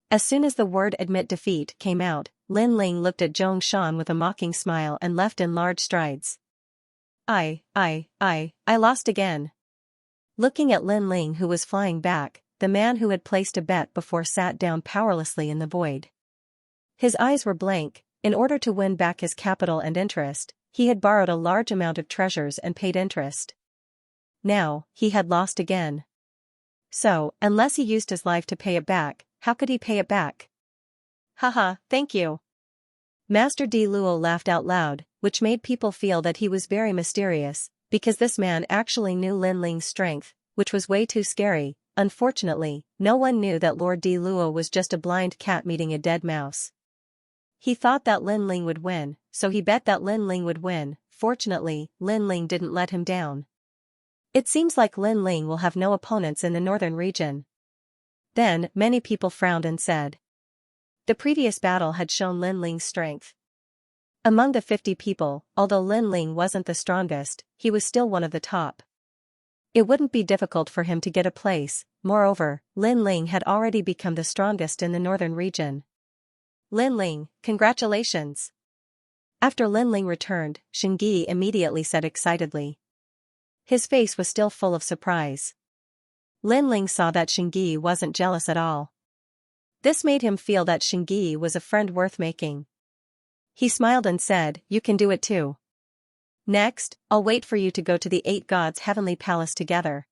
As soon as the word admit defeat came out, Lin Ling looked at Zhongshan with a mocking smile and left in large strides. I lost again. Looking at Lin Ling who was flying back, the man who had placed a bet before sat down powerlessly in the void. His eyes were blank. In order to win back his capital and interest, he had borrowed a large amount of treasures and paid interest. Now, he had lost again. So, unless he used his life to pay it back, how could he pay it back? Haha, thank you. Master Di Luo laughed out loud, which made people feel that he was very mysterious, because this man actually knew Lin Ling's strength, which was way too scary. Unfortunately, no one knew that Lord Di Luo was just a blind cat meeting a dead mouse. He thought that Lin Ling would win, so he bet that Lin Ling would win. Fortunately, Lin Ling didn't let him down. It seems like Lin Ling will have no opponents in the northern region. Then, many people frowned and said. The previous battle had shown Lin Ling's strength. Among the 50 people, although Lin Ling wasn't the strongest, he was still one of the top. It wouldn't be difficult for him to get a place. Moreover, Lin Ling had already become the strongest in the northern region. Lin Ling, congratulations! After Lin Ling returned, Xianxia immediately said excitedly. His face was still full of surprise. Lin Ling saw that Xianxia wasn't jealous at all. This made him feel that Xianxia was a friend worth making. He smiled and said, "You can do it too. Next, I'll wait for you to go to the 8 gods' heavenly palace together."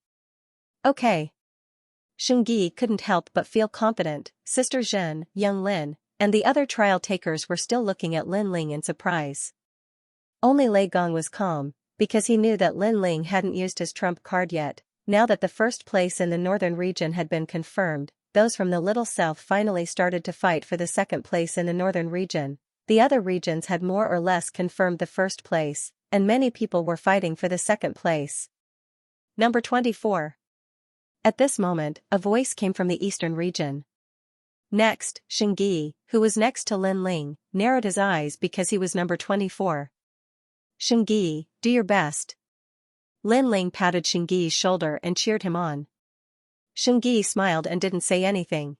Okay. Xianxia couldn't help but feel confident. Sister Zhen, young Lin, and the other trial takers were still looking at Lin Ling in surprise. Only Lei Gong was calm, because he knew that Lin Ling hadn't used his trump card yet. Now that the first place in the northern region had been confirmed, those from the Little South finally started to fight for the second place in the northern region. The other regions had more or less confirmed the first place, and many people were fighting for the second place. Number 24. At this moment, a voice came from the eastern region. Next, Xianxia, who was next to Lin Ling, narrowed his eyes because he was number 24. Xianxia, do your best. Lin Ling patted Xianxia's shoulder and cheered him on. Xianxia smiled and didn't say anything.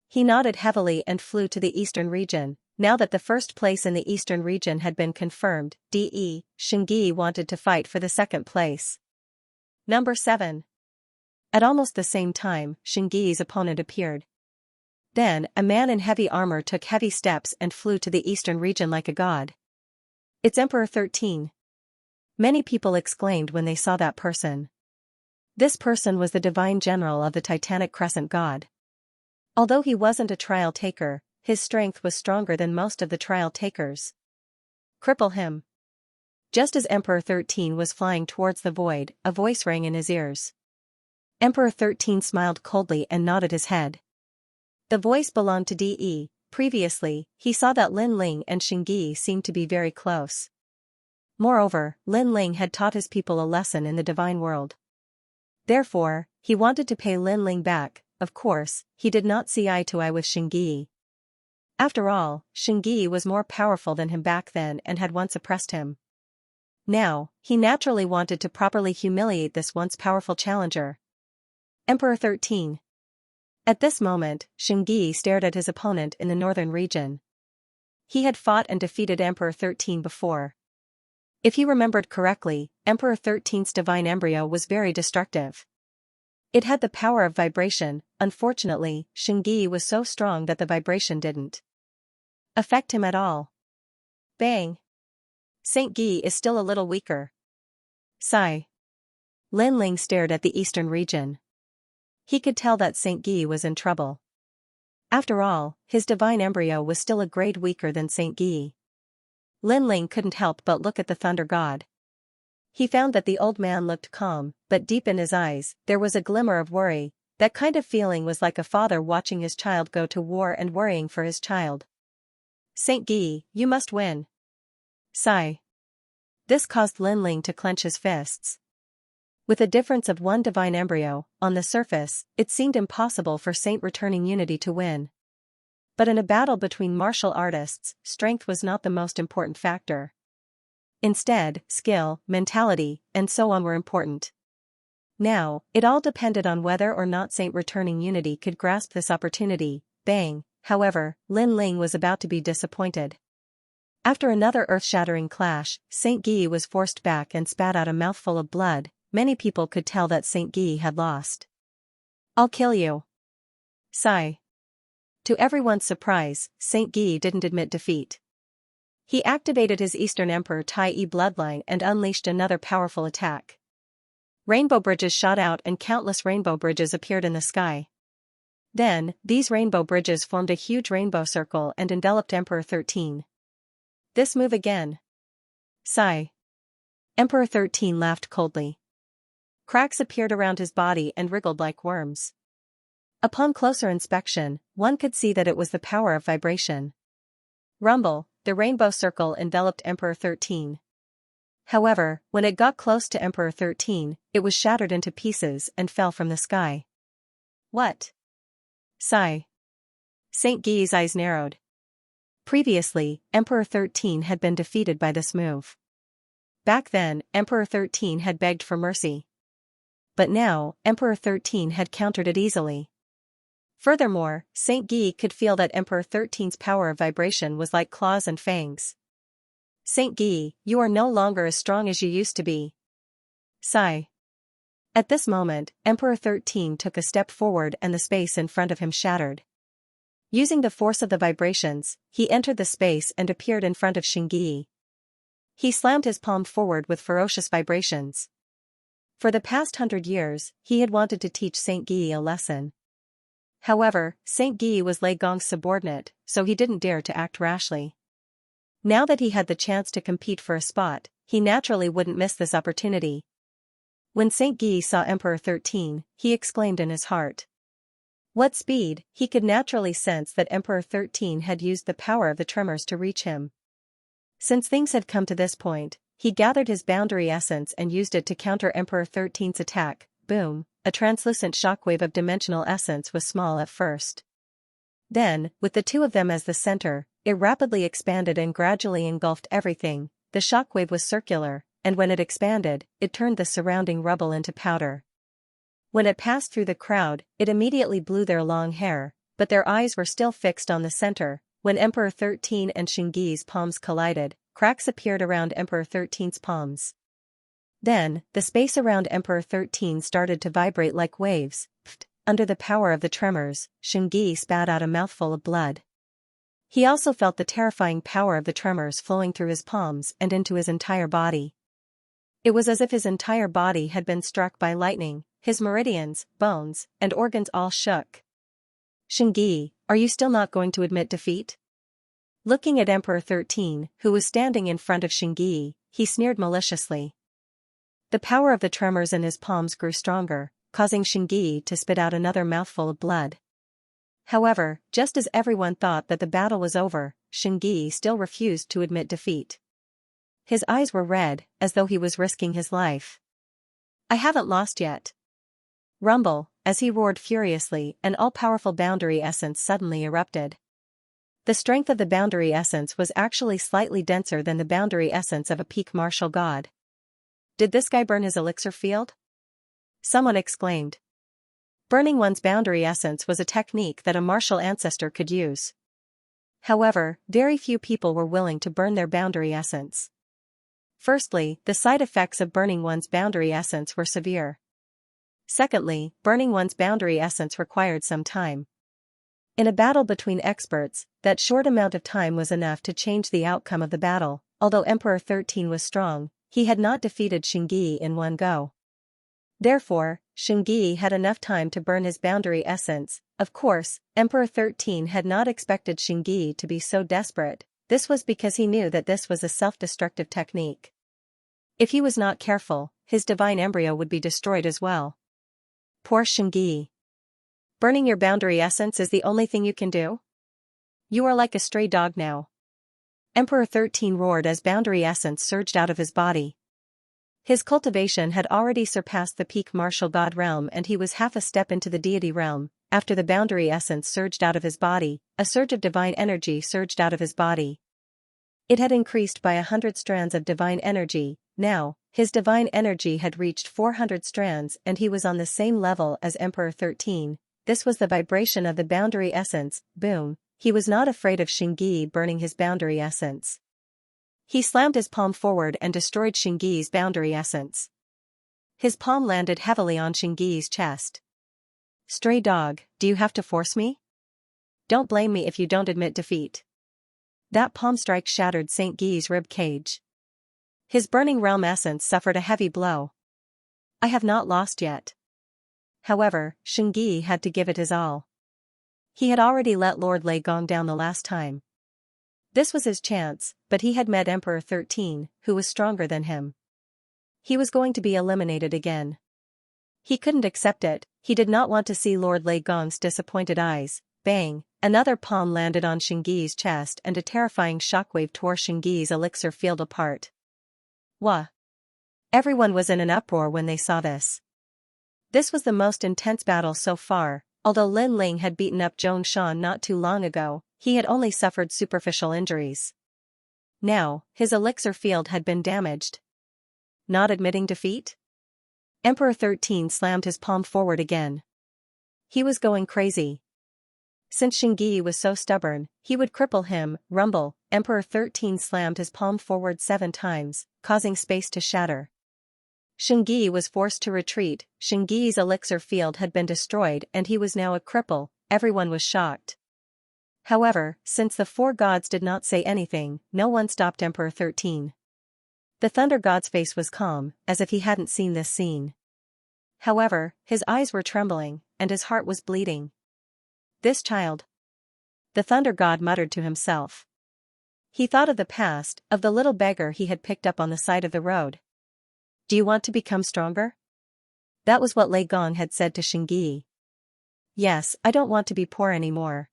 He nodded heavily and flew to the eastern region. Now that the first place in the eastern region had been confirmed, Xianxia wanted to fight for the second place. Number 7. At almost the same time, Xianxia's opponent appeared. Then, a man in heavy armor took heavy steps and flew to the eastern region like a god. It's Emperor 13. Many people exclaimed when they saw that person. This person was the divine general of the Titanic Crescent god. Although he wasn't a trial taker, his strength was stronger than most of the trial takers. Cripple him. Just as Emperor 13 was flying towards the void, a voice rang in his ears. Emperor 13 smiled coldly and nodded his head. The voice belonged to De. Previously, he saw that Lin Ling and Xianxia seemed to be very close. Moreover, Lin Ling had taught his people a lesson in the divine world. Therefore, he wanted to pay Lin Ling back. Of course, he did not see eye to eye with Xianxia. After all, Xianxia was more powerful than him back then and had once oppressed him. Now, he naturally wanted to properly humiliate this once powerful challenger. Emperor 13. At this moment, Xianxia stared at his opponent in the northern region. He had fought and defeated Emperor 13 before. If he remembered correctly, Emperor 13's divine embryo was very destructive. It had the power of vibration. Unfortunately, Xianxia was so strong that the vibration didn't affect him at all. Bang! Saint Guy is still a little weaker. Sigh. Lin Ling stared at the eastern region. He could tell that Saint Guy was in trouble. After all, his divine embryo was still a grade weaker than Saint Guy. Lin Ling couldn't help but look at the thunder god. He found that the old man looked calm, but deep in his eyes, there was a glimmer of worry. That kind of feeling was like a father watching his child go to war and worrying for his child. Saint Guy, you must win. Sigh. This caused Lin Ling to clench his fists. With a difference of one divine embryo, on the surface, it seemed impossible for Saint returning unity to win. But in a battle between martial artists, strength was not the most important factor. Instead, skill, mentality, and so on were important. Now, it all depended on whether or not Saint returning unity could grasp this opportunity. Bang! However, Lin Ling was about to be disappointed. After another earth-shattering clash, Saint Guy was forced back and spat out a mouthful of blood. Many people could tell that Saint Guy had lost. I'll kill you. Sigh. To everyone's surprise, Saint Guy didn't admit defeat. He activated his Eastern Emperor Tai Yi bloodline and unleashed another powerful attack. Rainbow bridges shot out and countless rainbow bridges appeared in the sky. Then, these rainbow bridges formed a huge rainbow circle and enveloped Emperor 13. This move again. Sigh. Emperor 13 laughed coldly. Cracks appeared around his body and wriggled like worms. Upon closer inspection, one could see that it was the power of vibration. Rumble, the rainbow circle enveloped Emperor 13. However, when it got close to Emperor 13, it was shattered into pieces and fell from the sky. What? Sigh. Saint Guy's eyes narrowed. Previously, Emperor 13 had been defeated by this move. Back then, Emperor 13 had begged for mercy. But now, Emperor 13 had countered it easily. Furthermore, Saint Guy could feel that Emperor 13's power of vibration was like claws and fangs. Saint Guy, you are no longer as strong as you used to be. Sigh. At this moment, Emperor 13 took a step forward and the space in front of him shattered. Using the force of the vibrations, he entered the space and appeared in front of Xianxia. He slammed his palm forward with ferocious vibrations. For the past 100 years, he had wanted to teach Saint Guy a lesson. However, Saint Guy was Lei Gong's subordinate, so he didn't dare to act rashly. Now that he had the chance to compete for a spot, he naturally wouldn't miss this opportunity. When Saint Guy saw Emperor 13, he exclaimed in his heart. What speed! He could naturally sense that Emperor 13 had used the power of the tremors to reach him. Since things had come to this point, he gathered his boundary essence and used it to counter Emperor 13's attack. Boom! A translucent shockwave of dimensional essence was small at first. Then, with the two of them as the center, it rapidly expanded and gradually engulfed everything. The shockwave was circular, and when it expanded, it turned the surrounding rubble into powder. When it passed through the crowd, it immediately blew their long hair, but their eyes were still fixed on the center. When Emperor 13 and Xianxia's palms collided, cracks appeared around Emperor 13's palms. Then, the space around Emperor 13 started to vibrate like waves. Under the power of the tremors, Xianxia spat out a mouthful of blood. He also felt the terrifying power of the tremors flowing through his palms and into his entire body. It was as if his entire body had been struck by lightning, his meridians, bones, and organs all shook. Xianxia, are you still not going to admit defeat? Looking at Emperor 13, who was standing in front of Xianxia, he sneered maliciously. The power of the tremors in his palms grew stronger, causing Xianxia to spit out another mouthful of blood. However, just as everyone thought that the battle was over, Xianxia still refused to admit defeat. His eyes were red, as though he was risking his life. I haven't lost yet. Rumble, as he roared furiously, an all-powerful boundary essence suddenly erupted. The strength of the boundary essence was actually slightly denser than the boundary essence of a peak martial god. Did this guy burn his elixir field? Someone exclaimed. Burning one's boundary essence was a technique that a martial ancestor could use. However, very few people were willing to burn their boundary essence. Firstly, the side effects of burning one's boundary essence were severe. Secondly, burning one's boundary essence required some time. In a battle between experts, that short amount of time was enough to change the outcome of the battle. Although Emperor 13 was strong, he had not defeated Xianxia in one go. Therefore, Xianxia had enough time to burn his boundary essence. Of course, Emperor 13 had not expected Xianxia to be so desperate. This was because he knew that this was a self-destructive technique. If he was not careful, his divine embryo would be destroyed as well. Poor Xianxia. Burning your boundary essence is the only thing you can do? You are like a stray dog now. Emperor 13 roared as boundary essence surged out of his body. His cultivation had already surpassed the peak martial god realm and he was half a step into the deity realm. After the boundary essence surged out of his body, a surge of divine energy surged out of his body. It had increased by 100 strands of divine energy. Now, his divine energy had reached 400 strands and he was on the same level as Emperor 13. This was the vibration of the boundary essence. Boom. He was not afraid of Xianxia burning his boundary essence. He slammed his palm forward and destroyed Xianxia's boundary essence. His palm landed heavily on Xianxia's chest. Stray dog, do you have to force me? Don't blame me if you don't admit defeat. That palm strike shattered Saint Guy's rib cage. His burning realm essence suffered a heavy blow. I have not lost yet. However, Xianxia had to give it his all. He had already let Lord Lei Gong down the last time. This was his chance, but he had met Emperor 13, who was stronger than him. He was going to be eliminated again. He couldn't accept it. He did not want to see Lord Lei Gong's disappointed eyes. Bang! Another palm landed on Xingyi's chest and a terrifying shockwave tore Xingyi's elixir field apart. Wah! Everyone was in an uproar when they saw this. This was the most intense battle so far. Although Lin Ling had beaten up Zhong Shan not too long ago, he had only suffered superficial injuries. Now, his elixir field had been damaged. Not admitting defeat? Emperor 13 slammed his palm forward again. He was going crazy. Since Xingyi was so stubborn, he would cripple him. Rumble. Emperor 13 slammed his palm forward 7 times, causing space to shatter. Xingyi was forced to retreat. Xingyi's elixir field had been destroyed and he was now a cripple. Everyone was shocked. However, since the 4 gods did not say anything, no one stopped Emperor 13. The Thunder God's face was calm, as if he hadn't seen this scene. However, his eyes were trembling, and his heart was bleeding. This child. The Thunder God muttered to himself. He thought of the past, of the little beggar he had picked up on the side of the road. Do you want to become stronger? That was what Lei Gong had said to Xingyi. Yes, I don't want to be poor anymore.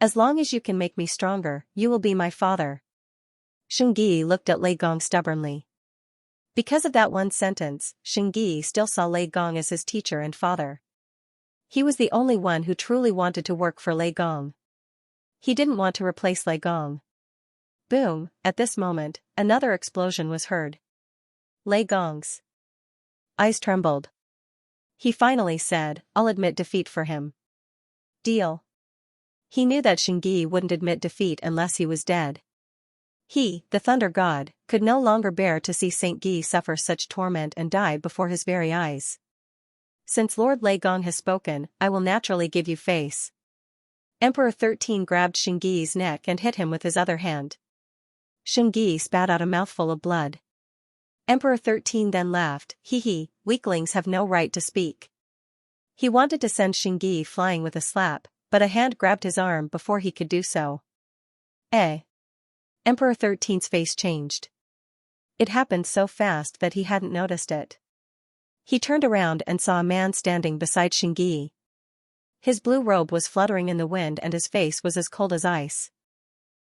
As long as you can make me stronger, you will be my father. Xingyi looked at Lei Gong stubbornly. Because of that one sentence, Xingyi still saw Lei Gong as his teacher and father. He was the only one who truly wanted to work for Lei Gong. He didn't want to replace Lei Gong. Boom! At this moment, another explosion was heard. Lei Gong's eyes trembled. He finally said, "I'll admit defeat for him." Deal. He knew that Xingyi wouldn't admit defeat unless he was dead. He, the Thunder God, could no longer bear to see Saint Yi suffer such torment and die before his very eyes. Since Lord Lei Gong has spoken, I will naturally give you face. Emperor 13 grabbed Xingyi's neck and hit him with his other hand. Xingyi spat out a mouthful of blood. Emperor 13 then laughed, "Hee hee, weaklings have no right to speak." He wanted to send Xingyi flying with a slap, but a hand grabbed his arm before he could do so. Eh? Emperor 13's face changed. It happened so fast that he hadn't noticed it. He turned around and saw a man standing beside Xingyi. His blue robe was fluttering in the wind and his face was as cold as ice.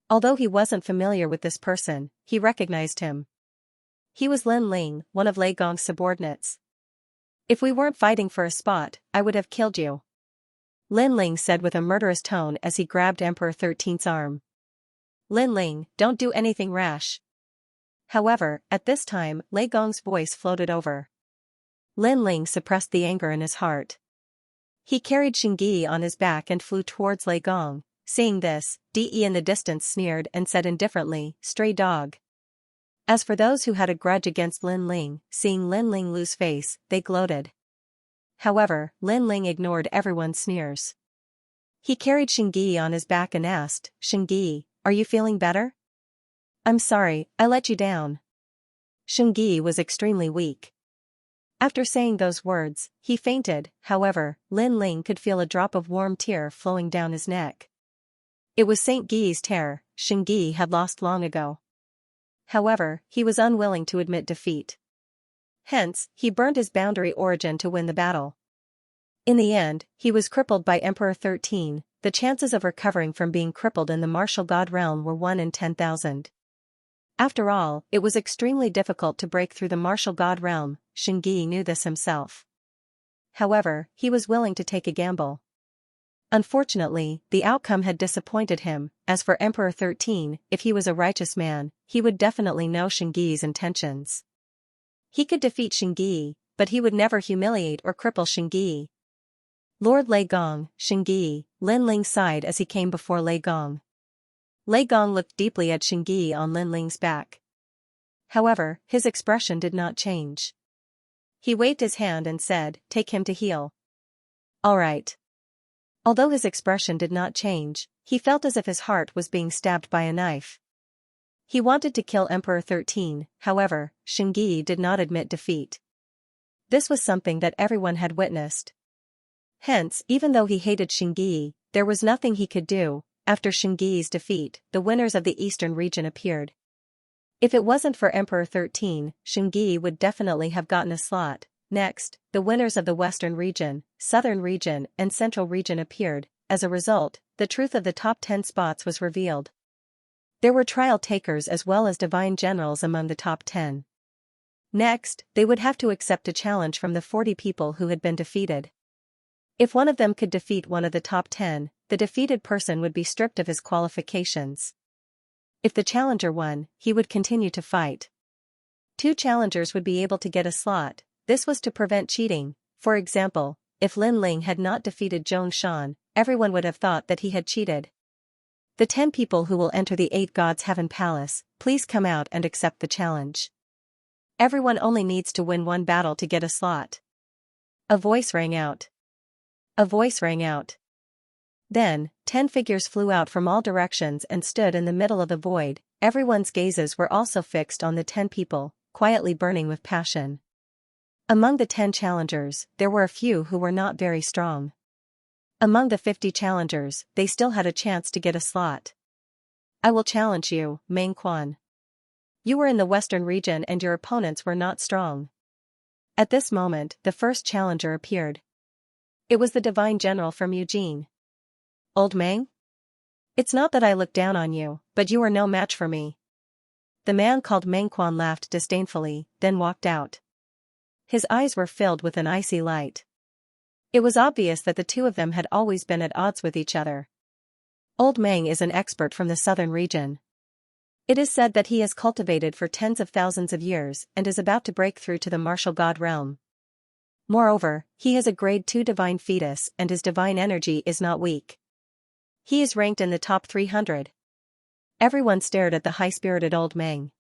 Although he wasn't familiar with this person, he recognized him. He was Lin Ling, one of Lei Gong's subordinates. "If we weren't fighting for a spot, I would have killed you," Lin Ling said with a murderous tone as he grabbed Emperor 13's arm. "Lin Ling, don't do anything rash." However, at this time, Lei Gong's voice floated over. Lin Ling suppressed the anger in his heart. He carried Xingyi on his back and flew towards Lei Gong. Seeing this, De in the distance sneered and said indifferently, "Stray dog." As for those who had a grudge against Lin Ling, seeing Lin Ling lose face, they gloated. However, Lin Ling ignored everyone's sneers. He carried Xingyi on his back and asked, "Xingyi, are you feeling better?" "I'm sorry, I let you down." Xingyi was extremely weak. After saying those words, he fainted. However, Lin Ling could feel a drop of warm tear flowing down his neck. It was Saint Yi's tear. Xingyi had lost long ago. However, he was unwilling to admit defeat. Hence, he burned his boundary origin to win the battle. In the end, he was crippled by Emperor 13. The chances of recovering from being crippled in the martial god realm were 1 in 10,000. After all, it was extremely difficult to break through the martial god realm. Xingyi knew this himself. However, he was willing to take a gamble. Unfortunately, the outcome had disappointed him. As for Emperor 13, if he was a righteous man, he would definitely know Xingyi's intentions. He could defeat Xingyi, but he would never humiliate or cripple Xingyi. Lord Lei Gong, Xingyi, Lin Ling sighed as he came before Lei Gong. Lei Gong looked deeply at Xingyi on Lin Ling's back. However, his expression did not change. He waved his hand and said, "Take him to heal." "All right." Although his expression did not change, he felt as if his heart was being stabbed by a knife. He wanted to kill Emperor 13, however, Xingyi did not admit defeat. This was something that everyone had witnessed. Hence, even though he hated Xingyi, there was nothing he could do. After Xingyi's defeat, the winners of the eastern region appeared. If it wasn't for Emperor 13, Xingyi would definitely have gotten a slot. Next, the winners of the western region, southern region, and central region appeared. as a result, the truth of the top 10 spots was revealed. There were trial takers as well as divine generals among the top 10. Next, they would have to accept a challenge from the 40 people who had been defeated. If one of them could defeat one of the top 10, the defeated person would be stripped of his qualifications. If the challenger won, he would continue to fight. 2 challengers would be able to get a slot. This was to prevent cheating. For example, if Lin Ling had not defeated Xianxia, everyone would have thought that he had cheated. The 10 people who will enter the 8 Gods' Heaven Palace, please come out and accept the challenge. Everyone only needs to win 1 battle to get a slot. A voice rang out. A voice rang out. Then, 10 figures flew out from all directions and stood in the middle of the void. Everyone's gazes were also fixed on the 10 people, quietly burning with passion. Among the 10 challengers, there were a few who were not very strong. Among the 50 challengers, they still had a chance to get a slot. I will challenge you, Meng Quan. You were in the western region and your opponents were not strong. At this moment, the first challenger appeared. It was the divine general from Eugene. Old Meng? It's not that I look down on you, but you are no match for me. The man called Meng Quan laughed disdainfully, then walked out. His eyes were filled with an icy light. It was obvious that the 2 of them had always been at odds with each other. Old Meng is an expert from the southern region. It is said that he has cultivated for tens of thousands of years and is about to break through to the martial god realm. Moreover, he has a grade 2 divine fetus and his divine energy is not weak. He is ranked in the top 300. Everyone stared at the high-spirited old Meng.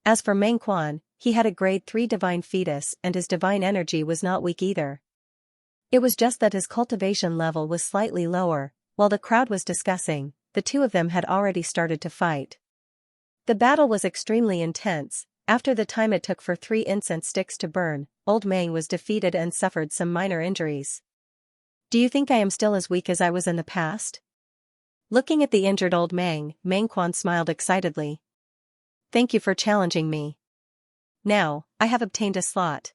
As for Meng Quan, he had a grade 3 divine fetus and his divine energy was not weak either. It was just that his cultivation level was slightly lower. While the crowd was discussing, the 2 of them had already started to fight. The battle was extremely intense. After the time it took for 3 incense sticks to burn, old Meng was defeated and suffered some minor injuries. Do you think I am still as weak as I was in the past? Looking at the injured old Meng, Meng Quan smiled excitedly. Thank you for challenging me. Now, I have obtained a slot.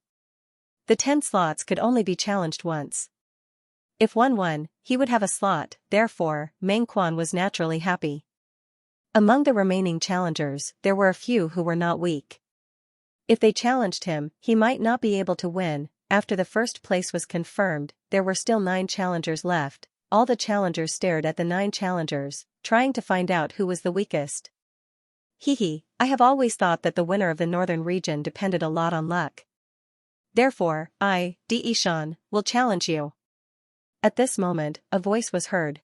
The 10 slots could only be challenged once. If one won, he would have a slot, therefore, Meng Quan was naturally happy. Among the remaining challengers, there were a few who were not weak. If they challenged him, he might not be able to win. After the first place was confirmed, there were still 9 challengers left. All the challengers stared at the 9 challengers, trying to find out who was the weakest. I have always thought that the winner of the northern region depended a lot on luck. Therefore, I, De Shan, will challenge you. At this moment, a voice was heard.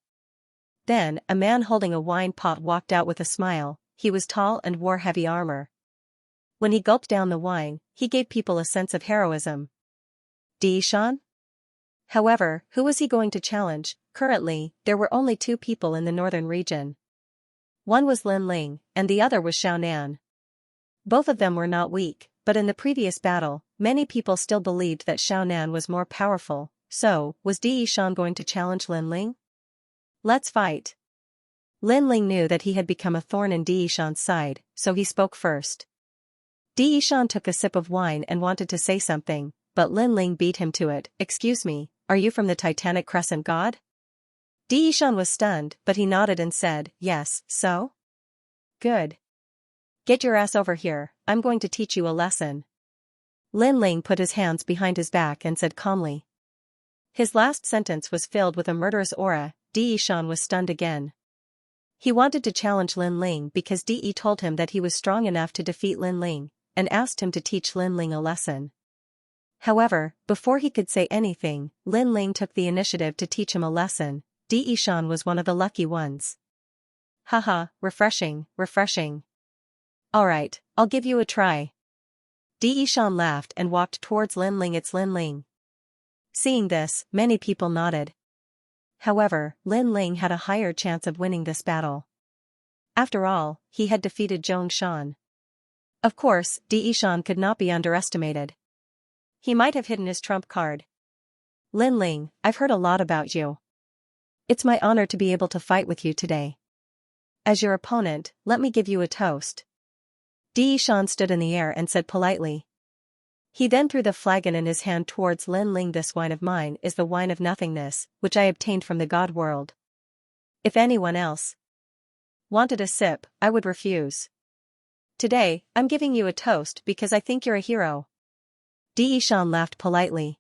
Then, a man holding a wine pot walked out with a smile. He was tall and wore heavy armor. When he gulped down the wine, he gave people a sense of heroism. De Shan? However, who was he going to challenge? Currently, there were only 2 people in the northern region. One was Lin Ling, and the other was Xiaonan. Both of them were not weak, but in the previous battle, many people still believed that Xiaonan was more powerful. So, was De Shan going to challenge Lin Ling? Let's fight. Lin Ling knew that he had become a thorn in De Shan's side, so he spoke first. De Shan took a sip of wine and wanted to say something, but Lin Ling beat him to it. Excuse me, are you from the Titanic Crescent God? De Shan was stunned, but he nodded and said, yes, so? Good. Get your ass over here, I'm going to teach you a lesson. Lin Ling put his hands behind his back and said calmly. His last sentence was filled with a murderous aura. De Shan was stunned again. He wanted to challenge Lin Ling because De told him that he was strong enough to defeat Lin Ling, and asked him to teach Lin Ling a lesson. However, before he could say anything, Lin Ling took the initiative to teach him a lesson. De Shan was one of the lucky ones. Haha, refreshing, refreshing. Alright, I'll give you a try. De Shan laughed and walked towards Lin Ling. It's Lin Ling. Seeing this, many people nodded. However, Lin Ling had a higher chance of winning this battle. After all, he had defeated Xianxia. Of course, De Shan could not be underestimated. He might have hidden his trump card. Lin Ling, I've heard a lot about you. It's my honor to be able to fight with you today. As your opponent, let me give you a toast. De Shan stood in the air and said politely. He then threw the flagon in his hand towards Lin Ling. This wine of mine is the wine of nothingness, which I obtained from the god world. If anyone else wanted a sip, I would refuse. Today, I'm giving you a toast because I think you're a hero. Di Yishan laughed politely.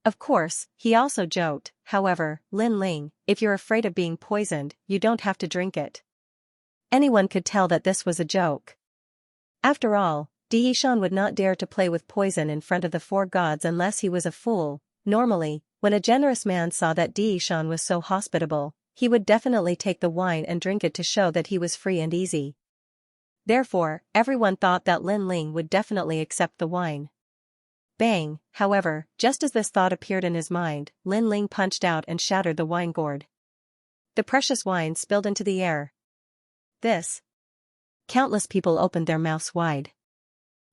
Of course, he also joked, however, Lin Ling, if you're afraid of being poisoned, you don't have to drink it. Anyone could tell that this was a joke. After all, Di Yishan would not dare to play with poison in front of the four gods unless he was a fool. Normally, when a generous man saw that Di Yishan was so hospitable, he would definitely take the wine and drink it to show that he was free and easy. Therefore, everyone thought that Lin Ling would definitely accept the wine. Bang, however, just as this thought appeared in his mind, Lin Ling punched out and shattered the wine gourd. The precious wine spilled into the air. This. Countless people opened their mouths wide.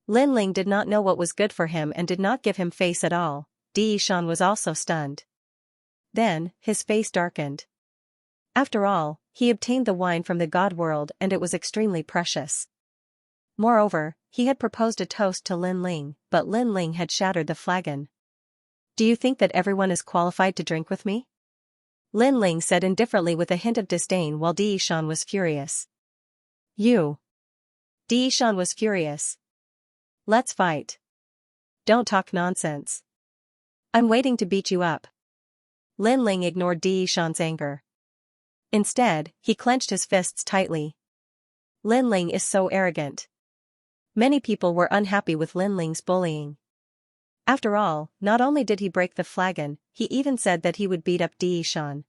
Lin Ling did not know what was good for him and did not give him face at all. Di Yishan was also stunned. Then, his face darkened. After all, he obtained the wine from the god world and it was extremely precious. Moreover, he had proposed a toast to Lin Ling, but Lin Ling had shattered the flagon. Do you think that everyone is qualified to drink with me? Lin Ling said indifferently with a hint of disdain while Di Yishan was furious. You. Di Yishan was furious. Let's fight. Don't talk nonsense. I'm waiting to beat you up. Lin Ling ignored Di Yishan's anger. Instead, he clenched his fists tightly. Lin Ling is so arrogant. Many people were unhappy with Lin Ling's bullying. After all, not only did he break the flagon, he even said that he would beat up Di Yishan.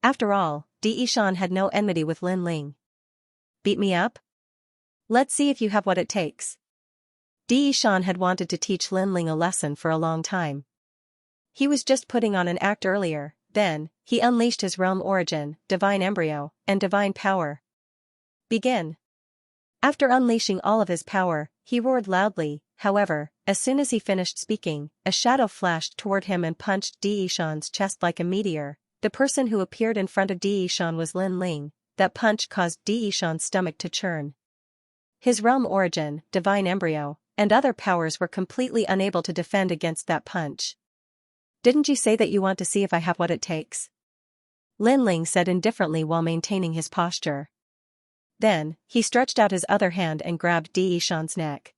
After all, Di Yishan had no enmity with Lin Ling. Beat me up? Let's see if you have what it takes. Di Yishan had wanted to teach Lin Ling a lesson for a long time. He was just putting on an act earlier, then, he unleashed his realm origin, divine embryo, and divine power. Begin. After unleashing all of his power, he roared loudly. However, as soon as he finished speaking, a shadow flashed toward him and punched Di Yishan's chest like a meteor. The person who appeared in front of Di Yishan was Lin Ling. That punch caused Di Yishan's stomach to churn. His realm origin, divine embryo, and other powers were completely unable to defend against that punch. Didn't you say that you want to see if I have what it takes? Lin Ling said indifferently while maintaining his posture. Then, he stretched out his other hand and grabbed Di Yishan's neck.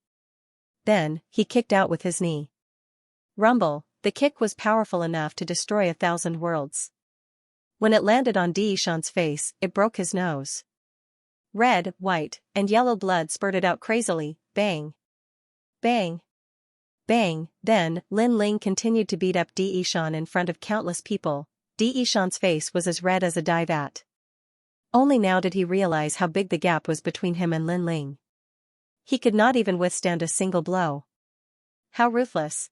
Then, he kicked out with his knee. Rumble, the kick was powerful enough to destroy 1,000 worlds. When it landed on Di Yishan's face, it broke his nose. Red, white, and yellow blood spurted out crazily. Bang. Bang. Bang. Then, Lin Ling continued to beat up Di Yishan in front of countless people. Di Yishan's face was as red as a dye vat. Only now did he realize how big the gap was between him and Lin Ling. He could not even withstand a single blow. How ruthless.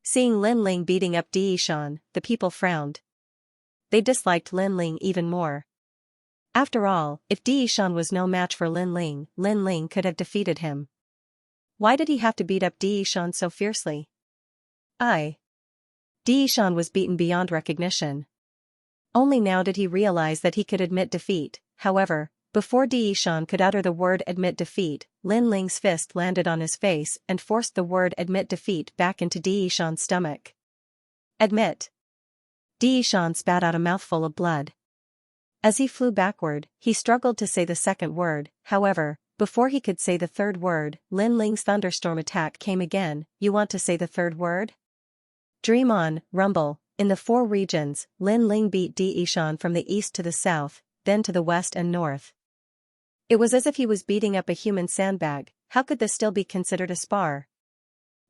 Seeing Lin Ling beating up Di Yishan, the people frowned. They disliked Lin Ling even more. After all, if Di Yishan was no match for Lin Ling could have defeated him. Why did he have to beat up Di Yishan so fiercely? Di Yishan was beaten beyond recognition. Only now did he realize that he could admit defeat. However, before Di Yishan could utter the word admit defeat, Lin Ling's fist landed on his face and forced the word admit defeat back into Di Yishan's stomach. Admit. Di Yishan spat out a mouthful of blood. As he flew backward, he struggled to say the second word. However, before he could say the third word, Lin Ling's thunderstorm attack came again. You want to say the third word? Dream on, rumble. In the 4 regions, Lin Ling beat Di Yishan from the east to the south, then to the west and north. It was as if he was beating up a human sandbag. How could this still be considered a spar?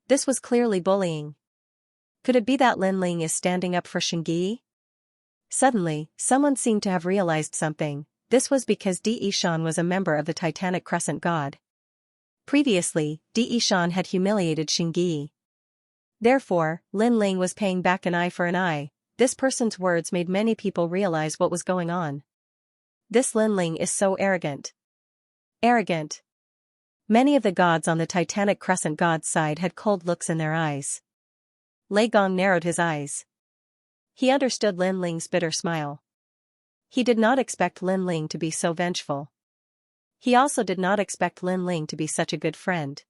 This was clearly bullying. Could it be that Lin Ling is standing up for Xianxia? Suddenly, someone seemed to have realized something. This was because Di Yishan was a member of the Titanic Crescent God. Previously, Di Yishan had humiliated Xianxia. Therefore, Lin Ling was paying back an eye for an eye. This person's words made many people realize what was going on. This Lin Ling is so arrogant. Arrogant. Many of the gods on the Titanic Crescent God's side had cold looks in their eyes. Lei Gong narrowed his eyes. He understood Lin Ling's bitter smile. He did not expect Lin Ling to be so vengeful. He also did not expect Lin Ling to be such a good friend.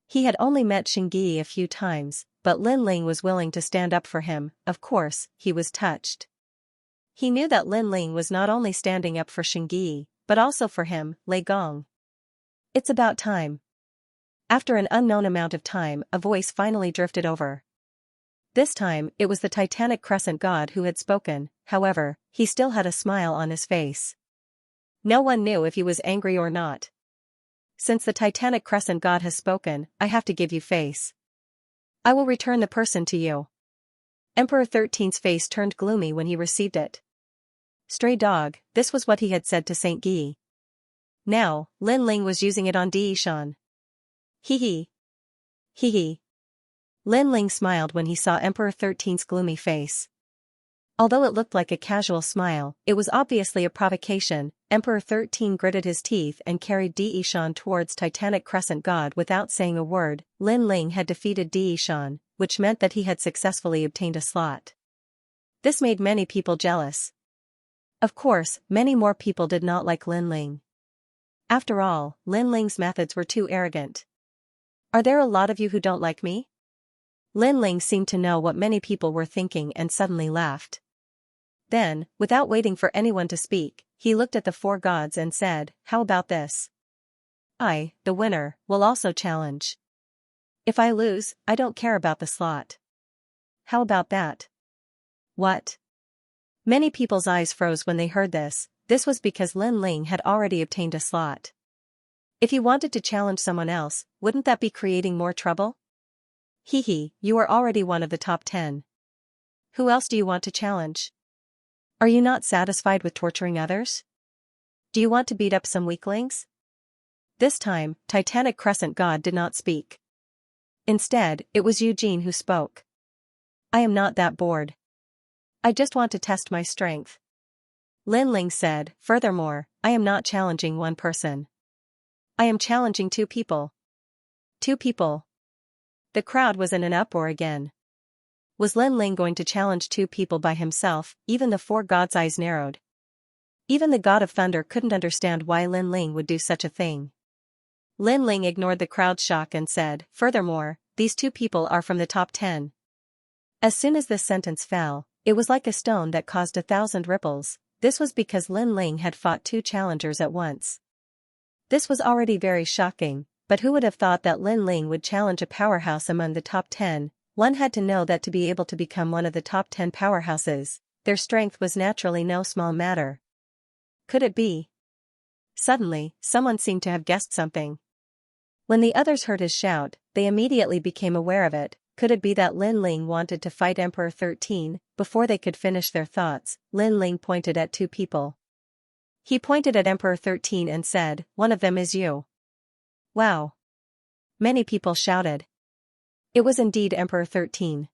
He had only met Xianxia a few times, but Lin Ling was willing to stand up for him. Of course, he was touched. He knew that Lin Ling was not only standing up for Xianxia, but also for him, Lei Gong. It's about time. After an unknown amount of time, a voice finally drifted over. This time, it was the Titanic Crescent god who had spoken. However, he still had a smile on his face. No one knew if he was angry or not. Since the Titanic Crescent god has spoken, I have to give you face. I will return the person to you. Emperor 13's face turned gloomy when he received it. Stray dog, this was what he had said to Saint Guy. Now, Lin Ling was using it on Diishan. Hee hee. Hee hee. Lin Ling smiled when he saw Emperor 13's gloomy face. Although it looked like a casual smile, it was obviously a provocation. Emperor 13 gritted his teeth and carried Diishan towards Titanic Crescent God without saying a word. Lin Ling had defeated Diishan, which meant that he had successfully obtained a slot. This made many people jealous. Of course, many more people did not like Lin Ling. After all, Lin Ling's methods were too arrogant. Are there a lot of you who don't like me? Lin Ling seemed to know what many people were thinking and suddenly laughed. Then, without waiting for anyone to speak, he looked at the four gods and said, "How about this? I, the winner, will also challenge. If I lose, I don't care about the slot. How about that?" What? Many people's eyes froze when they heard this. This was because Lin Ling had already obtained a slot. If he wanted to challenge someone else, wouldn't that be creating more trouble? Hee hee, you are already one of the top 10. Who else do you want to challenge? Are you not satisfied with torturing others? Do you want to beat up some weaklings? This time, Titanic Crescent God did not speak. Instead, it was Eugene who spoke. I am not that bored. I just want to test my strength. Lin Ling said, furthermore, I am not challenging one person. I am challenging 2 people. 2 people. The crowd was in an uproar again. Was Lin Ling going to challenge 2 people by himself? Even the 4 gods' eyes narrowed. Even the god of thunder couldn't understand why Lin Ling would do such a thing. Lin Ling ignored the crowd's shock and said, furthermore, these 2 people are from the top 10. As soon as this sentence fell, it was like a stone that caused 1,000 ripples. This was because Lin Ling had fought 2 challengers at once. This was already very shocking, but who would have thought that Lin Ling would challenge a powerhouse among the top 10? One had to know that to be able to become one of the top 10 powerhouses, their strength was naturally no small matter. Could it be? Suddenly, someone seemed to have guessed something. When the others heard his shout, they immediately became aware of it. Could it be that Lin Ling wanted to fight Emperor 13? Before they could finish their thoughts, Lin Ling pointed at 2 people. He pointed at Emperor 13 and said, one of them is you. Wow. Many people shouted. It was indeed Emperor 13.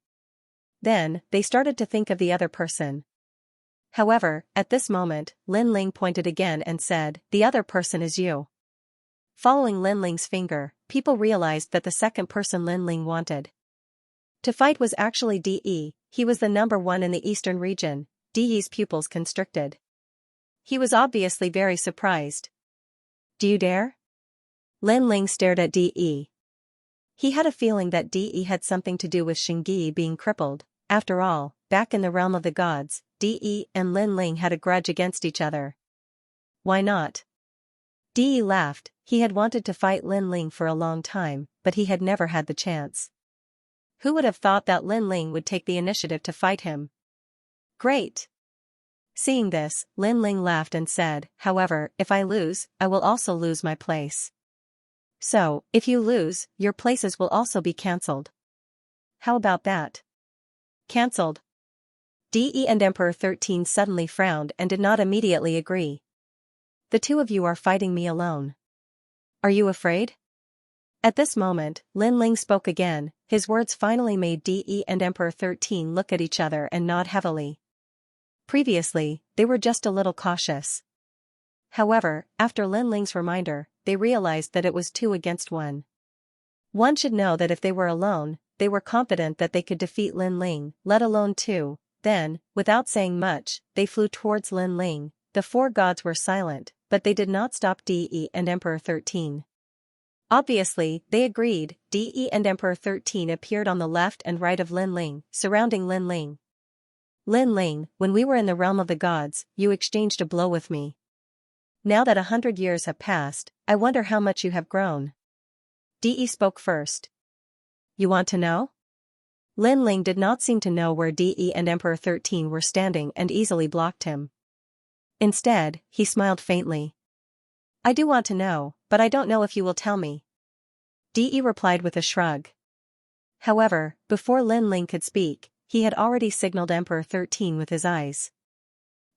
Then, they started to think of the other person. However, at this moment, Lin Ling pointed again and said, the other person is you. Following Lin Ling's finger, people realized that the second person Lin Ling wanted to fight was actually De. He was the number 1 in the eastern region. De's pupils constricted. He was obviously very surprised. Do you dare? Lin Ling stared at De. He had a feeling that De had something to do with Xianxia being crippled. After all, back in the realm of the gods, De and Lin Ling had a grudge against each other. Why not? De laughed. He had wanted to fight Lin Ling for a long time, but he had never had the chance. Who would have thought that Lin Ling would take the initiative to fight him? Great! Seeing this, Lin Ling laughed and said, however, if I lose, I will also lose my place. So, if you lose, your places will also be cancelled. How about that? Cancelled. De and Emperor 13 suddenly frowned and did not immediately agree. The 2 of you are fighting me alone. Are you afraid? At this moment, Lin Ling spoke again. His words finally made De and Emperor 13 look at each other and nod heavily. Previously, they were just a little cautious. However, after Lin Ling's reminder, they realized that it was 2 against 1. One should know that if they were alone, they were confident that they could defeat Lin Ling, let alone 2. Then, without saying much, they flew towards Lin Ling. The 4 gods were silent, but they did not stop De and Emperor 13. Obviously, they agreed. De and Emperor 13 appeared on the left and right of Lin Ling, surrounding Lin Ling. Lin Ling, when we were in the realm of the gods, you exchanged a blow with me. Now that 100 years have passed, I wonder how much you have grown. De spoke first. You want to know? Lin Ling did not seem to know where De and Emperor 13 were standing and easily blocked him. Instead, he smiled faintly. I do want to know, but I don't know if you will tell me. De replied with a shrug. However, before Lin Ling could speak, he had already signaled Emperor 13 with his eyes.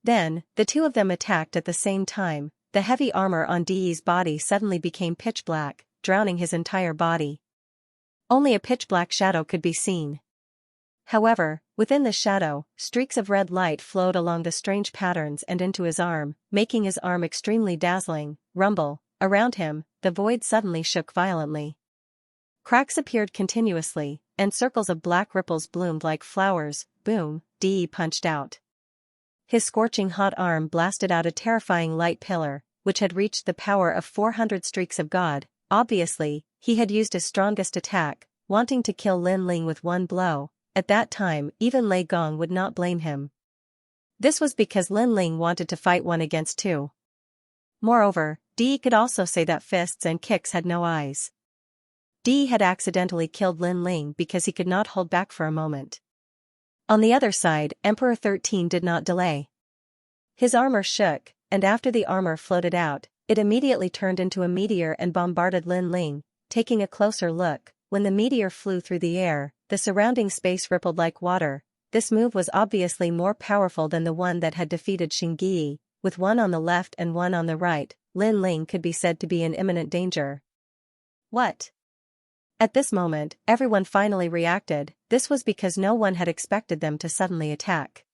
Then, the two of them attacked at the same time. The heavy armor on De's body suddenly became pitch black, drowning his entire body. Only a pitch-black shadow could be seen. However, within the shadow, streaks of red light flowed along the strange patterns and into his arm, making his arm extremely dazzling. Rumble. Around him, the void suddenly shook violently. Cracks appeared continuously, and circles of black ripples bloomed like flowers. Boom, De punched out. His scorching hot arm blasted out a terrifying light pillar, which had reached the power of 400 streaks of God. Obviously, he had used his strongest attack, wanting to kill Lin Ling with one blow. At that time, even Lei Gong would not blame him. This was because Lin Ling wanted to fight 1 against 2. Moreover, De could also say that fists and kicks had no eyes. De had accidentally killed Lin Ling because he could not hold back for a moment. On the other side, Emperor 13 did not delay. His armor shook, and after the armor floated out, it immediately turned into a meteor and bombarded Lin Ling. Taking a closer look, when the meteor flew through the air, the surrounding space rippled like water. This move was obviously more powerful than the one that had defeated Xianxia. With one on the left and one on the right, Lin Ling could be said to be in imminent danger. What? At this moment, everyone finally reacted. This was because no one had expected them to suddenly attack.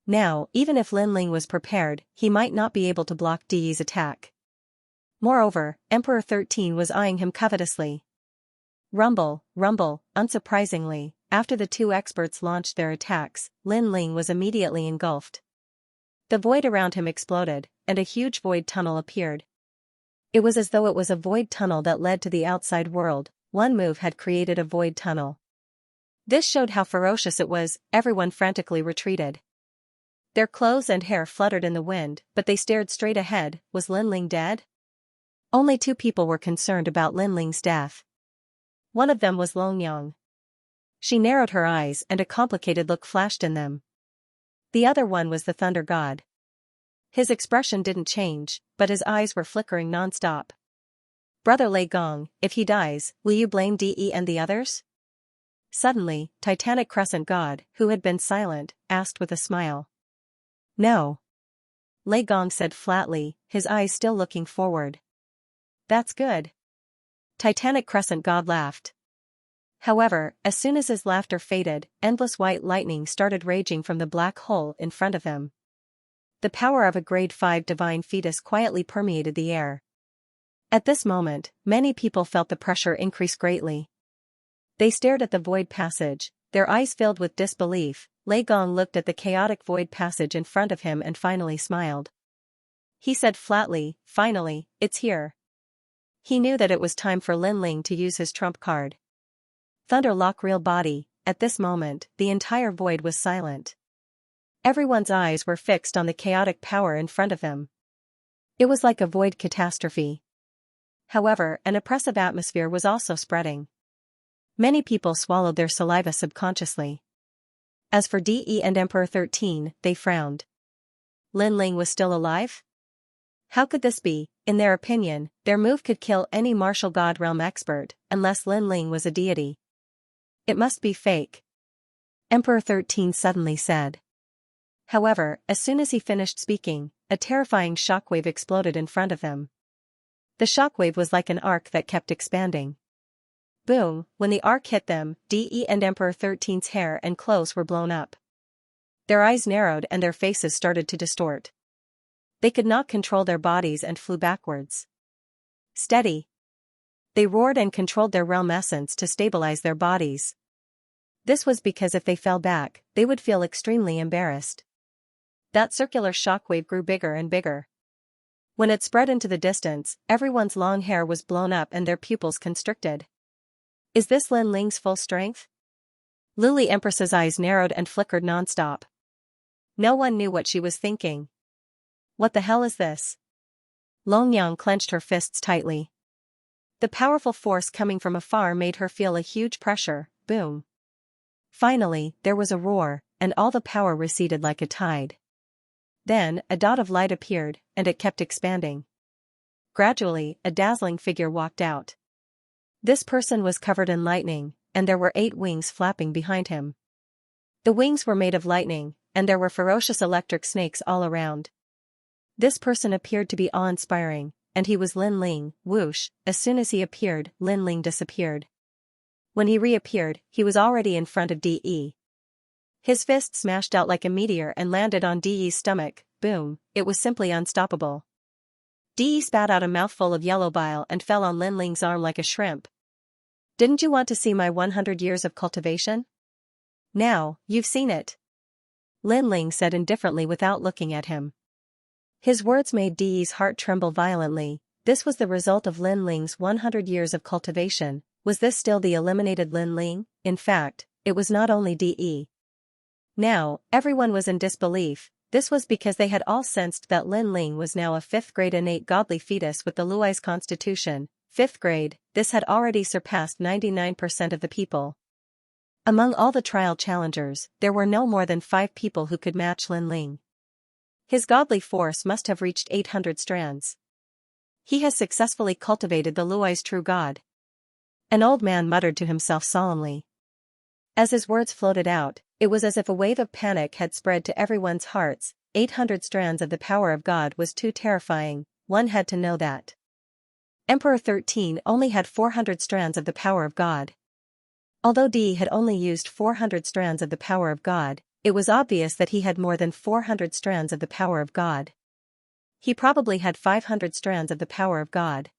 Now, even if Lin Ling was prepared, he might not be able to block De's attack. Moreover, Emperor 13 was eyeing him covetously. Rumble, rumble. Unsurprisingly, after the two experts launched their attacks, Lin Ling was immediately engulfed. The void around him exploded, and a huge void tunnel appeared. It was as though it was a void tunnel that led to the outside world. One move had created a void tunnel. This showed how ferocious it was. Everyone frantically retreated. Their clothes and hair fluttered in the wind, but they stared straight ahead. Was Lin Ling dead? Only 2 people were concerned about Lin Ling's death. One of them was Long Yang. She narrowed her eyes and a complicated look flashed in them. The other one was the Thunder God. His expression didn't change, but his eyes were flickering non-stop. Brother Lei Gong, if he dies, will you blame De and the others? Suddenly, Titanic Crescent God, who had been silent, asked with a smile. No. Lei Gong said flatly, his eyes still looking forward. That's good. Titanic Crescent God laughed. However, as soon as his laughter faded, endless white lightning started raging from the black hole in front of him. The power of a grade 5 divine fetus quietly permeated the air. At this moment, many people felt the pressure increase greatly. They stared at the void passage, their eyes filled with disbelief. Lei Gong looked at the chaotic void passage in front of him and finally smiled. He said flatly, finally, it's here. He knew that it was time for Lin Ling to use his trump card. Thunder Lock Real Body. At this moment, the entire void was silent. Everyone's eyes were fixed on the chaotic power in front of them. It was like a void catastrophe. However, an oppressive atmosphere was also spreading. Many people swallowed their saliva subconsciously. As for De and Emperor 13, they frowned. Lin Ling was still alive? How could this be? In their opinion, their move could kill any martial god realm expert, unless Lin Ling was a deity. It must be fake. Emperor 13 suddenly said. However, as soon as he finished speaking, a terrifying shockwave exploded in front of them. The shockwave was like an arc that kept expanding. Boom, when the arc hit them, De and Emperor 13's hair and clothes were blown up. Their eyes narrowed and their faces started to distort. They could not control their bodies and flew backwards. Steady. They roared and controlled their realm essence to stabilize their bodies. This was because if they fell back, they would feel extremely embarrassed. That circular shockwave grew bigger and bigger. When it spread into the distance, everyone's long hair was blown up and their pupils constricted. Is this Lin Ling's full strength? Lily Empress's eyes narrowed and flickered nonstop. No one knew what she was thinking. What the hell is this? Longyang clenched her fists tightly. The powerful force coming from afar made her feel a huge pressure. Boom. Finally, there was a roar, and all the power receded like a tide. Then, a dot of light appeared, and it kept expanding. Gradually, a dazzling figure walked out. This person was covered in lightning, and there were 8 wings flapping behind him. The wings were made of lightning, and there were ferocious electric snakes all around. This person appeared to be awe-inspiring, and he was Lin Ling. Whoosh, as soon as he appeared, Lin Ling disappeared. When he reappeared, he was already in front of De. His fist smashed out like a meteor and landed on De's stomach. Boom, it was simply unstoppable. De spat out a mouthful of yellow bile and fell on Lin Ling's arm like a shrimp. Didn't you want to see my 100 years of cultivation? Now, you've seen it. Lin Ling said indifferently without looking at him. His words made De's heart tremble violently. This was the result of Lin Ling's 100 years of cultivation. Was this still the eliminated Lin Ling? In fact, it was not only De. Now, everyone was in disbelief. This was because they had all sensed that Lin Ling was now a 5th grade innate godly fetus with the Luai's constitution. 5th grade, this had already surpassed 99% of the people. Among all the trial challengers, there were no more than 5 people who could match Lin Ling. His godly force must have reached 800 strands. He has successfully cultivated the Luai's true god. An old man muttered to himself solemnly. As his words floated out, it was as if a wave of panic had spread to everyone's hearts. 800 strands of the power of God was too terrifying, one had to know that. Emperor 13 only had 400 strands of the power of God. Although De had only used 400 strands of the power of God, it was obvious that he had more than 400 strands of the power of God. He probably had 500 strands of the power of God.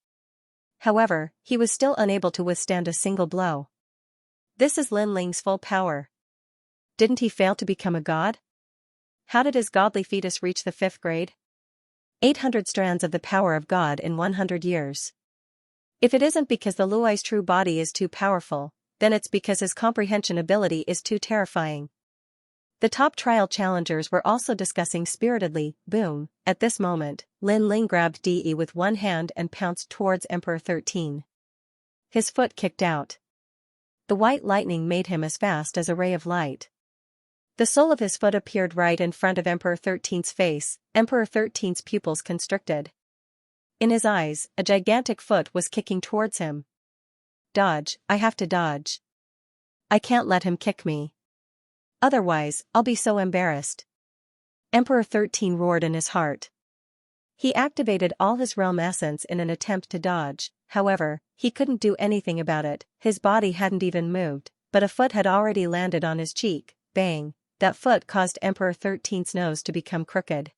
However, he was still unable to withstand a single blow. This is Lin Ling's full power. Didn't he fail to become a god? How did his godly fetus reach the 5th grade? 800 strands of the power of God in 100 years. If it isn't because the Luai's true body is too powerful, then it's because his comprehension ability is too terrifying. The top trial challengers were also discussing spiritedly. Boom, at this moment, Lin Ling grabbed De with one hand and pounced towards Emperor 13. His foot kicked out. The white lightning made him as fast as a ray of light. The sole of his foot appeared right in front of Emperor 13's face. Emperor 13's pupils constricted. In his eyes, a gigantic foot was kicking towards him. Dodge, I have to dodge. I can't let him kick me. Otherwise, I'll be so embarrassed. Emperor 13 roared in his heart. He activated all his realm essence in an attempt to dodge. However, he couldn't do anything about it. His body hadn't even moved, but a foot had already landed on his cheek. Bang, that foot caused Emperor 13's nose to become crooked.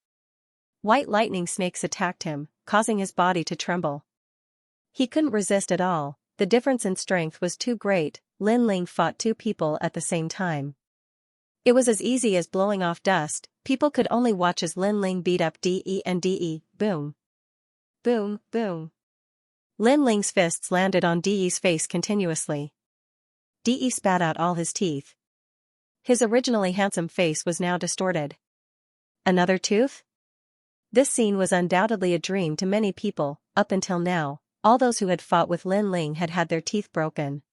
White lightning snakes attacked him, causing his body to tremble. He couldn't resist at all. The difference in strength was too great. Lin Ling fought 2 people at the same time. It was as easy as blowing off dust. People could only watch as Lin Ling beat up De and De. Boom. Boom, boom. Lin Ling's fists landed on De's face continuously. De spat out all his teeth. His originally handsome face was now distorted. Another tooth? This scene was undoubtedly a dream to many people. Up until now, all those who had fought with Lin Ling had had their teeth broken.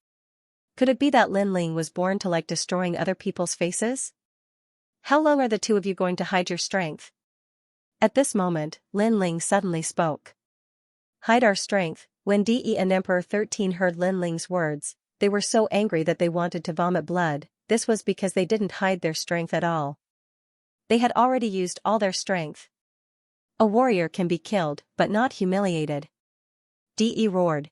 Could it be that Lin Ling was born to like destroying other people's faces? How long are the 2 of you going to hide your strength? At this moment, Lin Ling suddenly spoke. Hide our strength. When De and Emperor 13 heard Lin Ling's words, they were so angry that they wanted to vomit blood. This was because they didn't hide their strength at all. They had already used all their strength. A warrior can be killed, but not humiliated. De roared.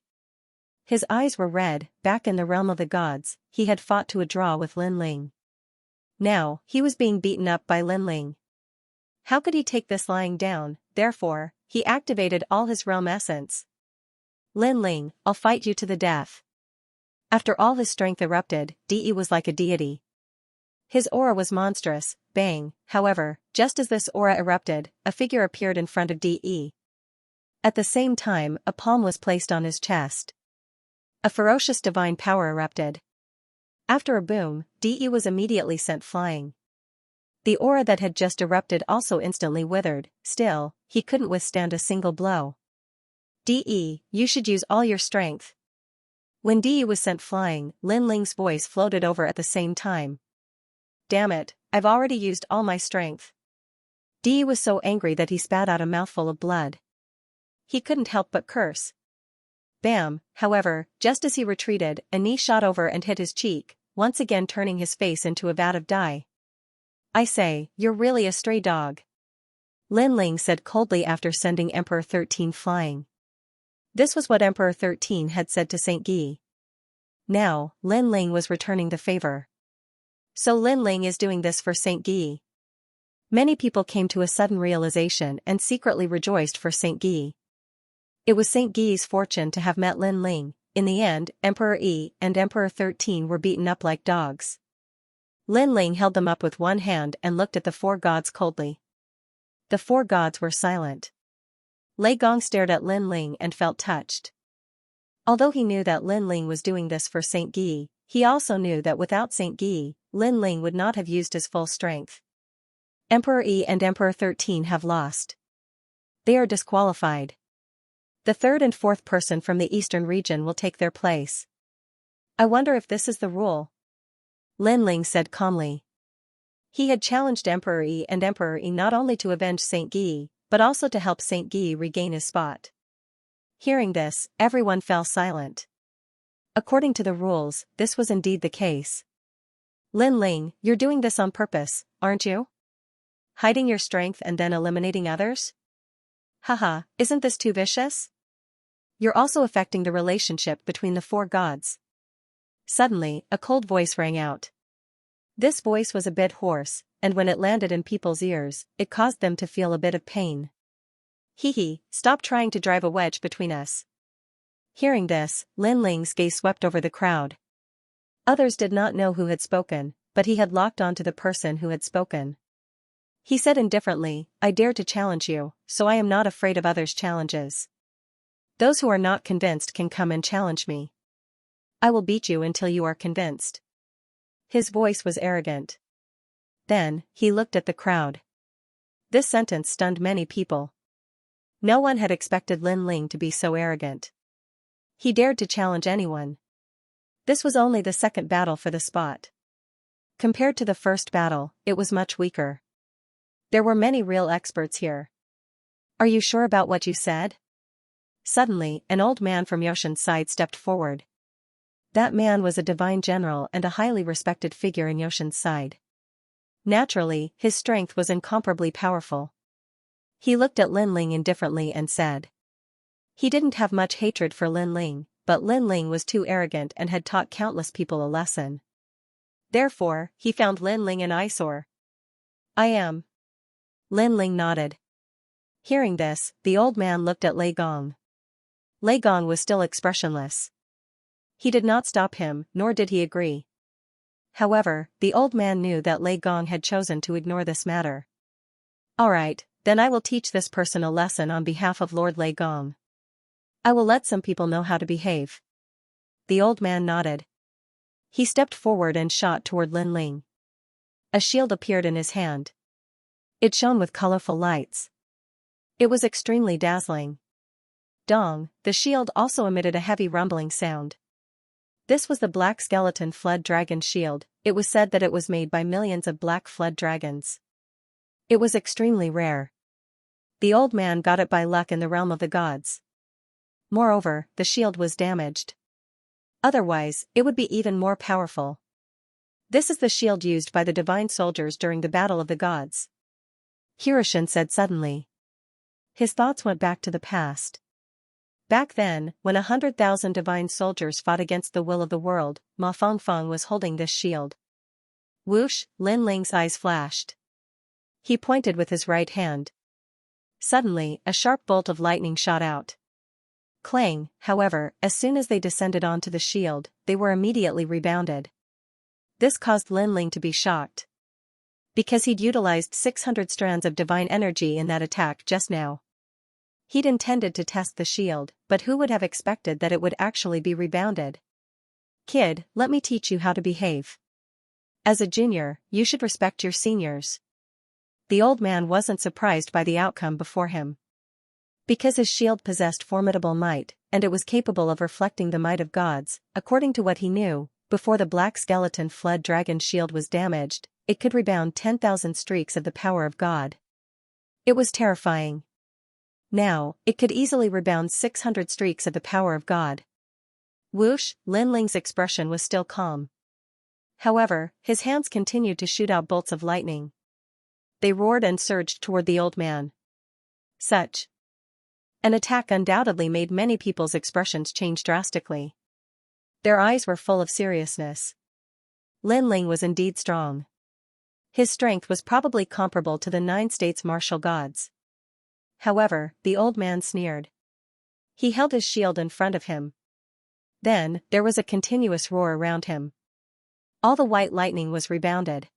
His eyes were red. Back in the realm of the gods, he had fought to a draw with Lin Ling. Now, he was being beaten up by Lin Ling. How could he take this lying down? Therefore, he activated all his realm essence. Lin Ling, I'll fight you to the death. After all his strength erupted, De was like a deity. His aura was monstrous. Bang, however, just as this aura erupted, a figure appeared in front of De. At the same time, a palm was placed on his chest. A ferocious divine power erupted. After a boom, De was immediately sent flying. The aura that had just erupted also instantly withered. Still, he couldn't withstand a single blow. De, you should use all your strength. When De was sent flying, Lin Ling's voice floated over at the same time. Damn it, I've already used all my strength. De was so angry that he spat out a mouthful of blood. He couldn't help but curse. Bam, however, just as he retreated, a knee shot over and hit his cheek, once again turning his face into a vat of dye. I say, you're really a stray dog. Lin Ling said coldly after sending Emperor 13 flying. This was what Emperor 13 had said to Saint Guy. Now, Lin Ling was returning the favor. So Lin Ling is doing this for Saint Guy. Many people came to a sudden realization and secretly rejoiced for Saint Guy. It was Saint Guy's fortune to have met Lin Ling. In the end, Emperor E and Emperor 13 were beaten up like dogs. Lin Ling held them up with one hand and looked at the four gods coldly. The four gods were silent. Lei Gong stared at Lin Ling and felt touched. Although he knew that Lin Ling was doing this for Saint Guy, he also knew that without Saint Guy, Lin Ling would not have used his full strength. Emperor E and Emperor 13 have lost. They are disqualified. The third and fourth person from the eastern region will take their place. I wonder if this is the rule. Lin Ling said calmly. He had challenged Emperor E and Emperor E not only to avenge Saint Guy, but also to help Saint Guy regain his spot. Hearing this, everyone fell silent. According to the rules, this was indeed the case. Lin Ling, you're doing this on purpose, aren't you? Hiding your strength and then eliminating others? Haha, isn't this too vicious? You're also affecting the relationship between the four gods. Suddenly, a cold voice rang out. This voice was a bit hoarse, and when it landed in people's ears, it caused them to feel a bit of pain. Hee, stop trying to drive a wedge between us. Hearing this, Lin Ling's gaze swept over the crowd. Others did not know who had spoken, but he had locked on to the person who had spoken. He said indifferently, I dare to challenge you, so I am not afraid of others' challenges. Those who are not convinced can come and challenge me. I will beat you until you are convinced. His voice was arrogant. Then, he looked at the crowd. This sentence stunned many people. No one had expected Lin Ling to be so arrogant. He dared to challenge anyone. This was only the second battle for the spot. Compared to the first battle, it was much weaker. There were many real experts here. Are you sure about what you said? Suddenly, an old man from Yoshin's side stepped forward. That man was a divine general and a highly respected figure in Yoshin's side. Naturally, his strength was incomparably powerful. He looked at Lin Ling indifferently and said. He didn't have much hatred for Lin Ling, but Lin Ling was too arrogant and had taught countless people a lesson. Therefore, he found Lin Ling an eyesore. I am. Lin Ling nodded. Hearing this, the old man looked at Lei Gong. Lei Gong was still expressionless. He did not stop him, nor did he agree. However, the old man knew that Lei Gong had chosen to ignore this matter. Alright, then I will teach this person a lesson on behalf of Lord Lei Gong. I will let some people know how to behave. The old man nodded. He stepped forward and shot toward Lin Ling. A shield appeared in his hand. It shone with colorful lights. It was extremely dazzling. Dong, the shield also emitted a heavy rumbling sound. This was the Black Skeleton Flood Dragon Shield. It was said that it was made by millions of black flood dragons. It was extremely rare. The old man got it by luck in the realm of the gods. Moreover, the shield was damaged. Otherwise, it would be even more powerful. This is the shield used by the divine soldiers during the Battle of the Gods. Hiroshin said suddenly. His thoughts went back to the past. Back then, when 100,000 divine soldiers fought against the will of the world, Ma Fengfeng was holding this shield. Whoosh, Lin Ling's eyes flashed. He pointed with his right hand. Suddenly, a sharp bolt of lightning shot out. Clang, however, as soon as they descended onto the shield, they were immediately rebounded. This caused Lin Ling to be shocked. Because he'd utilized 600 strands of divine energy in that attack just now. He'd intended to test the shield, but who would have expected that it would actually be rebounded? Kid, let me teach you how to behave. As a junior, you should respect your seniors. The old man wasn't surprised by the outcome before him. Because his shield possessed formidable might, and it was capable of reflecting the might of gods, according to what he knew, before the black skeleton fled dragon's shield was damaged, it could rebound 10,000 streaks of the power of God. It was terrifying. Now, it could easily rebound 600 streaks of the power of God. Whoosh, Lin Ling's expression was still calm. However, his hands continued to shoot out bolts of lightning. They roared and surged toward the old man. Such an attack undoubtedly made many people's expressions change drastically. Their eyes were full of seriousness. Lin Ling was indeed strong. His strength was probably comparable to the 9 states martial gods. However, the old man sneered. He held his shield in front of him. Then, there was a continuous roar around him. All the white lightning was rebounded.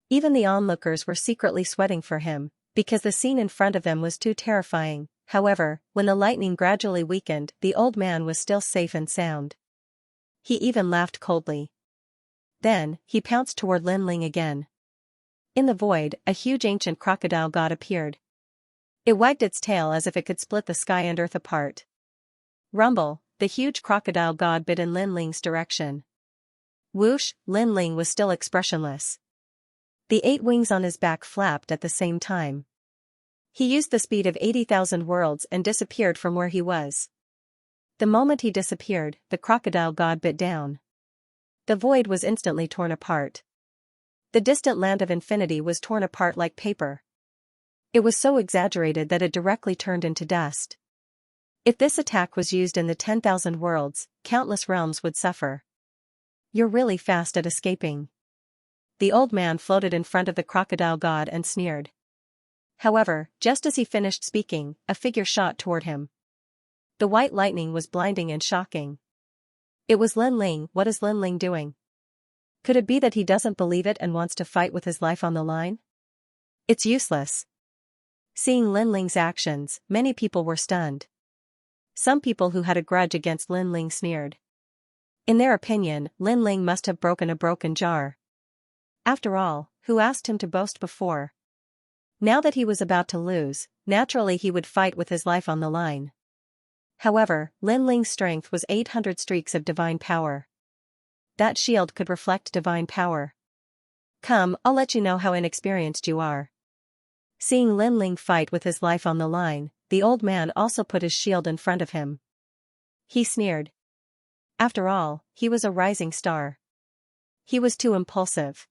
Even the onlookers were secretly sweating for him, because the scene in front of them was too terrifying. However, when the lightning gradually weakened, the old man was still safe and sound. He even laughed coldly. Then, he pounced toward Lin Ling again. In the void, a huge ancient crocodile god appeared. It wagged its tail as if it could split the sky and earth apart. Rumble, the huge crocodile god bit in Lin Ling's direction. Whoosh, Lin Ling was still expressionless. The 8 wings on his back flapped at the same time. He used the speed of 80,000 worlds and disappeared from where he was. The moment he disappeared, the crocodile god bit down. The void was instantly torn apart. The distant land of infinity was torn apart like paper. It was so exaggerated that it directly turned into dust. If this attack was used in the 10,000 worlds, countless realms would suffer. You're really fast at escaping. The old man floated in front of the crocodile god and sneered. However, just as he finished speaking, a figure shot toward him. The white lightning was blinding and shocking. It was Lin Ling. What is Lin Ling doing? Could it be that he doesn't believe it and wants to fight with his life on the line? It's useless. Seeing Lin Ling's actions, many people were stunned. Some people who had a grudge against Lin Ling sneered. In their opinion, Lin Ling must have broken a broken jar. After all, who asked him to boast before? Now that he was about to lose, naturally he would fight with his life on the line. However, Lin Ling's strength was 800 streaks of divine power. That shield could reflect divine power. Come, I'll let you know how inexperienced you are. Seeing Lin Ling fight with his life on the line, the old man also put his shield in front of him. He sneered. After all, he was a rising star. He was too impulsive.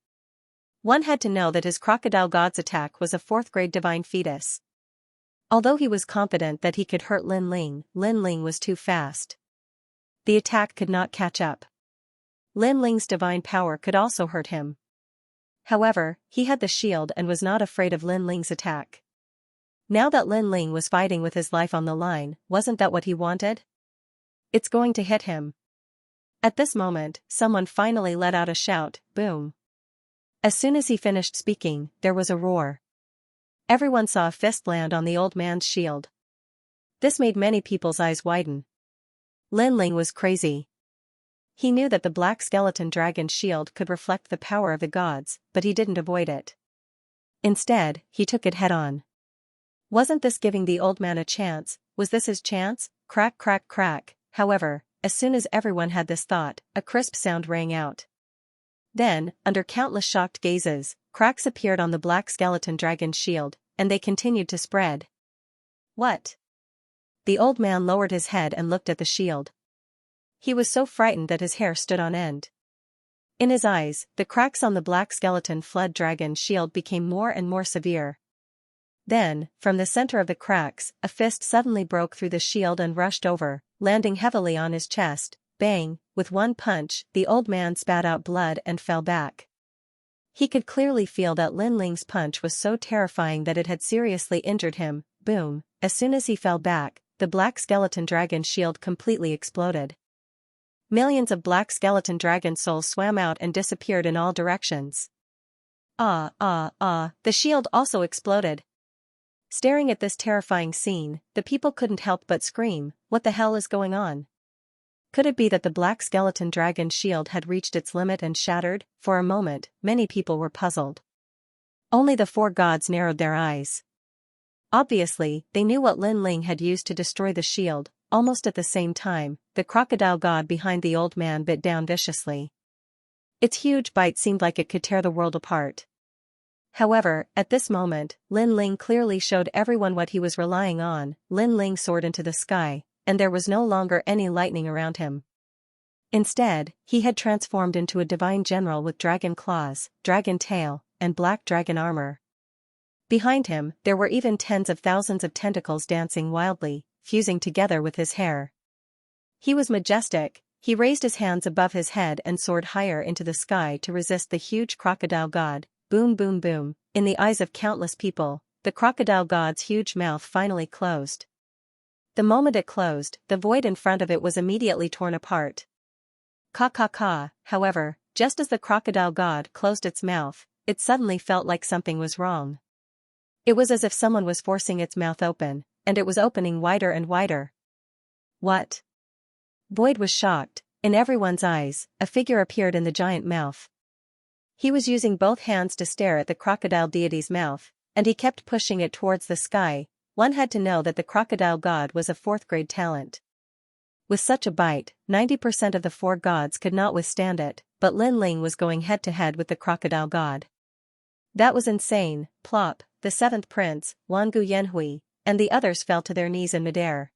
One had to know that his crocodile god's attack was a 4th-grade divine fetus. Although he was confident that he could hurt Lin Ling was too fast. The attack could not catch up. Lin Ling's divine power could also hurt him. However, he had the shield and was not afraid of Lin Ling's attack. Now that Lin Ling was fighting with his life on the line, wasn't that what he wanted? It's going to hit him. At this moment, someone finally let out a shout, boom. As soon as he finished speaking, there was a roar. Everyone saw a fist land on the old man's shield. This made many people's eyes widen. Lin Ling was crazy. He knew that the black skeleton dragon's shield could reflect the power of the gods, but he didn't avoid it. Instead, he took it head-on. Wasn't this giving the old man a chance? Was this his chance? Crack, crack, crack. However, as soon as everyone had this thought, a crisp sound rang out. Then, under countless shocked gazes, cracks appeared on the black skeleton dragon's shield, and they continued to spread. What? The old man lowered his head and looked at the shield. He was so frightened that his hair stood on end. In his eyes, the cracks on the black skeleton fled dragon's shield became more and more severe. Then, from the center of the cracks, a fist suddenly broke through the shield and rushed over, landing heavily on his chest. Bang! With one punch, the old man spat out blood and fell back. He could clearly feel that Lin Ling's punch was so terrifying that it had seriously injured him. Boom! As soon as he fell back, the black skeleton dragon shield completely exploded. Millions of black skeleton dragon souls swam out and disappeared in all directions. The shield also exploded. Staring at this terrifying scene, the people couldn't help but scream, "What the hell is going on?" Could it be that the black skeleton dragon's shield had reached its limit and shattered? For a moment, many people were puzzled. Only the four gods narrowed their eyes. Obviously, they knew what Lin Ling had used to destroy the shield. Almost at the same time, the crocodile god behind the old man bit down viciously. Its huge bite seemed like it could tear the world apart. However, at this moment, Lin Ling clearly showed everyone what he was relying on. Lin Ling soared into the sky, and there was no longer any lightning around him. Instead, he had transformed into a divine general with dragon claws, dragon tail, and black dragon armor. Behind him, there were even tens of thousands of tentacles dancing wildly, fusing together with his hair. He was majestic. He raised his hands above his head and soared higher into the sky to resist the huge crocodile god. Boom boom boom. In the eyes of countless people, the crocodile god's huge mouth finally closed. The moment it closed, the void in front of it was immediately torn apart. Ka ka ka. However, just as the crocodile god closed its mouth, it suddenly felt like something was wrong. It was as if someone was forcing its mouth open, and it was opening wider and wider. What? Void was shocked. In everyone's eyes, a figure appeared in the giant mouth. He was using both hands to stare at the crocodile deity's mouth, and he kept pushing it towards the sky. One had to know that the crocodile god was a fourth-grade talent. With such a bite, 90% of the four gods could not withstand it, but Lin Ling was going head-to-head with the crocodile god. That was insane. Plop, the seventh prince, Wangu Yanhui, and the others fell to their knees in midair.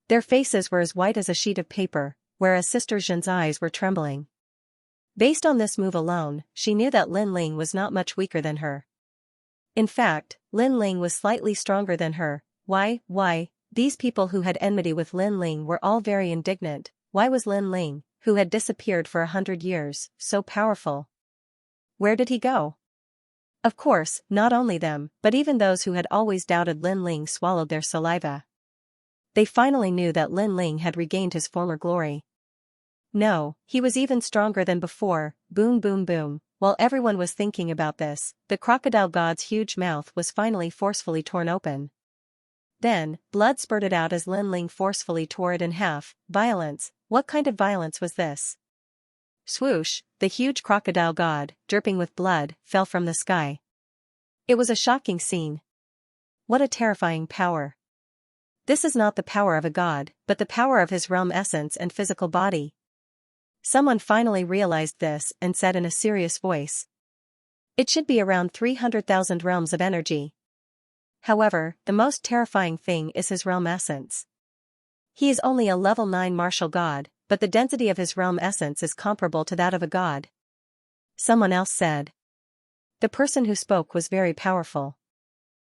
Their faces were as white as a sheet of paper, whereas Sister Zhen's eyes were trembling. Based on this move alone, she knew that Lin Ling was not much weaker than her. In fact, Lin Ling was slightly stronger than her. Why? These people who had enmity with Lin Ling were all very indignant. Why was Lin Ling, who had disappeared for 100 years, so powerful? Where did he go? Of course, not only them, but even those who had always doubted Lin Ling swallowed their saliva. They finally knew that Lin Ling had regained his former glory. No, he was even stronger than before. Boom boom boom. While everyone was thinking about this, the crocodile god's huge mouth was finally forcefully torn open. Then, blood spurted out as Lin Ling forcefully tore it in half. Violence. What kind of violence was this? Swoosh, the huge crocodile god, dripping with blood, fell from the sky. It was a shocking scene. What a terrifying power. This is not the power of a god, but the power of his realm essence and physical body. Someone finally realized this and said in a serious voice. It should be around 300,000 realms of energy. However, the most terrifying thing is his realm essence. He is only a level 9 martial god, but the density of his realm essence is comparable to that of a god. Someone else said. The person who spoke was very powerful.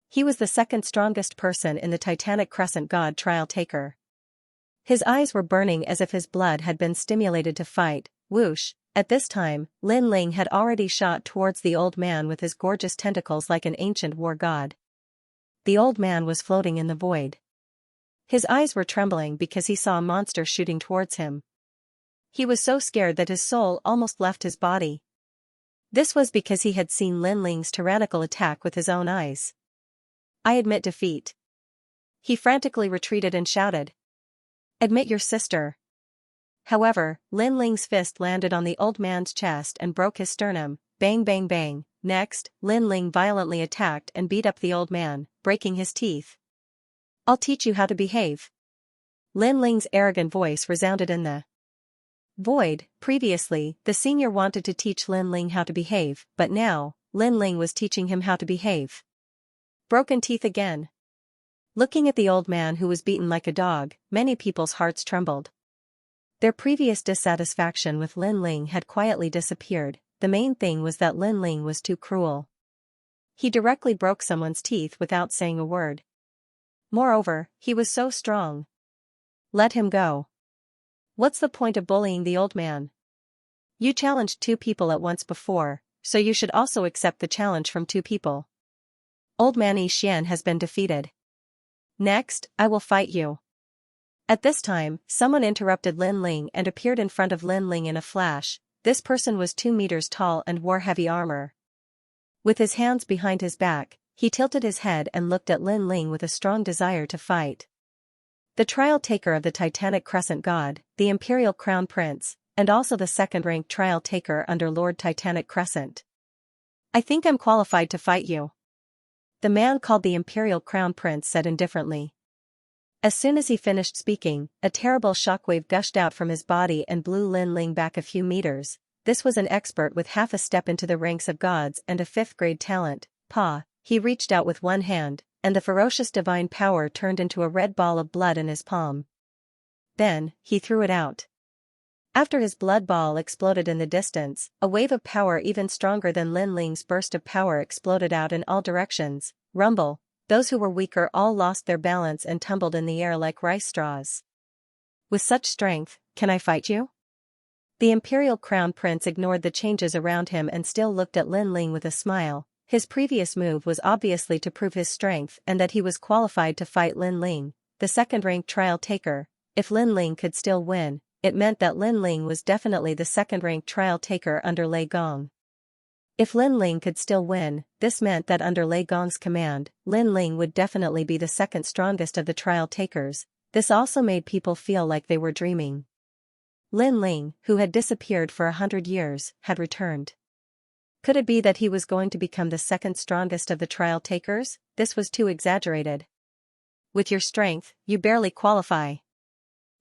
He was the second strongest person in the Titanic Crescent god trial taker. His eyes were burning as if his blood had been stimulated to fight. Whoosh. At this time, Lin Ling had already shot towards the old man with his gorgeous tentacles like an ancient war god. The old man was floating in the void. His eyes were trembling because he saw a monster shooting towards him. He was so scared that his soul almost left his body. This was because he had seen Lin Ling's tyrannical attack with his own eyes. I admit defeat. He frantically retreated and shouted. Admit your sister. However, Lin Ling's fist landed on the old man's chest and broke his sternum. Bang bang bang. Next, Lin Ling violently attacked and beat up the old man, breaking his teeth. I'll teach you how to behave. Lin Ling's arrogant voice resounded in the void. Previously, the senior wanted to teach Lin Ling how to behave, but now, Lin Ling was teaching him how to behave. Broken teeth again. Looking at the old man who was beaten like a dog, many people's hearts trembled. Their previous dissatisfaction with Lin Ling had quietly disappeared. The main thing was that Lin Ling was too cruel. He directly broke someone's teeth without saying a word. Moreover, he was so strong. Let him go. What's the point of bullying the old man? You challenged 2 people at once before, so you should also accept the challenge from 2 people. Old man Xian has been defeated. Next, I will fight you. At this time, someone interrupted Lin Ling and appeared in front of Lin Ling in a flash. This person was 2 meters tall and wore heavy armor. With his hands behind his back, he tilted his head and looked at Lin Ling with a strong desire to fight. The trial taker of the Titanic Crescent God, the Imperial Crown Prince, and also the second-ranked trial taker under Lord Titanic Crescent. I think I'm qualified to fight you. The man called the Imperial Crown Prince said indifferently. As soon as he finished speaking, a terrible shockwave gushed out from his body and blew Lin Ling back a few meters. This was an expert with half a step into the ranks of gods and a fifth-grade talent. He reached out with one hand, and the ferocious divine power turned into a red ball of blood in his palm. Then, he threw it out. After his blood ball exploded in the distance, a wave of power even stronger than Lin Ling's burst of power exploded out in all directions. Rumble. Those who were weaker all lost their balance and tumbled in the air like rice straws. With such strength, can I fight you? The Imperial Crown Prince ignored the changes around him and still looked at Lin Ling with a smile. His previous move was obviously to prove his strength and that he was qualified to fight Lin Ling, the second-ranked trial taker. If Lin Ling could still win, it meant that Lin Ling was definitely the second-ranked trial taker under Lei Gong. If Lin Ling could still win, this meant that under Lei Gong's command, Lin Ling would definitely be the second strongest of the trial takers. This also made people feel like they were dreaming. Lin Ling, who had disappeared for 100 years, had returned. Could it be that he was going to become the second strongest of the trial takers? This was too exaggerated. With your strength, you barely qualify.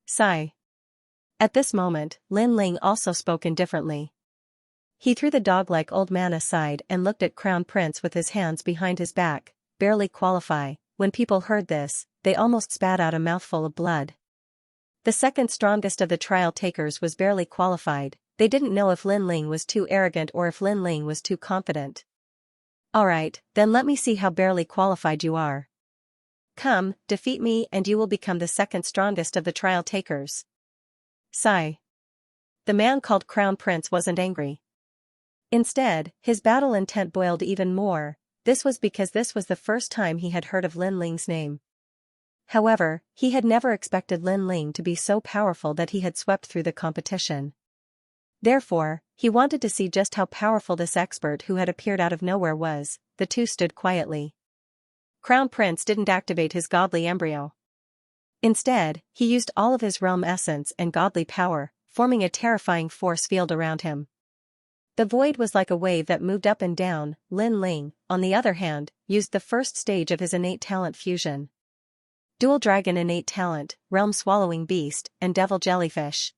Sigh. At this moment, Lin Ling also spoke indifferently. He threw the dog-like old man aside and looked at Crown Prince with his hands behind his back. Barely qualify. When people heard this, they almost spat out a mouthful of blood. The second strongest of the trial takers was barely qualified. They didn't know if Lin Ling was too arrogant or if Lin Ling was too confident. Alright, then let me see how barely qualified you are. Come, defeat me and you will become the second strongest of the trial takers. Sigh. The man called Crown Prince wasn't angry. Instead, his battle intent boiled even more. This was because this was the first time he had heard of Lin Ling's name. However, he had never expected Lin Ling to be so powerful that he had swept through the competition. Therefore, he wanted to see just how powerful this expert who had appeared out of nowhere was. The two stood quietly. Crown Prince didn't activate his godly embryo. Instead, he used all of his realm essence and godly power, forming a terrifying force field around him. The void was like a wave that moved up and down. Lin Ling, on the other hand, used the first stage of his innate talent fusion. Dual Dragon innate talent, Realm Swallowing Beast, and Devil Jellyfish.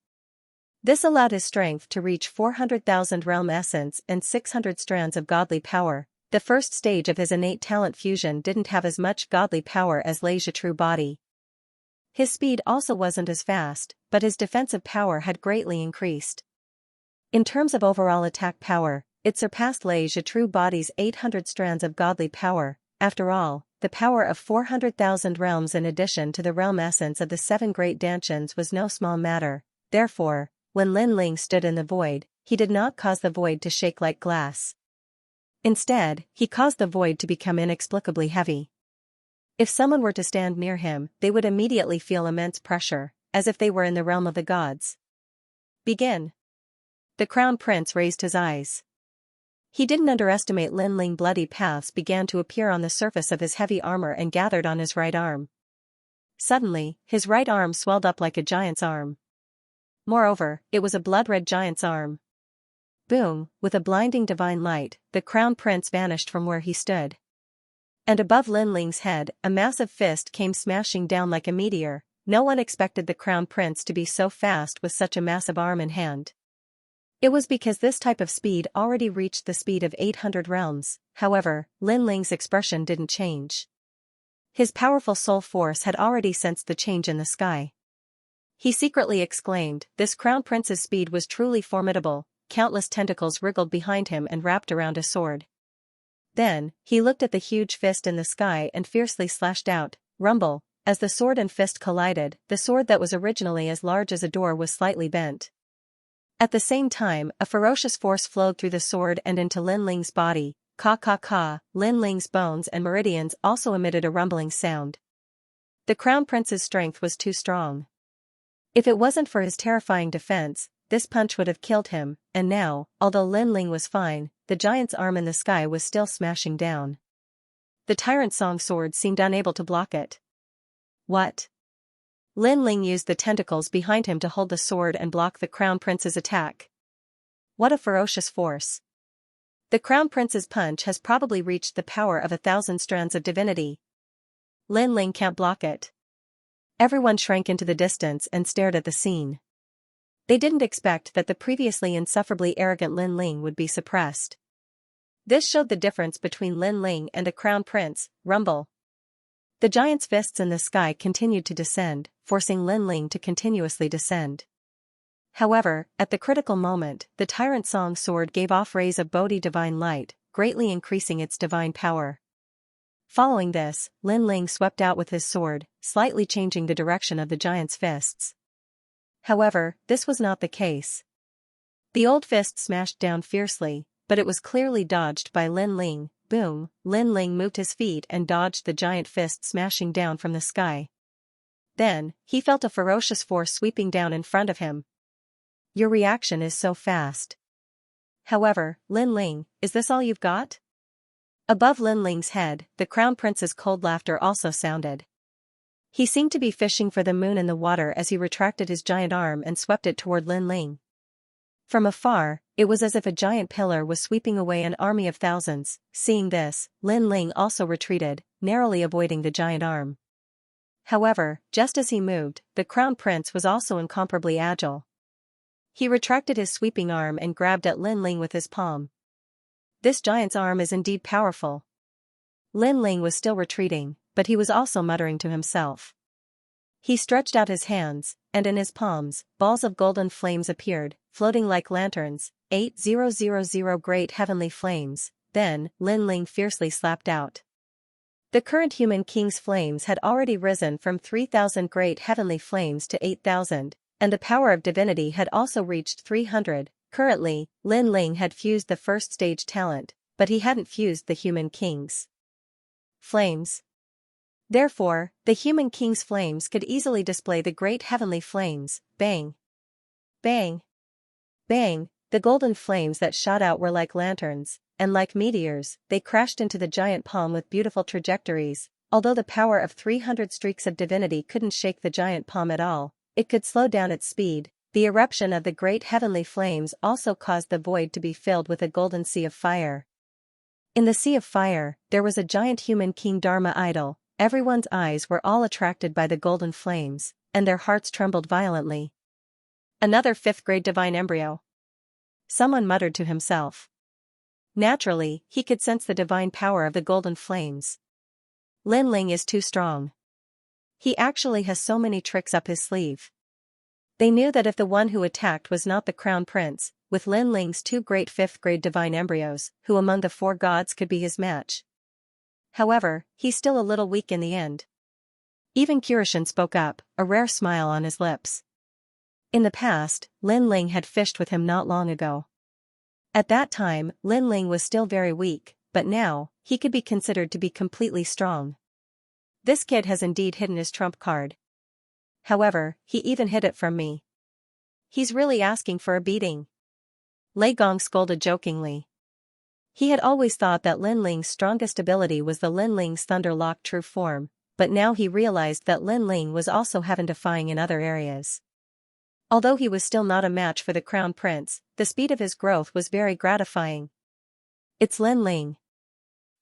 This allowed his strength to reach 400,000 realm essence and 600 strands of godly power. The first stage of his innate talent fusion didn't have as much godly power as Lei Zhitrue body. His speed also wasn't as fast, but his defensive power had greatly increased. In terms of overall attack power, it surpassed Lei Zhitrue body's 800 strands of godly power. After all, the power of 400,000 realms in addition to the realm essence of the 7 great Dantians was no small matter. Therefore, when Lin Ling stood in the void, he did not cause the void to shake like glass. Instead, he caused the void to become inexplicably heavy. If someone were to stand near him, they would immediately feel immense pressure, as if they were in the realm of the gods. Begin. The Crown Prince raised his eyes. He didn't underestimate Lin Ling. Bloody paths began to appear on the surface of his heavy armor and gathered on his right arm. Suddenly, his right arm swelled up like a giant's arm. Moreover, it was a blood-red giant's arm. Boom, with a blinding divine light, the Crown Prince vanished from where he stood. And above Lin Ling's head, a massive fist came smashing down like a meteor. No one expected the Crown Prince to be so fast with such a massive arm in hand. It was because this type of speed already reached the speed of 800 realms. However, Lin Ling's expression didn't change. His powerful soul force had already sensed the change in the sky. He secretly exclaimed, this Crown Prince's speed was truly formidable. Countless tentacles wriggled behind him and wrapped around a sword. Then, he looked at the huge fist in the sky and fiercely slashed out, rumble. As the sword and fist collided, the sword that was originally as large as a door was slightly bent. At the same time, a ferocious force flowed through the sword and into Lin Ling's body. Ka. Lin Ling's bones and meridians also emitted a rumbling sound. The Crown Prince's strength was too strong. If it wasn't for his terrifying defense, this punch would have killed him, and now, although Lin Ling was fine, the giant's arm in the sky was still smashing down. the Tyrant Song sword seemed unable to block it. What? Lin Ling used the tentacles behind him to hold the sword and block the Crown Prince's attack. What a ferocious force. The Crown Prince's punch has probably reached the power of 1,000 strands of divinity. Lin Ling can't block it. Everyone shrank into the distance and stared at the scene. They didn't expect that the previously insufferably arrogant Lin Ling would be suppressed. This showed the difference between Lin Ling and a Crown Prince. Rumble. The giant's fists in the sky continued to descend, forcing Lin Ling to continuously descend. However, at the critical moment, the Tyrant Song sword gave off rays of Bodhi divine light, greatly increasing its divine power. Following this, Lin Ling swept out with his sword, slightly changing the direction of the giant's fists. However, this was not the case. The old fist smashed down fiercely, but it was clearly dodged by Lin Ling. Boom! Lin Ling moved his feet and dodged the giant fist smashing down from the sky. Then, he felt a ferocious force sweeping down in front of him. Your reaction is so fast. However, Lin Ling, is this all you've got? Above Lin Ling's head, the Crown Prince's cold laughter also sounded. He seemed to be fishing for the moon in the water as he retracted his giant arm and swept it toward Lin Ling. From afar, it was as if a giant pillar was sweeping away an army of thousands. Seeing this, Lin Ling also retreated, narrowly avoiding the giant arm. However, just as he moved, the Crown Prince was also incomparably agile. He retracted his sweeping arm and grabbed at Lin Ling with his palm. This giant's arm is indeed powerful. Lin Ling was still retreating, but he was also muttering to himself. He stretched out his hands, and in his palms, balls of golden flames appeared, floating like lanterns. 8000 great heavenly flames. Then, Lin Ling fiercely slapped out. The current human king's flames had already risen from 3,000 great heavenly flames to 8,000, and the power of divinity had also reached 300. Currently, Lin Ling had fused the first stage talent, but he hadn't fused the human king's flames. Therefore, the human king's flames could easily display the great heavenly flames. Bang! Bang! Bang! The golden flames that shot out were like lanterns, and like meteors, they crashed into the giant palm with beautiful trajectories. Although the power of 300 streaks of divinity couldn't shake the giant palm at all, it could slow down its speed. The eruption of the great heavenly flames also caused the void to be filled with a golden sea of fire. In the sea of fire, there was a giant human king Dharma idol. Everyone's eyes were all attracted by the golden flames, and their hearts trembled violently. Another 5th grade divine embryo. Someone muttered to himself. Naturally, he could sense the divine power of the golden flames. Lin Ling is too strong. He actually has so many tricks up his sleeve. They knew that if the one who attacked was not the Crown Prince, with Lin Ling's 2 great 5th grade divine embryos, who among the 4 gods could be his match? However, he's still a little weak in the end. Even Kirishin spoke up, a rare smile on his lips. In the past, Lin Ling had fished with him not long ago. At that time, Lin Ling was still very weak, but now, he could be considered to be completely strong. This kid has indeed hidden his trump card. However, he even hid it from me. He's really asking for a beating. Lei Gong scolded jokingly. He had always thought that Lin Ling's strongest ability was the Lin Ling's Thunder Lock true form, but now he realized that Lin Ling was also heaven-defying in other areas. Although he was still not a match for the Crown Prince, the speed of his growth was very gratifying. It's Lin Ling.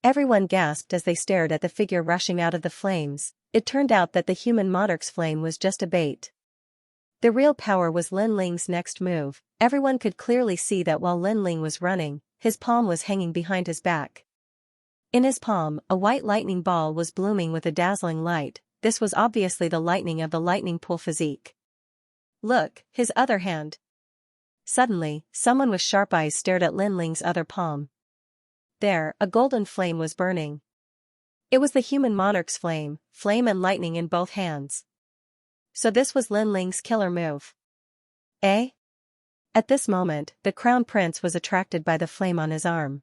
Everyone gasped as they stared at the figure rushing out of the flames. It turned out that the human monarch's flame was just a bait. The real power was Lin Ling's next move. Everyone could clearly see that while Lin Ling was running, his palm was hanging behind his back. In his palm, a white lightning ball was blooming with a dazzling light. This was obviously the lightning of the lightning pool physique. Look, his other hand. Suddenly, someone with sharp eyes stared at Lin Ling's other palm. There, a golden flame was burning. It was the human monarch's flame and lightning in both hands. So this was Lin Ling's killer move. Eh? At this moment, the Crown Prince was attracted by the flame on his arm.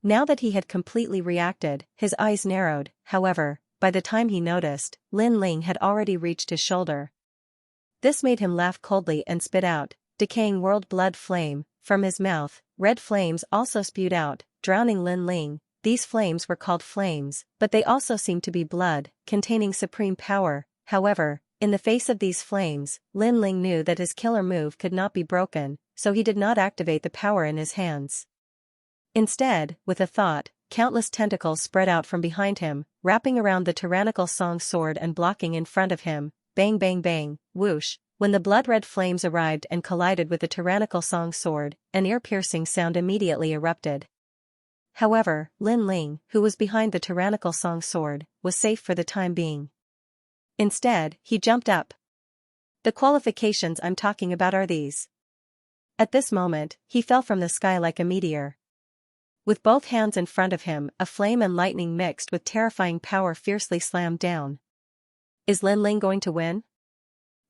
Now that he had completely reacted, his eyes narrowed. However, by the time he noticed, Lin Ling had already reached his shoulder. This made him laugh coldly and spit out, decaying world blood flame. From his mouth, red flames also spewed out, drowning Lin Ling. these flames were called flames, but they also seemed to be blood, containing supreme power. However, in the face of these flames, Lin Ling knew that his killer move could not be broken, so he did not activate the power in his hands. Instead, with a thought, countless tentacles spread out from behind him, wrapping around the tyrannical Song sword and blocking in front of him. Bang bang bang, whoosh. When the blood-red flames arrived and collided with the tyrannical Song sword, an ear-piercing sound immediately erupted. However, Lin Ling, who was behind the tyrannical Song sword, was safe for the time being. Instead, he jumped up. The qualifications I'm talking about are these. At this moment, he fell from the sky like a meteor. With both hands in front of him, a flame and lightning mixed with terrifying power fiercely slammed down. Is Lin Ling going to win?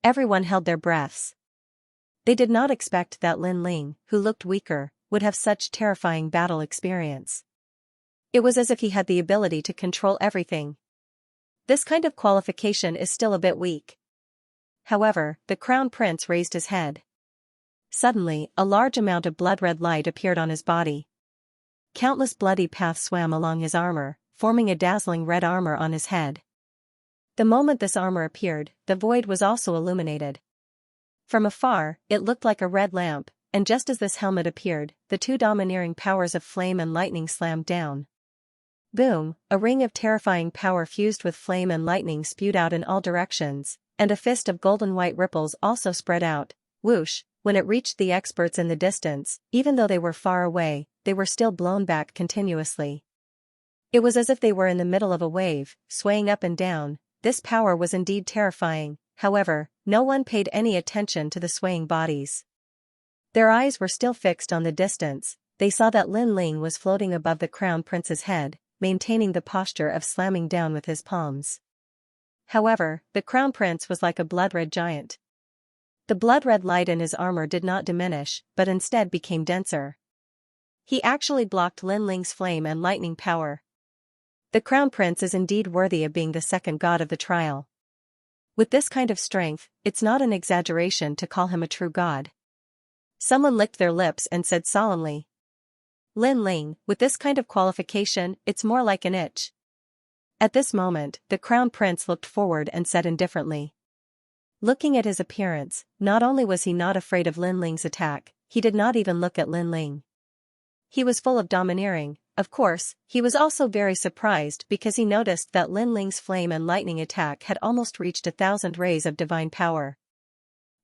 Everyone held their breaths. They did not expect that Lin Ling, who looked weaker, would have such terrifying battle experience. It was as if he had the ability to control everything. This kind of qualification is still a bit weak. However, the Crown Prince raised his head. Suddenly, a large amount of blood-red light appeared on his body. Countless bloody paths swam along his armor, forming a dazzling red armor on his head. The moment this armor appeared, the void was also illuminated. From afar, it looked like a red lamp, and just as this helmet appeared, the two domineering powers of flame and lightning slammed down. Boom, a ring of terrifying power fused with flame and lightning spewed out in all directions, and a fist of golden-white ripples also spread out. Whoosh, when it reached the experts in the distance, even though they were far away, they were still blown back continuously. It was as if they were in the middle of a wave, swaying up and down. This power was indeed terrifying. However, no one paid any attention to the swaying bodies. Their eyes were still fixed on the distance. They saw that Lin Ling was floating above the Crown Prince's head, maintaining the posture of slamming down with his palms. However, the Crown Prince was like a blood-red giant. The blood-red light in his armor did not diminish, but instead became denser. He actually blocked Lin Ling's flame and lightning power. The Crown Prince is indeed worthy of being the second god of the trial. With this kind of strength, it's not an exaggeration to call him a true god. Someone licked their lips and said solemnly. Lin Ling, with this kind of qualification, it's more like an itch. At this moment, the Crown Prince looked forward and said indifferently. Looking at his appearance, not only was he not afraid of Lin Ling's attack, he did not even look at Lin Ling. He was full of domineering. Of course, he was also very surprised because he noticed that Lin Ling's flame and lightning attack had almost reached 1,000 rays of divine power.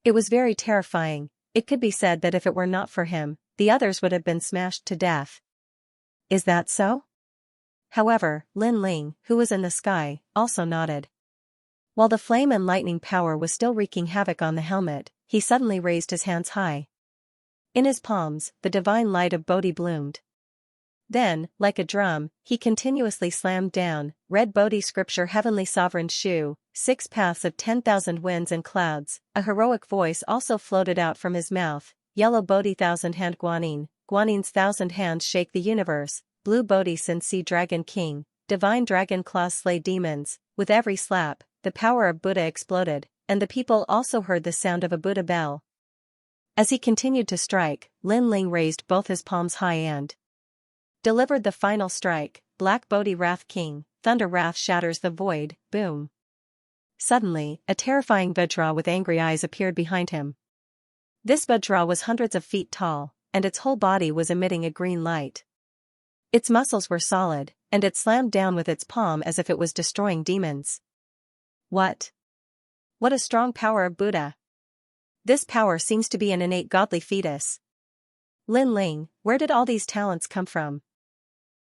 It was very terrifying. It could be said that if it were not for him, the others would have been smashed to death. Is that so? However, Lin Ling, who was in the sky, also nodded. While the flame and lightning power was still wreaking havoc on the helmet, he suddenly raised his hands high. In his palms, the divine light of Bodhi bloomed. Then, like a drum, he continuously slammed down. Red Bodhi scripture Heavenly Sovereign Shu, 6 paths of 10,000 winds and clouds. A heroic voice also floated out from his mouth. Yellow Bodhi 1,000-hand Guanyin, Guanin's 1,000 hands shake the universe. Blue Bodhi Sin Sea Dragon King, divine dragon claws slay demons. With every slap, the power of Buddha exploded, and the people also heard the sound of a Buddha bell. As he continued to strike, Lin Ling raised both his palms high and delivered the final strike. Black Bodhi Wrath King, thunder wrath shatters the void. Boom. Suddenly, a terrifying Vajra with angry eyes appeared behind him. This Vajra was hundreds of feet tall, and its whole body was emitting a green light. Its muscles were solid, and it slammed down with its palm as if it was destroying demons. What? What a strong power of Buddha! This power seems to be an innate godly fetus. Lin Ling, where did all these talents come from?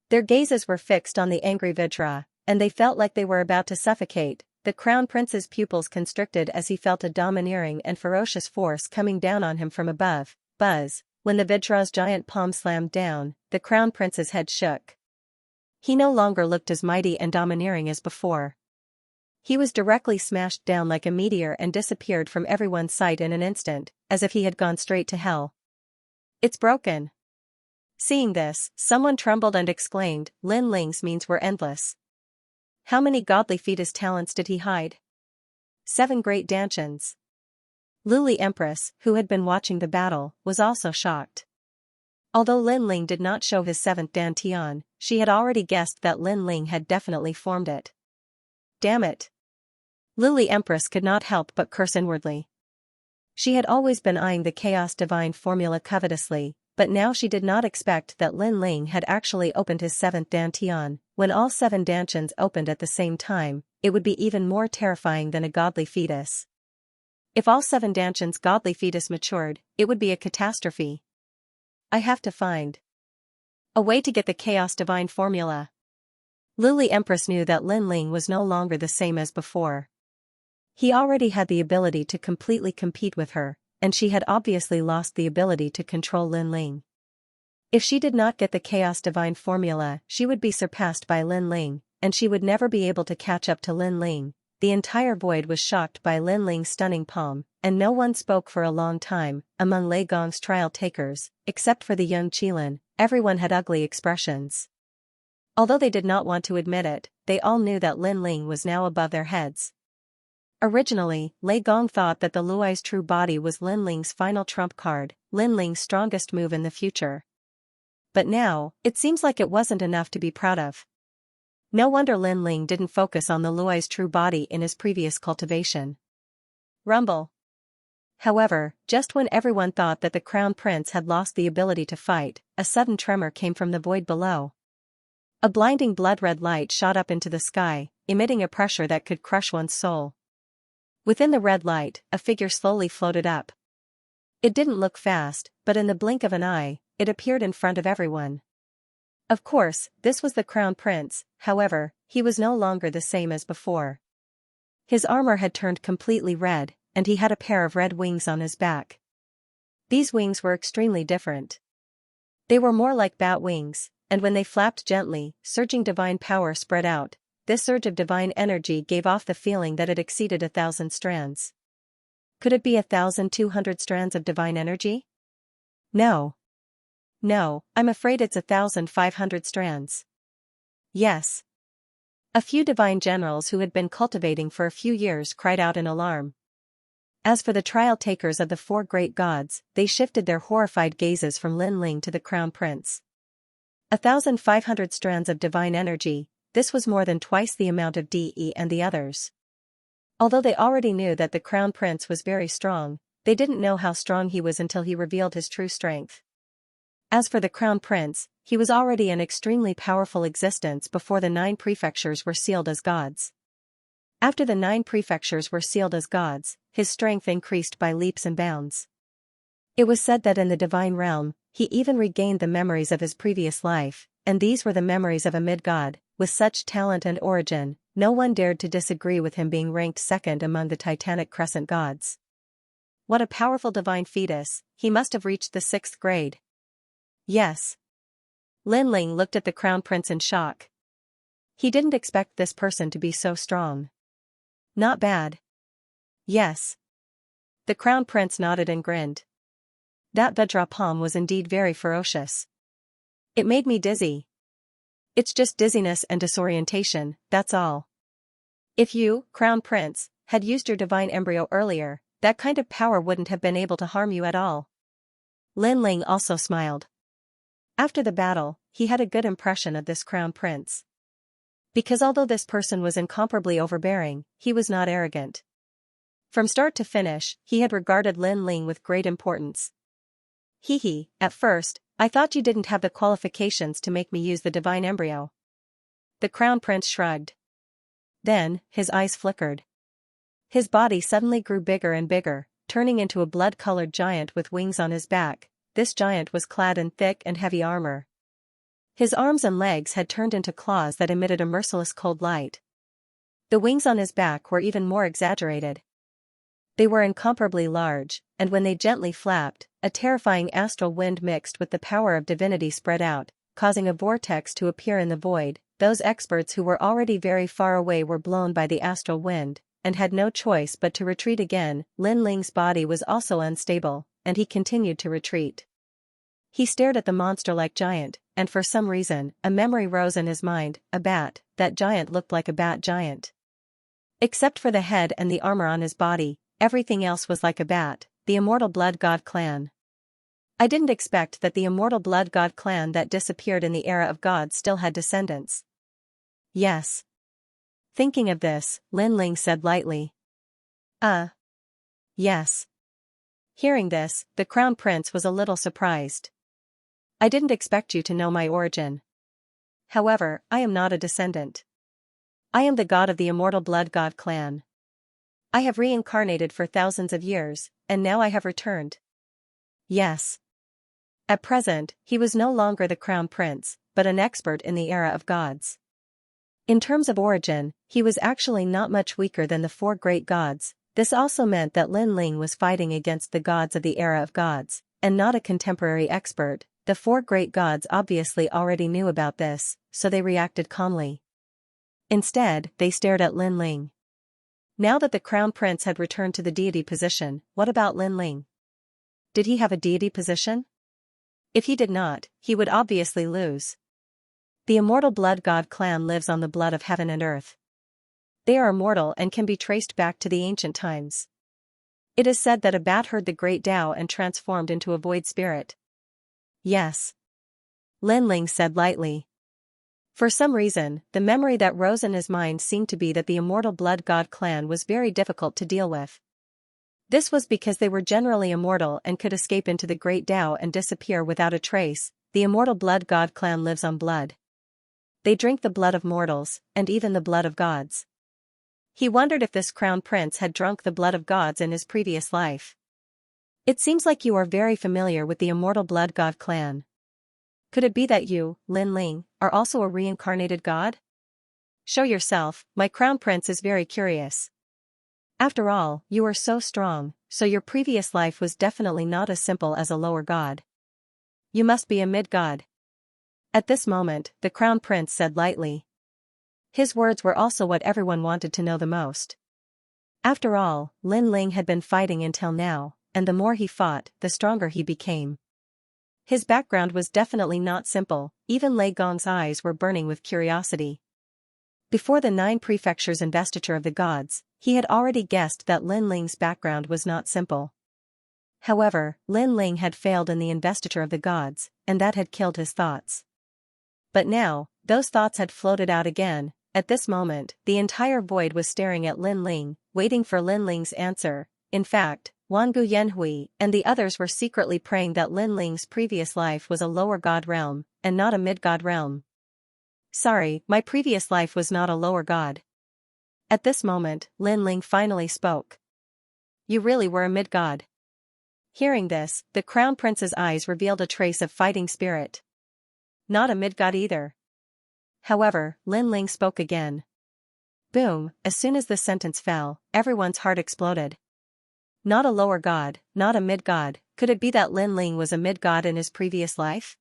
Their gazes were fixed on the angry Vajra, and they felt like they were about to suffocate. The Crown Prince's pupils constricted as he felt a domineering and ferocious force coming down on him from above. Buzz, when the Vajra's giant palm slammed down, the Crown Prince's head shook. He no longer looked as mighty and domineering as before. He was directly smashed down like a meteor and disappeared from everyone's sight in an instant, as if he had gone straight to hell. It's broken. Seeing this, someone trembled and exclaimed, Lin Ling's means were endless. How many godly fetus talents did he hide? 7 great dantians. Luli Empress, who had been watching the battle, was also shocked. Although Lin Ling did not show his seventh dantian, she had already guessed that Lin Ling had definitely formed it. Damn it! Lily Empress could not help but curse inwardly. She had always been eyeing the Chaos Divine formula covetously, but now she did not expect that Lin Ling had actually opened his seventh dantian. When all 7 dantians opened at the same time, it would be even more terrifying than a godly fetus. If all 7 dantians' godly fetus matured, it would be a catastrophe. I have to find a way to get the Chaos Divine formula. Lily Empress knew that Lin Ling was no longer the same as before. He already had the ability to completely compete with her, and she had obviously lost the ability to control Lin Ling. If she did not get the Chaos Divine formula, she would be surpassed by Lin Ling, and she would never be able to catch up to Lin Ling. The entire void was shocked by Lin Ling's stunning palm, and no one spoke for a long time. Among Lei Gong's trial takers, except for the young Qilin, everyone had ugly expressions. Although they did not want to admit it, they all knew that Lin Ling was now above their heads. Originally, Lei Gong thought that the Luai's true body was Lin Ling's final trump card, Lin Ling's strongest move in the future. But now, it seems like it wasn't enough to be proud of. No wonder Lin Ling didn't focus on the Luai's true body in his previous cultivation. Rumble. However, just when everyone thought that the Crown Prince had lost the ability to fight, a sudden tremor came from the void below. A blinding blood-red light shot up into the sky, emitting a pressure that could crush one's soul. Within the red light, a figure slowly floated up. It didn't look fast, but in the blink of an eye, it appeared in front of everyone. Of course, this was the Crown Prince. However, he was no longer the same as before. His armor had turned completely red, and he had a pair of red wings on his back. These wings were extremely different. They were more like bat wings, and when they flapped gently, surging divine power spread out. This surge of divine energy gave off the feeling that it exceeded 1,000 strands. Could it be 1,200 strands of divine energy? No. No, I'm afraid it's 1,500 strands. Yes. A few divine generals who had been cultivating for a few years cried out in alarm. As for the trial takers of the 4 great gods, they shifted their horrified gazes from Lin Ling to the Crown Prince. 1,500 strands of divine energy. This was more than twice the amount of DE and the others. Although they already knew that the Crown Prince was very strong, they didn't know how strong he was until he revealed his true strength. As for the Crown Prince, he was already an extremely powerful existence before the 9 prefectures were sealed as gods. After the 9 prefectures were sealed as gods, his strength increased by leaps and bounds. It was said that in the divine realm, he even regained the memories of his previous life, and these were the memories of a mid-god. With such talent and origin, no one dared to disagree with him being ranked second among the Titanic Crescent gods. What a powerful divine fetus, he must have reached the 6th grade. Yes. Lin Ling looked at the Crown Prince in shock. He didn't expect this person to be so strong. Not bad. Yes. The Crown Prince nodded and grinned. That Vajra palm was indeed very ferocious. It made me dizzy. It's just dizziness and disorientation, that's all. If you, Crown Prince, had used your divine embryo earlier, that kind of power wouldn't have been able to harm you at all. Lin Ling also smiled. After the battle, he had a good impression of this Crown Prince. Because although this person was incomparably overbearing, he was not arrogant. From start to finish, he had regarded Lin Ling with great importance. Hee, at first, I thought you didn't have the qualifications to make me use the divine embryo. The Crown Prince shrugged. Then, his eyes flickered. His body suddenly grew bigger and bigger, turning into a blood-colored giant with wings on his back. This giant was clad in thick and heavy armor. His arms and legs had turned into claws that emitted a merciless cold light. The wings on his back were even more exaggerated. They were incomparably large, and when they gently flapped, a terrifying astral wind mixed with the power of divinity spread out, causing a vortex to appear in the void. Those experts who were already very far away were blown by the astral wind, and had no choice but to retreat again. Lin Ling's body was also unstable, and he continued to retreat. He stared at the monster-like giant, and for some reason, a memory rose in his mind, a bat. That giant looked like a bat giant. Except for the head and the armor on his body, everything else was like a bat, the immortal blood god clan. I didn't expect that the immortal blood god clan that disappeared in the era of gods still had descendants. Yes. Thinking of this, Lin Ling said lightly. Yes. Hearing this, the crown prince was a little surprised. I didn't expect you to know my origin. However, I am not a descendant. I am the god of the immortal blood god clan. I have reincarnated for thousands of years, and now I have returned. Yes. At present, he was no longer the crown prince, but an expert in the era of gods. In terms of origin, he was actually not much weaker than the four great gods. This also meant that Lin Ling was fighting against the gods of the era of gods, and not a contemporary expert. The four great gods obviously already knew about this, so they reacted calmly. Instead, they stared at Lin Ling. Now that the crown prince had returned to the deity position, what about Lin Ling? Did he have a deity position? If he did not, he would obviously lose. The immortal blood god clan lives on the blood of heaven and earth. They are immortal and can be traced back to the ancient times. It is said that a bat heard the great Tao and transformed into a void spirit. Yes. Lin Ling said lightly. For some reason, the memory that rose in his mind seemed to be that the immortal blood god clan was very difficult to deal with. This was because they were generally immortal and could escape into the great Tao and disappear without a trace. The immortal blood god clan lives on blood. They drink the blood of mortals, and even the blood of gods. He wondered if this crown prince had drunk the blood of gods in his previous life. It seems like you are very familiar with the immortal blood god clan. Could it be that you, Lin Ling, are also a reincarnated god? Show yourself, my crown prince is very curious. After all, you are so strong, so your previous life was definitely not as simple as a lower god. You must be a mid-god. At this moment, the crown prince said lightly. His words were also what everyone wanted to know the most. After all, Lin Ling had been fighting until now, and the more he fought, the stronger he became. His background was definitely not simple, even Lei Gong's eyes were burning with curiosity. Before the 9 prefectures investiture of the gods, he had already guessed that Lin Ling's background was not simple. However, Lin Ling had failed in the investiture of the gods, and that had killed his thoughts. But now, those thoughts had floated out again. At this moment, the entire void was staring at Lin Ling, waiting for Lin Ling's answer. In fact, Wangu Yanhui and the others were secretly praying that Lin Ling's previous life was a lower god realm, and not a mid-god realm. Sorry, my previous life was not a lower god. At this moment, Lin Ling finally spoke. You really were a mid-god. Hearing this, the crown prince's eyes revealed a trace of fighting spirit. Not a mid-god either. However, Lin Ling spoke again. Boom, as soon as the sentence fell, everyone's heart exploded. Not a lower god, not a mid-god, could it be that Lin Ling was a mid-god in his previous life?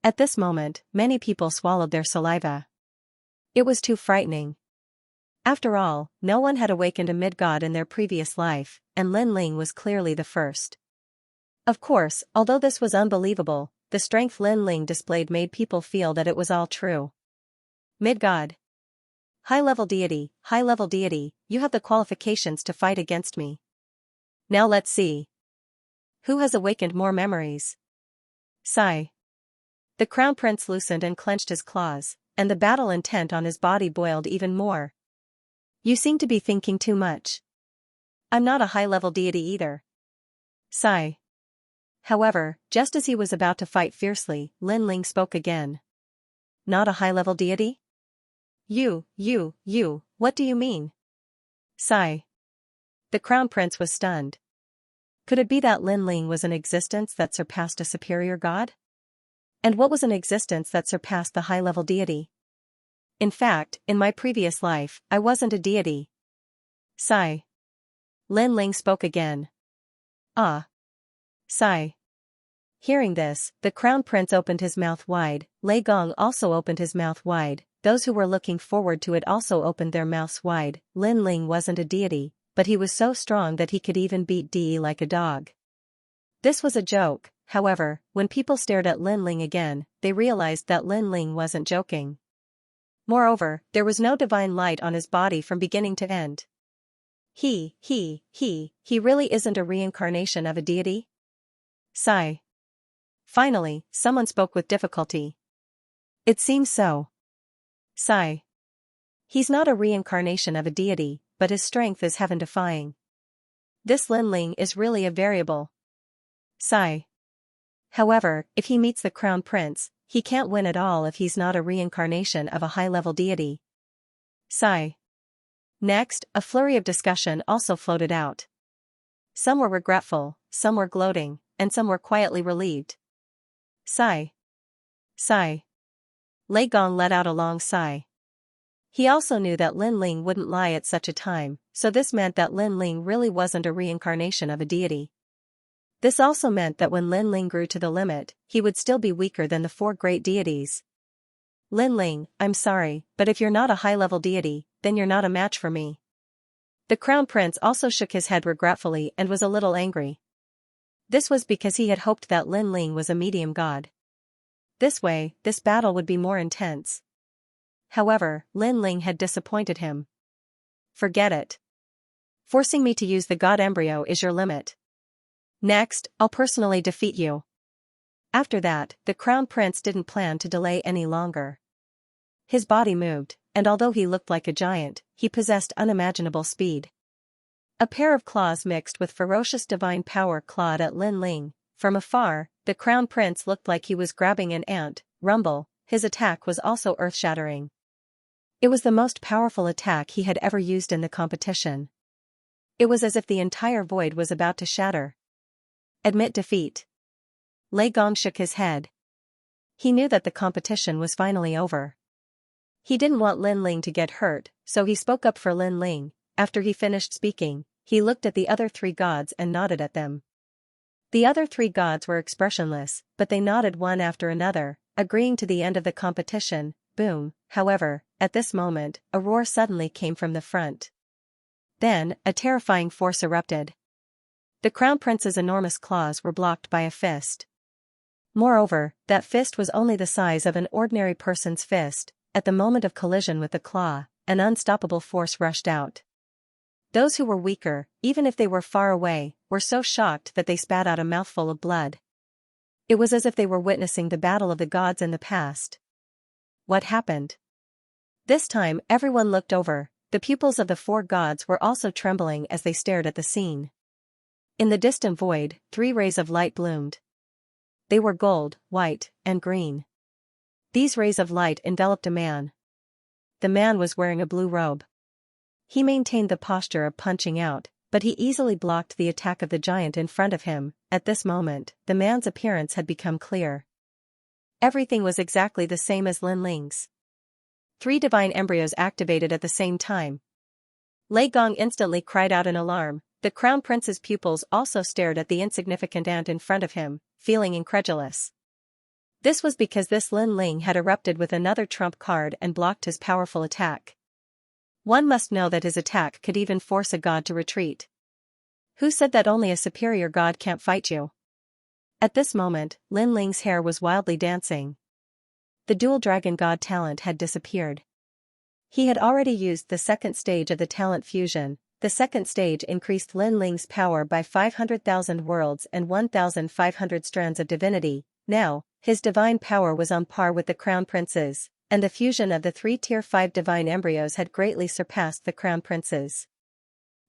At this moment, many people swallowed their saliva. It was too frightening. After all, no one had awakened a mid-god in their previous life, and Lin Ling was clearly the first. Of course, although this was unbelievable, the strength Lin Ling displayed made people feel that it was all true. Mid-god. High-level deity, you have the qualifications to fight against me. Now let's see. Who has awakened more memories? Sigh. The crown prince loosened and clenched his claws, and the battle intent on his body boiled even more. You seem to be thinking too much. I'm not a high-level deity either. Sigh. However, just as he was about to fight fiercely, Lin Ling spoke again. Not a high-level deity? You, what do you mean? Sigh. The crown prince was stunned. Could it be that Lin Ling was an existence that surpassed a superior god? And what was an existence that surpassed the high-level deity? In fact, in my previous life, I wasn't a deity. Sigh. Lin Ling spoke again. Ah. Sigh. Hearing this, the crown prince opened his mouth wide. Lei Gong also opened his mouth wide. Those who were looking forward to it also opened their mouths wide. Lin Ling wasn't a deity, but he was so strong that he could even beat Di like a dog. This was a joke. However, when people stared at Lin Ling again, they realized that Lin Ling wasn't joking. Moreover, there was no divine light on his body from beginning to end. He really isn't a reincarnation of a deity? Sigh. Finally, someone spoke with difficulty. It seems so. Sigh. He's not a reincarnation of a deity, but his strength is heaven-defying. This Lin Ling is really a variable. Sigh. However, if he meets the Crown Prince, he can't win at all if he's not a reincarnation of a high-level deity. Sigh. Next, a flurry of discussion also floated out. Some were regretful, some were gloating, and some were quietly relieved. Sigh. Sigh. Lei Gong let out a long sigh. He also knew that Lin Ling wouldn't lie at such a time, so this meant that Lin Ling really wasn't a reincarnation of a deity. This also meant that when Lin Ling grew to the limit, he would still be weaker than the four great deities. Lin Ling, I'm sorry, but if you're not a high-level deity, then you're not a match for me. The Crown Prince also shook his head regretfully and was a little angry. This was because he had hoped that Lin Ling was a medium god. This way, this battle would be more intense. However, Lin Ling had disappointed him. Forget it. Forcing me to use the god embryo is your limit. Next, I'll personally defeat you. After that, the Crown Prince didn't plan to delay any longer. His body moved, and although he looked like a giant, he possessed unimaginable speed. A pair of claws mixed with ferocious divine power clawed at Lin Ling. From afar, the Crown Prince looked like he was grabbing an ant. Rumble, his attack was also earth-shattering. It was the most powerful attack he had ever used in the competition. It was as if the entire void was about to shatter. Admit defeat. Lei Gong shook his head. He knew that the competition was finally over. He didn't want Lin Ling to get hurt, so he spoke up for Lin Ling. After he finished speaking, he looked at the other three gods and nodded at them. The other three gods were expressionless, but they nodded one after another, agreeing to the end of the competition. Boom. However, at this moment, a roar suddenly came from the front. Then, a terrifying force erupted. The Crown Prince's enormous claws were blocked by a fist. Moreover, that fist was only the size of an ordinary person's fist. At the moment of collision with the claw, an unstoppable force rushed out. Those who were weaker, even if they were far away, were so shocked that they spat out a mouthful of blood. It was as if they were witnessing the battle of the gods in the past. What happened? This time everyone looked over. The pupils of the four gods were also trembling as they stared at the scene. In the distant void, 3 rays of light bloomed. They were gold, white, and green. These rays of light enveloped a man. The man was wearing a blue robe. He maintained the posture of punching out, but he easily blocked the attack of the giant in front of him. At this moment, the man's appearance had become clear. Everything was exactly the same as Lin Ling's. 3 divine embryos activated at the same time. Lei Gong instantly cried out in alarm. The Crown Prince's pupils also stared at the insignificant ant in front of him, feeling incredulous. This was because this Lin Ling had erupted with another trump card and blocked his powerful attack. One must know that his attack could even force a god to retreat. Who said that only a superior god can't fight you? At this moment, Lin Ling's hair was wildly dancing. The dual dragon god talent had disappeared. He had already used the second stage of the talent fusion. The second stage increased Lin Ling's power by 500,000 worlds and 1,500 strands of divinity. Now, his divine power was on par with the Crown Prince's, and the fusion of the 3 Tier 5 divine embryos had greatly surpassed the Crown Prince's.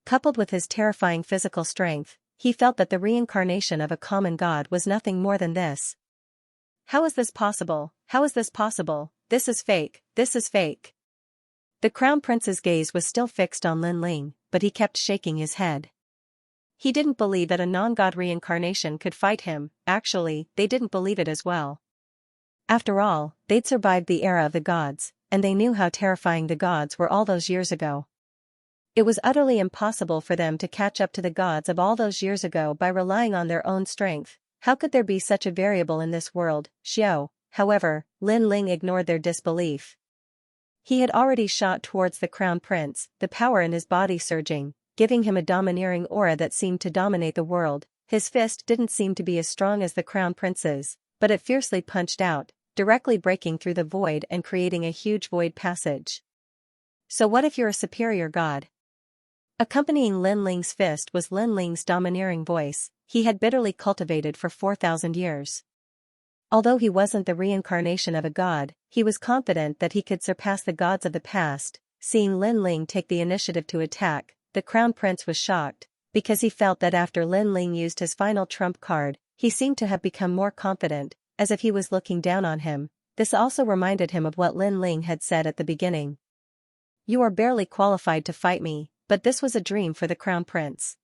Coupled with his terrifying physical strength, he felt that the reincarnation of a common god was nothing more than this. How is this possible? How is this possible? This is fake, this is fake. The Crown Prince's gaze was still fixed on Lin Ling, but he kept shaking his head. He didn't believe that a non-god reincarnation could fight him. Actually, they didn't believe it as well. After all, they'd survived the era of the gods, and they knew how terrifying the gods were all those years ago. It was utterly impossible for them to catch up to the gods of all those years ago by relying on their own strength. How could there be such a variable in this world? Xiao. However, Lin Ling ignored their disbelief. He had already shot towards the Crown Prince, the power in his body surging, giving him a domineering aura that seemed to dominate the world. His fist didn't seem to be as strong as the Crown Prince's, but it fiercely punched out, directly breaking through the void and creating a huge void passage. So what if you're a superior god? Accompanying Lin Ling's fist was Lin Ling's domineering voice, he had bitterly cultivated for 4,000 years. Although he wasn't the reincarnation of a god, he was confident that he could surpass the gods of the past. Seeing Lin Ling take the initiative to attack, the crown prince was shocked, because he felt that after Lin Ling used his final trump card, he seemed to have become more confident, as if he was looking down on him. This also reminded him of what Lin Ling had said at the beginning. "You are barely qualified to fight me," but this was a dream for the crown prince.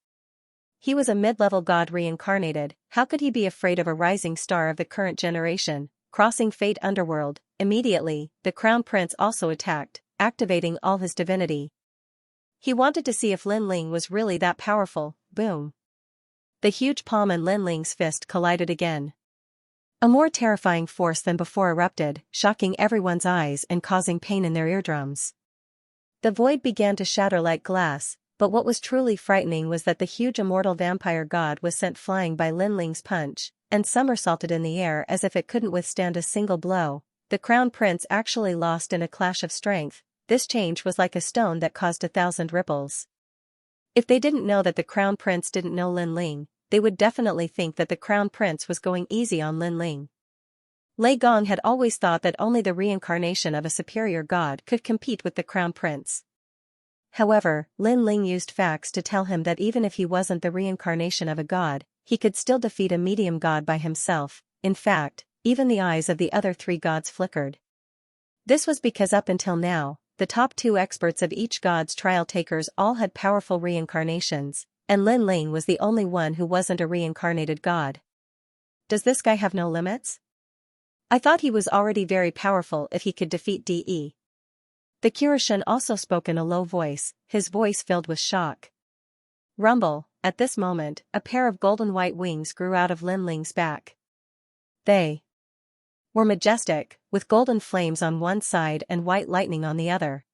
He was a mid-level god reincarnated. How could he be afraid of a rising star of the current generation? Crossing Fate Underworld, immediately, the crown prince also attacked, activating all his divinity. He wanted to see if Lin Ling was really that powerful. Boom. The huge palm and Lin Ling's fist collided again. A more terrifying force than before erupted, shocking everyone's eyes and causing pain in their eardrums. The void began to shatter like glass, but what was truly frightening was that the huge immortal vampire god was sent flying by Lin Ling's punch, and somersaulted in the air as if it couldn't withstand a single blow. The crown prince actually lost in a clash of strength. This change was like a stone that caused 1,000 ripples. If they didn't know that the crown prince didn't know Lin Ling, they would definitely think that the crown prince was going easy on Lin Ling. Lei Gong had always thought that only the reincarnation of a superior god could compete with the crown prince. However, Lin Ling used facts to tell him that even if he wasn't the reincarnation of a god, he could still defeat a medium god by himself. In fact, even the eyes of the other 3 gods flickered. This was because up until now, the top 2 experts of each god's trial takers all had powerful reincarnations, and Lin Ling was the only one who wasn't a reincarnated god. Does this guy have no limits? I thought he was already very powerful if he could defeat De. The Kyushin also spoke in a low voice, his voice filled with shock. Rumble. At this moment, a pair of golden white wings grew out of Lin Ling's back. They were majestic, with golden flames on one side and white lightning on the other.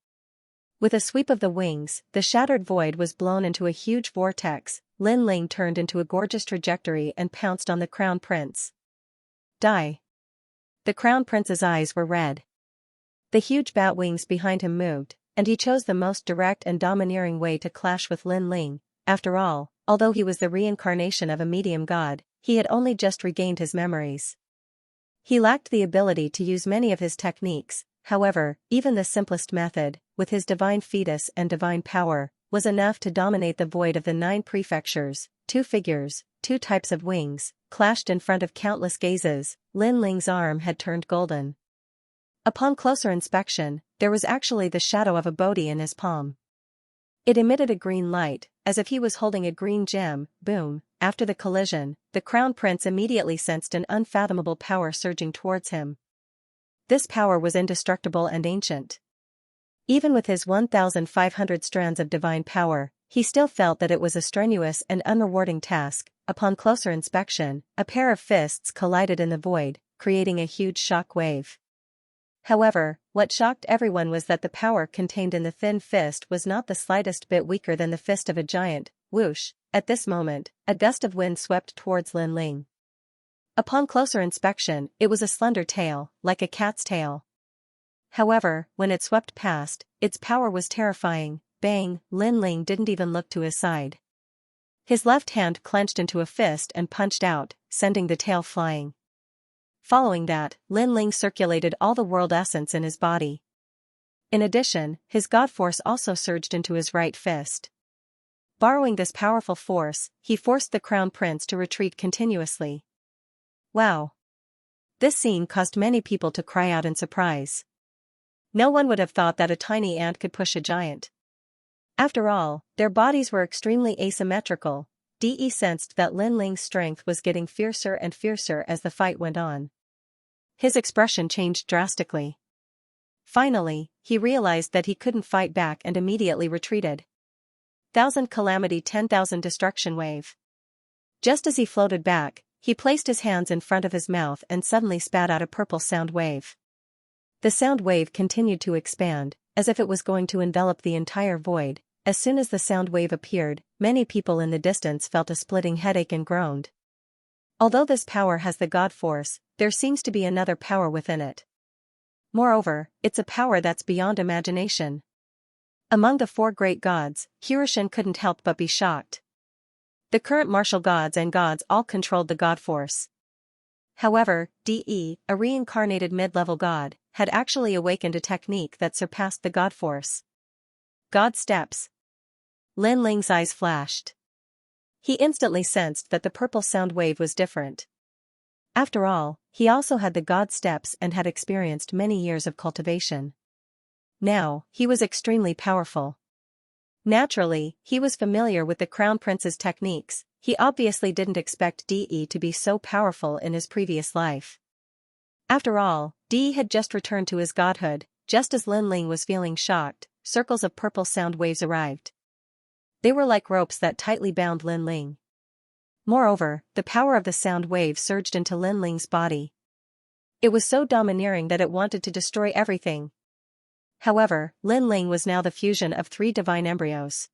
With a sweep of the wings, the shattered void was blown into a huge vortex. Lin Ling turned into a gorgeous trajectory and pounced on the crown prince. Die. The crown prince's eyes were red. The huge bat wings behind him moved, and he chose the most direct and domineering way to clash with Lin Ling. After all, although he was the reincarnation of a medium god, he had only just regained his memories. He lacked the ability to use many of his techniques. However, even the simplest method, with his divine fetus and divine power, was enough to dominate the void of the 9 prefectures. 2 figures, 2 types of wings, clashed in front of countless gazes. Lin Ling's arm had turned golden. Upon closer inspection, there was actually the shadow of a Bodhi in his palm. It emitted a green light, as if he was holding a green gem. Boom. After the collision, the crown prince immediately sensed an unfathomable power surging towards him. This power was indestructible and ancient. Even with his 1,500 strands of divine power, he still felt that it was a strenuous and unrewarding task. Upon closer inspection, a pair of fists collided in the void, creating a huge shock wave. However, what shocked everyone was that the power contained in the thin fist was not the slightest bit weaker than the fist of a giant. Whoosh! At this moment, a gust of wind swept towards Lin Ling. Upon closer inspection, it was a slender tail, like a cat's tail. However, when it swept past, its power was terrifying. Bang! Lin Ling didn't even look to his side. His left hand clenched into a fist and punched out, sending the tail flying. Following that, Lin Ling circulated all the world essence in his body. In addition, his god force also surged into his right fist. Borrowing this powerful force, he forced the crown prince to retreat continuously. Wow! This scene caused many people to cry out in surprise. No one would have thought that a tiny ant could push a giant. After all, their bodies were extremely asymmetrical. De sensed that Lin Ling's strength was getting fiercer and fiercer as the fight went on. His expression changed drastically. Finally, he realized that he couldn't fight back and immediately retreated. 1,000 calamity 10,000 destruction wave. Just as he floated back, he placed his hands in front of his mouth and suddenly spat out a purple sound wave. The sound wave continued to expand, as if it was going to envelop the entire void. As soon as the sound wave appeared, many people in the distance felt a splitting headache and groaned. Although this power has the god force, there seems to be another power within it. Moreover, it's a power that's beyond imagination. Among the 4 great gods, Kyushin couldn't help but be shocked. The current martial gods and gods all controlled the god force. However, De, a reincarnated mid-level god, had actually awakened a technique that surpassed the god force. God steps. Lin Ling's eyes flashed. He instantly sensed that the purple sound wave was different. After all, he also had the god steps and had experienced many years of cultivation. Now, he was extremely powerful. Naturally, he was familiar with the Crown Prince's techniques. He obviously didn't expect De to be so powerful in his previous life. After all, De had just returned to his godhood. Just as Lin Ling was feeling shocked, circles of purple sound waves arrived. They were like ropes that tightly bound Lin Ling. Moreover, the power of the sound wave surged into Lin Ling's body. It was so domineering that it wanted to destroy everything. However, Lin Ling was now the fusion of 3 divine embryos.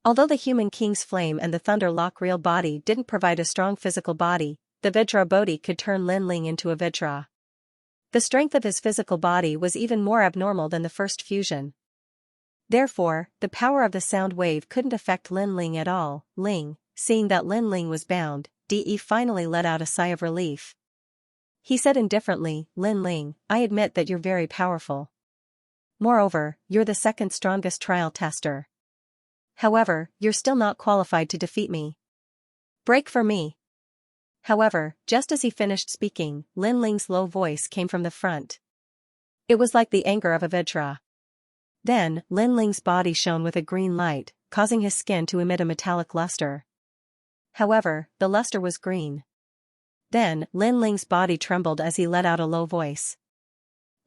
Although the human king's flame and the thunder lock real body didn't provide a strong physical body, the Vajra Bodhi could turn Lin Ling into a Vajra. The strength of his physical body was even more abnormal than the first fusion. Therefore, the power of the sound wave couldn't affect Lin Ling at all. Seeing that Lin Ling was bound, De finally let out a sigh of relief. He said indifferently, "Lin Ling, I admit that you're very powerful. Moreover, you're the second strongest trial tester. However, you're still not qualified to defeat me. Break for me." However, just as he finished speaking, Lin Ling's low voice came from the front. It was like the anger of a Vajra. Then, Lin Ling's body shone with a green light, causing his skin to emit a metallic luster. However, the luster was green. Then, Lin Ling's body trembled as he let out a low voice.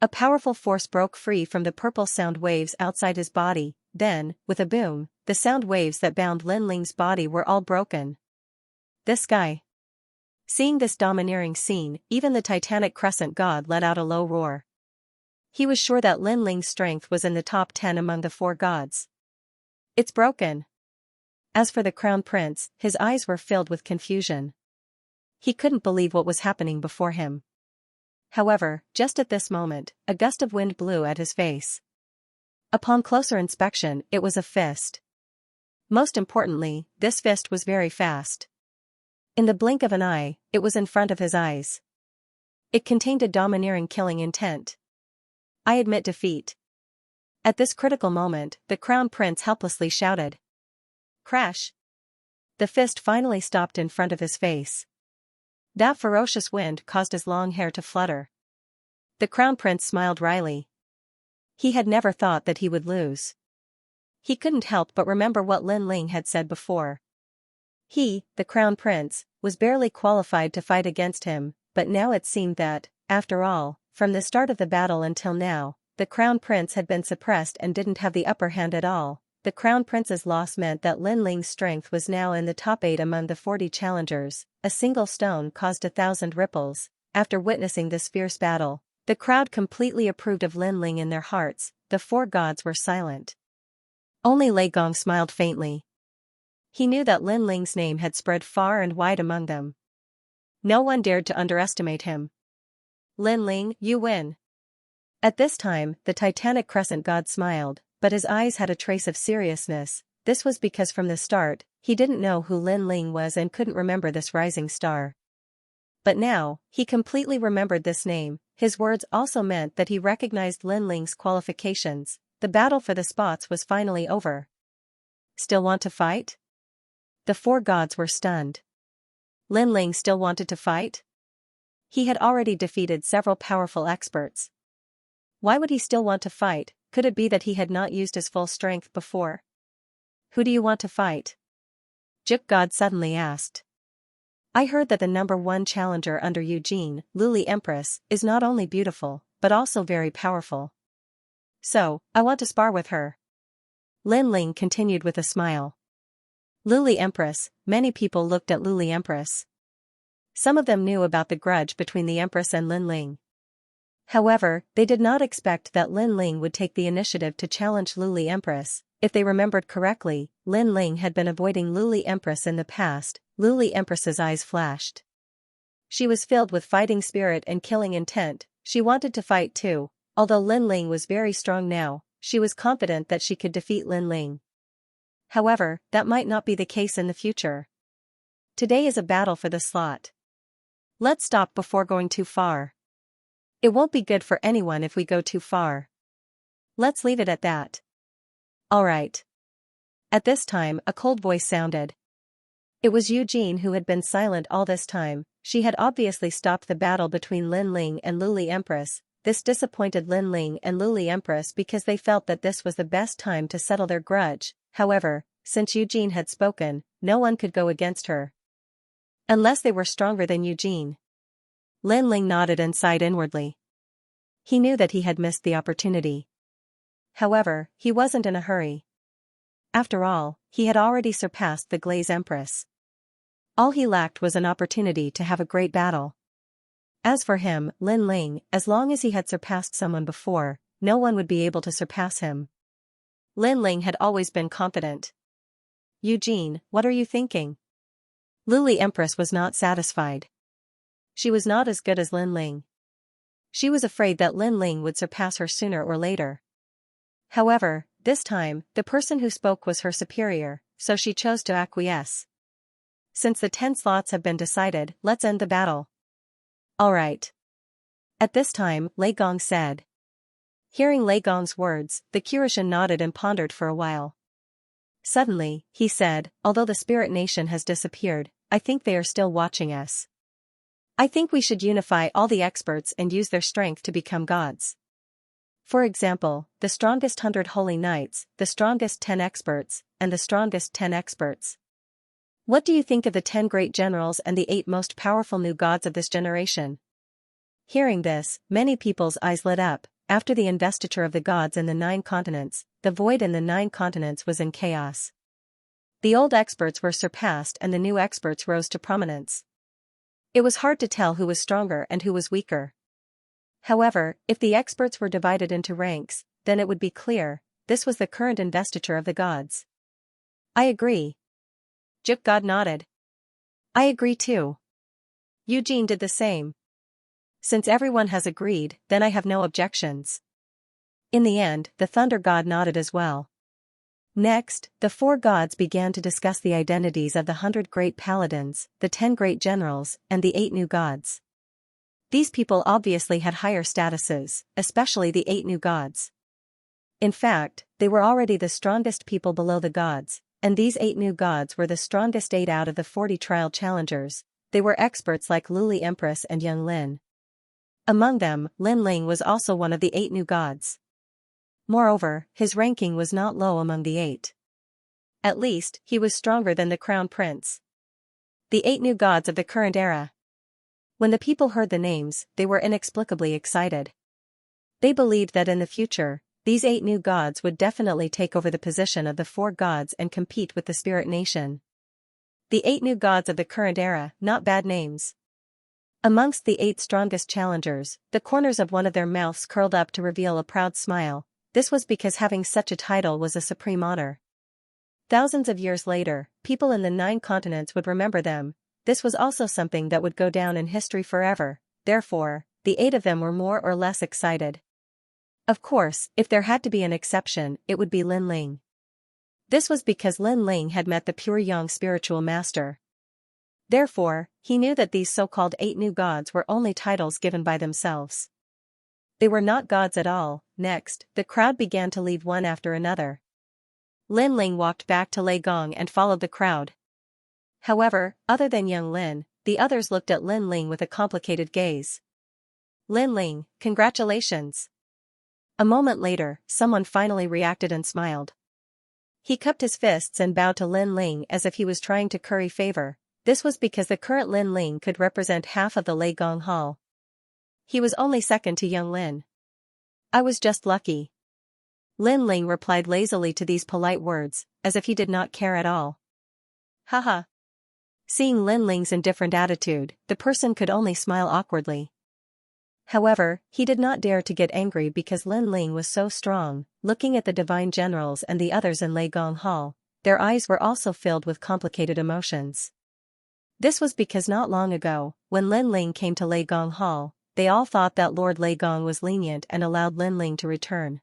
A powerful force broke free from the purple sound waves outside his body. Then, with a boom, the sound waves that bound Lin Ling's body were all broken. This guy. Seeing this domineering scene, even the Titanic Crescent god let out a low roar. He was sure that Lin Ling's strength was in the top 10 among the 4 gods. It's broken. As for the Crown Prince, his eyes were filled with confusion. He couldn't believe what was happening before him. However, just at this moment, a gust of wind blew at his face. Upon closer inspection, it was a fist. Most importantly, this fist was very fast. In the blink of an eye, it was in front of his eyes. It contained a domineering killing intent. "I admit defeat." At this critical moment, the Crown Prince helplessly shouted. Crash! The fist finally stopped in front of his face. That ferocious wind caused his long hair to flutter. The Crown Prince smiled wryly. He had never thought that he would lose. He couldn't help but remember what Lin Ling had said before. He, the Crown Prince, was barely qualified to fight against him, but now it seemed that, after all, from the start of the battle until now, the Crown Prince had been suppressed and didn't have the upper hand at all. The Crown Prince's loss meant that Lin Ling's strength was now in the top 8 among the 40 challengers. A single stone caused 1,000 ripples. After witnessing this fierce battle, the crowd completely approved of Lin Ling in their hearts. The 4 gods were silent. Only Lei Gong smiled faintly. He knew that Lin Ling's name had spread far and wide among them. No one dared to underestimate him. "Lin Ling, you win." At this time, the Titanic Crescent god smiled, but his eyes had a trace of seriousness. This was because from the start, he didn't know who Lin Ling was and couldn't remember this rising star. But now, he completely remembered this name. His words also meant that he recognized Lin Ling's qualifications. The battle for the spots was finally over. Still want to fight? The 4 gods were stunned. Lin Ling still wanted to fight? He had already defeated several powerful experts. Why would he still want to fight? Could it be that he had not used his full strength before? "Who do you want to fight?" Juk God suddenly asked. "I heard that the number 1 challenger under Eugene, Luli Empress, is not only beautiful, but also very powerful. So, I want to spar with her." Lin Ling continued with a smile. Luli Empress. Many people looked at Luli Empress. Some of them knew about the grudge between the Empress and Lin Ling. However, they did not expect that Lin Ling would take the initiative to challenge Luli Empress. If they remembered correctly, Lin Ling had been avoiding Luli Empress in the past. Luli Empress's eyes flashed. She was filled with fighting spirit and killing intent. She wanted to fight too. Although Lin Ling was very strong now, she was confident that she could defeat Lin Ling. However, that might not be the case in the future. Today is a battle for the slot. Let's stop before going too far. It won't be good for anyone if we go too far. Let's leave it at that. All right. At this time, a cold voice sounded. It was Eugene, who had been silent all this time. She had obviously stopped the battle between Lin Ling and Luli Empress. This disappointed Lin Ling and Luli Empress because they felt that this was the best time to settle their grudge. However, since Eugene had spoken, no one could go against her. Unless they were stronger than Eugene. Lin Ling nodded and sighed inwardly. He knew that he had missed the opportunity. However, he wasn't in a hurry. After all, he had already surpassed the Glaze Empress. All he lacked was an opportunity to have a great battle. As for him, Lin Ling, as long as he had surpassed someone before, no one would be able to surpass him. Lin Ling had always been confident. Eugene, what are you thinking? Luli Empress was not satisfied. She was not as good as Lin Ling. She was afraid that Lin Ling would surpass her sooner or later. However, this time, the person who spoke was her superior, so she chose to acquiesce. Since the 10 slots have been decided, let's end the battle. All right. At this time, Lei Gong said. Hearing Lei Gong's words, the Qirishan nodded and pondered for a while. Suddenly, he said, although the Spirit Nation has disappeared, I think they are still watching us. I think we should unify all the experts and use their strength to become gods. For example, the strongest 100 holy knights, the strongest 10 experts, and the strongest 10 experts. What do you think of the 10 great generals and the 8 most powerful new gods of this generation? Hearing this, many people's eyes lit up. After the investiture of the gods in the 9 continents, the void in the 9 continents was in chaos. The old experts were surpassed and the new experts rose to prominence. It was hard to tell who was stronger and who was weaker. However, if the experts were divided into ranks, then it would be clear, this was the current investiture of the gods. I agree. Juk God nodded. I agree too. Eugene did the same. Since everyone has agreed, then I have no objections. In the end, the Thunder God nodded as well. Next, the 4 gods began to discuss the identities of the 100 great paladins, the 10 great generals, and the 8 new gods. These people obviously had higher statuses, especially the 8 new gods. In fact, they were already the strongest people below the gods, and these 8 new gods were the strongest 8 out of the 40 trial challengers. They were experts like Luli Empress and Young Lin. Among them, Lin Ling was also one of the 8 new gods. Moreover, his ranking was not low among the 8. At least, he was stronger than the Crown Prince. The 8 new gods of the current era. When the people heard the names, they were inexplicably excited. They believed that in the future, these 8 new gods would definitely take over the position of the 4 gods and compete with the Spirit Nation. The 8 new gods of the current era, not bad names. Amongst the 8 strongest challengers, the corners of one of their mouths curled up to reveal a proud smile. This was because having such a title was a supreme honor. Thousands of years later, people in the 9 continents would remember them. This was also something that would go down in history forever. Therefore, the 8 of them were more or less excited. Of course, if there had to be an exception, it would be Lin Ling. This was because Lin Ling had met the pure Yang spiritual master. Therefore, he knew that these so-called 8 new gods were only titles given by themselves. They were not gods at all. Next, the crowd began to leave one after another. Lin Ling walked back to Lei Gong and followed the crowd. However, other than Young Lin, the others looked at Lin Ling with a complicated gaze. Lin Ling, congratulations. A moment later, someone finally reacted and smiled. He cupped his fists and bowed to Lin Ling as if he was trying to curry favor. This was because the current Lin Ling could represent half of the Lei Gong Hall. He was only second to Young Lin. I was just lucky. Lin Ling replied lazily to these polite words, as if he did not care at all. Haha. Seeing Lin Ling's indifferent attitude, the person could only smile awkwardly. However, he did not dare to get angry because Lin Ling was so strong. Looking at the divine generals and the others in Lei Gong Hall, their eyes were also filled with complicated emotions. This was because not long ago, when Lin Ling came to Lei Gong Hall, they all thought that Lord Lei Gong was lenient and allowed Lin Ling to return.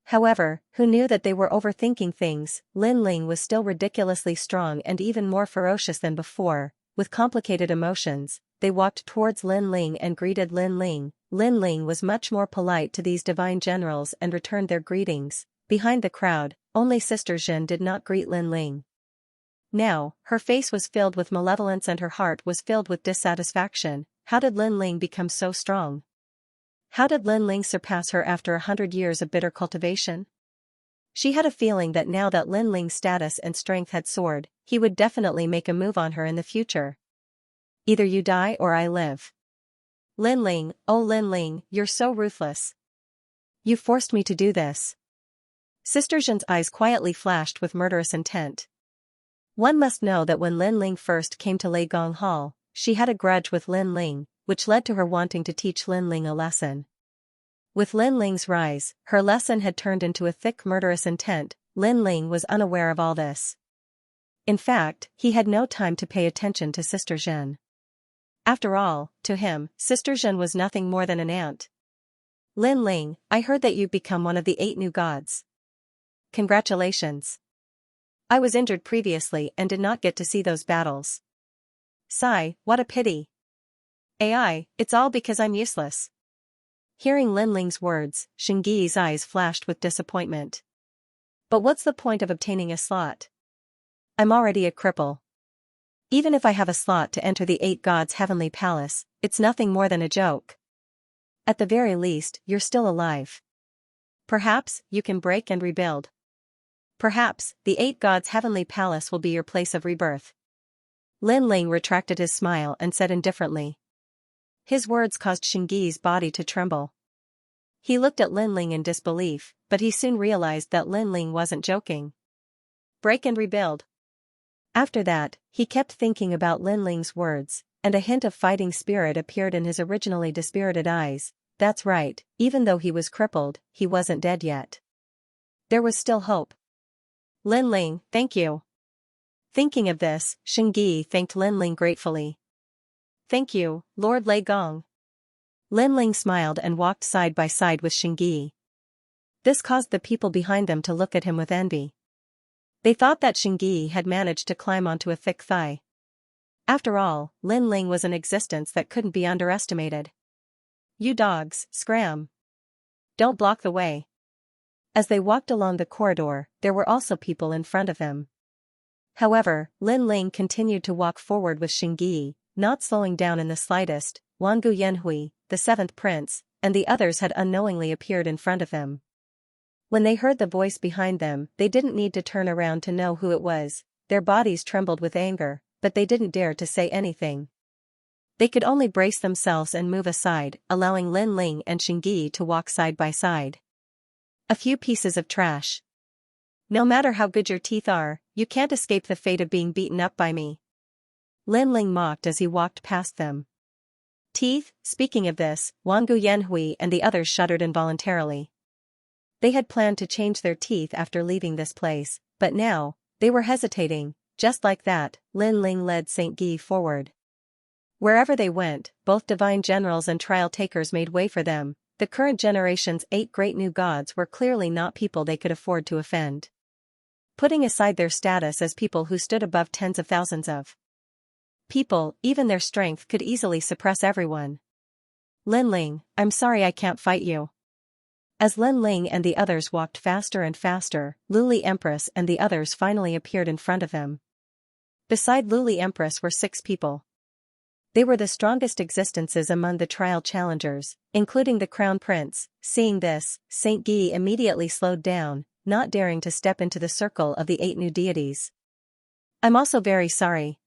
However, who knew that they were overthinking things? Lin Ling was still ridiculously strong and even more ferocious than before. with complicated emotions, they walked towards Lin Ling and greeted Lin Ling. Lin Ling was much more polite to these divine generals and returned their greetings. Behind the crowd, only Sister Zhen did not greet Lin Ling. Now, her face was filled with malevolence and her heart was filled with dissatisfaction. How did Lin Ling become so strong? How did Lin Ling surpass her after 100 years of bitter cultivation? She had a feeling that now that Lin Ling's status and strength had soared, he would definitely make a move on her in the future. Either you die or I live. Lin Ling, oh Lin Ling, you're so ruthless. You forced me to do this. Sister Zhen's eyes quietly flashed with murderous intent. One must know that when Lin Ling first came to Lei Gong Hall, she had a grudge with Lin Ling, which led to her wanting to teach Lin Ling a lesson. With Lin Ling's rise, her lesson had turned into a thick murderous intent. Lin Ling was unaware of all this. In fact, he had no time to pay attention to Sister Zhen. After all, to him, Sister Zhen was nothing more than an ant. Lin Ling, I heard that you've become one of the 8 new gods. Congratulations. I was injured previously and did not get to see those battles. Sigh, what a pity. AI, it's all because I'm useless. Hearing Lin Ling's words, Xingyi's eyes flashed with disappointment. But what's the point of obtaining a slot? I'm already a cripple. Even if I have a slot to enter the 8 gods' heavenly palace, it's nothing more than a joke. At the very least, you're still alive. Perhaps, you can break and rebuild. Perhaps, the 8 gods' heavenly palace will be your place of rebirth. Lin Ling retracted his smile and said indifferently. His words caused Xingyi's body to tremble. He looked at Lin Ling in disbelief, but he soon realized that Lin Ling wasn't joking. Break and rebuild. After that, he kept thinking about Lin Ling's words, and a hint of fighting spirit appeared in his originally dispirited eyes. That's right, even though he was crippled, he wasn't dead yet. There was still hope. Lin Ling, thank you. Thinking of this, Xingyi thanked Lin Ling gratefully. Thank you, Lord Lei Gong. Lin Ling smiled and walked side by side with Xingyi. This caused the people behind them to look at him with envy. They thought that Xingyi had managed to climb onto a thick thigh. After all, Lin Ling was an existence that couldn't be underestimated. You dogs, scram. Don't block the way. As they walked along the corridor, there were also people in front of him. However, Lin Ling continued to walk forward with Xingyi, not slowing down in the slightest. Wangu Yanhui, the 7th prince, and the others had unknowingly appeared in front of him. When they heard the voice behind them, they didn't need to turn around to know who it was. Their bodies trembled with anger, but they didn't dare to say anything. They could only brace themselves and move aside, allowing Lin Ling and Xingyi to walk side by side. A few pieces of trash. No matter how good your teeth are, you can't escape the fate of being beaten up by me. Lin Ling mocked as he walked past them. Teeth, speaking of this, Wangu Yanhui and the others shuddered involuntarily. They had planned to change their teeth after leaving this place, but now, they were hesitating. Just like that, Lin Ling led Saint Yi forward. Wherever they went, both divine generals and trial takers made way for them. The current generation's 8 great new gods were clearly not people they could afford to offend. Putting aside their status as people who stood above tens of thousands of people, even their strength could easily suppress everyone. Lin Ling, I'm sorry I can't fight you. As Lin Ling and the others walked faster and faster, Luli Empress and the others finally appeared in front of him. Beside Luli Empress were 6 people. They were the strongest existences among the trial challengers, including the Crown Prince. Seeing this, Saint Yi immediately slowed down, not daring to step into the circle of the 8 new deities. I'm also very sorry.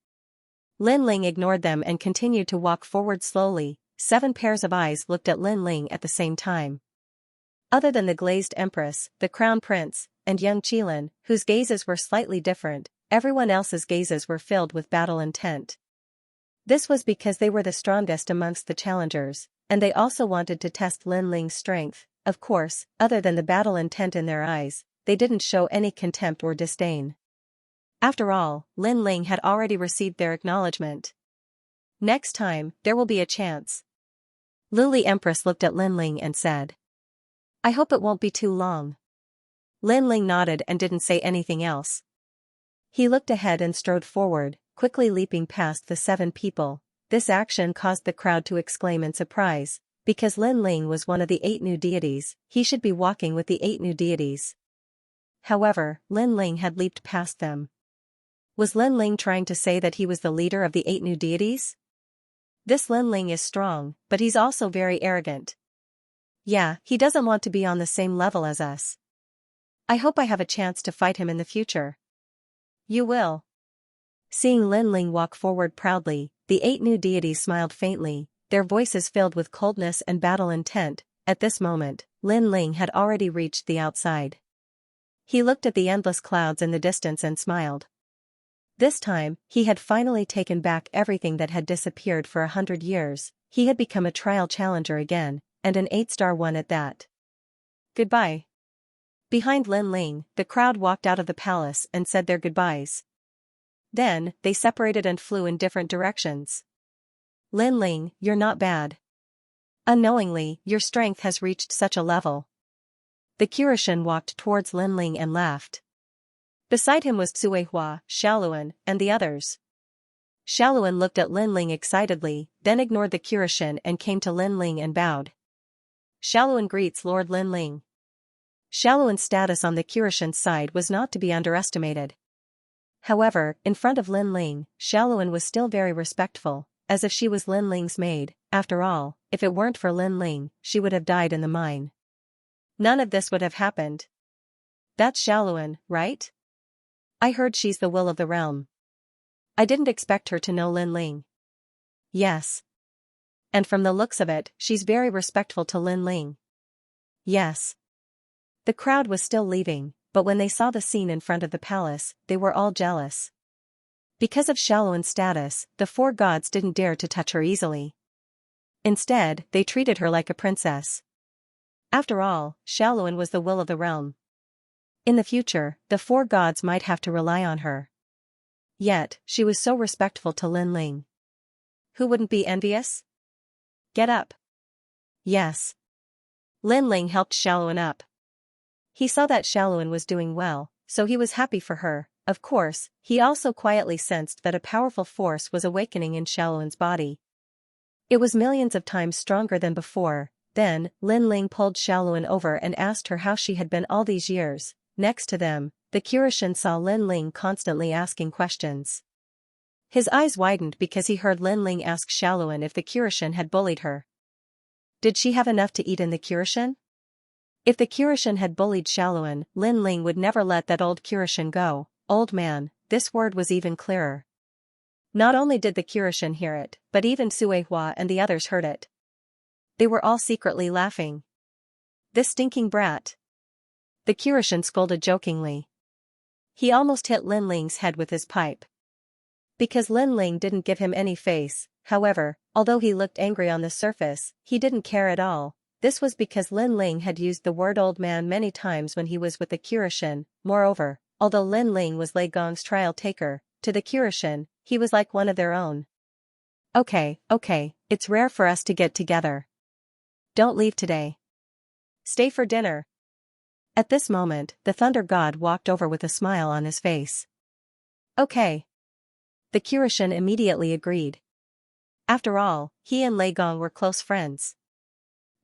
Lin Ling ignored them and continued to walk forward slowly. 7 pairs of eyes looked at Lin Ling at the same time. Other than the glazed Empress, the Crown Prince, and young Qilin, whose gazes were slightly different, everyone else's gazes were filled with battle intent. This was because they were the strongest amongst the challengers, and they also wanted to test Lin Ling's strength. Of course, other than the battle intent in their eyes, they didn't show any contempt or disdain. After all, Lin Ling had already received their acknowledgement. Next time, there will be a chance. Luli Empress looked at Lin Ling and said. I hope it won't be too long. Lin Ling nodded and didn't say anything else. He looked ahead and strode forward, quickly leaping past the 7 people. This action caused the crowd to exclaim in surprise. Because Lin Ling was one of the 8 new deities, he should be walking with the 8 new deities. However, Lin Ling had leaped past them. Was Lin Ling trying to say that he was the leader of the 8 new deities? This Lin Ling is strong, but he's also very arrogant. Yeah, he doesn't want to be on the same level as us. I hope I have a chance to fight him in the future. You will. Seeing Lin Ling walk forward proudly, the 8 new deities smiled faintly, their voices filled with coldness and battle intent. At this moment, Lin Ling had already reached the outside. He looked at the endless clouds in the distance and smiled. This time, he had finally taken back everything that had disappeared for 100 years, he had become a trial challenger again, and an 8-star one at that. Goodbye. Behind Lin Ling, the crowd walked out of the palace and said their goodbyes. Then, they separated and flew in different directions. Lin Ling, you're not bad. Unknowingly, your strength has reached such a level. The Kirishan walked towards Lin Ling and laughed. Beside him was Tsuehua, Xiaoluan, and the others. Xiaoluan looked at Lin Ling excitedly, then ignored the Kirishan and came to Lin Ling and bowed. Xiaoluan greets Lord Lin Ling. Xiaoluan's status on the Kirishan's side was not to be underestimated. However, in front of Lin Ling, Xiaoluan was still very respectful, as if she was Lin Ling's maid. After all, if it weren't for Lin Ling, she would have died in the mine. None of this would have happened. That's Xiaoluan, right? I heard she's the will of the realm. I didn't expect her to know Lin Ling. Yes. And from the looks of it, she's very respectful to Lin Ling. Yes. The crowd was still leaving, but when they saw the scene in front of the palace, they were all jealous. Because of Xiaoluan's status, the 4 gods didn't dare to touch her easily. Instead, they treated her like a princess. After all, Xiaoluan was the will of the realm. In the future, the 4 gods might have to rely on her. Yet, she was so respectful to Lin Ling. Who wouldn't be envious? Get up. Yes. Lin Ling helped Xiaoluan up. He saw that Xiaoluan was doing well, so he was happy for her. Of course, he also quietly sensed that a powerful force was awakening in Xiaoluan's body. It was millions of times stronger than before. Then, Lin Ling pulled Xiaoluan over and asked her how she had been all these years. Next to them, the Kirishan saw Lin Ling constantly asking questions. His eyes widened because he heard Lin Ling ask Xiaoluan if the Kirishan had bullied her. Did she have enough to eat in the Kirishan? If the Kirishan had bullied Xiaoluan, Lin Ling would never let that old Kirishan go. Old man, this word was even clearer. Not only did the Kirishan hear it, but even Tsuehua and the others heard it. They were all secretly laughing. This stinking brat. The Kirishan scolded jokingly. He almost hit Lin Ling's head with his pipe. Because Lin Ling didn't give him any face, however, although he looked angry on the surface, he didn't care at all. This was because Lin Ling had used the word old man many times when he was with the Kirishan. Moreover, although Lin Ling was Lei Gong's trial taker, to the Kirishan, he was like one of their own. Okay, it's rare for us to get together. Don't leave today. Stay for dinner. At this moment, the Thunder God walked over with a smile on his face. Okay. The Kirishan immediately agreed. After all, he and Lei Gong were close friends.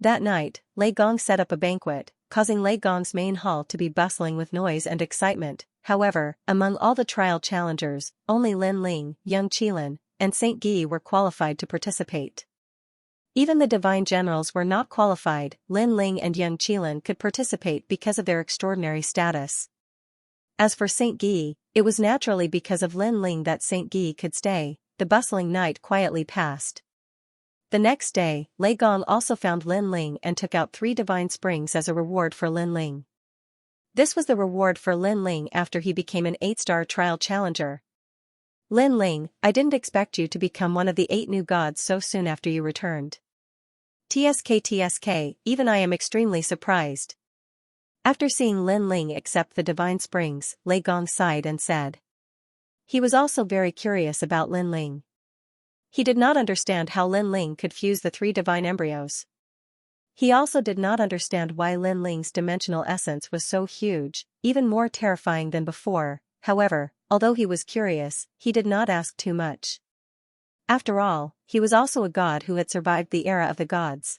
That night, Lei Gong set up a banquet, causing Lei Gong's main hall to be bustling with noise and excitement. However, among all the trial challengers, only Lin Ling, Young Qilin, and Saint Guy were qualified to participate. Even the divine generals were not qualified. Lin Ling and Young Qilin could participate because of their extraordinary status. As for Saint Guy, it was naturally because of Lin Ling that Saint Guy could stay. The bustling night quietly passed. The next day, Lei Gong also found Lin Ling and took out 3 divine springs as a reward for Lin Ling. This was the reward for Lin Ling after he became an 8-star trial challenger. Lin Ling, I didn't expect you to become one of the 8 new gods so soon after you returned. TSK, even I am extremely surprised. After seeing Lin Ling accept the divine springs, Lei Gong sighed and said. He was also very curious about Lin Ling. He did not understand how Lin Ling could fuse the 3 divine embryos. He also did not understand why Lin Ling's dimensional essence was so huge, even more terrifying than before. However, although he was curious, he did not ask too much. After all, he was also a god who had survived the era of the gods.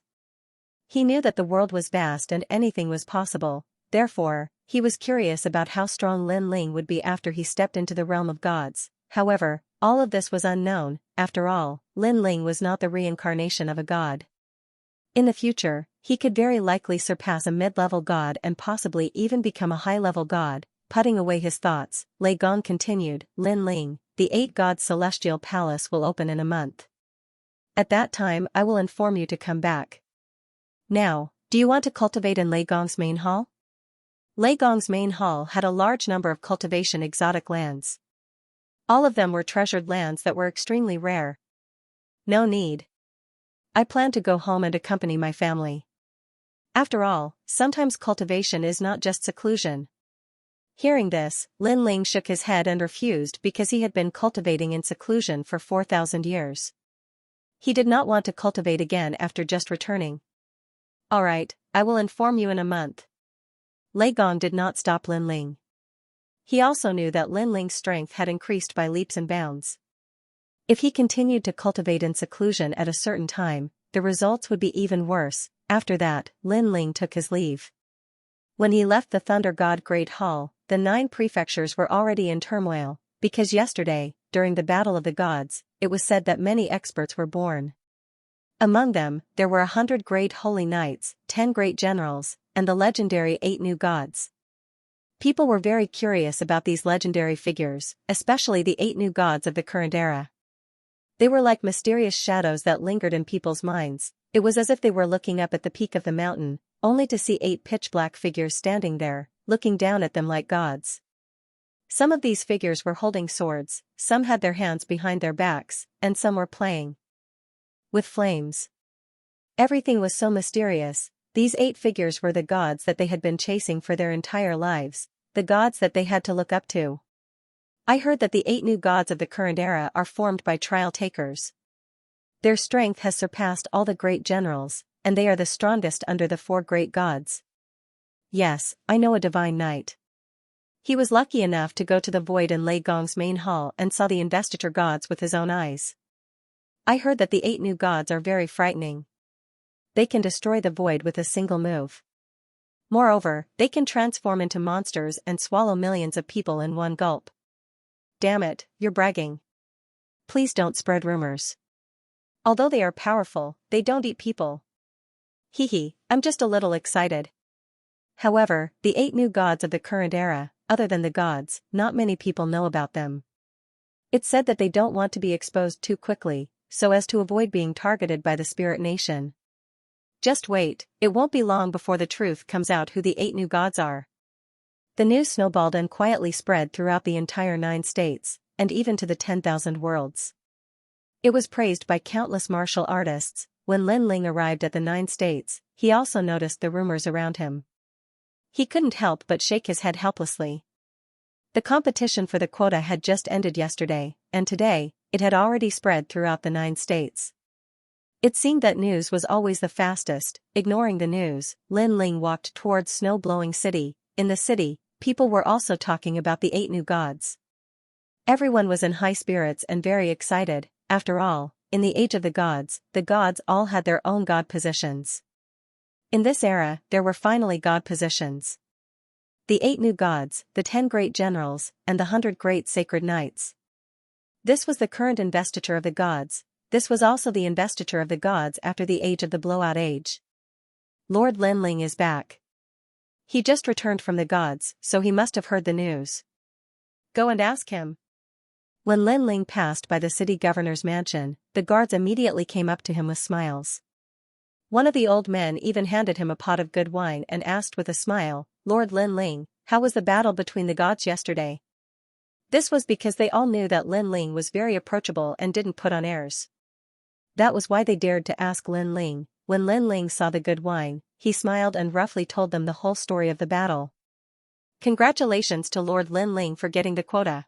He knew that the world was vast and anything was possible, therefore, he was curious about how strong Lin Ling would be after he stepped into the realm of gods. However, all of this was unknown. After all, Lin Ling was not the reincarnation of a god. In the future, he could very likely surpass a mid-level god and possibly even become a high-level god. Putting away his thoughts, Lei Gong continued, Lin Ling, the 8 gods celestial palace will open in a month. At that time I will inform you to come back. Now, do you want to cultivate in Lei Gong's main hall? Lei Gong's main hall had a large number of cultivation exotic lands. All of them were treasured lands that were extremely rare. No need. I plan to go home and accompany my family. After all, sometimes cultivation is not just seclusion. Hearing this, Lin Ling shook his head and refused because he had been cultivating in seclusion for 4,000 years. He did not want to cultivate again after just returning. Alright, I will inform you in a month. Lei Gong did not stop Lin Ling. He also knew that Lin Ling's strength had increased by leaps and bounds. If he continued to cultivate in seclusion at a certain time, the results would be even worse. After that, Lin Ling took his leave. When he left the Thunder God Great Hall, the 9 prefectures were already in turmoil, because yesterday, during the Battle of the Gods, it was said that many experts were born. Among them, there were 100 great holy knights, 10 great generals, and the legendary 8 new gods. People were very curious about these legendary figures, especially the 8 new gods of the current era. They were like mysterious shadows that lingered in people's minds. It was as if they were looking up at the peak of the mountain, only to see 8 pitch-black figures standing there, looking down at them like gods. Some of these figures were holding swords, some had their hands behind their backs, and some were playing with flames. Everything was so mysterious. These 8 figures were the gods that they had been chasing for their entire lives, the gods that they had to look up to. I heard that the 8 new gods of the current era are formed by trial takers. Their strength has surpassed all the great generals, and they are the strongest under the 4 great gods. Yes, I know a divine knight. He was lucky enough to go to the void in Lei Gong's main hall and saw the investiture gods with his own eyes. I heard that the 8 new gods are very frightening. They can destroy the void with a single move. Moreover, they can transform into monsters and swallow millions of people in one gulp. Damn it, you're bragging. Please don't spread rumors. Although they are powerful, they don't eat people. Hehe, I'm just a little excited. However, the 8 new gods of the current era, other than the gods, not many people know about them. It's said that they don't want to be exposed too quickly, so as to avoid being targeted by the spirit nation. Just wait, it won't be long before the truth comes out who the 8 new gods are. The news snowballed and quietly spread throughout the entire 9 states, and even to the 10,000 worlds. It was praised by countless martial artists. When Lin Ling arrived at the 9 states, he also noticed the rumors around him. He couldn't help but shake his head helplessly. The competition for the quota had just ended yesterday, and today, it had already spread throughout the 9 states. It seemed that news was always the fastest. Ignoring the news, Lin Ling walked towards snow-blowing city. In the city, people were also talking about the 8 new gods. Everyone was in high spirits and very excited. After all, in the age of the gods all had their own god positions. In this era, there were finally god positions. The 8 new gods, the 10 great generals, and the 100 great sacred knights. This was the current investiture of the gods. This was also the investiture of the gods after the age of the blowout age. Lord Lin Ling is back. He just returned from the gods, so he must have heard the news. Go and ask him. When Lin Ling passed by the city governor's mansion, the guards immediately came up to him with smiles. One of the old men even handed him a pot of good wine and asked with a smile, Lord Lin Ling, how was the battle between the gods yesterday? This was because they all knew that Lin Ling was very approachable and didn't put on airs. That was why they dared to ask Lin Ling. When Lin Ling saw the good wine, he smiled and roughly told them the whole story of the battle. Congratulations to Lord Lin Ling for getting the quota.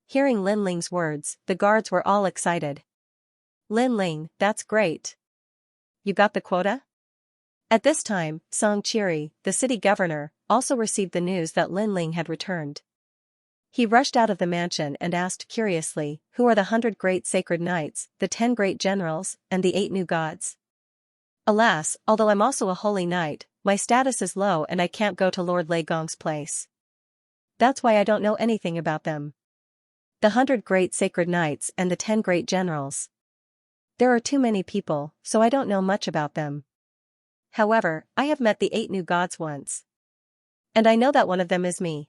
Hearing Lin Ling's words, the guards were all excited. Lin Ling, that's great. You got the quota? At this time, Song Chiri, the city governor, also received the news that Lin Ling had returned. He rushed out of the mansion and asked curiously, "Who are the 100 great sacred knights, the 10 great generals, and the 8 new gods?" "Alas, although I'm also a holy knight, my status is low and I can't go to Lord Lei Gong's place. That's why I don't know anything about them. The 100 great sacred knights and the 10 great generals. There are too many people, so I don't know much about them. However, I have met the 8 new gods once. And I know that one of them is me."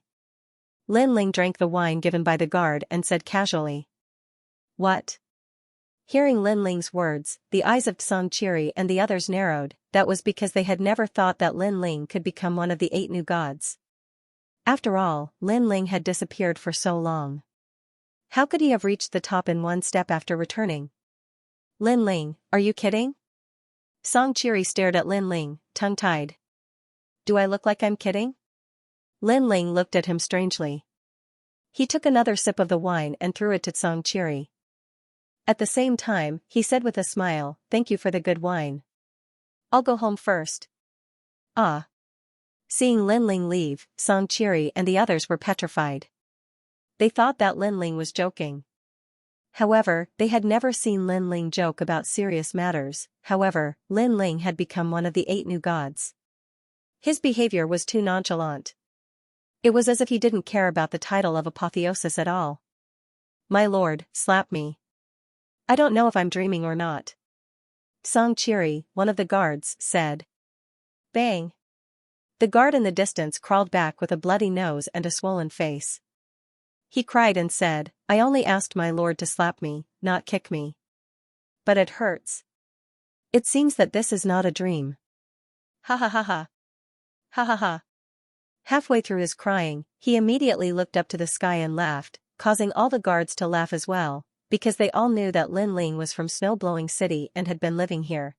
Lin Ling drank the wine given by the guard and said casually. "What?" Hearing Lin Ling's words, the eyes of Xianxia and the others narrowed. That was because they had never thought that Lin Ling could become one of the 8 new gods. After all, Lin Ling had disappeared for so long. How could he have reached the top in one step after returning? "Lin Ling, are you kidding?" Xianxia stared at Lin Ling, tongue-tied. "Do I look like I'm kidding?" Lin Ling looked at him strangely. He took another sip of the wine and threw it to Xianxia. At the same time, he said with a smile, "Thank you for the good wine. I'll go home first." "Ah." Seeing Lin Ling leave, Xianxia and the others were petrified. They thought that Lin Ling was joking. However, they had never seen Lin Ling joke about serious matters. However, Lin Ling had become one of the 8 new gods. His behavior was too nonchalant. It was as if he didn't care about the title of apotheosis at all. "My lord, slap me. I don't know if I'm dreaming or not." Xianxia, one of the guards, said. Bang! The guard in the distance crawled back with a bloody nose and a swollen face. He cried and said, "I only asked my lord to slap me, not kick me. But it hurts. It seems that this is not a dream." Ha ha ha ha. Ha ha ha. Halfway through his crying, he immediately looked up to the sky and laughed, causing all the guards to laugh as well, because they all knew that Lin Ling was from Snow-Blowing City and had been living here.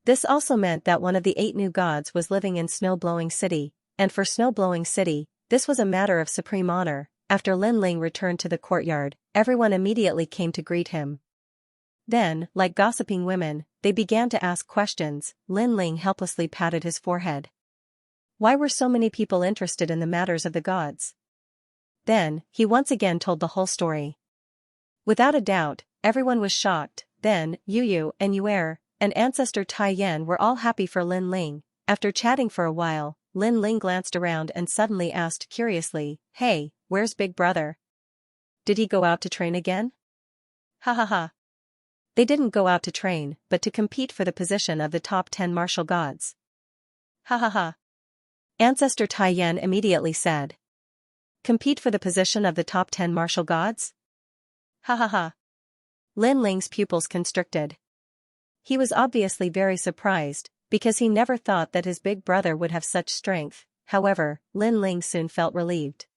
This also meant that one of the 8 new gods was living in Snow-Blowing City, and for Snow-Blowing City, this was a matter of supreme honor. After Lin Ling returned to the courtyard, everyone immediately came to greet him. Then, like gossiping women, they began to ask questions. Lin Ling helplessly patted his forehead. Why were so many people interested in the matters of the gods? Then, he once again told the whole story. Without a doubt, everyone was shocked. Then, Yu and Yuer, and ancestor Tai Yan were all happy for Lin Ling. After chatting for a while, Lin Ling glanced around and suddenly asked curiously, "Hey, where's Big Brother? Did he go out to train again?" Ha ha ha. They didn't go out to train, but to compete for the position of the top 10 martial gods. Ha ha ha. Ancestor Tai Yan immediately said. Compete for the position of the top 10 martial gods? Ha ha ha. Lin Ling's pupils constricted. He was obviously very surprised, because he never thought that his big brother would have such strength. However, Lin Ling soon felt relieved.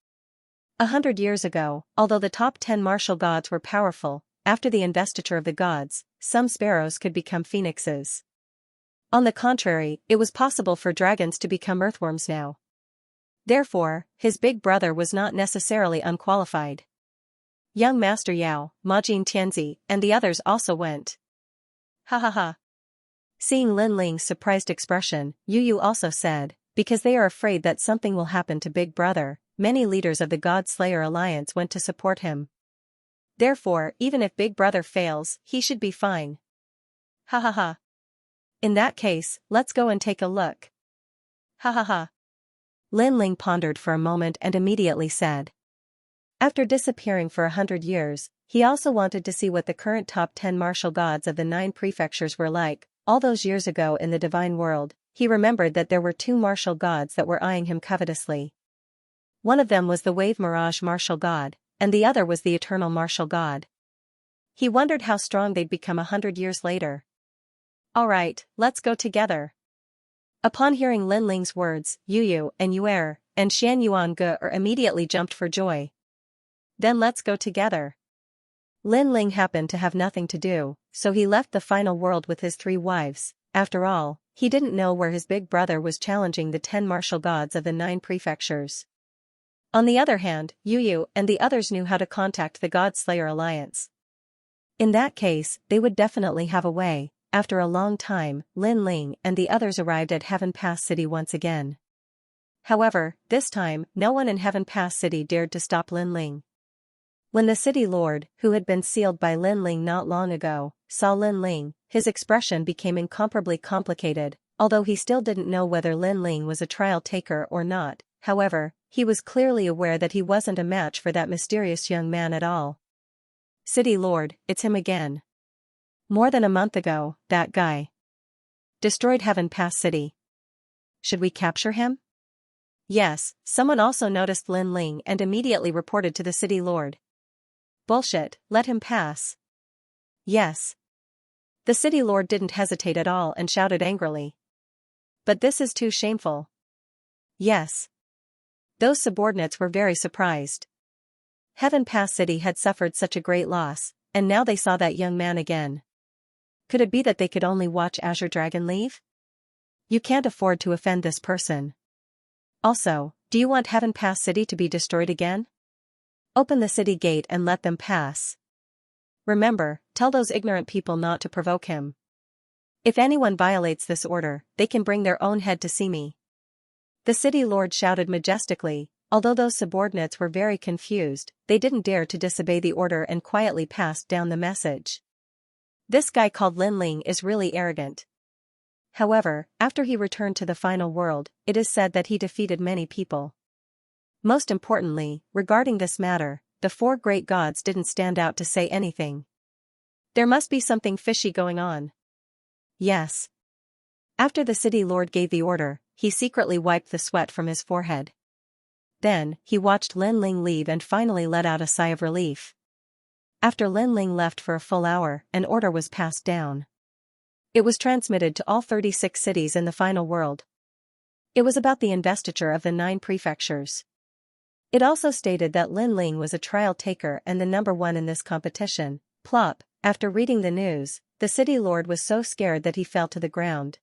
100 years ago, although the top 10 martial gods were powerful, after the investiture of the gods, some sparrows could become phoenixes. On the contrary, it was possible for dragons to become earthworms now. Therefore, his big brother was not necessarily unqualified. Young Master Yao, Majin Tianzi, and the others also went. Ha ha ha. Seeing Lin Ling's surprised expression, Yu also said, because they are afraid that something will happen to Big Brother, many leaders of the God Slayer Alliance went to support him. Therefore, even if Big Brother fails, he should be fine. Ha ha ha. In that case, let's go and take a look. Ha ha ha. Lin Ling pondered for a moment and immediately said. After disappearing for 100 years, he also wanted to see what the current top 10 martial gods of the 9 prefectures were like. All those years ago in the divine world, he remembered that there were 2 martial gods that were eyeing him covetously. One of them was the Wave Mirage martial god, and the other was the Eternal martial god. He wondered how strong they'd become 100 years later. Alright, let's go together. Upon hearing Lin Ling's words, Yu and Yuer, and Xian Yuan immediately jumped for joy. Then let's go together. Lin Ling happened to have nothing to do, so he left the final world with his 3 wives. After all, he didn't know where his big brother was challenging the 10 martial gods of the 9 prefectures. On the other hand, Yu and the others knew how to contact the God Slayer Alliance. In that case, they would definitely have a way. After a long time, Lin Ling and the others arrived at Heaven Pass City once again. However, this time, no one in Heaven Pass City dared to stop Lin Ling. When the city lord, who had been sealed by Lin Ling not long ago, saw Lin Ling, his expression became incomparably complicated, although he still didn't know whether Lin Ling was a trial taker or not. However, he was clearly aware that he wasn't a match for that mysterious young man at all. City Lord, it's him again. More than a month ago, that guy destroyed Heaven Pass City. Should we capture him? Yes, someone also noticed Lin Ling and immediately reported to the city lord. Bullshit, let him pass. Yes. The city lord didn't hesitate at all and shouted angrily. But this is too shameful. Yes. Those subordinates were very surprised. Heaven Pass City had suffered such a great loss, and now they saw that young man again. Could it be that they could only watch Azure Dragon leave? You can't afford to offend this person. Also, do you want Heaven Pass City to be destroyed again? Open the city gate and let them pass. Remember, tell those ignorant people not to provoke him. If anyone violates this order, they can bring their own head to see me. The city lord shouted majestically. Although those subordinates were very confused, they didn't dare to disobey the order and quietly passed down the message. This guy called Lin Ling is really arrogant. However, after he returned to the final world, it is said that he defeated many people. Most importantly, regarding this matter, the four great gods didn't stand out to say anything. There must be something fishy going on. Yes. After the city lord gave the order, he secretly wiped the sweat from his forehead. Then, he watched Lin Ling leave and finally let out a sigh of relief. After Lin Ling left for a full hour, an order was passed down. It was transmitted to all 36 cities in the final world. It was about the investiture of the 9 prefectures. It also stated that Lin Ling was a trial taker and the number 1 in this competition. Plop, after reading the news, the city lord was so scared that he fell to the ground.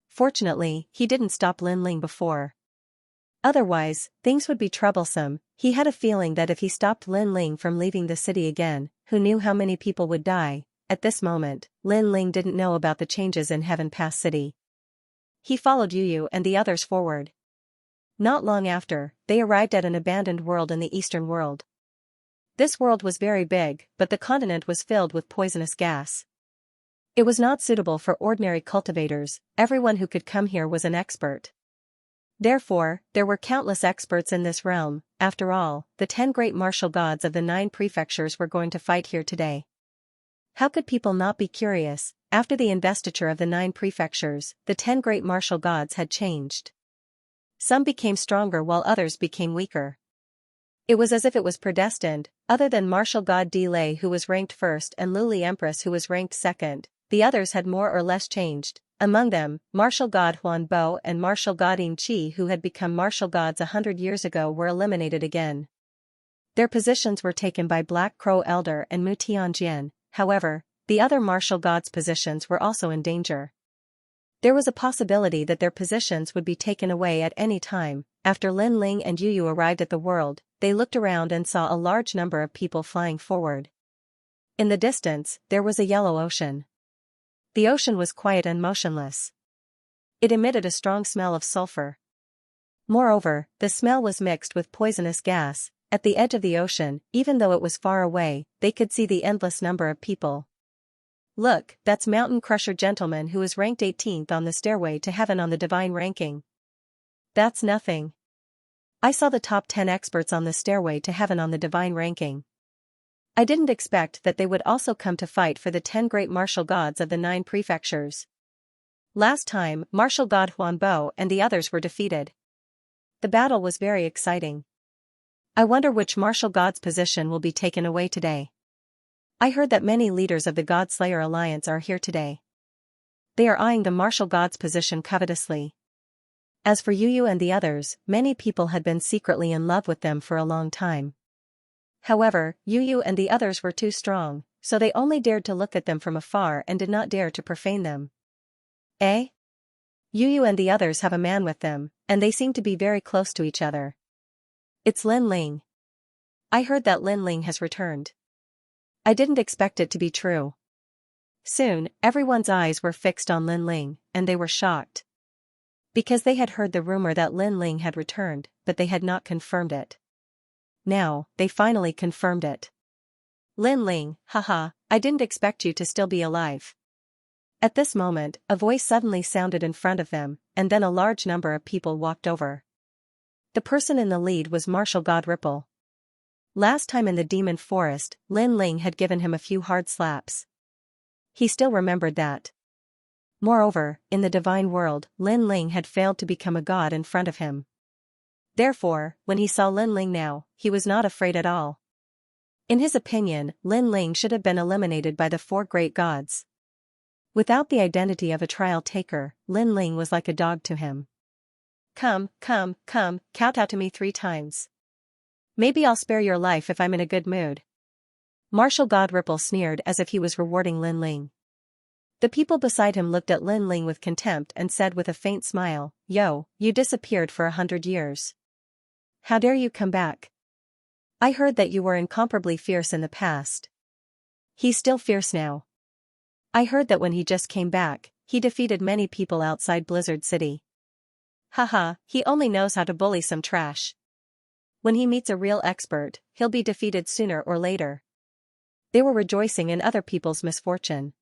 Fortunately, he didn't stop Lin Ling before. Otherwise, things would be troublesome. He had a feeling that if he stopped Lin Ling from leaving the city again, who knew how many people would die? At this moment, Lin Ling didn't know about the changes in Heaven Pass City. He followed Yu and the others forward. Not long after, they arrived at an abandoned world in the eastern world. This world was very big, but the continent was filled with poisonous gas. It was not suitable for ordinary cultivators. Everyone who could come here was an expert. Therefore, there were countless experts in this realm. After all, the 10 great martial gods of the 9 prefectures were going to fight here today. How could people not be curious? After the investiture of the 9 prefectures, the 10 great martial gods had changed. Some became stronger while others became weaker. It was as if it was predestined. Other than martial god Delay, who was ranked first, and Luli Empress, who was ranked second, the others had more or less changed. Among them, martial god Huan Bo and martial god Yin Qi, who had become martial gods 100 years ago, were eliminated again. Their positions were taken by Black Crow Elder and Mu Tianjian. However, the other martial gods' positions were also in danger. There was a possibility that their positions would be taken away at any time. After Lin Ling and Yu arrived at the world, they looked around and saw a large number of people flying forward. In the distance, there was a yellow ocean. The ocean was quiet and motionless. It emitted a strong smell of sulfur. Moreover, the smell was mixed with poisonous gas. At the edge of the ocean, even though it was far away, they could see the endless number of people. Look, that's Mountain Crusher Gentleman, who is ranked 18th on the stairway to heaven on the divine ranking. That's nothing. I saw the top 10 experts on the stairway to heaven on the divine ranking. I didn't expect that they would also come to fight for the 10 great martial gods of the 9 prefectures. Last time, martial god Huan Bo and the others were defeated. The battle was very exciting. I wonder which martial god's position will be taken away today. I heard that many leaders of the God-Slayer Alliance are here today. They are eyeing the martial god's position covetously. As for Yu and the others, many people had been secretly in love with them for a long time. However, Yu and the others were too strong, so they only dared to look at them from afar and did not dare to profane them. Eh? Yu and the others have a man with them, and they seem to be very close to each other. It's Lin Ling. I heard that Lin Ling has returned. I didn't expect it to be true. Soon, everyone's eyes were fixed on Lin Ling, and they were shocked. Because they had heard the rumor that Lin Ling had returned, but they had not confirmed it. Now, they finally confirmed it. Lin Ling, haha, I didn't expect you to still be alive. At this moment, a voice suddenly sounded in front of them, and then a large number of people walked over. The person in the lead was Martial God Ripple. Last time in the demon forest, Lin Ling had given him a few hard slaps. He still remembered that. Moreover, in the divine world, Lin Ling had failed to become a god in front of him. Therefore, when he saw Lin Ling now, he was not afraid at all. In his opinion, Lin Ling should have been eliminated by the four great gods. Without the identity of a trial taker, Lin Ling was like a dog to him. Come, kowtow to me 3 times. Maybe I'll spare your life if I'm in a good mood. Martial God Ripple sneered as if he was rewarding Lin Ling. The people beside him looked at Lin Ling with contempt and said with a faint smile, Yo, you disappeared for 100 years. How dare you come back? I heard that you were incomparably fierce in the past. He's still fierce now. I heard that when he just came back, he defeated many people outside Blizzard City. Haha, he only knows how to bully some trash. When he meets a real expert, he'll be defeated sooner or later. They were rejoicing in other people's misfortune.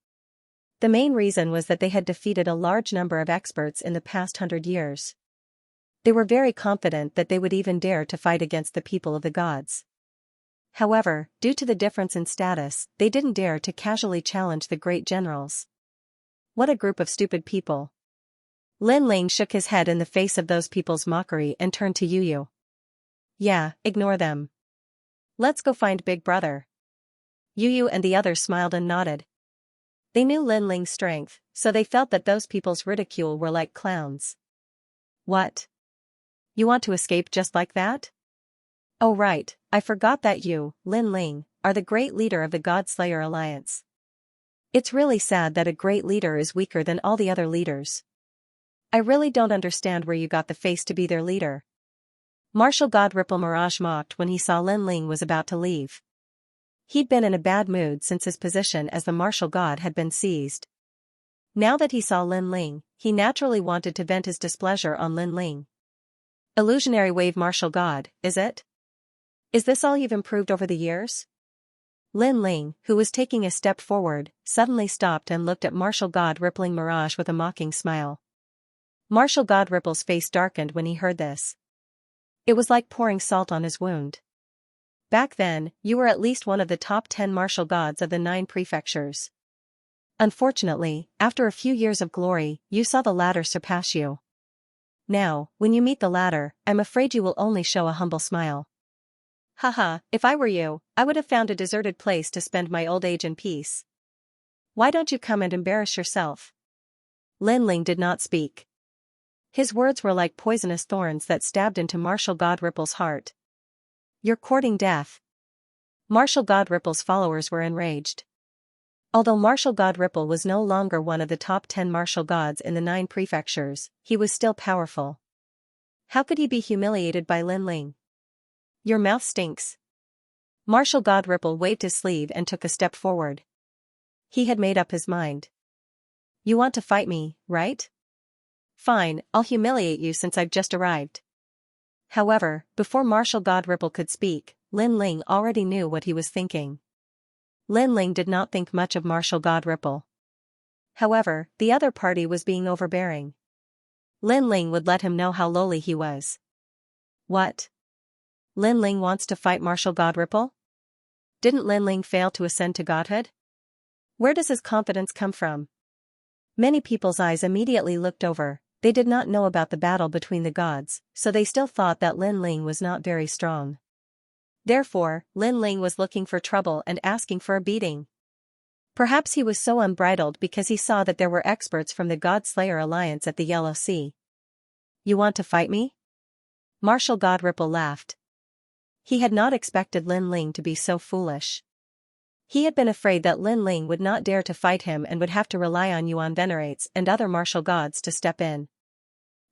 The main reason was that they had defeated a large number of experts in the past 100 years. They were very confident that they would even dare to fight against the people of the gods. However, due to the difference in status, they didn't dare to casually challenge the great generals. What a group of stupid people. Lin Ling shook his head in the face of those people's mockery and turned to Yu. Yeah, ignore them. Let's go find Big Brother. Yu and the others smiled and nodded. They knew Lin Ling's strength, so they felt that those people's ridicule were like clowns. What? You want to escape just like that? Oh right, I forgot that you, Lin Ling, are the great leader of the God Slayer Alliance. It's really sad that a great leader is weaker than all the other leaders. I really don't understand where you got the face to be their leader. Martial God Ripple Mirage mocked when he saw Lin Ling was about to leave. He'd been in a bad mood since his position as the martial god had been seized. Now that he saw Lin Ling, he naturally wanted to vent his displeasure on Lin Ling. Illusionary wave martial god, is it? Is this all you've improved over the years? Lin Ling, who was taking a step forward, suddenly stopped and looked at Martial God Rippling Mirage with a mocking smile. Martial God Ripple's face darkened when he heard this. It was like pouring salt on his wound. Back then, you were at least one of the top 10 martial gods of the 9 prefectures. Unfortunately, after a few years of glory, you saw the latter surpass you. Now, when you meet the latter, I'm afraid you will only show a humble smile. Haha, if I were you, I would have found a deserted place to spend my old age in peace. Why don't you come and embarrass yourself? Lin Ling did not speak. His words were like poisonous thorns that stabbed into Martial God Ripple's heart. You're courting death. Martial God Ripple's followers were enraged. Although Martial God Ripple was no longer one of the top 10 martial gods in the 9 prefectures, he was still powerful. How could he be humiliated by Lin Ling? Your mouth stinks. Martial God Ripple waved his sleeve and took a step forward. He had made up his mind. You want to fight me, right? Fine, I'll humiliate you since I've just arrived. However, before Martial God Ripple could speak, Lin Ling already knew what he was thinking. Lin Ling did not think much of Martial God Ripple. However, the other party was being overbearing. Lin Ling would let him know how lowly he was. What? Lin Ling wants to fight Martial God Ripple? Didn't Lin Ling fail to ascend to godhood? Where does his confidence come from? Many people's eyes immediately looked over. They did not know about the battle between the gods, so they still thought that Lin Ling was not very strong. Therefore, Lin Ling was looking for trouble and asking for a beating. Perhaps he was so unbridled because he saw that there were experts from the God Slayer Alliance at the Yellow Sea. You want to fight me? Martial God Ripple laughed. He had not expected Lin Ling to be so foolish. He had been afraid that Lin Ling would not dare to fight him and would have to rely on Yuan Venerates and other martial gods to step in.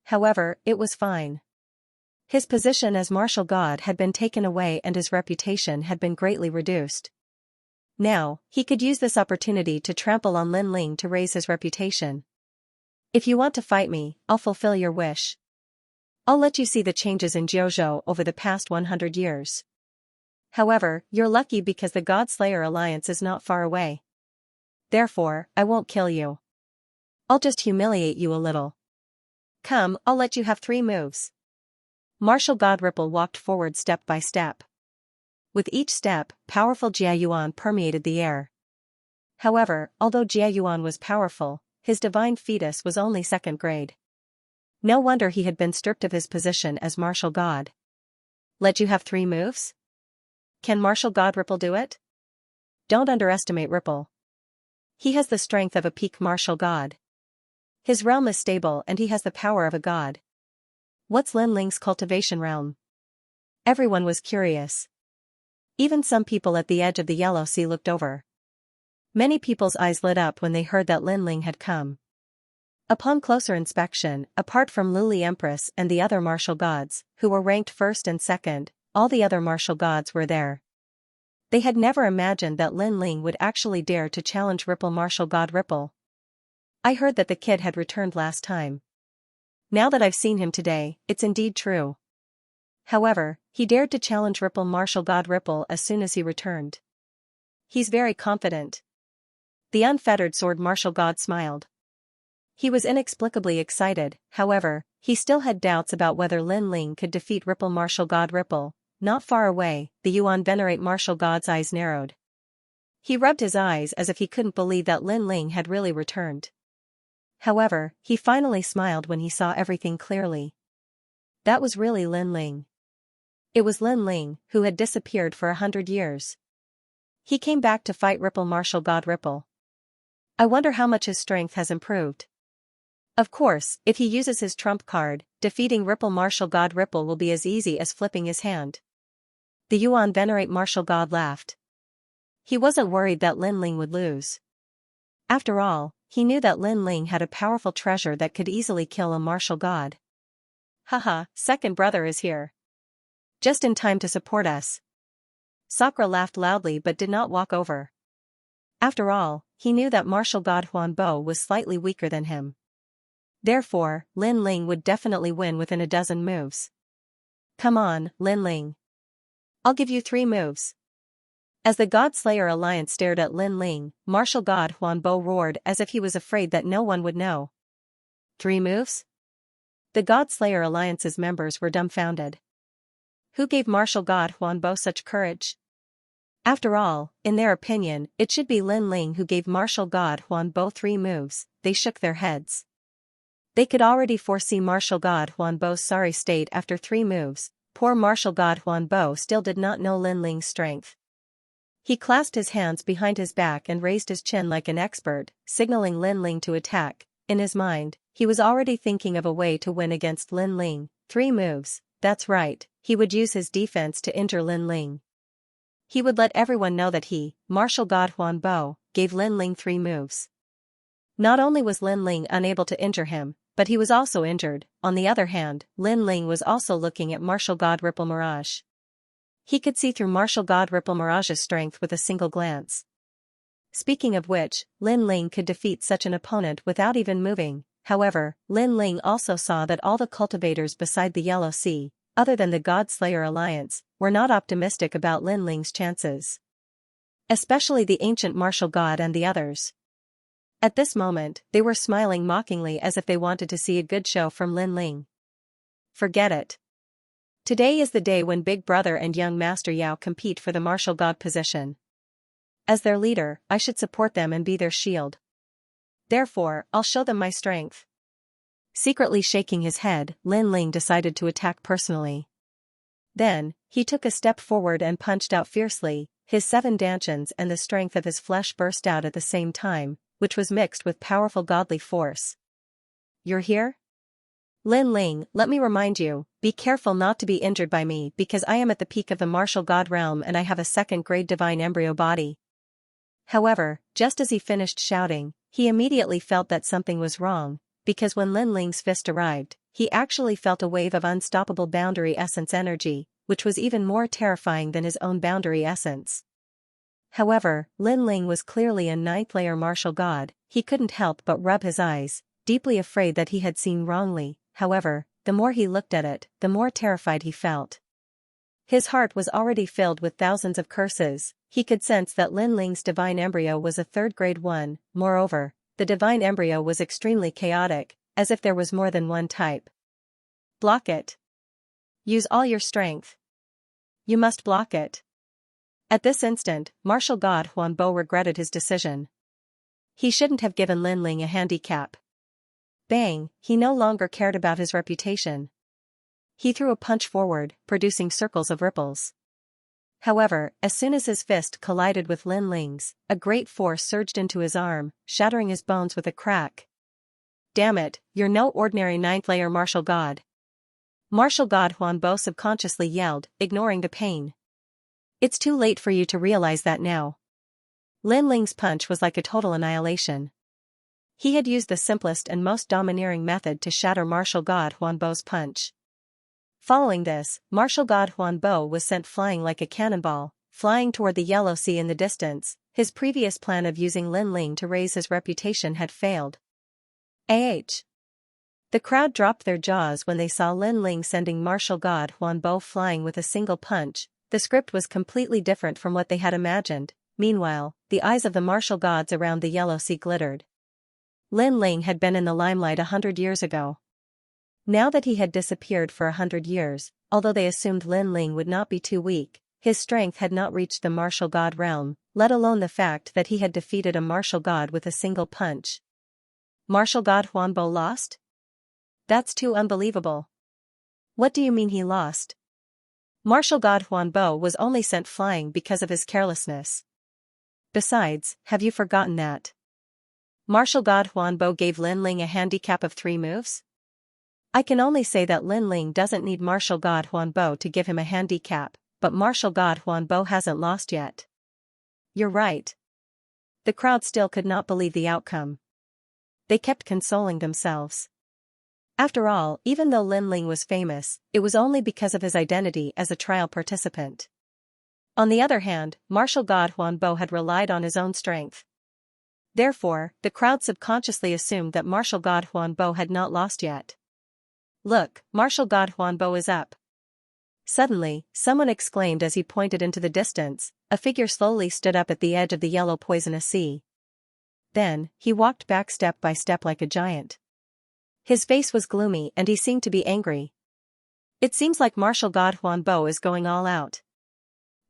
However, it was fine. His position as martial god had been taken away and his reputation had been greatly reduced. Now, he could use this opportunity to trample on Lin Ling to raise his reputation. If you want to fight me, I'll fulfill your wish. I'll let you see the changes in Jiuzhou over the past 100 years. However, you're lucky because the God Slayer Alliance is not far away. Therefore, I won't kill you. I'll just humiliate you a little. Come, I'll let you have 3 moves. Martial God Ripple walked forward step by step. With each step, powerful Jiayuan permeated the air. However, although Jiayuan was powerful, his divine fetus was only 2nd grade. No wonder he had been stripped of his position as martial god. Let you have 3 moves? Can martial god Ripple do it? Don't underestimate Ripple. He has the strength of a peak martial god. His realm is stable and he has the power of a god. What's Lin Ling's cultivation realm? Everyone was curious. Even some people at the edge of the Yellow Sea looked over. Many people's eyes lit up when they heard that Lin Ling had come. Upon closer inspection, apart from Luli Empress and the other martial gods, who were ranked 1st and 2nd, all the other martial gods were there. They had never imagined that Lin Ling would actually dare to challenge Ripple martial god Ripple. I heard that the kid had returned last time. Now that I've seen him today, it's indeed true. However, he dared to challenge Ripple martial god Ripple as soon as he returned. He's very confident. The unfettered sword martial god smiled. He was inexplicably excited, however, he still had doubts about whether Lin Ling could defeat Ripple martial god Ripple. Not far away, the Yuan Venerate martial god's eyes narrowed. He rubbed his eyes as if he couldn't believe that Lin Ling had really returned. However, he finally smiled when he saw everything clearly. That was really Lin Ling. It was Lin Ling, who had disappeared for 100 years. He came back to fight Ripple martial god Ripple. I wonder how much his strength has improved. Of course, if he uses his trump card, defeating Ripple martial god Ripple will be as easy as flipping his hand. The Yuan Venerate martial god laughed. He wasn't worried that Lin Ling would lose. After all, he knew that Lin Ling had a powerful treasure that could easily kill a martial god. Haha, 2nd brother is here. Just in time to support us. Sakura laughed loudly but did not walk over. After all, he knew that martial god Huanbo was slightly weaker than him. Therefore, Lin Ling would definitely win within a dozen moves. Come on, Lin Ling. I'll give you 3 moves. As the God Slayer Alliance stared at Lin Ling, martial god Huanbo roared as if he was afraid that no one would know. 3 moves? The God Slayer Alliance's members were dumbfounded. Who gave martial god Huanbo such courage? After all, in their opinion, it should be Lin Ling who gave martial god Huanbo 3 moves. They shook their heads. They could already foresee martial god Huanbo's sorry state after 3 moves. Poor martial god Huanbo still did not know Lin Ling's strength. He clasped his hands behind his back and raised his chin like an expert, signaling Lin Ling to attack. In his mind, he was already thinking of a way to win against Lin Ling. 3 moves, that's right, he would use his defense to injure Lin Ling. He would let everyone know that he, martial god Huanbo, gave Lin Ling 3 moves. Not only was Lin Ling unable to injure him, but he was also injured. On the other hand, Lin Ling was also looking at martial god Ripple Mirage. He could see through martial god Ripple Mirage's strength with a single glance. Speaking of which, Lin Ling could defeat such an opponent without even moving. However, Lin Ling also saw that all the cultivators beside the Yellow Sea, other than the God Slayer Alliance, were not optimistic about Lin Ling's chances. Especially the ancient martial god and the others. At this moment, they were smiling mockingly as if they wanted to see a good show from Lin Ling. Forget it. Today is the day when Big Brother and young Master Yao compete for the martial god position. As their leader, I should support them and be their shield. Therefore, I'll show them my strength. Secretly shaking his head, Lin Ling decided to attack personally. Then, he took a step forward and punched out fiercely. His 7 dantians and the strength of his flesh burst out at the same time, which was mixed with powerful godly force. You're here? Lin Ling, let me remind you, be careful not to be injured by me because I am at the peak of the martial god realm and I have a 2nd grade divine embryo body. However, just as he finished shouting, he immediately felt that something was wrong, because when Lin Ling's fist arrived, he actually felt a wave of unstoppable boundary essence energy, which was even more terrifying than his own boundary essence. However, Lin Ling was clearly a 9th layer martial god. He couldn't help but rub his eyes. deeply afraid that he had seen wrongly. However, the more he looked at it, the more terrified he felt. His heart was already filled with thousands of curses. He could sense that Lin Ling's divine embryo was a third-grade one. Moreover, the divine embryo was extremely chaotic, as if there was more than one type. Block it. Use all your strength. You must block it. At this instant, martial god Huanbo regretted his decision. He shouldn't have given Lin Ling a handicap. Bang, he no longer cared about his reputation. He threw a punch forward, producing circles of ripples. However, as soon as his fist collided with Lin Ling's, a great force surged into his arm, shattering his bones with a crack. Damn it, you're no ordinary ninth-layer martial god. Martial god Huanbo subconsciously yelled, ignoring the pain. It's too late for you to realize that now. Lin Ling's punch was like a total annihilation. He had used the simplest and most domineering method to shatter martial god Huanbo's punch. Following this, martial god Huanbo was sent flying like a cannonball, flying toward the Yellow Sea in the distance. His previous plan of using Lin Ling to raise his reputation had failed. The crowd dropped their jaws when they saw Lin Ling sending martial god Huanbo flying with a single punch. The script was completely different from what they had imagined. Meanwhile, the eyes of the martial gods around the Yellow Sea glittered. Lin Ling had been in the limelight 100 years ago. Now that he had disappeared for 100 years, although they assumed Lin Ling would not be too weak, his strength had not reached the martial god realm, let alone the fact that he had defeated a martial god with a single punch. Martial god Huanbo lost? That's too unbelievable. What do you mean he lost? Martial god Huanbo was only sent flying because of his carelessness. Besides, have you forgotten that martial god Huanbo gave Lin Ling a handicap of 3 moves? I can only say that Lin Ling doesn't need martial god Huanbo to give him a handicap, but martial god Huanbo hasn't lost yet. You're right. The crowd still could not believe the outcome. They kept consoling themselves. After all, even though Lin Ling was famous, it was only because of his identity as a trial participant. On the other hand, martial god Huanbo had relied on his own strength. Therefore, the crowd subconsciously assumed that martial god Huanbo had not lost yet. Look, martial god Huanbo is up. Suddenly, someone exclaimed as he pointed into the distance. A figure slowly stood up at the edge of the yellow poisonous sea. Then, he walked back step by step like a giant. His face was gloomy and he seemed to be angry. It seems like martial god Huanbo is going all out.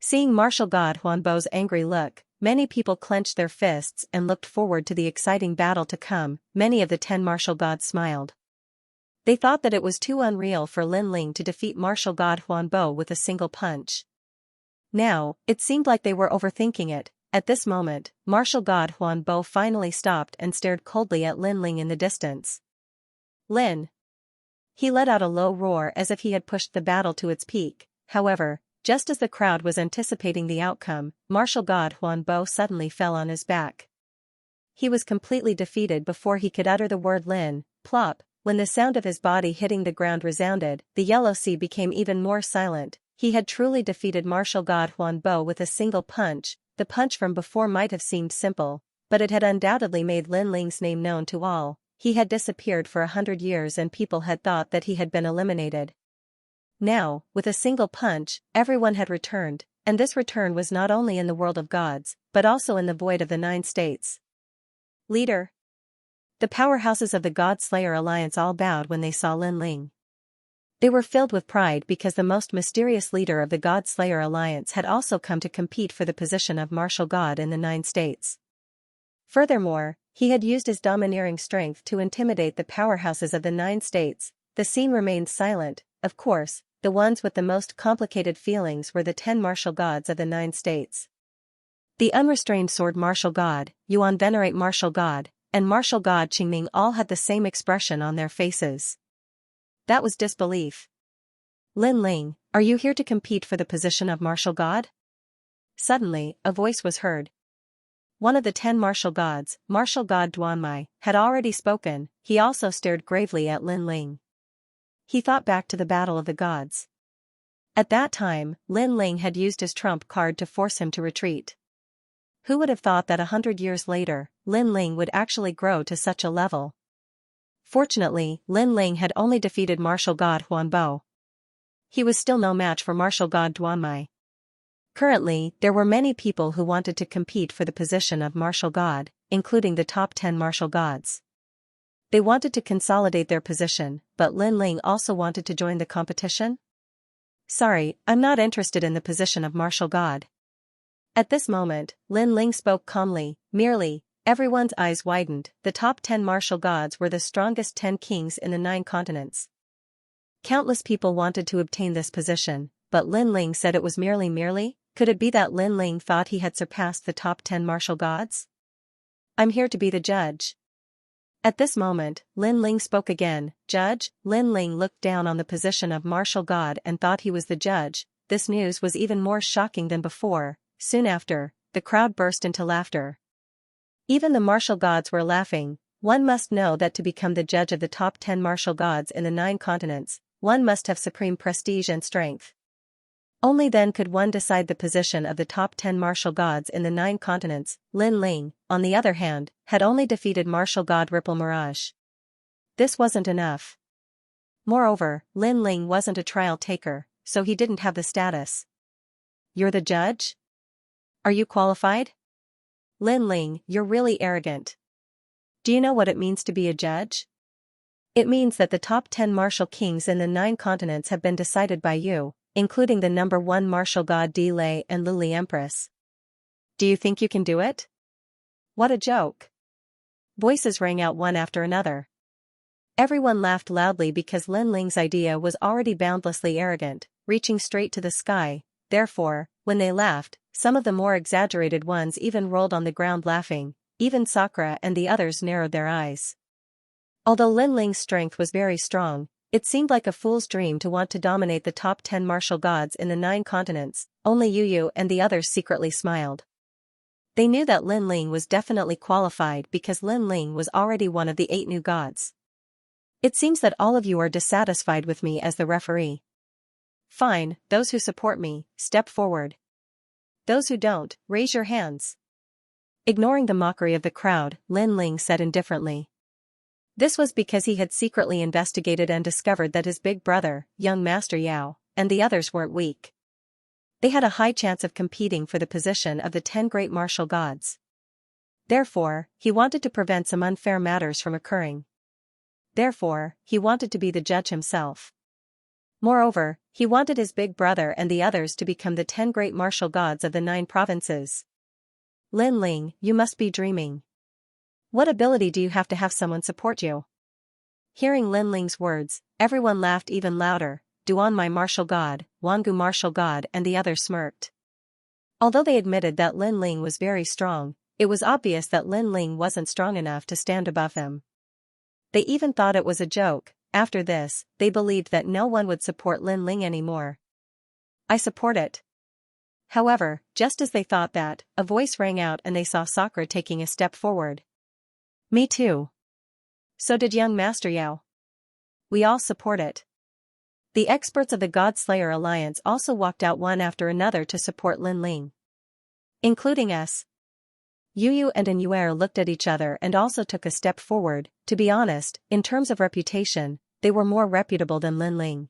Seeing martial god Huanbo's angry look, many people clenched their fists and looked forward to the exciting battle to come. Many of the 10 martial gods smiled. They thought that it was too unreal for Lin Ling to defeat martial god Huanbo with a single punch. Now, it seemed like they were overthinking it. At this moment, martial god Huanbo finally stopped and stared coldly at Lin Ling in the distance. Lin. He let out a low roar as if he had pushed the battle to its peak. However, just as the crowd was anticipating the outcome, martial god Huanbo suddenly fell on his back. He was completely defeated before he could utter the word Lin. Plop. When the sound of his body hitting the ground resounded, the Yellow Sea became even more silent. He had truly defeated martial god Huanbo with a single punch. The punch from before might have seemed simple, but it had undoubtedly made Lin Ling's name known to all. He had disappeared for 100 years and people had thought that he had been eliminated. Now, with a single punch, everyone had returned, and this return was not only in the world of gods, but also in the void of the 9 states. Leader. The powerhouses of the God Slayer Alliance all bowed when they saw Lin Ling. They were filled with pride because the most mysterious leader of the God Slayer Alliance had also come to compete for the position of martial god in the 9 states. Furthermore, he had used his domineering strength to intimidate the powerhouses of the 9 states. The scene remained silent. Of course, the ones with the most complicated feelings were the 10 martial gods of the 9 states. The unrestrained sword martial god, Yuan venerate martial god, and martial god Qingming all had the same expression on their faces. That was disbelief. Lin Ling, are you here to compete for the position of martial god? Suddenly, a voice was heard. One of the 10 martial gods, martial god Duanmai, had already spoken. He also stared gravely at Lin Ling. He thought back to the battle of the gods. At that time, Lin Ling had used his trump card to force him to retreat. Who would have thought that 100 years later, Lin Ling would actually grow to such a level? Fortunately, Lin Ling had only defeated martial god Huan Bo. He was still no match for martial god Duanmai. Currently, there were many people who wanted to compete for the position of martial god, including the top 10 martial gods. They wanted to consolidate their position, but Lin Ling also wanted to join the competition? Sorry, I'm not interested in the position of martial god. At this moment, Lin Ling spoke calmly, merely. Everyone's eyes widened. The top 10 martial gods were the strongest 10 kings in the 9 continents. Countless people wanted to obtain this position, but Lin Ling said it was merely. Could it be that Lin Ling thought he had surpassed the top 10 martial gods? I'm here to be the judge. At this moment, Lin Ling spoke again. Judge? Lin Ling looked down on the position of martial god and thought he was the judge. This news was even more shocking than before. Soon after, the crowd burst into laughter. Even the martial gods were laughing. One must know that to become the judge of the top 10 martial gods in the 9 continents, one must have supreme prestige and strength. Only then could one decide the position of the top 10 martial gods in the 9 continents. Lin Ling, on the other hand, had only defeated martial god Ripple Mirage. This wasn't enough. Moreover, Lin Ling wasn't a trial taker, so he didn't have the status. You're the judge? Are you qualified? Lin Ling, you're really arrogant. Do you know what it means to be a judge? It means that the top 10 martial kings in the 9 continents have been decided by you, including the number 1 martial god Di Lei and Luli Empress. Do you think you can do it? What a joke. Voices rang out one after another. Everyone laughed loudly because Lin Ling's idea was already boundlessly arrogant, reaching straight to the sky. Therefore, when they laughed, some of the more exaggerated ones even rolled on the ground laughing. Even Sakura and the others narrowed their eyes. Although Lin Ling's strength was very strong, it seemed like a fool's dream to want to dominate the top 10 martial gods in the 9 continents. Only Yu and the others secretly smiled. They knew that Lin Ling was definitely qualified because Lin Ling was already one of the 8 new gods. It seems that all of you are dissatisfied with me as the referee. Fine, those who support me, step forward. Those who don't, raise your hands. Ignoring the mockery of the crowd, Lin Ling said indifferently. This was because he had secretly investigated and discovered that his big brother, young Master Yao, and the others weren't weak. They had a high chance of competing for the position of the 10 great martial gods. Therefore, he wanted to prevent some unfair matters from occurring. Therefore, he wanted to be the judge himself. Moreover, he wanted his big brother and the others to become the 10 great martial gods of the 9 provinces. Lin Ling, you must be dreaming. What ability do you have to have someone support you? Hearing Lin Ling's words, everyone laughed even louder. Duanmai martial god, Wangu martial god and the others smirked. Although they admitted that Lin Ling was very strong, it was obvious that Lin Ling wasn't strong enough to stand above them. They even thought it was a joke. After this, they believed that no one would support Lin Ling anymore. I support it. However, just as they thought that, a voice rang out and they saw Sakura taking a step forward. Me too. So did young Master Yao. We all support it. The experts of the God Slayer Alliance also walked out one after another to support Lin Ling. Including us. Yu and Anuer looked at each other and also took a step forward. To be honest, in terms of reputation, they were more reputable than Lin Ling.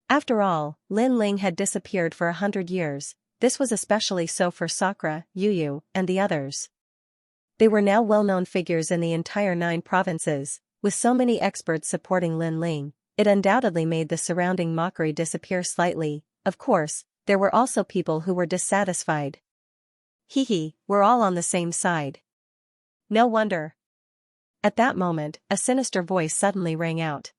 After all, Lin Ling had disappeared for 100 years. This was especially so for Sakura, Yu, and the others. They were now well-known figures in the entire 9 provinces. With so many experts supporting Lin Ling, it undoubtedly made the surrounding mockery disappear slightly. Of course, there were also people who were dissatisfied. Hehe, we're all on the same side. No wonder. At that moment, a sinister voice suddenly rang out.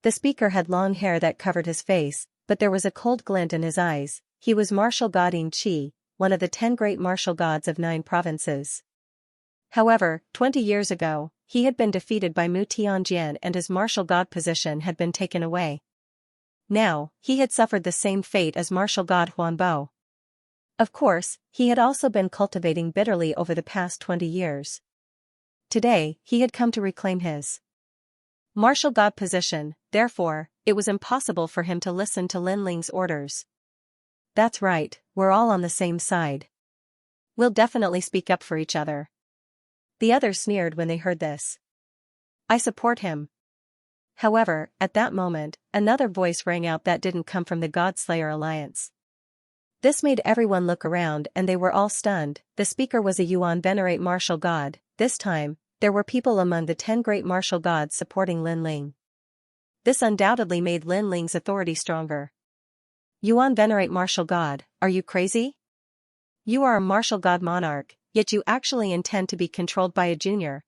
The speaker had long hair that covered his face, but there was a cold glint in his eyes. He was Martial God Yin Qi, one of the 10 great martial gods of 9 provinces. However, 20 years ago, he had been defeated by Mu Tianjian and his martial god position had been taken away. Now, he had suffered the same fate as martial god Huan Bo. Of course, he had also been cultivating bitterly over the past 20 years. Today, he had come to reclaim his martial god position, therefore, it was impossible for him to listen to Lin Ling's orders. That's right, we're all on the same side. We'll definitely speak up for each other. The others sneered when they heard this. I support him. However, at that moment, another voice rang out that didn't come from the Godslayer Alliance. This made everyone look around and they were all stunned. The speaker was a Yuan Venerate martial god. This time, there were people among the 10 great martial gods supporting Lin Ling. This undoubtedly made Lin Ling's authority stronger. Yuan Venerate martial god, are you crazy? You are a martial god monarch, yet you actually intend to be controlled by a junior.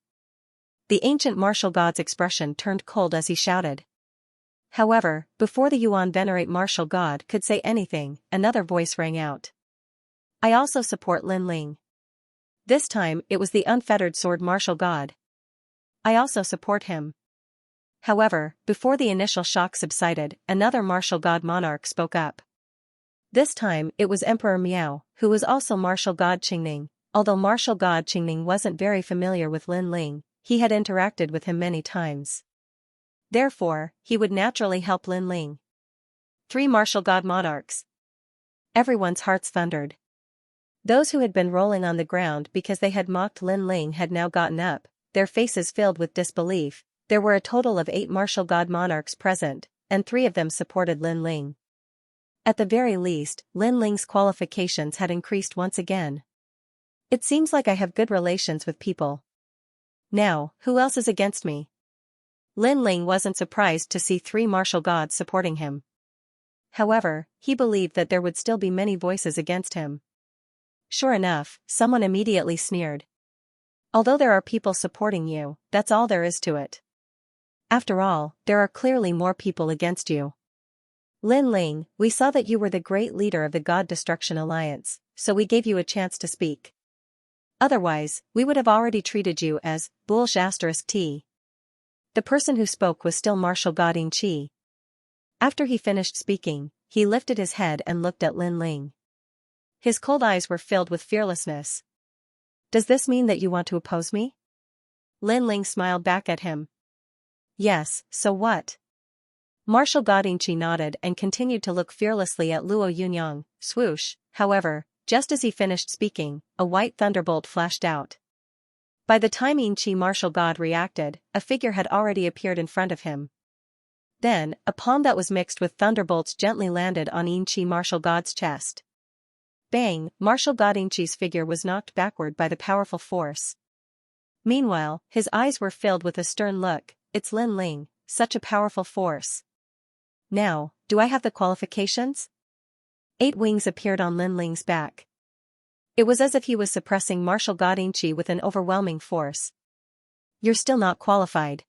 The ancient martial god's expression turned cold as he shouted. However, before the Yuan Venerate martial god could say anything, another voice rang out. I also support Lin Ling. This time it was the unfettered sword martial god. I also support him. However, before the initial shock subsided, another martial god monarch spoke up. This time it was Emperor Miao, who was also martial god Qingning. Although martial god Qingning wasn't very familiar with Lin Ling, he had interacted with him many times. Therefore, he would naturally help Lin Ling. 3 martial god monarchs. Everyone's hearts thundered. Those who had been rolling on the ground because they had mocked Lin Ling had now gotten up, their faces filled with disbelief. There were a total of 8 martial god monarchs present, and 3 of them supported Lin Ling. At the very least, Lin Ling's qualifications had increased once again. It seems like I have good relations with people. Now, who else is against me? Lin Ling wasn't surprised to see 3 martial gods supporting him. However, he believed that there would still be many voices against him. Sure enough, someone immediately sneered. Although there are people supporting you, that's all there is to it. After all, there are clearly more people against you. Lin Ling, we saw that you were the great leader of the God Destruction Alliance, so we gave you a chance to speak. Otherwise, we would have already treated you as *T. The person who spoke was still Martial God Yin Qi. After he finished speaking, he lifted his head and looked at Lin Ling. His cold eyes were filled with fearlessness. Does this mean that you want to oppose me? Lin Ling smiled back at him. Yes, so what? Martial God Yin Qi nodded and continued to look fearlessly at Luo Yunyang. Swoosh, however, just as he finished speaking, a white thunderbolt flashed out. By the time Yin Qi martial god reacted, a figure had already appeared in front of him. Then, a palm that was mixed with thunderbolts gently landed on Yin Qi martial god's chest. Bang! Martial god Yin Qi's figure was knocked backward by the powerful force. Meanwhile, his eyes were filled with a stern look. It's Lin Ling, such a powerful force. Now, do I have the qualifications? 8 wings appeared on Lin Ling's back. It was as if he was suppressing martial god Yin Qi with an overwhelming force. You're still not qualified.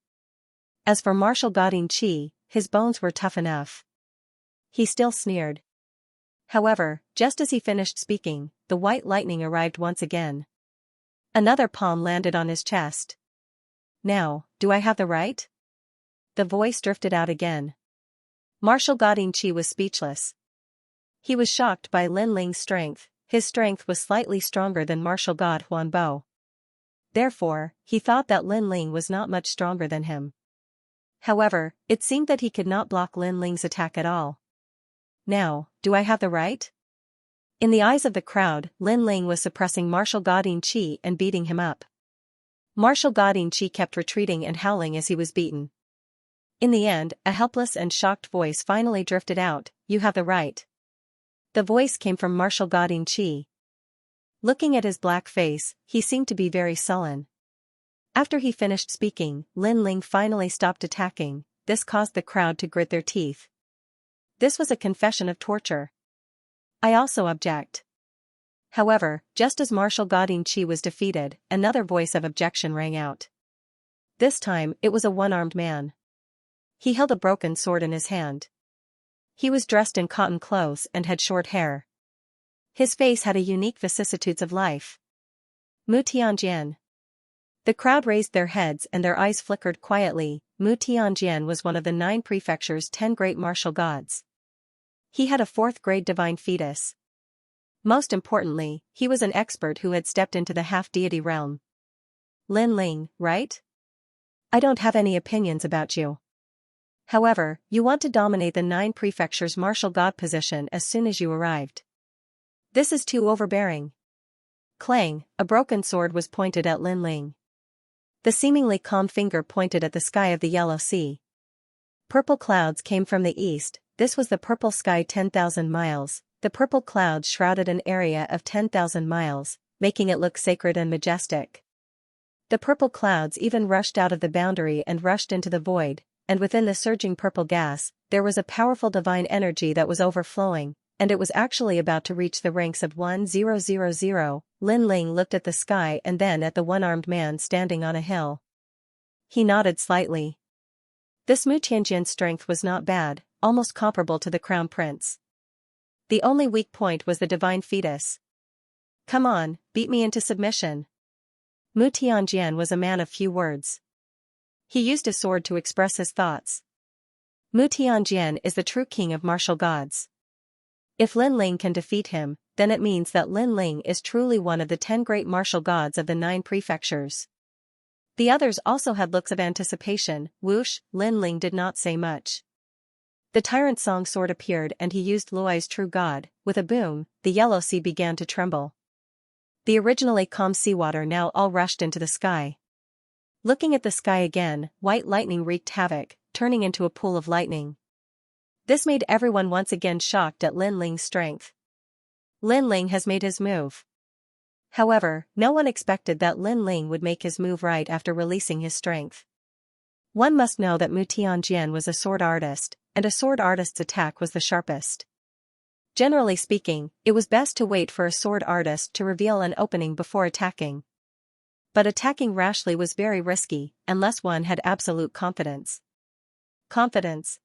As for martial god Yin Qi, his bones were tough enough. He still sneered. However, just as he finished speaking, the white lightning arrived once again. Another palm landed on his chest. Now, do I have the right? The voice drifted out again. Martial god Yin Qi was speechless. He was shocked by Lin Ling's strength. His strength was slightly stronger than martial god Huan Bo. Therefore, he thought that Lin Ling was not much stronger than him. However, it seemed that he could not block Lin Ling's attack at all. Now, do I have the right? In the eyes of the crowd, Lin Ling was suppressing martial god Yin Qi and beating him up. Martial god Yin Qi kept retreating and howling as he was beaten. In the end, a helpless and shocked voice finally drifted out, you have the right. The voice came from martial god Yin Qi. Looking at his black face, he seemed to be very sullen. After he finished speaking, Lin Ling finally stopped attacking. This caused the crowd to grit their teeth. This was a confession of torture. I also object. However, just as martial god Yin Qi was defeated, another voice of objection rang out. This time, it was a one-armed man. He held a broken sword in his hand. He was dressed in cotton clothes and had short hair. His face had a unique vicissitudes of life. Mu Tianjian. The crowd raised their heads and their eyes flickered quietly. Mu Tianjian was one of the 9 prefecture's 10 great martial gods. He had a 4th grade divine fetus. Most importantly, he was an expert who had stepped into the half-deity realm. Lin Ling, right? I don't have any opinions about you. However, you want to dominate the 9 prefecture's martial god position as soon as you arrived. This is too overbearing. Clang, a broken sword was pointed at Lin Ling. The seemingly calm finger pointed at the sky of the Yellow Sea. Purple clouds came from the east. This was the purple sky 10,000 miles. The purple clouds shrouded an area of 10,000 miles, making it look sacred and majestic. The purple clouds even rushed out of the boundary and rushed into the void, and within the surging purple gas, there was a powerful divine energy that was overflowing, and it was actually about to reach the ranks of 1000. Lin Ling looked at the sky and then at the one-armed man standing on a hill. He nodded slightly. This Mu Tianjian's strength was not bad, almost comparable to the crown prince. The only weak point was the divine fetus. Come on, beat me into submission. Mu Tianjian was a man of few words. He used his sword to express his thoughts. Mu Tianjian is the true king of martial gods. If Lin Ling can defeat him, then it means that Lin Ling is truly one of the 10 great martial gods of the 9 prefectures. The others also had looks of anticipation. Whoosh, Lin Ling did not say much. The tyrant song sword appeared and he used Luai's true god. With a boom, the Yellow Sea began to tremble. The originally calm seawater now all rushed into the sky. Looking at the sky again, white lightning wreaked havoc, turning into a pool of lightning. This made everyone once again shocked at Lin Ling's strength. Lin Ling has made his move. However, no one expected that Lin Ling would make his move right after releasing his strength. One must know that Mu Tianjian was a sword artist, and a sword artist's attack was the sharpest. Generally speaking, it was best to wait for a sword artist to reveal an opening before attacking. But attacking rashly was very risky, unless one had absolute confidence. Confidence.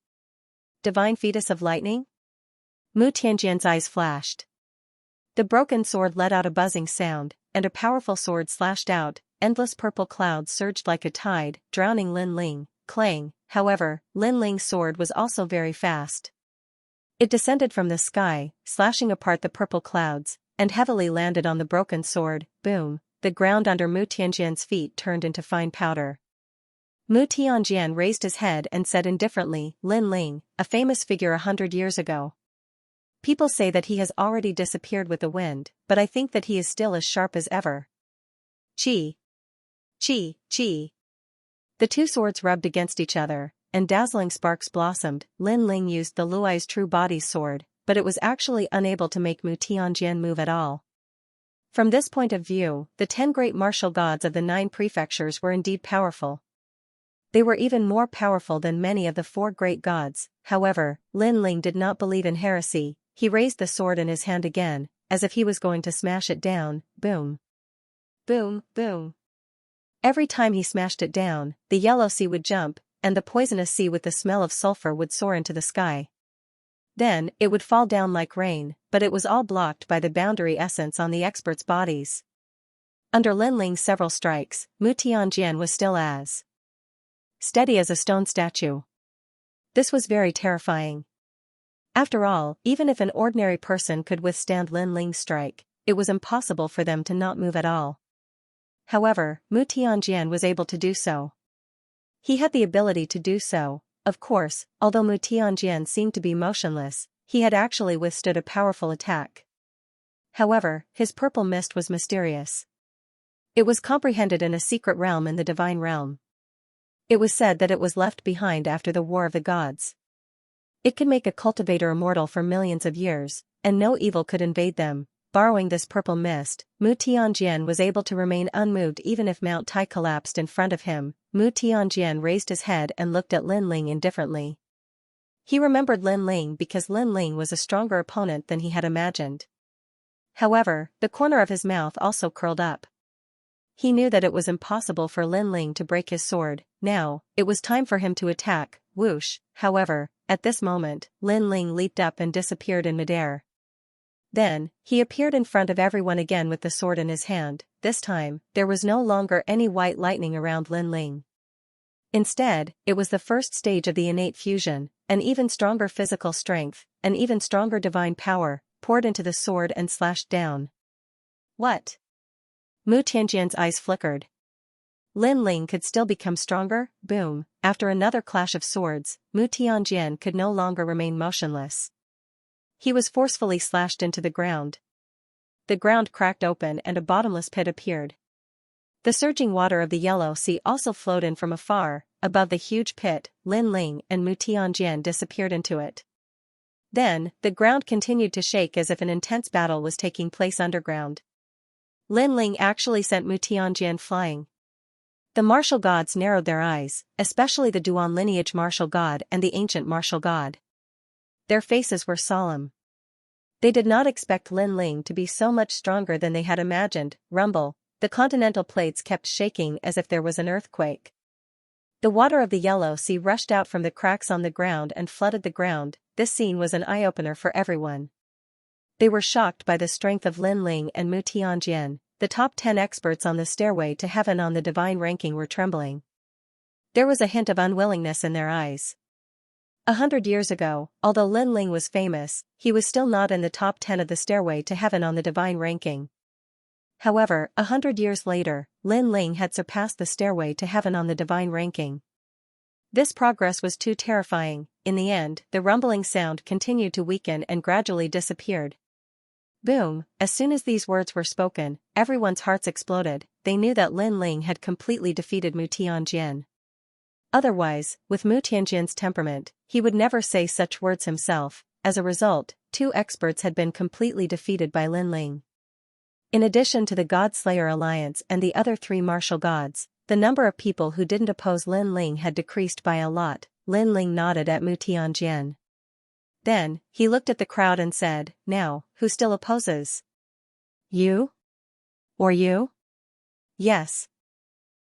Divine fetus of lightning? Mu Tianjian's eyes flashed. The broken sword let out a buzzing sound, and a powerful sword slashed out. Endless purple clouds surged like a tide, drowning Lin Ling. Clang. However, Lin Ling's sword was also very fast. It descended from the sky, slashing apart the purple clouds, and heavily landed on the broken sword. Boom. The ground under Mu Tianjian's feet turned into fine powder. Mu Tianjian raised his head and said indifferently, Lin Ling, a famous figure 100 years ago. People say that he has already disappeared with the wind, but I think that he is still as sharp as ever. Chi. Chi, chi. The two swords rubbed against each other, and dazzling sparks blossomed. Lin Ling used the Luai's true body's sword, but it was actually unable to make Mu Tianjian move at all. From this point of view, the 10 great martial gods of the 9 prefectures were indeed powerful. They were even more powerful than many of the 4 great gods. However, Lin Ling did not believe in heresy. He raised the sword in his hand again, as if he was going to smash it down. Boom. Boom, boom. Every time he smashed it down, the Yellow Sea would jump, and the poisonous sea with the smell of sulfur would soar into the sky. Then, it would fall down like rain, but it was all blocked by the boundary essence on the experts' bodies. Under Lin Ling's several strikes, Mu Tianjian was still as steady as a stone statue. This was very terrifying. After all, even if an ordinary person could withstand Lin Ling's strike, it was impossible for them to not move at all. However, Mu Tianjian was able to do so. He had the ability to do so. Of course, although Mu Tianjian seemed to be motionless, he had actually withstood a powerful attack. However, his purple mist was mysterious. It was comprehended in a secret realm in the divine realm. It was said that it was left behind after the War of the Gods. It could make a cultivator immortal for millions of years, and no evil could invade them. Borrowing this purple mist, Mu Tianjian was able to remain unmoved even if Mount Tai collapsed in front of him. Mu Tianjian raised his head and looked at Lin Ling indifferently. He remembered Lin Ling because Lin Ling was a stronger opponent than he had imagined. However, the corner of his mouth also curled up. He knew that it was impossible for Lin Ling to break his sword. Now, it was time for him to attack. Whoosh. However, at this moment, Lin Ling leaped up and disappeared in midair. Then, he appeared in front of everyone again with the sword in his hand. This time, there was no longer any white lightning around Lin Ling. Instead, it was the first stage of the innate fusion. An even stronger physical strength, an even stronger divine power, poured into the sword and slashed down. What? Mu Tianjian's eyes flickered. Lin Ling could still become stronger? Boom. After another clash of swords, Mu Tianjian could no longer remain motionless. He was forcefully slashed into the ground. The ground cracked open and a bottomless pit appeared. The surging water of the Yellow Sea also flowed in from afar. Above the huge pit, Lin Ling and Mu Tianjian disappeared into it. Then, the ground continued to shake as if an intense battle was taking place underground. Lin Ling actually sent Mu Tianjian flying. The martial gods narrowed their eyes, especially the Duan lineage martial god and the ancient martial god. Their faces were solemn. They did not expect Lin Ling to be so much stronger than they had imagined. Rumble, the continental plates kept shaking as if there was an earthquake. The water of the Yellow Sea rushed out from the cracks on the ground and flooded the ground. This scene was an eye-opener for everyone. They were shocked by the strength of Lin Ling and Mu Tianjian. The top 10 experts on the stairway to heaven on the divine ranking were trembling. There was a hint of unwillingness in their eyes. 100 years ago, although Lin Ling was famous, he was still not in the top 10 of the stairway to heaven on the divine ranking. However, 100 years later, Lin Ling had surpassed the stairway to heaven on the divine ranking. This progress was too terrifying. In the end, the rumbling sound continued to weaken and gradually disappeared. Boom! As soon as these words were spoken, everyone's hearts exploded. They knew that Lin Ling had completely defeated Mu Tianjian. Otherwise, with Mu Tianjian's temperament, he would never say such words himself. As a result, 2 experts had been completely defeated by Lin Ling. In addition to the God-Slayer Alliance and the other 3 martial gods, the number of people who didn't oppose Lin Ling had decreased by a lot. Lin Ling nodded at Mu Tianjian. Then, he looked at the crowd and said, "Now, who still opposes? You? Or you?" Yes.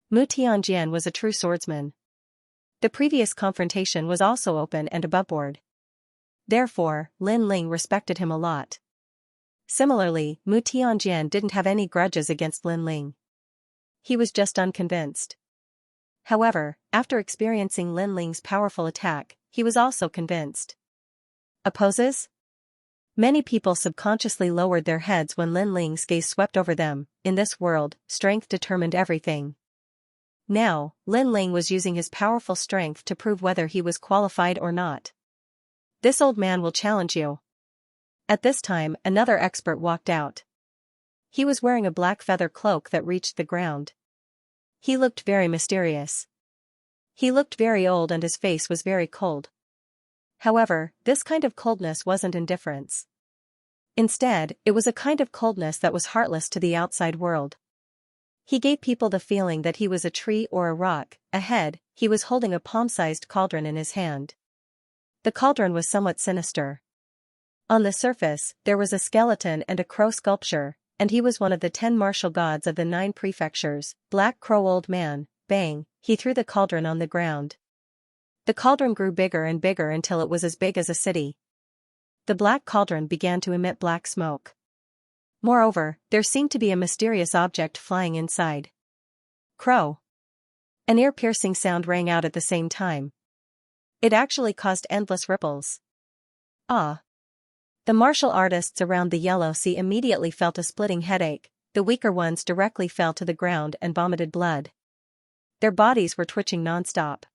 Mu Tianjian was a true swordsman. The previous confrontation was also open and aboveboard. Therefore, Lin Ling respected him a lot. Similarly, Mu Tianjian didn't have any grudges against Lin Ling. He was just unconvinced. However, after experiencing Lin Ling's powerful attack, he was also convinced. Opposes? Many people subconsciously lowered their heads when Lin Ling's gaze swept over them. In this world, strength determined everything. Now, Lin Ling was using his powerful strength to prove whether he was qualified or not. "This old man will challenge you." At this time, another expert walked out. He was wearing a black feather cloak that reached the ground. He looked very mysterious. He looked very old and his face was very cold. However, this kind of coldness wasn't indifference. Instead, it was a kind of coldness that was heartless to the outside world. He gave people the feeling that he was a tree or a rock. Ahead, he was holding a palm-sized cauldron in his hand. The cauldron was somewhat sinister. On the surface, there was a skeleton and a crow sculpture, and he was one of the 10 martial gods of the 9 prefectures. Black Crow Old Man. Bang! He threw the cauldron on the ground. The cauldron grew bigger and bigger until it was as big as a city. The black cauldron began to emit black smoke. Moreover, there seemed to be a mysterious object flying inside. Crow! An ear-piercing sound rang out at the same time. It actually caused endless ripples. Ah! The martial artists around the Yellow Sea immediately felt a splitting headache. The weaker ones directly fell to the ground and vomited blood. Their bodies were twitching non-stop.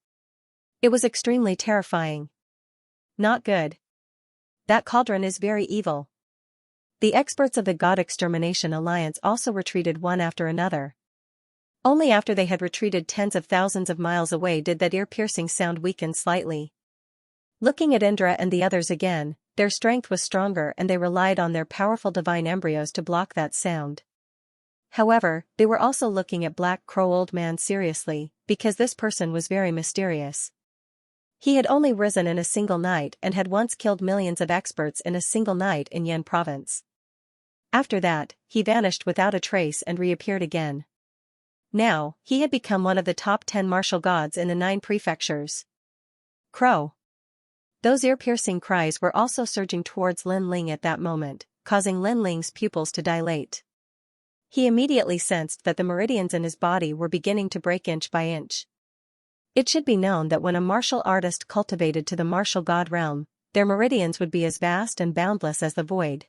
It was extremely terrifying. Not good. That cauldron is very evil. The experts of the God Extermination Alliance also retreated one after another. Only after they had retreated tens of thousands of miles away did that ear-piercing sound weaken slightly. Looking at Indra and the others again, their strength was stronger and they relied on their powerful divine embryos to block that sound. However, they were also looking at Black Crow Old Man seriously, because this person was very mysterious. He had only risen in a single night and had once killed millions of experts in a single night in Yan province. After that, he vanished without a trace and reappeared again. Now, he had become one of the top 10 martial gods in the 9 prefectures. Crow! Those ear-piercing cries were also surging towards Lin Ling at that moment, causing Lin Ling's pupils to dilate. He immediately sensed that the meridians in his body were beginning to break inch by inch. It should be known that when a martial artist cultivated to the martial god realm, their meridians would be as vast and boundless as the void.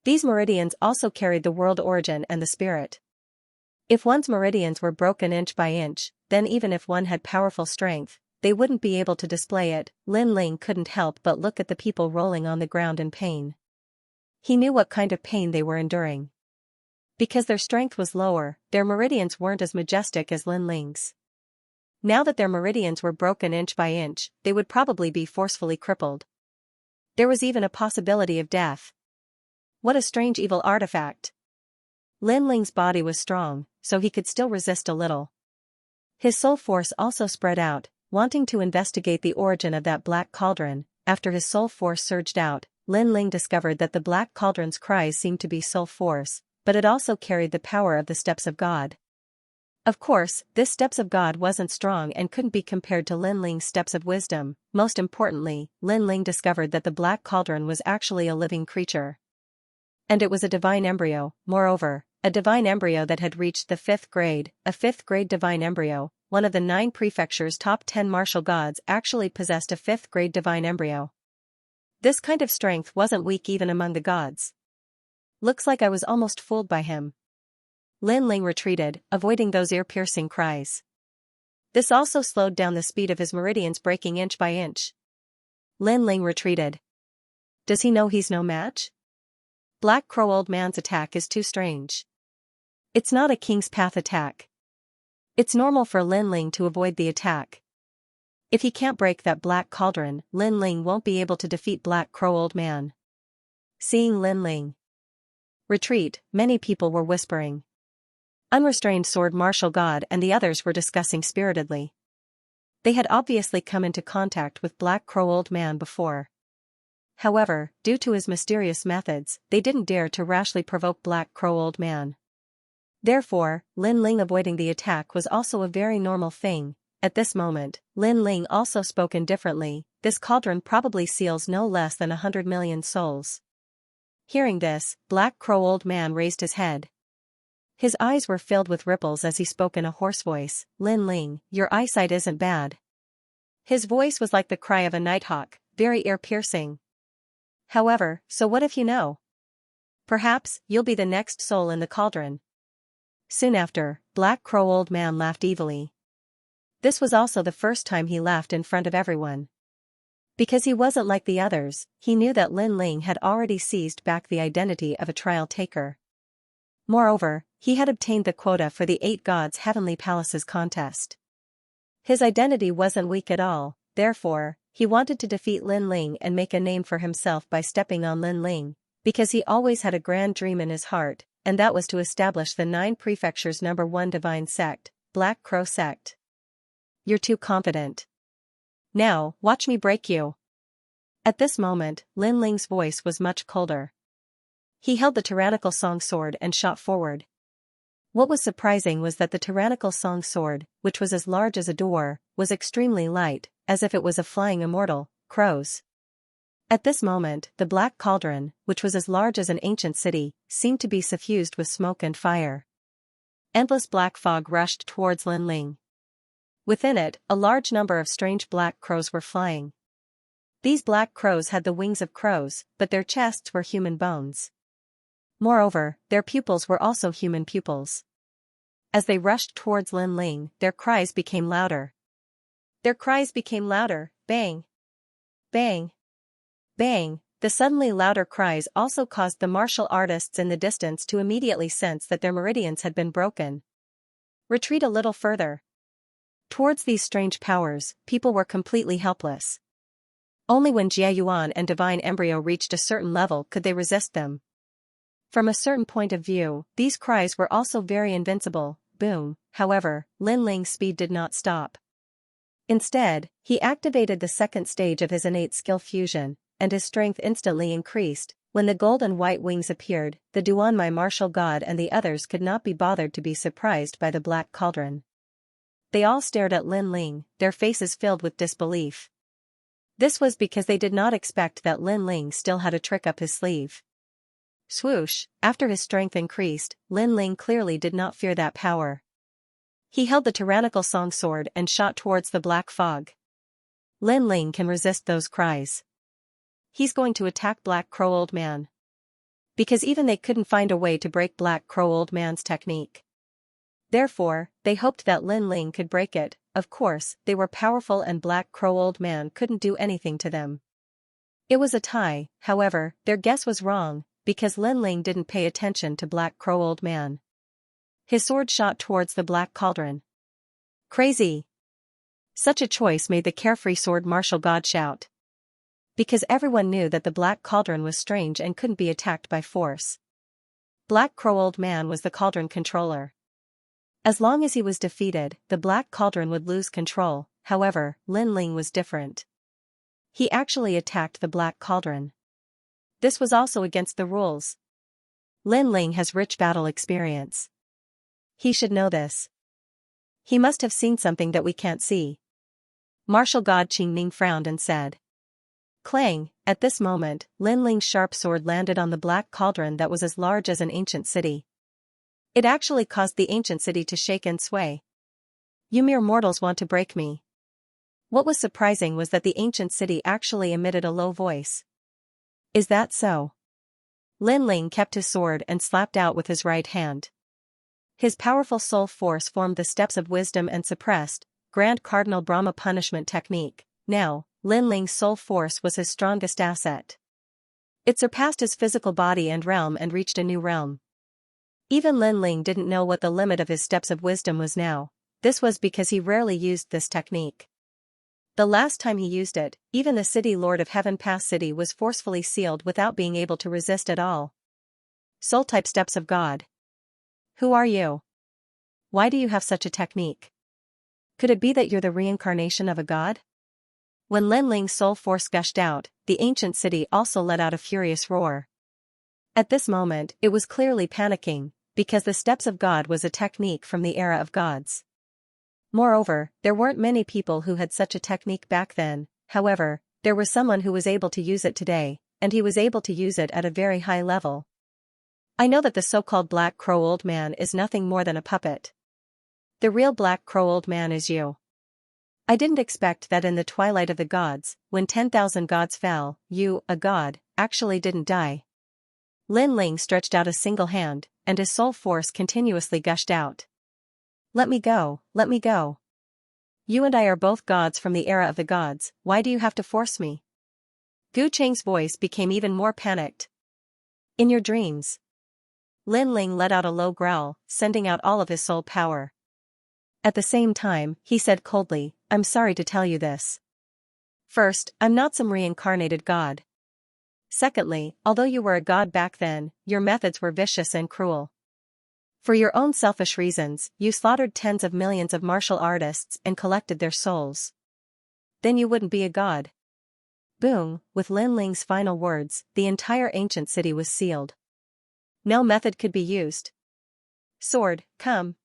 These meridians also carried the world origin and the spirit. If one's meridians were broken inch by inch, then even if one had powerful strength, they wouldn't be able to display it. Lin Ling couldn't help but look at the people rolling on the ground in pain. He knew what kind of pain they were enduring. Because their strength was lower, their meridians weren't as majestic as Lin Ling's. Now that their meridians were broken inch by inch, they would probably be forcefully crippled. There was even a possibility of death. What a strange evil artifact. Lin Ling's body was strong, so he could still resist a little. His soul force also spread out, wanting to investigate the origin of that black cauldron. After his soul force surged out, Lin Ling discovered that the black cauldron's cries seemed to be soul force, but it also carried the power of the steps of God. Of course, this steps of God wasn't strong and couldn't be compared to Lin Ling's steps of wisdom. Most importantly, Lin Ling discovered that the black cauldron was actually a living creature. And it was a divine embryo, moreover, a divine embryo that had reached the 5th grade, a 5th grade divine embryo. One of the 9 prefecture's top 10 martial gods actually possessed a 5th grade divine embryo. This kind of strength wasn't weak even among the gods. Looks like I was almost fooled by him. Lin Ling retreated, avoiding those ear-piercing cries. This also slowed down the speed of his meridians breaking inch by inch. Lin Ling retreated. Does he know he's no match? Black Crow Old Man's attack is too strange. It's not a King's Path attack. It's normal for Lin Ling to avoid the attack. If he can't break that black cauldron, Lin Ling won't be able to defeat Black Crow Old Man. Seeing Lin Ling retreat, many people were whispering. Unrestrained Sword Martial God and the others were discussing spiritedly. They had obviously come into contact with Black Crow Old Man before. However, due to his mysterious methods, they didn't dare to rashly provoke Black Crow Old Man. Therefore, Lin Ling avoiding the attack was also a very normal thing. At this moment, Lin Ling also spoke indifferently. This cauldron probably seals no less than 100 million souls. Hearing this, Black Crow Old Man raised his head. His eyes were filled with ripples as he spoke in a hoarse voice. Lin Ling, your eyesight isn't bad. His voice was like the cry of a nighthawk, very ear-piercing. However, so what if you know? Perhaps, you'll be the next soul in the cauldron. Soon after, Black Crow Old Man laughed evilly. This was also the first time he laughed in front of everyone. Because he wasn't like the others, he knew that Lin Ling had already seized back the identity of a trial taker. Moreover, he had obtained the quota for the 8 Gods' Heavenly Palaces contest. His identity wasn't weak at all, therefore, he wanted to defeat Lin Ling and make a name for himself by stepping on Lin Ling, because he always had a grand dream in his heart, and that was to establish the 9 prefectures' #1 divine sect, Black Crow Sect. You're too confident. Now, watch me break you. At this moment, Lin Ling's voice was much colder. He held the tyrannical song sword and shot forward. What was surprising was that the tyrannical song sword, which was as large as a door, was extremely light, as if it was a flying immortal, crows. At this moment, the black cauldron, which was as large as an ancient city, seemed to be suffused with smoke and fire. Endless black fog rushed towards Lin Ling. Within it, a large number of strange black crows were flying. These black crows had the wings of crows, but their chests were human bones. Moreover, their pupils were also human pupils. As they rushed towards Lin Ling, their cries became louder. Their cries became louder, bang! Bang! Bang! The suddenly louder cries also caused the martial artists in the distance to immediately sense that their meridians had been broken. Retreat a little further. Towards these strange powers, people were completely helpless. Only when Jia Yuan and Divine Embryo reached a certain level could they resist them. From a certain point of view, these cries were also very invincible. Boom! However, Lin Ling's speed did not stop. Instead, he activated the second stage of his innate skill fusion, and his strength instantly increased. When the gold and white wings appeared, the Duanmai martial god and the others could not be bothered to be surprised by the black cauldron. They all stared at Lin Ling, their faces filled with disbelief. This was because they did not expect that Lin Ling still had a trick up his sleeve. Swoosh! After his strength increased, Lin Ling clearly did not fear that power. He held the tyrannical song sword and shot towards the black fog. Lin Ling can resist those cries. He's going to attack Black Crow Old Man. Because even they couldn't find a way to break Black Crow Old Man's technique. Therefore, they hoped that Lin Ling could break it. Of course, they were powerful and Black Crow Old Man couldn't do anything to them. It was a tie, however, their guess was wrong. because Lin Ling didn't pay attention to Black Crow Old Man. His sword shot towards the black cauldron. Crazy! Such a choice made the carefree sword martial god shout. Because everyone knew that the black cauldron was strange and couldn't be attacked by force. Black Crow Old Man was the cauldron controller. As long as he was defeated, the black cauldron would lose control. However, Lin Ling was different. He actually attacked the black cauldron. This was also against the rules. Lin Ling has rich battle experience. He should know this. He must have seen something that we can't see. Martial God Qing Ning frowned and said. Clang! At this moment, Lin Ling's sharp sword landed on the black cauldron that was as large as an ancient city. It actually caused the ancient city to shake and sway. You mere mortals want to break me. What was surprising was that the ancient city actually emitted a low voice. Is that so? Lin Ling kept his sword and slapped out with his right hand. His powerful soul force formed the steps of wisdom and suppressed, Grand Cardinal Brahma punishment technique. Now, Lin Ling's soul force was his strongest asset. It surpassed his physical body and realm and reached a new realm. Even Lin Ling didn't know what the limit of his steps of wisdom was now. This was because he rarely used this technique. The last time he used it, even the city Lord of Heaven Pass City was forcefully sealed without being able to resist at all. Soul-type steps of God. Who are you? Why do you have such a technique? Could it be that you're the reincarnation of a god? When Lin Ling's soul force gushed out, the ancient city also let out a furious roar. At this moment, it was clearly panicking, because the steps of God was a technique from the era of gods. Moreover, there weren't many people who had such a technique back then. However, there was someone who was able to use it today, and he was able to use it at a very high level. I know that the so-called Black Crow Old Man is nothing more than a puppet. The real Black Crow Old Man is you. I didn't expect that in the twilight of the gods, when 10,000 gods fell, you, a god, actually didn't die. Lin Ling stretched out a single hand, and his soul force continuously gushed out. Let me go, let me go. You and I are both gods from the era of the gods, why do you have to force me? Gu Cheng's voice became even more panicked. In your dreams. Lin Ling let out a low growl, sending out all of his soul power. At the same time, he said coldly, I'm sorry to tell you this. First, I'm not some reincarnated god. Secondly, although you were a god back then, your methods were vicious and cruel. For your own selfish reasons, you slaughtered tens of millions of martial artists and collected their souls. Then you wouldn't be a god. Boom, with Lin Ling's final words, the entire ancient city was sealed. No method could be used. Sword, come.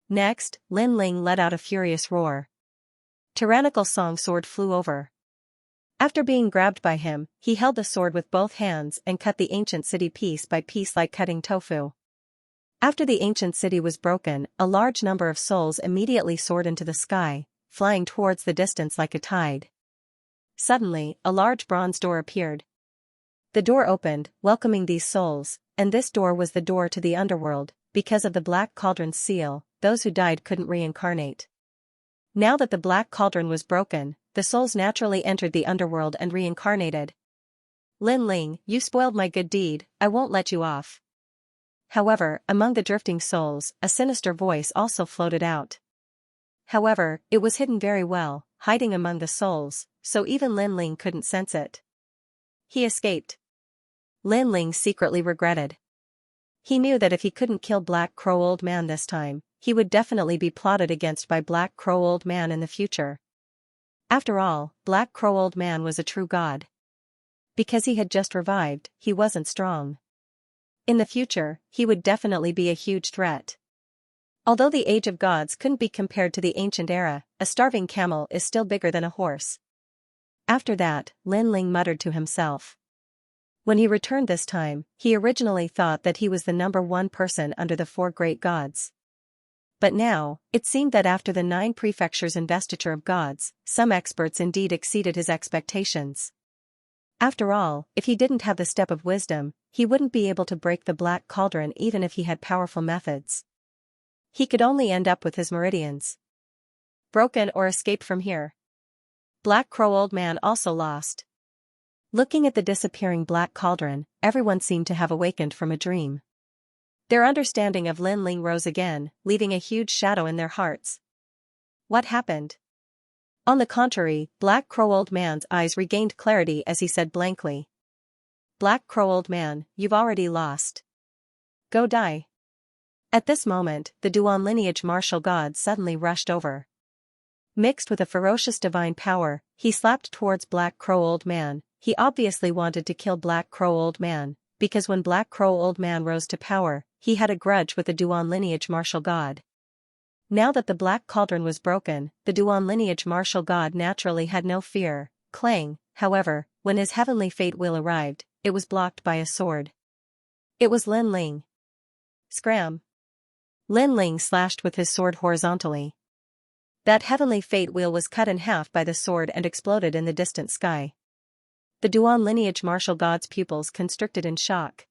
Next, Lin Ling let out a furious roar. Tyrannical Song Sword flew over. After being grabbed by him, he held the sword with both hands and cut the ancient city piece by piece like cutting tofu. After the ancient city was broken, a large number of souls immediately soared into the sky, flying towards the distance like a tide. Suddenly, a large bronze door appeared. The door opened, welcoming these souls, and this door was the door to the underworld. Because of the Black Cauldron's seal, those who died couldn't reincarnate. Now that the Black Cauldron was broken, the souls naturally entered the underworld and reincarnated. Lin Ling, you spoiled my good deed, I won't let you off. However, among the drifting souls, a sinister voice also floated out. However, it was hidden very well, hiding among the souls, so even Lin Ling couldn't sense it. He escaped. Lin Ling secretly regretted. He knew that if he couldn't kill Black Crow Old Man this time, he would definitely be plotted against by Black Crow Old Man in the future. After all, Black Crow Old Man was a true god. Because he had just revived, he wasn't strong. In the future, he would definitely be a huge threat. Although the age of gods couldn't be compared to the ancient era, a starving camel is still bigger than a horse. After that, Lin Ling muttered to himself. When he returned this time, he originally thought that he was the number one person under the 4 great gods. But now, it seemed that after the 9 prefectures' investiture of gods, some experts indeed exceeded his expectations. After all, if he didn't have the step of wisdom, he wouldn't be able to break the Black Cauldron even if he had powerful methods. He could only end up with his meridians broken or escaped from here. Black Crow Old Man also lost. Looking at the disappearing Black Cauldron, everyone seemed to have awakened from a dream. Their understanding of Lin Ling rose again, leaving a huge shadow in their hearts. What happened? On the contrary, Black Crow Old Man's eyes regained clarity as he said blankly. Black Crow Old Man, you've already lost. Go die. At this moment, the Duan lineage martial god suddenly rushed over. Mixed with a ferocious divine power, he slapped towards Black Crow Old Man. He obviously wanted to kill Black Crow Old Man, because when Black Crow Old Man rose to power, he had a grudge with the Duan lineage martial god. Now that the Black Cauldron was broken, the Duan lineage martial god naturally had no fear. Clang, however, when his heavenly fate wheel arrived, it was blocked by a sword. It was Lin Ling. Scram! Lin Ling slashed with his sword horizontally. That heavenly fate wheel was cut in half by the sword and exploded in the distant sky. The Duan lineage martial god's pupils constricted in shock.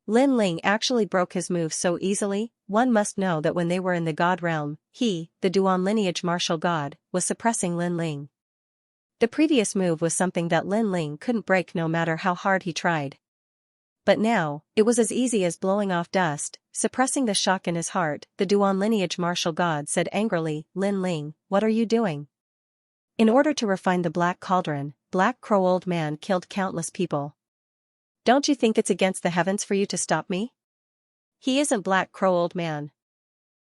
Lin Ling actually broke his move so easily. One must know that when they were in the god realm, he, the Duan lineage martial god, was suppressing Lin Ling. The previous move was something that Lin Ling couldn't break no matter how hard he tried. But now, it was as easy as blowing off dust. Suppressing the shock in his heart, the Duan lineage martial god said angrily, Lin Ling, what are you doing? In order to refine the Black Cauldron, Black Crow Old Man killed countless people. Don't you think it's against the heavens for you to stop me? He isn't Black Crow Old Man.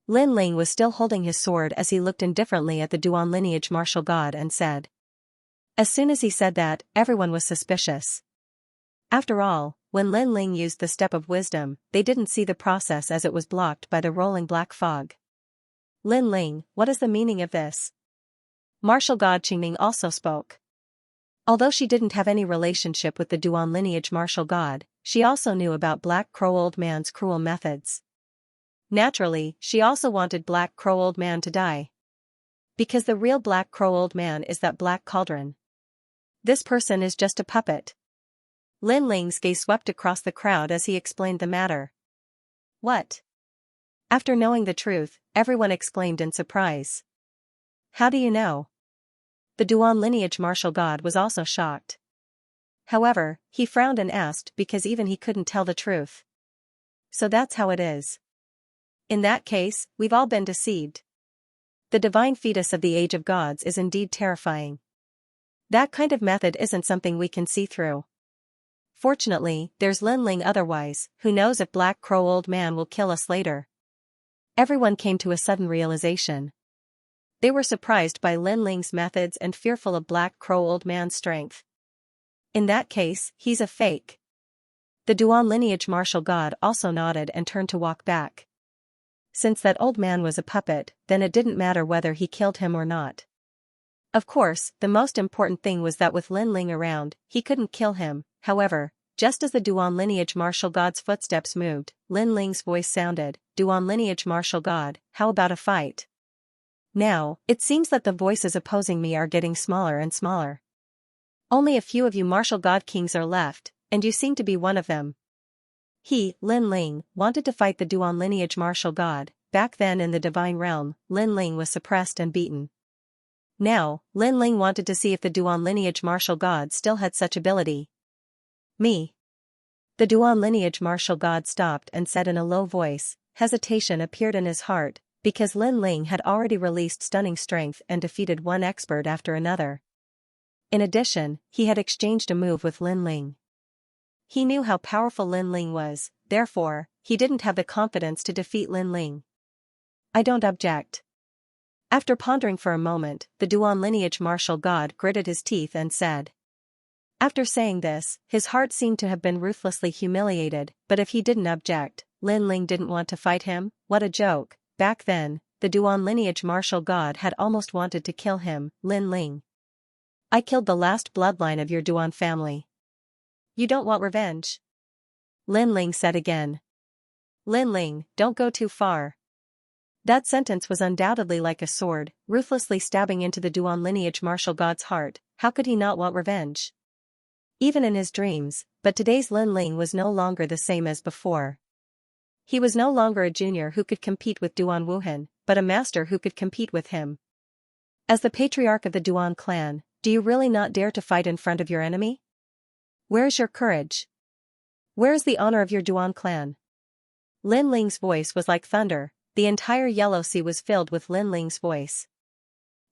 Lin Ling was still holding his sword as he looked indifferently at the Duan lineage martial god and said. As soon as he said that, everyone was suspicious. After all, when Lin Ling used the step of wisdom, they didn't see the process as it was blocked by the rolling black fog. Lin Ling, what is the meaning of this? Martial god Qingming also spoke. Although she didn't have any relationship with the Duan lineage martial god, she also knew about Black Crow Old Man's cruel methods. Naturally, she also wanted Black Crow Old Man to die. Because the real Black Crow Old Man is that Black Cauldron. This person is just a puppet. Lin Ling's gaze swept across the crowd as he explained the matter. What? After knowing the truth, everyone exclaimed in surprise. How do you know? The Duan lineage martial god was also shocked. However, he frowned and asked because even he couldn't tell the truth. So that's how it is. In that case, we've all been deceived. The divine fetus of the age of gods is indeed terrifying. That kind of method isn't something we can see through. Fortunately, there's Lin Ling otherwise, who knows if Black Crow Old Man will kill us later. Everyone came to a sudden realization. They were surprised by Lin Ling's methods and fearful of Black Crow Old Man's strength. In that case, he's a fake. The Duan lineage martial god also nodded and turned to walk back. Since that old man was a puppet, then it didn't matter whether he killed him or not. Of course, the most important thing was that with Lin Ling around, he couldn't kill him. However, just as the Duan lineage martial god's footsteps moved, Lin Ling's voice sounded, Duan lineage martial god, how about a fight? Now, it seems that the voices opposing me are getting smaller and smaller. Only a few of you martial god kings are left, and you seem to be one of them. He, Lin Ling, wanted to fight the Duan lineage martial god. Back then in the divine realm, Lin Ling was suppressed and beaten. Now, Lin Ling wanted to see if the Duan lineage martial god still had such ability. Me. The Duan lineage martial god stopped and said in a low voice. Hesitation appeared in his heart, because Lin Ling had already released stunning strength and defeated one expert after another. In addition, he had exchanged a move with Lin Ling. He knew how powerful Lin Ling was, therefore, he didn't have the confidence to defeat Lin Ling. I don't object. After pondering for a moment, the Duan lineage martial god gritted his teeth and said. After saying this, his heart seemed to have been ruthlessly humiliated, but if he didn't object, Lin Ling didn't want to fight him? What a joke. Back then, the Duan lineage martial god had almost wanted to kill him. Lin Ling. I killed the last bloodline of your Duan family. You don't want revenge? Lin Ling said again. Lin Ling, don't go too far. That sentence was undoubtedly like a sword, ruthlessly stabbing into the Duan lineage martial god's heart. How could he not want revenge? Even in his dreams, but today's Lin Ling was no longer the same as before. He was no longer a junior who could compete with Duan Wuhan, but a master who could compete with him. As the patriarch of the Duan clan, do you really not dare to fight in front of your enemy? Where is your courage? Where is the honor of your Duan clan? Lin Ling's voice was like thunder. The entire Yellow Sea was filled with Lin Ling's voice.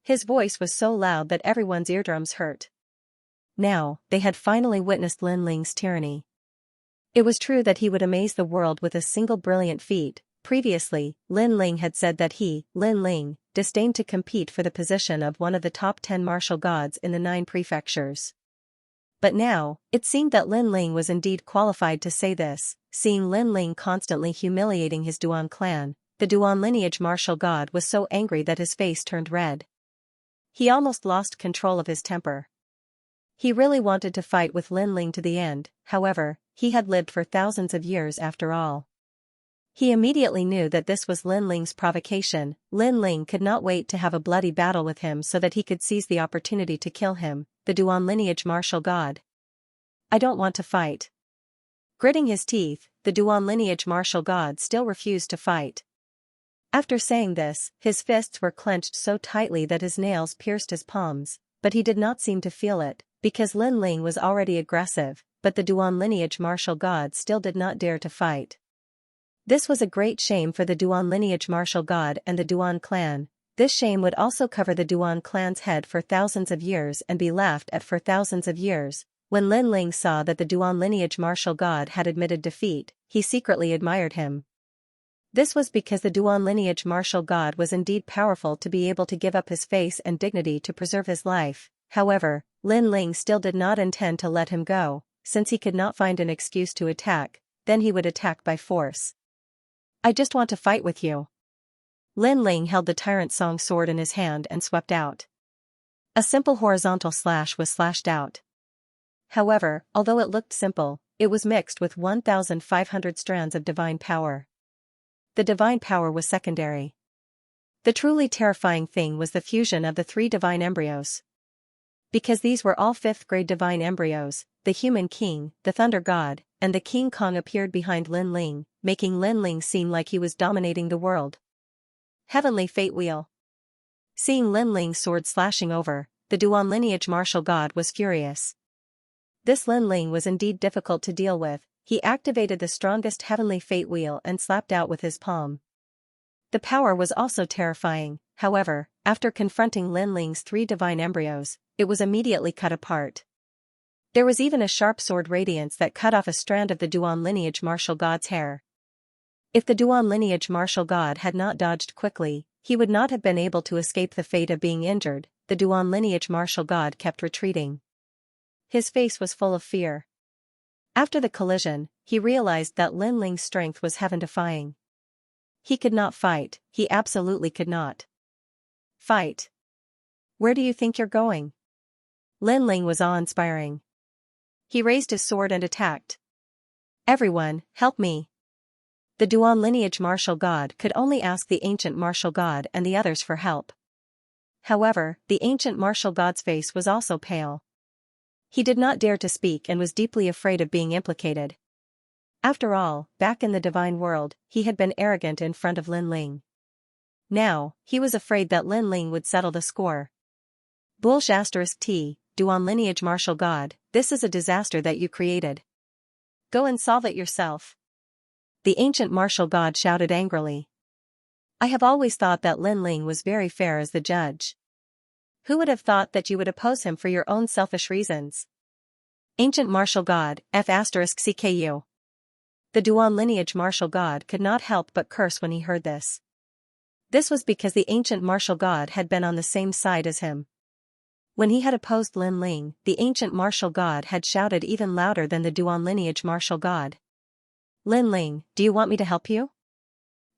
His voice was so loud that everyone's eardrums hurt. Now, they had finally witnessed Lin Ling's tyranny. It was true that he would amaze the world with a single brilliant feat. Previously, Lin Ling had said that he, Lin Ling, disdained to compete for the position of one of the top 10 martial gods in the 9 prefectures. But now, it seemed that Lin Ling was indeed qualified to say this. Seeing Lin Ling constantly humiliating his Duan clan, the Duan lineage martial god was so angry that his face turned red. He almost lost control of his temper. He really wanted to fight with Lin Ling to the end. However, he had lived for thousands of years after all. He immediately knew that this was Lin Ling's provocation. Lin Ling could not wait to have a bloody battle with him so that he could seize the opportunity to kill him, the Duan lineage martial god. I don't want to fight. Gritting his teeth, the Duan lineage martial god still refused to fight. After saying this, his fists were clenched so tightly that his nails pierced his palms, but he did not seem to feel it, because Lin Ling was already aggressive, but the Duan lineage martial god still did not dare to fight. This was a great shame for the Duan lineage martial god and the Duan clan. This shame would also cover the Duan clan's head for thousands of years and be laughed at for thousands of years. When Lin Ling saw that the Duan lineage martial god had admitted defeat, he secretly admired him. This was because the Duan lineage martial god was indeed powerful to be able to give up his face and dignity to preserve his life. However, Lin Ling still did not intend to let him go. Since he could not find an excuse to attack, then he would attack by force. I just want to fight with you. Lin Ling held the Tyrant Song sword in his hand and swept out. A simple horizontal slash was slashed out. However, although it looked simple, it was mixed with 1,500 strands of divine power. The divine power was secondary. The truly terrifying thing was the fusion of the 3 divine embryos. Because these were all 5th-grade divine embryos, the Human King, the Thunder God, and the King Kong appeared behind Lin Ling, making Lin Ling seem like he was dominating the world. Heavenly Fate Wheel. Seeing Lin Ling's sword slashing over, the Duan lineage martial god was furious. This Lin Ling was indeed difficult to deal with. He activated the strongest Heavenly Fate Wheel and slapped out with his palm. The power was also terrifying. However, after confronting Lin Ling's 3 divine embryos, it was immediately cut apart. There was even a sharp sword radiance that cut off a strand of the Duan lineage martial god's hair. If the Duan lineage martial god had not dodged quickly, he would not have been able to escape the fate of being injured. The Duan lineage martial god kept retreating. His face was full of fear. After the collision, he realized that Lin Ling's strength was heaven-defying. He could not fight. He absolutely could not fight. Where do you think you're going? Lin Ling was awe-inspiring. He raised his sword and attacked. Everyone, help me. The Duan lineage martial god could only ask the ancient martial god and the others for help. However, the ancient martial god's face was also pale. He did not dare to speak and was deeply afraid of being implicated. After all, back in the divine world, he had been arrogant in front of Lin Ling. Now, he was afraid that Lin Ling would settle the score. Bullsh *T, Duan lineage martial god, this is a disaster that you created. Go and solve it yourself. The ancient martial god shouted angrily. I have always thought that Lin Ling was very fair as the judge. Who would have thought that you would oppose him for your own selfish reasons? Ancient martial god, F***CKU. The Duan lineage martial god could not help but curse when he heard this. This was because the ancient martial god had been on the same side as him. When he had opposed Lin Ling, the ancient martial god had shouted even louder than the Duan lineage martial god. Lin Ling, do you want me to help you?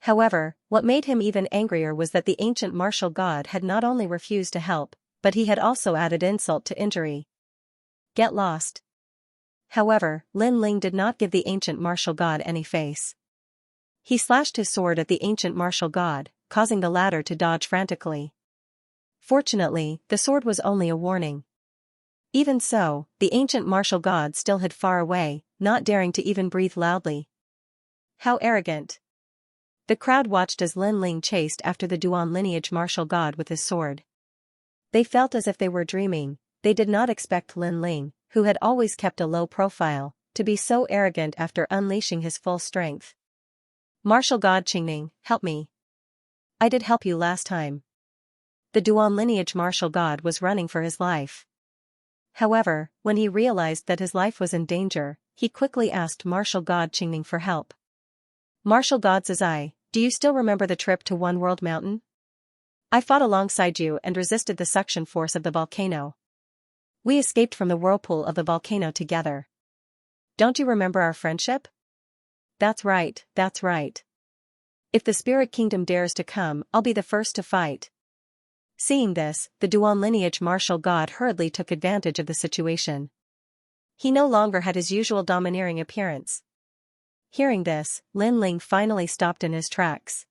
However, what made him even angrier was that the ancient martial god had not only refused to help, but he had also added insult to injury. Get lost. However, Lin Ling did not give the ancient martial god any face. He slashed his sword at the ancient martial god, causing the latter to dodge frantically. Fortunately, the sword was only a warning. Even so, the ancient martial god still hid far away, not daring to even breathe loudly. How arrogant. The crowd watched as Lin Ling chased after the Duan lineage martial god with his sword. They felt as if they were dreaming. They did not expect Lin Ling, who had always kept a low profile, to be so arrogant after unleashing his full strength. Martial God Qingning, help me. I did help you last time. The Duan lineage martial god was running for his life. However, when he realized that his life was in danger, he quickly asked martial god Qingning for help. Martial god Zizai, do you still remember the trip to One World Mountain? I fought alongside you and resisted the suction force of the volcano. We escaped from the whirlpool of the volcano together. Don't you remember our friendship? That's right, that's right. If the spirit kingdom dares to come, I'll be the first to fight. Seeing this, the Duan lineage martial god hurriedly took advantage of the situation. He no longer had his usual domineering appearance. Hearing this, Lin Ling finally stopped in his tracks.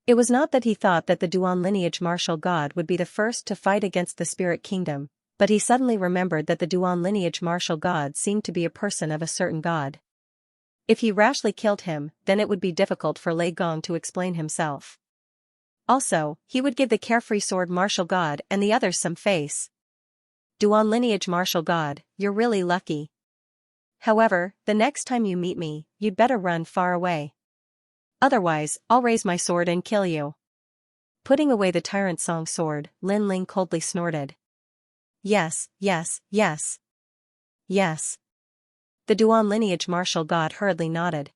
It was not that he thought that the Duan lineage martial god would be the first to fight against the spirit kingdom, but he suddenly remembered that the Duan lineage martial god seemed to be a person of a certain god. If he rashly killed him, then it would be difficult for Lei Gong to explain himself. Also, he would give the carefree sword martial god and the others some face. Duan lineage martial god, you're really lucky. However, the next time you meet me, you'd better run far away. Otherwise, I'll raise my sword and kill you. Putting away the tyrant song sword, Lin Ling coldly snorted. Yes, yes, yes. Yes. The Duan lineage martial god hurriedly nodded.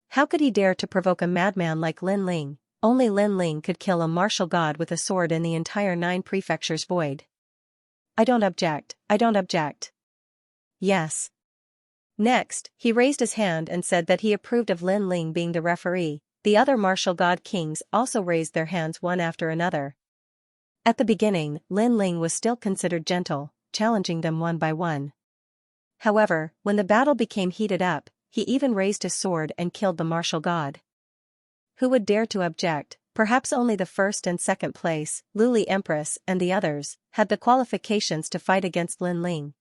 How could he dare to provoke a madman like Lin Ling? Only Lin Ling could kill a martial god with a sword in the entire 9 prefectures void. I don't object, I don't object. Yes. Next, he raised his hand and said that he approved of Lin Ling being the referee. The other martial god kings also raised their hands one after another. At the beginning, Lin Ling was still considered gentle, challenging them one by one. However, when the battle became heated up, he even raised his sword and killed the martial god. Who would dare to object? Perhaps only the first and second place, Luli Empress and the others, had the qualifications to fight against Lin Ling.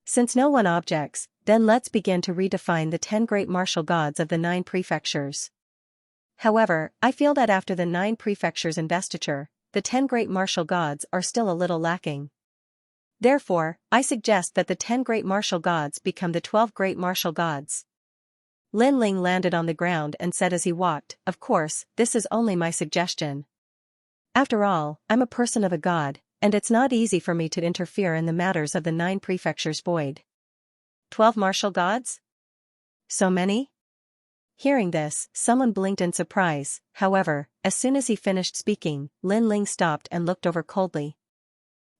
Since no one objects, then let's begin to redefine the 10 great martial gods of the 9 prefectures. However, I feel that after the 9 prefectures investiture, the 10 great martial gods are still a little lacking. Therefore, I suggest that the 10 great martial gods become the 12 great martial gods. Lin Ling landed on the ground and said as he walked, of course, this is only my suggestion. After all, I'm a person of a god, and it's not easy for me to interfere in the matters of the 9 prefectures void. 12 martial gods? So many? Hearing this, someone blinked in surprise. However, as soon as he finished speaking, Lin Ling stopped and looked over coldly.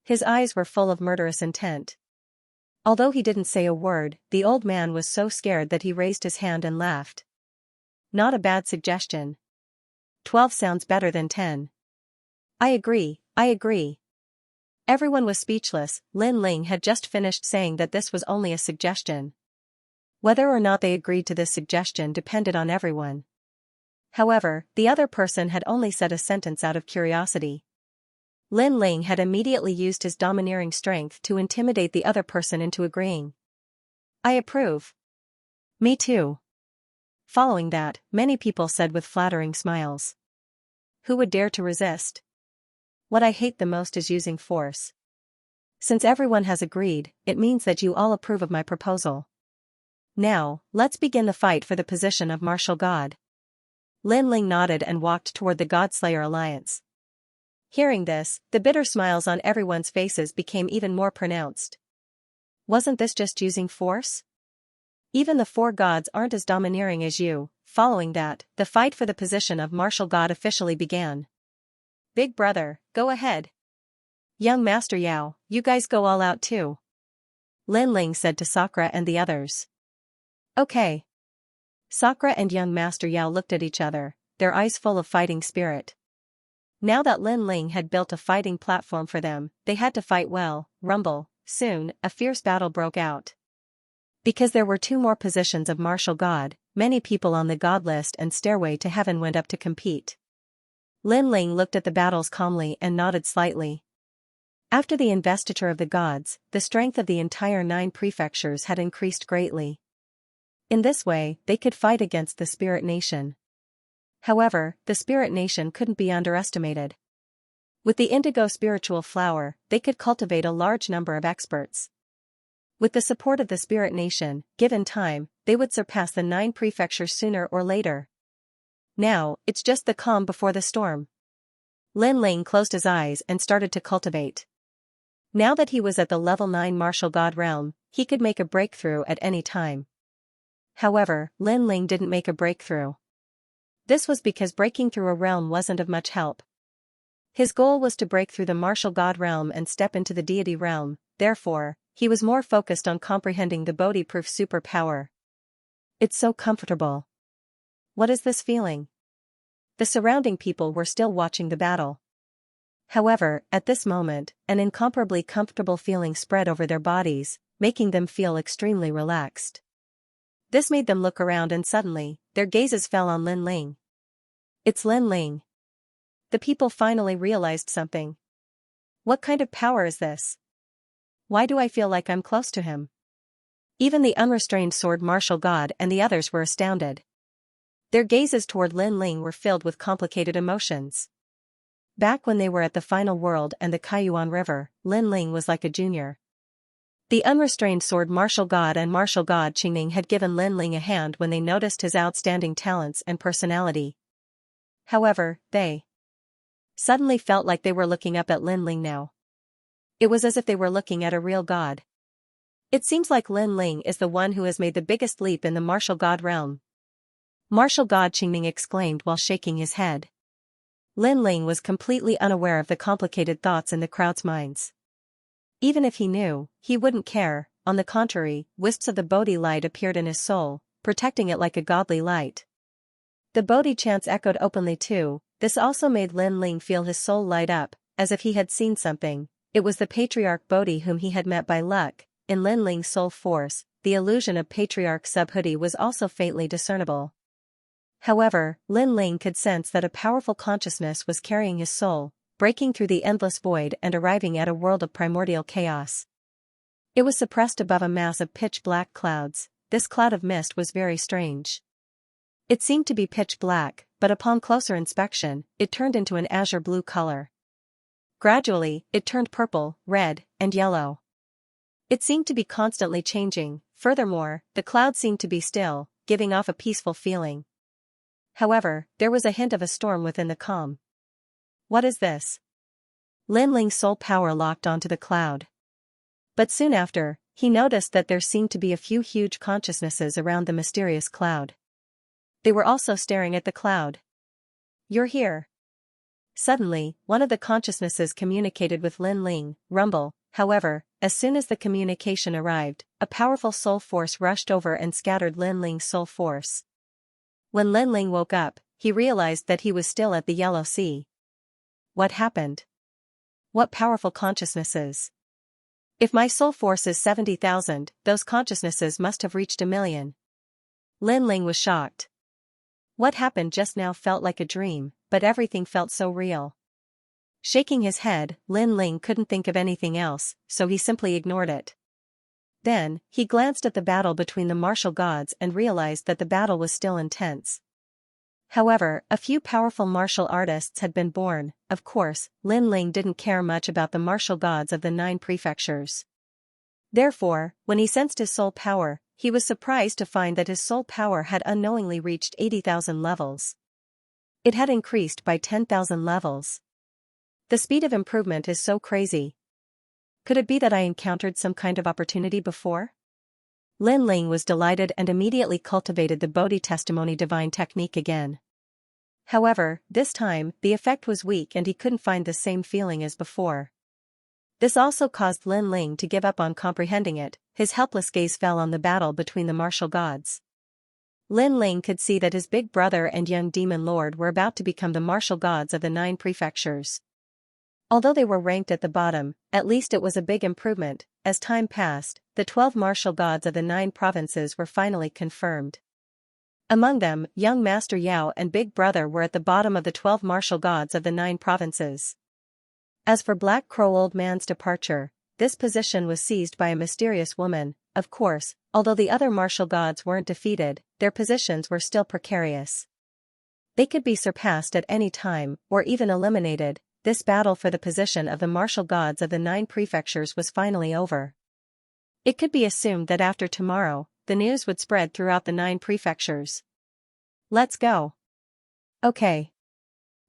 His eyes were full of murderous intent. Although he didn't say a word, the old man was so scared that he raised his hand and laughed. Not a bad suggestion. 12 sounds better than 10. I agree, I agree. Everyone was speechless. Lin Ling had just finished saying that this was only a suggestion. Whether or not they agreed to this suggestion depended on everyone. However, the other person had only said a sentence out of curiosity. Lin Ling had immediately used his domineering strength to intimidate the other person into agreeing. I approve. Me too. Following that, many people said with flattering smiles. Who would dare to resist? What I hate the most is using force. Since everyone has agreed, it means that you all approve of my proposal. Now, let's begin the fight for the position of martial god. Lin Ling nodded and walked toward the Godslayer Alliance. Hearing this, the bitter smiles on everyone's faces became even more pronounced. Wasn't this just using force? Even the 4 gods aren't as domineering as you. Following that, the fight for the position of martial god officially began. Big brother, go ahead. Young Master Yao, you guys go all out too. Lin Ling said to Sakura and the others. Okay. Sakura and young Master Yao looked at each other, their eyes full of fighting spirit. Now that Lin Ling had built a fighting platform for them, they had to fight well. Rumble. Soon, a fierce battle broke out. Because there were 2 more positions of martial god, many people on the god list and stairway to heaven went up to compete. Lin Ling looked at the battles calmly and nodded slightly. After the investiture of the gods, the strength of the entire 9 prefectures had increased greatly. In this way, they could fight against the Spirit Nation. However, the Spirit Nation couldn't be underestimated. With the indigo spiritual flower, they could cultivate a large number of experts. With the support of the Spirit Nation, given time, they would surpass the 9 prefectures sooner or later. Now, it's just the calm before the storm. Lin Ling closed his eyes and started to cultivate. Now that he was at the level 9 martial god realm, he could make a breakthrough at any time. However, Lin Ling didn't make a breakthrough. This was because breaking through a realm wasn't of much help. His goal was to break through the martial god realm and step into the deity realm, therefore, he was more focused on comprehending the Bodhi-proof superpower. It's so comfortable. What is this feeling? The surrounding people were still watching the battle. However, at this moment, an incomparably comfortable feeling spread over their bodies, making them feel extremely relaxed. This made them look around and suddenly, their gazes fell on Lin Ling. It's Lin Ling. The people finally realized something. What kind of power is this? Why do I feel like I'm close to him? Even the unrestrained sword martial god and the others were astounded. Their gazes toward Lin Ling were filled with complicated emotions. Back when they were at the final world and the Kaiyuan River, Lin Ling was like a junior. The unrestrained sword martial god and martial god Qingning had given Lin Ling a hand when they noticed his outstanding talents and personality. However, they suddenly felt like they were looking up at Lin Ling now. It was as if they were looking at a real god. It seems like Lin Ling is the one who has made the biggest leap in the martial god realm. Martial god Qingning exclaimed while shaking his head. Lin Ling was completely unaware of the complicated thoughts in the crowd's minds. Even if he knew, he wouldn't care. On the contrary, wisps of the Bodhi light appeared in his soul, protecting it like a godly light. The Bodhi chants echoed openly too. This also made Lin Ling feel his soul light up, as if he had seen something. It was the Patriarch Bodhi whom he had met by luck. In Lin Ling's soul force, the illusion of Patriarch Subhuti was also faintly discernible. However, Lin Ling could sense that a powerful consciousness was carrying his soul, breaking through the endless void and arriving at a world of primordial chaos. It was suppressed above a mass of pitch-black clouds. This cloud of mist was very strange. It seemed to be pitch black, but upon closer inspection, it turned into an azure blue color. Gradually, it turned purple, red, and yellow. It seemed to be constantly changing. Furthermore, the cloud seemed to be still, giving off a peaceful feeling. However, there was a hint of a storm within the calm. What is this? Lin Ling's soul power locked onto the cloud. But soon after, he noticed that there seemed to be a few huge consciousnesses around the mysterious cloud. They were also staring at the cloud. You're here. Suddenly, one of the consciousnesses communicated with Lin Ling, Rumble. However, as soon as the communication arrived, a powerful soul force rushed over and scattered Lin Ling's soul force. When Lin Ling woke up, he realized that he was still at the Yellow Sea. What happened? What powerful consciousnesses? If my soul force is 70,000, those consciousnesses must have reached 1,000,000. Lin Ling was shocked. What happened just now felt like a dream, but everything felt so real. Shaking his head, Lin Ling couldn't think of anything else, so he simply ignored it. Then, he glanced at the battle between the martial gods and realized that the battle was still intense. However, a few powerful martial artists had been born. Of course, Lin Ling didn't care much about the martial gods of the 9 prefectures. Therefore, when he sensed his soul power, he was surprised to find that his soul power had unknowingly reached 80,000 levels. It had increased by 10,000 levels. The speed of improvement is so crazy. Could it be that I encountered some kind of opportunity before? Lin Ling was delighted and immediately cultivated the Bodhi testimony divine technique again. However, this time, the effect was weak and he couldn't find the same feeling as before. This also caused Lin Ling to give up on comprehending it. His helpless gaze fell on the battle between the martial gods. Lin Ling could see that his big brother and young demon lord were about to become the martial gods of the 9 prefectures. Although they were ranked at the bottom, at least it was a big improvement. As time passed, the 12 martial gods of the 9 provinces were finally confirmed. Among them, young Master Yao and Big Brother were at the bottom of the 12 martial gods of the 9 provinces. As for Black Crow Old Man's departure, this position was seized by a mysterious woman. Of course, although the other martial gods weren't defeated, their positions were still precarious. They could be surpassed at any time, or even eliminated. This battle for the position of the martial gods of the 9 prefectures was finally over. It could be assumed that after tomorrow, the news would spread throughout the 9 prefectures. Let's go. Okay.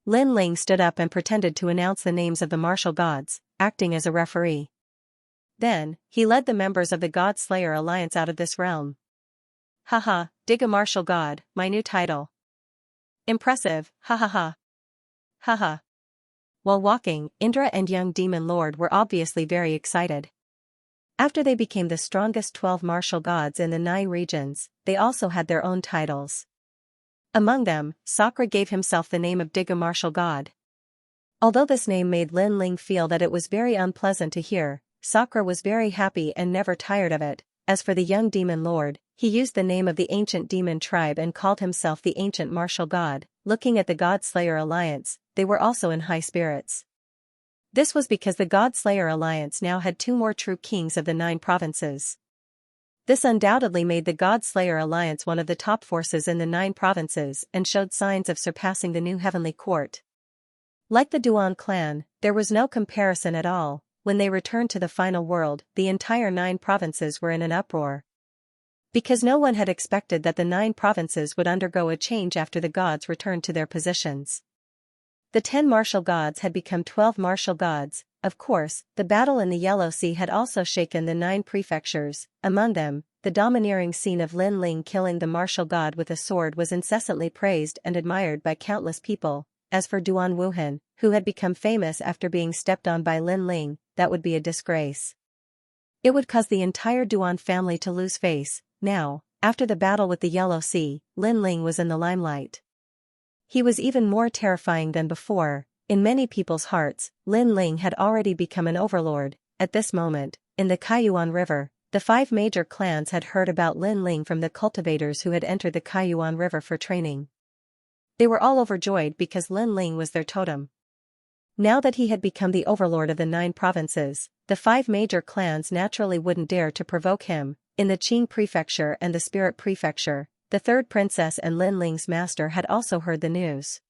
Lin Ling stood up and pretended to announce the names of the martial gods, acting as a referee. Then, he led the members of the God Slayer Alliance out of this realm. Haha, dig a martial god, my new title. Impressive, ha ha ha. Haha. While walking, Indra and young Demon Lord were obviously very excited. After they became the strongest 12 martial gods in the 9 regions, they also had their own titles. Among them, Sakra gave himself the name of Diga Martial God. Although this name made Lin Ling feel that it was very unpleasant to hear, Sakra was very happy and never tired of it. As for the young Demon Lord, he used the name of the ancient demon tribe and called himself the ancient martial god. Looking at the God Slayer Alliance, they were also in high spirits. This was because the God Slayer Alliance now had 2 more true kings of the 9 provinces. This undoubtedly made the God Slayer Alliance one of the top forces in the 9 provinces and showed signs of surpassing the new heavenly court. Like the Duan clan, there was no comparison at all. When they returned to the final world, the entire 9 provinces were in an uproar. Because no one had expected that the 9 provinces would undergo a change after the gods returned to their positions. The 10 martial gods had become 12 martial gods. Of course, the battle in the Yellow Sea had also shaken the 9 prefectures. Among them, the domineering scene of Lin Ling killing the martial god with a sword was incessantly praised and admired by countless people. As for Duan Wuhan, who had become famous after being stepped on by Lin Ling, that would be a disgrace. It would cause the entire Duan family to lose face. Now, after the battle with the Yellow Sea, Lin Ling was in the limelight. He was even more terrifying than before. In many people's hearts, Lin Ling had already become an overlord. At this moment, in the Kaiyuan River, the 5 major clans had heard about Lin Ling from the cultivators who had entered the Kaiyuan River for training. They were all overjoyed because Lin Ling was their totem. Now that he had become the overlord of the 9 provinces, the 5 major clans naturally wouldn't dare to provoke him. In the Qing prefecture and the Spirit prefecture, the 3rd princess and Lin Ling's master had also heard the news.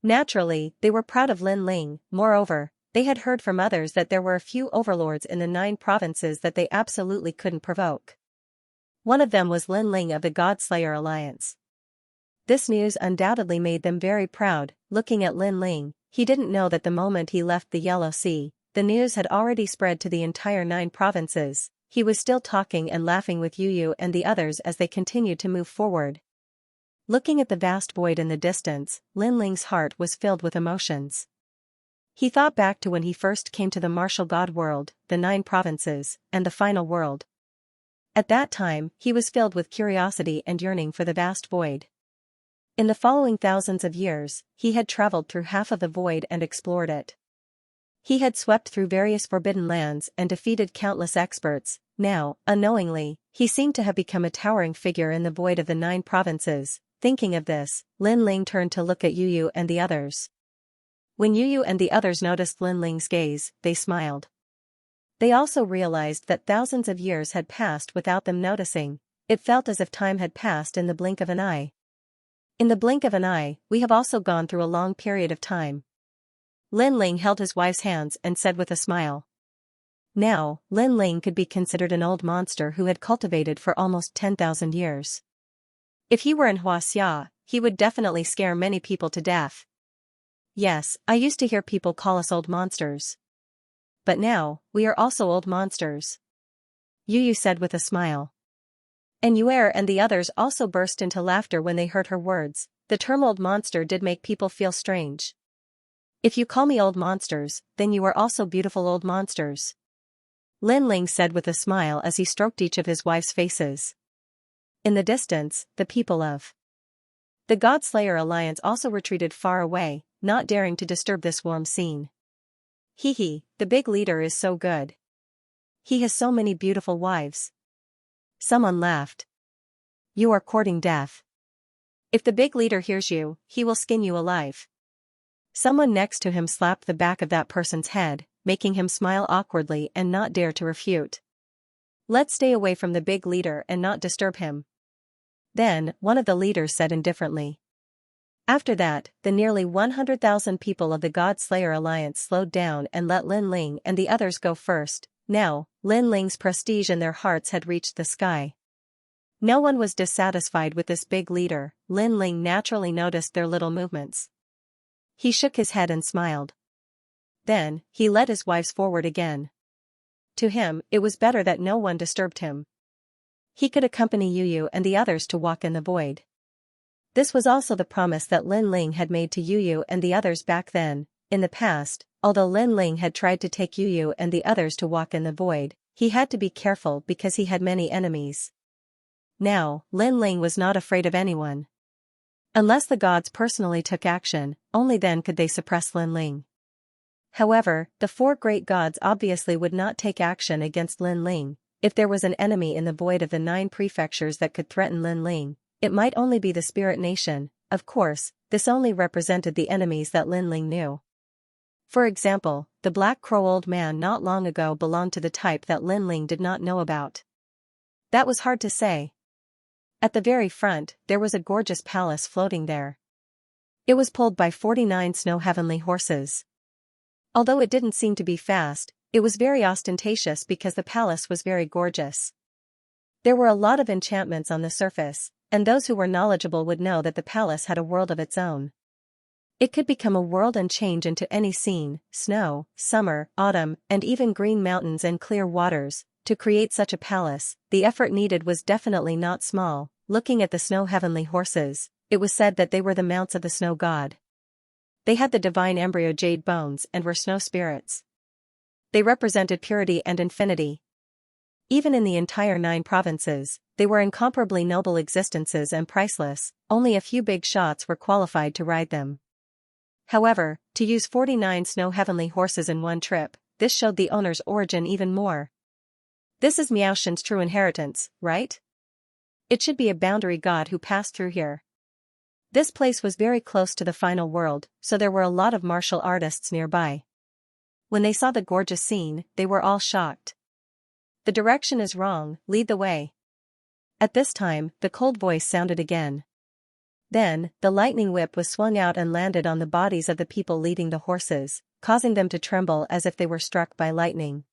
Naturally, they were proud of Lin Ling. Moreover, they had heard from others that there were a few overlords in the 9 provinces that they absolutely couldn't provoke. One of them was Lin Ling of the God Slayer Alliance. This news undoubtedly made them very proud. Looking at Lin Ling, he didn't know that the moment he left the Yellow Sea, the news had already spread to the entire 9 provinces. He was still talking and laughing with Yu and the others as they continued to move forward. Looking at the vast void in the distance, Lin Ling's heart was filled with emotions. He thought back to when he first came to the martial god world, the 9 provinces, and the final world. At that time, he was filled with curiosity and yearning for the vast void. In the following thousands of years, he had traveled through half of the void and explored it. He had swept through various forbidden lands and defeated countless experts. Now, unknowingly, he seemed to have become a towering figure in the void of the 9 provinces. Thinking of this, Lin Ling turned to look at Yu and the others. When Yu and the others noticed Lin Ling's gaze, they smiled. They also realized that thousands of years had passed without them noticing. It felt as if time had passed in the blink of an eye. In the blink of an eye, we have also gone through a long period of time. Lin Ling held his wife's hands and said with a smile. Now, Lin Ling could be considered an old monster who had cultivated for almost 10,000 years. If he were in Xianxia, he would definitely scare many people to death. Yes, I used to hear people call us old monsters. But now, we are also old monsters. Yu said with a smile. And Yuer and the others also burst into laughter when they heard her words. The term old monster did make people feel strange. If you call me old monsters, then you are also beautiful old monsters. Lin Ling said with a smile as he stroked each of his wife's faces. In the distance, the people of the God Slayer Alliance also retreated far away, not daring to disturb this warm scene. Hee, the big leader is so good. He has so many beautiful wives. Someone laughed. You are courting death. If the big leader hears you, he will skin you alive. Someone next to him slapped the back of that person's head, making him smile awkwardly and not dare to refute. Let's stay away from the big leader and not disturb him. Then, one of the leaders said indifferently. After that, the nearly 100,000 people of the God Slayer Alliance slowed down and let Lin Ling and the others go first. Now, Lin Ling's prestige in their hearts had reached the sky. No one was dissatisfied with this big leader. Lin Ling naturally noticed their little movements. He shook his head and smiled. Then, he led his wives forward again. To him, it was better that no one disturbed him. He could accompany Yu and the others to walk in the void. This was also the promise that Lin Ling had made to Yu and the others back then. In the past, although Lin Ling had tried to take Yu and the others to walk in the void, he had to be careful because he had many enemies. Now, Lin Ling was not afraid of anyone. Unless the gods personally took action, only then could they suppress Lin Ling. However, the four great gods obviously would not take action against Lin Ling. If there was an enemy in the void of the 9 prefectures that could threaten Lin Ling, it might only be the Spirit Nation. Of course, this only represented the enemies that Lin Ling knew. For example, the Black Crow old man not long ago belonged to the type that Lin Ling did not know about. That was hard to say. At the very front, there was a gorgeous palace floating there. It was pulled by 49 snow heavenly horses. Although it didn't seem to be fast, it was very ostentatious because the palace was very gorgeous. There were a lot of enchantments on the surface, and those who were knowledgeable would know that the palace had a world of its own. It could become a world and change into any scene: snow, summer, autumn, and even green mountains and clear waters. To create such a palace, the effort needed was definitely not small. Looking at the snow heavenly horses, it was said that they were the mounts of the snow god. They had the divine embryo jade bones and were snow spirits. They represented purity and infinity. Even in the entire 9 provinces, they were incomparably noble existences and priceless. Only a few big shots were qualified to ride them. However, to use 49 snow heavenly horses in one trip, this showed the owner's origin even more. This is Miaoshen's true inheritance, right? It should be a boundary god who passed through here. This place was very close to the final world, so there were a lot of martial artists nearby. When they saw the gorgeous scene, they were all shocked. The direction is wrong, lead the way. At this time, the cold voice sounded again. Then, the lightning whip was swung out and landed on the bodies of the people leading the horses, causing them to tremble as if they were struck by lightning.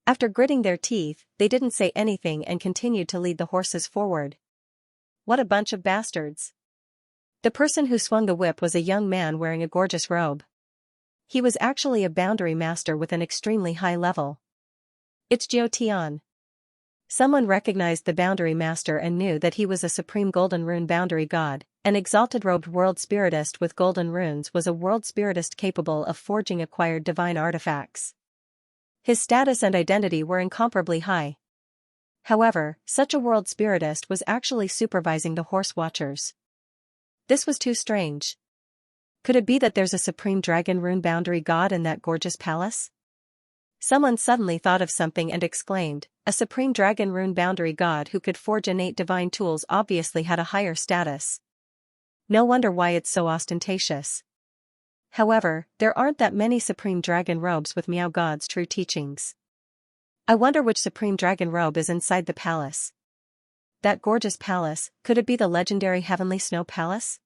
After gritting their teeth, they didn't say anything and continued to lead the horses forward. What a bunch of bastards. The person who swung the whip was a young man wearing a gorgeous robe. He was actually a boundary master with an extremely high level. It's Jiao Tian. Someone recognized the boundary master and knew that he was a supreme golden rune boundary god. An exalted robed world spiritist with golden runes was a world spiritist capable of forging acquired divine artifacts. His status and identity were incomparably high. However, such a world spiritist was actually supervising the horse watchers. This was too strange. Could it be that there's a supreme dragon rune boundary god in that gorgeous palace? Someone suddenly thought of something and exclaimed, a supreme dragon rune boundary god who could forge innate divine tools obviously had a higher status. No wonder why it's so ostentatious. However, there aren't that many supreme dragon robes with Miao God's true teachings. I wonder which supreme dragon robe is inside the palace. That gorgeous palace, could it be the legendary Heavenly Snow Palace?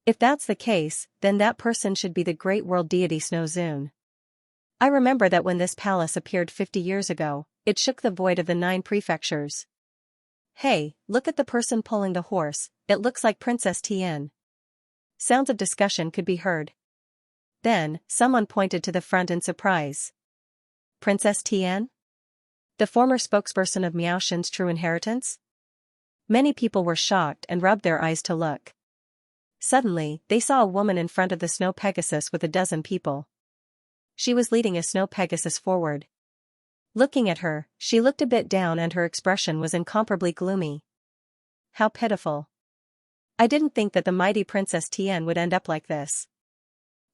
If that's the case, then that person should be the great world deity Snow Zun. I remember that when this palace appeared 50 years ago, it shook the void of the 9 prefectures. Hey, look at the person pulling the horse, it looks like Princess Tian. Sounds of discussion could be heard. Then, someone pointed to the front in surprise. Princess Tian? The former spokesperson of Miaoshen's true inheritance? Many people were shocked and rubbed their eyes to look. Suddenly, they saw a woman in front of the snow Pegasus with a dozen people. She was leading a snow Pegasus forward. Looking at her, she looked a bit down and her expression was incomparably gloomy. How pitiful. I didn't think that the mighty Princess Tian would end up like this.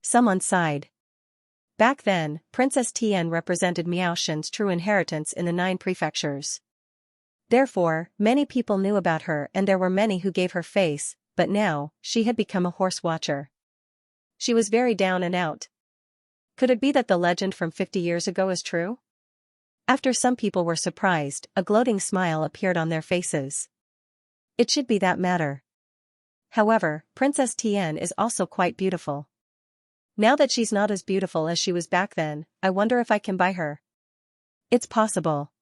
Someone sighed. Back then, Princess Tian represented Miaoshen's true inheritance in the 9 prefectures. Therefore, many people knew about her and there were many who gave her face, but now, she had become a horse watcher. She was very down and out. Could it be that the legend from 50 years ago is true? After some people were surprised, a gloating smile appeared on their faces. It should be that matter. However, Princess Tian is also quite beautiful. Now that she's not as beautiful as she was back then, I wonder if I can buy her. It's possible.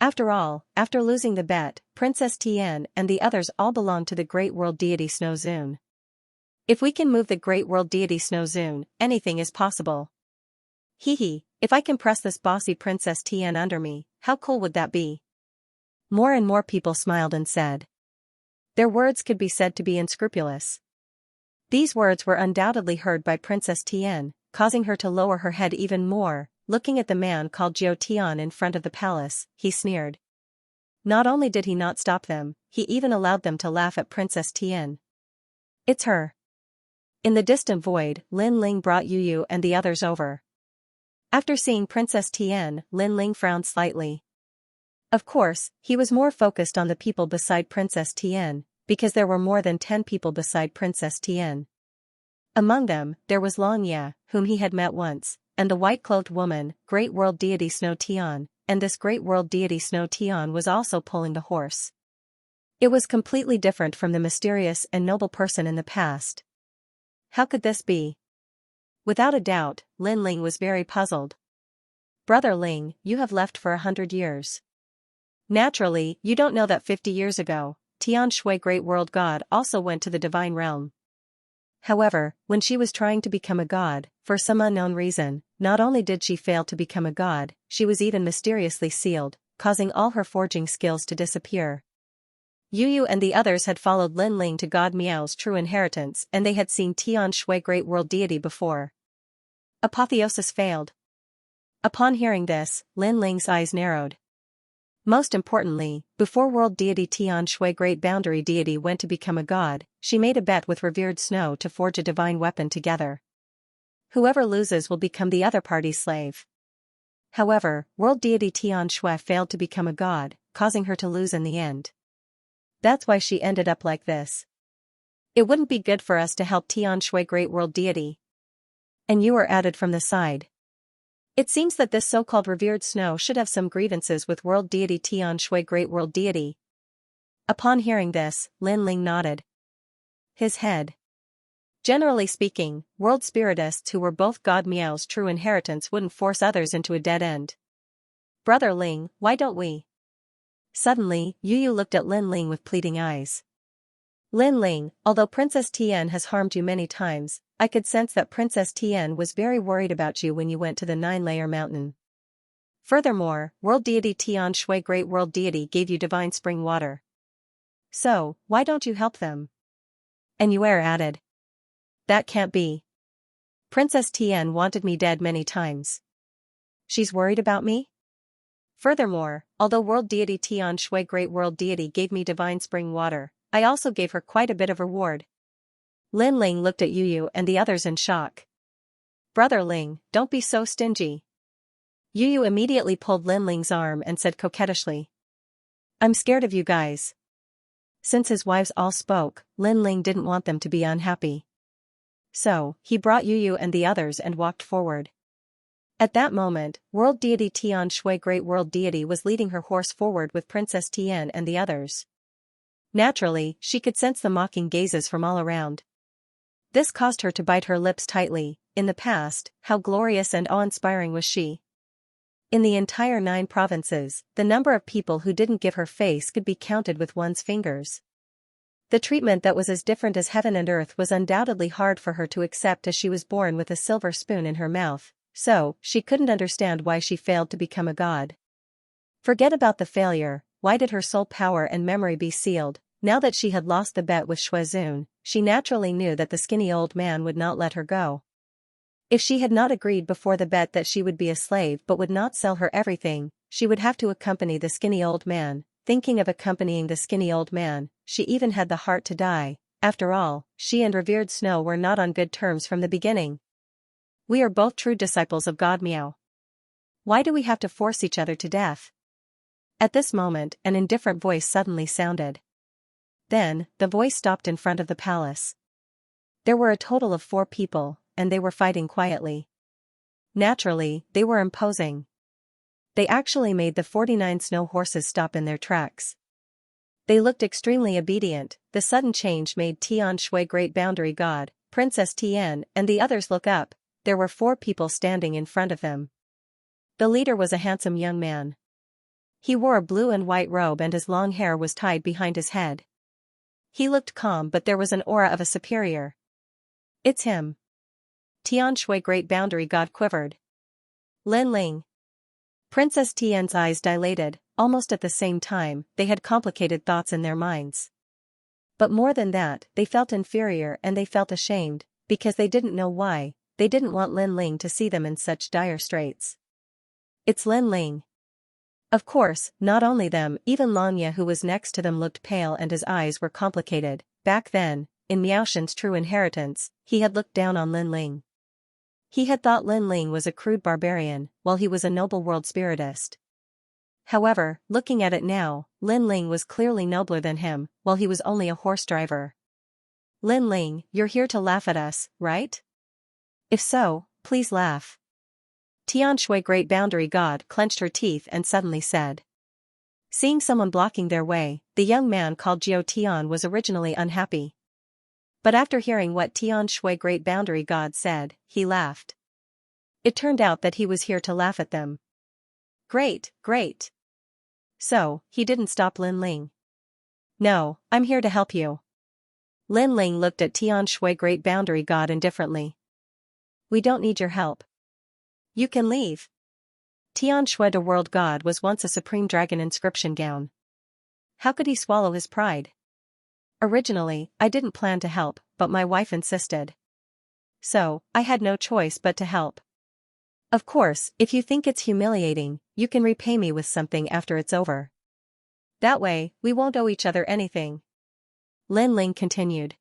After all, after losing the bet, Princess Tian and the others all belong to the great world deity Snow Zune. If we can move the great world deity Snow Zune, anything is possible. Hee hee, if I can press this bossy Princess Tian under me, how cool would that be? More and more people smiled and said. Their words could be said to be unscrupulous. These words were undoubtedly heard by Princess Tian, causing her to lower her head even more. Looking at the man called Jiao Tian in front of the palace, he sneered. Not only did he not stop them, he even allowed them to laugh at Princess Tian. It's her. In the distant void, Lin Ling brought Yu Yu and the others over. After seeing Princess Tian, Lin Ling frowned slightly. Of course, he was more focused on the people beside Princess Tian, because there were more than 10 people beside Princess Tian. Among them, there was Xianxia, whom he had met once, and the white-clothed woman, great world deity Snow Tian, and this great world deity Snow Tian was also pulling the horse. It was completely different from the mysterious and noble person in the past. How could this be? Without a doubt, Lin Ling was very puzzled. Brother Ling, you have left for 100 years. Naturally, you don't know that 50 years ago, Tian Shui Great World God also went to the divine realm. However, when she was trying to become a god, for some unknown reason, not only did she fail to become a god, she was even mysteriously sealed, causing all her forging skills to disappear. Yu Yu and the others had followed Lin Ling to God Miao's true inheritance and they had seen Tian Shui Great World Deity before. Apotheosis failed. Upon hearing this, Lin Ling's eyes narrowed. Most importantly, before world deity Tian Shui Great Boundary Deity went to become a god, she made a bet with revered Snow to forge a divine weapon together. Whoever loses will become the other party's slave. However, world deity Tian Shui failed to become a god, causing her to lose in the end. That's why she ended up like this. It wouldn't be good for us to help Tian Shui Great World Deity. And you are added from the side. It seems that this so-called revered Snow should have some grievances with world deity Tian Shui Great World Deity. Upon hearing this, Lin Ling nodded his head. Generally speaking, world spiritists who were both God Miao's true inheritance wouldn't force others into a dead end. Brother Ling, why don't we? Suddenly, Yu Yu looked at Lin Ling with pleading eyes. Lin Ling, although Princess Tian has harmed you many times, I could sense that Princess Tian was very worried about you when you went to the 9-layer mountain. Furthermore, world deity Tian Shui Great World Deity gave you divine spring water. So, why don't you help them? And Yue added. That can't be. Princess Tian wanted me dead many times. She's worried about me? Furthermore, although world deity Tian Shui Great World Deity gave me divine spring water, I also gave her quite a bit of reward. Lin Ling looked at Yu Yu and the others in shock. Brother Ling, don't be so stingy. Yu Yu immediately pulled Lin Ling's arm and said coquettishly. I'm scared of you guys. Since his wives all spoke, Lin Ling didn't want them to be unhappy. So, he brought Yu Yu and the others and walked forward. At that moment, world deity Tian Shui Great World Deity was leading her horse forward with Princess Tian and the others. Naturally, she could sense the mocking gazes from all around. This caused her to bite her lips tightly. In the past, how glorious and awe-inspiring was she? In the entire 9 provinces, the number of people who didn't give her face could be counted with one's fingers. The treatment that was as different as heaven and earth was undoubtedly hard for her to accept as she was born with a silver spoon in her mouth, so she couldn't understand why she failed to become a god. Forget about the failure, why did her soul power and memory be sealed? Now that she had lost the bet with Shui Zune, she naturally knew that the skinny old man would not let her go. If she had not agreed before the bet that she would be a slave but would not sell her everything, she would have to accompany the skinny old man. Thinking of accompanying the skinny old man, she even had the heart to die. After all, she and revered Snow were not on good terms from the beginning. We are both true disciples of God Miao. Why do we have to force each other to death? At this moment, an indifferent voice suddenly sounded. Then, the voice stopped in front of the palace. There were a total of 4 people, and they were fighting quietly. Naturally, they were imposing. They actually made the 49 snow horses stop in their tracks. They looked extremely obedient. The sudden change made Tian Shui Great Boundary God, Princess Tian, and the others look up. There were 4 people standing in front of them. The leader was a handsome young man. He wore a blue and white robe and his long hair was tied behind his head. He looked calm but there was an aura of a superior. It's him. Tian Shui, great boundary god, quivered. Lin Ling. Princess Tian's eyes dilated, almost at the same time, they had complicated thoughts in their minds. But more than that, they felt inferior and they felt ashamed, because they didn't know why, they didn't want Lin Ling to see them in such dire straits. It's Lin Ling. Of course, not only them, even Xianxia who was next to them looked pale and his eyes were complicated. Back then, in Miaoshen's true inheritance, he had looked down on Lin Ling. He had thought Lin Ling was a crude barbarian, while he was a noble world spiritist. However, looking at it now, Lin Ling was clearly nobler than him, while he was only a horse driver. Lin Ling, you're here to laugh at us, right? If so, please laugh. Tian Shui, great boundary god, clenched her teeth and suddenly said. Seeing someone blocking their way, the young man called Jiao Tian was originally unhappy. But after hearing what Tian Shui, great boundary god, said, he laughed. It turned out that he was here to laugh at them. Great, great. So, he didn't stop Lin Ling. No, I'm here to help you. Lin Ling looked at Tian Shui, great boundary god, indifferently. We don't need your help. You can leave. Tian Shui, the world god, was once a supreme dragon inscription gown. How could he swallow his pride? Originally, I didn't plan to help, but my wife insisted. So, I had no choice but to help. Of course, if you think it's humiliating, you can repay me with something after it's over. That way, we won't owe each other anything. Lin Ling continued.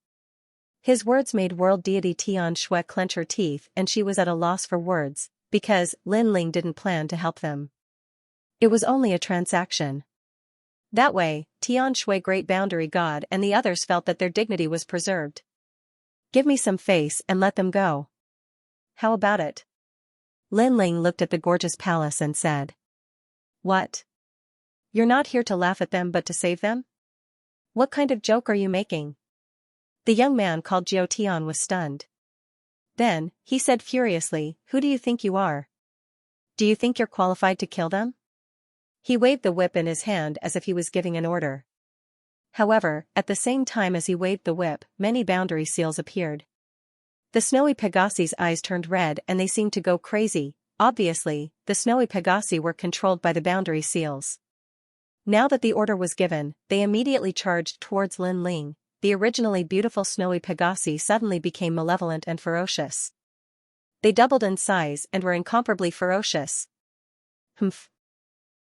His words made world deity Tian Shui clench her teeth and she was at a loss for words, because Lin Ling didn't plan to help them. It was only a transaction. That way, Tian Shui, great boundary god, and the others felt that their dignity was preserved. Give me some face and let them go. How about it? Lin Ling looked at the gorgeous palace and said. What? You're not here to laugh at them but to save them? What kind of joke are you making? The young man called Jiao Tian was stunned. Then, he said furiously, who do you think you are? Do you think you're qualified to kill them? He waved the whip in his hand as if he was giving an order. However, at the same time as he waved the whip, many boundary seals appeared. The snowy Pegasi's eyes turned red and they seemed to go crazy. Obviously, the snowy Pegasi were controlled by the boundary seals. Now that the order was given, they immediately charged towards Lin Ling. The originally beautiful snowy Pegasi suddenly became malevolent and ferocious. They doubled in size and were incomparably ferocious. Humph.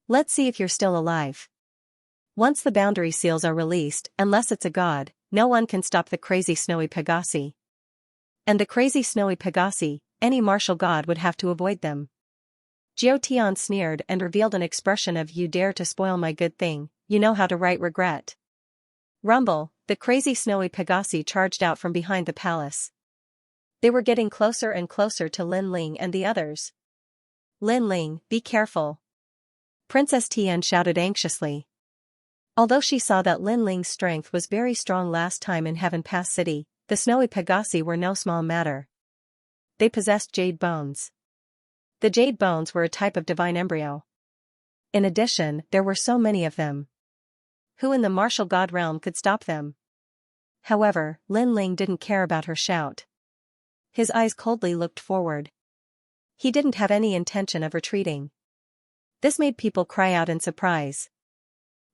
Let's see if you're still alive. Once the boundary seals are released, unless it's a god, no one can stop the crazy snowy Pegasi. And the crazy snowy Pegasi, any martial god would have to avoid them. Jiao Tian sneered and revealed an expression of you dare to spoil my good thing, you know how to write regret. Rumble, the crazy snowy Pegasi charged out from behind the palace. They were getting closer and closer to Lin Ling and the others. Lin Ling, be careful. Princess Tian shouted anxiously. Although she saw that Lin Ling's strength was very strong last time in Heaven Pass City, the snowy Pegasi were no small matter. They possessed jade bones. The jade bones were a type of divine embryo. In addition, there were so many of them. Who in the martial god realm could stop them? However, Lin Ling didn't care about her shout. His eyes coldly looked forward. He didn't have any intention of retreating. This made people cry out in surprise.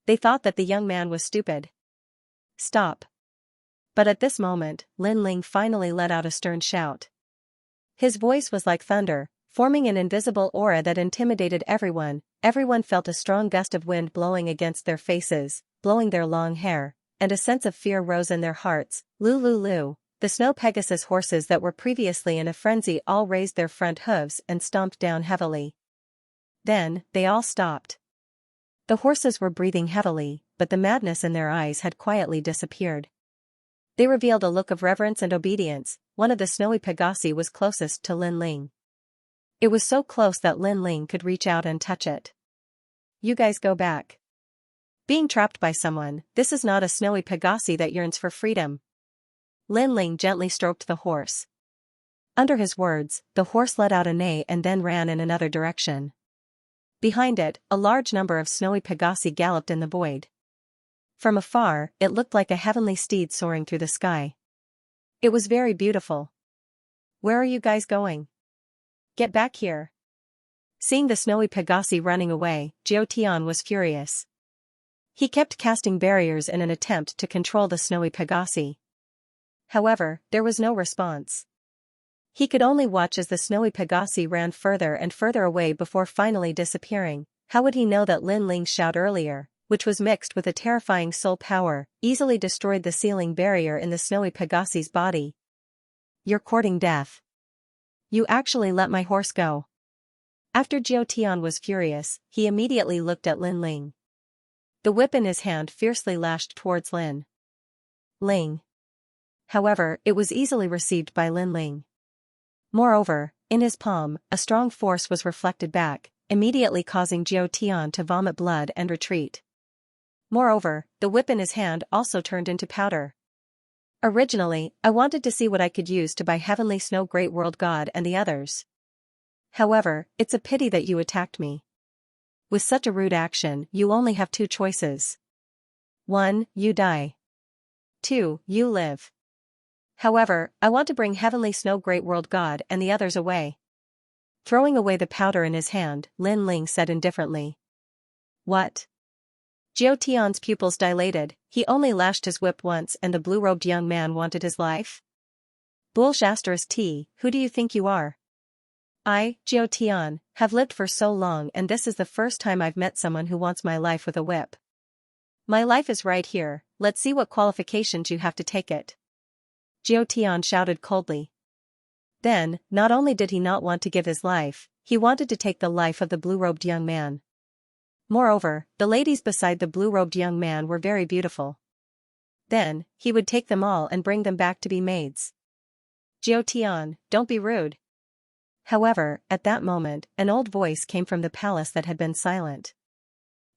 They thought that the young man was stupid. Stop. But at this moment, Lin Ling finally let out a stern shout. His voice was like thunder, forming an invisible aura that intimidated everyone. Everyone felt a strong gust of wind blowing against their faces, blowing their long hair, and a sense of fear rose in their hearts. Lu. The snow Pegasus horses that were previously in a frenzy all raised their front hooves and stomped down heavily. Then, they all stopped. The horses were breathing heavily, but the madness in their eyes had quietly disappeared. They revealed a look of reverence and obedience. One of the snowy Pegasi was closest to Lin Ling. It was so close that Lin Ling could reach out and touch it. You guys go back. Being trapped by someone, this is not a snowy Pegasi that yearns for freedom. Lin Ling gently stroked the horse. Under his words, the horse let out a neigh and then ran in another direction. Behind it, a large number of snowy pegasi galloped in the void. From afar, it looked like a heavenly steed soaring through the sky. It was very beautiful. "Where are you guys going? Get back here." Seeing the snowy pegasi running away, Jiao was furious. He kept casting barriers in an attempt to control the snowy pegasi. However, there was no response. He could only watch as the snowy pegasi ran further and further away before finally disappearing. How would he know that Lin Ling's shout earlier, which was mixed with a terrifying soul power, easily destroyed the sealing barrier in the snowy pegasi's body? "You're courting death. You actually let my horse go." After Jiao was furious, he immediately looked at Lin Ling. The whip in his hand fiercely lashed towards Lin Ling. However, it was easily received by Lin Ling. Moreover, in his palm, a strong force was reflected back, immediately causing Jiao to vomit blood and retreat. Moreover, the whip in his hand also turned into powder. "Originally, I wanted to see what I could use to buy Heavenly Snow Great World God and the others. However, it's a pity that you attacked me. With such a rude action, you only have two choices. 1. You die. 2. You live. However, I want to bring Heavenly Snow Great World God and the others away." Throwing away the powder in his hand, Lin Ling said indifferently. "What?" Jiao pupils dilated. He only lashed his whip once and the blue-robed young man wanted his life? Bullsh*T, who do you think you are? I, Jiao have lived for so long and this is the first time I've met someone who wants my life with a whip. My life is right here, let's see what qualifications you have to take it. Jiao shouted coldly. Then, not only did he not want to give his life, he wanted to take the life of the blue-robed young man. Moreover, the ladies beside the blue-robed young man were very beautiful. Then, he would take them all and bring them back to be maids. Jiao, don't be rude. However, at that moment, an old voice came from the palace that had been silent.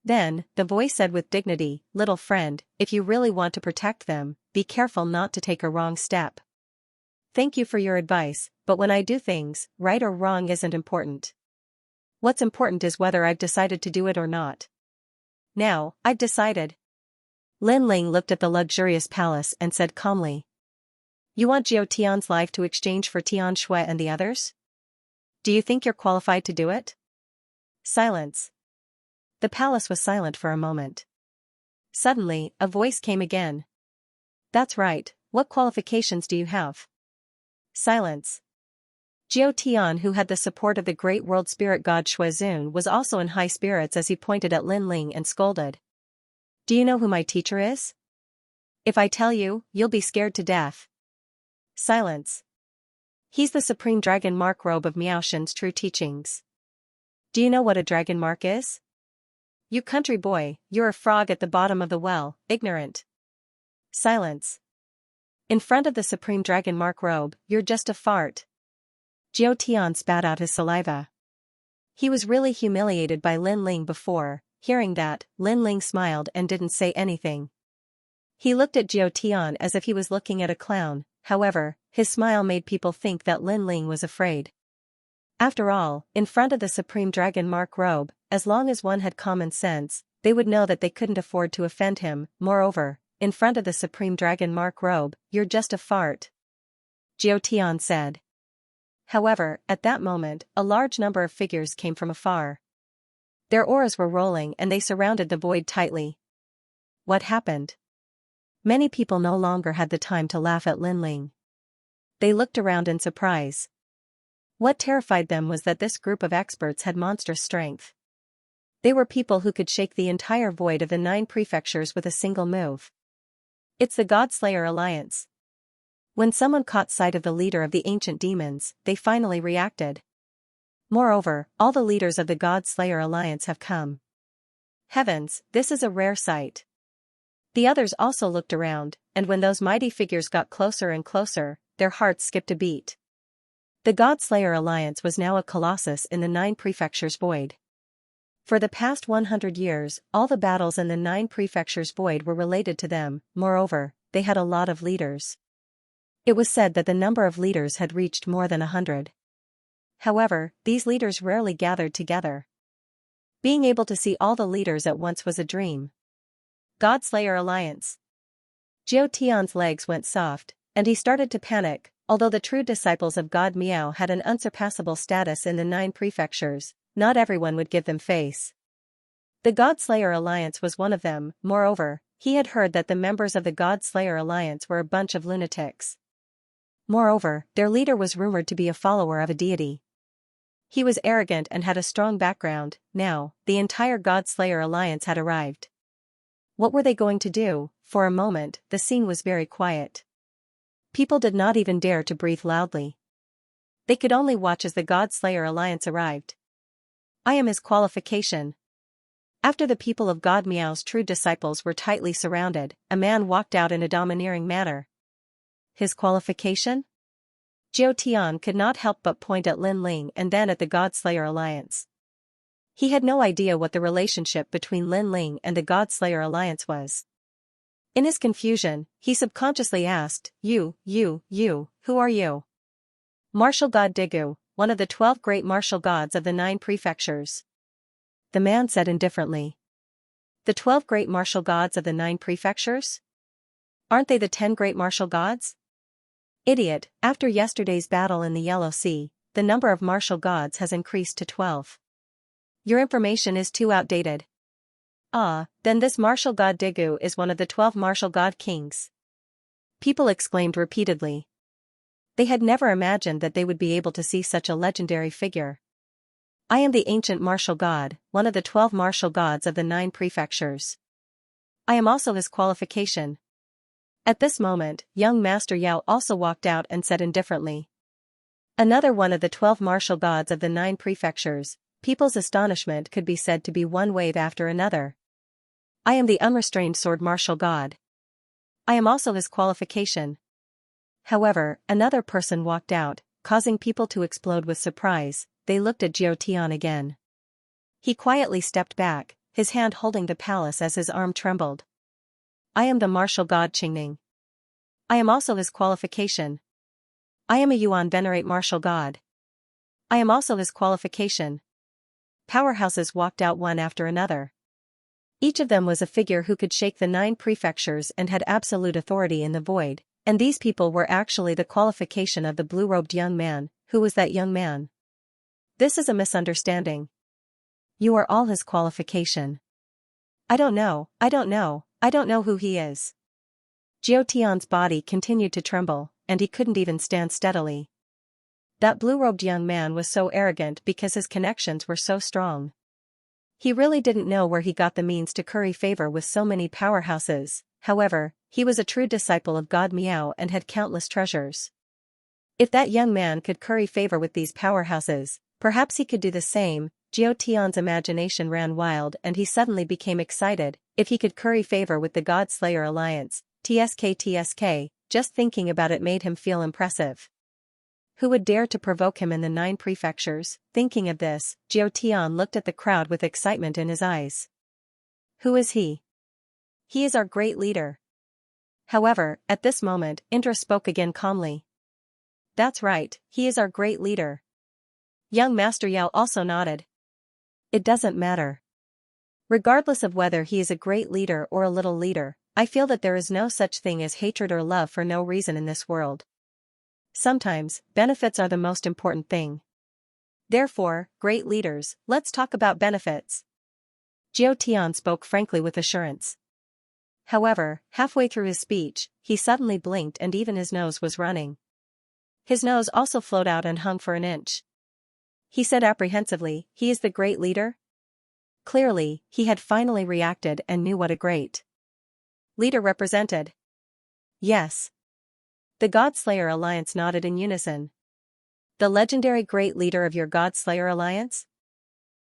Then, the voice said with dignity, "Little friend, if you really want to protect them, be careful not to take a wrong step. Thank you for your advice, but when I do things, right or wrong isn't important. What's important is whether I've decided to do it or not. Now, I've decided." Lin Ling looked at the luxurious palace and said calmly. "You want Jiao life to exchange for Tian Shui and the others? Do you think you're qualified to do it?" Silence. The palace was silent for a moment. Suddenly, a voice came again. "That's right, what qualifications do you have?" Silence. Jiao who had the support of the great world spirit god Shuizun was also in high spirits as he pointed at Lin Ling and scolded. "Do you know who my teacher is? If I tell you, you'll be scared to death." Silence. "He's the supreme dragon mark robe of Miaoshen's true teachings." "Do you know what a dragon mark is?" "You country boy, you're a frog at the bottom of the well, ignorant." Silence. "In front of the supreme dragon mark robe, you're just a fart." Jiao spat out his saliva. He was really humiliated by Lin Ling before. Hearing that, Lin Ling smiled and didn't say anything. He looked at Jiao as if he was looking at a clown. However, his smile made people think that Lin Ling was afraid. After all, in front of the supreme dragon mark robe, as long as one had common sense, they would know that they couldn't afford to offend him. Moreover, in front of the supreme dragon mark robe, you're just a fart. Jiao said. However, at that moment, a large number of figures came from afar. Their auras were rolling and they surrounded the void tightly. What happened? Many people no longer had the time to laugh at Lin Ling. They looked around in surprise. What terrified them was that this group of experts had monstrous strength. They were people who could shake the entire void of the 9 prefectures with a single move. It's the God-Slayer Alliance. When someone caught sight of the leader of the ancient demons, they finally reacted. Moreover, all the leaders of the God-Slayer Alliance have come. Heavens, this is a rare sight. The others also looked around, and when those mighty figures got closer and closer, their hearts skipped a beat. The God-Slayer Alliance was now a colossus in the 9 prefectures void. For the past 100 years, all the battles in the 9 prefectures void were related to them. Moreover, they had a lot of leaders. It was said that the number of leaders had reached more than 100. However, these leaders rarely gathered together. Being able to see all the leaders at once was a dream. Godslayer Alliance. Jiao Tian's legs went soft, and he started to panic. Although the true disciples of God Miao had an unsurpassable status in the 9 prefectures, not everyone would give them face. The Godslayer Alliance was one of them. Moreover, he had heard that the members of the Godslayer Alliance were a bunch of lunatics. Moreover, their leader was rumored to be a follower of a deity. He was arrogant and had a strong background. Now, the entire Godslayer Alliance had arrived. What were they going to do? For a moment, the scene was very quiet. People did not even dare to breathe loudly. They could only watch as the Godslayer Alliance arrived. I am his qualification. After the people of God Miao's true disciples were tightly surrounded, a man walked out in a domineering manner. His qualification? Jiao Tian could not help but point at Lin Ling and then at the Godslayer Alliance. He had no idea what the relationship between Lin Ling and the Godslayer Alliance was. In his confusion, he subconsciously asked, You, who are you? Martial God Digu, one of the 12 great martial gods of the 9 prefectures. The man said indifferently. The 12 great martial gods of the 9 prefectures? Aren't they the 10 great martial gods? Idiot, after yesterday's battle in the Yellow Sea, the number of martial gods has increased to 12. Your information is too outdated. Ah, then this martial god Digu is one of the 12 martial god kings. People exclaimed repeatedly. They had never imagined that they would be able to see such a legendary figure. I am the ancient martial god, one of the 12 martial gods of the 9 prefectures. I am also his qualification. At this moment, young Master Yao also walked out and said indifferently. Another one of the 12 martial gods of the 9 prefectures. People's astonishment could be said to be one wave after another. I am the unrestrained sword martial god. I am also his qualification. However, another person walked out, causing people to explode with surprise. They looked at Jiao Tian again. He quietly stepped back, his hand holding the palace as his arm trembled. I am the martial god Qingning. I am also his qualification. I am a Yuan venerate martial god. I am also his qualification. Powerhouses walked out one after another. Each of them was a figure who could shake the 9 prefectures and had absolute authority in the void, and these people were actually the qualification of the blue-robed young man. Who was that young man? This is a misunderstanding. You are all his qualification. I don't know who he is. Jiao Tian's body continued to tremble, and he couldn't even stand steadily. That blue-robed young man was so arrogant because his connections were so strong. He really didn't know where he got the means to curry favor with so many powerhouses. However, he was a true disciple of God Miao and had countless treasures. If that young man could curry favor with these powerhouses, perhaps he could do the same. Jiao Tian's imagination ran wild and he suddenly became excited. If he could curry favor with the Godslayer Alliance, TSK, just thinking about it made him feel impressive. Who would dare to provoke him in the 9 prefectures? Thinking of this, Jiao Tian looked at the crowd with excitement in his eyes. Who is he? He is our great leader. However, at this moment, Indra spoke again calmly. That's right, he is our great leader. Young Master Yao also nodded. It doesn't matter. Regardless of whether he is a great leader or a little leader, I feel that there is no such thing as hatred or love for no reason in this world. Sometimes, benefits are the most important thing. Therefore, great leaders, let's talk about benefits. Jiao Tian spoke frankly with assurance. However, halfway through his speech, he suddenly blinked and even his nose was running. His nose also flowed out and hung for an inch. He said apprehensively, he is the great leader? Clearly, he had finally reacted and knew what a great leader represented. Yes. The Godslayer Alliance nodded in unison. The legendary great leader of your Godslayer Alliance?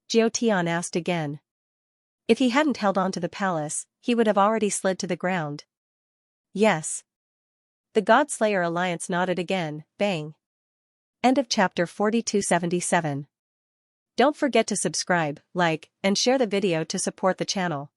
Jiao Tian asked again. If he hadn't held on to the palace, he would have already slid to the ground. Yes. The Godslayer Alliance nodded again. Bang. End of chapter 4277. Don't forget to subscribe, like, and share the video to support the channel.